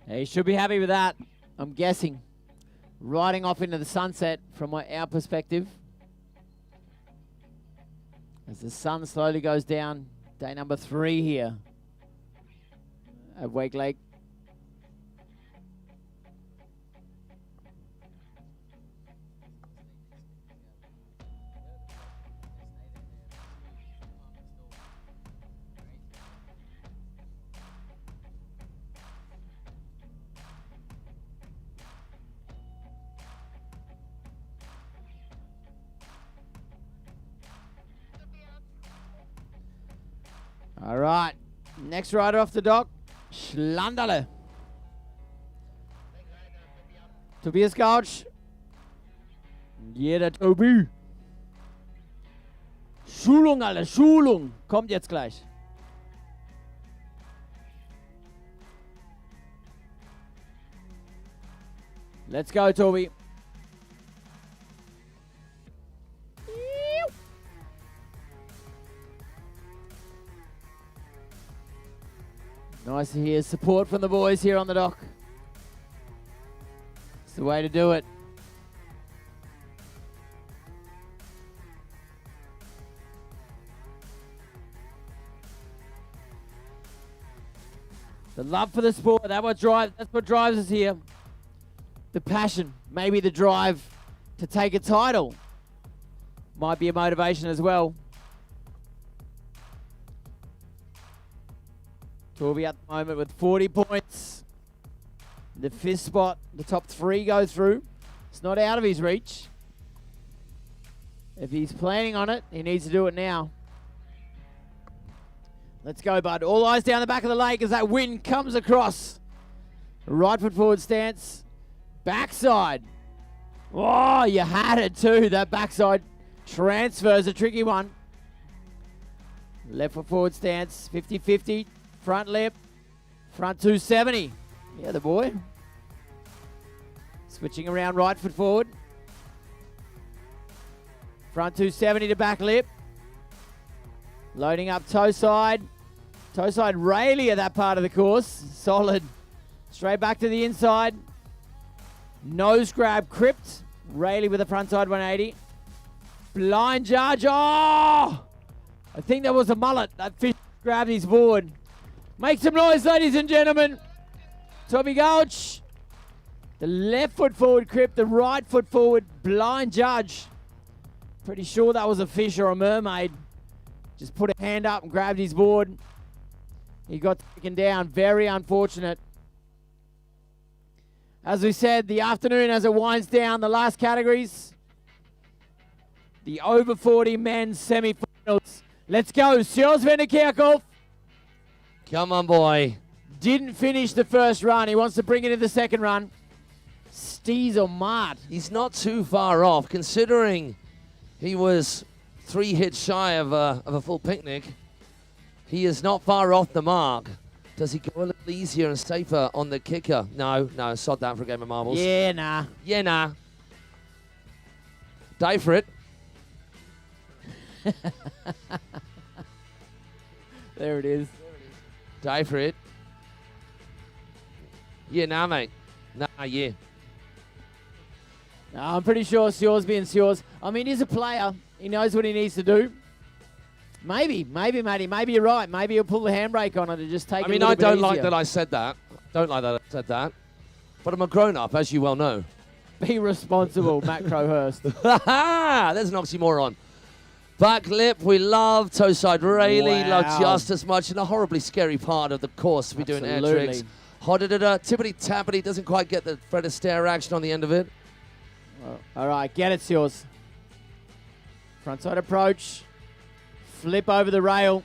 He should be happy with that, I'm guessing. Riding off into the sunset from our perspective. As the sun slowly goes down, day number 3 here at Wakelake. All right, next rider off the dock, Schlandale. Tobias Couch. Jeder Tobi. Schulung, alle, Schulung. Kommt jetzt gleich. Let's go, Tobi. Nice to hear support from the boys here on the dock. It's the way to do it. The love for the sport, that's what drives us here. The passion, maybe the drive to take a title. Might be a motivation as well. Toby at the moment with 40 points. The 5th spot, the top 3 go through. It's not out of his reach. If he's planning on it, he needs to do it now. Let's go, bud. All eyes down the back of the lake as that wind comes across. Right foot forward stance. Backside. Oh, you had it too. That backside transfer is a tricky one. Left foot forward stance, 50-50. Front lip, front 270. Yeah, the boy. Switching around right foot forward. Front 270 to back lip. Loading up toe side. Toe side Rayleigh at that part of the course. Solid. Straight back to the inside. Nose grab crypt. Rayleigh with a front side 180. Blind judge. Oh! I think that was a mullet. That fish grabbed his board. Make some noise, ladies and gentlemen. Toby Gouch. The left foot forward crypt, the right foot forward blind judge. Pretty sure that was a fish or a mermaid. Just put a hand up and grabbed his board. He got taken down. Very unfortunate. As we said, the afternoon as it winds down, the last categories. The over 40 men semi-finals. Let's go. Sjors Vennekerkhoff. Come on, boy. Didn't finish the first run. He wants to bring it in the second run. Stees or Mart. He's not too far off, considering he was 3 hits shy of a full picnic. He is not far off the mark. Does he go a little easier and safer on the kicker? No, sod that for a game of marbles. Yeah, nah. Yeah, nah. Die for it. There it is. Die for it. Yeah, nah, mate. Nah, yeah. No, I'm pretty sure Seals being Seals. I mean, he's a player. He knows what he needs to do. Maybe, matey. Maybe you're right. Maybe he'll pull the handbrake on it and just take it a little bit I don't easier. like that I said that. Don't like that I said that. But I'm a grown-up, as you well know. Be responsible, Matt Crowhurst. There's an oxymoron. Back lip, we love. Toe side Rayleigh, Wow. love just as much. And a horribly scary part of the course to be doing air Absolutely. tricks. Hodded tippity-tappity, doesn't quite get the Fred Astaire action on the end of it. All right, get it, Seals. Frontside approach. Flip over the rail.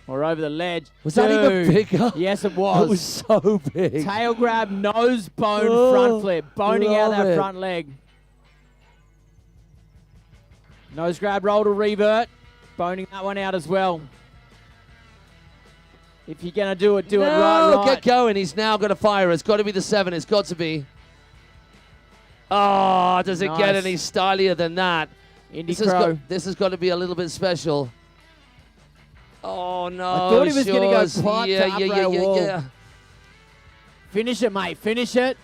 Or over the ledge. Was that even bigger? Yes, it It was. was so big. Tail grab, nose bone, Oh, front flip. Boning out love that it. front leg. Nose grab, roll to revert. Boning that one out as well. If you're going to do it, do it right. Get going. He's now got to fire. It's got to be the 7. It's got to be. Oh, does it get Nice. any stylier than that? Indy This Crow. has got to be a little bit special. Oh, no. I thought he was going to go Shores. pipe to up rail wall. Finish it, mate. Finish it.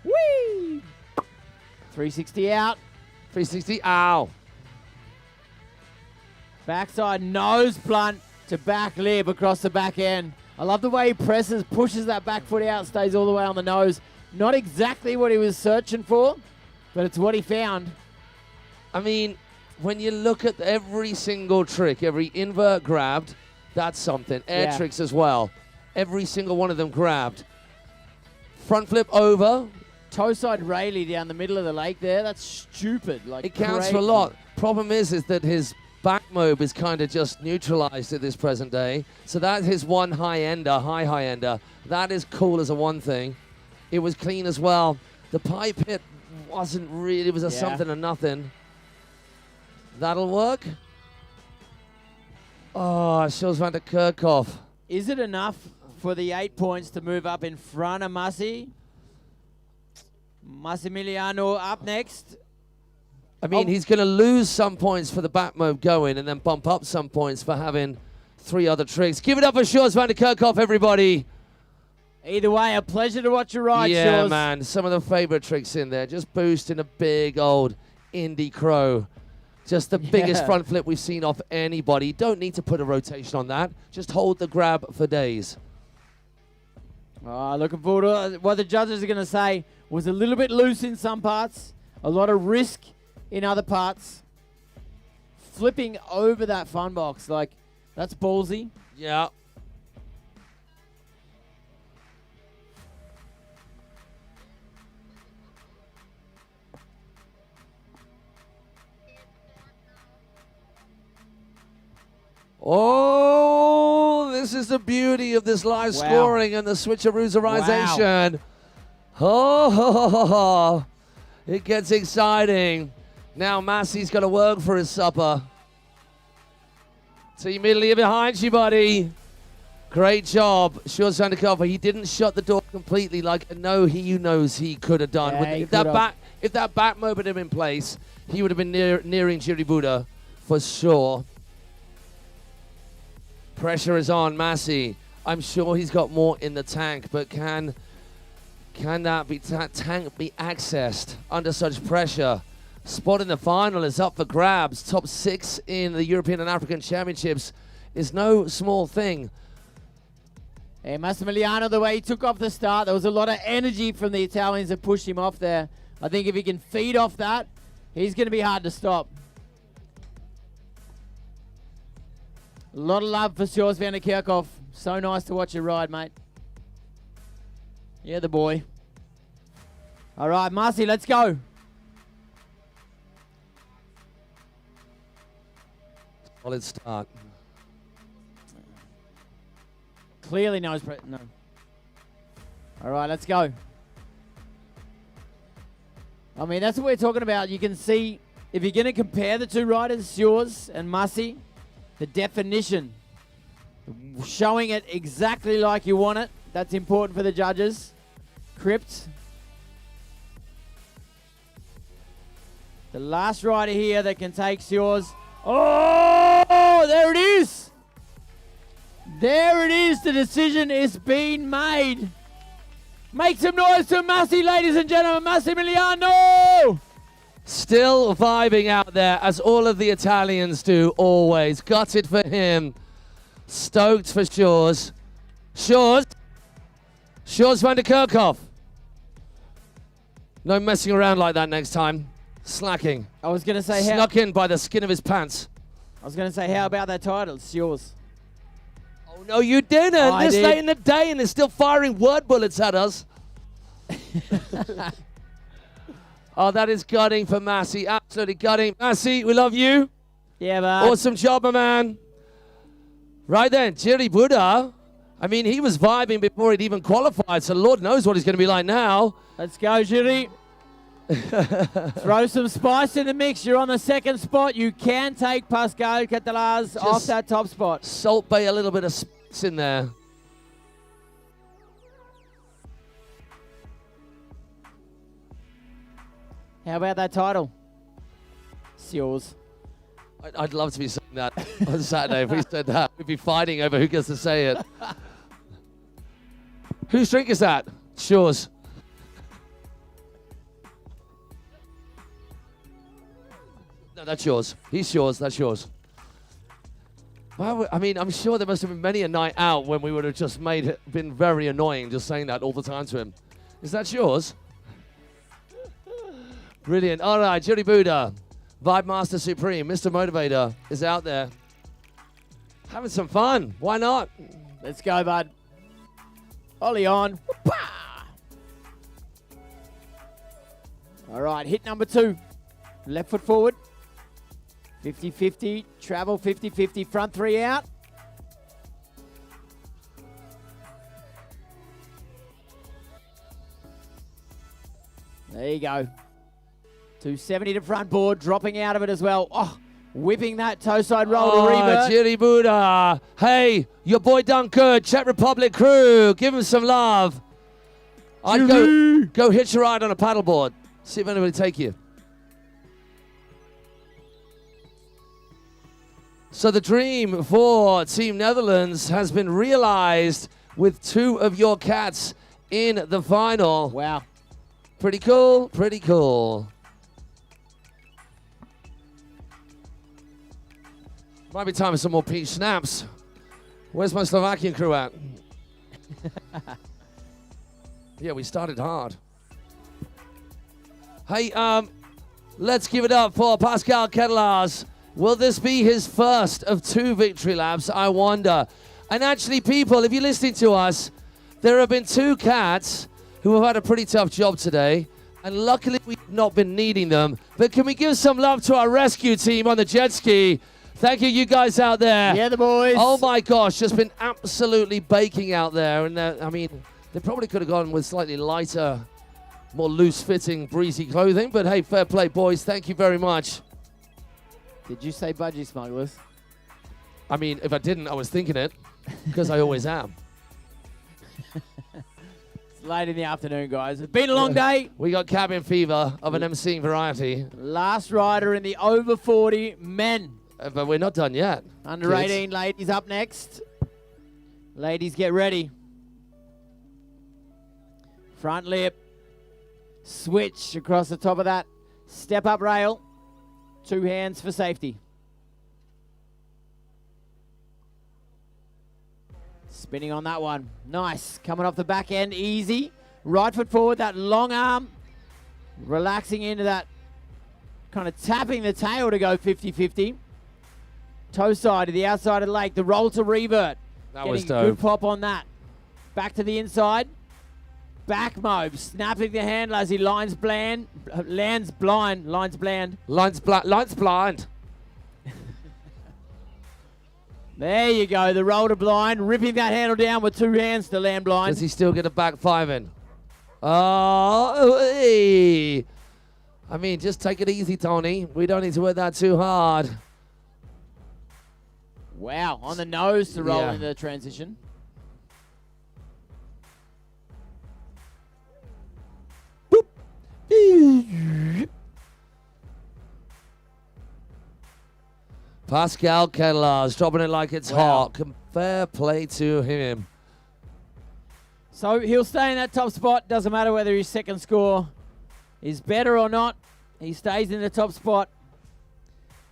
Whee! 360 out. 360. Ow. Backside nose blunt to back lip across the back end. I love the way he presses, pushes that back foot out, stays all the way on the nose. Not exactly what he was searching for, but it's what he found. I mean, when you look at every single trick, every invert grabbed, that's something. Air tricks as well. Every single one of them grabbed. Front flip over. Toe side Rayleigh down the middle of the lake there. That's stupid. Like It counts for a lot. Problem is that his back mob is kind of just neutralized at this present day. So that's his one high-ender, high-ender. That is cool as a one thing. It was clean as well. The pipe hit wasn't really, it was a something or nothing. That'll work. Oh, Shores van der Kerkhoff. Is it enough for the 8 points to move up in front of Massi? Massimiliano up next. I mean, he's going to lose some points for the back mob going and then bump up some points for having 3 other tricks. Give it up for Shores van der Kerkhoff, everybody. Either way, a pleasure to watch you ride, Yeah, Shores. man. Some of the favorite tricks in there. Just boosting a big old Indy Crow. Just the biggest front flip we've seen off anybody. Don't need to put a rotation on that. Just hold the grab for days. Oh, looking forward to what the judges are going to say. Was a little bit loose in some parts. A lot of risk in other parts. Flipping over that fun box. Like, that's ballsy. Yeah. Oh, this is the beauty of this live scoring and the switcherooserization. Oh, it gets exciting. Now Massey's got to work for his supper. Team Italy behind you, buddy. Great job. Shores van der Kerkhoff. He didn't shut the door completely like I know he knows he could have done. Yeah, If that back mob had been in place, he would have been nearing Jiri Buddha for sure. Pressure is on Massey. I'm sure he's got more in the tank, but can that tank be accessed under such pressure? Spot in the final is up for grabs. Top 6 in the European and African Championships is no small thing. Hey, Massimiliano, the way he took off the start, there was a lot of energy from the Italians that pushed him off there. I think if he can feed off that, he's going to be hard to stop. A lot of love for Shores van der Kerkhoff. So nice to watch you ride, mate. Yeah, the boy. All right, Marcy, let's go. Solid start. Clearly no. All right, let's go. I mean, that's what we're talking about. You can see, if you're going to compare the two riders, Shores and Massey, the definition, showing it exactly like you want it. That's important for the judges. Crypt. The last rider here that can take yours. Oh, there it is. There it is. The decision is being made. Make some noise to Massi, ladies and gentlemen. Massimiliano. Still vibing out there, as all of the Italians do always. Gutted for him. Stoked for Shores. Shores van der Kerkhoff. No messing around like that next time. Slacking. I was going to say Snuck in by the skin of his pants. I was going to say, how about that title? It's yours. Oh, no, you didn't. This late in the day, and they're still firing word bullets at us. Oh, that is gutting for Massi. Absolutely gutting. Massi, we love you. Yeah, man. Awesome job, my man. Right then, Jiri Buddha. I mean, he was vibing before he'd even qualified, so Lord knows what he's going to be like now. Let's go, Jiri. Throw some spice in the mix. You're on the second spot. You can take Pascal Catalaz off that top spot. Salt Bay a little bit of spice in there. How about that title? It's yours. I'd love to be saying that on Saturday. If we said that, we'd be fighting over who gets to say it. Whose drink is that? It's yours. No, that's yours. He's yours. That's yours. Well, I mean, I'm sure there must have been many a night out when we would have just been very annoying just saying that all the time to him. Is that yours? Brilliant. All right, Jiri Buddha, Vibe Master Supreme, Mr. Motivator is out there. Having some fun. Why not? Let's go, bud. Ollie on. All right, hit number 2. Left foot forward. 50-50. Travel 50-50. Front 3 out. There you go. 270 to front board. Dropping out of it as well. Oh, whipping that toe side roll to revert. Jiri Buddha. Hey, your boy done good. Czech Republic crew. Give him some love. I'd go hitch a ride on a paddleboard. See if anybody take you. So the dream for Team Netherlands has been realized with 2 of your cats in the final. Wow. Pretty cool, pretty cool. Might be time for some more peach snaps. Where's my Slovakian crew at? Yeah, we started hard. Hey, let's give it up for Pascal Ketelars. Will this be his first of 2 victory laps? I wonder. And actually, people, if you're listening to us, there have been 2 cats who have had a pretty tough job today. And luckily, we've not been needing them. But can we give some love to our rescue team on the jet ski? Thank you guys out there. Yeah, the boys. Oh, my gosh. Just been absolutely baking out there. And, I mean, they probably could have gone with slightly lighter, more loose-fitting, breezy clothing. But, hey, fair play, boys. Thank you very much. Did you say budgie smugglers? I mean, if I didn't, I was thinking it, because I always am. It's late in the afternoon, guys. It's been a long day. We got cabin fever of an emceeing variety. Last rider in the over 40 men. But we're not done yet. Under 18 ladies up next. Ladies, get ready. Front lip. Switch across the top of that. Step up rail. 2 hands for safety. Spinning on that one. Nice. Coming off the back end. Easy. Right foot forward. That long arm. Relaxing into that. Kind of tapping the tail to go 50-50. Toe side to the outside of the lake. The roll to revert. That was dope. Good pop on that. Back to the inside. Back mob, snapping the handle as he lands blind. Lines blind. There you go, the roll to blind, ripping that handle down with 2 hands to land blind. Does he still get a back 5 in? Oh, hey. I mean, just take it easy, Tony. We don't need to work that too hard. Wow, on the nose to roll into the transition. Pascal Kettler's dropping it like it's Wow. hot. Fair play to him. So he'll stay in that top spot. Doesn't matter whether his second score is better or not. He stays in the top spot,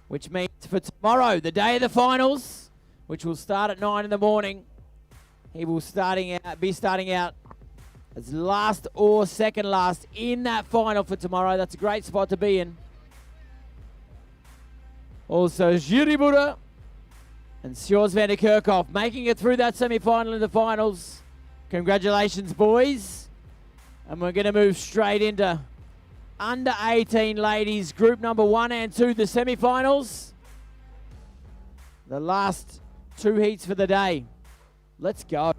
which means for tomorrow, the day of the finals, which will start at 9 in the morning, he will be starting out as last or second last in that final for tomorrow. That's a great spot to be in. Also, Jiri Buddha and Sjors van der Kerkhoff making it through that semi-final in the finals. Congratulations, boys. And we're going to move straight into under 18 ladies, group number 1 and 2, the semi-finals. The last 2 heats for the day. Let's go.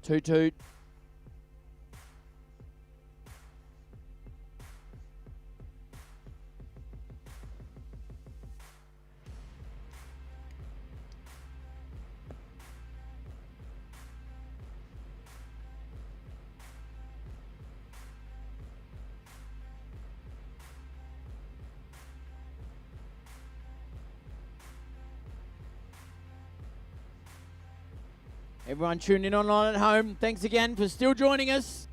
Toot toot. Everyone tuning in online at home, thanks again for still joining us.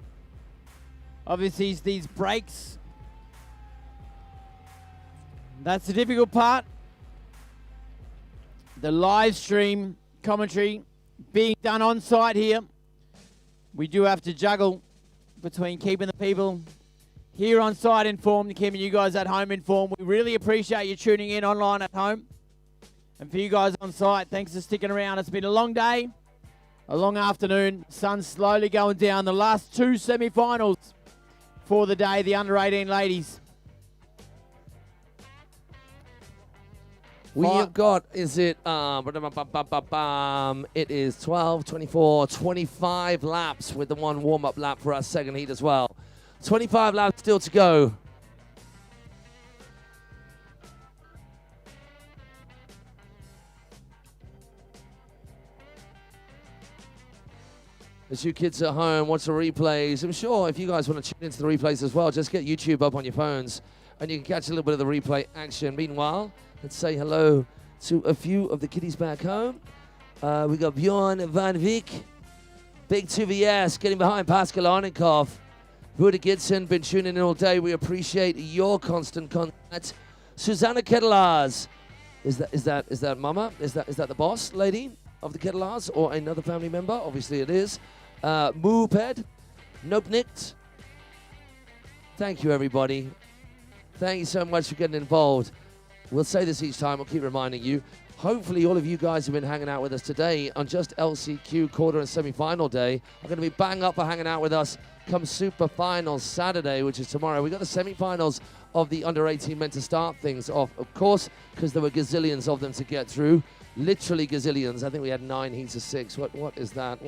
Obviously, it's these breaks. That's the difficult part. The live stream commentary being done on site here. We do have to juggle between keeping the people here on site informed and keeping you guys at home informed. We really appreciate you tuning in online at home. And for you guys on site, thanks for sticking around. It's been a long day. A long afternoon, sun's slowly going down. The last 2 semi-finals for the day, the under-18 ladies. We have got, it is 12, 24, 25 laps with the 1 warm-up lap for our second heat as well. 25 laps still to go. As you kids at home watch the replays, I'm sure if you guys want to tune into the replays as well, just get YouTube up on your phones and you can catch a little bit of the replay action. Meanwhile, let's say hello to a few of the kiddies back home. We got Bjorn Van Viek, Big 2VS, getting behind Pascal Arnenkopf. Rudy Gidson, been tuning in all day. We appreciate your constant contact. Susanna Kettelars, is that Mama? Is that the boss lady of the Kettelars or another family member? Obviously it is. Mooped, Nope Nicked. Thank you, everybody. Thank you so much for getting involved. We'll say this each time. We'll keep reminding you. Hopefully, all of you guys have been hanging out with us today on just LCQ quarter and semi-final day are going to be bang up for hanging out with us come Super Finals Saturday, which is tomorrow. We got the semi-finals of the under-18 men to start things off, of course, because there were gazillions of them to get through. Literally gazillions. I think we had 9 heats of 6. What is that?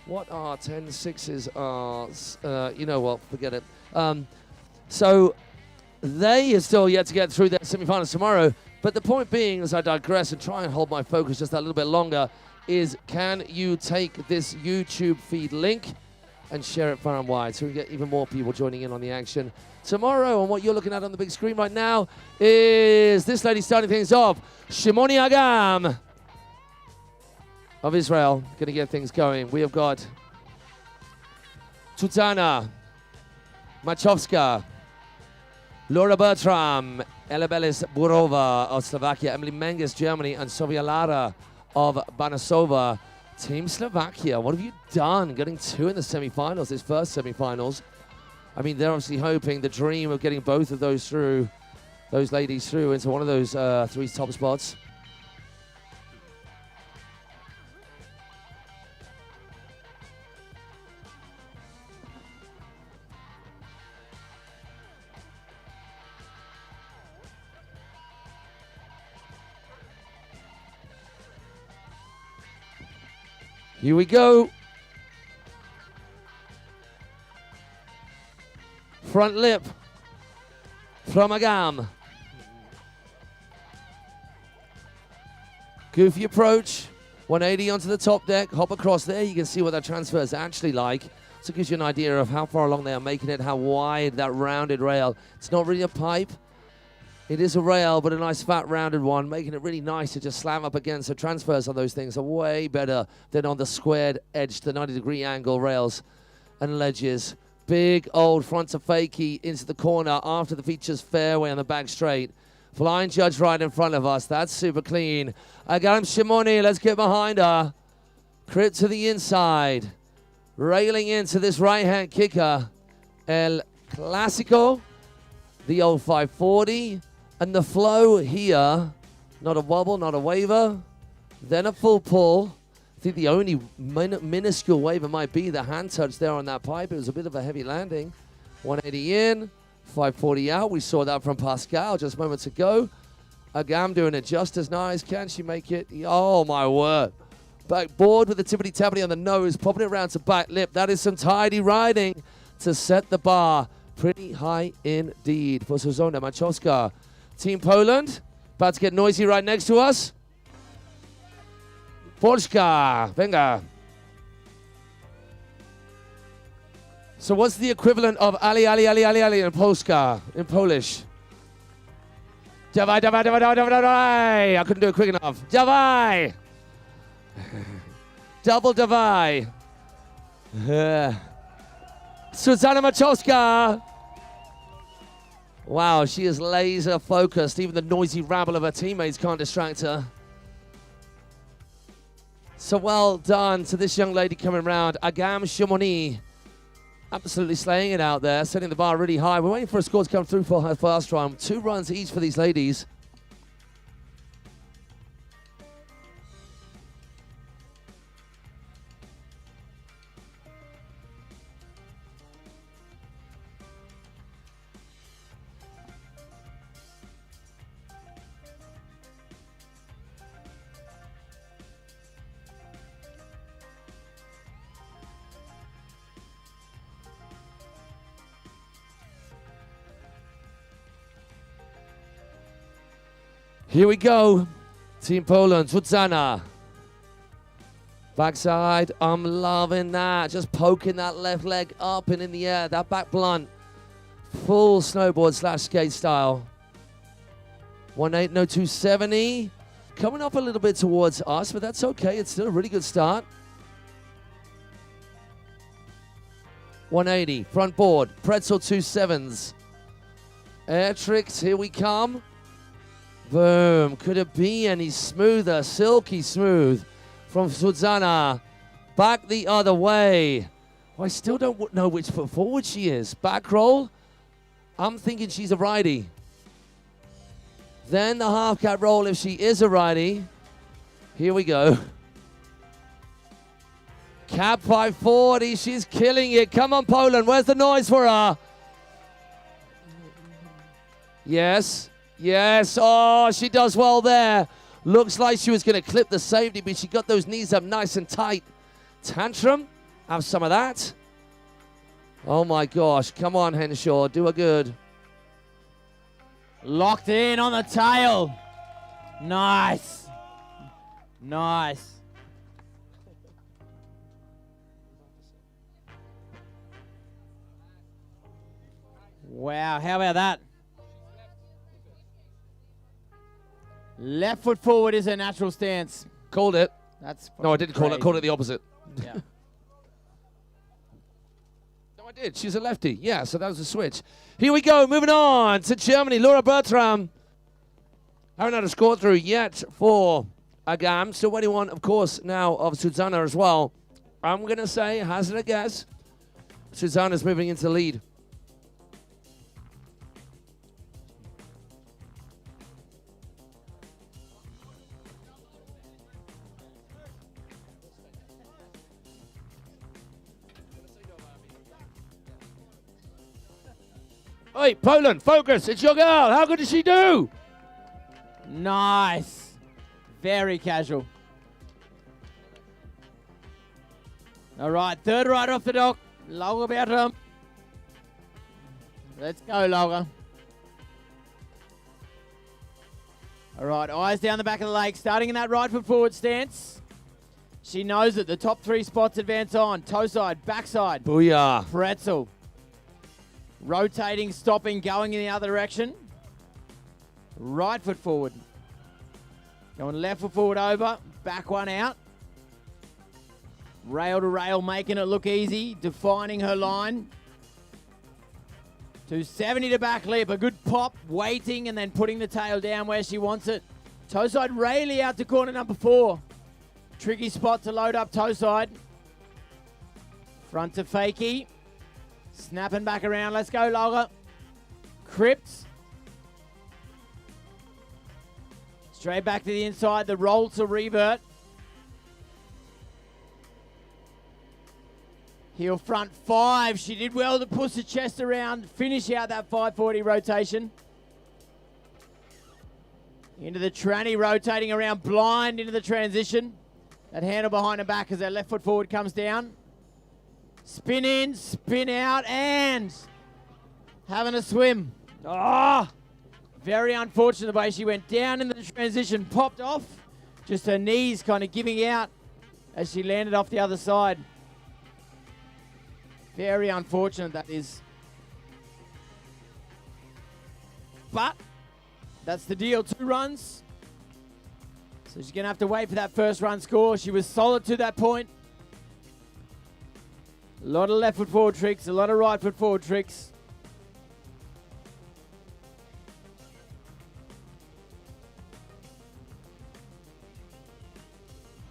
What are 10 sixes are? You know what? Forget it. So they are still yet to get through their semi-finals tomorrow. But the point being, as I digress and try and hold my focus just a little bit longer, is can you take this YouTube feed link and share it far and wide so we get even more people joining in on the action tomorrow? And what you're looking at on the big screen right now is this lady starting things off, Shimoni Agam of Israel, going to get things going. We have got Tutana Machovska, Laura Bertram, Elabelis Burova of Slovakia, Emily Menges, Germany, and Sofia Lara of Banasova. Team Slovakia, what have you done? Getting 2 in the semi-finals, his first semi-finals. I mean, they're obviously hoping the dream of getting both of those through, those ladies through into one of those 3 top spots. Here we go. Front lip from Agam. Goofy approach. 180 onto the top deck. Hop across there. You can see what that transfer is actually like. So it gives you an idea of how far along they are making it, how wide that rounded rail. It's not really a pipe. It is a rail, but a nice fat rounded one, making it really nice to just slam up against. So transfers on those things are way better than on the squared edge, the 90-degree angle rails and ledges. Big old front to fakie into the corner after the features fairway on the back straight. Flying judge right in front of us. That's super clean. Agam Shimoni, let's get behind her. Crit to the inside. Railing into this right-hand kicker. El Clásico, the old 540. And the flow here, not a wobble, not a waver. Then a full pull. I think the only minuscule waver might be the hand touch there on that pipe. It was a bit of a heavy landing. 180 in, 540 out. We saw that from Pascal just moments ago. Agam doing it just as nice. Can she make it? Oh, my word. Backboard with the tippity-tappity on the nose, popping it around to back lip. That is some tidy riding to set the bar. Pretty high indeed for Zuzana Machowska. Team Poland, about to get noisy right next to us. Polska, venga. So what's the equivalent of Ali in Polska, in Polish? Dawaj, dawaj, dawaj, dawaj, dawaj, dawaj. I couldn't do it quick enough. Dawaj. Double dawaj. Zuzana Machowska. Wow, she is laser focused. Even the noisy rabble of her teammates can't distract her. So well done to this young lady coming around. Agam Shimoni. Absolutely slaying it out there, setting the bar really high. We're waiting for a score to come through for her fast run. 2 runs each for these ladies. Here we go. Team Poland, Zuzana. Backside, I'm loving that. Just poking that left leg up and in the air. That back blunt. Full snowboard / skate style. 1.8, no 270. Coming up a little bit towards us, but that's okay. It's still a really good start. 180, front board. Pretzel 2.7s. Air tricks, here we come. Boom. Could it be any smoother? Silky smooth from Zuzana. Back the other way. Well, I still don't know which foot forward she is. Back roll. I'm thinking she's a righty. Then the half cat roll if she is a righty. Here we go. Cap 540. She's killing it. Come on, Poland. Where's the noise for her? Yes. Yes, oh, she does well there. Looks like she was going to clip the safety, but she got those knees up nice and tight. Tantrum, have some of that. Oh my gosh, come on Henshaw, do her good. Locked in on the tail. Nice. Nice. Wow, how about that? Left foot forward is her natural stance. Called it. That's no, I didn't call it. Called it the opposite. Yeah. No, I did. She's a lefty. Yeah, so that was a switch. Here we go. Moving on to Germany. Laura Bertram. Haven't had a score through yet for Agam. Still waiting one, of course, now of Zuzana as well. I'm going to say, hazard a guess, Zuzana's moving into the lead. Oi, Poland, focus. It's your girl. How good did she do? Nice. Very casual. All right, third rider off the dock. Laura Bertram. Let's go, Laura. All right, eyes down the back of the lake, starting in that right foot forward stance. She knows it. The top 3 spots advance on. Toe side, backside. Booyah. Pretzel. Rotating, stopping, going in the other direction. Right foot forward. Going left foot forward over. Back one out. Rail to rail, making it look easy. Defining her line. 270 to back lip. A good pop. Waiting and then putting the tail down where she wants it. Toe side Rayleigh out to corner number 4. Tricky spot to load up toe side. Front to fakie. Snapping back around. Let's go, Laura. Crypt. Straight back to the inside. The roll to revert. Heel front 5. She did well to push the chest around. Finish out that 540 rotation. Into the tranny, rotating around blind into the transition. That handle behind her back as her left foot forward comes down. Spin in, spin out, and having a swim. Ah, very unfortunate the way she went down in the transition, popped off. Just her knees kind of giving out as she landed off the other side. Very unfortunate that is. But that's the deal, 2 runs. So she's going to have to wait for that first run score. She was solid to that point. A lot of left foot forward tricks, a lot of right foot forward tricks.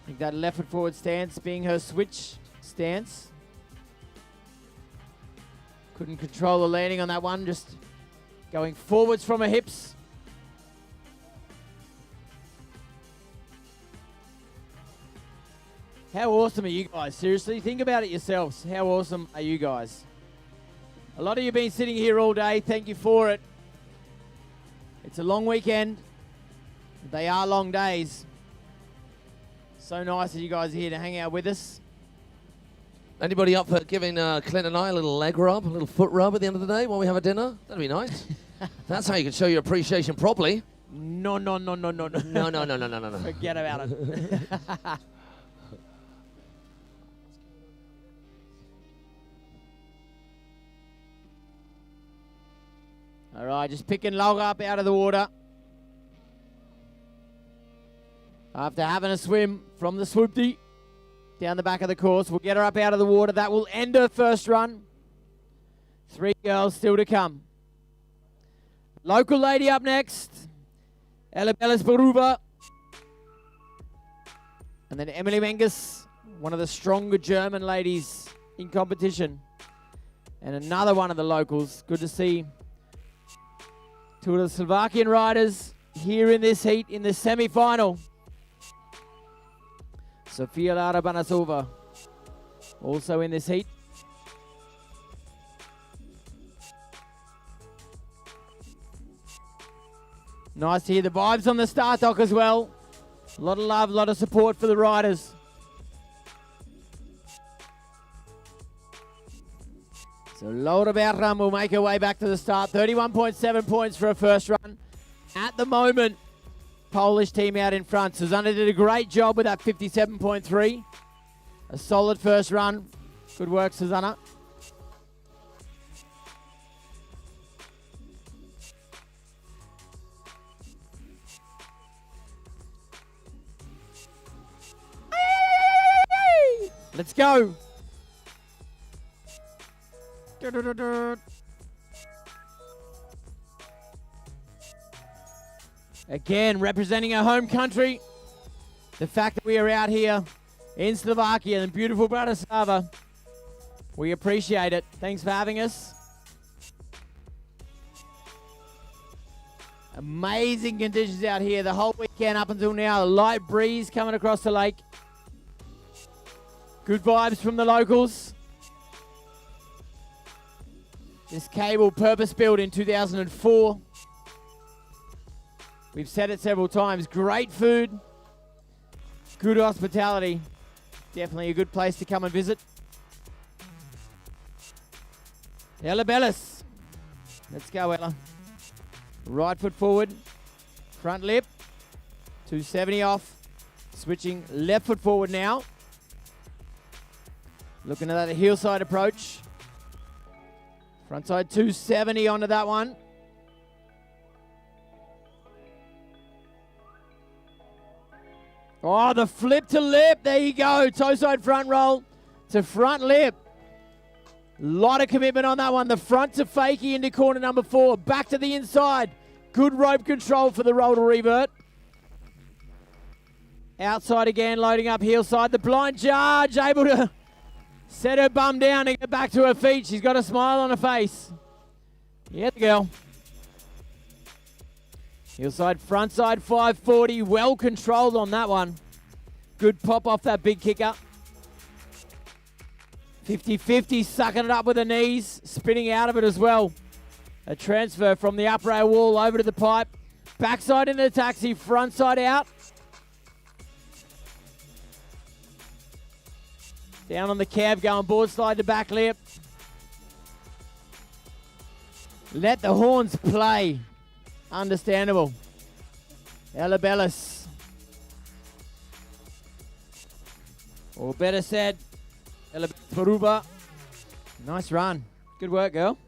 I think that left foot forward stance being her switch stance. Couldn't control the landing on that one, just going forwards from her hips. How awesome are you guys? Seriously, think about it yourselves. How awesome are you guys? A lot of you have been sitting here all day. Thank you for it. It's a long weekend. They are long days. So nice that you guys are here to hang out with us. Anybody up for giving Clint and I a little leg rub, a little foot rub at the end of the day while we have a dinner? That'd be nice. That's how you can show your appreciation properly. No. No. Forget about it. All right, just picking Laura up out of the water. After having a swim from the swoopty down the back of the course, we'll get her up out of the water. That will end her first run. 3 girls still to come. Local lady up next. Ella Bellis Baruba. And then Emily Menges, one of the stronger German ladies in competition. And another one of the locals. Good to see 2 of the Slovakian riders here in this heat in the semi-final. Sofia Lara Banasova also in this heat. Nice to hear the vibes on the start dock as well. A lot of love, a lot of support for the riders. So Laura Bertram will make her way back to the start. 31.7 points for her first run. At the moment, Polish team out in front. Susanna did a great job with that 57.3. A solid first run. Good work, Susanna. Let's go. Again, representing our home country. The fact that we are out here in Slovakia and beautiful Bratislava, we appreciate it. Thanks for having us. Amazing conditions out here the whole weekend up until now. A light breeze coming across the lake. Good vibes from the locals. This cable purpose-built in 2004. We've said it several times. Great food, good hospitality. Definitely a good place to come and visit. Ella Bellis. Let's go, Ella. Right foot forward. Front lip. 270 off. Switching left foot forward now. Looking at that heel side approach. Front side 270 onto that one. Oh, the flip to lip. There you go. Toe side front roll to front lip. Lot of commitment on that one. The front to fakie into corner number 4. Back to the inside. Good rope control for the roll to revert. Outside again, loading up heel side. The blind charge, able to set her bum down and get back to her feet. She's got a smile on her face. Yeah, the girl. Heel side, front side, 540. Well controlled on that one. Good pop off that big kicker. 50-50, sucking it up with the knees. Spinning out of it as well. A transfer from the up rail wall over to the pipe. Backside into the taxi, front side out. Down on the cab, going board slide to back lip. Let the horns play. Understandable. Ella Bellis. Or better said, Ella Paruba. Nice run. Good work, girl.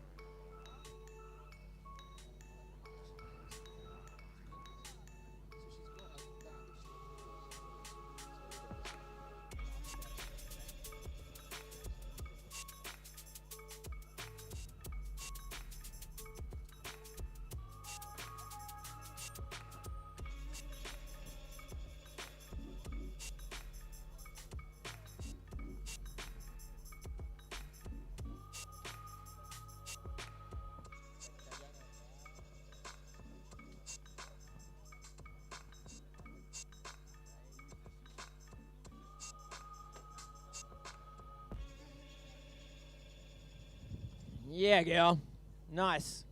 Yeah, girl. Nice.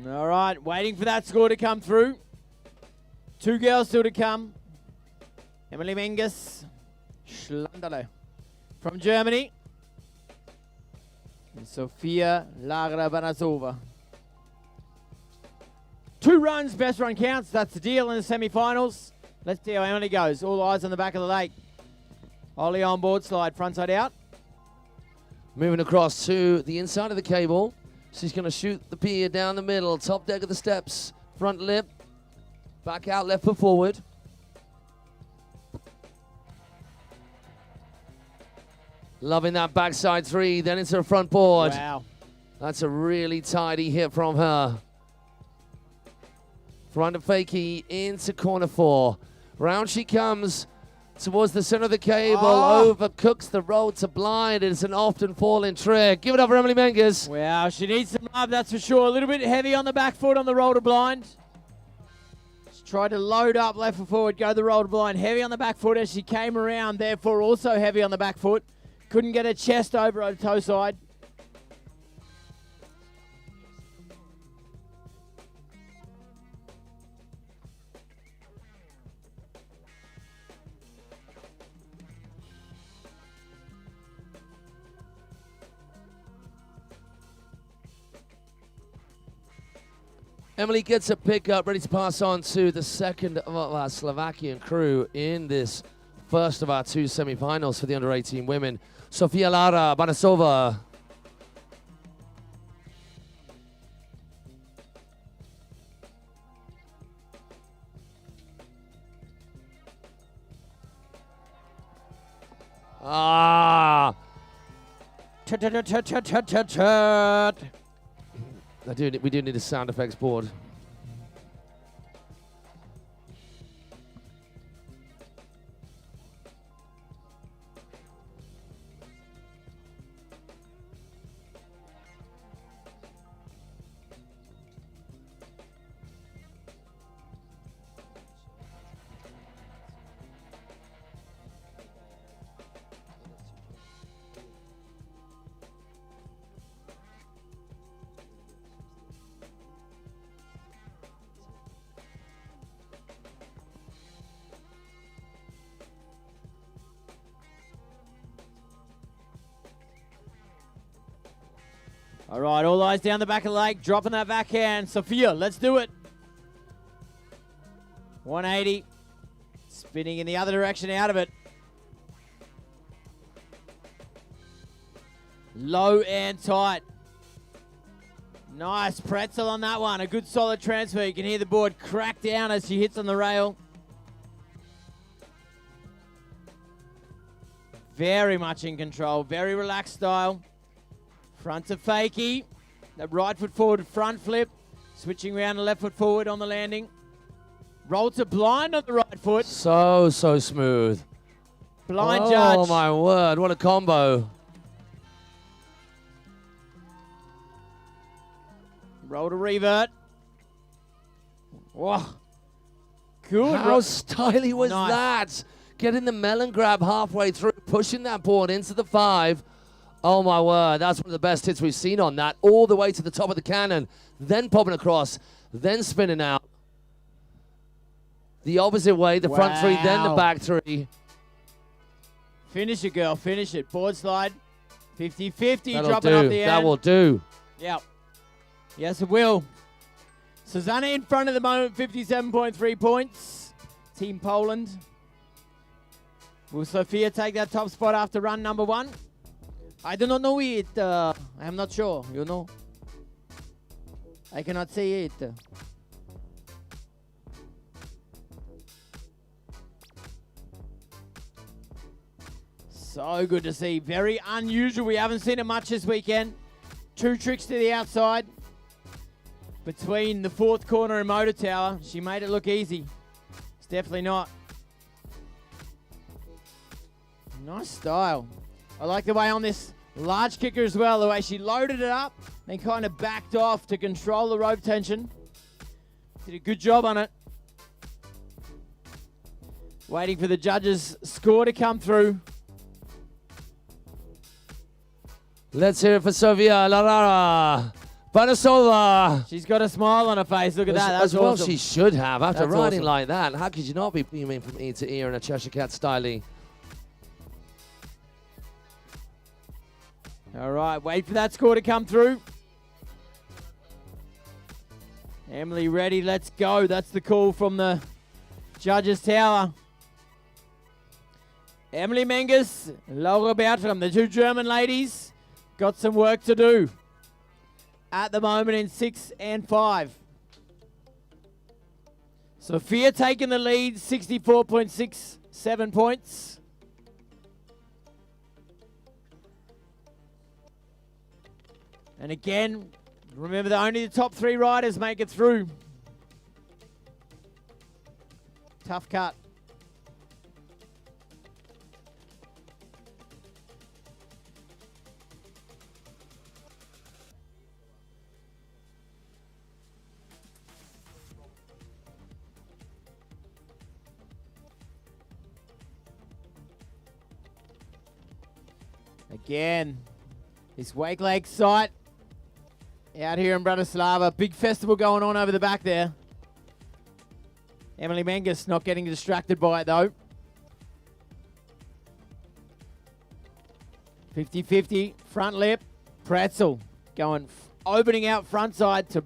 All right, waiting for that score to come through. 2 girls still to come. Emily Menges Schlandele from Germany. And Sofia Lagra Banasova. 2 runs, best run counts. That's the deal in the semi-finals. Let's see how Emily goes. All eyes on the back of the lake. Ollie on board slide, front side out. Moving across to the inside of the cable. She's going to shoot the pier down the middle. Top deck of the steps. Front lip. Back out, left foot forward. Loving that backside 3. Then into the front board. Wow. That's a really tidy hit from her. Front of fakie into corner 4. Round she comes towards the center of the cable. Overcooks the road to blind. It's an often falling trick. Give it up for Emily Menges. Wow, she needs some love, that's for sure. A little bit heavy on the back foot on the roll to blind. She tried to load up left foot forward, go the roll to blind. Heavy on the back foot as she came around, therefore also heavy on the back foot. Couldn't get her chest over her toe side. Emily gets a pickup, ready to pass on to the second of our Slovakian crew in this first of our 2 semi-finals for the under-18 women. Sofia Lara Banasova. We do need a sound effects board. All right, all eyes down the back of the lake. Dropping that backhand. Sophia, let's do it. 180. Spinning in the other direction out of it. Low and tight. Nice pretzel on that one. A good solid transfer. You can hear the board crack down as she hits on the rail. Very much in control. Very relaxed style. Front to fakie. That right foot forward front flip. Switching around the left foot forward on the landing. Roll to blind on the right foot. So smooth. Blind judge. Oh my word, what a combo. Roll to revert. Whoa. Good. How stylish was that? Getting the melon grab halfway through, pushing that board into the 5. Oh my word, that's one of the best hits we've seen on that. All the way to the top of the cannon, then popping across, then spinning out. The opposite way, the front 3, then the back 3. Finish it, girl, finish it. Board slide, 50-50, That'll dropping do. up the end. That will do. Yep. Yes, it will. Susanna in front at the moment, 57.3 points. Team Poland. Will Sophia take that top spot after run number 1? I do not know it. I am not sure, you know. I cannot see it. So good to see. Very unusual. We haven't seen it much this weekend. 2 tricks to the outside. Between the 4th corner and motor tower. She made it look easy. It's definitely not. Nice style. I like the way on this large kicker as well, the way she loaded it up, then kind of backed off to control the rope tension. Did a good job on it. Waiting for the judges' score to come through. Let's hear it for Sofia Lara Banasova. She's got a smile on her face. Look at that. That's as well awesome. She should have. After That's riding awesome. like that, how could you not be beaming from ear to ear in a Cheshire Cat style? All right, wait for that score to come through. Emily ready, let's go. That's the call from the judges' tower. Emily Menges, Laura Bertram, the 2 German ladies, got some work to do at the moment in 6 and 5. Sophia taking the lead, 64.67 points. And again, remember that only the top 3 riders make it through. Tough cut. Again, this Wakelake site out here in Bratislava. Big festival going on over the back there. Emily Menges not getting distracted by it though. 50-50, front lip, pretzel. Going, opening out front side to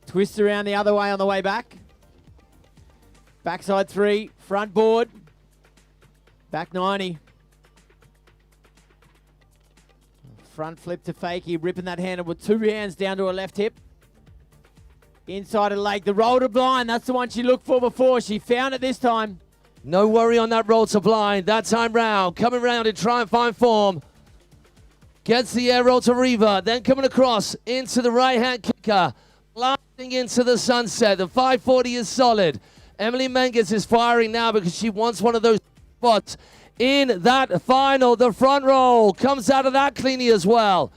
twist around the other way on the way back. Backside 3, front board, back 90. Front flip to fakie, ripping that handle with 2 hands down to her left hip. Inside of the leg, the roll to blind. That's the one she looked for before. She found it this time. No worry on that roll to blind. That time round, coming round in try and find form. Gets the air roll to revert, then coming across into the right-hand kicker. Blasting into the sunset. The 540 is solid. Emily Menges is firing now because she wants one of those spots in that final. The front roll comes out of that cleanly as well.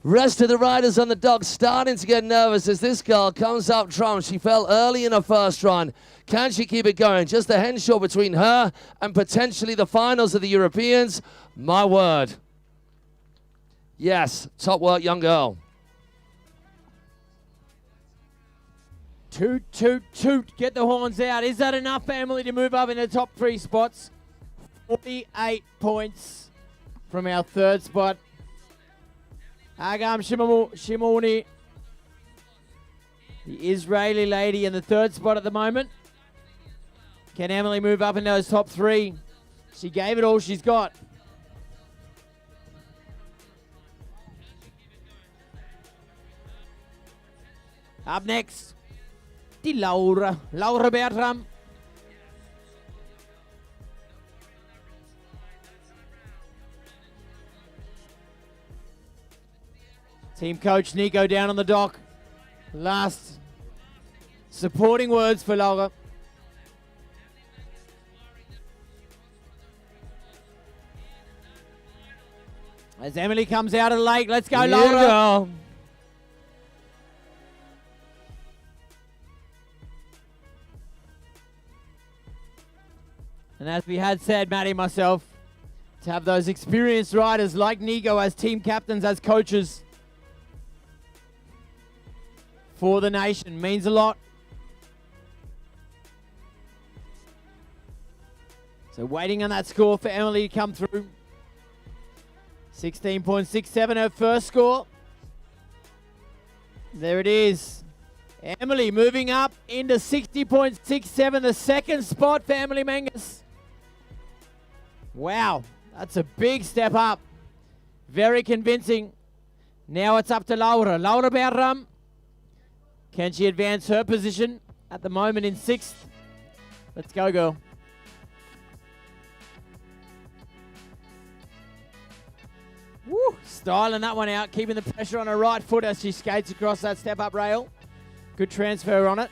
Rest of the riders on the dock starting to get nervous as this girl comes up trump. She fell early in her first run. Can she keep it going? Just a henshaw between her and potentially the finals of the Europeans. My word. Yes, top work, young girl. Toot, toot, toot. Get the horns out. Is that enough, family, to move up in the top 3 spots? 48 points from our 3rd spot. Agam Shimoni, the Israeli lady in the third spot at the moment. Can Emily move up into those top three? She gave it all she's got. Up next, the Laura Bertram. Team coach Nico down on the dock. Last supporting words for Laura. As Emily comes out of the lake, let's go, Laura. And as we had said, Maddie and myself, to have those experienced riders like Nico as team captains, as coaches for the nation means a lot. So waiting on that score for Emily to come through. 16.67 her first score. There it is. Emily moving up into 60.67, the second spot for Emily Menges. Wow, that's a big step up. Very convincing. Now it's up to Laura. Laura Bertram. Can she advance her position at the moment in sixth? Let's go, girl. Woo, styling that one out, keeping the pressure on her right foot as she skates across that step-up rail. Good transfer on it.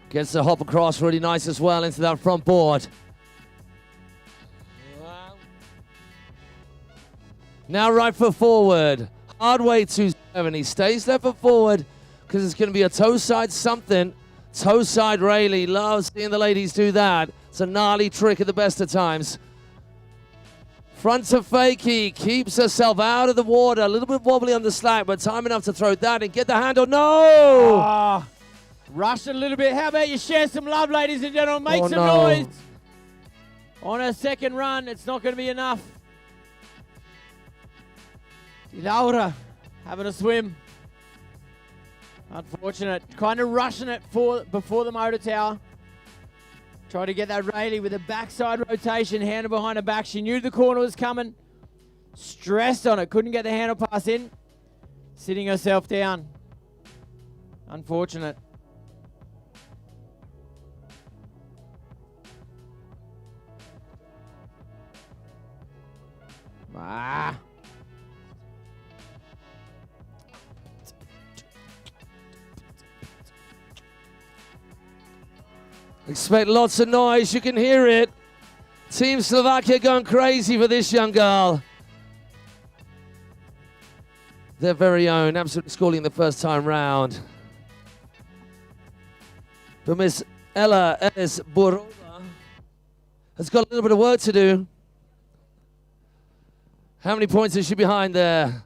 Gets the hop across really nice as well into that front board. Wow. Now right foot forward. Hard way to 70. Stays left foot forward because it's going to be a toe side something. Toe side Rayleigh. Loves seeing the ladies do that. It's a gnarly trick at the best of times. Front to fakie, keeps herself out of the water. A little bit wobbly on the slack, but time enough to throw that and get the handle. No! Rushed a little bit. How about you share some love, ladies and gentlemen? Make some noise. On her second run, it's not going to be enough. Laura having a swim. Unfortunate. Kind of rushing it before the motor tower. Tried to get that Rayleigh with a backside rotation, handle behind her back. She knew the corner was coming. Stressed on it. Couldn't get the handle pass in. Sitting herself down. Unfortunate. Expect lots of noise. You can hear it. Team Slovakia going crazy for this young girl. Their very own, absolutely scoring the first time round. But Miss Ella Ellis Borova has got a little bit of work to do. How many points is she behind there?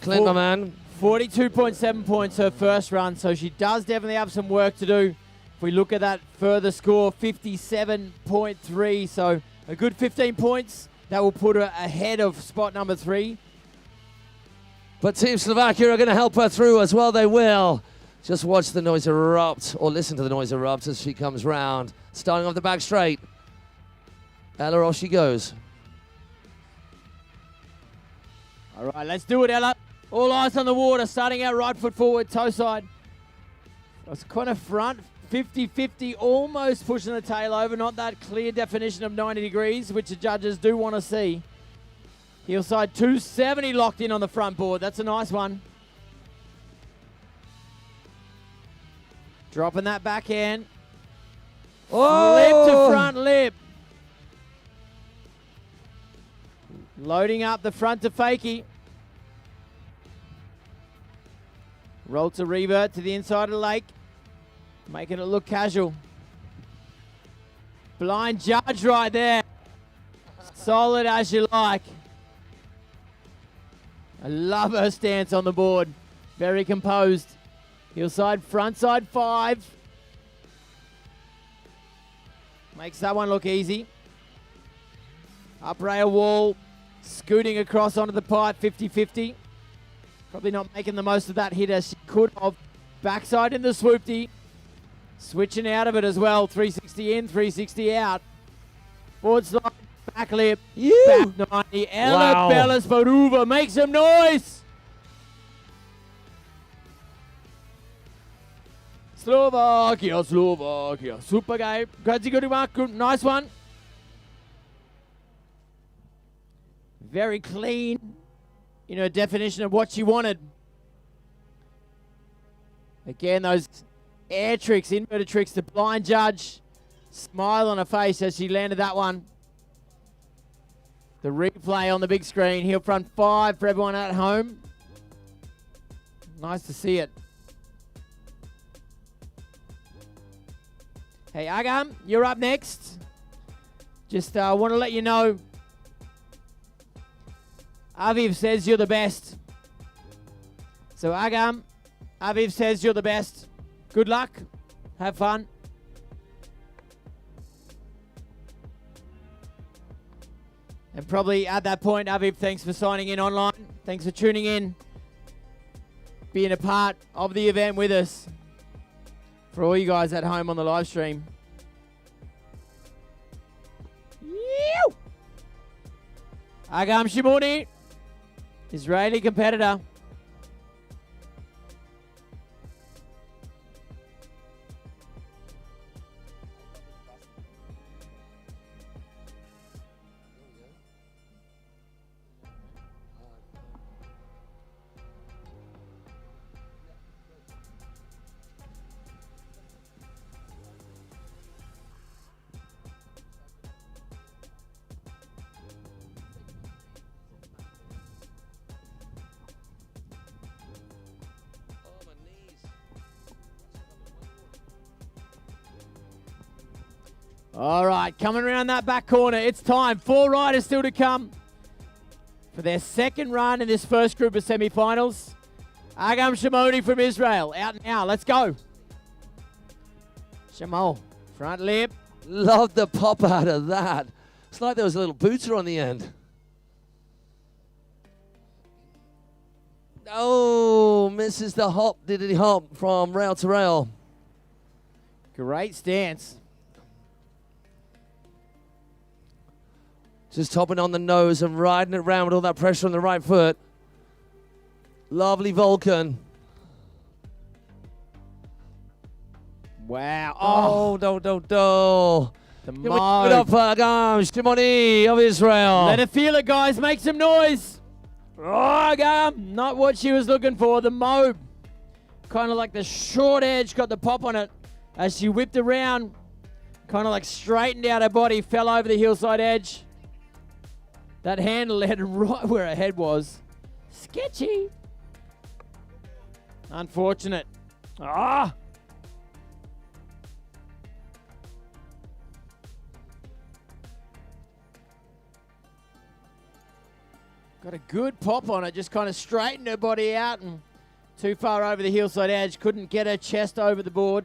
Clint, my man. 42.7 points her first run, so she does definitely have some work to do. If we look at that further score, 57.3, so a good 15 points. That will put her ahead of spot number 3. But Team Slovakia are going to help her through as well. They will. Just watch the noise erupt, or listen to the noise erupt as she comes round. Starting off the back straight. Ella, off she goes. All right, let's do it, Ella. All eyes on the water, starting out right foot forward, toe side. It's kind of front, 50-50, almost pushing the tail over. Not that clear definition of 90 degrees, which the judges do want to see. Heel side 270 locked in on the front board. That's a nice one. Dropping that backhand. Oh! Lip to front lip. Loading up the front to fakie. Roll to revert to the inside of the lake. Making it look casual. Blind judge right there. Solid as you like. I love her stance on the board. Very composed. Heel side, front side 5. Makes that one look easy. Up rail wall. Scooting across onto the pipe, 50-50. Probably not making the most of that hit as she could have. Backside in the swoopty. Switching out of it as well. 360 in, 360 out. Forward slide, back lip, back 90. Ella Bellis Baruva, make some noise! Slovakia, Slovakia. Super game. Good one. Good, nice one. Very clean in her definition of what she wanted. Again, those air tricks, inverted tricks, the blind judge. Smile on her face as she landed that one. The replay on the big screen. Heel front 5 for everyone at home. Nice to see it. Hey, Agam, you're up next. Just want to let you know, Aviv says you're the best. So, Agam, Aviv says you're the best. Good luck. Have fun. And probably at that point, Aviv, thanks for signing in online. Thanks for tuning in. Being a part of the event with us. For all you guys at home on the live stream. Agam Shimoni, Israeli competitor. All right, coming around that back corner, it's time. 4 riders still to come for their second run in this first group of semi-finals. Agam Shimoni from Israel, out now. Let's go. Shamo, front lip. Love the pop out of that. It's like there was a little booter on the end. Oh, misses the hop, diddly hop from rail to rail. Great stance. Just hopping on the nose and riding it around with all that pressure on the right foot. Lovely Vulcan. Wow. Oh, do. The Give it up for Agam Shimoni of Israel. Let her feel it, guys. Make some noise. Oh, Agam. Not what she was looking for. The mobe. Kind of like the short edge. Got the pop on it. As she whipped around. Kind of like straightened out her body. Fell over the hillside edge. That handle landed right where her head was. Sketchy. Unfortunate. Ah! Got a good pop on it. Just kind of straightened her body out and too far over the hillside edge. Couldn't get her chest over the board.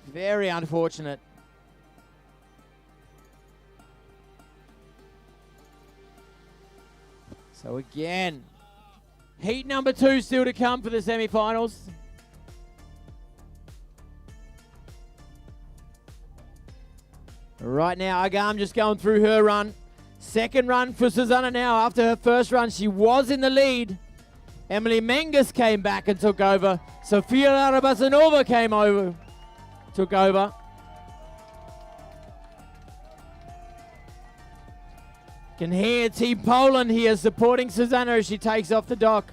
Very unfortunate. So again, heat number 2 still to come for the semi-finals. Right now, Agam just going through her run. Second run for Susanna now. After her first run, she was in the lead. Emily Menges came back and took over. Sofia Arabasanova came over, took over. Can hear Team Poland here supporting Susanna as she takes off the dock.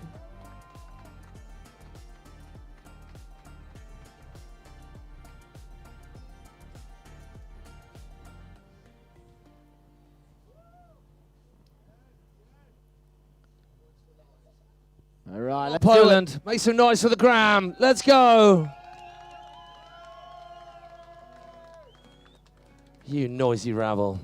All right, let's Poland, make some noise for the gram. Let's go. You noisy rabble.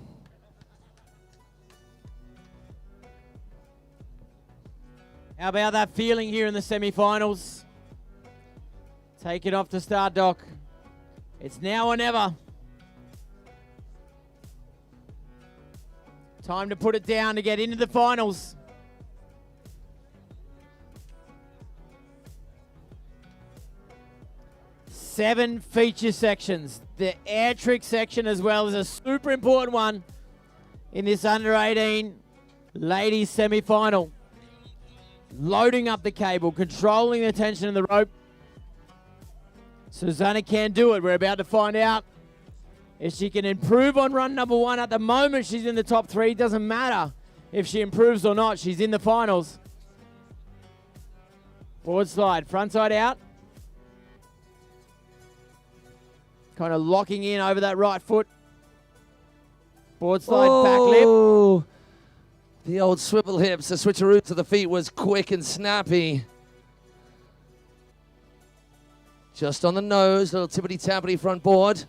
How about that feeling here in the semi-finals? Take it off the start dock. It's now or never. Time to put it down to get into the finals. Seven feature sections. The air trick section as well is a super important one in this under 18 ladies semi-final. Loading up the cable, controlling the tension in the rope. Susanna can do it. We're about to find out if she can improve on run number 1. At the moment, she's in the top 3. Doesn't matter if she improves or not. She's in the finals. Board slide, front side out. Kind of locking in over that right foot. Board slide, back lip. The old swivel hips, the switcheroo to the feet was quick and snappy. Just on the nose, little tippity-tappity front board.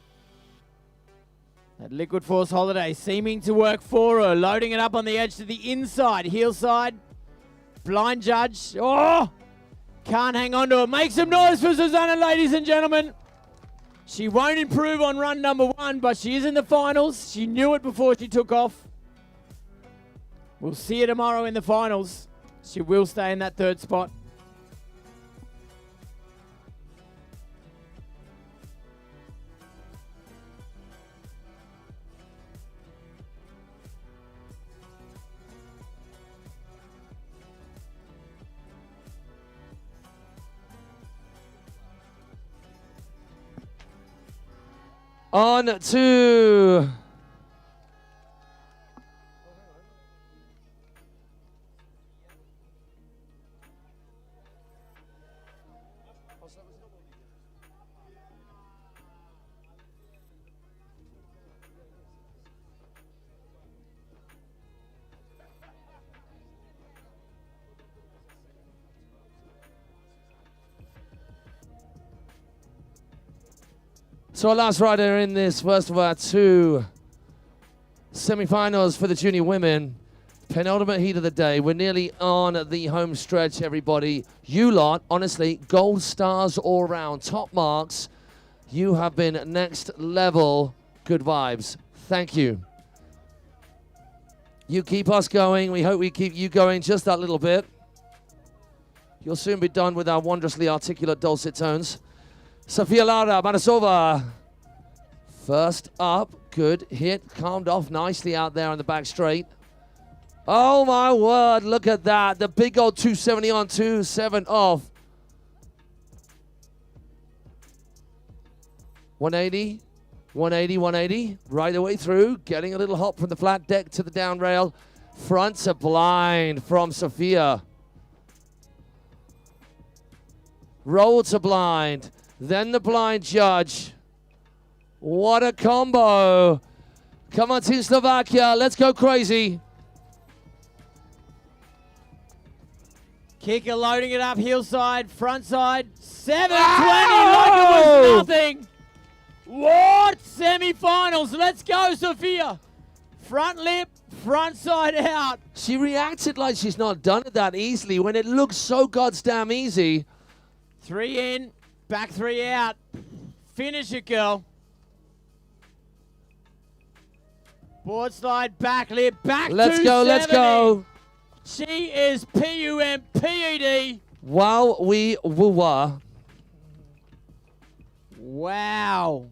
That liquid force holiday seeming to work for her. Loading it up on the edge to the inside. Heel side. Blind judge. Oh! Can't hang on to it. Make some noise for Susanna, ladies and gentlemen. She won't improve on run number 1, but she is in the finals. She knew it before she took off. We'll see her tomorrow in the finals. She will stay in that 3rd spot. On to So our last rider in this first of our 2 semi-finals for the junior women. Penultimate heat of the day. We're nearly on the home stretch, everybody. You lot, honestly, gold stars all around. Top marks. You have been next level. Good vibes. Thank you. You keep us going. We hope we keep you going just that little bit. You'll soon be done with our wondrously articulate dulcet tones. Sofia Lara Manasova, first up, good hit, calmed off nicely out there on the back straight. Oh my word, look at that, the big old 270 on 2-7 off. 180, 180, 180, right the way through, getting a little hop from the flat deck to the down rail. Front to blind from Sofia. Roll to blind. Then the blind judge. What a combo. Come on, Team Slovakia. Let's go crazy. Kicker loading it up, heel side, front side. 720 like it was nothing. What? Semi-finals. Let's go, Sofia. Front lip, front side out. She reacted like she's not done it that easily when it looks so goddamn easy. 3 in. Back 3 out. Finish it, girl. Board slide, back lip, back Let's 270. go, let's go. She is PUMPED. Wow, we woo-wah. Wow.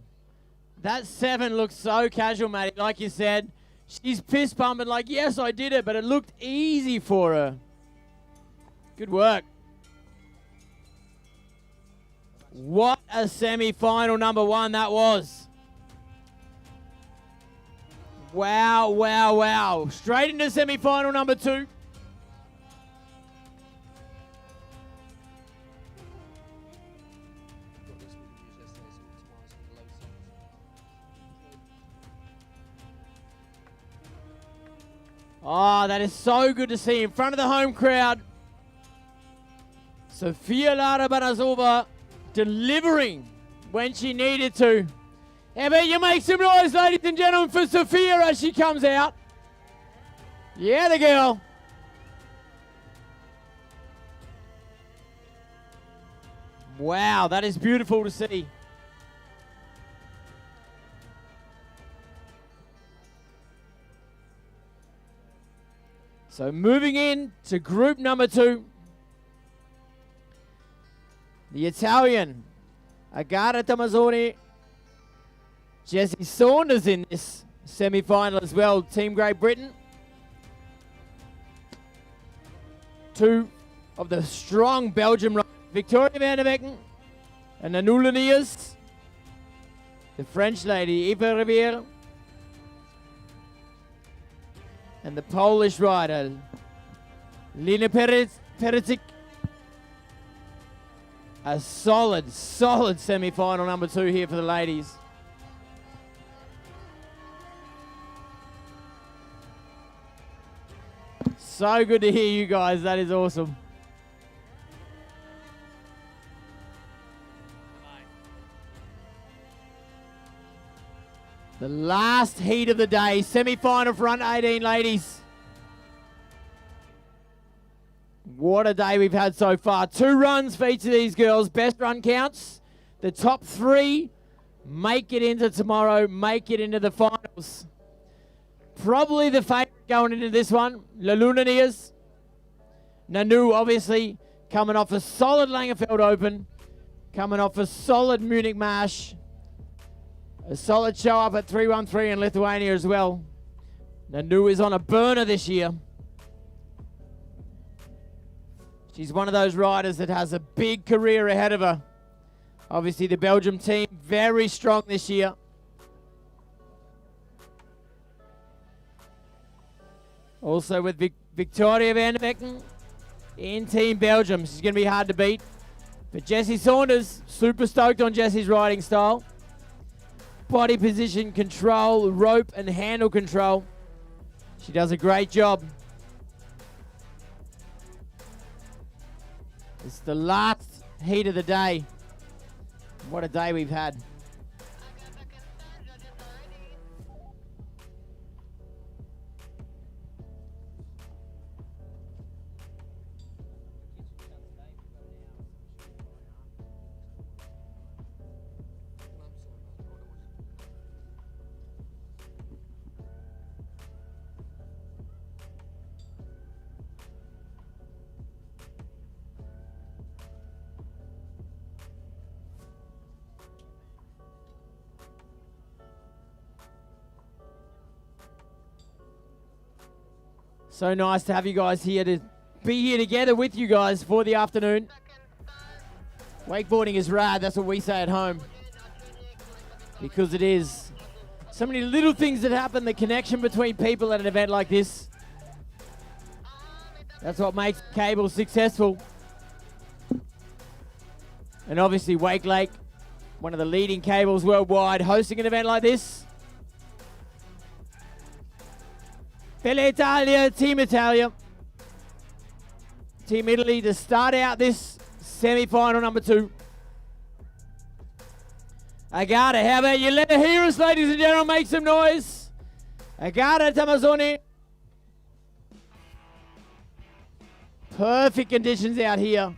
That 7 looks so casual, Matty. Like you said, she's fist pumping like, yes, I did it, but it looked easy for her. Good work. What a semi-final number 1 that was. Wow, wow, wow. Straight into semi-final number 2. Oh, that is so good to see in front of the home crowd. Sofia Lara Banazova delivering when she needed to. How about you make some noise, ladies and gentlemen, for Sofia as she comes out. Yeah, the girl. Wow, that is beautiful to see. So moving in to group number 2. The Italian, Agata Tommazzoni, Jessie Saunders in this semi-final as well. Team Great Britain. 2 of the strong Belgium riders, Victoria van der Becken and Nanou Laniers. The French lady, Eurovea. And the Polish rider, Lina Peretic. A solid semi-final number 2 here for the ladies. So good to hear you guys. That is awesome. The last heat of the day, semi-final front 18 ladies. What a day we've had so far. 2 runs for each of these girls. Best run counts. The top 3 make it into tomorrow, make it into the finals. Probably the favourite going into this one, La Lunaniers. Nanou obviously coming off a solid Langenfeld Open, coming off a solid Munich Mash. A solid show up at 313 in Lithuania as well. Nanou is on a burner this year. She's one of those riders that has a big career ahead of her. Obviously the Belgium team, very strong this year. Also with Victoria van der Becken in Team Belgium. She's going to be hard to beat. But Jessie Saunders, super stoked on Jessie's riding style. Body position control, rope and handle control. She does a great job. It's the last heat of the day. What a day we've had. So nice to have you guys here, to be here together with you guys for the afternoon. Wakeboarding is rad, that's what we say at home. Because it is. So many little things that happen, the connection between people at an event like this. That's what makes cable successful. And obviously Wakelake, one of the leading cables worldwide, hosting an event like this. Bella Italia, Team Italia. Team Italy to start out this semi-final number 2. Agata, how about you let her hear us, ladies and gentlemen, make some noise. Agata Tommazzoni. Perfect conditions out here.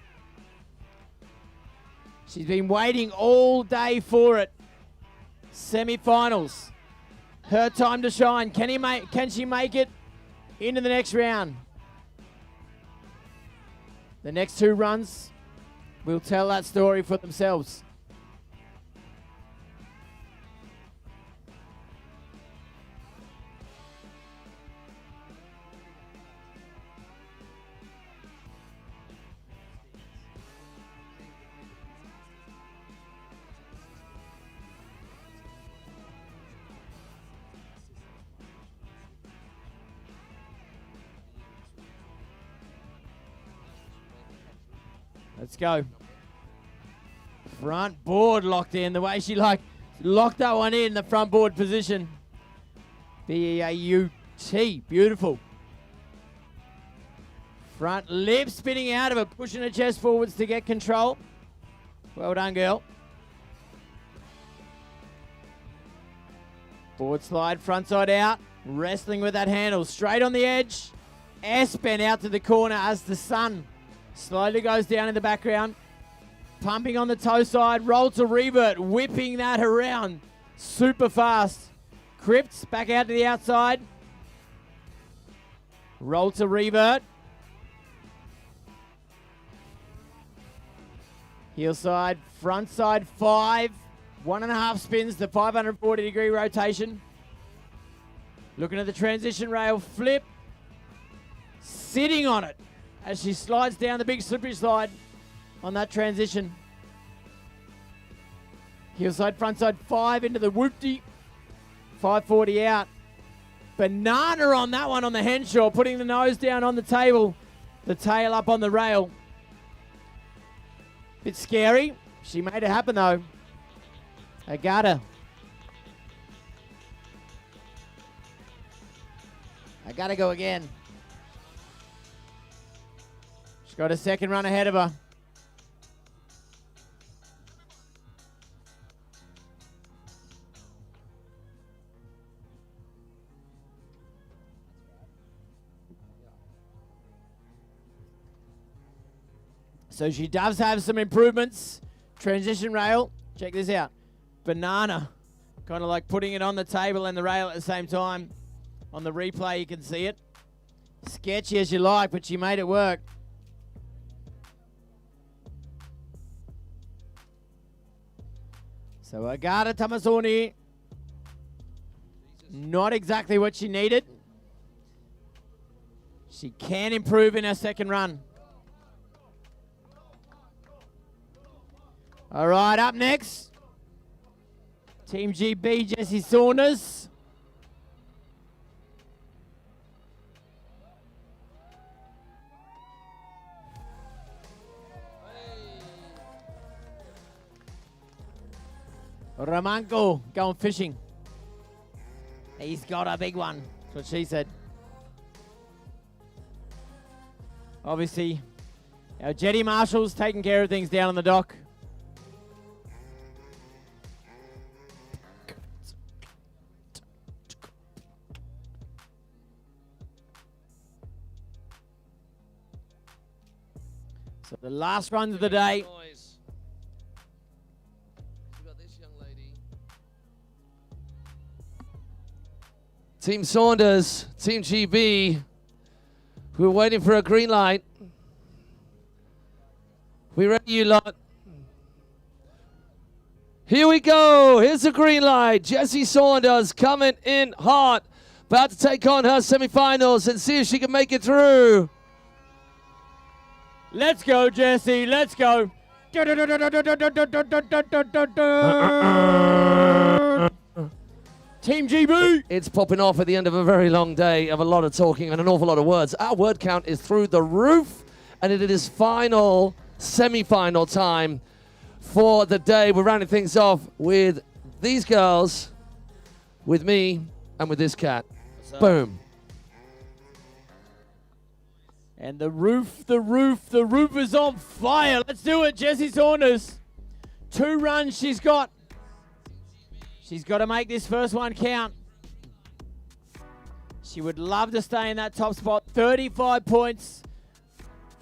She's been waiting all day for it. Semi-finals. Her time to shine. Can she make it into the next round? The next 2 runs will tell that story for themselves. Let's go. Front board locked in. The way she locked that one in, the front board position. B-E-A-U-T. Beautiful. Front lip spinning out of it, pushing her chest forwards to get control. Well done, girl. Board slide, front side out. Wrestling with that handle. Straight on the edge. S-bend out to the corner as the sun slowly goes down in the background. Pumping on the toe side. Roll to revert. Whipping that around. Super fast. Crypts back out to the outside. Roll to revert. Heel side, front side 5. 1.5 spins, the 540-degree rotation. Looking at the transition rail, flip. Sitting on it as she slides down the big slippery slide on that transition. Heel side, front side 5 into the whoopty. 540 out. Banana on that one on the Henshaw, putting the nose down on the table. The tail up on the rail. Bit scary. She made it happen though. Agata. I gotta go again. She's got a second run ahead of her. So she does have some improvements. Transition rail, check this out. Banana, kind of like putting it on the table and the rail at the same time. On the replay you can see it. Sketchy as you like, but she made it work. So Agata Tamasoni, not exactly what she needed. She can improve in her second run. All right, up next, Team GB, Jessie Saunders. Ramanko going fishing. He's got a big one. That's what she said. Obviously, our jetty marshals taking care of things down on the dock. So the last runs of the day. Team Saunders, Team GB, we're waiting for a green light. We ready, you lot? Here we go. Here's the green light. Jessie Saunders coming in hot. About to take on her semi-finals and see if she can make it through. Let's go, Jessie. Let's go. Team GB. It's popping off at the end of a very long day of a lot of talking and an awful lot of words. Our word count is through the roof, and it is final semi-final time for the day. We're rounding things off with these girls, with me, and with this cat. Boom. And the roof is on fire. Let's do it, Jessie Saunders. 2 runs she's got. She's got to make this first one count. She would love to stay in that top spot. 35 points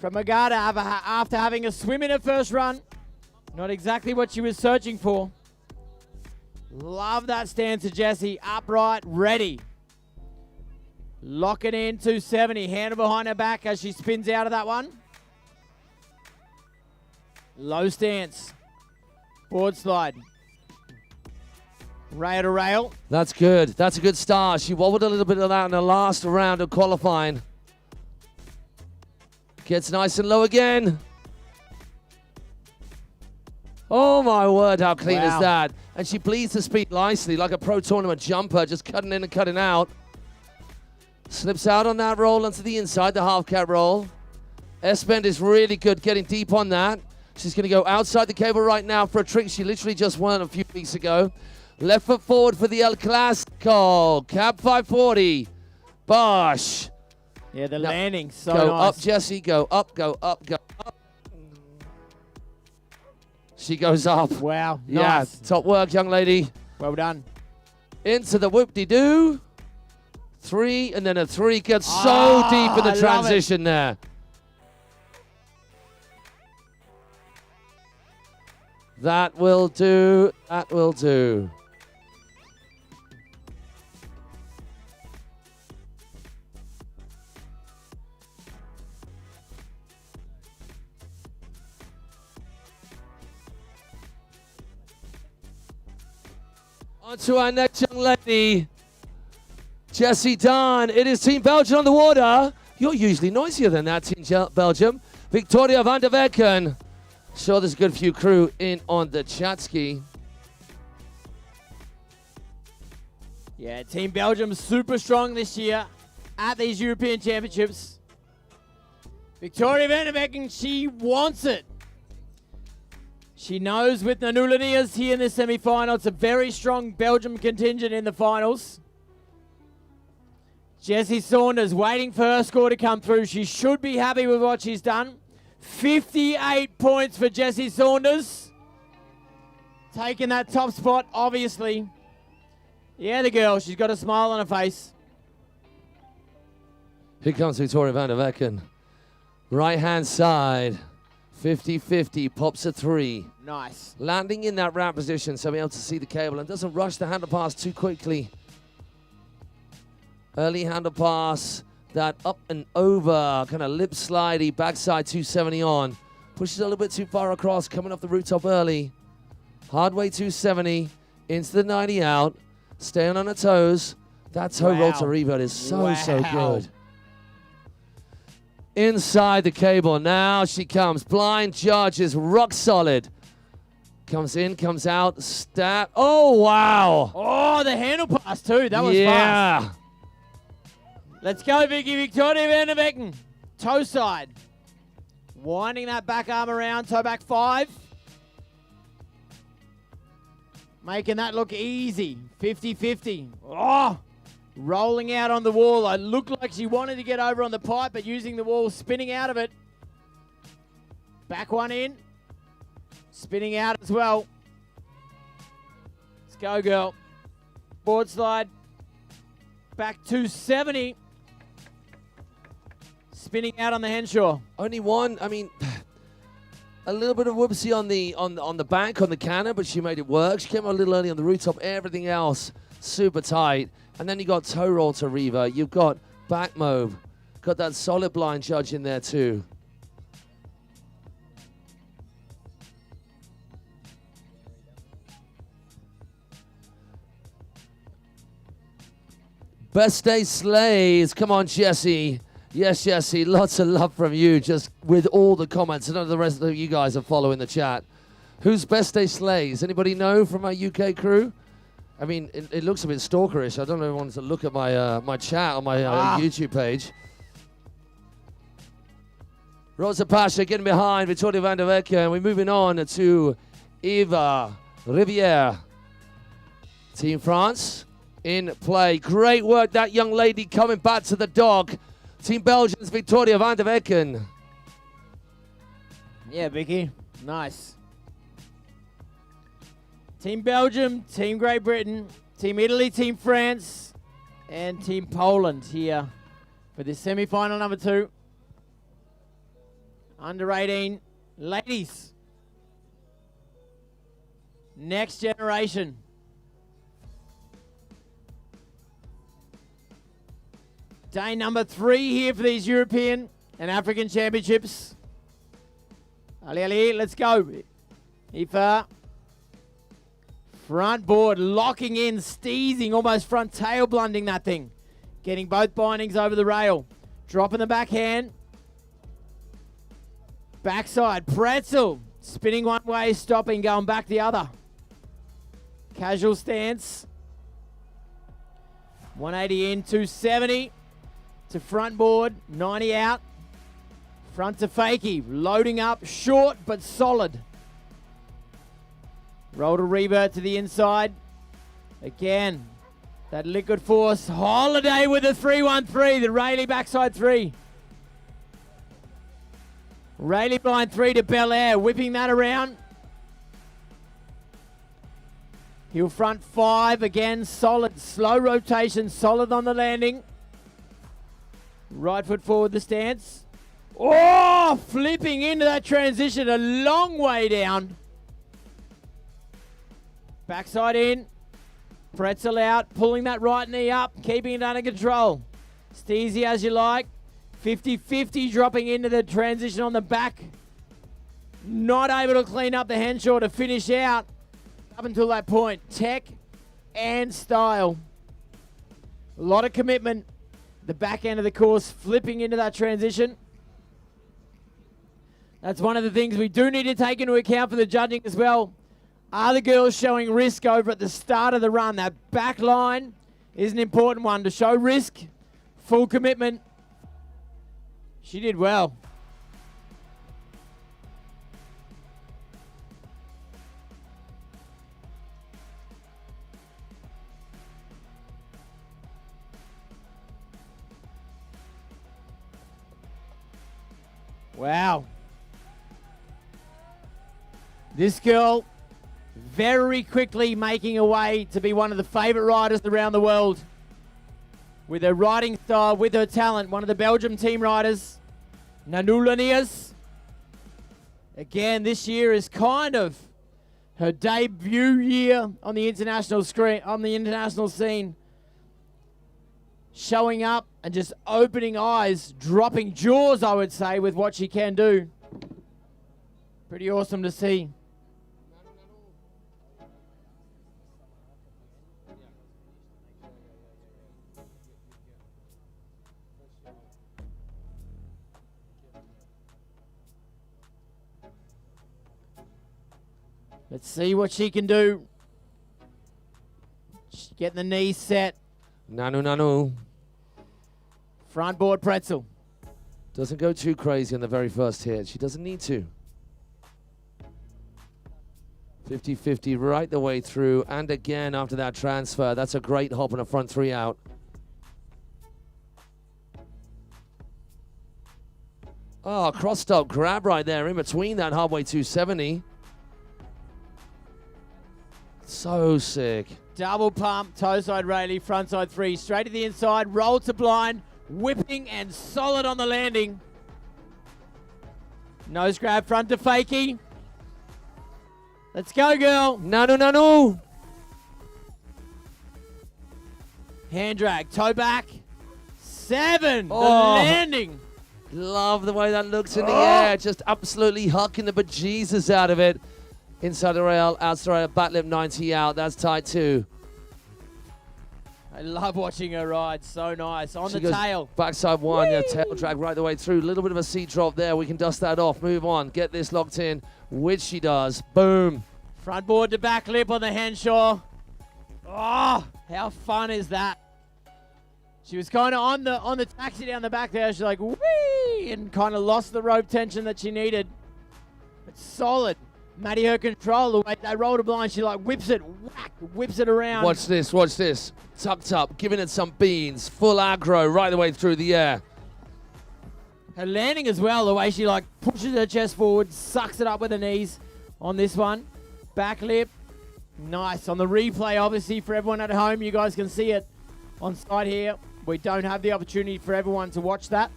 from Agata after having a swim in her first run. Not exactly what she was searching for. Love that stance of Jessie. Upright, ready. Lock it in, 270. Handle behind her back as she spins out of that one. Low stance. Board slide. Rail to rail. That's good. That's a good start. She wobbled a little bit of that in the last round of qualifying. Gets nice and low again. Oh my word, how clean is that? And she bleeds the speed nicely, like a pro tournament jumper, just cutting in and cutting out. Slips out on that roll onto the inside, the half cat roll. S-bend is really good, getting deep on that. She's going to go outside the cable right now for a trick she literally just won a few weeks ago. Left foot forward for the El Clasico. Cab 540. Bosh. Yeah, the landing so go nice. Up, Jessie. Go up, go up, go up. She goes up. Wow. Nice. Yeah, top work, young lady. Well done. Into the whoop-de-doo. 3, and then a 3. Gets so deep in the transition there. That will do. That will do. On to our next young lady, Jessie Dunn. It is Team Belgium on the water. You're usually noisier than that, Team Belgium. Victoria van der Wecken. Sure, there's a good few crew in on the chat ski. Yeah, Team Belgium super strong this year at these European Championships. Victoria van der Wecken, she wants it. She knows with Nanula Diaz here in the semi-final, it's a very strong Belgium contingent in the finals. Jessie Saunders waiting for her score to come through. She should be happy with what she's done. 58 points for Jessie Saunders. Taking that top spot, obviously. Yeah, the girl, she's got a smile on her face. Here comes Victoria van der Wecken. Right-hand side, 50-50, pops a 3. Nice. Landing in that ramp position so we're able to see the cable and doesn't rush the handle pass too quickly. Early handle pass, that up and over, kind of lip slidey, backside 270 on. Pushes a little bit too far across, coming off the rooftop early. Hard way 270, into the 90 out, staying on her toes. That toe roll to revert is so good. Inside the cable, now she comes. Blind judge is rock solid. Comes in, comes out, stab. Oh, wow. Oh, the handle pass too. That was fast. Let's go, Vicky. Victoria van der Wecken. Toe side. Winding that back arm around. Toe back 5. Making that look easy. 50-50. Oh, rolling out on the wall. It looked like she wanted to get over on the pipe, but using the wall, spinning out of it. Back one in. Spinning out as well. Let's go, girl. Board slide. Back 270. Spinning out on the Henshaw. Only one, I mean, a little bit of whoopsie on the bank, on the cannon, but she made it work. She came out a little early on the rooftop. Everything else super tight. And then you got toe roll to Reva. You've got back mob. Got that solid blind judge in there too. Best day slays. Come on, Jessie. Yes, Jessie. Lots of love from you, just with all the comments. And none of the rest of you guys are following the chat. Who's best day slays? Anybody know from my UK crew? I mean, it looks a bit stalkerish. I don't know if I want to look at my my chat on my YouTube page. Rosa Pasha getting behind Victoria van der Wecken. And we're moving on to Eva Rivière. Team France in play. Great work, that young lady coming back to the dog. Team Belgium's Victoria van der Wecken. Yeah, Vicky. Nice. Team Belgium, Team Great Britain, Team Italy, Team France, and Team Poland here for this semi-final number 2. Under 18 ladies. Next generation. Day number 3 here for these European and African Championships. Ali, let's go. Ifa. Front board, locking in, steezing, almost front tail blunding that thing. Getting both bindings over the rail. Dropping the backhand. Backside, pretzel. Spinning one way, stopping, going back the other. Casual stance. 180 in, 270. To front board, 90 out. Front to fakie, loading up, short but solid. Roll to revert to the inside. Again, that liquid force. Holiday with a 3-1-3, the Rayleigh backside 3. Rayleigh blind 3 to Bel Air, whipping that around. Heel front 5, again, solid, slow rotation, solid on the landing. Right foot forward the stance. Oh, flipping into that transition a long way down. Backside in. Pretzel out, pulling that right knee up, keeping it under control. Steezy as you like. 50-50 dropping into the transition on the back. Not able to clean up the Henshaw to finish out up until that point. TrAK and style. A lot of commitment. The back end of the course, flipping into that transition. That's one of the things we do need to take into account for the judging as well. Are the girls showing risk over at the start of the run? That back line is an important one to show risk, full commitment. She did well. Wow. This girl very quickly making her way to be one of the favorite riders around the world. With her riding style, with her talent, one of the Belgium team riders, Nanulanias. Again, this year is kind of her debut year on the international scene. Showing up and just opening eyes, dropping jaws, I would say, with what she can do. Pretty awesome to see. Let's see what she can do. She's getting the knees set. Nanu. Front board pretzel. Doesn't go too crazy on the very first hit. She doesn't need to. 50-50 right the way through. And again, after that transfer, that's a great hop on a front three out. Oh, cross-stop grab right there in between that halfway 270. So sick. Double pump, toe side Rayleigh, front side three, straight to the inside, roll to blind, whipping and solid on the landing. Nose grab, front to fakie. Let's go, girl. Nanu. Hand drag, toe back. 7, the Oh. landing. Love the way that looks in the air. Just absolutely hucking the bejesus out of it. Inside the rail, outside the rail, back lip 90 out. That's tight too. I love watching her ride. So nice. On She the goes tail. Backside one, yeah, tail drag right the way through. Little bit of a seat drop there. We can dust that off. Move on. Get this locked in, which she does. Boom. Front board to back lip on the Henshaw. Oh, how fun is that? She was kind of on the taxi down the back there. She's like, whee, and kind of lost the rope tension that she needed. But solid. Maddie, her control, the way they roll to blind, she like whips it, whack, whips it around. Watch this. Tucked up, giving it some beans. Full aggro right the way through the air. Her landing as well, the way she like pushes her chest forward, sucks it up with her knees on this one. Back lip, nice. On the replay, obviously, for everyone at home, you guys can see it on site here. We don't have the opportunity for everyone to watch that.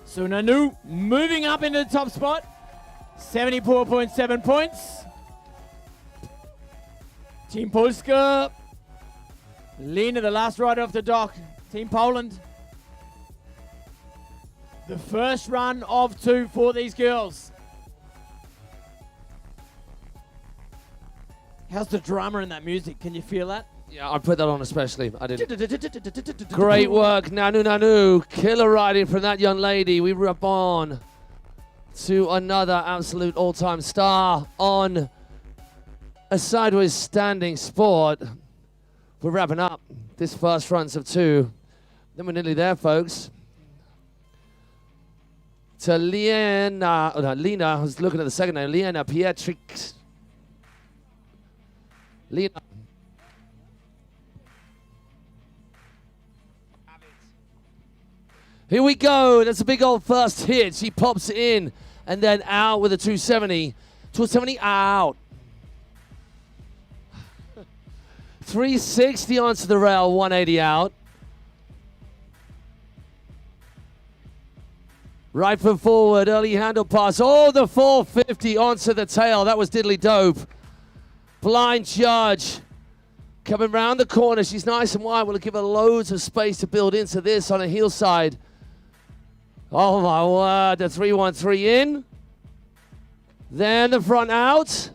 So Nanu moving up into the top spot. 74.7 points. Team Polska. Lena, the last rider off the dock. Team Poland. The first run of 2 for these girls. How's the drama in that music? Can you feel that? Yeah, I put that on especially. I didn't. Great work, Nanu. Killer riding from that young lady. We rub on to another absolute all-time star on a sideways standing sport. We're wrapping up this first runs of 2. Then we're nearly there, folks. To Lena, I was looking at the second name, Lena Pietrix. Lena. Here we go. That's a big old first hit. She pops it in and then out with a 270. 270 out. 360 onto the rail, 180 out. Right foot forward, early handle pass. Oh, the 450 onto the tail. That was diddly dope. Blind judge. Coming round the corner. She's nice and wide. We'll give her loads of space to build into this on a heel side. Oh my word, the 313 in. Then the front out.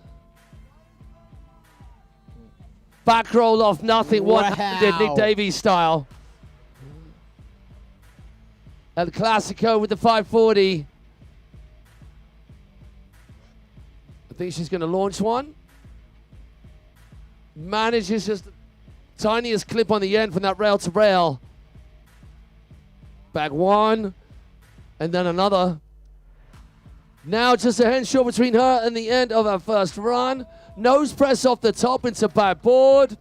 Back roll off nothing. Wow. One-handed, Nick Davies style. El Clasico with the 540. I think she's going to launch one. Manages just the tiniest clip on the end from that rail to rail. Back one, and then another. Now just a hand short between her and the end of her first run. Nose press off the top into backboard.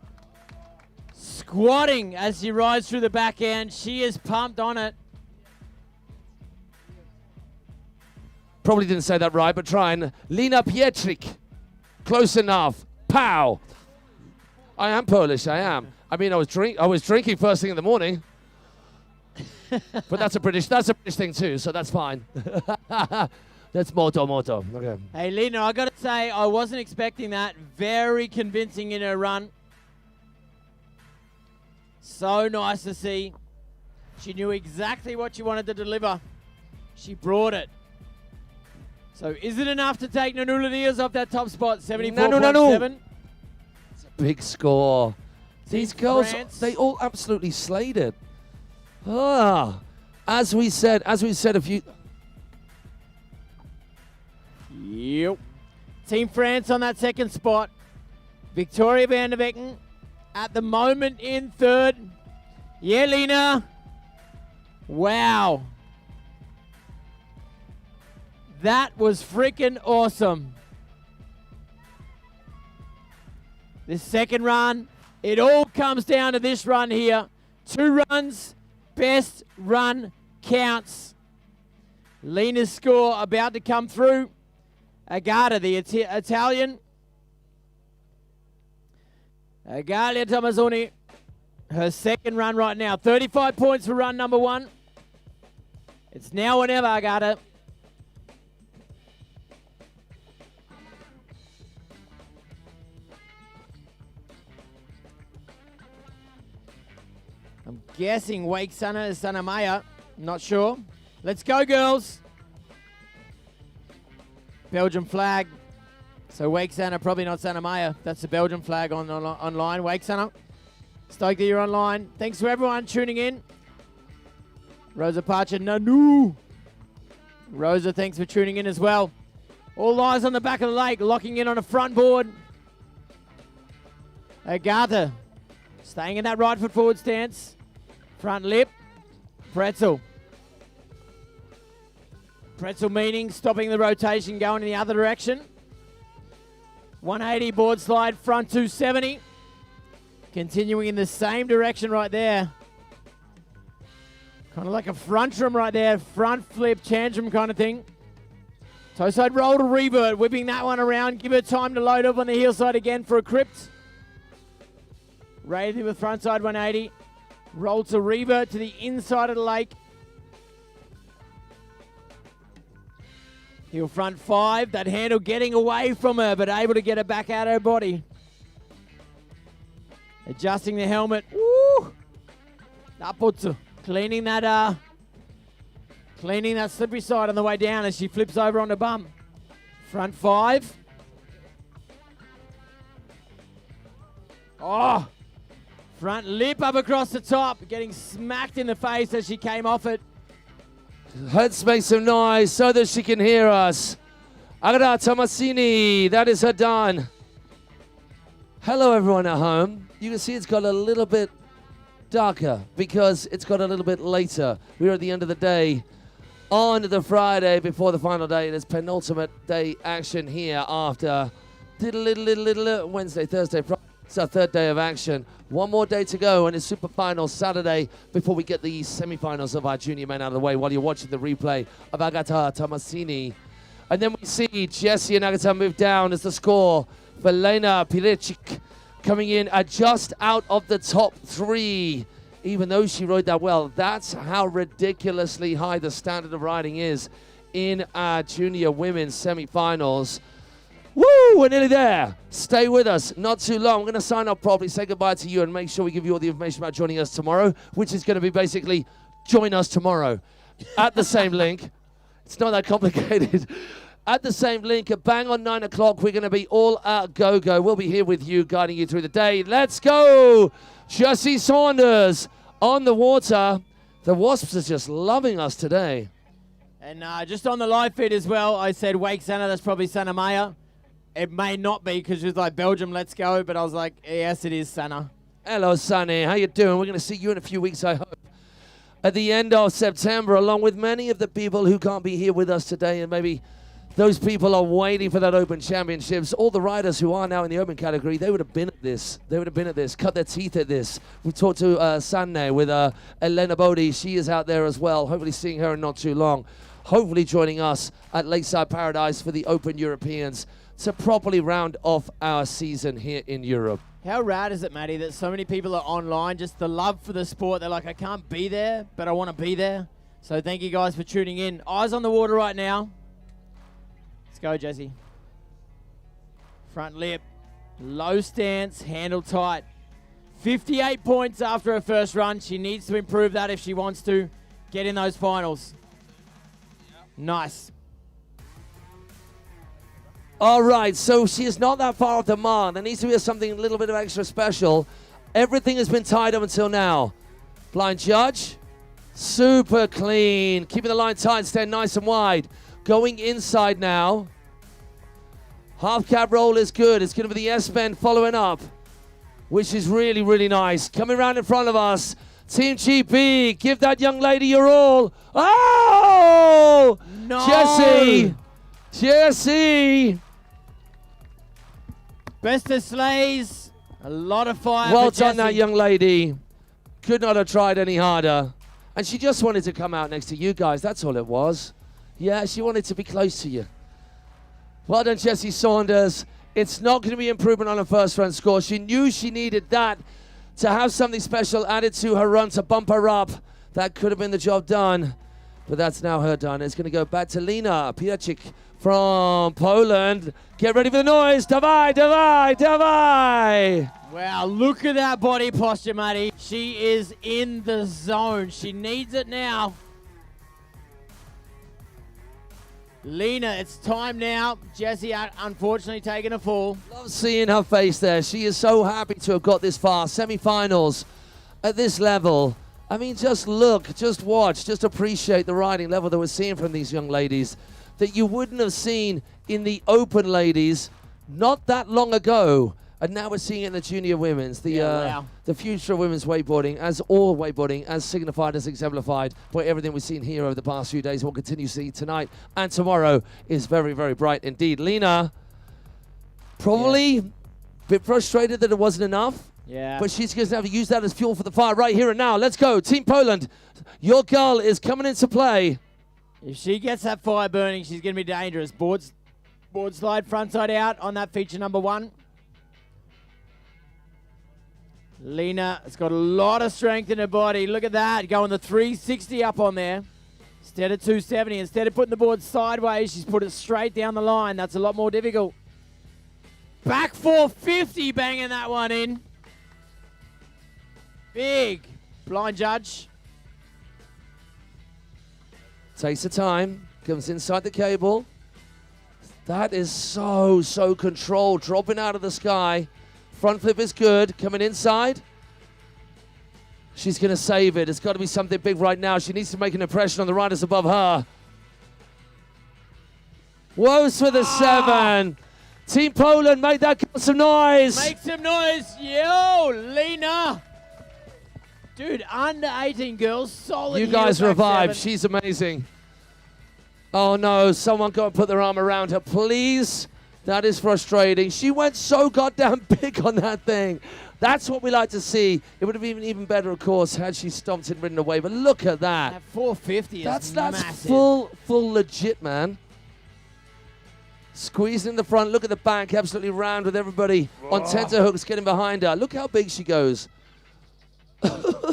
Squatting as she rides through the back end. She is pumped on it. Probably didn't say that right, but trying. Lina Pietrzyk. Close enough. Pow. I am Polish, I am. I mean, I was drinking first thing in the morning. But that's a British thing too, so that's fine. That's moto. Okay. Hey, Lina, I got to say, I wasn't expecting that. Very convincing in her run. So nice to see. She knew exactly what she wanted to deliver. She brought it. So is it enough to take Nanula Diaz off that top spot? 74.7. No. It's a big score. These girls, France. they all absolutely slayed it. As we said a few. Yep. Team France on that second spot. Victoria van der Becken at the moment in third. Yeah, Lina. Wow. That was freaking awesome. This second run, it all comes down to this run here. 2 runs, best run counts. Lina's score about to come through. Agata, the Italian. Agalia Tomazzoni, her second run right now. 35 points for run number 1. It's now or never, Agata. I'm guessing Wake Sana is Sana Maya. Not sure. Let's go, girls. Belgian flag. So Wake Sana, probably not Sana Maya. That's the Belgian flag online. Wake Sana. Stoked that you're online. Thanks to everyone tuning in. Rosa Parcher, Nanu. Rosa, thanks for tuning in as well. All eyes on the back of the lake, locking in on a front board. Agatha, staying in that right foot forward stance. Front lip. Pretzel. Pretzel meaning stopping the rotation, going in the other direction. 180 board slide, front 270. Continuing in the same direction right there. Kind of like a frontrum right there. Front flip, tantrum kind of thing. Toe side roll to revert, whipping that one around. Give her time to load up on the heel side again for a crypt. Raising with front side 180. Roll to revert to the inside of the lake. Heel front 5. That handle getting away from her, but able to get her back out of her body. Adjusting the helmet. Woo! Cleaning that slippery side on the way down as she flips over on the bum. Front 5. Oh! Front lip up across the top, getting smacked in the face as she came off it. Let's make some noise so that she can hear us. Agata Tomasini, that is her done. Hello everyone at home. You can see it's got a little bit darker because it's got a little bit later. We're at the end of the day on the Friday before the final day. There's penultimate day action here after Wednesday, Thursday, Friday. It's our third day of action. One more day to go, and it's Super Finals Saturday before we get the semi-finals of our junior men out of the way while you're watching the replay of Agata Tomasini. And then we see Jessie and Agata move down as the score for Lena Pietrzyk coming in at just out of the top 3. Even though she rode that well, that's how ridiculously high the standard of riding is in our junior women's semi-finals. Woo! We're nearly there. Stay with us. Not too long. We're going to sign off properly, say goodbye to you, and make sure we give you all the information about joining us tomorrow, which is going to be basically join us tomorrow at the same link. It's not that complicated. at the same link at bang on 9 o'clock. We're going to be all out go-go. We'll be here with you, guiding you through the day. Let's go! Jesse Saunders on the water. The Wasps are just loving us today. And just on the live feed as well, I said Wake Sanna, that's probably Sanna Maya. It may not be because she was like, Belgium, let's go. But I was like, yes, it is Sanna. Hello, Sunny. How you doing? We're going to see you in a few weeks, I hope. At the end of September, along with many of the people who can't be here with us today, and maybe those people are waiting for that Open Championships. All the riders who are now in the Open category, they would have been at this. They would have been at this, cut their teeth at this. We talked to Sanne with Elena Bodhi. She is out there as well. Hopefully seeing her in not too long. Hopefully joining us at Lakeside Paradise for the Open Europeans to properly round off our season here in Europe. How rad is it, Matty, that so many people are online, just the love for the sport. They're like, I can't be there, but I want to be there. So thank you guys for tuning in. Eyes on the water right now. Let's go, Jesse. Front lip, low stance, handle tight. 58 points after her first run. She needs to improve that if she wants to get in those finals. Nice. All right, so she is not that far off the mark. There needs to be something a little bit of extra special. Everything has been tied up until now. Blind judge, super clean. Keeping the line tight, staying nice and wide. Going inside now. Half cab roll is good. It's going to be the S-bend following up, which is really, really nice. Coming around in front of us, Team GP, give that young lady your all. Oh! No! Jesse! Best of sleighs, a lot of fire. Well done, that young lady. Could not have tried any harder. And she just wanted to come out next to you guys. That's all it was. Yeah, she wanted to be close to you. Well done, Jessie Saunders. It's not going to be improvement on her first run score. She knew she needed that to have something special added to her run to bump her up. That could have been the job done. But that's now her done. It's going to go back to Lena Piacik from Poland. Get ready for the noise. Dawaj, dawaj, dawaj. Wow, look at that body posture, Matty. She is in the zone. She needs it now. Lena, it's time now. Jessie unfortunately taking a fall. Love seeing her face there. She is so happy to have got this far. Semi-finals at this level. I mean, just look, just watch, just appreciate the riding level that we're seeing from these young ladies that you wouldn't have seen in the Open ladies not that long ago. And now we're seeing it in the junior women's, the future of women's wakeboarding, as all wakeboarding, as signified, as exemplified by everything we've seen here over the past few days. We'll continue to see tonight and tomorrow is very, very bright indeed. Lena, probably a bit frustrated that it wasn't enough. Yeah. But she's going to have to use that as fuel for the fire right here and now. Let's go. Team Poland, your girl is coming into play. If she gets that fire burning, she's going to be dangerous. Board slide frontside out on that feature number 1. Lena has got a lot of strength in her body. Look at that. Going the 360 up on there instead of 270. Instead of putting the board sideways, she's put it straight down the line. That's a lot more difficult. Back 450, banging that one in. Big. Blind judge. Takes the time. Comes inside the cable. That is so controlled. Dropping out of the sky. Front flip is good. Coming inside. She's going to save it. It's got to be something big right now. She needs to make an impression on the riders above her. Woes for the 7. Team Poland, make that some noise. Make some noise. Yo, Lena. Dude, under 18 girls, solid. You guys revived. She's amazing. Oh no, someone got to put their arm around her, please. That is frustrating. She went so goddamn big on that thing. That's what we like to see. It would have been even better, of course, had she stomped and ridden away. But look at that. That 450 is massive. That's full legit, man. Squeezing in the front. Look at the back. Absolutely round with everybody on tenterhooks getting behind her. Look how big she goes.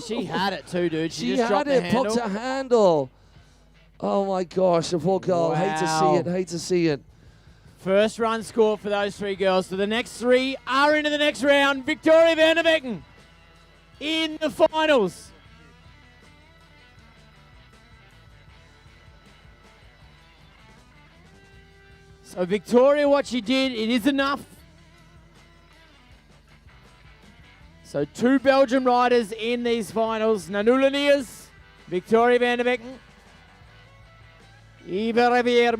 She had it too, dude. She just had it. Popped her handle. Oh my gosh, the poor girl. Wow. Hate to see it. Hate to see it. First run score for those 3 girls. So the next 3 are into the next round. Victoria van der Becken in the finals. So Victoria, what she did, it is enough. So 2 Belgian riders in these finals. Nanulaniers, Victoria van der Becken, Eva Riviere,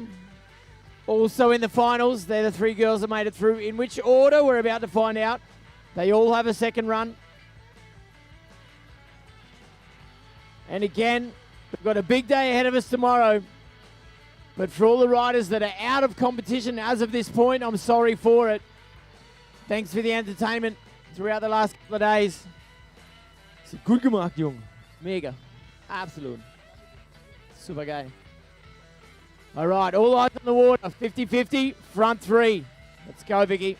also in the finals. They're the 3 girls that made it through. In which order, we're about to find out. They all have a second run. And again, we've got a big day ahead of us tomorrow. But for all the riders that are out of competition as of this point, I'm sorry for it. Thanks for the entertainment throughout the last couple of days. It's gut gemacht, Jung. Mega. Absolut. Super geil. All right, all eyes on the water. 50-50, front 3. Let's go, Vicky.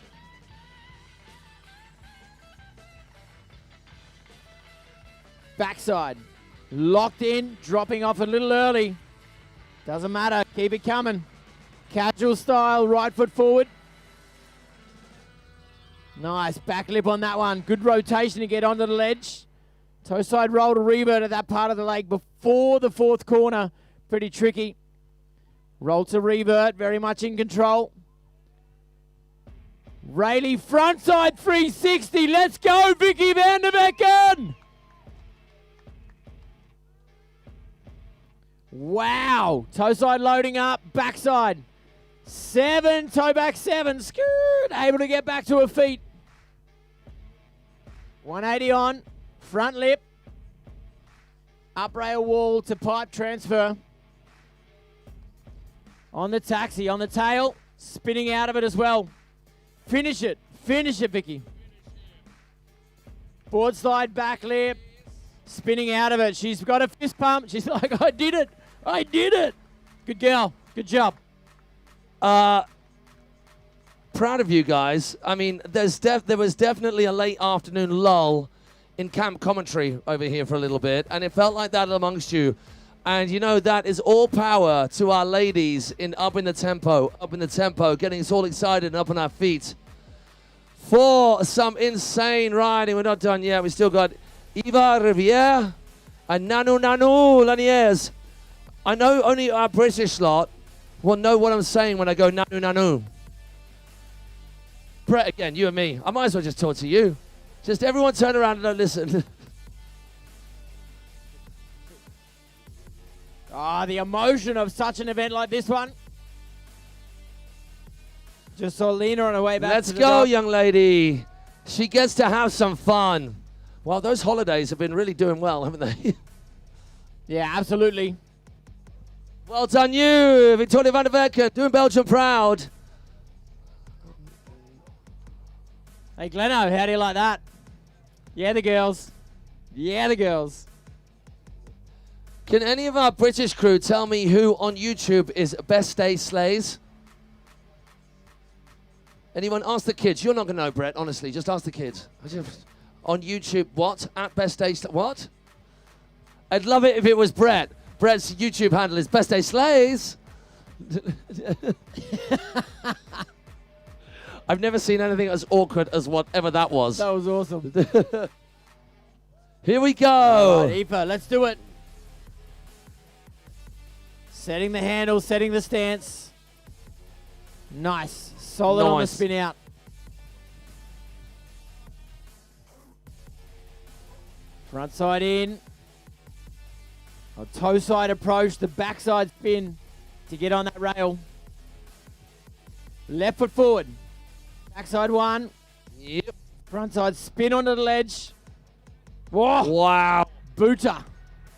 Backside. Locked in, dropping off a little early. Doesn't matter, keep it coming. Casual style, right foot forward. Nice, back lip on that one. Good rotation to get onto the ledge. Toe side roll to revert at that part of the leg before the 4th corner. Pretty tricky. Roll to revert, very much in control. Rayleigh frontside 360. Let's go, Vicky van der Becken! Wow. Toe side loading up. Backside. 7. Toe back 7. Skirt. Able to get back to her feet. 180 on. Front lip. Up rail wall to pipe transfer. On the taxi. On the tail. Spinning out of it as well. Finish it. Finish it, Vicky. Board slide back lip. Spinning out of it. She's got a fist pump. She's like, I did it. I did it. Good girl. Good job. Proud of you guys. I mean, there was definitely a late afternoon lull in camp commentary over here for a little bit, and it felt like that amongst you. And you know, that is all power to our ladies up in the tempo, getting us all excited and up on our feet for some insane riding. We're not done yet. We still got Eva Riviere and Nanu Laniers. I know only our British lot will know what I'm saying when I go Nanu. Brett, again, you and me. I might as well just talk to you. Just everyone turn around and don't listen. The emotion of such an event like this one. Just saw Lena on her way back. Let's go, young lady. She gets to have some fun. Well, those holidays have been really doing well, haven't they? Yeah, absolutely. Well done you, Victoria van der Becken, doing Belgium proud. Hey, Gleno, how do you like that? Yeah, the girls. Yeah, the girls. Can any of our British crew tell me who on YouTube is Best Day Slays? Anyone? Ask the kids. You're not going to know, Brett, honestly. Just ask the kids. On YouTube, what? At Best Day what? I'd love it if it was Brett. Brett's YouTube handle is Best Day Slays. I've never seen anything as awkward as whatever that was. That was awesome. Here we go. All right, Aoife, let's do it. Setting the handle, setting the stance. Nice. Solid on the spin out. Front side in. A toe side approach, the backside spin to get on that rail. Left foot forward. Backside 1. Yep. Front side spin onto the ledge. Whoa. Wow. Booter.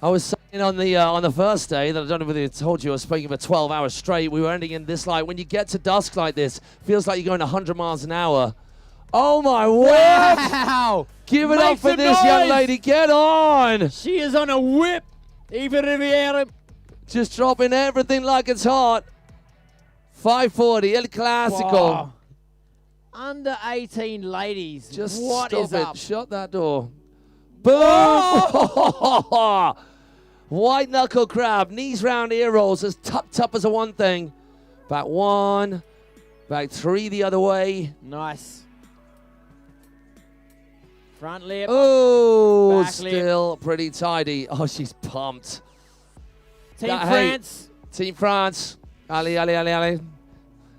I was saying on the first day that I don't know whether I told you I was speaking for 12 hours straight. We were ending in this like when you get to dusk like this, feels like you're going 100 miles an hour. Oh my word! Wow! Give it up for this young lady. Get on! She is on a whip. Eva Riviere. Just dropping everything like it's hot. 540, El Clásico. Wow. Under 18 ladies. Just what stop is it. up? Shut that door. Boom! White knuckle crab, knees round, ear rolls, as tucked up as a one thing. Back 1, back 3 the other way. Nice. Front lip. Oh, back still lip. pretty tidy. Oh, she's pumped. Team France. Team France. Ali.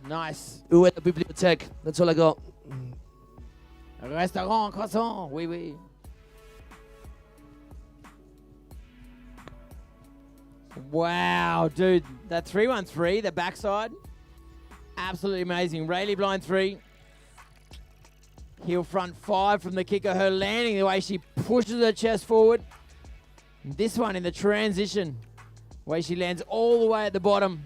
Nice. Où est la bibliothèque? That's all I got. Restaurant, croissant. Oui, oui. Wow, dude. That 3-1-3, the backside. Absolutely amazing. Rayleigh blind 3. Heel front 5 from the kicker. Her landing, the way she pushes her chest forward. This one in the transition, way she lands all the way at the bottom.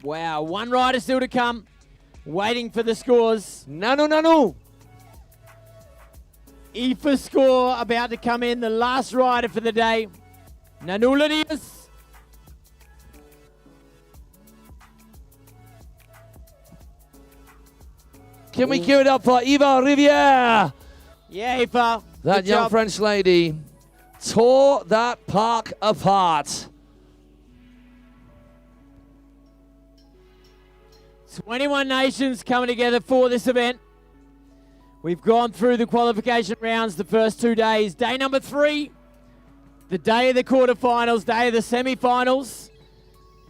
Wow, one rider still to come. Waiting for the scores. Nanu. IFA score about to come in. The last rider for the day. Nanulanius. Can we give it up for Eva Riviere? Yeah, Eva. That young French lady tore that park apart. 21 nations coming together for this event. We've gone through the qualification rounds the first 2 days. Day number 3, the day of the quarterfinals, day of the semi-finals.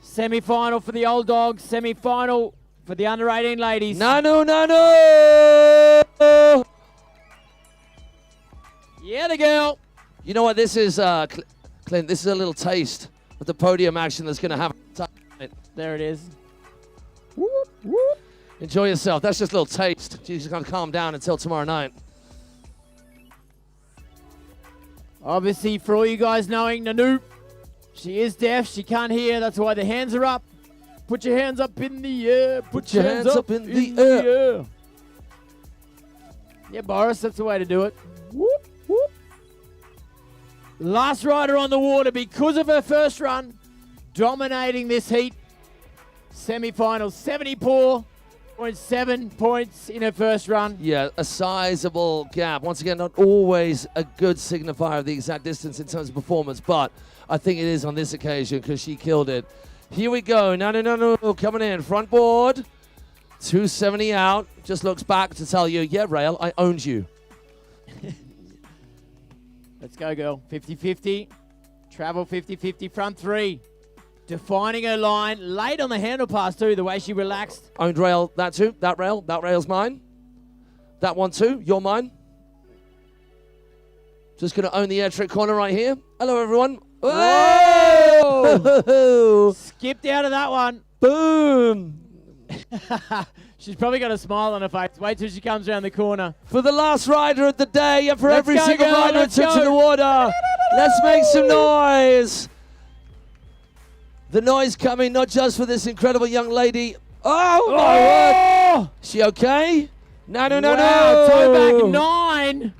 Semi-final for the old dogs, semi-final for the under 18 ladies. Nanu. Yeah, the girl. You know what this is, Clint? This is a little taste of the podium action that's going to happen tonight. There it is. Whoop, whoop. Enjoy yourself. That's just a little taste. She's going to calm down until tomorrow night. Obviously, for all you guys knowing, Nanu, she is deaf. She can't hear. That's why the hands are up. Put your hands up in the air. Put your hands up in the air. Yeah, Boris, that's the way to do it. Whoop, whoop. Last rider on the water because of her first run, dominating this heat. Semi-finals, 74.7 points in her first run. Yeah, a sizable gap. Once again, not always a good signifier of the exact distance in terms of performance, but I think it is on this occasion because she killed it. Here we go. No, coming in. Front board. 270 out. Just looks back to tell you, yeah, Rail, I owned you. Let's go, girl. 50-50. Travel 50-50. Front 3. Defining her line. Late on the handle pass, too, the way she relaxed. Owned rail. That too. That rail's mine. That one too. You're mine. Just going to own the air trick corner right here. Hello, everyone. Whoa! Skipped out of that one. Boom. She's probably got a smile on her face. Wait till she comes around the corner. For the last rider of the day and for every single girl, rider who took to the water, let's make some noise. The noise coming not just for this incredible young lady. Oh, my word. She okay? No. Toe back 9.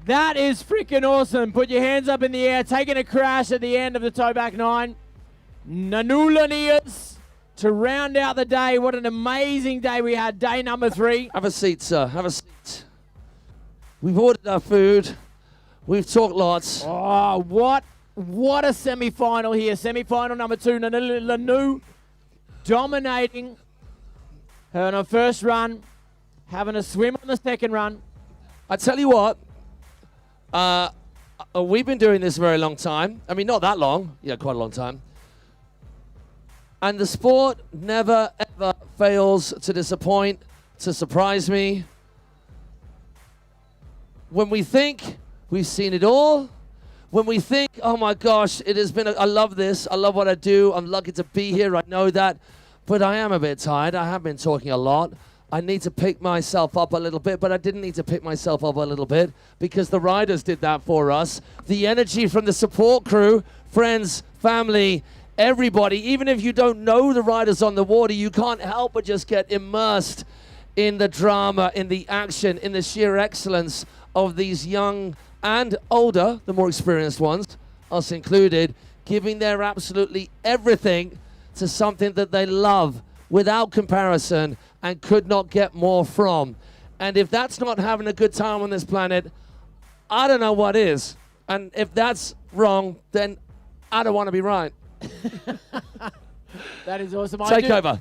That is freaking awesome. Put your hands up in the air. Taking a crash at the end of the toe back 9. Nanulanias to round out the day. What an amazing day we had. Day number 3. Have a seat, sir. Have a seat. We've ordered our food. We've talked lots. Oh, what a semi-final here. Semi-final number 2. Nanu dominating her on her first run. Having a swim on the second run. I tell you what. We've been doing this a very long time. I mean, not that long. Yeah, quite a long time. And the sport never, ever fails to disappoint, to surprise me. When we think we've seen it all, when we think, oh my gosh, it has been, I love this, I love what I do, I'm lucky to be here, I know that, but I am a bit tired, I have been talking a lot. I need to pick myself up a little bit, but I didn't need to pick myself up a little bit because the riders did that for us. The energy from the support crew, friends, family, everybody, even if you don't know the riders on the water, you can't help but just get immersed in the drama, in the action, in the sheer excellence of these young and older, the more experienced ones, us included, giving their absolutely everything to something that they love without comparison and could not get more from. And if that's not having a good time on this planet, I don't know what is. And if that's wrong, then I don't want to be right. That is awesome. Take over.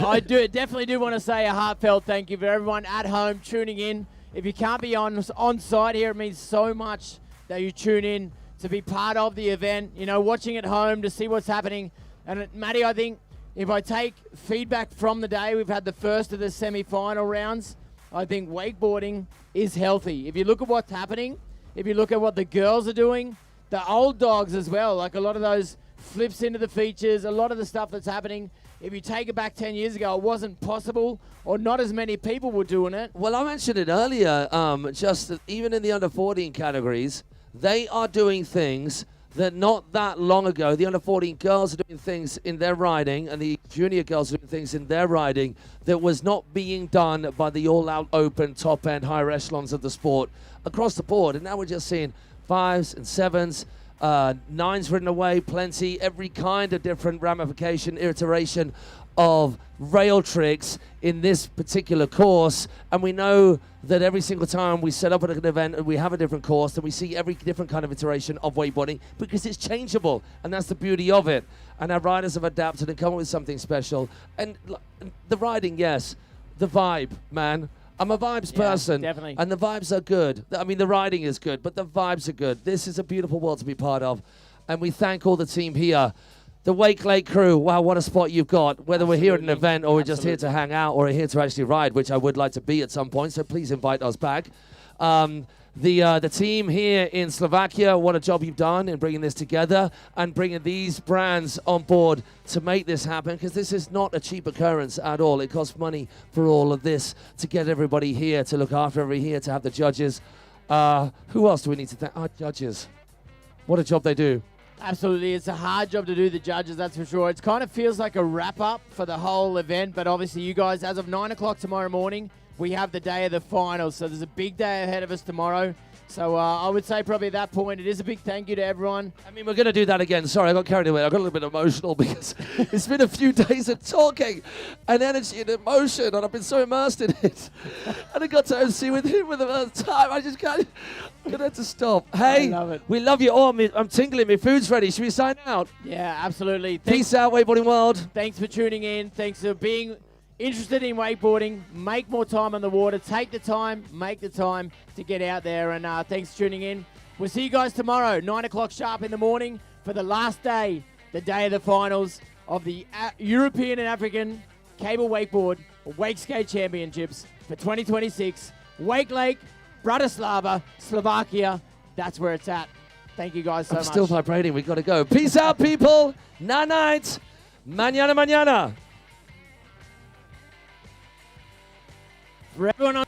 I definitely do want to say a heartfelt thank you for everyone at home tuning in. If you can't be on site here, it means so much that you tune in to be part of the event, you know, watching at home to see what's happening. And Matty, I think if I take feedback from the day, we've had the first of the semi-final rounds. I think wakeboarding is healthy. If you look at what's happening, if you look at what the girls are doing, the old dogs as well, like a lot of those flips into the features, a lot of the stuff that's happening. If you take it back 10 years ago, it wasn't possible, or not as many people were doing it. Well, I mentioned it earlier, just that even in the under 14 categories, they are doing things that not that long ago, the under 14 girls are doing things in their riding, and the junior girls are doing things in their riding that was not being done by the all-out open, top-end, higher echelons of the sport across the board. And now we're just seeing 5s and 7s, 9s ridden away, plenty, every kind of different ramification, iteration of rail tricks in this particular course. And we know that every single time we set up at an event and we have a different course, and we see every different kind of iteration of wakeboarding because it's changeable, and that's the beauty of it. And our riders have adapted and come up with something special. And the riding, yes, the vibe, man. I'm a vibes person, definitely. And the vibes are good. I mean, the riding is good, but the vibes are good. This is a beautiful world to be part of, and we thank all the team here. The Wakelake crew, wow, what a spot you've got. Whether we're here at an event or we're just here to hang out or we're here to actually ride, which I would like to be at some point, so please invite us back. The team here in Slovakia, what a job you've done in bringing this together and bringing these brands on board to make this happen, because this is not a cheap occurrence at all. It costs money for all of this, to get everybody here, to look after everybody here, to have the judges. Who else do we need to thank? Our judges. What a job they do. Absolutely. It's a hard job to do, the judges, that's for sure. It kind of feels like a wrap-up for the whole event, but obviously you guys, as of 9 o'clock tomorrow morning, we have the day of the finals, so there's a big day ahead of us tomorrow. So I would say probably at that point, it is a big thank you to everyone. I mean, we're going to do that again. Sorry, I got carried away. I got a little bit emotional because it's been a few days of talking and energy and emotion, and I've been so immersed in it. And I got to MC with him for the first time. I just can't. I'm going to have to stop. Hey, I love it. We love you all. I'm tingling. My food's ready. Should we sign out? Yeah, absolutely. Peace out, wakeboarding world. Thanks for tuning in. Thanks for being interested in wakeboarding. Make more time on the water. Take the time. Make the time to get out there. And thanks for tuning in. We'll see you guys tomorrow, 9 o'clock sharp in the morning, for the last day, the day of the finals of the European and African Cable Wakeboard Wakeskate Championships for 2026. Wakelake, Bratislava, Slovakia. That's where it's at. Thank you guys so much. I'm still vibrating. We've got to go. Peace out, people. Night. Mañana, mañana. For everyone on